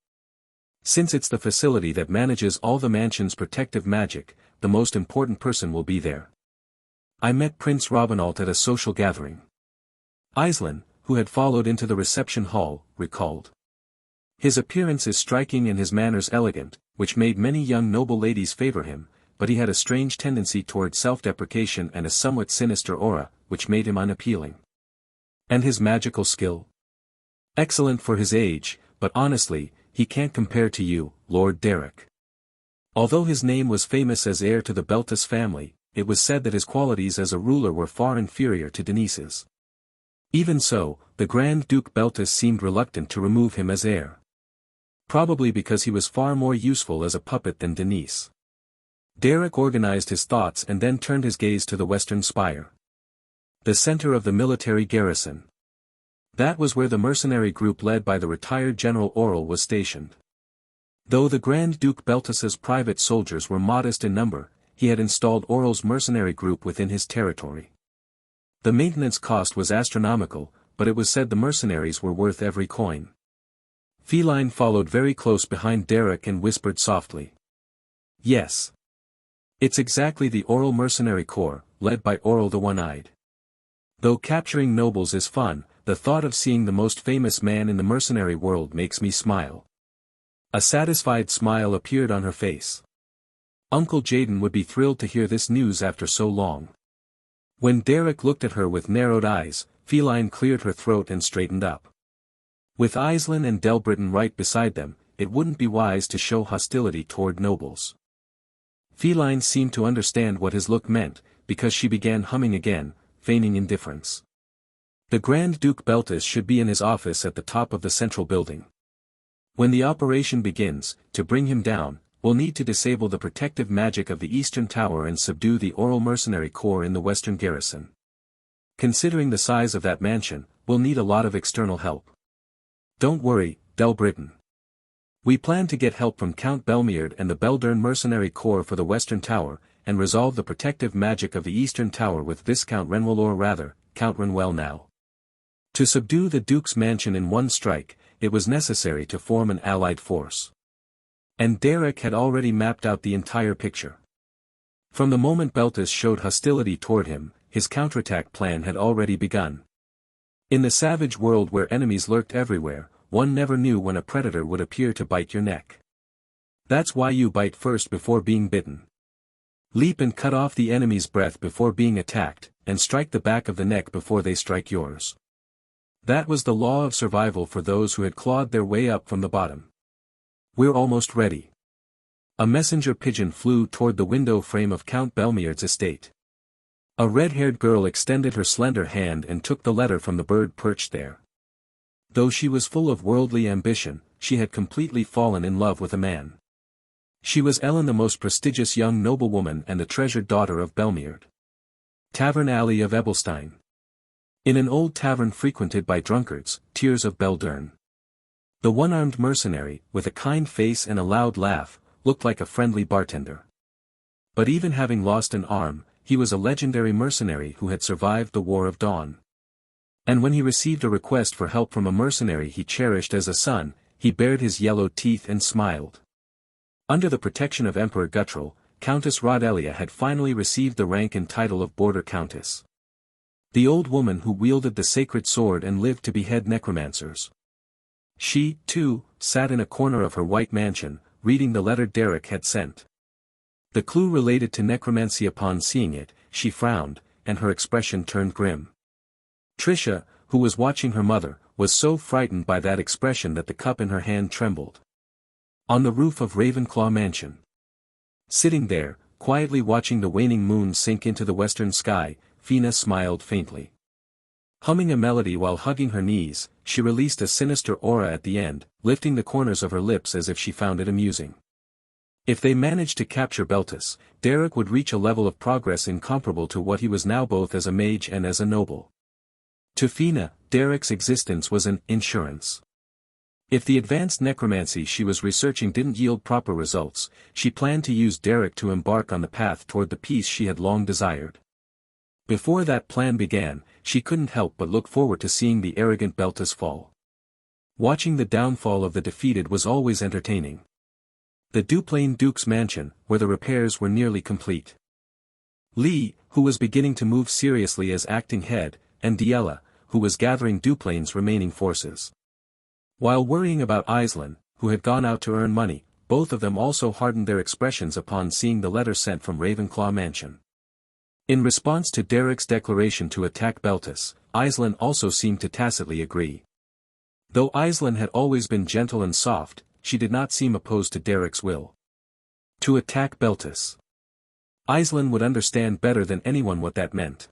Since it's the facility that manages all the mansion's protective magic, the most important person will be there. "I met Prince Robinault at a social gathering." Aislinn, who had followed into the reception hall, recalled. "His appearance is striking and his manners elegant, which made many young noble ladies favor him, but he had a strange tendency toward self-deprecation and a somewhat sinister aura, which made him unappealing." "And his magical skill?" "Excellent for his age, but honestly, he can't compare to you, Lord Derek." Although his name was famous as heir to the Beltis family, it was said that his qualities as a ruler were far inferior to Denise's. Even so, the Grand Duke Beltis seemed reluctant to remove him as heir. Probably because he was far more useful as a puppet than Denise. Derek organized his thoughts and then turned his gaze to the western spire. The center of the military garrison. That was where the mercenary group led by the retired General Aurel was stationed. Though the Grand Duke Beltis's private soldiers were modest in number, he had installed Aurel's mercenary group within his territory. The maintenance cost was astronomical, but it was said the mercenaries were worth every coin. Feline followed very close behind Derek and whispered softly. "Yes. It's exactly the Aurel Mercenary Corps, led by Aurel the One-Eyed. Though capturing nobles is fun, the thought of seeing the most famous man in the mercenary world makes me smile." A satisfied smile appeared on her face. Uncle Jaden would be thrilled to hear this news after so long. When Derek looked at her with narrowed eyes, Feline cleared her throat and straightened up. With Aislinn and Del Britton right beside them, it wouldn't be wise to show hostility toward nobles. Feline seemed to understand what his look meant, because she began humming again, feigning indifference. "The Grand Duke Beltis should be in his office at the top of the central building. When the operation begins, to bring him down, we'll need to disable the protective magic of the Eastern Tower and subdue the Oral Mercenary Corps in the Western Garrison. Considering the size of that mansion, we'll need a lot of external help. Don't worry, Del Britain. We plan to get help from Count Belmierd and the Beldern Mercenary Corps for the Western Tower, and resolve the protective magic of the Eastern Tower with Viscount Renwell or rather, Count Renwell now. To subdue the Duke's mansion in one strike, it was necessary to form an allied force. And Derek had already mapped out the entire picture. From the moment Beltis showed hostility toward him, his counterattack plan had already begun. In the savage world where enemies lurked everywhere, one never knew when a predator would appear to bite your neck. That's why you bite first before being bitten. Leap and cut off the enemy's breath before being attacked, and strike the back of the neck before they strike yours. That was the law of survival for those who had clawed their way up from the bottom. We're almost ready. A messenger pigeon flew toward the window frame of Count Belmierd's estate. A red-haired girl extended her slender hand and took the letter from the bird perched there. Though she was full of worldly ambition, she had completely fallen in love with a man. She was Ellen, the most prestigious young noblewoman and the treasured daughter of Belmierd. Tavern Alley of Ebelstein. In an old tavern frequented by drunkards, Tears of Beldern. The one-armed mercenary, with a kind face and a loud laugh, looked like a friendly bartender. But even having lost an arm, he was a legendary mercenary who had survived the War of Dawn. And when he received a request for help from a mercenary he cherished as a son, he bared his yellow teeth and smiled. Under the protection of Emperor Guttrell, Countess Rodelia had finally received the rank and title of Border Countess. The old woman who wielded the sacred sword and lived to behead necromancers. She, too, sat in a corner of her white mansion, reading the letter Derek had sent. The clue related to necromancy. Upon seeing it, she frowned, and her expression turned grim. Tricia, who was watching her mother, was so frightened by that expression that the cup in her hand trembled. On the roof of Ravenclaw Mansion. Sitting there, quietly watching the waning moon sink into the western sky, Fina smiled faintly. Humming a melody while hugging her knees, she released a sinister aura at the end, lifting the corners of her lips as if she found it amusing. If they managed to capture Beltis, Derek would reach a level of progress incomparable to what he was now both as a mage and as a noble. To Fina, Derek's existence was an insurance. If the advanced necromancy she was researching didn't yield proper results, she planned to use Derek to embark on the path toward the peace she had long desired. Before that plan began, she couldn't help but look forward to seeing the arrogant Beltis fall. Watching the downfall of the defeated was always entertaining. The Duplain Duke's mansion, where the repairs were nearly complete. Lee, who was beginning to move seriously as acting head, and Diella, who was gathering Duplain's remaining forces. While worrying about Aislinn, who had gone out to earn money, both of them also hardened their expressions upon seeing the letter sent from Ravenclaw Mansion. In response to Derek's declaration to attack Beltis, Aislinn also seemed to tacitly agree. Though Aislinn had always been gentle and soft, she did not seem opposed to Derek's will. To attack Beltis. Aislinn would understand better than anyone what that meant.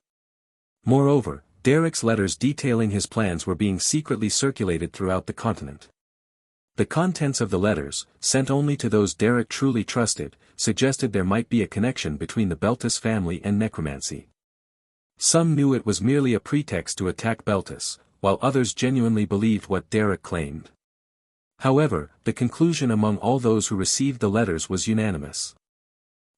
Moreover, Derek's letters detailing his plans were being secretly circulated throughout the continent. The contents of the letters, sent only to those Derek truly trusted, suggested there might be a connection between the Beltis family and necromancy. Some knew it was merely a pretext to attack Beltis, while others genuinely believed what Derek claimed. However, the conclusion among all those who received the letters was unanimous.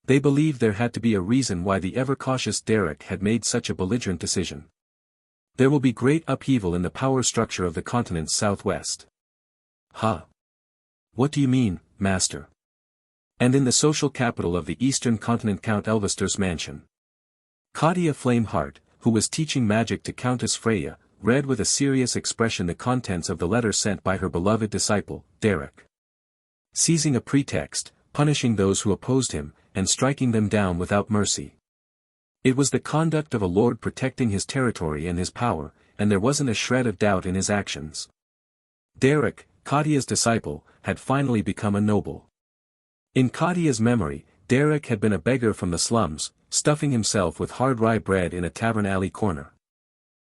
They believed there had to be a reason why the ever-cautious Derek had made such a belligerent decision. There will be great upheaval in the power structure of the continent's southwest. Huh? What do you mean, Master? And in the social capital of the eastern continent, Count Elvester's mansion. Claudia Flameheart, who was teaching magic to Countess Freya, read with a serious expression the contents of the letter sent by her beloved disciple, Derek. Seizing a pretext, punishing those who opposed him, and striking them down without mercy. It was the conduct of a lord protecting his territory and his power, and there wasn't a shred of doubt in his actions. Derek, Claudia's disciple, had finally become a noble. In Claudia's memory, Derek had been a beggar from the slums, stuffing himself with hard rye bread in a tavern alley corner.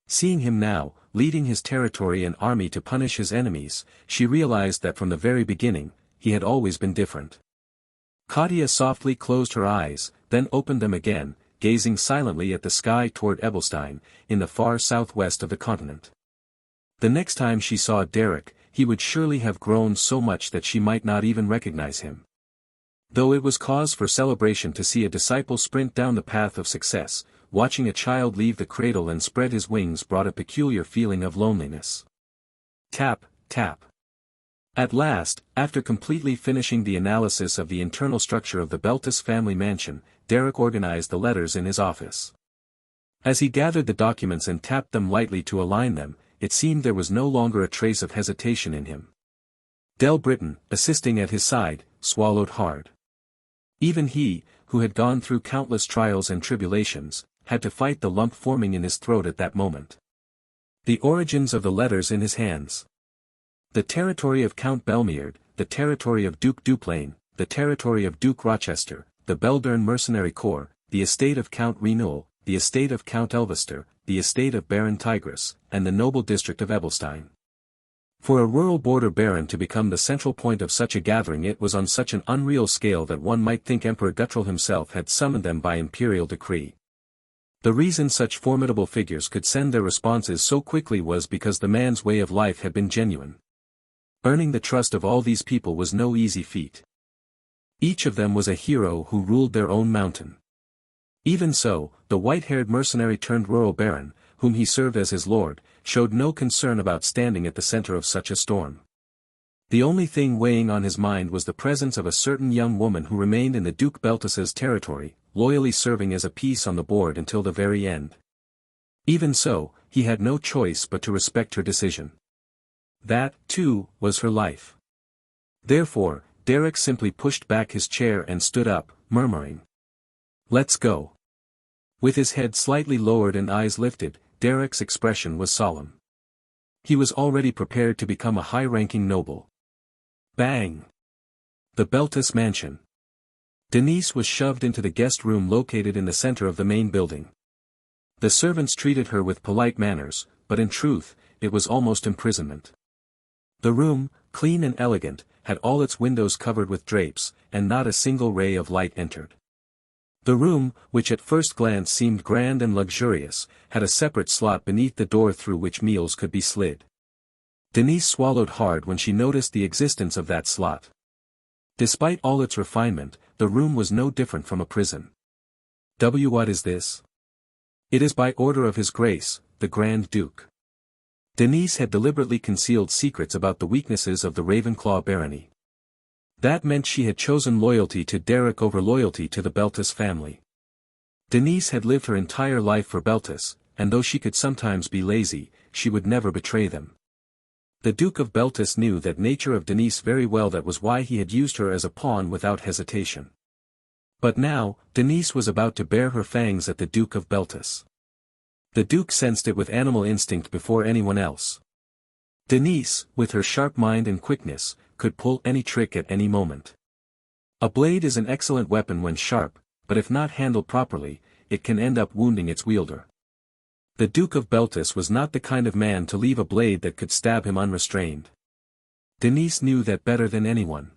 Seeing him now, leading his territory and army to punish his enemies, she realized that from the very beginning, he had always been different. Claudia softly closed her eyes, then opened them again, gazing silently at the sky toward Ebelstein, in the far southwest of the continent. The next time she saw Derek, he would surely have grown so much that she might not even recognize him. Though it was cause for celebration to see a disciple sprint down the path of success, watching a child leave the cradle and spread his wings brought a peculiar feeling of loneliness. Tap, tap. At last, after completely finishing the analysis of the internal structure of the Beltis family mansion, Derek organized the letters in his office. As he gathered the documents and tapped them lightly to align them, it seemed there was no longer a trace of hesitation in him. Del Britton, assisting at his side, swallowed hard. Even he, who had gone through countless trials and tribulations, had to fight the lump forming in his throat at that moment. The origins of the letters in his hands. The territory of Count Belmierd, the territory of Duke Duplain, the territory of Duke Rochester, the Beldern Mercenary Corps, the estate of Count Renewal, the estate of Count Elvester, the estate of Baron Tigris, and the noble district of Ebelstein. For a rural border baron to become the central point of such a gathering, it was on such an unreal scale that one might think Emperor Guttrell himself had summoned them by imperial decree. The reason such formidable figures could send their responses so quickly was because the man's way of life had been genuine. Earning the trust of all these people was no easy feat. Each of them was a hero who ruled their own mountain. Even so, the white-haired mercenary turned rural baron, whom he served as his lord, showed no concern about standing at the center of such a storm. The only thing weighing on his mind was the presence of a certain young woman who remained in the Duke Beltis's territory, loyally serving as a piece on the board until the very end. Even so, he had no choice but to respect her decision. That, too, was her life. Therefore, Derek simply pushed back his chair and stood up, murmuring, "Let's go." With his head slightly lowered and eyes lifted, Derek's expression was solemn. He was already prepared to become a high-ranking noble. Bang! The Beltis mansion. Denise was shoved into the guest room located in the center of the main building. The servants treated her with polite manners, but in truth, it was almost imprisonment. The room, clean and elegant, had all its windows covered with drapes, and not a single ray of light entered. The room, which at first glance seemed grand and luxurious, had a separate slot beneath the door through which meals could be slid. Denise swallowed hard when she noticed the existence of that slot. Despite all its refinement, the room was no different from a prison. What is this? It is by order of His Grace, the Grand Duke. Denise had deliberately concealed secrets about the weaknesses of the Ravenclaw barony. That meant she had chosen loyalty to Derek over loyalty to the Beltis family. Denise had lived her entire life for Beltis, and though she could sometimes be lazy, she would never betray them. The Duke of Beltis knew that nature of Denise very well, that was why he had used her as a pawn without hesitation. But now, Denise was about to bare her fangs at the Duke of Beltis. The Duke sensed it with animal instinct before anyone else. Denise, with her sharp mind and quickness, could pull any trick at any moment. A blade is an excellent weapon when sharp, but if not handled properly, it can end up wounding its wielder. The Duke of Beltis was not the kind of man to leave a blade that could stab him unrestrained. Denise knew that better than anyone.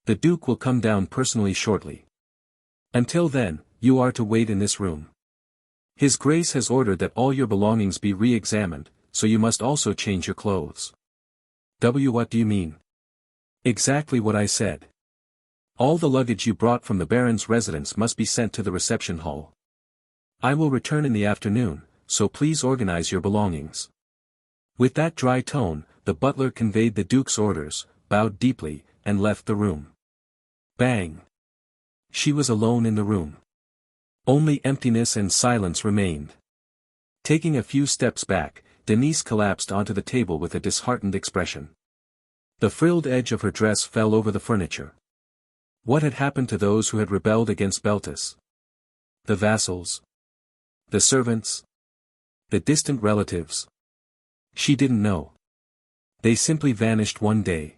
The Duke will come down personally shortly. Until then, you are to wait in this room. His Grace has ordered that all your belongings be re-examined, so you must also change your clothes. What do you mean? Exactly what I said. All the luggage you brought from the Baron's residence must be sent to the reception hall. I will return in the afternoon, so please organize your belongings. With that dry tone, the butler conveyed the Duke's orders, bowed deeply, and left the room. Bang! She was alone in the room. Only emptiness and silence remained. Taking a few steps back, Denise collapsed onto the table with a disheartened expression. The frilled edge of her dress fell over the furniture. What had happened to those who had rebelled against Beltis? The vassals? The servants? The distant relatives? She didn't know. They simply vanished one day.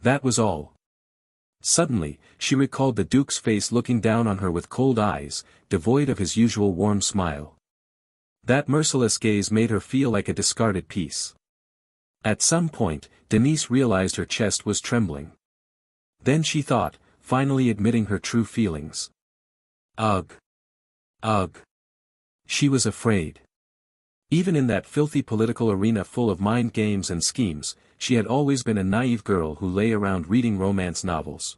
That was all. Suddenly, she recalled the Duke's face looking down on her with cold eyes, devoid of his usual warm smile. That merciless gaze made her feel like a discarded piece. At some point, Denise realized her chest was trembling. Then she thought, finally admitting her true feelings. Ugh. Ugh. She was afraid. Even in that filthy political arena full of mind games and schemes, she had always been a naive girl who lay around reading romance novels.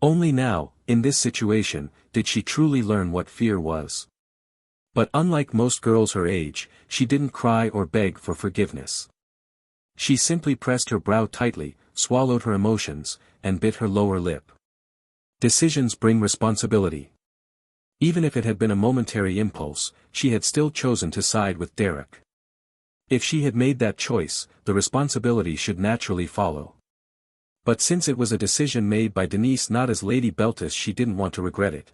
Only now, in this situation, did she truly learn what fear was. But unlike most girls her age, she didn't cry or beg for forgiveness. She simply pressed her brow tightly, swallowed her emotions, and bit her lower lip. Decisions bring responsibility. Even if it had been a momentary impulse, she had still chosen to side with Derek. If she had made that choice, the responsibility should naturally follow. But since it was a decision made by Denise not as Lady Beltis, she didn't want to regret it.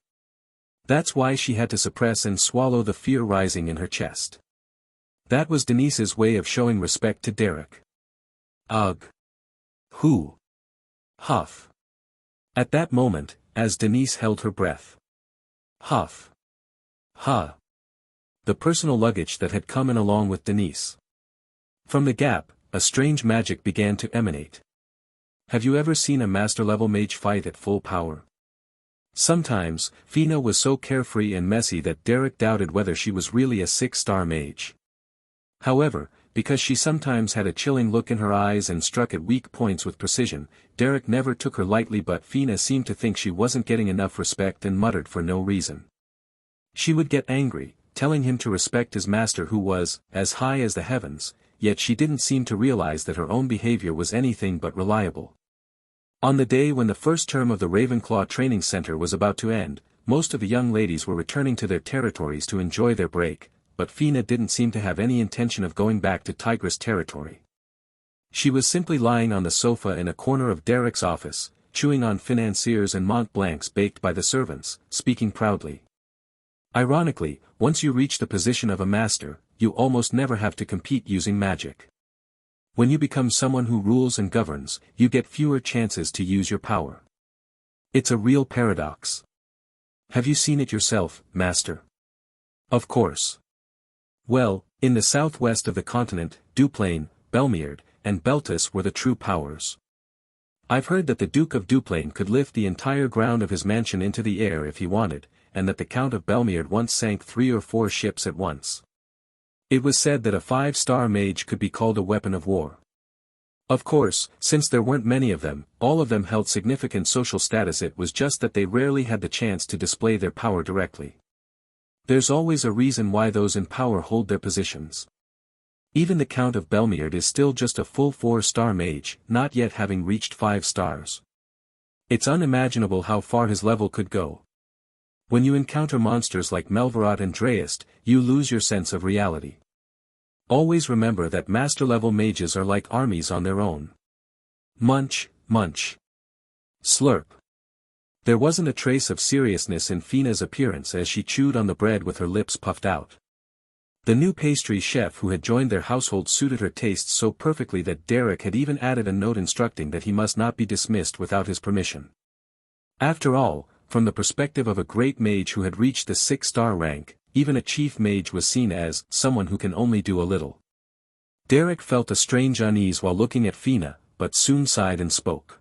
That's why she had to suppress and swallow the fear rising in her chest. That was Denise's way of showing respect to Derek. Ugh. Who? Huff. At that moment, as Denise held her breath. Huff. Huh. The personal luggage that had come in along with Denise. From the gap, a strange magic began to emanate. Have you ever seen a master-level mage fight at full power? Sometimes, Fina was so carefree and messy that Derek doubted whether she was really a 6-star mage. However, because she sometimes had a chilling look in her eyes and struck at weak points with precision, Derek never took her lightly, but Fina seemed to think she wasn't getting enough respect and muttered for no reason. She would get angry, telling him to respect his master who was as high as the heavens, yet she didn't seem to realize that her own behavior was anything but reliable. On the day when the first term of the Ravenclaw Training Center was about to end, most of the young ladies were returning to their territories to enjoy their break, but Fina didn't seem to have any intention of going back to Tigress territory. She was simply lying on the sofa in a corner of Derek's office, chewing on financiers and Mont Blancs baked by the servants, speaking proudly. Ironically, once you reach the position of a master, you almost never have to compete using magic. When you become someone who rules and governs, you get fewer chances to use your power. It's a real paradox. Have you seen it yourself, master? Of course. Well, in the southwest of the continent, Duplain, Belmeard, and Beltis were the true powers. I've heard that the Duke of Duplain could lift the entire ground of his mansion into the air if he wanted, and that the Count of Belmeard once sank 3 or 4 ships at once. It was said that a 5-star mage could be called a weapon of war. Of course, since there weren't many of them, all of them held significant social status. It was just that they rarely had the chance to display their power directly. There's always a reason why those in power hold their positions. Even the Count of Belmeard is still just a full 4-star mage, not yet having reached 5 stars. It's unimaginable how far his level could go. When you encounter monsters like Melvarot and Dreist, you lose your sense of reality. Always remember that master-level mages are like armies on their own. Munch, munch. Slurp. There wasn't a trace of seriousness in Fina's appearance as she chewed on the bread with her lips puffed out. The new pastry chef who had joined their household suited her tastes so perfectly that Derek had even added a note instructing that he must not be dismissed without his permission. After all, from the perspective of a great mage who had reached the 6-star rank, even a chief mage was seen as someone who can only do a little. Derek felt a strange unease while looking at Fina, but soon sighed and spoke.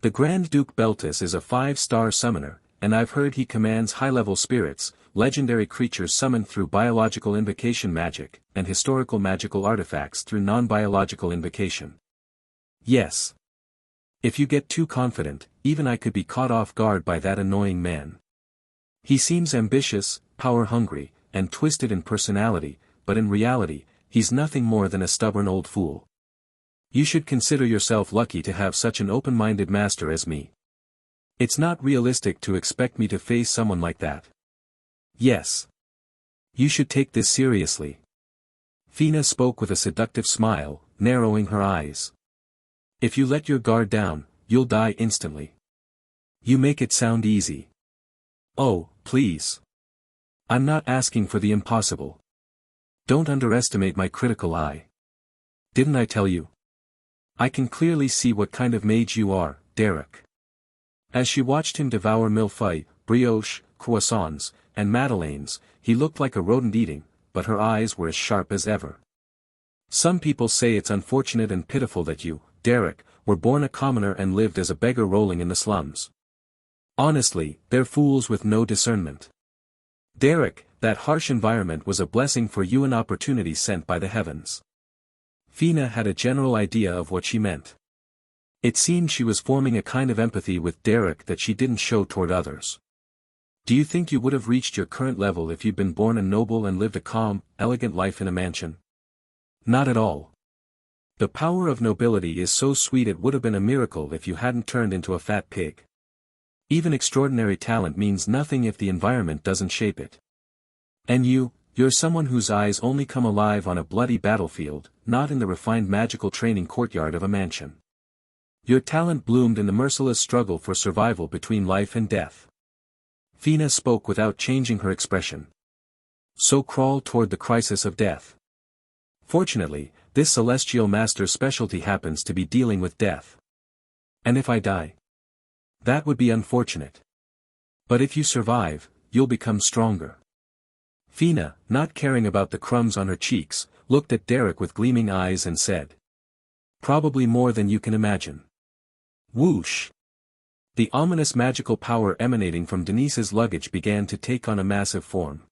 The Grand Duke Beltis is a 5-star summoner, and I've heard he commands high-level spirits, legendary creatures summoned through biological invocation magic, and historical magical artifacts through non-biological invocation. Yes. If you get too confident, even I could be caught off guard by that annoying man. He seems ambitious, power-hungry, and twisted in personality, but in reality, he's nothing more than a stubborn old fool. You should consider yourself lucky to have such an open-minded master as me. It's not realistic to expect me to face someone like that. Yes. You should take this seriously. Fina spoke with a seductive smile, narrowing her eyes. If you let your guard down, you'll die instantly. You make it sound easy. Oh, please. I'm not asking for the impossible. Don't underestimate my critical eye. Didn't I tell you? I can clearly see what kind of mage you are, Derek. As she watched him devour millefeuille, brioche, croissants, and madeleines, he looked like a rodent eating, but her eyes were as sharp as ever. Some people say it's unfortunate and pitiful that you, Derek, were born a commoner and lived as a beggar rolling in the slums. Honestly, they're fools with no discernment. Derek, that harsh environment was a blessing for you, an opportunity sent by the heavens. Fina had a general idea of what she meant. It seemed she was forming a kind of empathy with Derek that she didn't show toward others. Do you think you would have reached your current level if you'd been born a noble and lived a calm, elegant life in a mansion? Not at all. The power of nobility is so sweet it would have been a miracle if you hadn't turned into a fat pig. Even extraordinary talent means nothing if the environment doesn't shape it. And you're someone whose eyes only come alive on a bloody battlefield, not in the refined magical training courtyard of a mansion. Your talent bloomed in the merciless struggle for survival between life and death. Fina spoke without changing her expression. So crawl toward the crisis of death. Fortunately, this celestial master's specialty happens to be dealing with death. And if I die? That would be unfortunate. But if you survive, you'll become stronger. Fina, not caring about the crumbs on her cheeks, looked at Derek with gleaming eyes and said. Probably more than you can imagine. Whoosh! The ominous magical power emanating from Denise's luggage began to take on a massive form.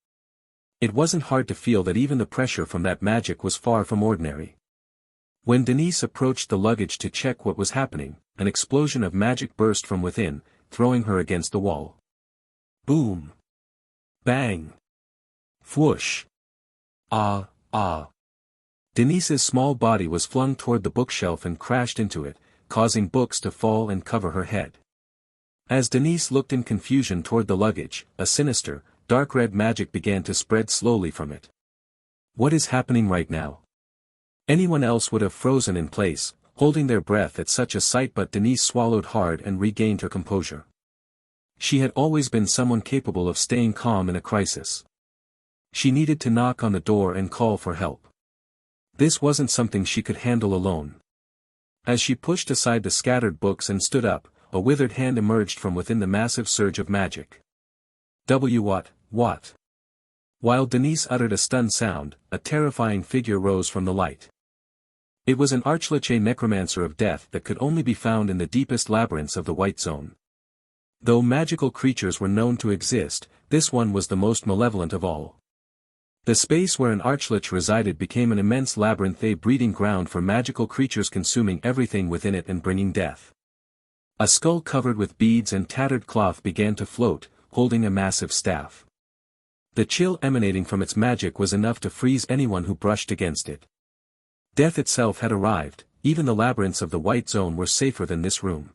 It wasn't hard to feel that even the pressure from that magic was far from ordinary. When Denise approached the luggage to check what was happening, an explosion of magic burst from within, throwing her against the wall. Boom! Bang! Whoosh! Ah, ah! Denise's small body was flung toward the bookshelf and crashed into it, causing books to fall and cover her head. As Denise looked in confusion toward the luggage, a sinister, dark red magic began to spread slowly from it. What is happening right now? Anyone else would have frozen in place, holding their breath at such a sight, but Denise swallowed hard and regained her composure. She had always been someone capable of staying calm in a crisis. She needed to knock on the door and call for help. This wasn't something she could handle alone. As she pushed aside the scattered books and stood up, a withered hand emerged from within the massive surge of magic. What? While Denise uttered a stunned sound, a terrifying figure rose from the light. It was an archlich, a necromancer of death that could only be found in the deepest labyrinths of the White Zone. Though magical creatures were known to exist, this one was the most malevolent of all. The space where an archlich resided became an immense labyrinth, a breeding ground for magical creatures consuming everything within it and bringing death. A skull covered with beads and tattered cloth began to float, holding a massive staff. The chill emanating from its magic was enough to freeze anyone who brushed against it. Death itself had arrived, even the labyrinths of the White Zone were safer than this room.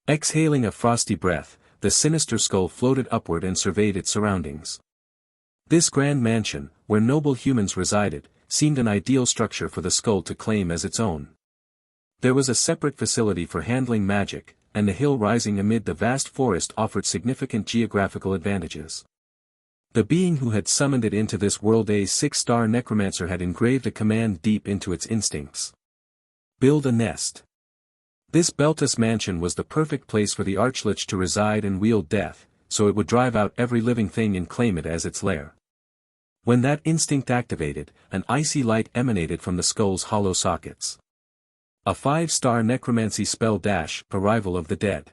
Exhaling a frosty breath, the sinister skull floated upward and surveyed its surroundings. This grand mansion, where noble humans resided, seemed an ideal structure for the skull to claim as its own. There was a separate facility for handling magic, and the hill rising amid the vast forest offered significant geographical advantages. The being who had summoned it into this world, a 6-star necromancer, had engraved a command deep into its instincts. Build a nest. This Beltus mansion was the perfect place for the archlich to reside and wield death, so it would drive out every living thing and claim it as its lair. When that instinct activated, an icy light emanated from the skull's hollow sockets. A 5-star necromancy spell dash, arrival of the dead.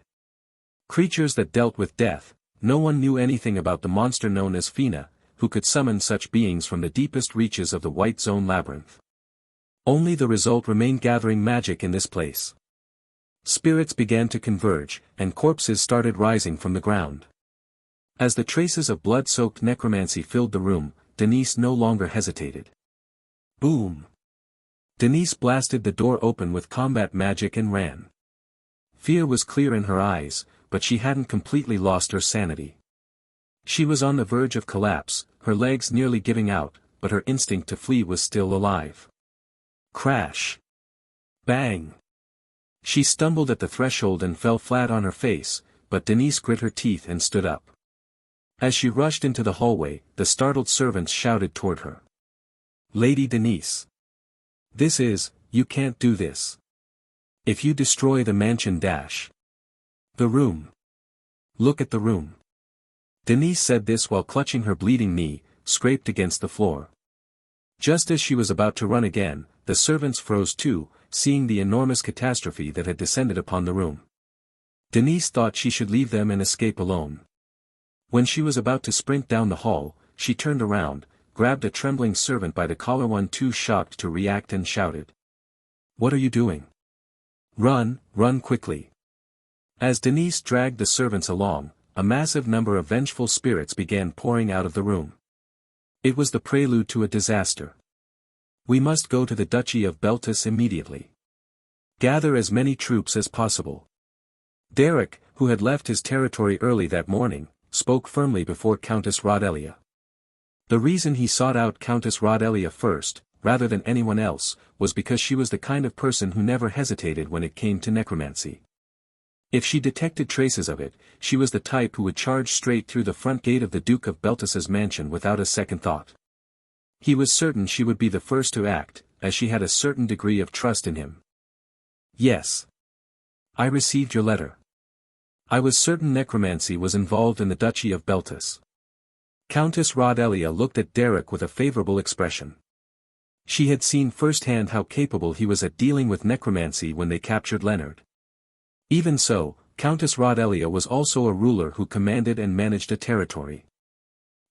Creatures that dealt with death. No one knew anything about the monster known as Fina, who could summon such beings from the deepest reaches of the White Zone labyrinth. Only the result remained: gathering magic in this place. Spirits began to converge, and corpses started rising from the ground. As the traces of blood-soaked necromancy filled the room, Denise no longer hesitated. Boom! Denise blasted the door open with combat magic and ran. Fear was clear in her eyes, but she hadn't completely lost her sanity. She was on the verge of collapse, her legs nearly giving out, but her instinct to flee was still alive. Crash! Bang! She stumbled at the threshold and fell flat on her face, but Denise grit her teeth and stood up. As she rushed into the hallway, the startled servants shouted toward her. Lady Denise! You can't do this. If you destroy the mansion dash. The room. Look at the room. Denise said this while clutching her bleeding knee, scraped against the floor. Just as she was about to run again, the servants froze too, seeing the enormous catastrophe that had descended upon the room. Denise thought she should leave them and escape alone. When she was about to sprint down the hall, she turned around, grabbed a trembling servant by the collar, one too shocked to react, and shouted. "What are you doing? Run, run quickly." As Denise dragged the servants along, a massive number of vengeful spirits began pouring out of the room. It was the prelude to a disaster. "We must go to the Duchy of Beltis immediately. Gather as many troops as possible." Derek, who had left his territory early that morning, spoke firmly before Countess Rodelia. The reason he sought out Countess Rodelia first, rather than anyone else, was because she was the kind of person who never hesitated when it came to necromancy. If she detected traces of it, she was the type who would charge straight through the front gate of the Duke of Beltis's mansion without a second thought. He was certain she would be the first to act, as she had a certain degree of trust in him. "Yes. I received your letter. I was certain necromancy was involved in the Duchy of Beltis." Countess Rodelia looked at Derek with a favorable expression. She had seen firsthand how capable he was at dealing with necromancy when they captured Leonard. Even so, Countess Rodelia was also a ruler who commanded and managed a territory.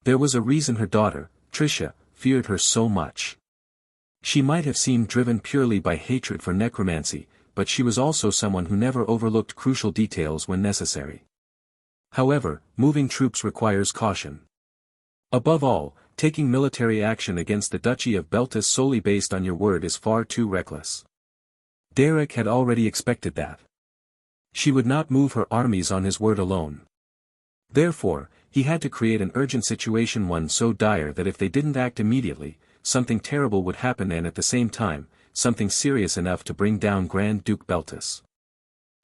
There was a reason her daughter, Tricia, feared her so much. She might have seemed driven purely by hatred for necromancy, but she was also someone who never overlooked crucial details when necessary. However, moving troops requires caution. Above all, taking military action against the Duchy of Beltis solely based on your word is far too reckless. Derek had already expected that. She would not move her armies on his word alone. Therefore, he had to create an urgent situation, one so dire that if they didn't act immediately, something terrible would happen, and at the same time, something serious enough to bring down Grand Duke Beltis.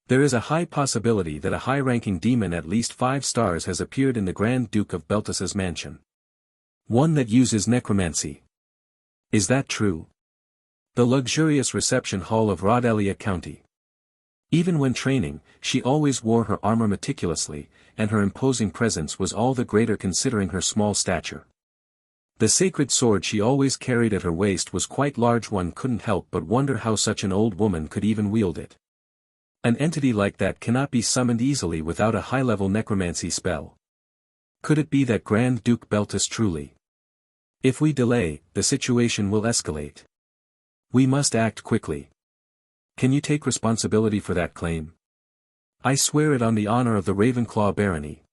There is a high possibility that a high-ranking demon at least 5 stars has appeared in the Grand Duke of Beltis's mansion. One that uses necromancy. Is that true? The luxurious reception hall of Rodelia County. Even when training, she always wore her armor meticulously, and her imposing presence was all the greater considering her small stature. The sacred sword she always carried at her waist was quite large. One couldn't help but wonder how such an old woman could even wield it. An entity like that cannot be summoned easily without a high-level necromancy spell. Could it be that Grand Duke Beltis truly? If we delay, the situation will escalate. We must act quickly. Can you take responsibility for that claim? I swear it on the honor of the Ravenclaw barony.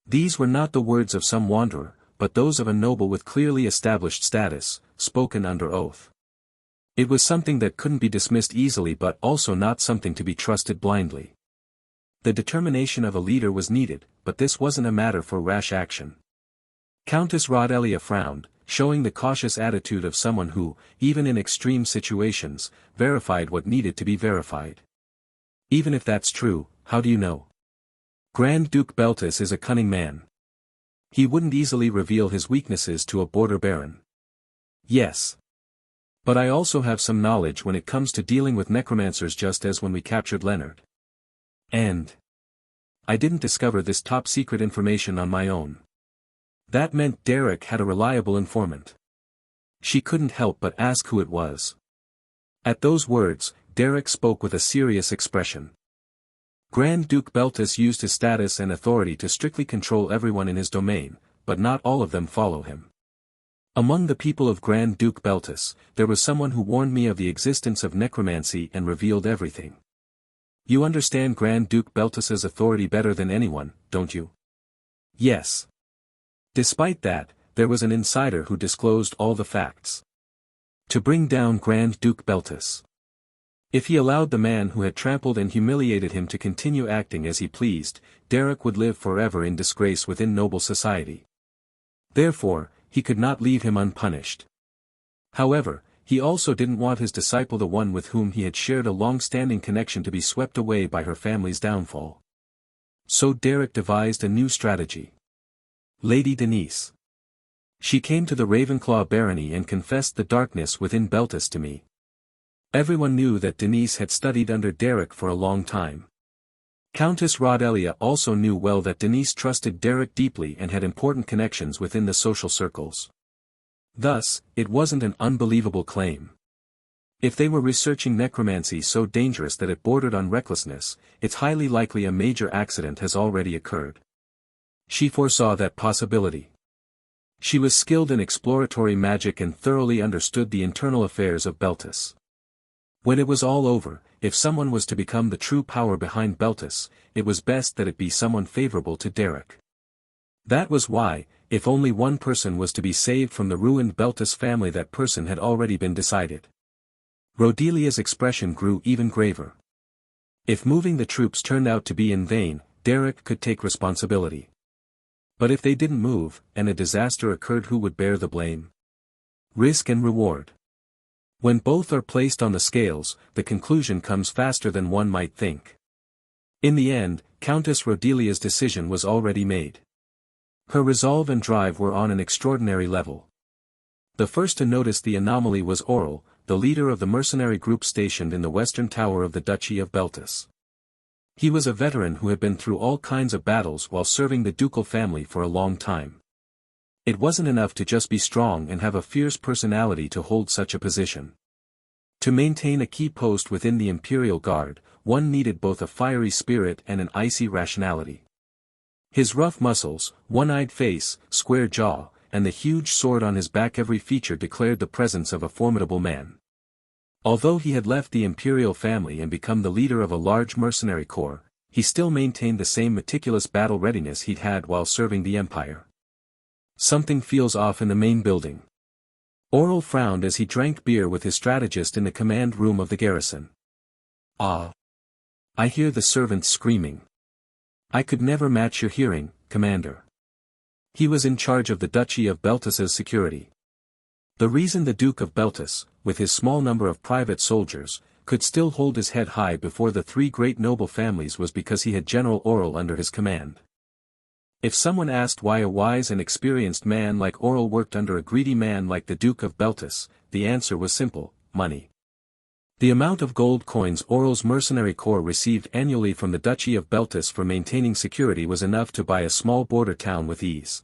These were not the words of some wanderer, but those of a noble with clearly established status, spoken under oath. It was something that couldn't be dismissed easily, but also not something to be trusted blindly. The determination of a leader was needed, but this wasn't a matter for rash action. Countess Rodelia frowned, showing the cautious attitude of someone who, even in extreme situations, verified what needed to be verified. Even if that's true, how do you know? Grand Duke Beltis is a cunning man. He wouldn't easily reveal his weaknesses to a border baron. Yes. But I also have some knowledge when it comes to dealing with necromancers, just as when we captured Leonard. And I didn't discover this top-secret information on my own. That meant Derek had a reliable informant. She couldn't help but ask who it was. At those words, Derek spoke with a serious expression. Grand Duke Beltis used his status and authority to strictly control everyone in his domain, but not all of them follow him. Among the people of Grand Duke Beltis, there was someone who warned me of the existence of necromancy and revealed everything. You understand Grand Duke Beltis's authority better than anyone, don't you? Yes. Despite that, there was an insider who disclosed all the facts. To bring down Grand Duke Beltis. If he allowed the man who had trampled and humiliated him to continue acting as he pleased, Derek would live forever in disgrace within noble society. Therefore, he could not leave him unpunished. However, he also didn't want his disciple, the one with whom he had shared a long-standing connection, to be swept away by her family's downfall. So Derek devised a new strategy. Lady Denise. She came to the Ravenclaw barony and confessed the darkness within Beltis to me. Everyone knew that Denise had studied under Derek for a long time. Countess Rodelia also knew well that Denise trusted Derek deeply and had important connections within the social circles. Thus, it wasn't an unbelievable claim. If they were researching necromancy so dangerous that it bordered on recklessness, it's highly likely a major accident has already occurred. She foresaw that possibility. She was skilled in exploratory magic and thoroughly understood the internal affairs of Beltis. When it was all over, if someone was to become the true power behind Beltis, it was best that it be someone favorable to Derek. That was why, if only one person was to be saved from the ruined Beltis family, that person had already been decided. Rodelia's expression grew even graver. If moving the troops turned out to be in vain, Derek could take responsibility. But if they didn't move, and a disaster occurred, who would bear the blame? Risk and reward. When both are placed on the scales, the conclusion comes faster than one might think. In the end, Countess Rodelia's decision was already made. Her resolve and drive were on an extraordinary level. The first to notice the anomaly was Aurel, the leader of the mercenary group stationed in the western tower of the Duchy of Beltis. He was a veteran who had been through all kinds of battles while serving the ducal family for a long time. It wasn't enough to just be strong and have a fierce personality to hold such a position. To maintain a key post within the Imperial Guard, one needed both a fiery spirit and an icy rationality. His rough muscles, one-eyed face, square jaw, and the huge sword on his back, every feature declared the presence of a formidable man. Although he had left the imperial family and become the leader of a large mercenary corps, he still maintained the same meticulous battle readiness he'd had while serving the Empire. Something feels off in the main building. Aurel frowned as he drank beer with his strategist in the command room of the garrison. Ah! I hear the servants screaming. I could never match your hearing, Commander. He was in charge of the Duchy of Beltis's security. The reason the Duke of Beltis, with his small number of private soldiers, could still hold his head high before the three great noble families was because he had General Aurel under his command. If someone asked why a wise and experienced man like Aurel worked under a greedy man like the Duke of Beltis, the answer was simple: money. The amount of gold coins Aurel's mercenary corps received annually from the Duchy of Beltis for maintaining security was enough to buy a small border town with ease.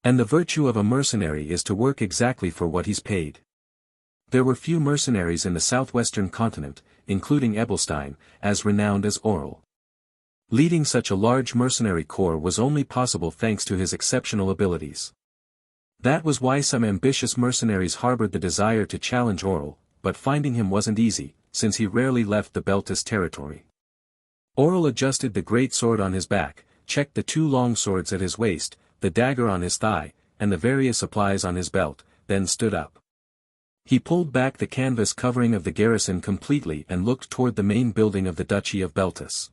And the virtue of a mercenary is to work exactly for what he's paid. There were few mercenaries in the southwestern continent, including Ebelstein, as renowned as Aurel. Leading such a large mercenary corps was only possible thanks to his exceptional abilities. That was why some ambitious mercenaries harbored the desire to challenge Aurel, but finding him wasn't easy, since he rarely left the Beltis territory. Aurel adjusted the great sword on his back, checked the two long swords at his waist, the dagger on his thigh, and the various supplies on his belt, then stood up. He pulled back the canvas covering of the garrison completely and looked toward the main building of the Duchy of Beltis.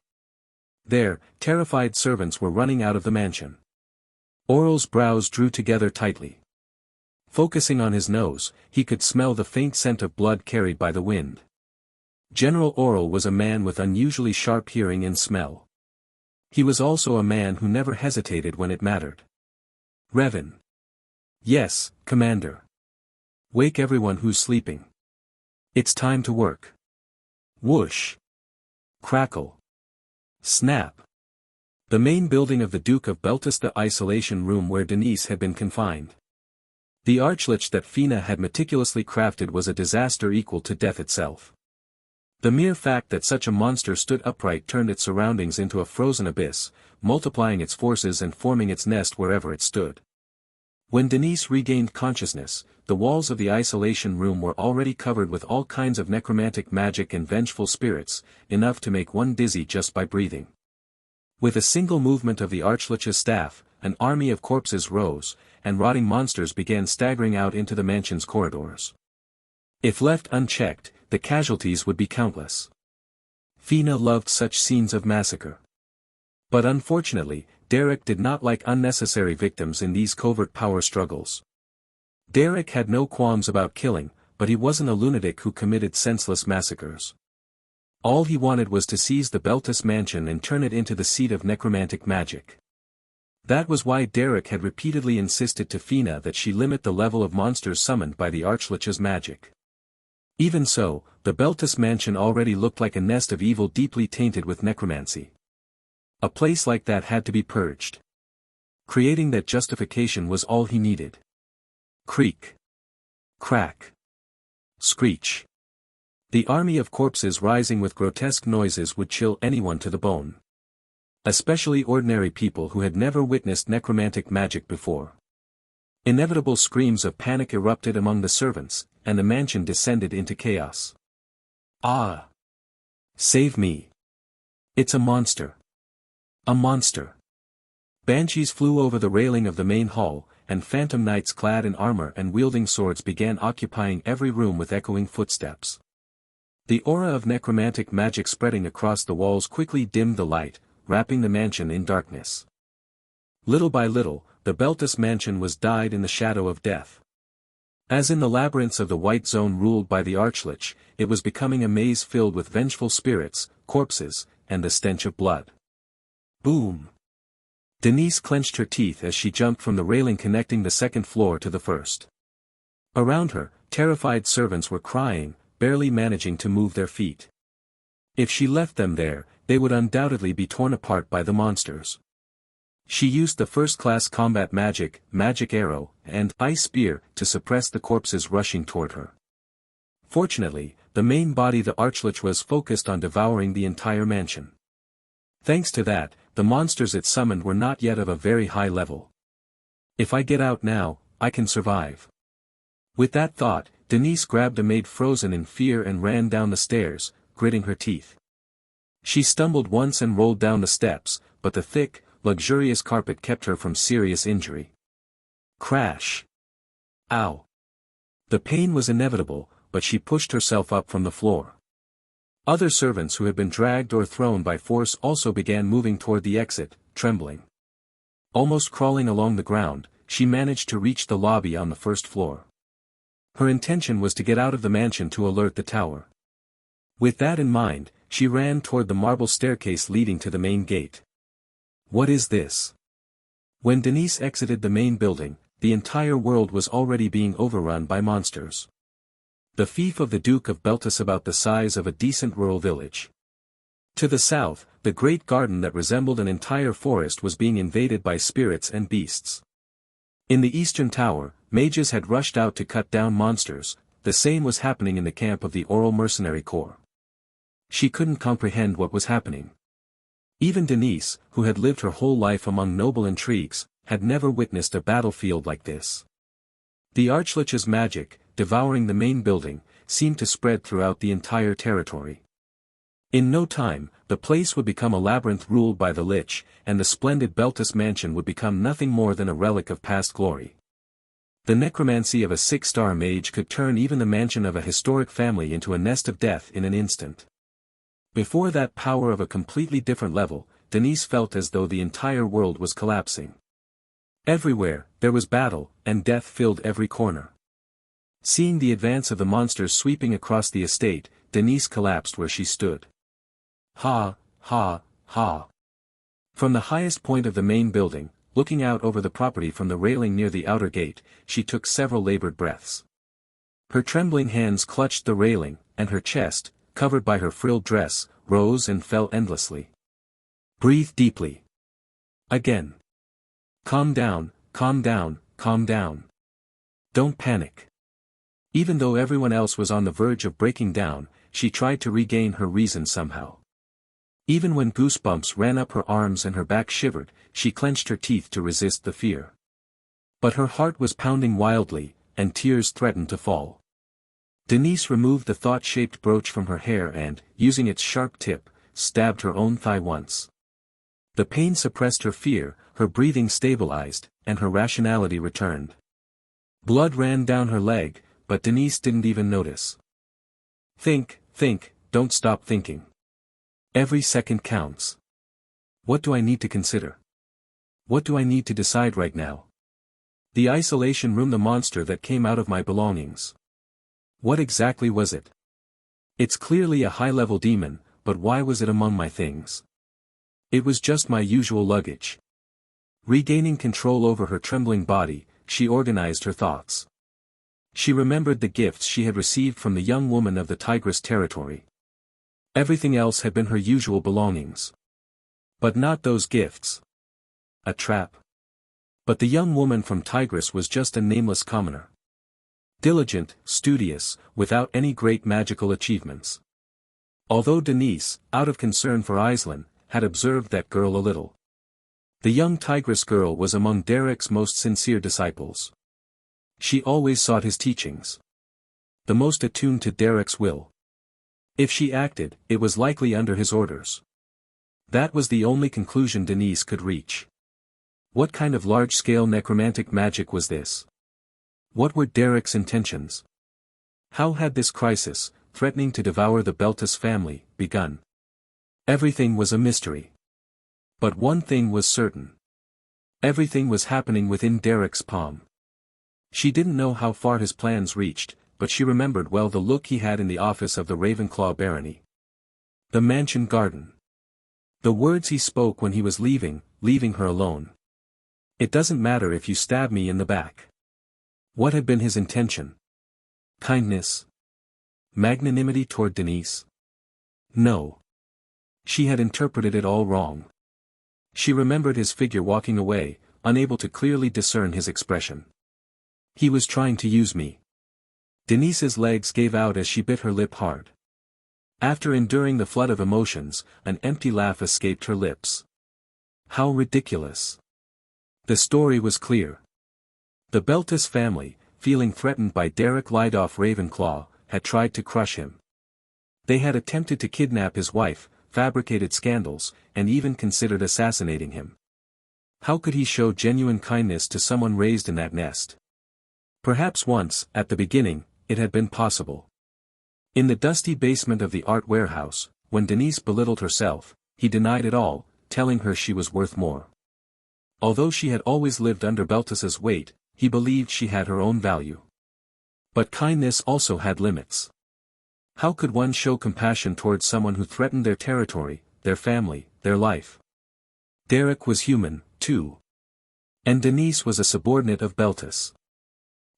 There, terrified servants were running out of the mansion. Aurel's brows drew together tightly. Focusing on his nose, he could smell the faint scent of blood carried by the wind. General Aurel was a man with unusually sharp hearing and smell. He was also a man who never hesitated when it mattered. Revan. Yes, Commander. Wake everyone who's sleeping. It's time to work. Whoosh. Crackle. Snap. The main building of the Duke of Beltis, the isolation room where Denise had been confined. The archlich that Fina had meticulously crafted was a disaster equal to death itself. The mere fact that such a monster stood upright turned its surroundings into a frozen abyss, multiplying its forces and forming its nest wherever it stood. When Denise regained consciousness, the walls of the isolation room were already covered with all kinds of necromantic magic and vengeful spirits, enough to make one dizzy just by breathing. With a single movement of the archlich's staff, an army of corpses rose, and rotting monsters began staggering out into the mansion's corridors. If left unchecked, the casualties would be countless. Fina loved such scenes of massacre. But unfortunately, Derek did not like unnecessary victims in these covert power struggles. Derek had no qualms about killing, but he wasn't a lunatic who committed senseless massacres. All he wanted was to seize the Beltis mansion and turn it into the seat of necromantic magic. That was why Derek had repeatedly insisted to Fina that she limit the level of monsters summoned by the Archlich's magic. Even so, the Beltis mansion already looked like a nest of evil deeply tainted with necromancy. A place like that had to be purged. Creating that justification was all he needed. Creak. Crack. Screech. The army of corpses rising with grotesque noises would chill anyone to the bone. Especially ordinary people who had never witnessed necromantic magic before. Inevitable screams of panic erupted among the servants, and the mansion descended into chaos. Ah! Save me! It's a monster! A monster! Banshees flew over the railing of the main hall, and phantom knights clad in armor and wielding swords began occupying every room with echoing footsteps. The aura of necromantic magic spreading across the walls quickly dimmed the light, wrapping the mansion in darkness. Little by little, the Beltis mansion was dyed in the shadow of death. As in the labyrinths of the White Zone ruled by the Archlich, it was becoming a maze filled with vengeful spirits, corpses, and the stench of blood. Boom! Denise clenched her teeth as she jumped from the railing connecting the second floor to the first. Around her, terrified servants were crying, barely managing to move their feet. If she left them there, they would undoubtedly be torn apart by the monsters. She used the first-class combat magic arrow, and ice spear to suppress the corpses rushing toward her. Fortunately, the main body the Archlich was focused on devouring the entire mansion. Thanks to that, the monsters it summoned were not yet of a very high level. If I get out now, I can survive. With that thought, Denise grabbed a maid frozen in fear and ran down the stairs, gritting her teeth. She stumbled once and rolled down the steps, but the thick, luxurious carpet kept her from serious injury. Crash! Ow! The pain was inevitable, but she pushed herself up from the floor. Other servants who had been dragged or thrown by force also began moving toward the exit, trembling. Almost crawling along the ground, she managed to reach the lobby on the first floor. Her intention was to get out of the mansion to alert the tower. With that in mind, she ran toward the marble staircase leading to the main gate. What is this? When Denise exited the main building, the entire world was already being overrun by monsters. The fief of the Duke of Beltis about the size of a decent rural village. To the south, the great garden that resembled an entire forest was being invaded by spirits and beasts. In the eastern tower, mages had rushed out to cut down monsters, the same was happening in the camp of the Oral Mercenary Corps. She couldn't comprehend what was happening. Even Denise, who had lived her whole life among noble intrigues, had never witnessed a battlefield like this. The Archlich's magic, devouring the main building, seemed to spread throughout the entire territory. In no time, the place would become a labyrinth ruled by the Lich, and the splendid Beltis mansion would become nothing more than a relic of past glory. The necromancy of a 6-star mage could turn even the mansion of a historic family into a nest of death in an instant. Before that power of a completely different level, Denise felt as though the entire world was collapsing. Everywhere, there was battle, and death filled every corner. Seeing the advance of the monsters sweeping across the estate, Denise collapsed where she stood. Ha, ha, ha. From the highest point of the main building, looking out over the property from the railing near the outer gate, she took several labored breaths. Her trembling hands clutched the railing, and her chest, covered by her frilled dress, rose and fell endlessly. Breathe deeply. Again. Calm down, calm down, calm down. Don't panic. Even though everyone else was on the verge of breaking down, she tried to regain her reason somehow. Even when goosebumps ran up her arms and her back shivered, she clenched her teeth to resist the fear. But her heart was pounding wildly, and tears threatened to fall. Denise removed the thought-shaped brooch from her hair and, using its sharp tip, stabbed her own thigh once. The pain suppressed her fear, her breathing stabilized, and her rationality returned. Blood ran down her leg, but Denise didn't even notice. Think, don't stop thinking. Every second counts. What do I need to consider? What do I need to decide right now? The isolation room, the monster that came out of my belongings. What exactly was it? It's clearly a high-level demon, but why was it among my things? It was just my usual luggage. Regaining control over her trembling body, she organized her thoughts. She remembered the gifts she had received from the young woman of the Tigris territory. Everything else had been her usual belongings. But not those gifts. A trap. But the young woman from Tigris was just a nameless commoner. Diligent, studious, without any great magical achievements. Although Denise, out of concern for Aislinn, had observed that girl a little. The young tigress girl was among Derek's most sincere disciples. She always sought his teachings. The most attuned to Derek's will. If she acted, it was likely under his orders. That was the only conclusion Denise could reach. What kind of large-scale necromantic magic was this? What were Derek's intentions? How had this crisis, threatening to devour the Beltis family, begun? Everything was a mystery. But one thing was certain. Everything was happening within Derek's palm. She didn't know how far his plans reached, but she remembered well the look he had in the office of the Ravenclaw barony. The mansion garden. The words he spoke when he was leaving her alone. It doesn't matter if you stab me in the back. What had been his intention? Kindness? Magnanimity toward Denise? No. She had interpreted it all wrong. She remembered his figure walking away, unable to clearly discern his expression. He was trying to use me. Denise's legs gave out as she bit her lip hard. After enduring the flood of emotions, an empty laugh escaped her lips. How ridiculous. The story was clear. The Beltis family, feeling threatened by Derek Lydoff Ravenclaw, had tried to crush him. They had attempted to kidnap his wife, fabricated scandals, and even considered assassinating him. How could he show genuine kindness to someone raised in that nest? Perhaps once, at the beginning, it had been possible. In the dusty basement of the art warehouse, when Denise belittled herself, he denied it all, telling her she was worth more. Although she had always lived under Beltis's weight, he believed she had her own value. But kindness also had limits. How could one show compassion towards someone who threatened their territory, their family, their life? Derek was human, too. And Denise was a subordinate of Beltis.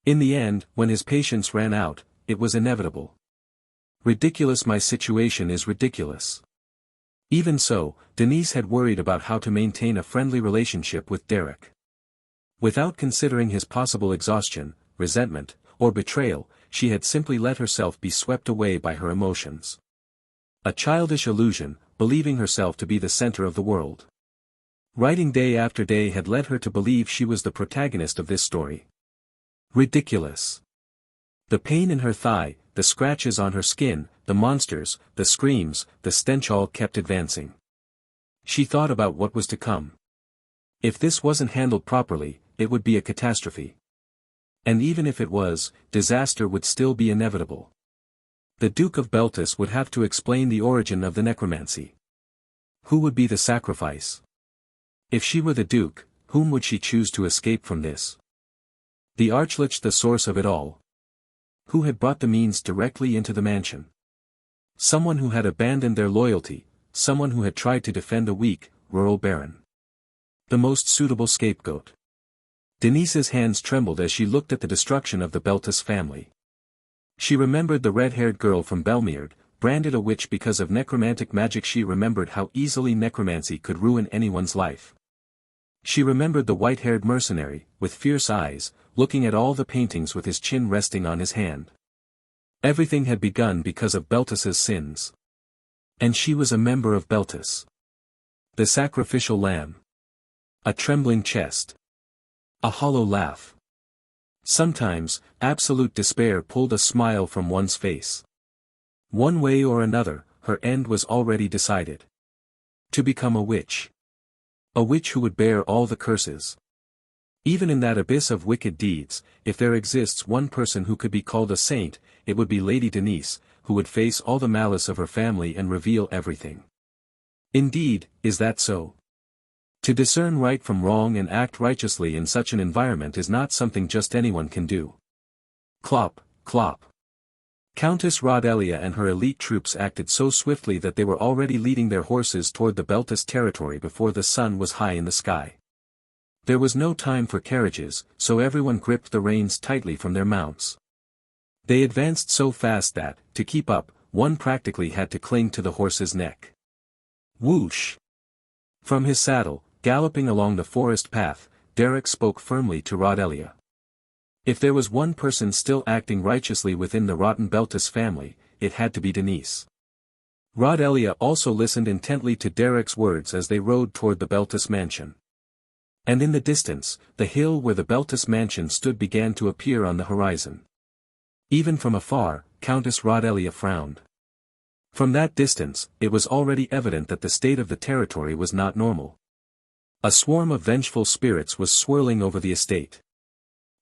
In the end, when his patience ran out, it was inevitable. Ridiculous, my situation is ridiculous. Even so, Denise had worried about how to maintain a friendly relationship with Derek. Without considering his possible exhaustion, resentment, or betrayal, she had simply let herself be swept away by her emotions. A childish illusion, believing herself to be the center of the world. Writing day after day had led her to believe she was the protagonist of this story. Ridiculous. The pain in her thigh, the scratches on her skin, the monsters, the screams, the stench all kept advancing. She thought about what was to come. If this wasn't handled properly, it would be a catastrophe. And even if it was, disaster would still be inevitable. The Duke of Beltis would have to explain the origin of the necromancy. Who would be the sacrifice? If she were the Duke, whom would she choose to escape from this? The Archlich, the source of it all. Who had brought the means directly into the mansion? Someone who had abandoned their loyalty, someone who had tried to defend a weak, rural baron. The most suitable scapegoat. Denise's hands trembled as she looked at the destruction of the Beltis family. She remembered the red-haired girl from Belmeard, branded a witch because of necromantic magic. She remembered how easily necromancy could ruin anyone's life. She remembered the white-haired mercenary, with fierce eyes, looking at all the paintings with his chin resting on his hand. Everything had begun because of Beltis's sins. And she was a member of Beltis. The sacrificial lamb. A trembling chest. A hollow laugh. Sometimes, absolute despair pulled a smile from one's face. One way or another, her end was already decided. To become a witch. A witch who would bear all the curses. Even in that abyss of wicked deeds, if there exists one person who could be called a saint, it would be Lady Denise, who would face all the malice of her family and reveal everything. Indeed, is that so? To discern right from wrong and act righteously in such an environment is not something just anyone can do. Clop, clop. Countess Rodelia and her elite troops acted so swiftly that they were already leading their horses toward the Beltis territory before the sun was high in the sky. There was no time for carriages, so everyone gripped the reins tightly from their mounts. They advanced so fast that, to keep up, one practically had to cling to the horse's neck. Whoosh! From his saddle, galloping along the forest path, Derek spoke firmly to Rodelia. If there was one person still acting righteously within the rotten Beltis family, it had to be Denise. Rodelia also listened intently to Derek's words as they rode toward the Beltis mansion. And in the distance, the hill where the Beltis mansion stood began to appear on the horizon. Even from afar, Countess Rodelia frowned. From that distance, it was already evident that the state of the territory was not normal. A swarm of vengeful spirits was swirling over the estate.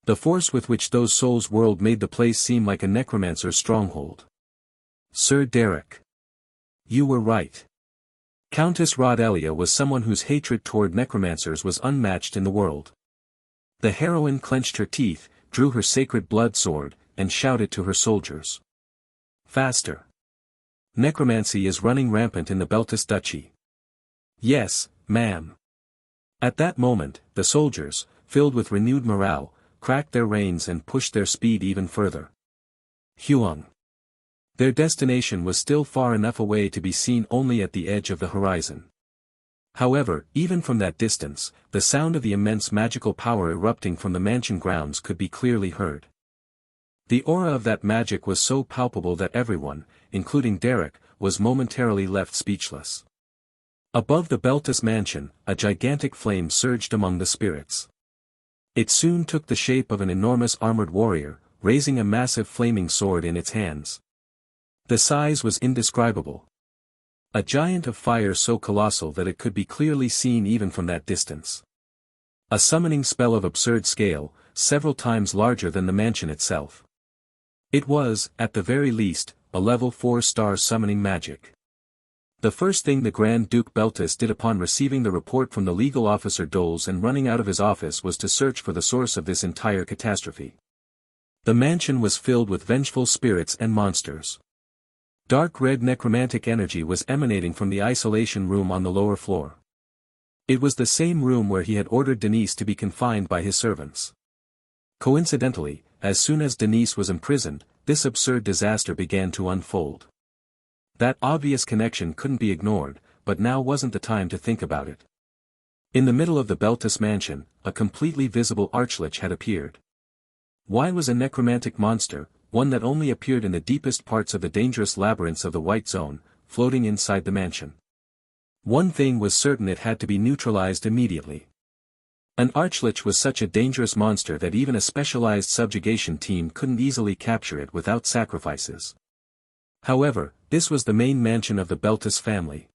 The force with which those souls whirled made the place seem like a necromancer's stronghold. Sir Derek. You were right. Countess Rodelia was someone whose hatred toward necromancers was unmatched in the world. The heroine clenched her teeth, drew her sacred blood sword, and shouted to her soldiers. Faster! Necromancy is running rampant in the Beltis Duchy. Yes, ma'am. At that moment, the soldiers, filled with renewed morale, cracked their reins and pushed their speed even further. Huang. Their destination was still far enough away to be seen only at the edge of the horizon. However, even from that distance, the sound of the immense magical power erupting from the mansion grounds could be clearly heard. The aura of that magic was so palpable that everyone, including Derek, was momentarily left speechless. Above the Beltis mansion, a gigantic flame surged among the spirits. It soon took the shape of an enormous armored warrior, raising a massive flaming sword in its hands. The size was indescribable. A giant of fire so colossal that it could be clearly seen even from that distance. A summoning spell of absurd scale, several times larger than the mansion itself. It was, at the very least, a level 4-star summoning magic. The first thing the Grand Duke Beltis did upon receiving the report from the legal officer Doles and running out of his office was to search for the source of this entire catastrophe. The mansion was filled with vengeful spirits and monsters. Dark red necromantic energy was emanating from the isolation room on the lower floor. It was the same room where he had ordered Denise to be confined by his servants. Coincidentally, as soon as Denise was imprisoned, this absurd disaster began to unfold. That obvious connection couldn't be ignored, but now wasn't the time to think about it. In the middle of the Beltis mansion, a completely visible archlich had appeared. Why was a necromantic monster, one that only appeared in the deepest parts of the dangerous labyrinths of the White Zone, floating inside the mansion? One thing was certain: it had to be neutralized immediately. An archlich was such a dangerous monster that even a specialized subjugation team couldn't easily capture it without sacrifices. However, this was the main mansion of the Beltis family.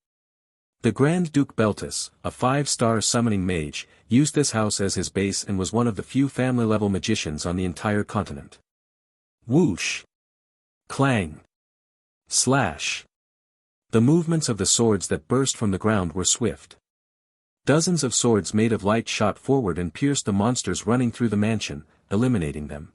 The Grand Duke Beltis, a 5-star summoning mage, used this house as his base and was one of the few family-level magicians on the entire continent. Whoosh! Clang! Slash! The movements of the swords that burst from the ground were swift. Dozens of swords made of light shot forward and pierced the monsters running through the mansion, eliminating them.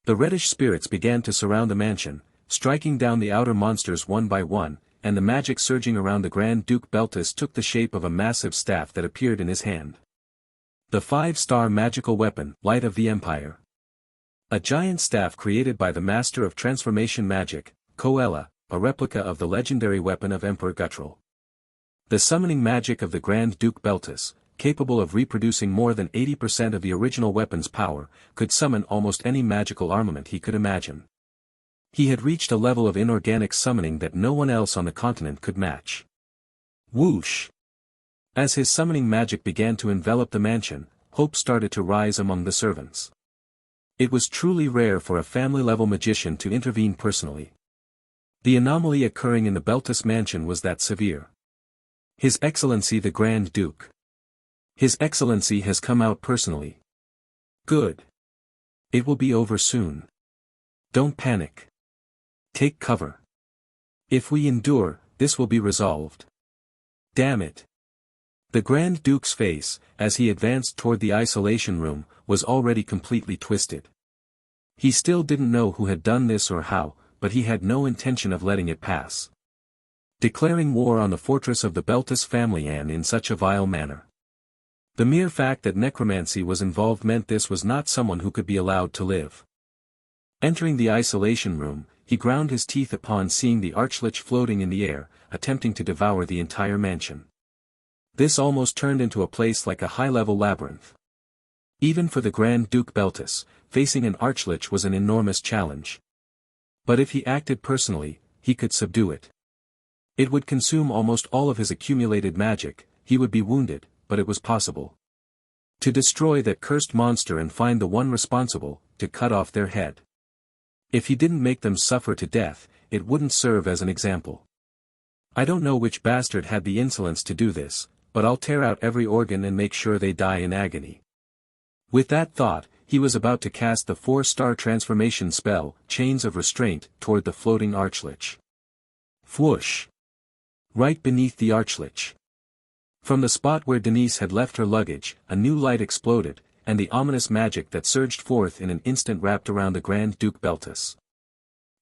The reddish spirits began to surround the mansion, striking down the outer monsters one by one, and the magic surging around the Grand Duke Beltis took the shape of a massive staff that appeared in his hand. The 5-star magical weapon, Light of the Empire. A giant staff created by the master of transformation magic, Coella, a replica of the legendary weapon of Emperor Guttrell. The summoning magic of the Grand Duke Beltis, capable of reproducing more than 80% of the original weapon's power, could summon almost any magical armament he could imagine. He had reached a level of inorganic summoning that no one else on the continent could match. Whoosh! As his summoning magic began to envelop the mansion, hope started to rise among the servants. It was truly rare for a family-level magician to intervene personally. The anomaly occurring in the Beltis mansion was that severe. His Excellency the Grand Duke. His Excellency has come out personally. Good. It will be over soon. Don't panic. Take cover. If we endure, this will be resolved. Damn it. The Grand Duke's face, as he advanced toward the isolation room, was already completely twisted. He still didn't know who had done this or how, but he had no intention of letting it pass. Declaring war on the fortress of the Beltis family and in such a vile manner. The mere fact that necromancy was involved meant this was not someone who could be allowed to live. Entering the isolation room, he ground his teeth upon seeing the archlich floating in the air, attempting to devour the entire mansion. This almost turned into a place like a high-level labyrinth. Even for the Grand Duke Beltis, facing an archlich was an enormous challenge. But if he acted personally, he could subdue it. It would consume almost all of his accumulated magic, he would be wounded, but it was possible. To destroy that cursed monster and find the one responsible, to cut off their head. If he didn't make them suffer to death, it wouldn't serve as an example. I don't know which bastard had the insolence to do this, but I'll tear out every organ and make sure they die in agony. With that thought, he was about to cast the 4-star transformation spell, Chains of Restraint, toward the floating archlich. Whoosh! Right beneath the archlich. From the spot where Denise had left her luggage, a new light exploded, and the ominous magic that surged forth in an instant wrapped around the Grand Duke Beltus.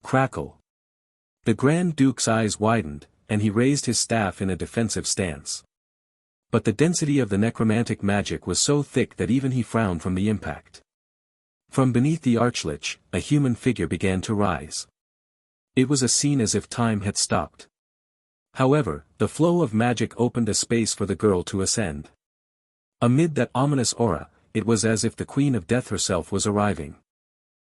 Crackle! The Grand Duke's eyes widened, and he raised his staff in a defensive stance. But the density of the necromantic magic was so thick that even he frowned from the impact. From beneath the archlich, a human figure began to rise. It was a scene as if time had stopped. However, the flow of magic opened a space for the girl to ascend. Amid that ominous aura, it was as if the Queen of Death herself was arriving.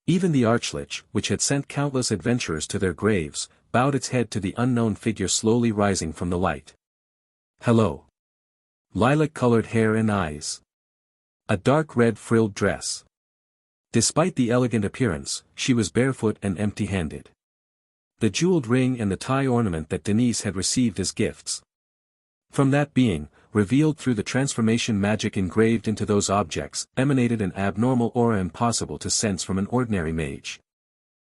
Even the archlich, which had sent countless adventurers to their graves, bowed its head to the unknown figure slowly rising from the light. Hello. Lilac-colored hair and eyes. A dark red frilled dress. Despite the elegant appearance, she was barefoot and empty-handed. The jeweled ring and the tie ornament that Denise had received as gifts. From that being, revealed through the transformation magic engraved into those objects, emanated an abnormal aura impossible to sense from an ordinary mage.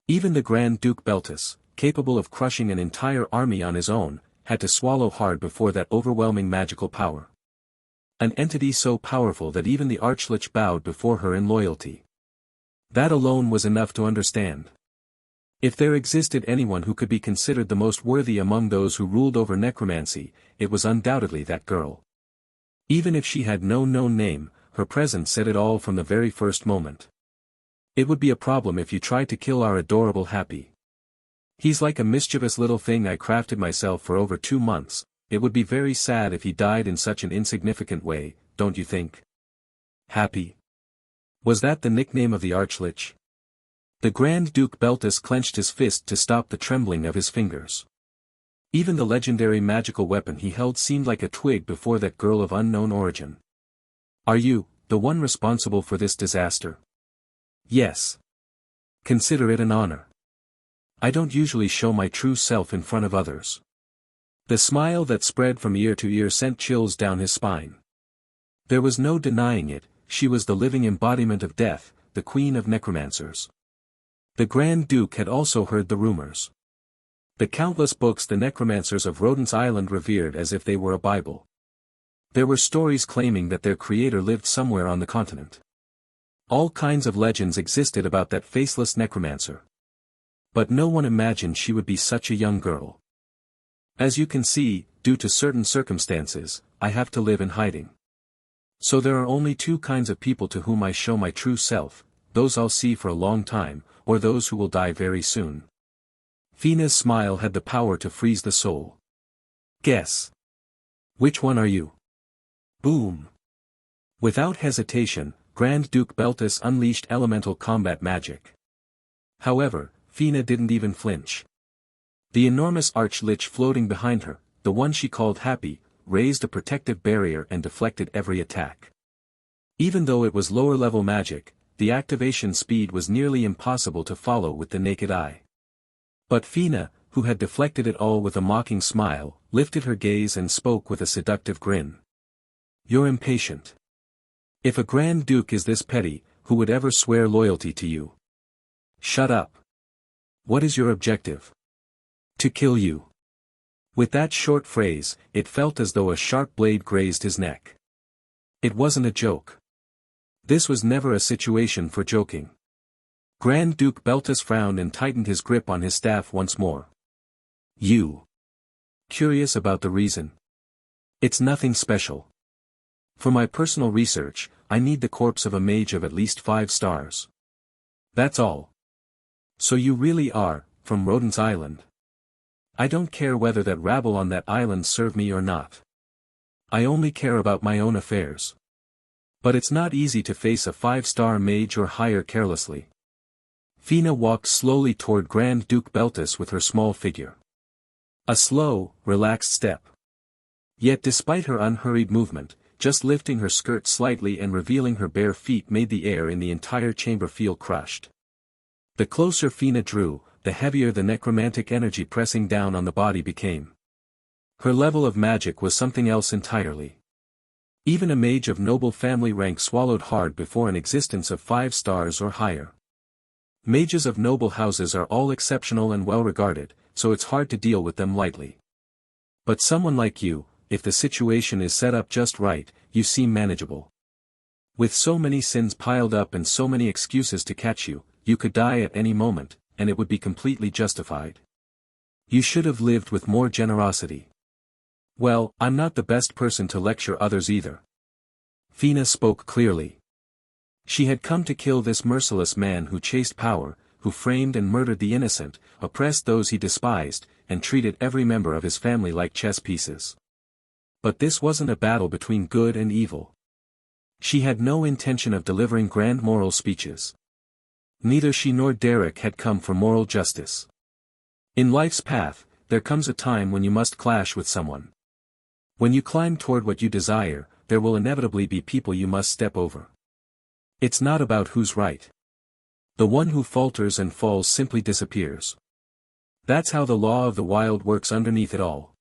Even the Grand Duke Beltus, capable of crushing an entire army on his own, had to swallow hard before that overwhelming magical power. An entity so powerful that even the archlich bowed before her in loyalty. That alone was enough to understand. If there existed anyone who could be considered the most worthy among those who ruled over necromancy, it was undoubtedly that girl. Even if she had no known name, her presence said it all from the very first moment. It would be a problem if you tried to kill our adorable Happy. He's like a mischievous little thing I crafted myself for over 2 months. It would be very sad if he died in such an insignificant way, don't you think? Happy. Was that the nickname of the archlich? The Grand Duke Beltus clenched his fist to stop the trembling of his fingers. Even the legendary magical weapon he held seemed like a twig before that girl of unknown origin. Are you, the one responsible for this disaster? Yes. Consider it an honor. I don't usually show my true self in front of others. The smile that spread from ear to ear sent chills down his spine. There was no denying it, she was the living embodiment of death, the queen of necromancers. The Grand Duke had also heard the rumors. The countless books the necromancers of Rodent's Island revered as if they were a Bible. There were stories claiming that their creator lived somewhere on the continent. All kinds of legends existed about that faceless necromancer. But no one imagined she would be such a young girl. As you can see, due to certain circumstances, I have to live in hiding. So there are only 2 kinds of people to whom I show my true self, those I'll see for a long time, or those who will die very soon. Fina's smile had the power to freeze the soul. Guess. Which one are you? Boom. Without hesitation, Grand Duke Beltus unleashed elemental combat magic. However, Fina didn't even flinch. The enormous archlich floating behind her, the one she called Happy, raised a protective barrier and deflected every attack. Even though it was lower-level magic, the activation speed was nearly impossible to follow with the naked eye. But Fina, who had deflected it all with a mocking smile, lifted her gaze and spoke with a seductive grin. You're impatient. If a Grand Duke is this petty, who would ever swear loyalty to you? Shut up. What is your objective? To kill you. With that short phrase, it felt as though a sharp blade grazed his neck. It wasn't a joke. This was never a situation for joking. Grand Duke Beltus frowned and tightened his grip on his staff once more. You. Curious about the reason? It's nothing special. For my personal research, I need the corpse of a mage of at least 5 stars. That's all. So you really are, from Rodent's Island. I don't care whether that rabble on that island serve me or not. I only care about my own affairs. But it's not easy to face a 5-star mage or higher carelessly. Fina walked slowly toward Grand Duke Beltis with her small figure. A slow, relaxed step. Yet despite her unhurried movement, just lifting her skirt slightly and revealing her bare feet made the air in the entire chamber feel crushed. The closer Fina drew, the heavier the necromantic energy pressing down on the body became. Her level of magic was something else entirely. Even a mage of noble family rank swallowed hard before an existence of 5 stars or higher. Mages of noble houses are all exceptional and well regarded, so it's hard to deal with them lightly. But someone like you, if the situation is set up just right, you seem manageable. With so many sins piled up and so many excuses to catch you, you could die at any moment, and it would be completely justified. You should have lived with more generosity. Well, I'm not the best person to lecture others either. Fina spoke clearly. She had come to kill this merciless man who chased power, who framed and murdered the innocent, oppressed those he despised, and treated every member of his family like chess pieces. But this wasn't a battle between good and evil. She had no intention of delivering grand moral speeches. Neither she nor Derek had come for moral justice. In life's path, there comes a time when you must clash with someone. When you climb toward what you desire, there will inevitably be people you must step over. It's not about who's right. The one who falters and falls simply disappears. That's how the law of the wild works underneath it all.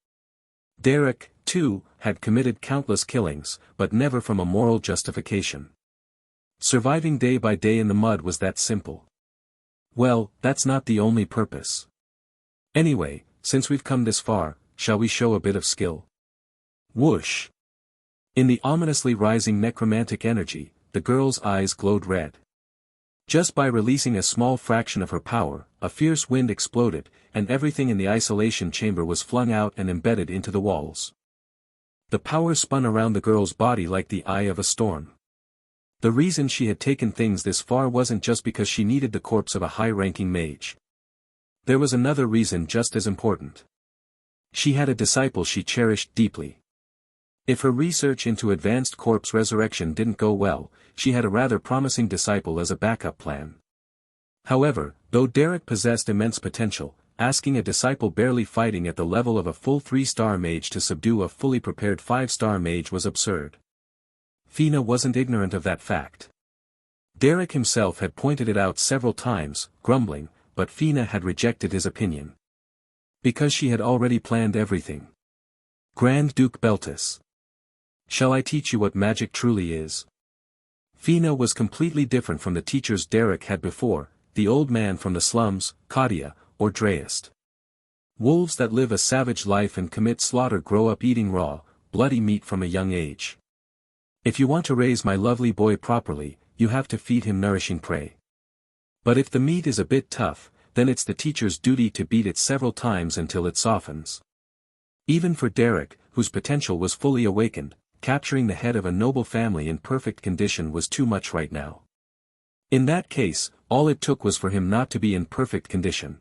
Derek, too, had committed countless killings, but never from a moral justification. Surviving day by day in the mud was that simple. Well, that's not the only purpose. Anyway, since we've come this far, shall we show a bit of skill? Whoosh! In the ominously rising necromantic energy, the girl's eyes glowed red. Just by releasing a small fraction of her power, a fierce wind exploded, and everything in the isolation chamber was flung out and embedded into the walls. The power spun around the girl's body like the eye of a storm. The reason she had taken things this far wasn't just because she needed the corpse of a high-ranking mage. There was another reason just as important. She had a disciple she cherished deeply. If her research into advanced corpse resurrection didn't go well, she had a rather promising disciple as a backup plan. However, though Derek possessed immense potential, asking a disciple barely fighting at the level of a full 3-star mage to subdue a fully prepared 5-star mage was absurd. Fina wasn't ignorant of that fact. Derek himself had pointed it out several times, grumbling, but Fina had rejected his opinion. Because she had already planned everything. Grand Duke Beltis. Shall I teach you what magic truly is? Fina was completely different from the teachers Derek had before, the old man from the slums, Kadia, or Dreist. Wolves that live a savage life and commit slaughter grow up eating raw, bloody meat from a young age. If you want to raise my lovely boy properly, you have to feed him nourishing prey. But if the meat is a bit tough, then it's the teacher's duty to beat it several times until it softens. Even for Derek, whose potential was fully awakened, capturing the head of a noble family in perfect condition was too much right now. In that case, all it took was for him not to be in perfect condition.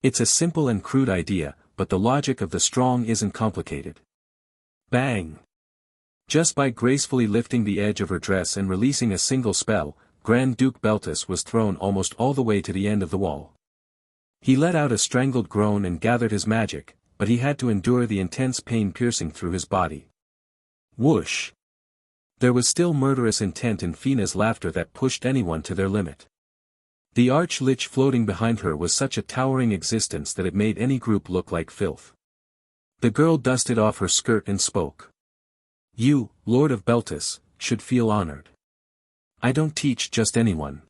It's a simple and crude idea, but the logic of the strong isn't complicated. Bang! Just by gracefully lifting the edge of her dress and releasing a single spell, Grand Duke Beltis was thrown almost all the way to the end of the wall. He let out a strangled groan and gathered his magic, but he had to endure the intense pain piercing through his body. Whoosh! There was still murderous intent in Fina's laughter that pushed anyone to their limit. The arch-lich floating behind her was such a towering existence that it made any group look like filth. The girl dusted off her skirt and spoke. You, Lord of Beltis, should feel honored. I don't teach just anyone.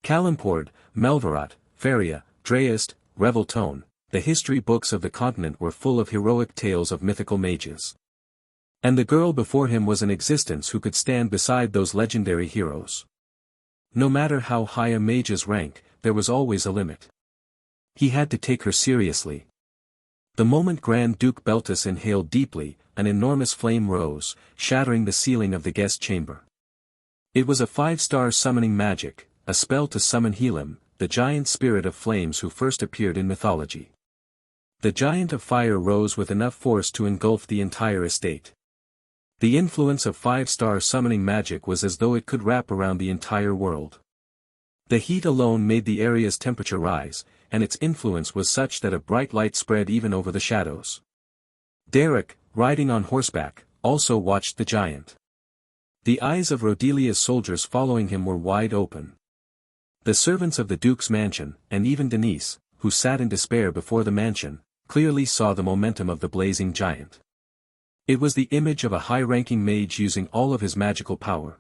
Kalimpord, Melvarat, Feria, Dreist, Reveltone, the history books of the continent were full of heroic tales of mythical mages. And the girl before him was an existence who could stand beside those legendary heroes. No matter how high a mage's rank, there was always a limit. He had to take her seriously. The moment Grand Duke Beltis inhaled deeply, an enormous flame rose, shattering the ceiling of the guest chamber. It was a 5-star summoning magic, a spell to summon Helim, the giant spirit of flames who first appeared in mythology. The giant of fire rose with enough force to engulf the entire estate. The influence of 5-star summoning magic was as though it could wrap around the entire world. The heat alone made the area's temperature rise, and its influence was such that a bright light spread even over the shadows. Derek, riding on horseback, also watched the giant. The eyes of Rodelia's soldiers following him were wide open. The servants of the Duke's mansion, and even Denise, who sat in despair before the mansion, clearly saw the momentum of the blazing giant. It was the image of a high-ranking mage using all of his magical power.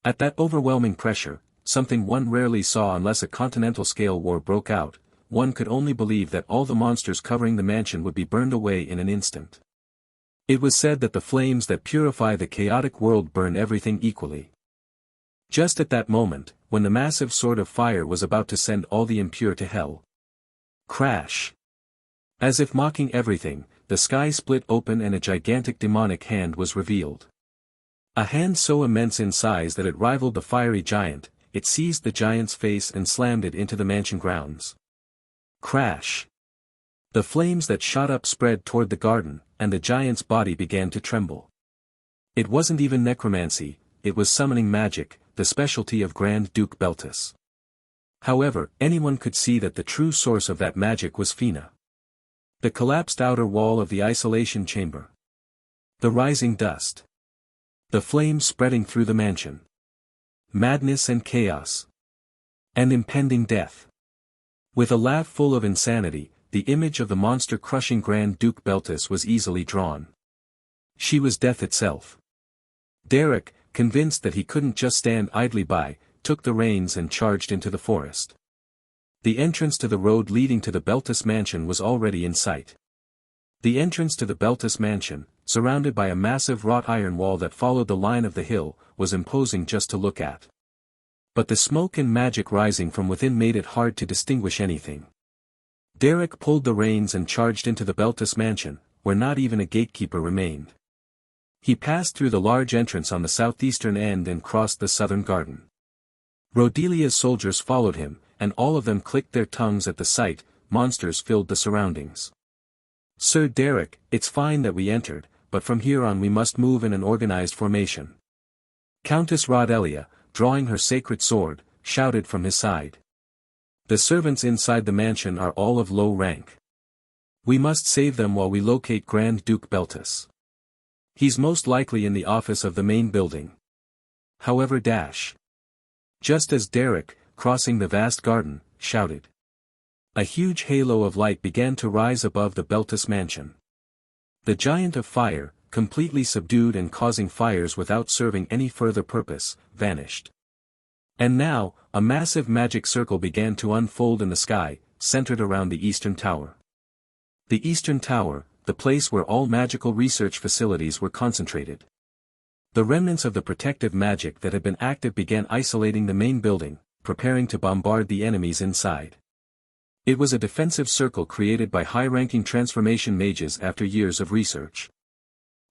At that overwhelming pressure, something one rarely saw unless a continental-scale war broke out, one could only believe that all the monsters covering the mansion would be burned away in an instant. It was said that the flames that purify the chaotic world burn everything equally. Just at that moment, when the massive sword of fire was about to send all the impure to hell. Crash! As if mocking everything, the sky split open and a gigantic demonic hand was revealed. A hand so immense in size that it rivaled the fiery giant, it seized the giant's face and slammed it into the mansion grounds. Crash! The flames that shot up spread toward the garden, and the giant's body began to tremble. It wasn't even necromancy, it was summoning magic, the specialty of Grand Duke Beltus. However, anyone could see that the true source of that magic was Fina. The collapsed outer wall of the isolation chamber. The rising dust. The flames spreading through the mansion. Madness and chaos. And impending death. With a laugh full of insanity, the image of the monster-crushing Grand Duke Beltus was easily drawn. She was death itself. Derek, convinced that he couldn't just stand idly by, took the reins and charged into the forest. The entrance to the road leading to the Beltus mansion was already in sight. The entrance to the Beltus mansion, surrounded by a massive wrought iron wall that followed the line of the hill, was imposing just to look at. But the smoke and magic rising from within made it hard to distinguish anything. Derek pulled the reins and charged into the Beltus mansion, where not even a gatekeeper remained. He passed through the large entrance on the southeastern end and crossed the southern garden. Rodelia's soldiers followed him, and all of them clicked their tongues at the sight. Monsters filled the surroundings. "Sir Derek, it's fine that we entered, but from here on we must move in an organized formation." Countess Rodelia, drawing her sacred sword, shouted from his side. "The servants inside the mansion are all of low rank. We must save them while we locate Grand Duke Beltus. He's most likely in the office of the main building." However, just as Derek, crossing the vast garden, shouted. A huge halo of light began to rise above the Beltus mansion. The giant of fire, completely subdued and causing fires without serving any further purpose, vanished. And now, a massive magic circle began to unfold in the sky, centered around the Eastern Tower. The Eastern Tower, the place where all magical research facilities were concentrated. The remnants of the protective magic that had been active began isolating the main building, preparing to bombard the enemies inside. It was a defensive circle created by high-ranking transformation mages after years of research.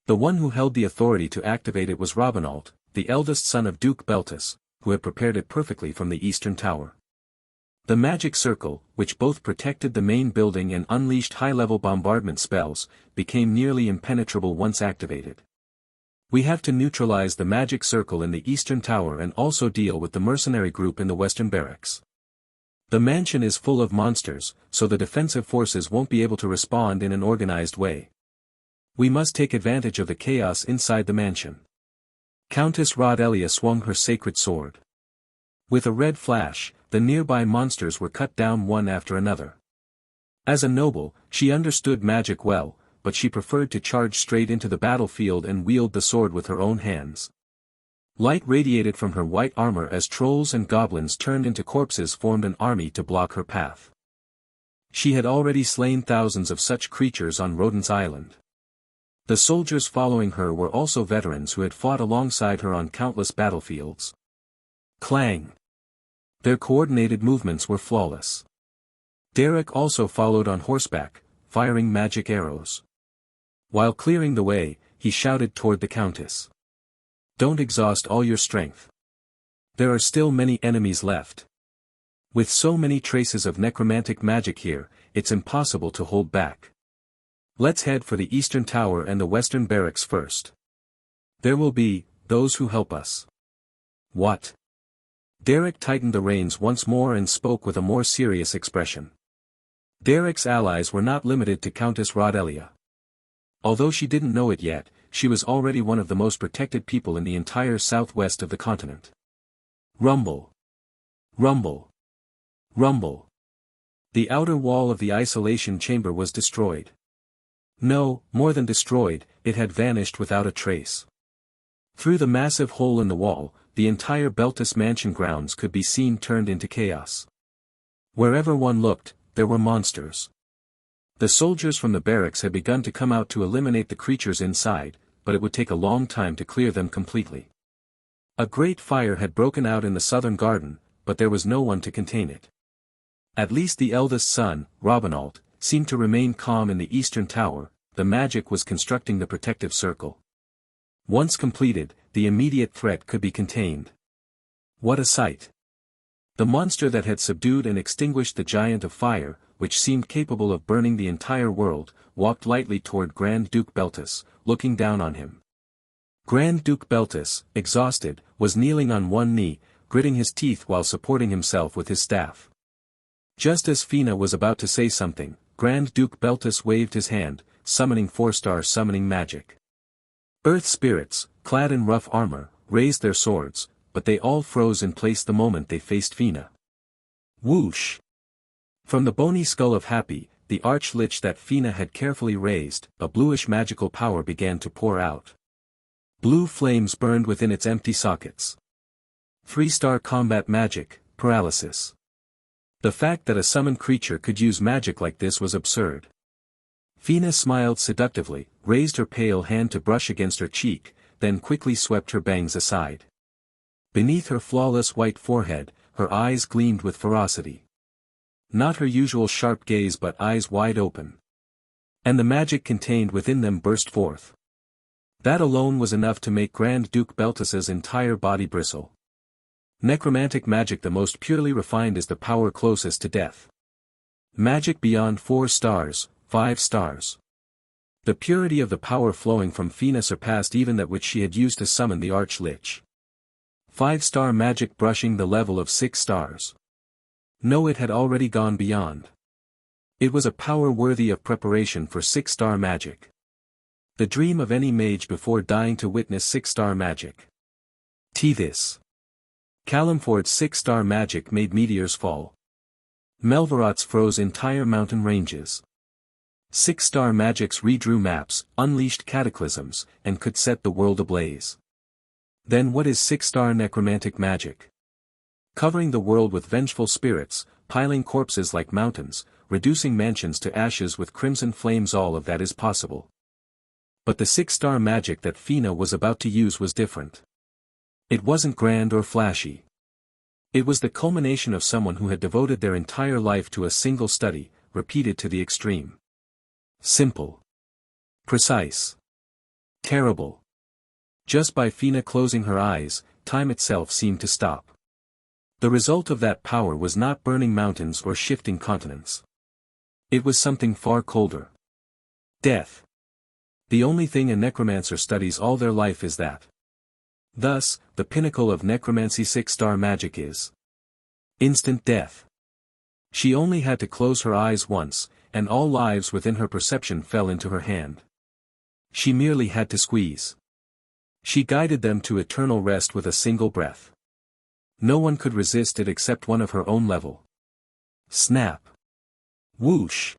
The one who held the authority to activate it was Robinald, the eldest son of Duke Beltus, who had prepared it perfectly from the Eastern Tower. The magic circle, which both protected the main building and unleashed high-level bombardment spells, became nearly impenetrable once activated. "We have to neutralize the magic circle in the Eastern Tower and also deal with the mercenary group in the Western Barracks. The mansion is full of monsters, so the defensive forces won't be able to respond in an organized way. We must take advantage of the chaos inside the mansion." Countess Rodelia swung her sacred sword. With a red flash, the nearby monsters were cut down one after another. As a noble, she understood magic well, but she preferred to charge straight into the battlefield and wield the sword with her own hands. Light radiated from her white armor as trolls and goblins turned into corpses formed an army to block her path. She had already slain thousands of such creatures on Rodent's Island. The soldiers following her were also veterans who had fought alongside her on countless battlefields. Clang! Their coordinated movements were flawless. Derek also followed on horseback, firing magic arrows. While clearing the way, he shouted toward the Countess. "Don't exhaust all your strength. There are still many enemies left. With so many traces of necromantic magic here, it's impossible to hold back. Let's head for the Eastern Tower and the Western Barracks first." There will be, those who help us. What? Derek tightened the reins once more and spoke with a more serious expression. Derek's allies were not limited to Countess Rodelia. Although she didn't know it yet, she was already one of the most protected people in the entire southwest of the continent. Rumble. Rumble. Rumble. The outer wall of the isolation chamber was destroyed. No, more than destroyed, it had vanished without a trace. Through the massive hole in the wall, the entire Beltis mansion grounds could be seen turned into chaos. Wherever one looked, there were monsters. The soldiers from the barracks had begun to come out to eliminate the creatures inside, but it would take a long time to clear them completely. A great fire had broken out in the southern garden, but there was no one to contain it. At least the eldest son, Robinald, seemed to remain calm in the eastern tower. The magic was constructing the protective circle. Once completed, the immediate threat could be contained. What a sight! The monster that had subdued and extinguished the giant of fire, which seemed capable of burning the entire world, walked lightly toward Grand Duke Beltis, looking down on him. Grand Duke Beltis, exhausted, was kneeling on one knee, gritting his teeth while supporting himself with his staff. Just as Fina was about to say something, Grand Duke Beltis waved his hand, summoning 4-star summoning magic. Earth spirits, clad in rough armor, raised their swords, but they all froze in place the moment they faced Fina. Whoosh! From the bony skull of Happy, the arch-lich that Fina had carefully raised, a bluish magical power began to pour out. Blue flames burned within its empty sockets. 3-star combat magic, paralysis. The fact that a summoned creature could use magic like this was absurd. Fina smiled seductively, raised her pale hand to brush against her cheek, then quickly swept her bangs aside. Beneath her flawless white forehead, her eyes gleamed with ferocity. Not her usual sharp gaze but eyes wide open. And the magic contained within them burst forth. That alone was enough to make Grand Duke Beltis's entire body bristle. Necromantic magic, the most purely refined, is the power closest to death. Magic beyond 4 stars, 5 stars. The purity of the power flowing from Fina surpassed even that which she had used to summon the Arch-Lich. 5-star magic brushing the level of 6 stars. No, it had already gone beyond. It was a power worthy of preparation for 6-star magic. The dream of any mage before dying to witness 6-star magic. This. Kalimford's 6-star magic made meteors fall. Melvarot's froze entire mountain ranges. 6-star magics redrew maps, unleashed cataclysms, and could set the world ablaze. Then what is 6-star necromantic magic? Covering the world with vengeful spirits, piling corpses like mountains, reducing mansions to ashes with crimson flames, all of that is possible. But the 6-star magic that Fina was about to use was different. It wasn't grand or flashy. It was the culmination of someone who had devoted their entire life to a single study, repeated to the extreme. Simple. Precise. Terrible. Just by Fina closing her eyes, time itself seemed to stop. The result of that power was not burning mountains or shifting continents. It was something far colder. Death. The only thing a necromancer studies all their life is that. Thus, the pinnacle of necromancy 6-star magic is instant death. She only had to close her eyes once, and all lives within her perception fell into her hand. She merely had to squeeze. She guided them to eternal rest with a single breath. No one could resist it except one of her own level. Snap. Whoosh.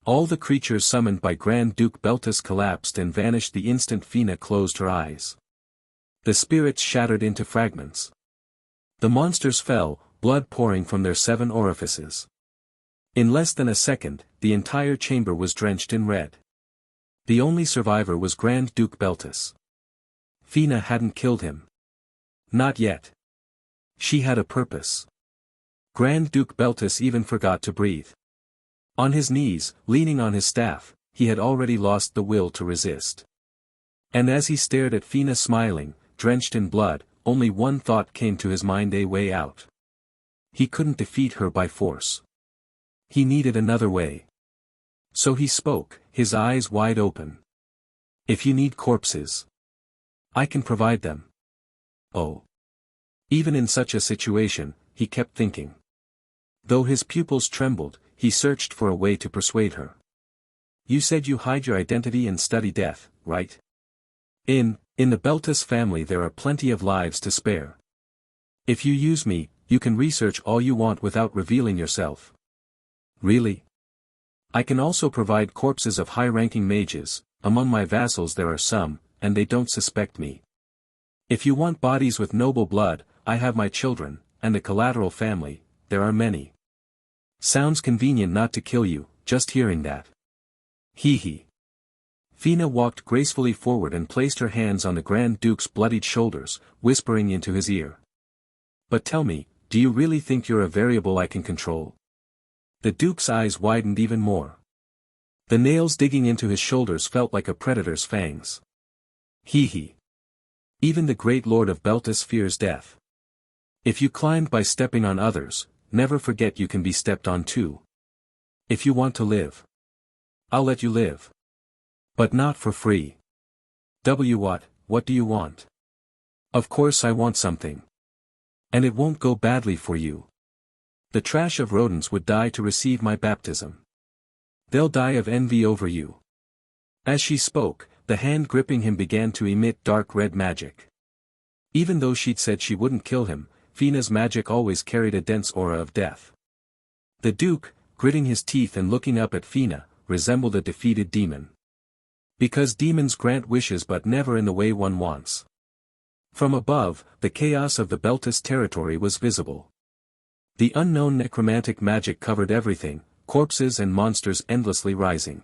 All the creatures summoned by Grand Duke Beltis collapsed and vanished the instant Fina closed her eyes. The spirits shattered into fragments. The monsters fell, blood pouring from their 7 orifices. In less than a second, the entire chamber was drenched in red. The only survivor was Grand Duke Beltis. Fina hadn't killed him. Not yet. She had a purpose. Grand Duke Beltis even forgot to breathe. On his knees, leaning on his staff, he had already lost the will to resist. And as he stared at Fina smiling, drenched in blood, only one thought came to his mind: a way out. He couldn't defeat her by force. He needed another way. So he spoke, his eyes wide open. If you need corpses, I can provide them. Oh. Even in such a situation, he kept thinking. Though his pupils trembled, he searched for a way to persuade her. You said you hide your identity and study death, right? In the Beltis family there are plenty of lives to spare. If you use me, you can research all you want without revealing yourself. Really? I can also provide corpses of high-ranking mages. Among my vassals there are some, and they don't suspect me. If you want bodies with noble blood, I have my children, and the collateral family, there are many. Sounds convenient not to kill you, just hearing that. Hee hee. Fina walked gracefully forward and placed her hands on the Grand Duke's bloodied shoulders, whispering into his ear. But tell me, do you really think you're a variable I can control? The Duke's eyes widened even more. The nails digging into his shoulders felt like a predator's fangs. Hee hee. Even the great lord of Beltis fears death. If you climbed by stepping on others, never forget you can be stepped on too. If you want to live, I'll let you live. But not for free. What do you want? Of course I want something. And it won't go badly for you. The trash of rodents would die to receive my baptism. They'll die of envy over you. As she spoke, the hand gripping him began to emit dark red magic. Even though she'd said she wouldn't kill him, Fina's magic always carried a dense aura of death. The Duke, gritting his teeth and looking up at Fina, resembled a defeated demon. Because demons grant wishes but never in the way one wants. From above, the chaos of the Beltis territory was visible. The unknown necromantic magic covered everything, corpses and monsters endlessly rising.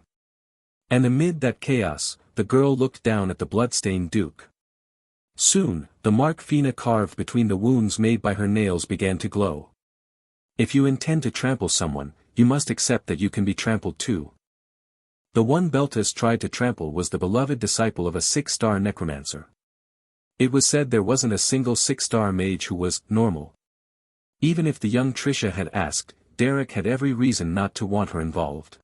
And amid that chaos, the girl looked down at the blood-stained Duke. Soon, the mark Fina carved between the wounds made by her nails began to glow. If you intend to trample someone, you must accept that you can be trampled too. The one Beltis tried to trample was the beloved disciple of a 6-star necromancer. It was said there wasn't a single 6-star mage who was normal. Even if the young Trisha had asked, Derek had every reason not to want her involved.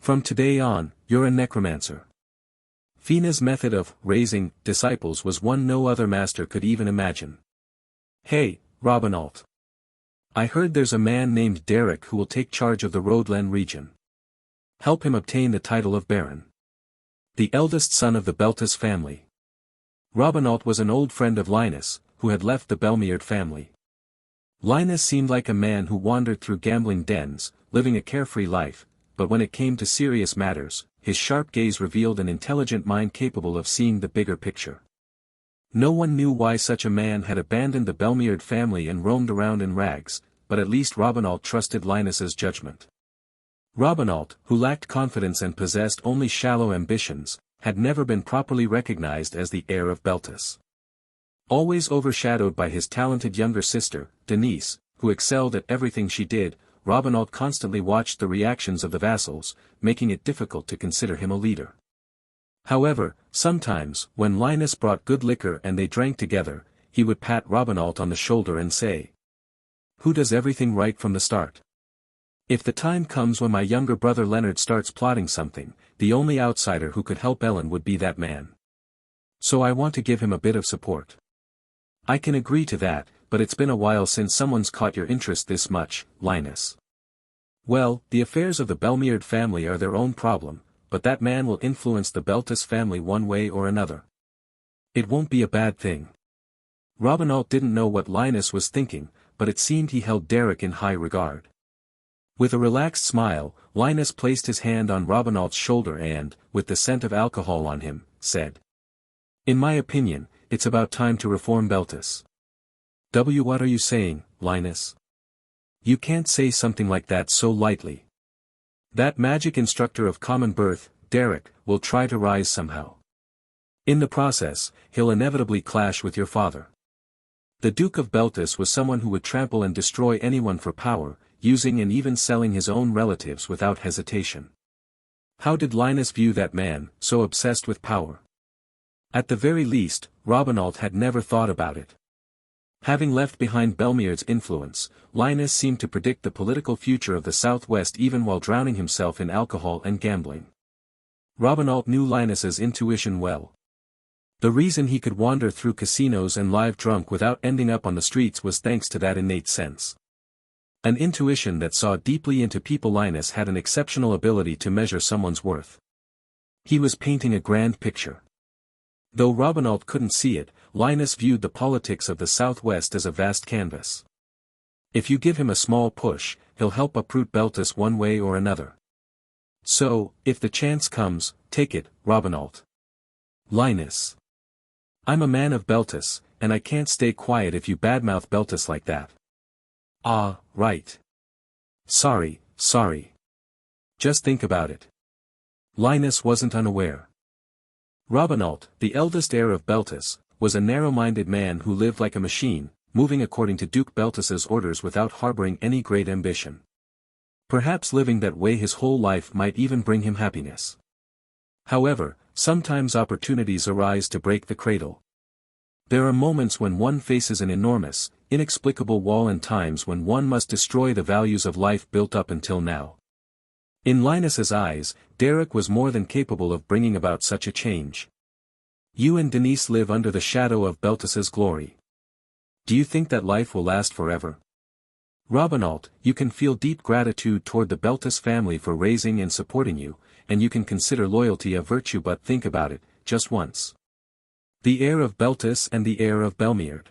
From today on, you're a necromancer. Fina's method of raising disciples was one no other master could even imagine. Hey, Robinault. I heard there's a man named Derek who will take charge of the Roadland region. Help him obtain the title of Baron. The eldest son of the Beltis family. Robinault was an old friend of Linus, who had left the Belmiard family. Linus seemed like a man who wandered through gambling dens, living a carefree life, but when it came to serious matters, his sharp gaze revealed an intelligent mind capable of seeing the bigger picture. No one knew why such a man had abandoned the Belmiard family and roamed around in rags, but at least Robinault trusted Linus's judgment. Robinault, who lacked confidence and possessed only shallow ambitions, had never been properly recognized as the heir of Beltis. Always overshadowed by his talented younger sister, Denise, who excelled at everything she did, Robinault constantly watched the reactions of the vassals, making it difficult to consider him a leader. However, sometimes, when Linus brought good liquor and they drank together, he would pat Robinault on the shoulder and say, "Who does everything right from the start? If the time comes when my younger brother Leonard starts plotting something, the only outsider who could help Ellen would be that man. So I want to give him a bit of support." "I can agree to that, but it's been a while since someone's caught your interest this much, Linus." "Well, the affairs of the Belmiard family are their own problem, but that man will influence the Beltis family one way or another. It won't be a bad thing." Robinault didn't know what Linus was thinking, but it seemed he held Derek in high regard. With a relaxed smile, Linus placed his hand on Robinault's shoulder and, with the scent of alcohol on him, said, "In my opinion, it's about time to reform Beltis." What are you saying, Linus? You can't say something like that so lightly. That magic instructor of common birth, Derek, will try to rise somehow. In the process, he'll inevitably clash with your father. The Duke of Beltis was someone who would trample and destroy anyone for power, using and even selling his own relatives without hesitation. How did Linus view that man, so obsessed with power? At the very least, Robinault had never thought about it. Having left behind Belmiard's influence, Linus seemed to predict the political future of the Southwest even while drowning himself in alcohol and gambling. Robinault knew Linus's intuition well. The reason he could wander through casinos and live drunk without ending up on the streets was thanks to that innate sense. An intuition that saw deeply into people. Linus had an exceptional ability to measure someone's worth. He was painting a grand picture. Though Robinault couldn't see it, Linus viewed the politics of the Southwest as a vast canvas. If you give him a small push, he'll help uproot Beltis one way or another. So, if the chance comes, take it, Robinault. Linus. I'm a man of Beltis, and I can't stay quiet if you badmouth Beltis like that. Ah, right. Sorry. Just think about it. Linus wasn't unaware. Robinault, the eldest heir of Beltis, was a narrow-minded man who lived like a machine, moving according to Duke Beltis's orders without harboring any great ambition. Perhaps living that way his whole life might even bring him happiness. However, sometimes opportunities arise to break the cradle. There are moments when one faces an enormous, inexplicable wall and times when one must destroy the values of life built up until now. In Linus's eyes, Derek was more than capable of bringing about such a change. You and Denise live under the shadow of Beltis's glory. Do you think that life will last forever? Robinault, you can feel deep gratitude toward the Beltis family for raising and supporting you, and you can consider loyalty a virtue, but think about it, just once. The heir of Beltis and the heir of Belmeard.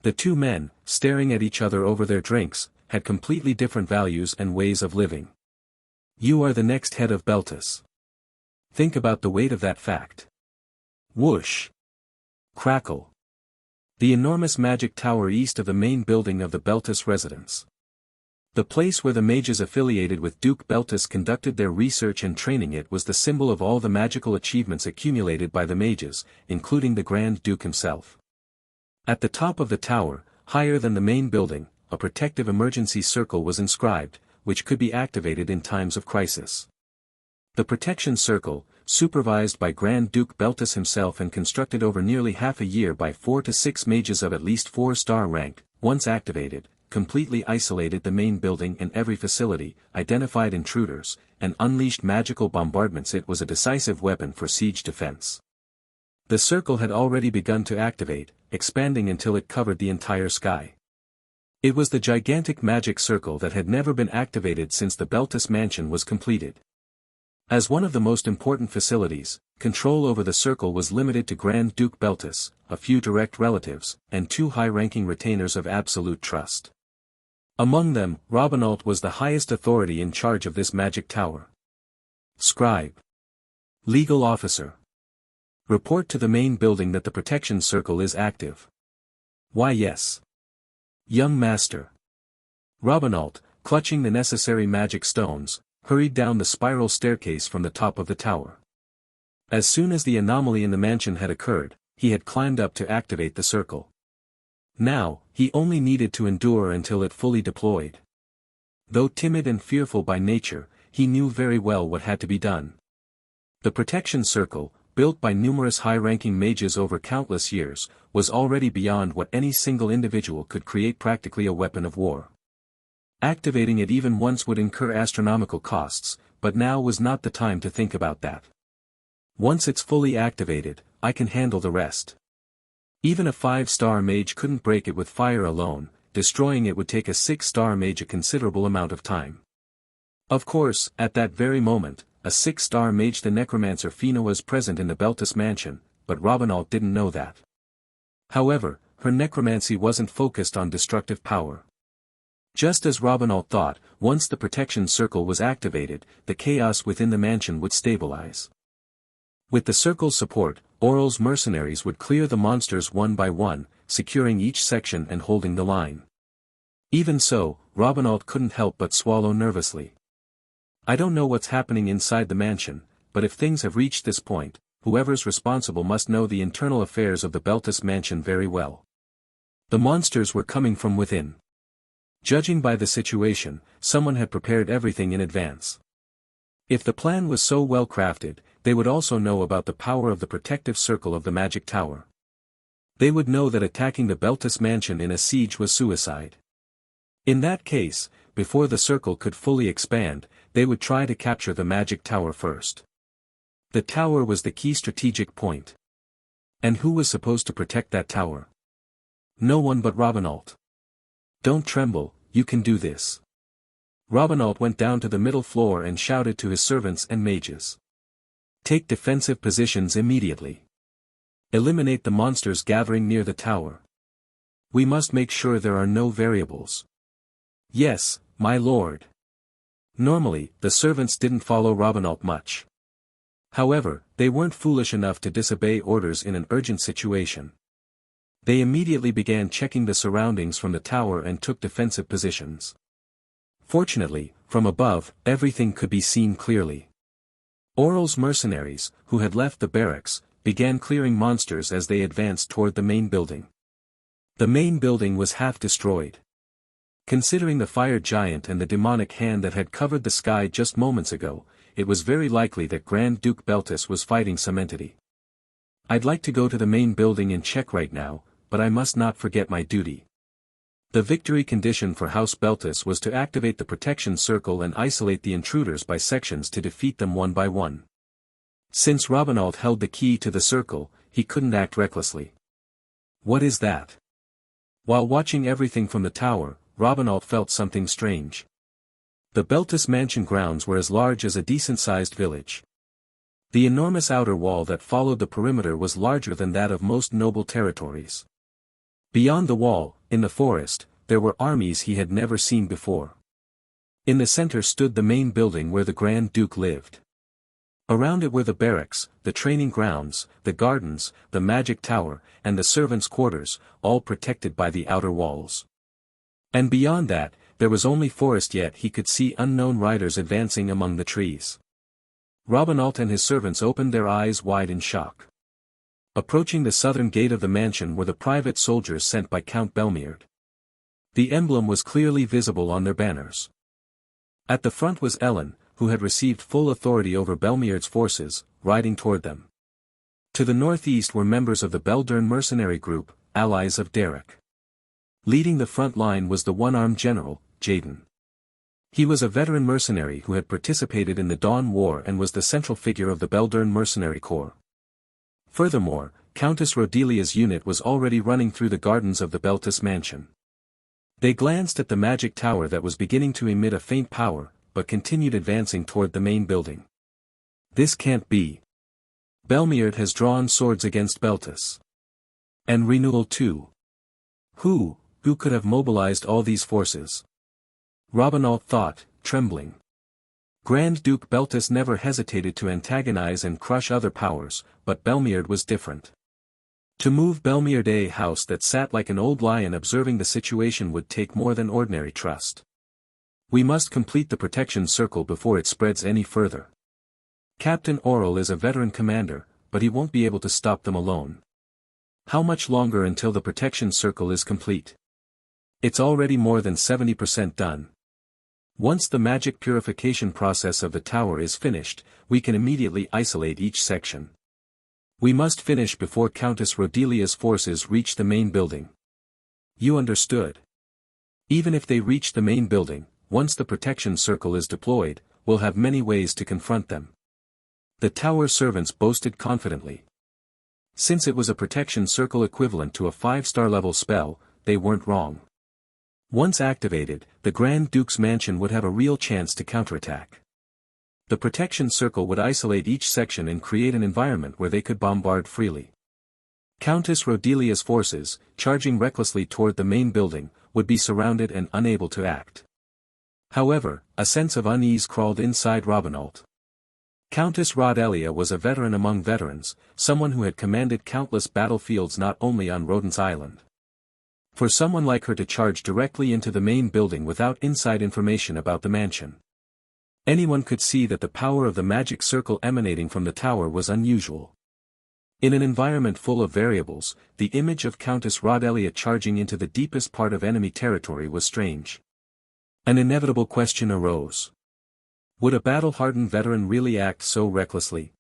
The two men, staring at each other over their drinks, had completely different values and ways of living. You are the next head of Beltis. Think about the weight of that fact. Whoosh. Crackle. The enormous magic tower east of the main building of the Beltis residence. The place where the mages affiliated with Duke Beltis conducted their research and training. It was the symbol of all the magical achievements accumulated by the mages, including the Grand Duke himself. At the top of the tower, higher than the main building, a protective emergency circle was inscribed, which could be activated in times of crisis. The protection circle, supervised by Grand Duke Beltis himself and constructed over nearly half a year by 4 to 6 mages of at least 4-star rank, once activated, completely isolated the main building and every facility, identified intruders, and unleashed magical bombardments. It was a decisive weapon for siege defense. The circle had already begun to activate, expanding until it covered the entire sky. It was the gigantic magic circle that had never been activated since the Beltis mansion was completed. As one of the most important facilities, control over the circle was limited to Grand Duke Beltis, a few direct relatives, and 2 high-ranking retainers of absolute trust. Among them, Robinault was the highest authority in charge of this magic tower. Scribe. Legal officer. Report to the main building that the protection circle is active. Why yes. Young master. Robinault, clutching the necessary magic stones, hurried down the spiral staircase from the top of the tower. As soon as the anomaly in the mansion had occurred, he had climbed up to activate the circle. Now, he only needed to endure until it fully deployed. Though timid and fearful by nature, he knew very well what had to be done. The protection circle, built by numerous high-ranking mages over countless years, was already beyond what any single individual could create, practically a weapon of war. Activating it even once would incur astronomical costs, but now was not the time to think about that. Once it's fully activated, I can handle the rest. Even a 5-star mage couldn't break it with fire alone, destroying it would take a 6-star mage a considerable amount of time. Of course, at that very moment, a 6-star mage, the necromancer Fina, was present in the Beltis mansion, but Robinault didn't know that. However, her necromancy wasn't focused on destructive power. Just as Robinault thought, once the protection circle was activated, the chaos within the mansion would stabilize. With the circle's support, Oral's mercenaries would clear the monsters one by one, securing each section and holding the line. Even so, Robinault couldn't help but swallow nervously. I don't know what's happening inside the mansion, but if things have reached this point, whoever's responsible must know the internal affairs of the Beltis mansion very well. The monsters were coming from within. Judging by the situation, someone had prepared everything in advance. If the plan was so well crafted, they would also know about the power of the protective circle of the magic tower. They would know that attacking the Beltis mansion in a siege was suicide. In that case, before the circle could fully expand, they would try to capture the magic tower first. The tower was the key strategic point. And who was supposed to protect that tower? No one but Robinault. Don't tremble, you can do this. Robinault went down to the middle floor and shouted to his servants and mages. Take defensive positions immediately. Eliminate the monsters gathering near the tower. We must make sure there are no variables. Yes, my lord. Normally, the servants didn't follow Robinault much. However, they weren't foolish enough to disobey orders in an urgent situation. They immediately began checking the surroundings from the tower and took defensive positions. Fortunately, from above, everything could be seen clearly. Aurel's mercenaries, who had left the barracks, began clearing monsters as they advanced toward the main building. The main building was half destroyed. Considering the fire giant and the demonic hand that had covered the sky just moments ago, it was very likely that Grand Duke Beltis was fighting some entity. I'd like to go to the main building and check right now, but I must not forget my duty. The victory condition for House Beltis was to activate the protection circle and isolate the intruders by sections to defeat them one by one. Since Robinault held the key to the circle, he couldn't act recklessly. What is that? While watching everything from the tower, Robinault felt something strange. The Beltis mansion grounds were as large as a decent-sized village. The enormous outer wall that followed the perimeter was larger than that of most noble territories. Beyond the wall, in the forest, there were armies he had never seen before. In the center stood the main building where the Grand Duke lived. Around it were the barracks, the training grounds, the gardens, the magic tower, and the servants' quarters, all protected by the outer walls. And beyond that, there was only forest, yet he could see unknown riders advancing among the trees. Robinault and his servants opened their eyes wide in shock. Approaching the southern gate of the mansion were the private soldiers sent by Count Belmierd. The emblem was clearly visible on their banners. At the front was Ellen, who had received full authority over Belmierd's forces, riding toward them. To the northeast were members of the Beldern mercenary group, allies of Derek. Leading the front line was the one-armed general, Jaden. He was a veteran mercenary who had participated in the Dawn War and was the central figure of the Beldern mercenary corps. Furthermore, Countess Rodelia's unit was already running through the gardens of the Beltis mansion. They glanced at the magic tower that was beginning to emit a faint power, but continued advancing toward the main building. This can't be. Belmierd has drawn swords against Beltis. And renewal too. Who could have mobilized all these forces? Robinault thought, trembling. Grand Duke Beltis never hesitated to antagonize and crush other powers, but Belmierd was different. To move Belmierd, a house that sat like an old lion observing the situation, would take more than ordinary trust. We must complete the protection circle before it spreads any further. Captain Aurel is a veteran commander, but he won't be able to stop them alone. How much longer until the protection circle is complete? It's already more than 70% done. Once the magic purification process of the tower is finished, we can immediately isolate each section. We must finish before Countess Rodelia's forces reach the main building. You understood. Even if they reach the main building, once the protection circle is deployed, we'll have many ways to confront them. The tower servants boasted confidently. Since it was a protection circle equivalent to a 5-star level spell, they weren't wrong. Once activated, the Grand Duke's mansion would have a real chance to counterattack. The protection circle would isolate each section and create an environment where they could bombard freely. Countess Rodelia's forces, charging recklessly toward the main building, would be surrounded and unable to act. However, a sense of unease crawled inside Robinault. Countess Rodelia was a veteran among veterans, someone who had commanded countless battlefields not only on Rodent's Island. For someone like her to charge directly into the main building without inside information about the mansion. Anyone could see that the power of the magic circle emanating from the tower was unusual. In an environment full of variables, the image of Countess Rodelia charging into the deepest part of enemy territory was strange. An inevitable question arose. Would a battle-hardened veteran really act so recklessly?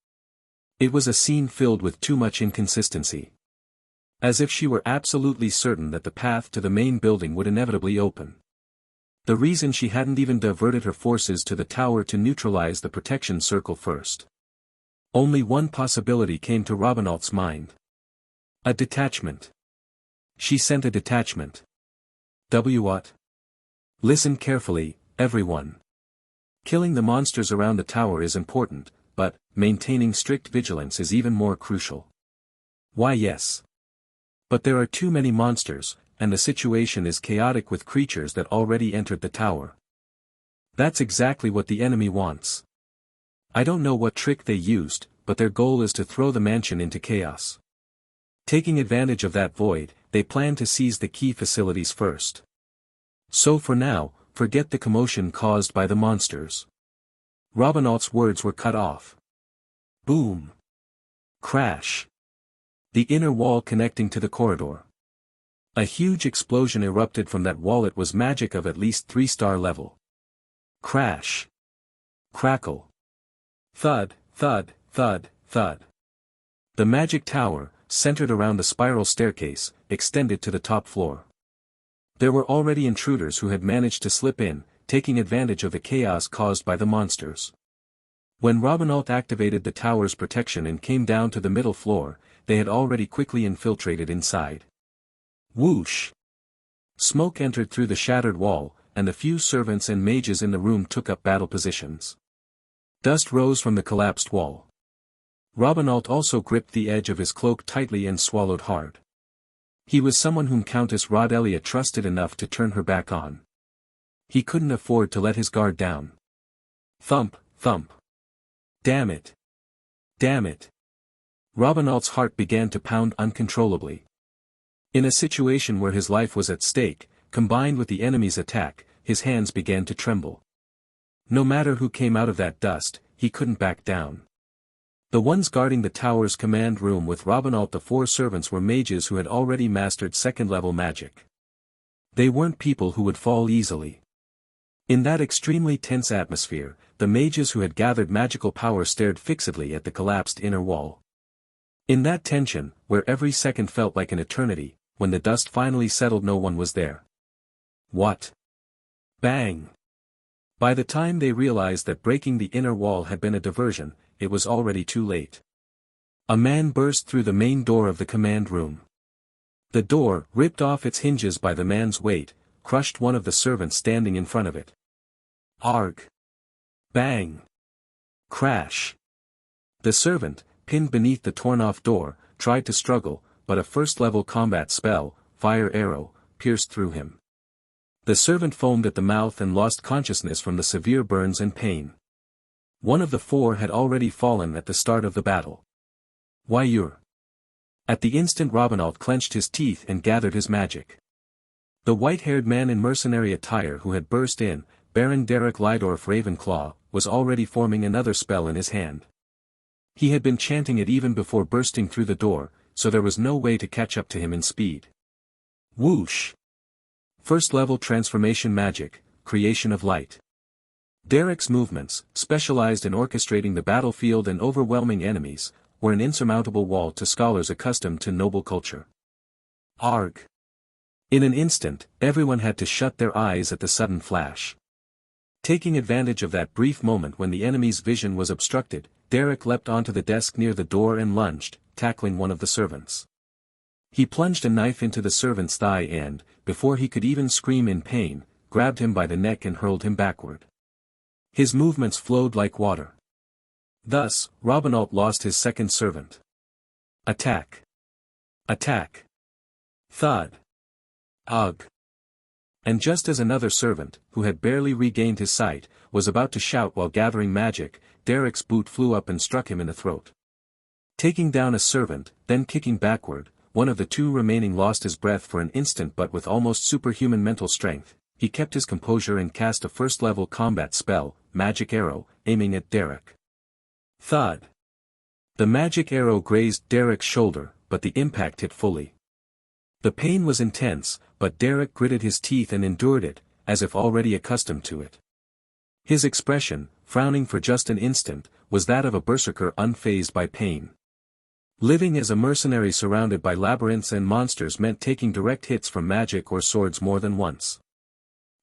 It was a scene filled with too much inconsistency. As if she were absolutely certain that the path to the main building would inevitably open. The reason she hadn't even diverted her forces to the tower to neutralize the protection circle first. Only one possibility came to Robinault's mind. A detachment. She sent a detachment. What? Listen carefully, everyone. Killing the monsters around the tower is important, but maintaining strict vigilance is even more crucial. Why yes. But there are too many monsters, and the situation is chaotic with creatures that already entered the tower. That's exactly what the enemy wants. I don't know what trick they used, but their goal is to throw the mansion into chaos. Taking advantage of that void, they plan to seize the key facilities first. So for now, forget the commotion caused by the monsters. Robinault's words were cut off. Boom. Crash. The inner wall connecting to the corridor. A huge explosion erupted from that wall. It was magic of at least 3-star level. Crash. Crackle. Thud, thud, thud, thud. The magic tower, centered around the spiral staircase, extended to the top floor. There were already intruders who had managed to slip in, taking advantage of the chaos caused by the monsters. When Robinault activated the tower's protection and came down to the middle floor, they had already quickly infiltrated inside. Whoosh! Smoke entered through the shattered wall, and the few servants and mages in the room took up battle positions. Dust rose from the collapsed wall. Robinault also gripped the edge of his cloak tightly and swallowed hard. He was someone whom Countess Rodelia trusted enough to turn her back on. He couldn't afford to let his guard down. Thump, thump. Damn it. Damn it. Robinault's heart began to pound uncontrollably. In a situation where his life was at stake, combined with the enemy's attack, his hands began to tremble. No matter who came out of that dust, he couldn't back down. The ones guarding the tower's command room with Robinault, the 4 servants, were mages who had already mastered 2nd-level magic. They weren't people who would fall easily. In that extremely tense atmosphere, the mages who had gathered magical power stared fixedly at the collapsed inner wall. In that tension, where every second felt like an eternity, when the dust finally settled, no one was there. What? Bang! By the time they realized that breaking the inner wall had been a diversion, it was already too late. A man burst through the main door of the command room. The door, ripped off its hinges by the man's weight, crushed one of the servants standing in front of it. Arg! Bang! Crash! The servant, pinned beneath the torn-off door, tried to struggle, but a 1st-level combat spell, Fire Arrow, pierced through him. The servant foamed at the mouth and lost consciousness from the severe burns and pain. One of the 4 had already fallen at the start of the battle. Why you're... At the instant Robinault clenched his teeth and gathered his magic. The white-haired man in mercenary attire who had burst in, Baron Derek Lydorf Ravenclaw, was already forming another spell in his hand. He had been chanting it even before bursting through the door, so there was no way to catch up to him in speed. Whoosh! 1st-level transformation magic, creation of light. Derek's movements, specialized in orchestrating the battlefield and overwhelming enemies, were an insurmountable wall to scholars accustomed to noble culture. Arg! In an instant, everyone had to shut their eyes at the sudden flash. Taking advantage of that brief moment when the enemy's vision was obstructed, Derek leapt onto the desk near the door and lunged, tackling one of the servants. He plunged a knife into the servant's thigh and, before he could even scream in pain, grabbed him by the neck and hurled him backward. His movements flowed like water. Thus, Robinault lost his 2nd servant. Attack! Attack! Thud! Ugh! And just as another servant, who had barely regained his sight, was about to shout while gathering magic, Derek's boot flew up and struck him in the throat. Taking down a servant, then kicking backward, one of the 2 remaining lost his breath for an instant, but with almost superhuman mental strength, he kept his composure and cast a 1st-level combat spell, Magic Arrow, aiming at Derek. Thud! The magic arrow grazed Derek's shoulder, but the impact hit fully. The pain was intense, but Derek gritted his teeth and endured it, as if already accustomed to it. His expression, frowning for just an instant, was that of a berserker unfazed by pain. Living as a mercenary surrounded by labyrinths and monsters meant taking direct hits from magic or swords more than once.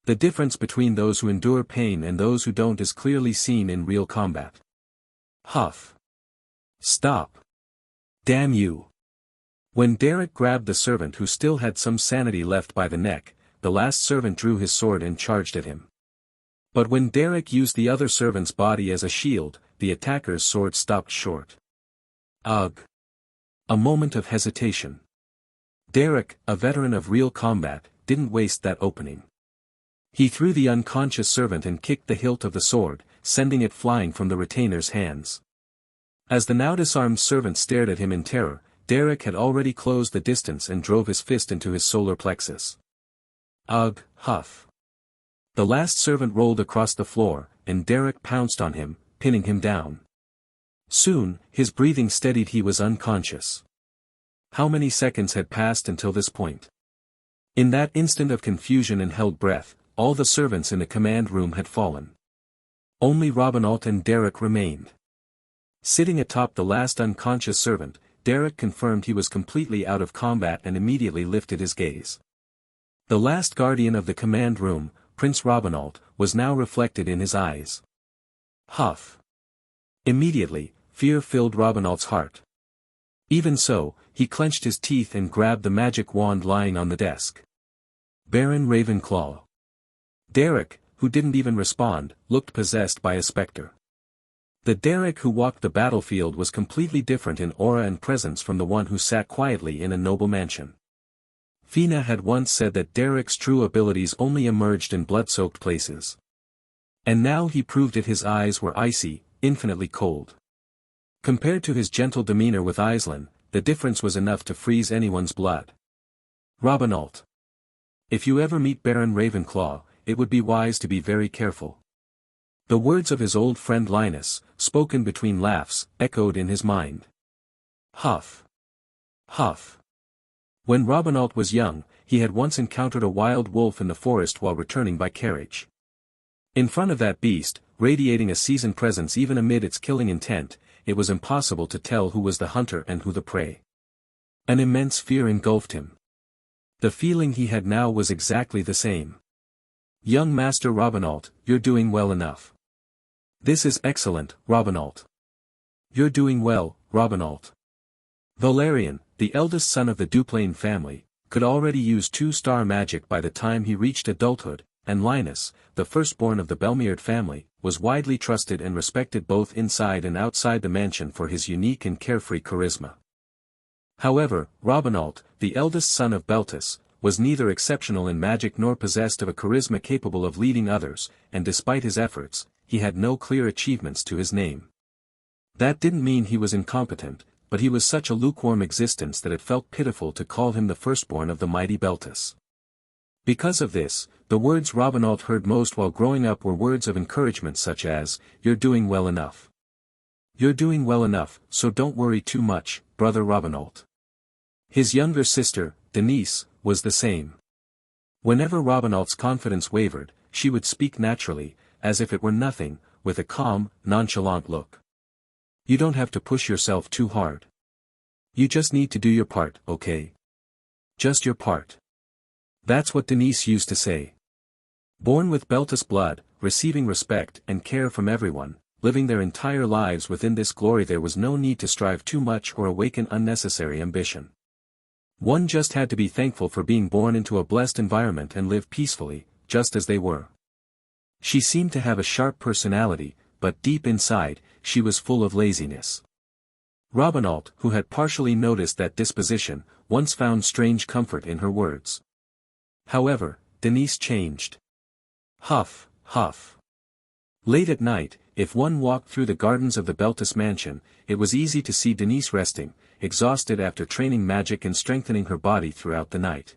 The difference between those who endure pain and those who don't is clearly seen in real combat. Huff. Stop. Damn you. When Derek grabbed the servant who still had some sanity left by the neck, the last servant drew his sword and charged at him. But when Derek used the other servant's body as a shield, the attacker's sword stopped short. Ugh! A moment of hesitation. Derek, a veteran of real combat, didn't waste that opening. He threw the unconscious servant and kicked the hilt of the sword, sending it flying from the retainer's hands. As the now disarmed servant stared at him in terror, Derek had already closed the distance and drove his fist into his solar plexus. Ugh, huff. The last servant rolled across the floor, and Derek pounced on him, pinning him down. Soon, his breathing steadied. He was unconscious. How many seconds had passed until this point? In that instant of confusion and held breath, all the servants in the command room had fallen. Only Robinault and Derek remained. Sitting atop the last unconscious servant, Derek confirmed he was completely out of combat and immediately lifted his gaze. The last guardian of the command room, Prince Robinault, was now reflected in his eyes. Huff! Immediately, fear filled Robinault's heart. Even so, he clenched his teeth and grabbed the magic wand lying on the desk. Baron Ravenclaw. Derek, who didn't even respond, looked possessed by a specter. The Derek who walked the battlefield was completely different in aura and presence from the one who sat quietly in a noble mansion. Fina had once said that Derek's true abilities only emerged in blood-soaked places. And now he proved it. His eyes were icy, infinitely cold. Compared to his gentle demeanor with Aislinn, the difference was enough to freeze anyone's blood. Robinault. If you ever meet Baron Ravenclaw, it would be wise to be very careful. The words of his old friend Linus, spoken between laughs, echoed in his mind. Huff. Huff. When Robinault was young, he had once encountered a wild wolf in the forest while returning by carriage. In front of that beast, radiating a seasoned presence even amid its killing intent, it was impossible to tell who was the hunter and who the prey. An immense fear engulfed him. The feeling he had now was exactly the same. Young Master Robinault, you're doing well enough. This is excellent, Robinault. You're doing well, Robinault. Valerian, the eldest son of the Duplain family, could already use 2-star magic by the time he reached adulthood, and Linus, the firstborn of the Belmiard family, was widely trusted and respected both inside and outside the mansion for his unique and carefree charisma. However, Robinault, the eldest son of Beltis, was neither exceptional in magic nor possessed of a charisma capable of leading others, and despite his efforts, he had no clear achievements to his name. That didn't mean he was incompetent, but he was such a lukewarm existence that it felt pitiful to call him the firstborn of the mighty Beltis. Because of this, the words Robinault heard most while growing up were words of encouragement such as, "You're doing well enough. You're doing well enough, so don't worry too much, brother Robinault." His younger sister, Denise, was the same. Whenever Robinault's confidence wavered, she would speak naturally, as if it were nothing, with a calm, nonchalant look. "You don't have to push yourself too hard. You just need to do your part, okay? Just your part." That's what Denise used to say. Born with Beltis blood, receiving respect and care from everyone, living their entire lives within this glory, there was no need to strive too much or awaken unnecessary ambition. One just had to be thankful for being born into a blessed environment and live peacefully, just as they were. She seemed to have a sharp personality, but deep inside, she was full of laziness. Robinault, who had partially noticed that disposition, once found strange comfort in her words. However, Denise changed. Huff, huff. Late at night, if one walked through the gardens of the Beltis mansion, it was easy to see Denise resting, exhausted after training magic and strengthening her body throughout the night.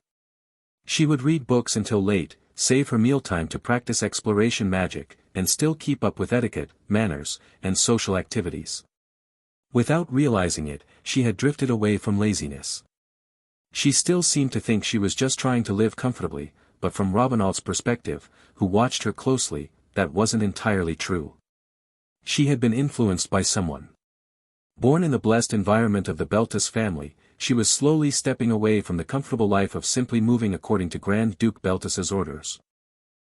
She would read books until late, save her mealtime to practice exploration magic, and still keep up with etiquette, manners, and social activities. Without realizing it, she had drifted away from laziness. She still seemed to think she was just trying to live comfortably, but from Robinault's perspective, who watched her closely, that wasn't entirely true. She had been influenced by someone. Born in the blessed environment of the Beltis family, she was slowly stepping away from the comfortable life of simply moving according to Grand Duke Beltis's orders.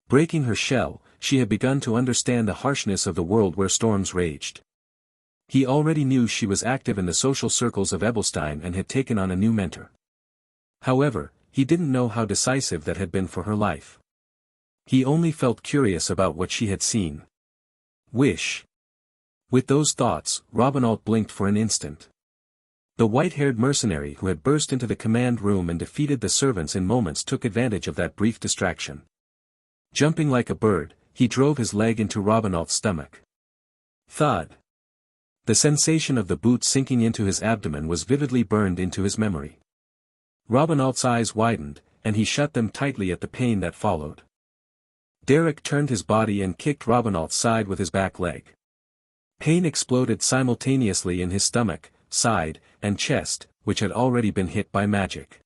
Breaking her shell, she had begun to understand the harshness of the world where storms raged. He already knew she was active in the social circles of Ebelstein and had taken on a new mentor. However, he didn't know how decisive that had been for her life. He only felt curious about what she had seen. Wish. With those thoughts, Robinault blinked for an instant. The white-haired mercenary who had burst into the command room and defeated the servants in moments took advantage of that brief distraction. Jumping like a bird, he drove his leg into Robinault's stomach. Thud. The sensation of the boot sinking into his abdomen was vividly burned into his memory. Robinault's eyes widened, and he shut them tightly at the pain that followed. Derek turned his body and kicked Robinault's side with his back leg. Pain exploded simultaneously in his stomach, side, and chest, which had already been hit by magic.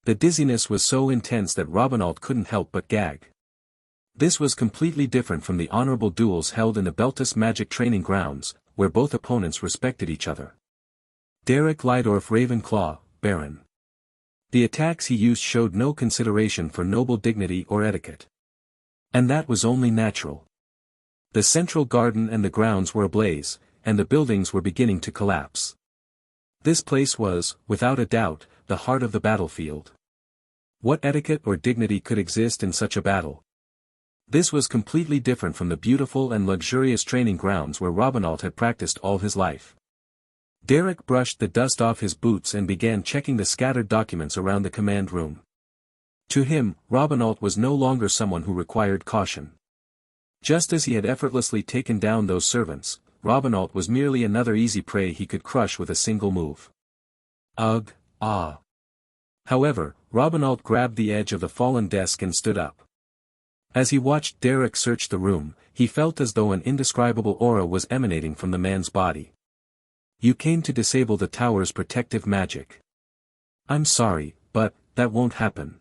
The dizziness was so intense that Robinault couldn't help but gag. This was completely different from the honorable duels held in the Beltus magic training grounds, where both opponents respected each other. Derek Lydorf Ravenclaw, Baron. The attacks he used showed no consideration for noble dignity or etiquette. And that was only natural. The central garden and the grounds were ablaze, and the buildings were beginning to collapse. This place was, without a doubt, the heart of the battlefield. What etiquette or dignity could exist in such a battle? This was completely different from the beautiful and luxurious training grounds where Robinault had practiced all his life. Derek brushed the dust off his boots and began checking the scattered documents around the command room. To him, Robinault was no longer someone who required caution. Just as he had effortlessly taken down those servants, Robinault was merely another easy prey he could crush with a single move. Ugh, ah. However, Robinault grabbed the edge of the fallen desk and stood up. As he watched Derek search the room, he felt as though an indescribable aura was emanating from the man's body. You came to disable the tower's protective magic. I'm sorry, but that won't happen.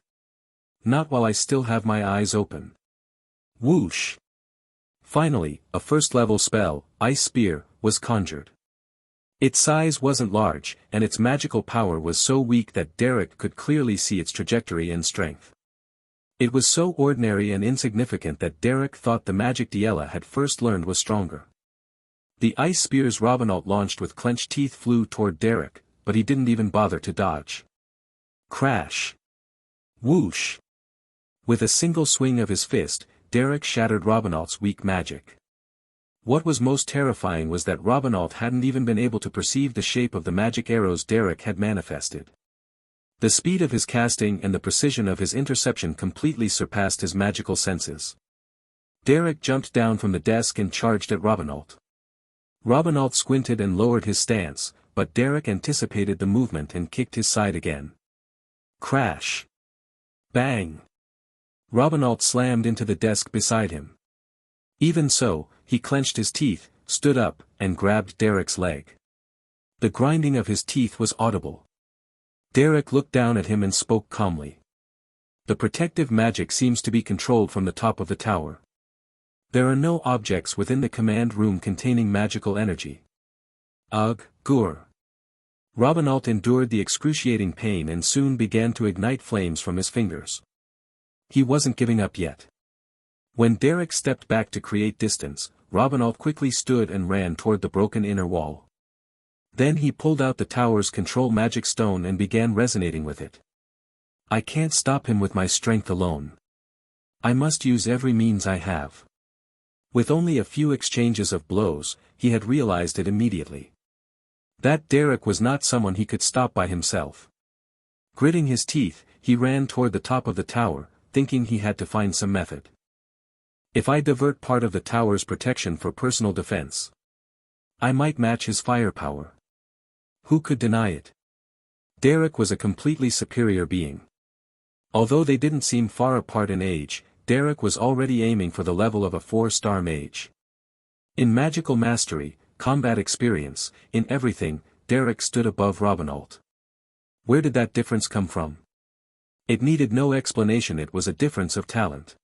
Not while I still have my eyes open. Whoosh. Finally, a first-level spell, Ice Spear, was conjured. Its size wasn't large, and its magical power was so weak that Derek could clearly see its trajectory and strength. It was so ordinary and insignificant that Derek thought the magic Diella had first learned was stronger. The ice spears Robinault launched with clenched teeth flew toward Derek, but he didn't even bother to dodge. Crash! Whoosh! With a single swing of his fist, Derek shattered Robinault's weak magic. What was most terrifying was that Robinault hadn't even been able to perceive the shape of the magic arrows Derek had manifested. The speed of his casting and the precision of his interception completely surpassed his magical senses. Derek jumped down from the desk and charged at Robinault. Robinault squinted and lowered his stance, but Derek anticipated the movement and kicked his side again. Crash! Bang! Robinault slammed into the desk beside him. Even so, he clenched his teeth, stood up, and grabbed Derek's leg. The grinding of his teeth was audible. Derek looked down at him and spoke calmly. The protective magic seems to be controlled from the top of the tower. There are no objects within the command room containing magical energy. Ugh, Gur. Robinault endured the excruciating pain and soon began to ignite flames from his fingers. He wasn't giving up yet. When Derek stepped back to create distance, Robinault quickly stood and ran toward the broken inner wall. Then he pulled out the tower's control magic stone and began resonating with it. I can't stop him with my strength alone. I must use every means I have. With only a few exchanges of blows, he had realized it immediately. That Derek was not someone he could stop by himself. Gritting his teeth, he ran toward the top of the tower, thinking he had to find some method. If I divert part of the tower's protection for personal defense, I might match his firepower. Who could deny it? Derek was a completely superior being. Although they didn't seem far apart in age, Derek was already aiming for the level of a 4-star mage. In magical mastery, combat experience, in everything, Derek stood above Robinault. Where did that difference come from? It needed no explanation, it was a difference of talent.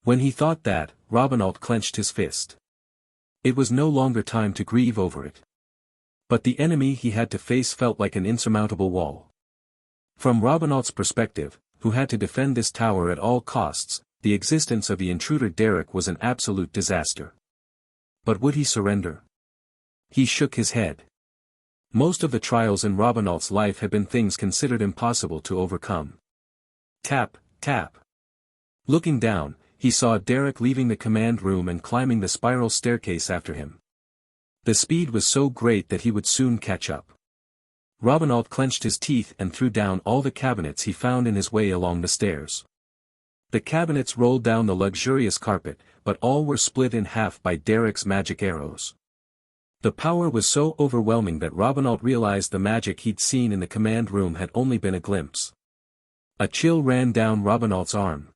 When he thought that, Robinault clenched his fist. It was no longer time to grieve over it. But the enemy he had to face felt like an insurmountable wall. From Robinault's perspective, who had to defend this tower at all costs, the existence of the intruder Derek was an absolute disaster. But would he surrender? He shook his head. Most of the trials in Robinault's life had been things considered impossible to overcome. Tap, tap. Looking down, he saw Derek leaving the command room and climbing the spiral staircase after him. The speed was so great that he would soon catch up. Robinault clenched his teeth and threw down all the cabinets he found in his way along the stairs. The cabinets rolled down the luxurious carpet, but all were split in half by Derek's magic arrows. The power was so overwhelming that Robinault realized the magic he'd seen in the command room had only been a glimpse. A chill ran down Robinault's arm.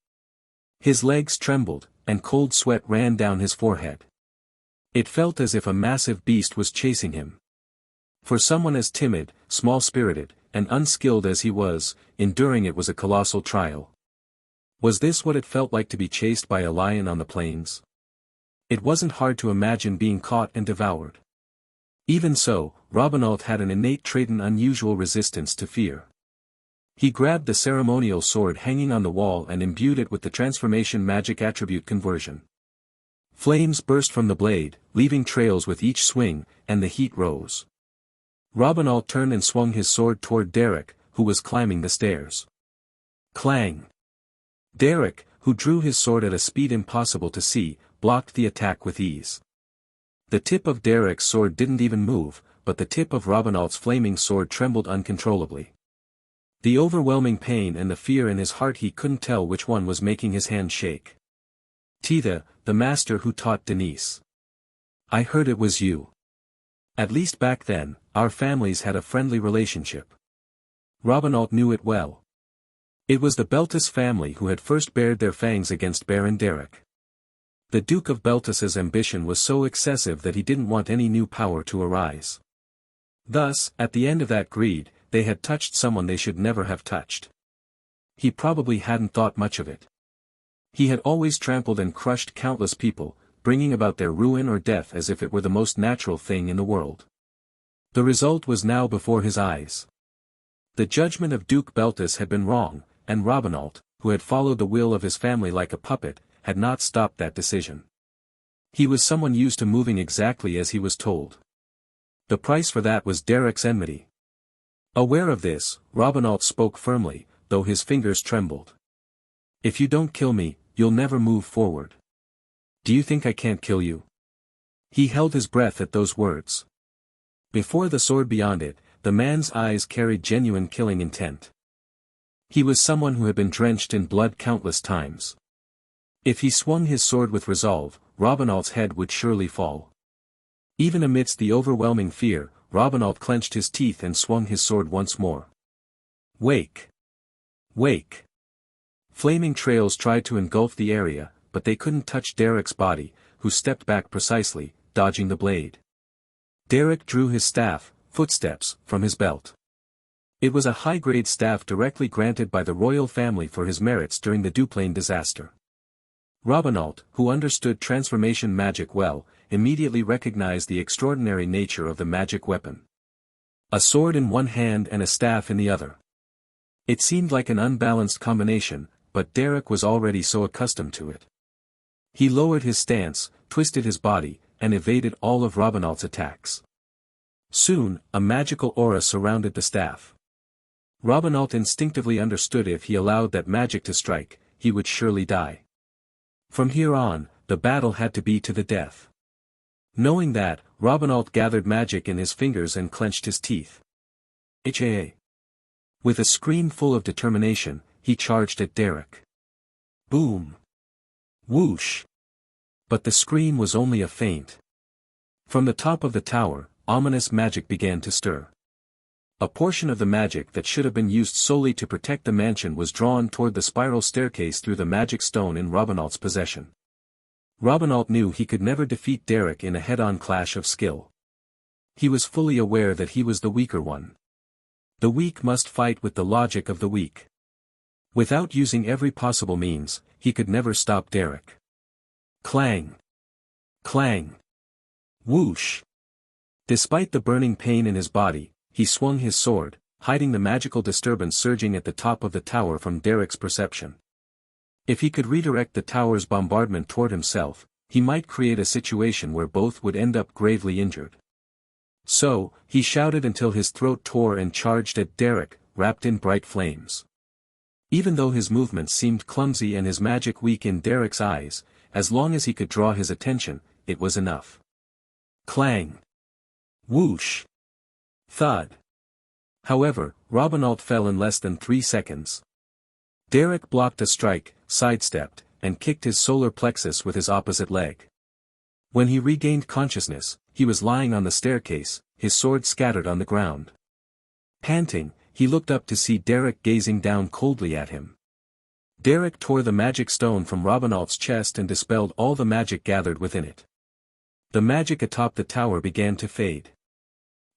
His legs trembled, and cold sweat ran down his forehead. It felt as if a massive beast was chasing him. For someone as timid, small-spirited, and unskilled as he was, enduring it was a colossal trial. Was this what it felt like to be chased by a lion on the plains? It wasn't hard to imagine being caught and devoured. Even so, Robinault had an innate trait and unusual resistance to fear. He grabbed the ceremonial sword hanging on the wall and imbued it with the transformation magic attribute conversion. Flames burst from the blade, leaving trails with each swing, and the heat rose. Robinault turned and swung his sword toward Derek, who was climbing the stairs. Clang! Derek, who drew his sword at a speed impossible to see, blocked the attack with ease. The tip of Derek's sword didn't even move, but the tip of Robinault's flaming sword trembled uncontrollably. The overwhelming pain and the fear in his heart, he couldn't tell which one was making his hand shake. Tita, the master who taught Denise. I heard it was you. At least back then, our families had a friendly relationship. Robinault knew it well. It was the Beltus family who had first bared their fangs against Baron Derek. The Duke of Beltus's ambition was so excessive that he didn't want any new power to arise. Thus, at the end of that greed, they had touched someone they should never have touched. He probably hadn't thought much of it. He had always trampled and crushed countless people, bringing about their ruin or death as if it were the most natural thing in the world. The result was now before his eyes. The judgment of Duke Beltus had been wrong, and Robinault, who had followed the will of his family like a puppet, had not stopped that decision. He was someone used to moving exactly as he was told. The price for that was Derek's enmity. Aware of this, Robinault spoke firmly, though his fingers trembled. If you don't kill me, you'll never move forward. Do you think I can't kill you? He held his breath at those words. Before the sword beyond it, the man's eyes carried genuine killing intent. He was someone who had been drenched in blood countless times. If he swung his sword with resolve, Robinault's head would surely fall. Even amidst the overwhelming fear, Robinault clenched his teeth and swung his sword once more. Wake! Wake! Flaming trails tried to engulf the area, but they couldn't touch Derek's body, who stepped back precisely, dodging the blade. Derek drew his staff, Footsteps, from his belt. It was a high-grade staff directly granted by the royal family for his merits during the Duplain disaster. Robinault, who understood transformation magic well, immediately recognized the extraordinary nature of the magic weapon. A sword in one hand and a staff in the other. It seemed like an unbalanced combination, but Derek was already so accustomed to it. He lowered his stance, twisted his body, and evaded all of Robinault's attacks. Soon, a magical aura surrounded the staff. Robinault instinctively understood if he allowed that magic to strike, he would surely die. From here on, the battle had to be to the death. Knowing that, Robinault gathered magic in his fingers and clenched his teeth. HAA. With a scream full of determination, he charged at Derek. Boom! Whoosh! But the scream was only a feint. From the top of the tower, ominous magic began to stir. A portion of the magic that should have been used solely to protect the mansion was drawn toward the spiral staircase through the magic stone in Robinault's possession. Robinault knew he could never defeat Derek in a head-on clash of skill. He was fully aware that he was the weaker one. The weak must fight with the logic of the weak. Without using every possible means, he could never stop Derek. Clang! Clang! Whoosh! Despite the burning pain in his body, he swung his sword, hiding the magical disturbance surging at the top of the tower from Derek's perception. If he could redirect the tower's bombardment toward himself, he might create a situation where both would end up gravely injured. So, he shouted until his throat tore and charged at Derek, wrapped in bright flames. Even though his movements seemed clumsy and his magic weak in Derek's eyes, as long as he could draw his attention, it was enough. Clang! Whoosh! Thud! However, Robinault fell in less than 3 seconds. Derek blocked a strike, sidestepped, and kicked his solar plexus with his opposite leg. When he regained consciousness, he was lying on the staircase, his sword scattered on the ground. Panting, he looked up to see Derek gazing down coldly at him. Derek tore the magic stone from Robinault's chest and dispelled all the magic gathered within it. The magic atop the tower began to fade.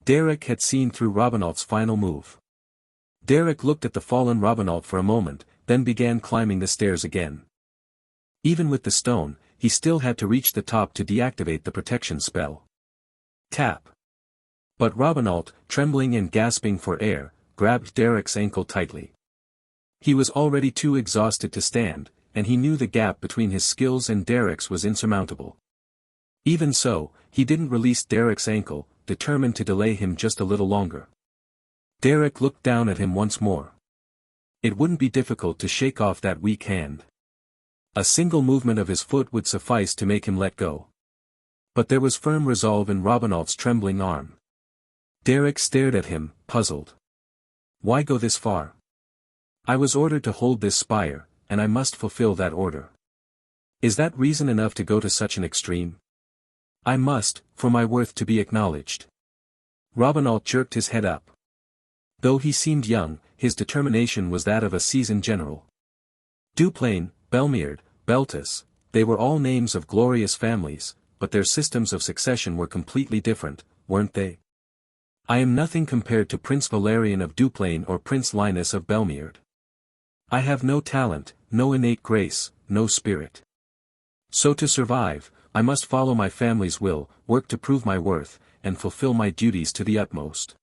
Derek had seen through Robinault's final move. Derek looked at the fallen Robinault for a moment, then began climbing the stairs again. Even with the stone, he still had to reach the top to deactivate the protection spell. Tap. But Robinault, trembling and gasping for air, grabbed Derek's ankle tightly. He was already too exhausted to stand, and he knew the gap between his skills and Derek's was insurmountable. Even so, he didn't release Derek's ankle, determined to delay him just a little longer. Derek looked down at him once more. It wouldn't be difficult to shake off that weak hand. A single movement of his foot would suffice to make him let go. But there was firm resolve in Robinault's trembling arm. Derek stared at him, puzzled. Why go this far? I was ordered to hold this spire, and I must fulfill that order. Is that reason enough to go to such an extreme? I must, for my worth to be acknowledged. Robinault jerked his head up. Though he seemed young, his determination was that of a seasoned general. Duplain, Belmeard, Beltus, they were all names of glorious families, but their systems of succession were completely different, weren't they? I am nothing compared to Prince Valerian of Duplain or Prince Linus of Belmeard. I have no talent, no innate grace, no spirit. So to survive, I must follow my family's will, work to prove my worth, and fulfill my duties to the utmost.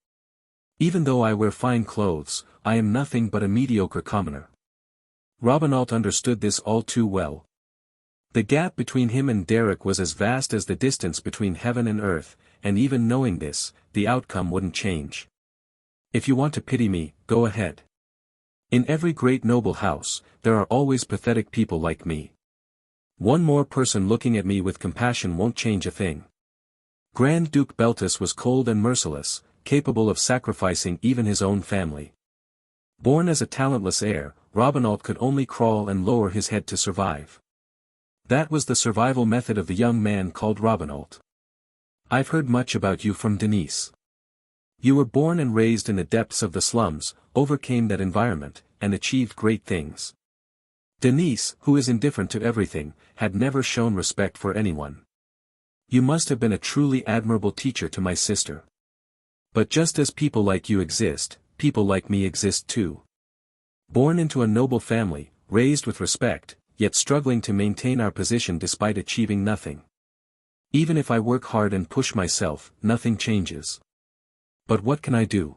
Even though I wear fine clothes, I am nothing but a mediocre commoner. Robinault understood this all too well. The gap between him and Derek was as vast as the distance between heaven and earth, and even knowing this, the outcome wouldn't change. If you want to pity me, go ahead. In every great noble house, there are always pathetic people like me. One more person looking at me with compassion won't change a thing. Grand Duke Beltus was cold and merciless, capable of sacrificing even his own family. Born as a talentless heir, Robinault could only crawl and lower his head to survive. That was the survival method of the young man called Robinault. I've heard much about you from Denise. You were born and raised in the depths of the slums, overcame that environment, and achieved great things. Denise, who is indifferent to everything, had never shown respect for anyone. You must have been a truly admirable teacher to my sister. But just as people like you exist, people like me exist too. Born into a noble family, raised with respect, yet struggling to maintain our position despite achieving nothing. Even if I work hard and push myself, nothing changes. But what can I do?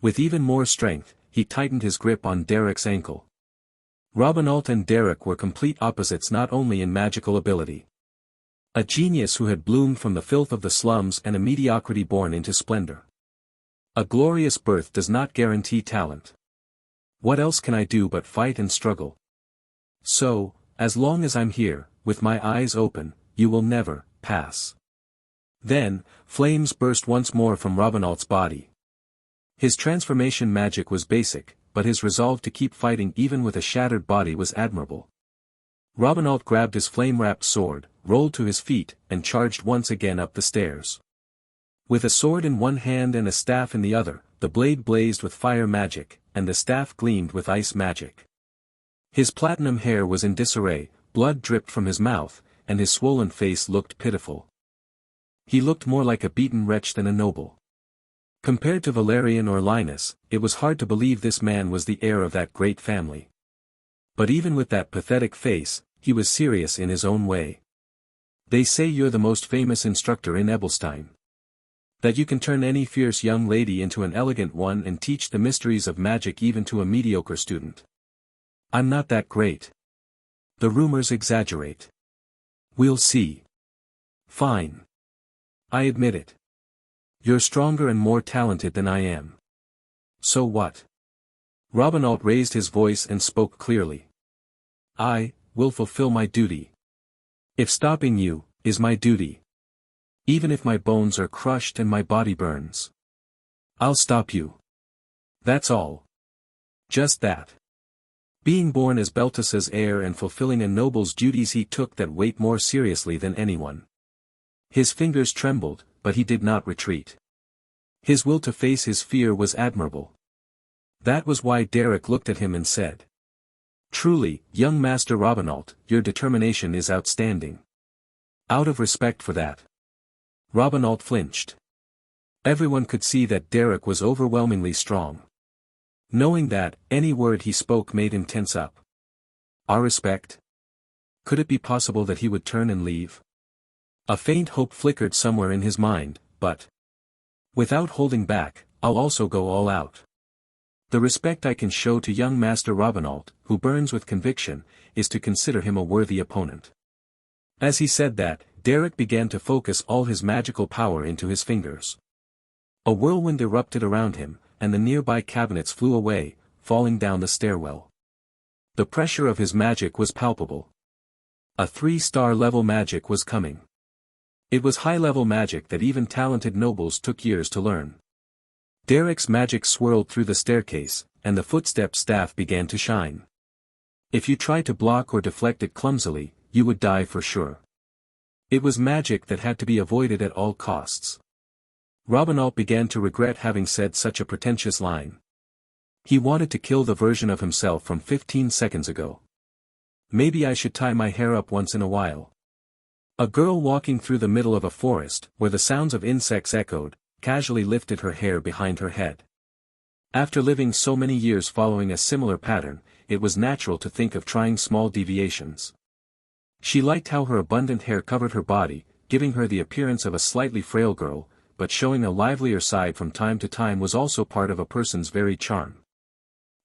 With even more strength, he tightened his grip on Derek's ankle. Robinault and Derek were complete opposites not only in magical ability. A genius who had bloomed from the filth of the slums and a mediocrity born into splendor. A glorious birth does not guarantee talent. What else can I do but fight and struggle? So, as long as I'm here, with my eyes open, you will never pass. Then, flames burst once more from Robinault's body. His transformation magic was basic, but his resolve to keep fighting even with a shattered body was admirable. Robinault grabbed his flame-wrapped sword, rolled to his feet, and charged once again up the stairs. With a sword in one hand and a staff in the other, the blade blazed with fire magic, and the staff gleamed with ice magic. His platinum hair was in disarray, blood dripped from his mouth, and his swollen face looked pitiful. He looked more like a beaten wretch than a noble. Compared to Valerian or Linus, it was hard to believe this man was the heir of that great family. But even with that pathetic face, he was serious in his own way. They say you're the most famous instructor in Ebelstein. That you can turn any fierce young lady into an elegant one and teach the mysteries of magic even to a mediocre student. I'm not that great. The rumors exaggerate. We'll see. Fine. I admit it. You're stronger and more talented than I am. So what? Robinault raised his voice and spoke clearly. I will fulfill my duty. If stopping you is my duty, even if my bones are crushed and my body burns, I'll stop you. That's all. Just that. Being born as Beltus's heir and fulfilling a noble's duties, he took that weight more seriously than anyone. His fingers trembled, but he did not retreat. His will to face his fear was admirable. That was why Derek looked at him and said, "Truly, young Master Robinault, your determination is outstanding." Out of respect for that, Robinault flinched. Everyone could see that Derek was overwhelmingly strong. Knowing that, any word he spoke made him tense up. Our respect? Could it be possible that he would turn and leave? A faint hope flickered somewhere in his mind, but without holding back, I'll also go all out. The respect I can show to young Master Robinault, who burns with conviction, is to consider him a worthy opponent. As he said that, Derek began to focus all his magical power into his fingers. A whirlwind erupted around him, and the nearby cabinets flew away, falling down the stairwell. The pressure of his magic was palpable. A 3-star level magic was coming. It was high-level magic that even talented nobles took years to learn. Derek's magic swirled through the staircase, and the footstep staff began to shine. If you tried to block or deflect it clumsily, you would die for sure. It was magic that had to be avoided at all costs. Robinault began to regret having said such a pretentious line. He wanted to kill the version of himself from 15 seconds ago. Maybe I should tie my hair up once in a while. A girl walking through the middle of a forest, where the sounds of insects echoed, casually lifted her hair behind her head. After living so many years following a similar pattern, it was natural to think of trying small deviations. She liked how her abundant hair covered her body, giving her the appearance of a slightly frail girl, but showing a livelier side from time to time was also part of a person's very charm.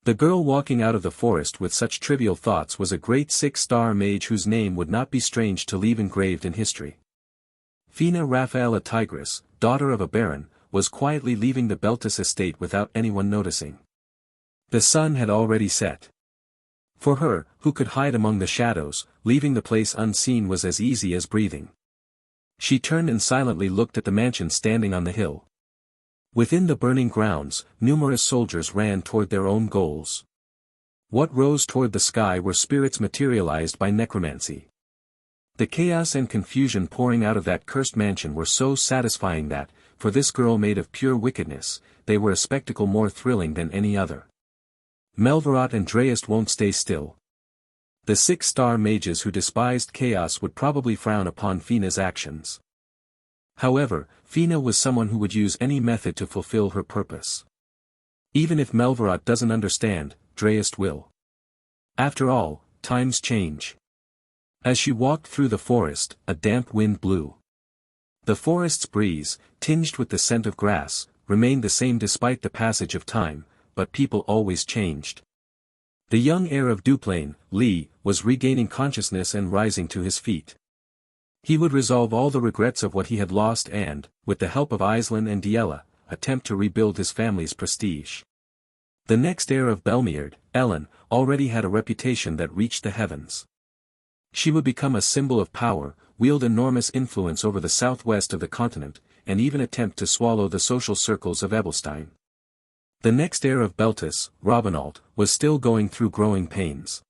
The girl walking out of the forest with such trivial thoughts was a great 6-star mage whose name would not be strange to leave engraved in history. Fina Raphaela Tigris, daughter of a baron, was quietly leaving the Beltus estate without anyone noticing. The sun had already set. For her, who could hide among the shadows, leaving the place unseen was as easy as breathing. She turned and silently looked at the mansion standing on the hill. Within the burning grounds, numerous soldiers ran toward their own goals. What rose toward the sky were spirits materialized by necromancy. The chaos and confusion pouring out of that cursed mansion were so satisfying that, for this girl made of pure wickedness, they were a spectacle more thrilling than any other. Melvarot and Dreist won't stay still. The 6-star mages who despised chaos would probably frown upon Fina's actions. However, Fina was someone who would use any method to fulfill her purpose. Even if Melvarot doesn't understand, Dreist will. After all, times change. As she walked through the forest, a damp wind blew. The forest's breeze, tinged with the scent of grass, remained the same despite the passage of time, but people always changed. The young heir of Duplain, Lee, was regaining consciousness and rising to his feet. He would resolve all the regrets of what he had lost and, with the help of Aislinn and Diella, attempt to rebuild his family's prestige. The next heir of Belmeard, Ellen, already had a reputation that reached the heavens. She would become a symbol of power, wield enormous influence over the southwest of the continent, and even attempt to swallow the social circles of Ebelstein. The next heir of Beltus, Robinault, was still going through growing pains.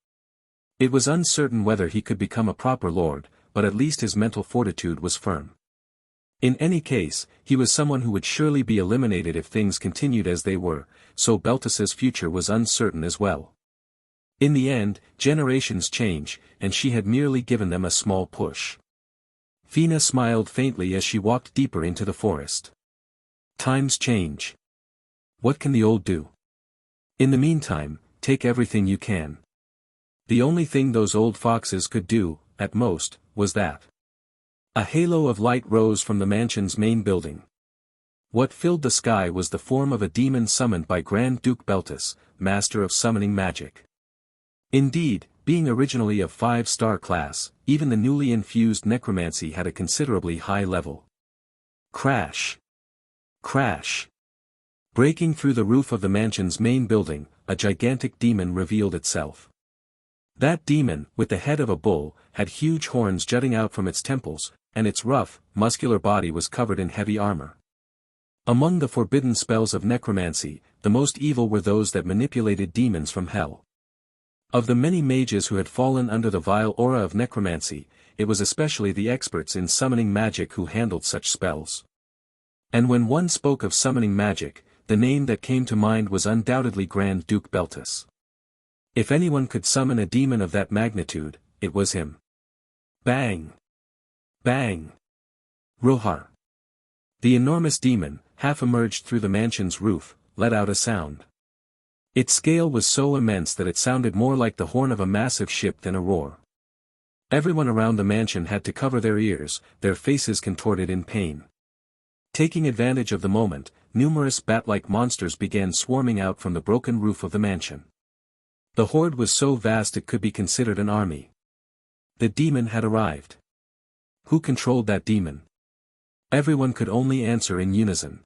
It was uncertain whether he could become a proper lord, but at least his mental fortitude was firm. In any case, he was someone who would surely be eliminated if things continued as they were, so Beltus's future was uncertain as well. In the end, generations change, and she had merely given them a small push. Fina smiled faintly as she walked deeper into the forest. Times change. What can the old do? In the meantime, take everything you can. The only thing those old foxes could do, at most, was that. A halo of light rose from the mansion's main building. What filled the sky was the form of a demon summoned by Grand Duke Beltus, master of summoning magic. Indeed, being originally of 5-star class, even the newly infused necromancy had a considerably high level. Crash! Crash. Breaking through the roof of the mansion's main building, a gigantic demon revealed itself. That demon, with the head of a bull, had huge horns jutting out from its temples, and its rough, muscular body was covered in heavy armor. Among the forbidden spells of necromancy, the most evil were those that manipulated demons from hell. Of the many mages who had fallen under the vile aura of necromancy, it was especially the experts in summoning magic who handled such spells. And when one spoke of summoning magic, the name that came to mind was undoubtedly Grand Duke Beltus. If anyone could summon a demon of that magnitude, it was him. Bang! Bang! Rohar! The enormous demon, half emerged through the mansion's roof, let out a sound. Its scale was so immense that it sounded more like the horn of a massive ship than a roar. Everyone around the mansion had to cover their ears, their faces contorted in pain. Taking advantage of the moment, numerous bat-like monsters began swarming out from the broken roof of the mansion. The horde was so vast it could be considered an army. The demon had arrived. Who controlled that demon? Everyone could only answer in unison.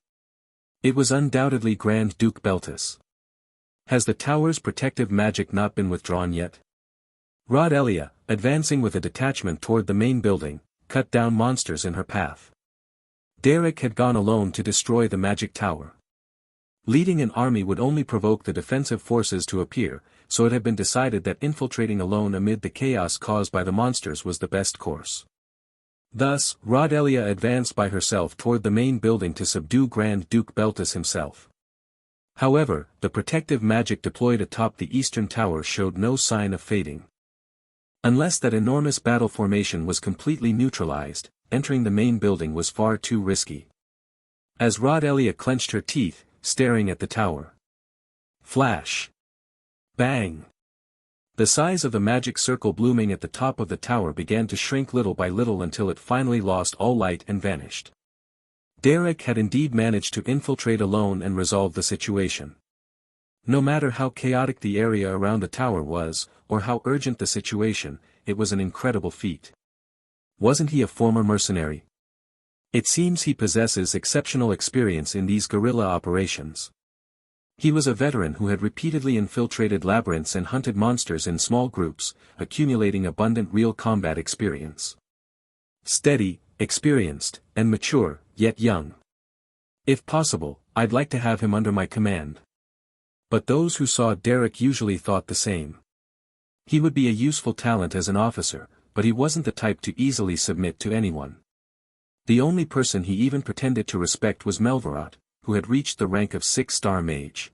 It was undoubtedly Grand Duke Beltus. Has the tower's protective magic not been withdrawn yet? Rod Elia, advancing with a detachment toward the main building, cut down monsters in her path. Derek had gone alone to destroy the magic tower. Leading an army would only provoke the defensive forces to appear, so it had been decided that infiltrating alone amid the chaos caused by the monsters was the best course. Thus, Rod Elia advanced by herself toward the main building to subdue Grand Duke Beltus himself. However, the protective magic deployed atop the eastern tower showed no sign of fading. Unless that enormous battle formation was completely neutralized, entering the main building was far too risky. As Rod Elia clenched her teeth, staring at the tower. Flash! Bang! The size of the magic circle blooming at the top of the tower began to shrink little by little until it finally lost all light and vanished. Derek had indeed managed to infiltrate alone and resolve the situation. No matter how chaotic the area around the tower was, or how urgent the situation, it was an incredible feat. Wasn't he a former mercenary? It seems he possesses exceptional experience in these guerrilla operations. He was a veteran who had repeatedly infiltrated labyrinths and hunted monsters in small groups, accumulating abundant real combat experience. Steady, experienced, and mature, yet young. If possible, I'd like to have him under my command. But those who saw Derek usually thought the same. He would be a useful talent as an officer, but he wasn't the type to easily submit to anyone. The only person he even pretended to respect was Melvarot, who had reached the rank of 6-star mage.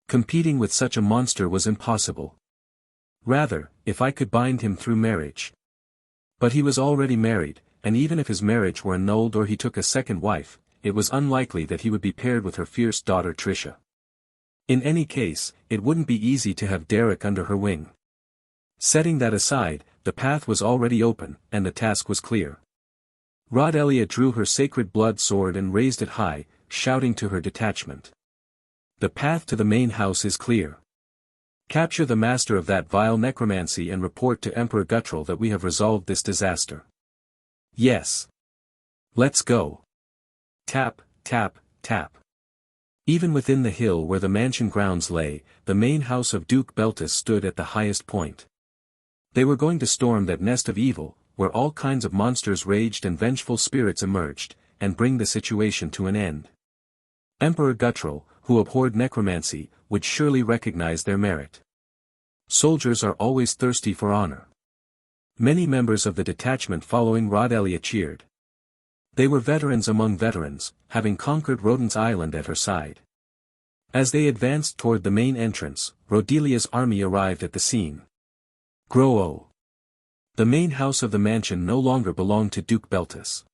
Competing with such a monster was impossible. Rather, if I could bind him through marriage. But he was already married, and even if his marriage were annulled or he took a second wife, it was unlikely that he would be paired with her fierce daughter Trisha. In any case, it wouldn't be easy to have Derek under her wing. Setting that aside, the path was already open, and the task was clear. Rod Elia drew her sacred blood sword and raised it high, shouting to her detachment. The path to the main house is clear. Capture the master of that vile necromancy and report to Emperor Guttrell that we have resolved this disaster. Yes. Let's go. Tap, tap, tap. Even within the hill where the mansion grounds lay, the main house of Duke Beltus stood at the highest point. They were going to storm that nest of evil, where all kinds of monsters raged and vengeful spirits emerged, and bring the situation to an end. Emperor Guttrell, who abhorred necromancy, would surely recognize their merit. Soldiers are always thirsty for honor. Many members of the detachment following Rod Elia cheered. They were veterans among veterans, having conquered Rodent's Island at her side. As they advanced toward the main entrance, Rodelia's army arrived at the scene. Grow-o. The main house of the mansion no longer belonged to Duke Beltus.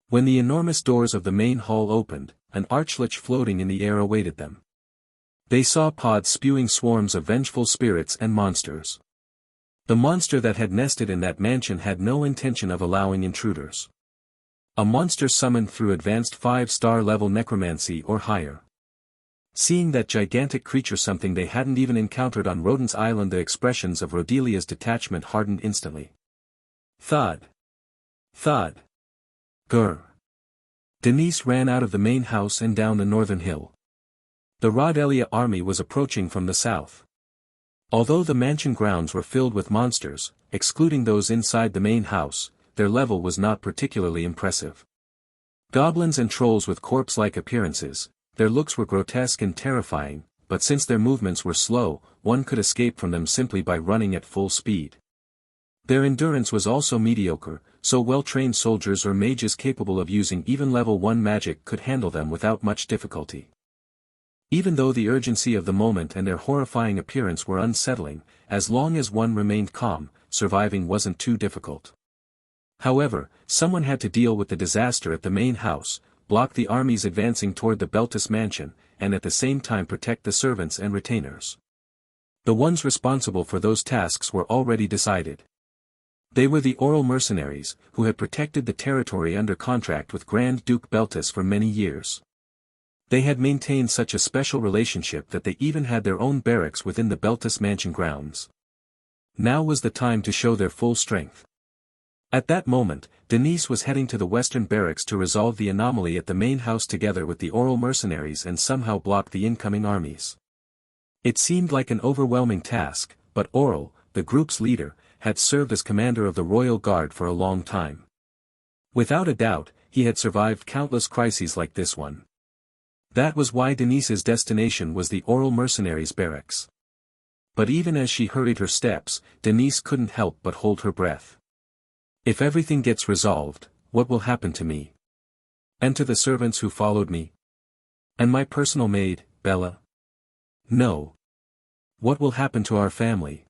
When the enormous doors of the main hall opened, an archlich floating in the air awaited them. They saw pods spewing swarms of vengeful spirits and monsters. The monster that had nested in that mansion had no intention of allowing intruders. A monster summoned through advanced 5-star level necromancy or higher. Seeing that gigantic creature, something they hadn't even encountered on Rodent's Island, the expressions of Rodelia's detachment hardened instantly. Thud. Thud. Grr. Denise ran out of the main house and down the northern hill. The Rodelia army was approaching from the south. Although the mansion grounds were filled with monsters, excluding those inside the main house, their level was not particularly impressive. Goblins and trolls with corpse-like appearances, their looks were grotesque and terrifying, but since their movements were slow, one could escape from them simply by running at full speed. Their endurance was also mediocre, so well-trained soldiers or mages capable of using even level 1 magic could handle them without much difficulty. Even though the urgency of the moment and their horrifying appearance were unsettling, as long as one remained calm, surviving wasn't too difficult. However, someone had to deal with the disaster at the main house, block the armies advancing toward the Beltis mansion, and at the same time protect the servants and retainers. The ones responsible for those tasks were already decided. They were the Oral mercenaries, who had protected the territory under contract with Grand Duke Beltis for many years. They had maintained such a special relationship that they even had their own barracks within the Beltis mansion grounds. Now was the time to show their full strength. At that moment, Denise was heading to the western barracks to resolve the anomaly at the main house together with the Oral mercenaries and somehow block the incoming armies. It seemed like an overwhelming task, but Oral, the group's leader, had served as commander of the Royal Guard for a long time. Without a doubt, he had survived countless crises like this one. That was why Denise's destination was the Oral mercenaries' barracks. But even as she hurried her steps, Denise couldn't help but hold her breath. If everything gets resolved, what will happen to me? And to the servants who followed me? And my personal maid, Bella? No. What will happen to our family?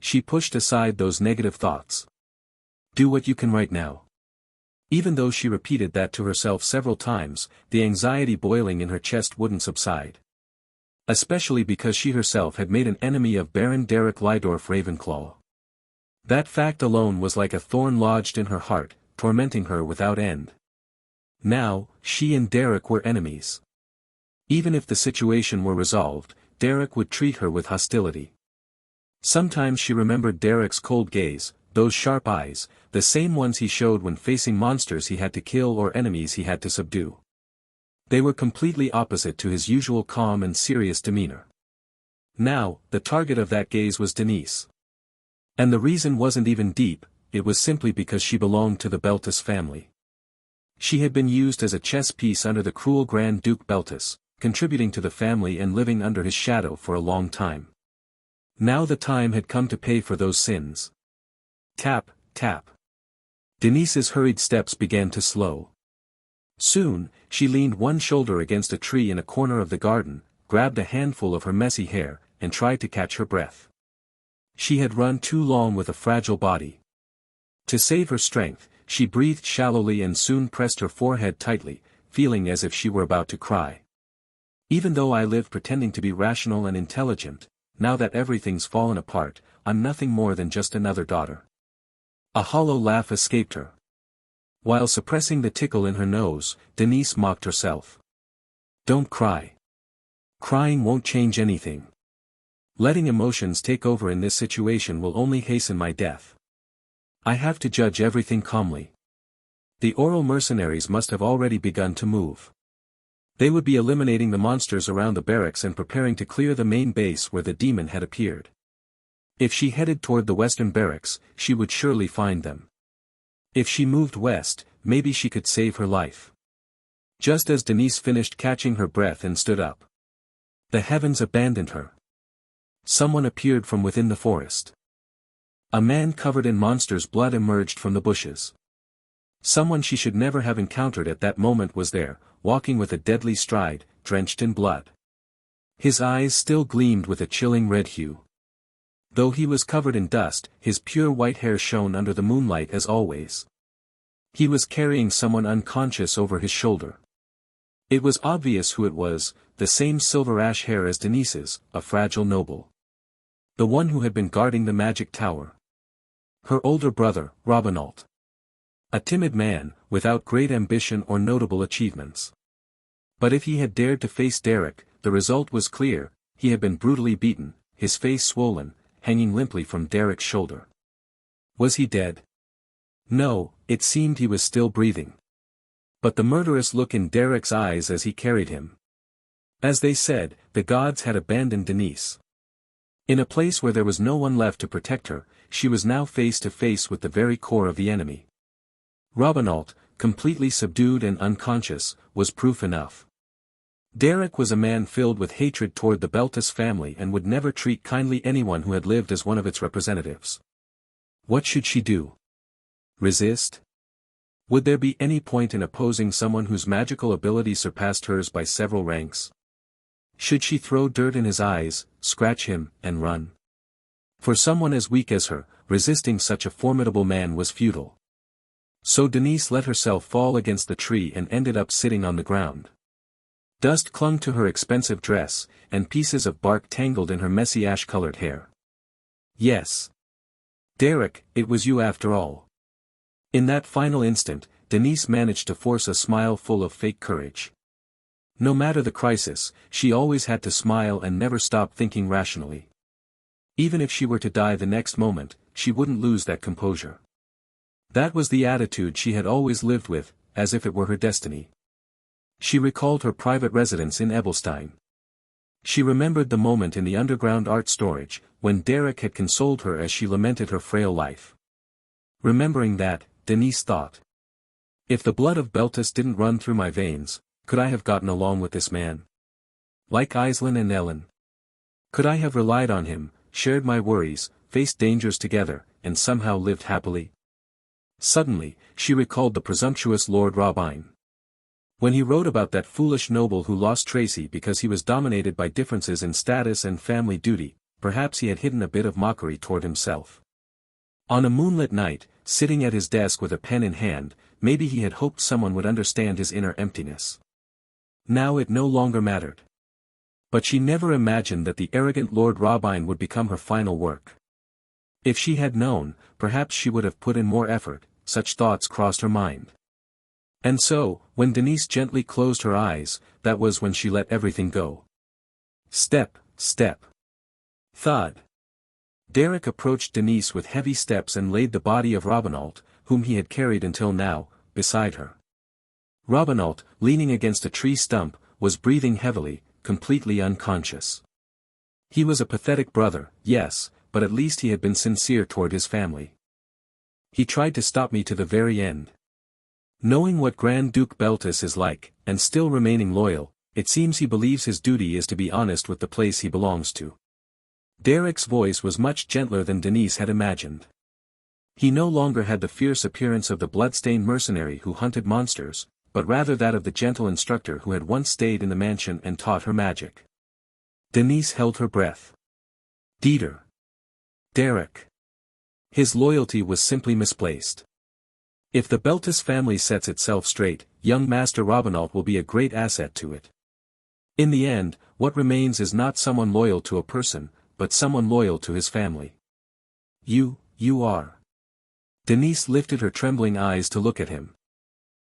She pushed aside those negative thoughts. Do what you can right now. Even though she repeated that to herself several times, the anxiety boiling in her chest wouldn't subside. Especially because she herself had made an enemy of Baron Derek Lydorf Ravenclaw. That fact alone was like a thorn lodged in her heart, tormenting her without end. Now, she and Derek were enemies. Even if the situation were resolved, Derek would treat her with hostility. Sometimes she remembered Derek's cold gaze, those sharp eyes, the same ones he showed when facing monsters he had to kill or enemies he had to subdue. They were completely opposite to his usual calm and serious demeanor. Now, the target of that gaze was Denise. And the reason wasn't even deep, it was simply because she belonged to the Beltis family. She had been used as a chess piece under the cruel Grand Duke Beltis, contributing to the family and living under his shadow for a long time. Now the time had come to pay for those sins. Tap, tap. Denise's hurried steps began to slow. Soon, she leaned one shoulder against a tree in a corner of the garden, grabbed a handful of her messy hair, and tried to catch her breath. She had run too long with a fragile body. To save her strength, she breathed shallowly and soon pressed her forehead tightly, feeling as if she were about to cry. Even though I live pretending to be rational and intelligent, now that everything's fallen apart, I'm nothing more than just another daughter. A hollow laugh escaped her. While suppressing the tickle in her nose, Denise mocked herself. Don't cry. Crying won't change anything. Letting emotions take over in this situation will only hasten my death. I have to judge everything calmly. The Oral mercenaries must have already begun to move. They would be eliminating the monsters around the barracks and preparing to clear the main base where the demon had appeared. If she headed toward the western barracks, she would surely find them. If she moved west, maybe she could save her life. Just as Denise finished catching her breath and stood up, the heavens abandoned her. Someone appeared from within the forest. A man covered in monsters' blood emerged from the bushes. Someone she should never have encountered at that moment was there, walking with a deadly stride, drenched in blood. His eyes still gleamed with a chilling red hue. Though he was covered in dust, his pure white hair shone under the moonlight as always. He was carrying someone unconscious over his shoulder. It was obvious who it was, the same silver ash hair as Denise's, a fragile noble. The one who had been guarding the magic tower. Her older brother, Robinault. A timid man, without great ambition or notable achievements. But if he had dared to face Derek, the result was clear: he had been brutally beaten, his face swollen, hanging limply from Derek's shoulder. Was he dead? No, it seemed he was still breathing. but the murderous look in Derek's eyes as he carried him. As they said, the gods had abandoned Denise. In a place where there was no one left to protect her, she was now face to face with the very core of the enemy. Robinault, completely subdued and unconscious, was proof enough. Derek was a man filled with hatred toward the Beltis family and would never treat kindly anyone who had lived as one of its representatives. What should she do? Resist? Would there be any point in opposing someone whose magical ability surpassed hers by several ranks? Should she throw dirt in his eyes, scratch him, and run? For someone as weak as her, resisting such a formidable man was futile. So Denise let herself fall against the tree and ended up sitting on the ground. Dust clung to her expensive dress, and pieces of bark tangled in her messy ash-colored hair. Yes. Derek, it was you after all. In that final instant, Denise managed to force a smile full of fake courage. No matter the crisis, she always had to smile and never stop thinking rationally. Even if she were to die the next moment, she wouldn't lose that composure. That was the attitude she had always lived with, as if it were her destiny. She recalled her private residence in Ebelstein. She remembered the moment in the underground art storage, when Derek had consoled her as she lamented her frail life. Remembering that, Denise thought. If the blood of Beltis didn't run through my veins, could I have gotten along with this man? Like Aislinn and Ellen. Could I have relied on him, shared my worries, faced dangers together, and somehow lived happily? Suddenly, she recalled the presumptuous Lord Robine. When he wrote about that foolish noble who lost Tracy because he was dominated by differences in status and family duty, perhaps he had hidden a bit of mockery toward himself. On a moonlit night, sitting at his desk with a pen in hand, maybe he had hoped someone would understand his inner emptiness. Now it no longer mattered. But she never imagined that the arrogant Lord Robine would become her final work. If she had known, perhaps she would have put in more effort, such thoughts crossed her mind. And so, when Denise gently closed her eyes, that was when she let everything go. Step, step. Thud. Derek approached Denise with heavy steps and laid the body of Robinault, whom he had carried until now, beside her. Robinault, leaning against a tree stump, was breathing heavily, completely unconscious. He was a pathetic brother, yes, but at least he had been sincere toward his family. He tried to stop me to the very end. Knowing what Grand Duke Beltis is like, and still remaining loyal, it seems he believes his duty is to be honest with the place he belongs to. Derek's voice was much gentler than Denise had imagined. He no longer had the fierce appearance of the blood-stained mercenary who hunted monsters, but rather that of the gentle instructor who had once stayed in the mansion and taught her magic. Denise held her breath. Dieter. Derek. His loyalty was simply misplaced. If the Beltis family sets itself straight, young Master Robinault will be a great asset to it. In the end, what remains is not someone loyal to a person, but someone loyal to his family. You are. Denise lifted her trembling eyes to look at him.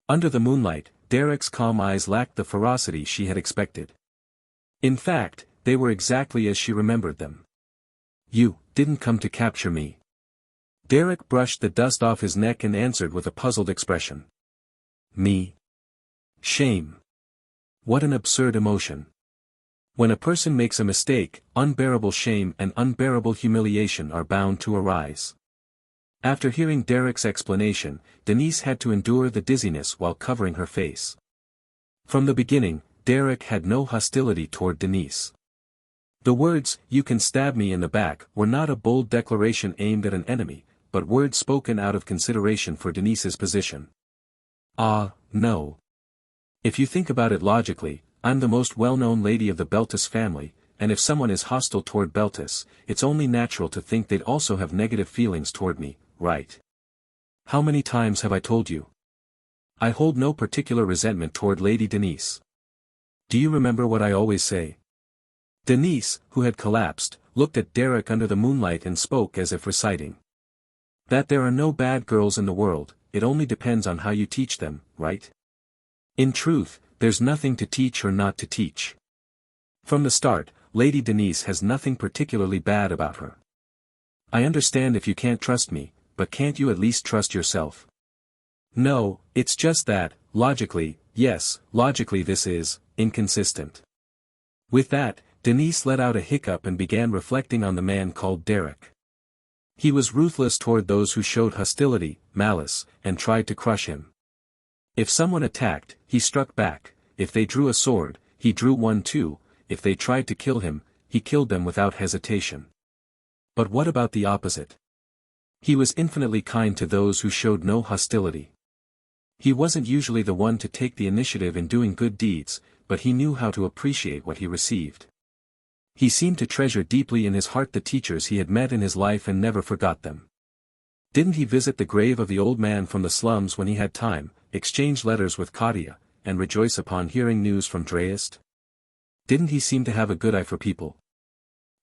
Under the moonlight, Derek's calm eyes lacked the ferocity she had expected. In fact, they were exactly as she remembered them. You didn't come to capture me. Derek brushed the dust off his neck and answered with a puzzled expression. Me? Shame. What an absurd emotion. When a person makes a mistake, unbearable shame and unbearable humiliation are bound to arise. After hearing Derek's explanation, Denise had to endure the dizziness while covering her face. From the beginning, Derek had no hostility toward Denise. The words, "You can stab me in the back," were not a bold declaration aimed at an enemy, but words spoken out of consideration for Denise's position. No. If you think about it logically, I'm the most well-known lady of the Beltis family, and if someone is hostile toward Beltis, it's only natural to think they'd also have negative feelings toward me, right? How many times have I told you? I hold no particular resentment toward Lady Denise. Do you remember what I always say? Denise, who had collapsed, looked at Derek under the moonlight and spoke as if reciting. That there are no bad girls in the world, it only depends on how you teach them, right? In truth, there's nothing to teach or not to teach. From the start, Lady Denise has nothing particularly bad about her. I understand if you can't trust me, but can't you at least trust yourself? No, it's just that, logically, yes, logically this is inconsistent. With that, Denise let out a hiccup and began reflecting on the man called Derek. He was ruthless toward those who showed hostility, malice, and tried to crush him. If someone attacked, he struck back; if they drew a sword, he drew one too; if they tried to kill him, he killed them without hesitation. But what about the opposite? He was infinitely kind to those who showed no hostility. He wasn't usually the one to take the initiative in doing good deeds, but he knew how to appreciate what he received. He seemed to treasure deeply in his heart the teachers he had met in his life and never forgot them. Didn't he visit the grave of the old man from the slums when he had time, exchange letters with Katia, and rejoice upon hearing news from Dreist? Didn't he seem to have a good eye for people?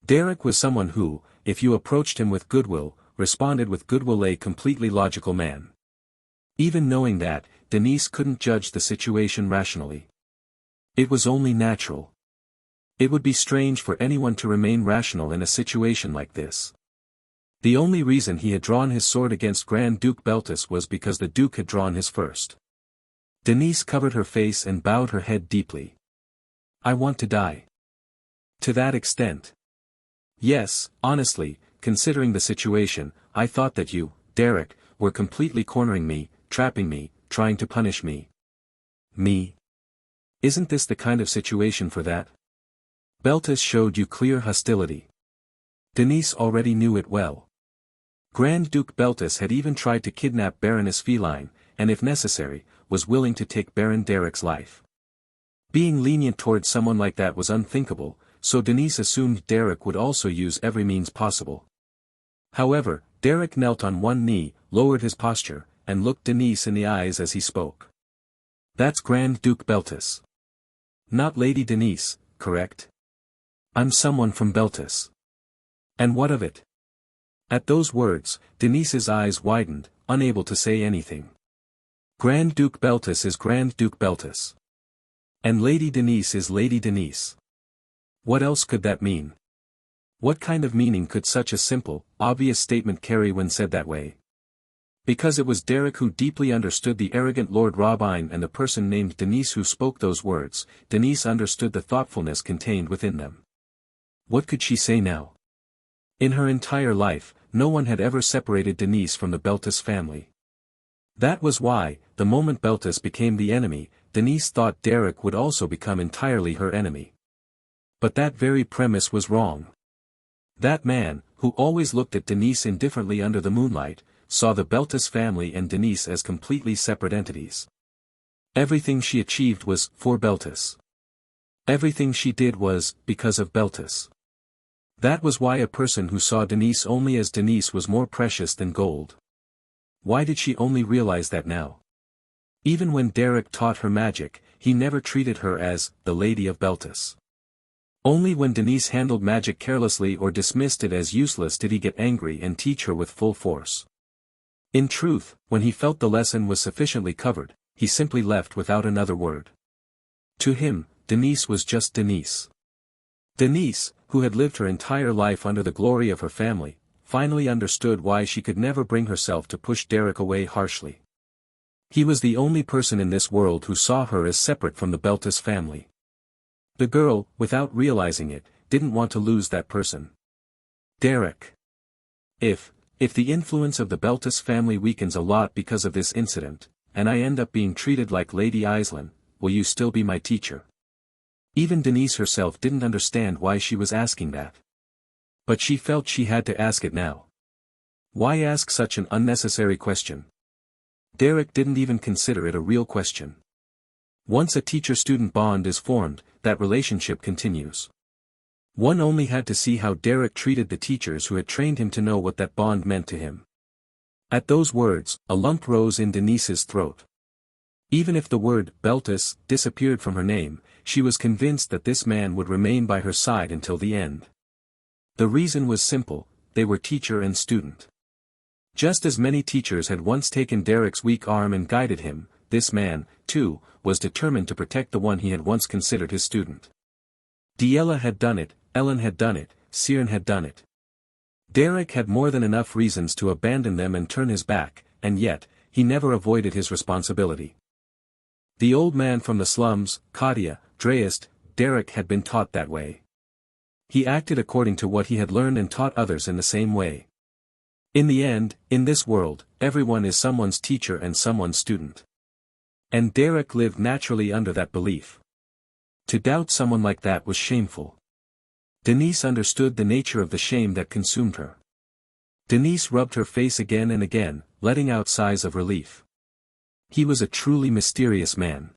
Derek was someone who, if you approached him with goodwill, responded with goodwill, a completely logical man. Even knowing that, Denise couldn't judge the situation rationally. It was only natural. It would be strange for anyone to remain rational in a situation like this. The only reason he had drawn his sword against Grand Duke Beltis was because the Duke had drawn his first. Denise covered her face and bowed her head deeply. I want to die. To that extent. Yes, honestly, considering the situation, I thought that you, Derek, were completely cornering me, trapping me, trying to punish me. Me? Isn't this the kind of situation for that? Beltis showed you clear hostility. Denise already knew it well. Grand Duke Beltis had even tried to kidnap Baroness Feline, and if necessary, was willing to take Baron Derek's life. Being lenient towards someone like that was unthinkable, so Denise assumed Derek would also use every means possible. However, Derek knelt on one knee, lowered his posture, and looked Denise in the eyes as he spoke. That's Grand Duke Beltis. Not Lady Denise, correct? I'm someone from Beltis. And what of it? At those words, Denise's eyes widened, unable to say anything. Grand Duke Beltis is Grand Duke Beltis. And Lady Denise is Lady Denise. What else could that mean? What kind of meaning could such a simple, obvious statement carry when said that way? Because it was Derek who deeply understood the arrogant Lord Robine and the person named Denise who spoke those words, Denise understood the thoughtfulness contained within them. What could she say now? In her entire life, no one had ever separated Denise from the Beltis family. That was why, the moment Beltis became the enemy, Denise thought Derek would also become entirely her enemy. But that very premise was wrong. That man, who always looked at Denise indifferently under the moonlight, saw the Beltis family and Denise as completely separate entities. Everything she achieved was for Beltis. Everything she did was because of Beltis. That was why a person who saw Denise only as Denise was more precious than gold. Why did she only realize that now? Even when Derek taught her magic, he never treated her as the Lady of Beltis. Only when Denise handled magic carelessly or dismissed it as useless did he get angry and teach her with full force. In truth, when he felt the lesson was sufficiently covered, he simply left without another word. To him, Denise was just Denise. Denise, who had lived her entire life under the glory of her family, finally understood why she could never bring herself to push Derek away harshly. He was the only person in this world who saw her as separate from the Beltis family. The girl, without realizing it, didn't want to lose that person. Derek. If the influence of the Beltis family weakens a lot because of this incident, and I end up being treated like Lady Aislinn, will you still be my teacher? Even Denise herself didn't understand why she was asking that. But she felt she had to ask it now. Why ask such an unnecessary question? Derek didn't even consider it a real question. Once a teacher-student bond is formed, that relationship continues. One only had to see how Derek treated the teachers who had trained him to know what that bond meant to him. At those words, a lump rose in Denise's throat. Even if the word Beltis disappeared from her name, she was convinced that this man would remain by her side until the end. The reason was simple: they were teacher and student. Just as many teachers had once taken Derek's weak arm and guided him, this man, too, was determined to protect the one he had once considered his student. Diella had done it, Ellen had done it, Siren had done it. Derek had more than enough reasons to abandon them and turn his back, and yet, he never avoided his responsibility. The old man from the slums, Katia, Dreist, Derek had been taught that way. He acted according to what he had learned and taught others in the same way. In the end, in this world, everyone is someone's teacher and someone's student. And Derek lived naturally under that belief. To doubt someone like that was shameful. Denise understood the nature of the shame that consumed her. Denise rubbed her face again and again, letting out sighs of relief. He was a truly mysterious man.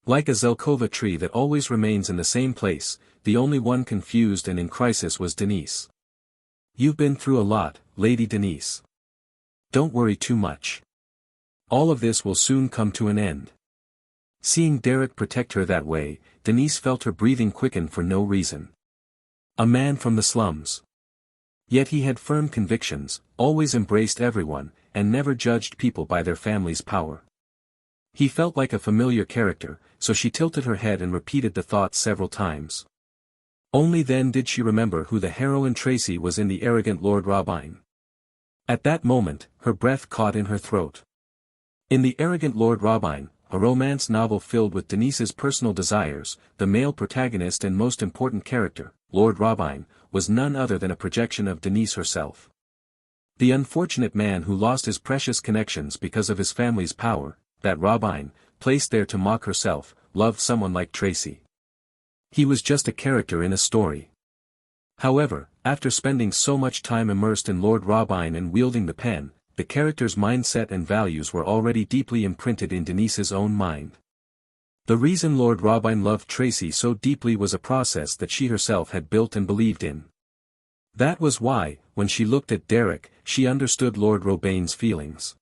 Like a Zelkova tree that always remains in the same place, the only one confused and in crisis was Denise. You've been through a lot, Lady Denise. Don't worry too much. All of this will soon come to an end. Seeing Derek protect her that way, Denise felt her breathing quicken for no reason. A man from the slums. Yet he had firm convictions, always embraced everyone, and never judged people by their family's power. He felt like a familiar character, so she tilted her head and repeated the thought several times. Only then did she remember who the heroine Tracy was in The Arrogant Lord Robine. At that moment, her breath caught in her throat. In The Arrogant Lord Robine, a romance novel filled with Denise's personal desires, the male protagonist and most important character, Lord Robine, was none other than a projection of Denise herself. The unfortunate man who lost his precious connections because of his family's power, that Robine, placed there to mock herself, loved someone like Tracy. He was just a character in a story. However, after spending so much time immersed in Lord Robine and wielding the pen, the character's mindset and values were already deeply imprinted in Denise's own mind. The reason Lord Robine loved Tracy so deeply was a process that she herself had built and believed in. That was why, when she looked at Derek, she understood Lord Robine's feelings.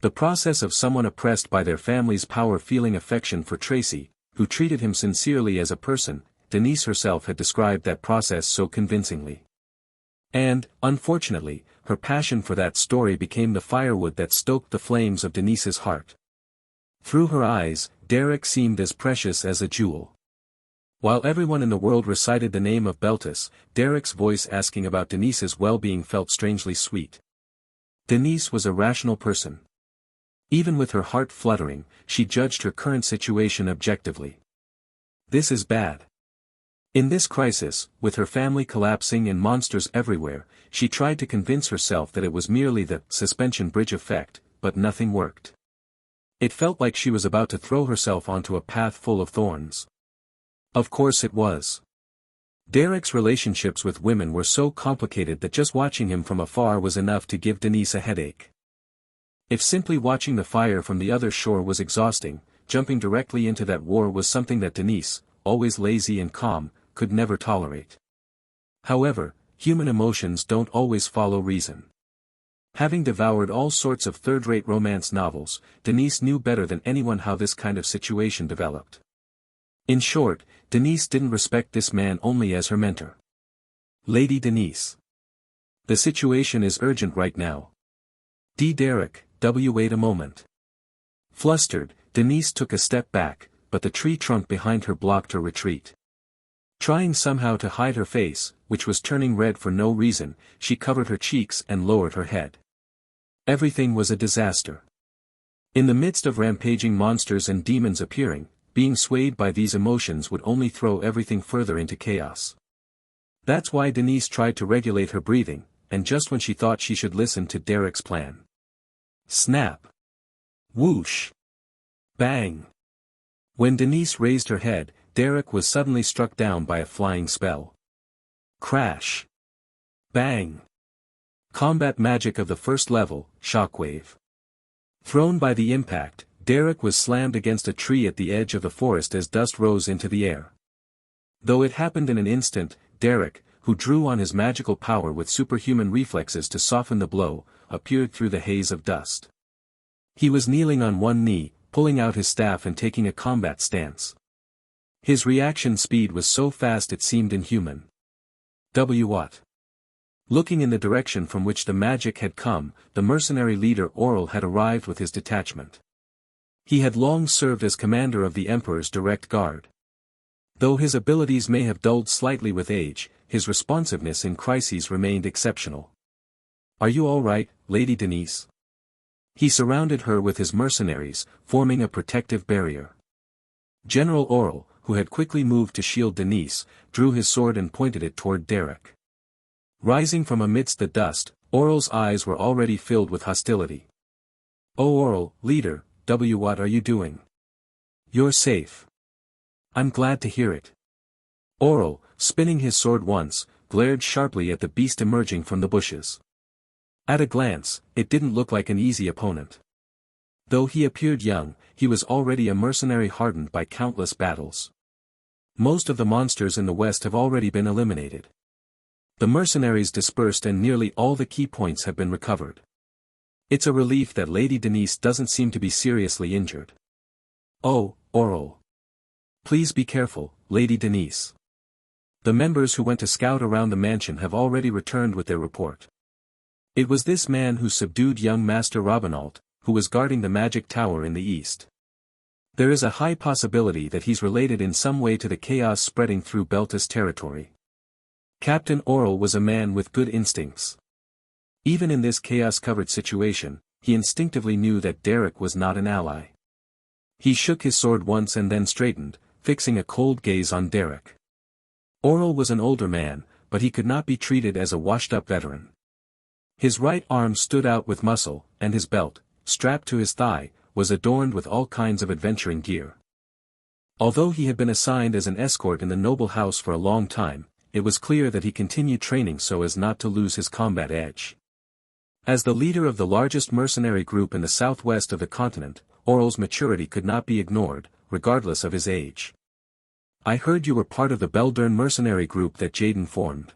The process of someone oppressed by their family's power feeling affection for Tracy, who treated him sincerely as a person, Denise herself had described that process so convincingly. And, unfortunately, her passion for that story became the firewood that stoked the flames of Denise's heart. Through her eyes, Derek seemed as precious as a jewel. While everyone in the world recited the name of Beltis, Derek's voice asking about Denise's well-being felt strangely sweet. Denise was a rational person. Even with her heart fluttering, she judged her current situation objectively. This is bad. In this crisis, with her family collapsing and monsters everywhere, she tried to convince herself that it was merely the suspension bridge effect, but nothing worked. It felt like she was about to throw herself onto a path full of thorns. Of course it was. Derek's relationships with women were so complicated that just watching him from afar was enough to give Denise a headache. If simply watching the fire from the other shore was exhausting, jumping directly into that war was something that Denise, always lazy and calm, could never tolerate. However, human emotions don't always follow reason. Having devoured all sorts of third-rate romance novels, Denise knew better than anyone how this kind of situation developed. In short, Denise didn't respect this man only as her mentor. Lady Denise. The situation is urgent right now. Derek, wait a moment. Flustered, Denise took a step back, but the tree trunk behind her blocked her retreat. Trying somehow to hide her face, which was turning red for no reason, she covered her cheeks and lowered her head. Everything was a disaster. In the midst of rampaging monsters and demons appearing, being swayed by these emotions would only throw everything further into chaos. That's why Denise tried to regulate her breathing, and just when she thought she should listen to Derek's plan. Snap! Whoosh! Bang! When Denise raised her head, Derek was suddenly struck down by a flying spell. Crash! Bang! Combat magic of the first level, shockwave. Thrown by the impact, Derek was slammed against a tree at the edge of the forest as dust rose into the air. Though it happened in an instant, Derek, who drew on his magical power with superhuman reflexes to soften the blow, appeared through the haze of dust. He was kneeling on one knee, pulling out his staff and taking a combat stance. His reaction speed was so fast it seemed inhuman. What? Looking in the direction from which the magic had come, the mercenary leader Oral had arrived with his detachment. He had long served as commander of the Emperor's direct guard. Though his abilities may have dulled slightly with age, his responsiveness in crises remained exceptional. Are you all right, Lady Denise? He surrounded her with his mercenaries, forming a protective barrier. General Aurel, who had quickly moved to shield Denise, drew his sword and pointed it toward Derek. Rising from amidst the dust, Aurel's eyes were already filled with hostility. "Oh Aurel, leader, what are you doing? You're safe. I'm glad to hear it." Aurel, spinning his sword once, glared sharply at the beast emerging from the bushes. At a glance, it didn't look like an easy opponent. Though he appeared young, he was already a mercenary hardened by countless battles. Most of the monsters in the west have already been eliminated. The mercenaries dispersed and nearly all the key points have been recovered. It's a relief that Lady Denise doesn't seem to be seriously injured. "Oh, Aurel. Please be careful, Lady Denise. The members who went to scout around the mansion have already returned with their report. It was this man who subdued young Master Robinault, who was guarding the magic tower in the east. There is a high possibility that he's related in some way to the chaos spreading through Beltis territory." Captain Aurel was a man with good instincts. Even in this chaos-covered situation, he instinctively knew that Derek was not an ally. He shook his sword once and then straightened, fixing a cold gaze on Derek. Aurel was an older man, but he could not be treated as a washed-up veteran. His right arm stood out with muscle, and his belt, strapped to his thigh, was adorned with all kinds of adventuring gear. Although he had been assigned as an escort in the noble house for a long time, it was clear that he continued training so as not to lose his combat edge. As the leader of the largest mercenary group in the southwest of the continent, Aurel's maturity could not be ignored, regardless of his age. "I heard you were part of the Beldern mercenary group that Jaden formed.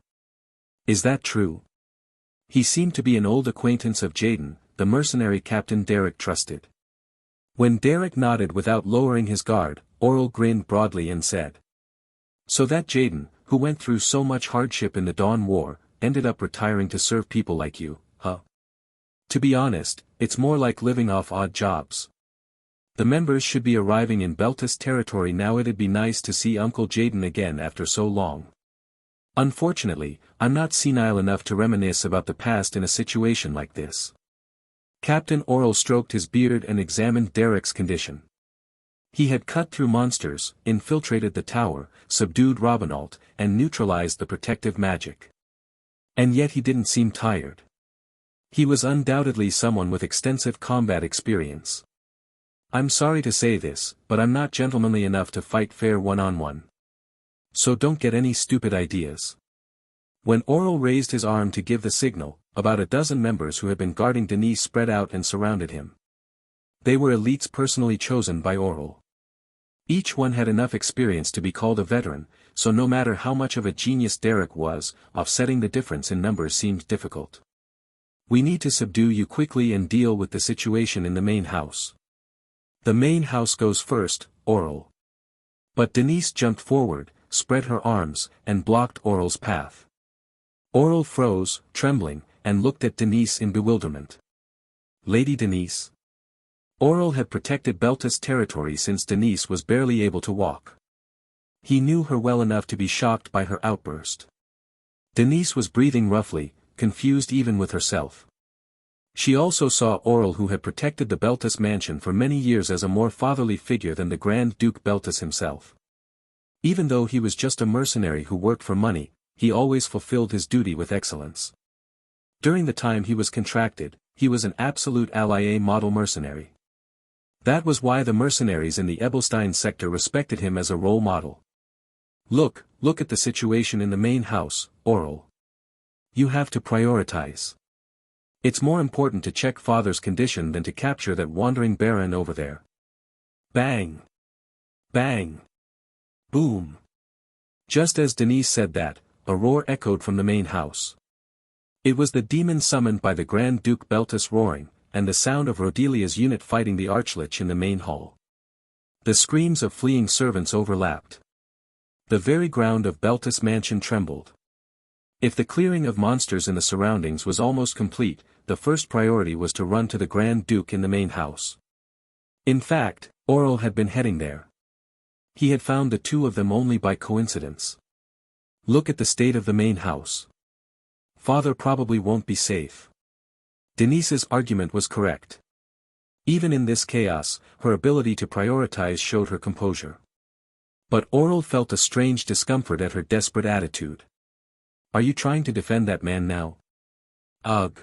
Is that true?" He seemed to be an old acquaintance of Jaden, the mercenary captain Derek trusted. When Derek nodded without lowering his guard, Aurel grinned broadly and said, "So that Jaden, who went through so much hardship in the Dawn War, ended up retiring to serve people like you, huh? To be honest, it's more like living off odd jobs. The members should be arriving in Beltis territory now. It'd be nice to see Uncle Jaden again after so long. Unfortunately, I'm not senile enough to reminisce about the past in a situation like this." Captain Aurel stroked his beard and examined Derek's condition. He had cut through monsters, infiltrated the tower, subdued Robinault, and neutralized the protective magic. And yet he didn't seem tired. He was undoubtedly someone with extensive combat experience. "I'm sorry to say this, but I'm not gentlemanly enough to fight fair one-on-one. So don't get any stupid ideas." When Aurel raised his arm to give the signal, about a dozen members who had been guarding Denise spread out and surrounded him. They were elites personally chosen by Aurel. Each one had enough experience to be called a veteran, so no matter how much of a genius Derek was, offsetting the difference in numbers seemed difficult. "We need to subdue you quickly and deal with the situation in the main house." "The main house goes first, Aurel." But Denise jumped forward, spread her arms, and blocked Aurel's path. Aurel froze, trembling, and looked at Denise in bewilderment. "Lady Denise?" Aurel had protected Beltis territory since Denise was barely able to walk. He knew her well enough to be shocked by her outburst. Denise was breathing roughly, confused even with herself. She also saw Aurel, who had protected the Beltis mansion for many years, as a more fatherly figure than the Grand Duke Beltis himself. Even though he was just a mercenary who worked for money, he always fulfilled his duty with excellence. During the time he was contracted, he was an absolute ally model mercenary. That was why the mercenaries in the Ebelstein sector respected him as a role model. Look at the situation in the main house, Aurel. You have to prioritize. It's more important to check Father's condition than to capture that wandering baron over there." Bang! Bang! Boom! Just as Denise said that, a roar echoed from the main house. It was the demon summoned by the Grand Duke Beltis roaring, and the sound of Rodelia's unit fighting the Archlich in the main hall. The screams of fleeing servants overlapped. The very ground of Beltis mansion trembled. If the clearing of monsters in the surroundings was almost complete, the first priority was to run to the Grand Duke in the main house. In fact, Aurel had been heading there. He had found the two of them only by coincidence. Look at the state of the main house. Father probably won't be safe. Denise's argument was correct. Even in this chaos, her ability to prioritize showed her composure. But Oral felt a strange discomfort at her desperate attitude. Are you trying to defend that man now? Ugh.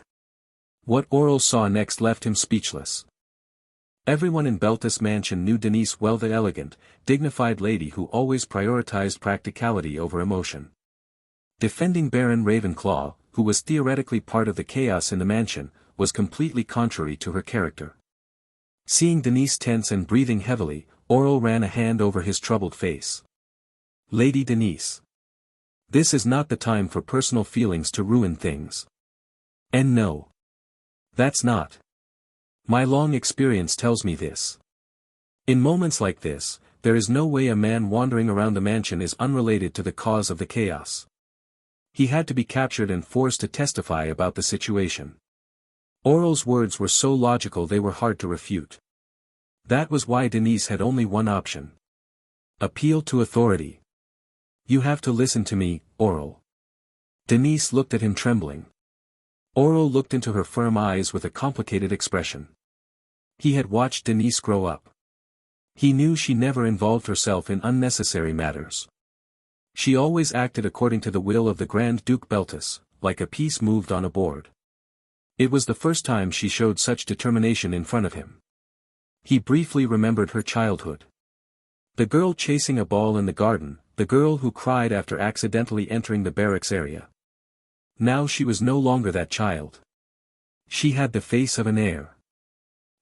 What Oral saw next left him speechless. Everyone in Beltis Mansion knew Denise well, the elegant, dignified lady who always prioritized practicality over emotion. Defending Baron Ravenclaw, who was theoretically part of the chaos in the mansion, was completely contrary to her character. Seeing Denise tense and breathing heavily, Oral ran a hand over his troubled face. Lady Denise. This is not the time for personal feelings to ruin things. And no. That's not. My long experience tells me this. In moments like this, there is no way a man wandering around the mansion is unrelated to the cause of the chaos. He had to be captured and forced to testify about the situation. Oral's words were so logical they were hard to refute. That was why Denise had only one option. Appeal to authority. You have to listen to me, Oral. Denise looked at him trembling. Oral looked into her firm eyes with a complicated expression. He had watched Denise grow up. He knew she never involved herself in unnecessary matters. She always acted according to the will of the Grand Duke Beltis, like a piece moved on a board. It was the first time she showed such determination in front of him. He briefly remembered her childhood. The girl chasing a ball in the garden, the girl who cried after accidentally entering the barracks area. Now she was no longer that child. She had the face of an heir.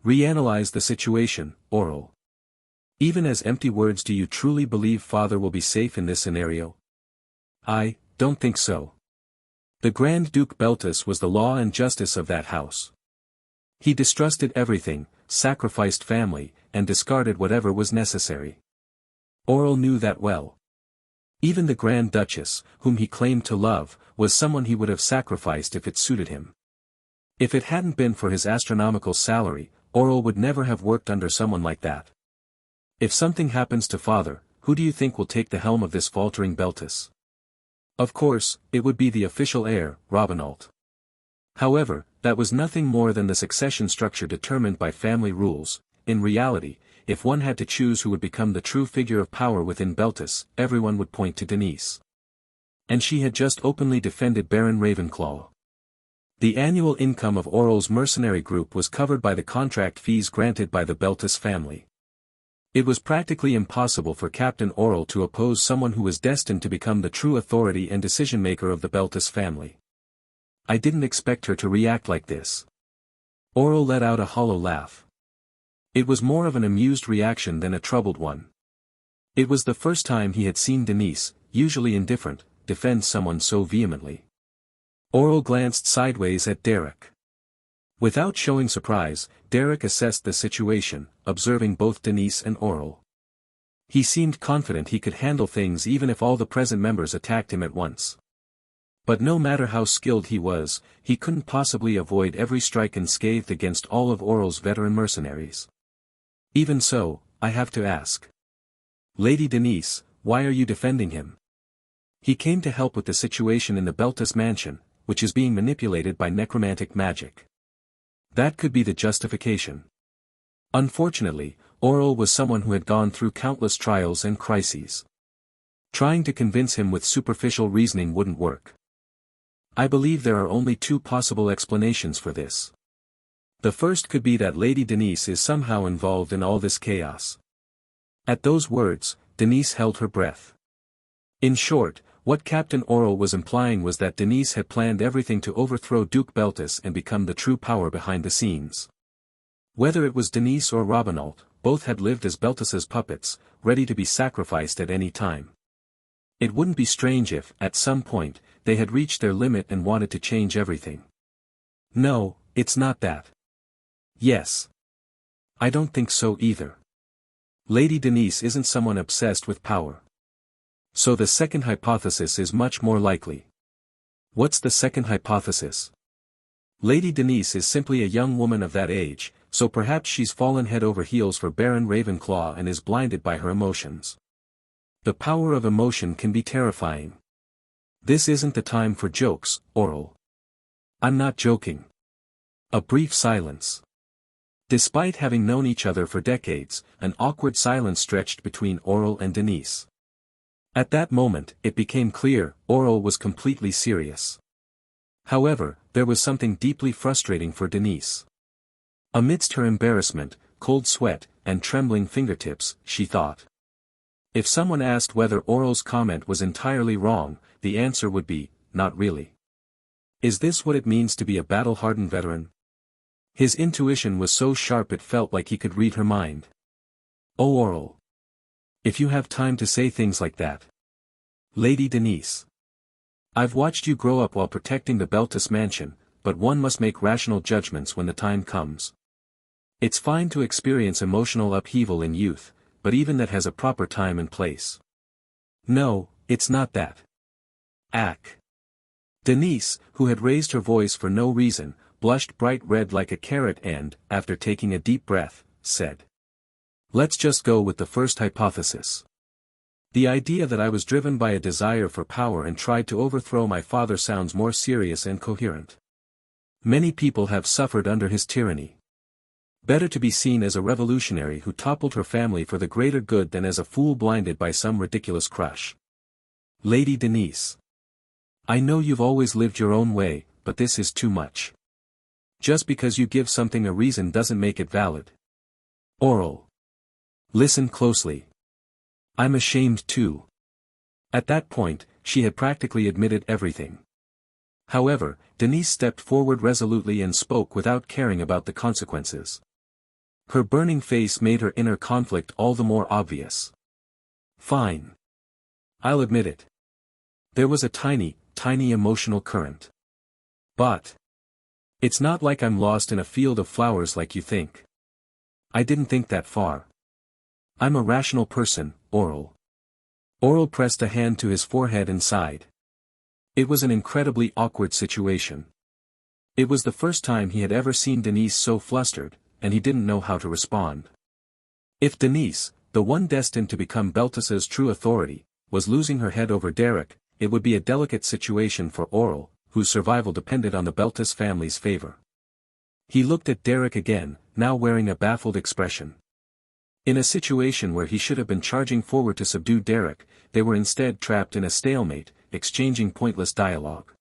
Reanalyze the situation, Oral. Even as empty words, do you truly believe Father will be safe in this scenario? I don't think so. The Grand Duke Beltis was the law and justice of that house. He distrusted everything, sacrificed family, and discarded whatever was necessary. Oral knew that well. Even the Grand Duchess, whom he claimed to love, was someone he would have sacrificed if it suited him. If it hadn't been for his astronomical salary, Oral would never have worked under someone like that. If something happens to Father, who do you think will take the helm of this faltering Beltis? Of course, it would be the official heir, Robinault. However, that was nothing more than the succession structure determined by family rules. In reality, if one had to choose who would become the true figure of power within Beltis, everyone would point to Denise. And she had just openly defended Baron Ravenclaw. The annual income of Oral's mercenary group was covered by the contract fees granted by the Beltis family. It was practically impossible for Captain Oral to oppose someone who was destined to become the true authority and decision-maker of the Beltis family. I didn't expect her to react like this. Oral let out a hollow laugh. It was more of an amused reaction than a troubled one. It was the first time he had seen Denise, usually indifferent, defend someone so vehemently. Oral glanced sideways at Derek. Without showing surprise, Derek assessed the situation, observing both Denise and Oral. He seemed confident he could handle things even if all the present members attacked him at once. But no matter how skilled he was, he couldn't possibly avoid every strike unscathed against all of Oral's veteran mercenaries. Even so, I have to ask. Lady Denise, why are you defending him? He came to help with the situation in the Beltis mansion, which is being manipulated by necromantic magic. That could be the justification. Unfortunately, Oral was someone who had gone through countless trials and crises. Trying to convince him with superficial reasoning wouldn't work. I believe there are only two possible explanations for this. The first could be that Lady Denise is somehow involved in all this chaos. At those words, Denise held her breath. In short, what Captain Oral was implying was that Denise had planned everything to overthrow Duke Beltis and become the true power behind the scenes. Whether it was Denise or Robinault, both had lived as Beltis's puppets, ready to be sacrificed at any time. It wouldn't be strange if, at some point, they had reached their limit and wanted to change everything. No, it's not that. Yes. I don't think so either. Lady Denise isn't someone obsessed with power. So the second hypothesis is much more likely. What's the second hypothesis? Lady Denise is simply a young woman of that age, so perhaps she's fallen head over heels for Baron Ravenclaw and is blinded by her emotions. The power of emotion can be terrifying. This isn't the time for jokes, Oral. I'm not joking. A brief silence. Despite having known each other for decades, an awkward silence stretched between Oral and Denise. At that moment, it became clear, Oral was completely serious. However, there was something deeply frustrating for Denise. Amidst her embarrassment, cold sweat, and trembling fingertips, she thought. If someone asked whether Oral's comment was entirely wrong, the answer would be, not really. Is this what it means to be a battle-hardened veteran? His intuition was so sharp it felt like he could read her mind. Oh Oral. If you have time to say things like that. Lady Denise. I've watched you grow up while protecting the Beltis mansion, but one must make rational judgments when the time comes. It's fine to experience emotional upheaval in youth, but even that has a proper time and place. No, it's not that. Ack. Denise, who had raised her voice for no reason, blushed bright red like a carrot and, after taking a deep breath, said. Let's just go with the first hypothesis. The idea that I was driven by a desire for power and tried to overthrow my father sounds more serious and coherent. Many people have suffered under his tyranny. Better to be seen as a revolutionary who toppled her family for the greater good than as a fool blinded by some ridiculous crush. Lady Denise. I know you've always lived your own way, but this is too much. Just because you give something a reason doesn't make it valid. Oral. Listen closely. I'm ashamed too. At that point, she had practically admitted everything. However, Denise stepped forward resolutely and spoke without caring about the consequences. Her burning face made her inner conflict all the more obvious. Fine. I'll admit it. There was a tiny emotional current. But it's not like I'm lost in a field of flowers like you think. I didn't think that far. I'm a rational person, Oral. Oral pressed a hand to his forehead and sighed. It was an incredibly awkward situation. It was the first time he had ever seen Denise so flustered, and he didn't know how to respond. If Denise, the one destined to become Beltis's true authority, was losing her head over Derek, it would be a delicate situation for Oral, whose survival depended on the Beltis family's favor. He looked at Derek again, now wearing a baffled expression. In a situation where he should have been charging forward to subdue Derek, they were instead trapped in a stalemate, exchanging pointless dialogue.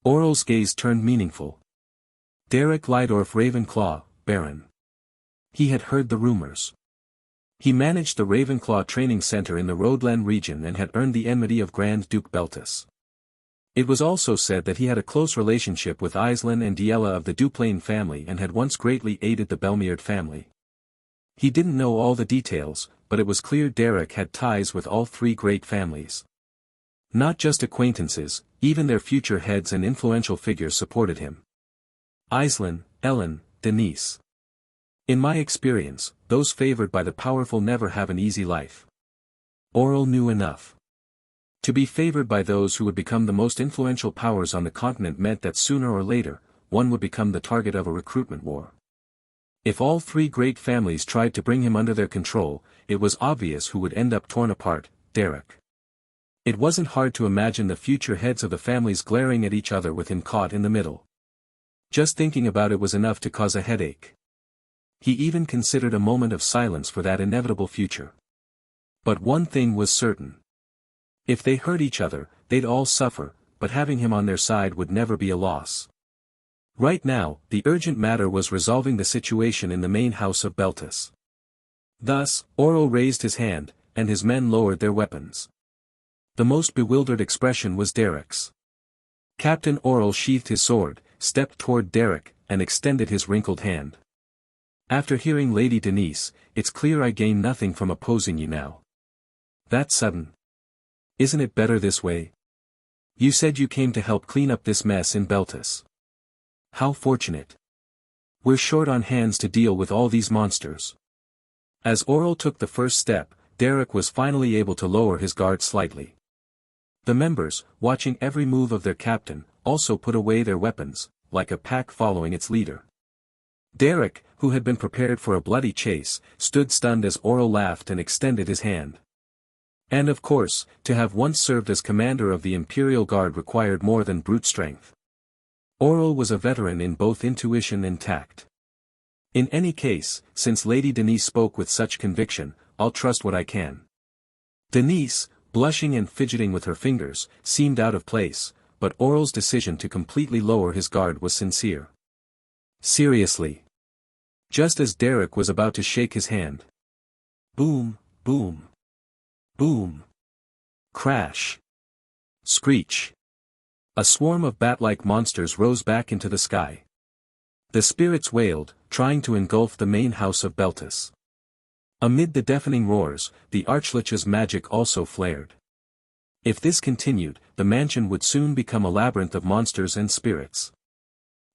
Oral's gaze turned meaningful. Derek Lydorf Ravenclaw, Baron. He had heard the rumors. He managed the Ravenclaw training center in the Roadland region and had earned the enmity of Grand Duke Beltis. It was also said that he had a close relationship with Aislinn and Diella of the Duplain family and had once greatly aided the Belmeard family. He didn't know all the details, but it was clear Derek had ties with all three great families. Not just acquaintances, even their future heads and influential figures supported him. Aislinn, Ellen, Denise. In my experience, those favored by the powerful never have an easy life. Oral knew enough. To be favored by those who would become the most influential powers on the continent meant that sooner or later, one would become the target of a recruitment war. If all three great families tried to bring him under their control, it was obvious who would end up torn apart, Derek. It wasn't hard to imagine the future heads of the families glaring at each other with him caught in the middle. Just thinking about it was enough to cause a headache. He even considered a moment of silence for that inevitable future. But one thing was certain. If they hurt each other, they'd all suffer, but having him on their side would never be a loss. Right now, the urgent matter was resolving the situation in the main house of Beltis. Thus, Oral raised his hand, and his men lowered their weapons. The most bewildered expression was Derek's. Captain Oral sheathed his sword, stepped toward Derek, and extended his wrinkled hand. After hearing Lady Denise, it's clear I gain nothing from opposing you now. That's sudden. Isn't it better this way? You said you came to help clean up this mess in Beltis. How fortunate. We're short on hands to deal with all these monsters. As Oral took the first step, Derek was finally able to lower his guard slightly. The members, watching every move of their captain, also put away their weapons, like a pack following its leader. Derek, who had been prepared for a bloody chase, stood stunned as Oral laughed and extended his hand. And of course, to have once served as commander of the Imperial Guard required more than brute strength. Oral was a veteran in both intuition and tact. In any case, since Lady Denise spoke with such conviction, I'll trust what I can. Denise, blushing and fidgeting with her fingers, seemed out of place, but Oral's decision to completely lower his guard was sincere. Seriously. Just as Derek was about to shake his hand. Boom, boom. Boom. Crash. Screech. A swarm of bat-like monsters rose back into the sky. The spirits wailed, trying to engulf the main house of Beltis. Amid the deafening roars, the Archlich's magic also flared. If this continued, the mansion would soon become a labyrinth of monsters and spirits.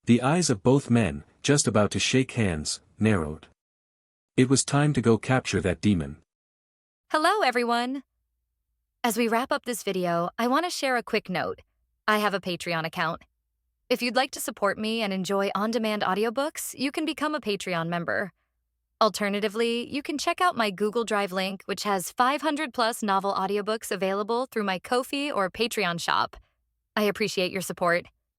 The eyes of both men, just about to shake hands, narrowed. It was time to go capture that demon. Hello, everyone! As we wrap up this video, I want to share a quick note. I have a Patreon account. If you'd like to support me and enjoy on-demand audiobooks, you can become a Patreon member. Alternatively, you can check out my Google Drive link, which has 500+ novel audiobooks available through my Ko-fi or Patreon shop. I appreciate your support.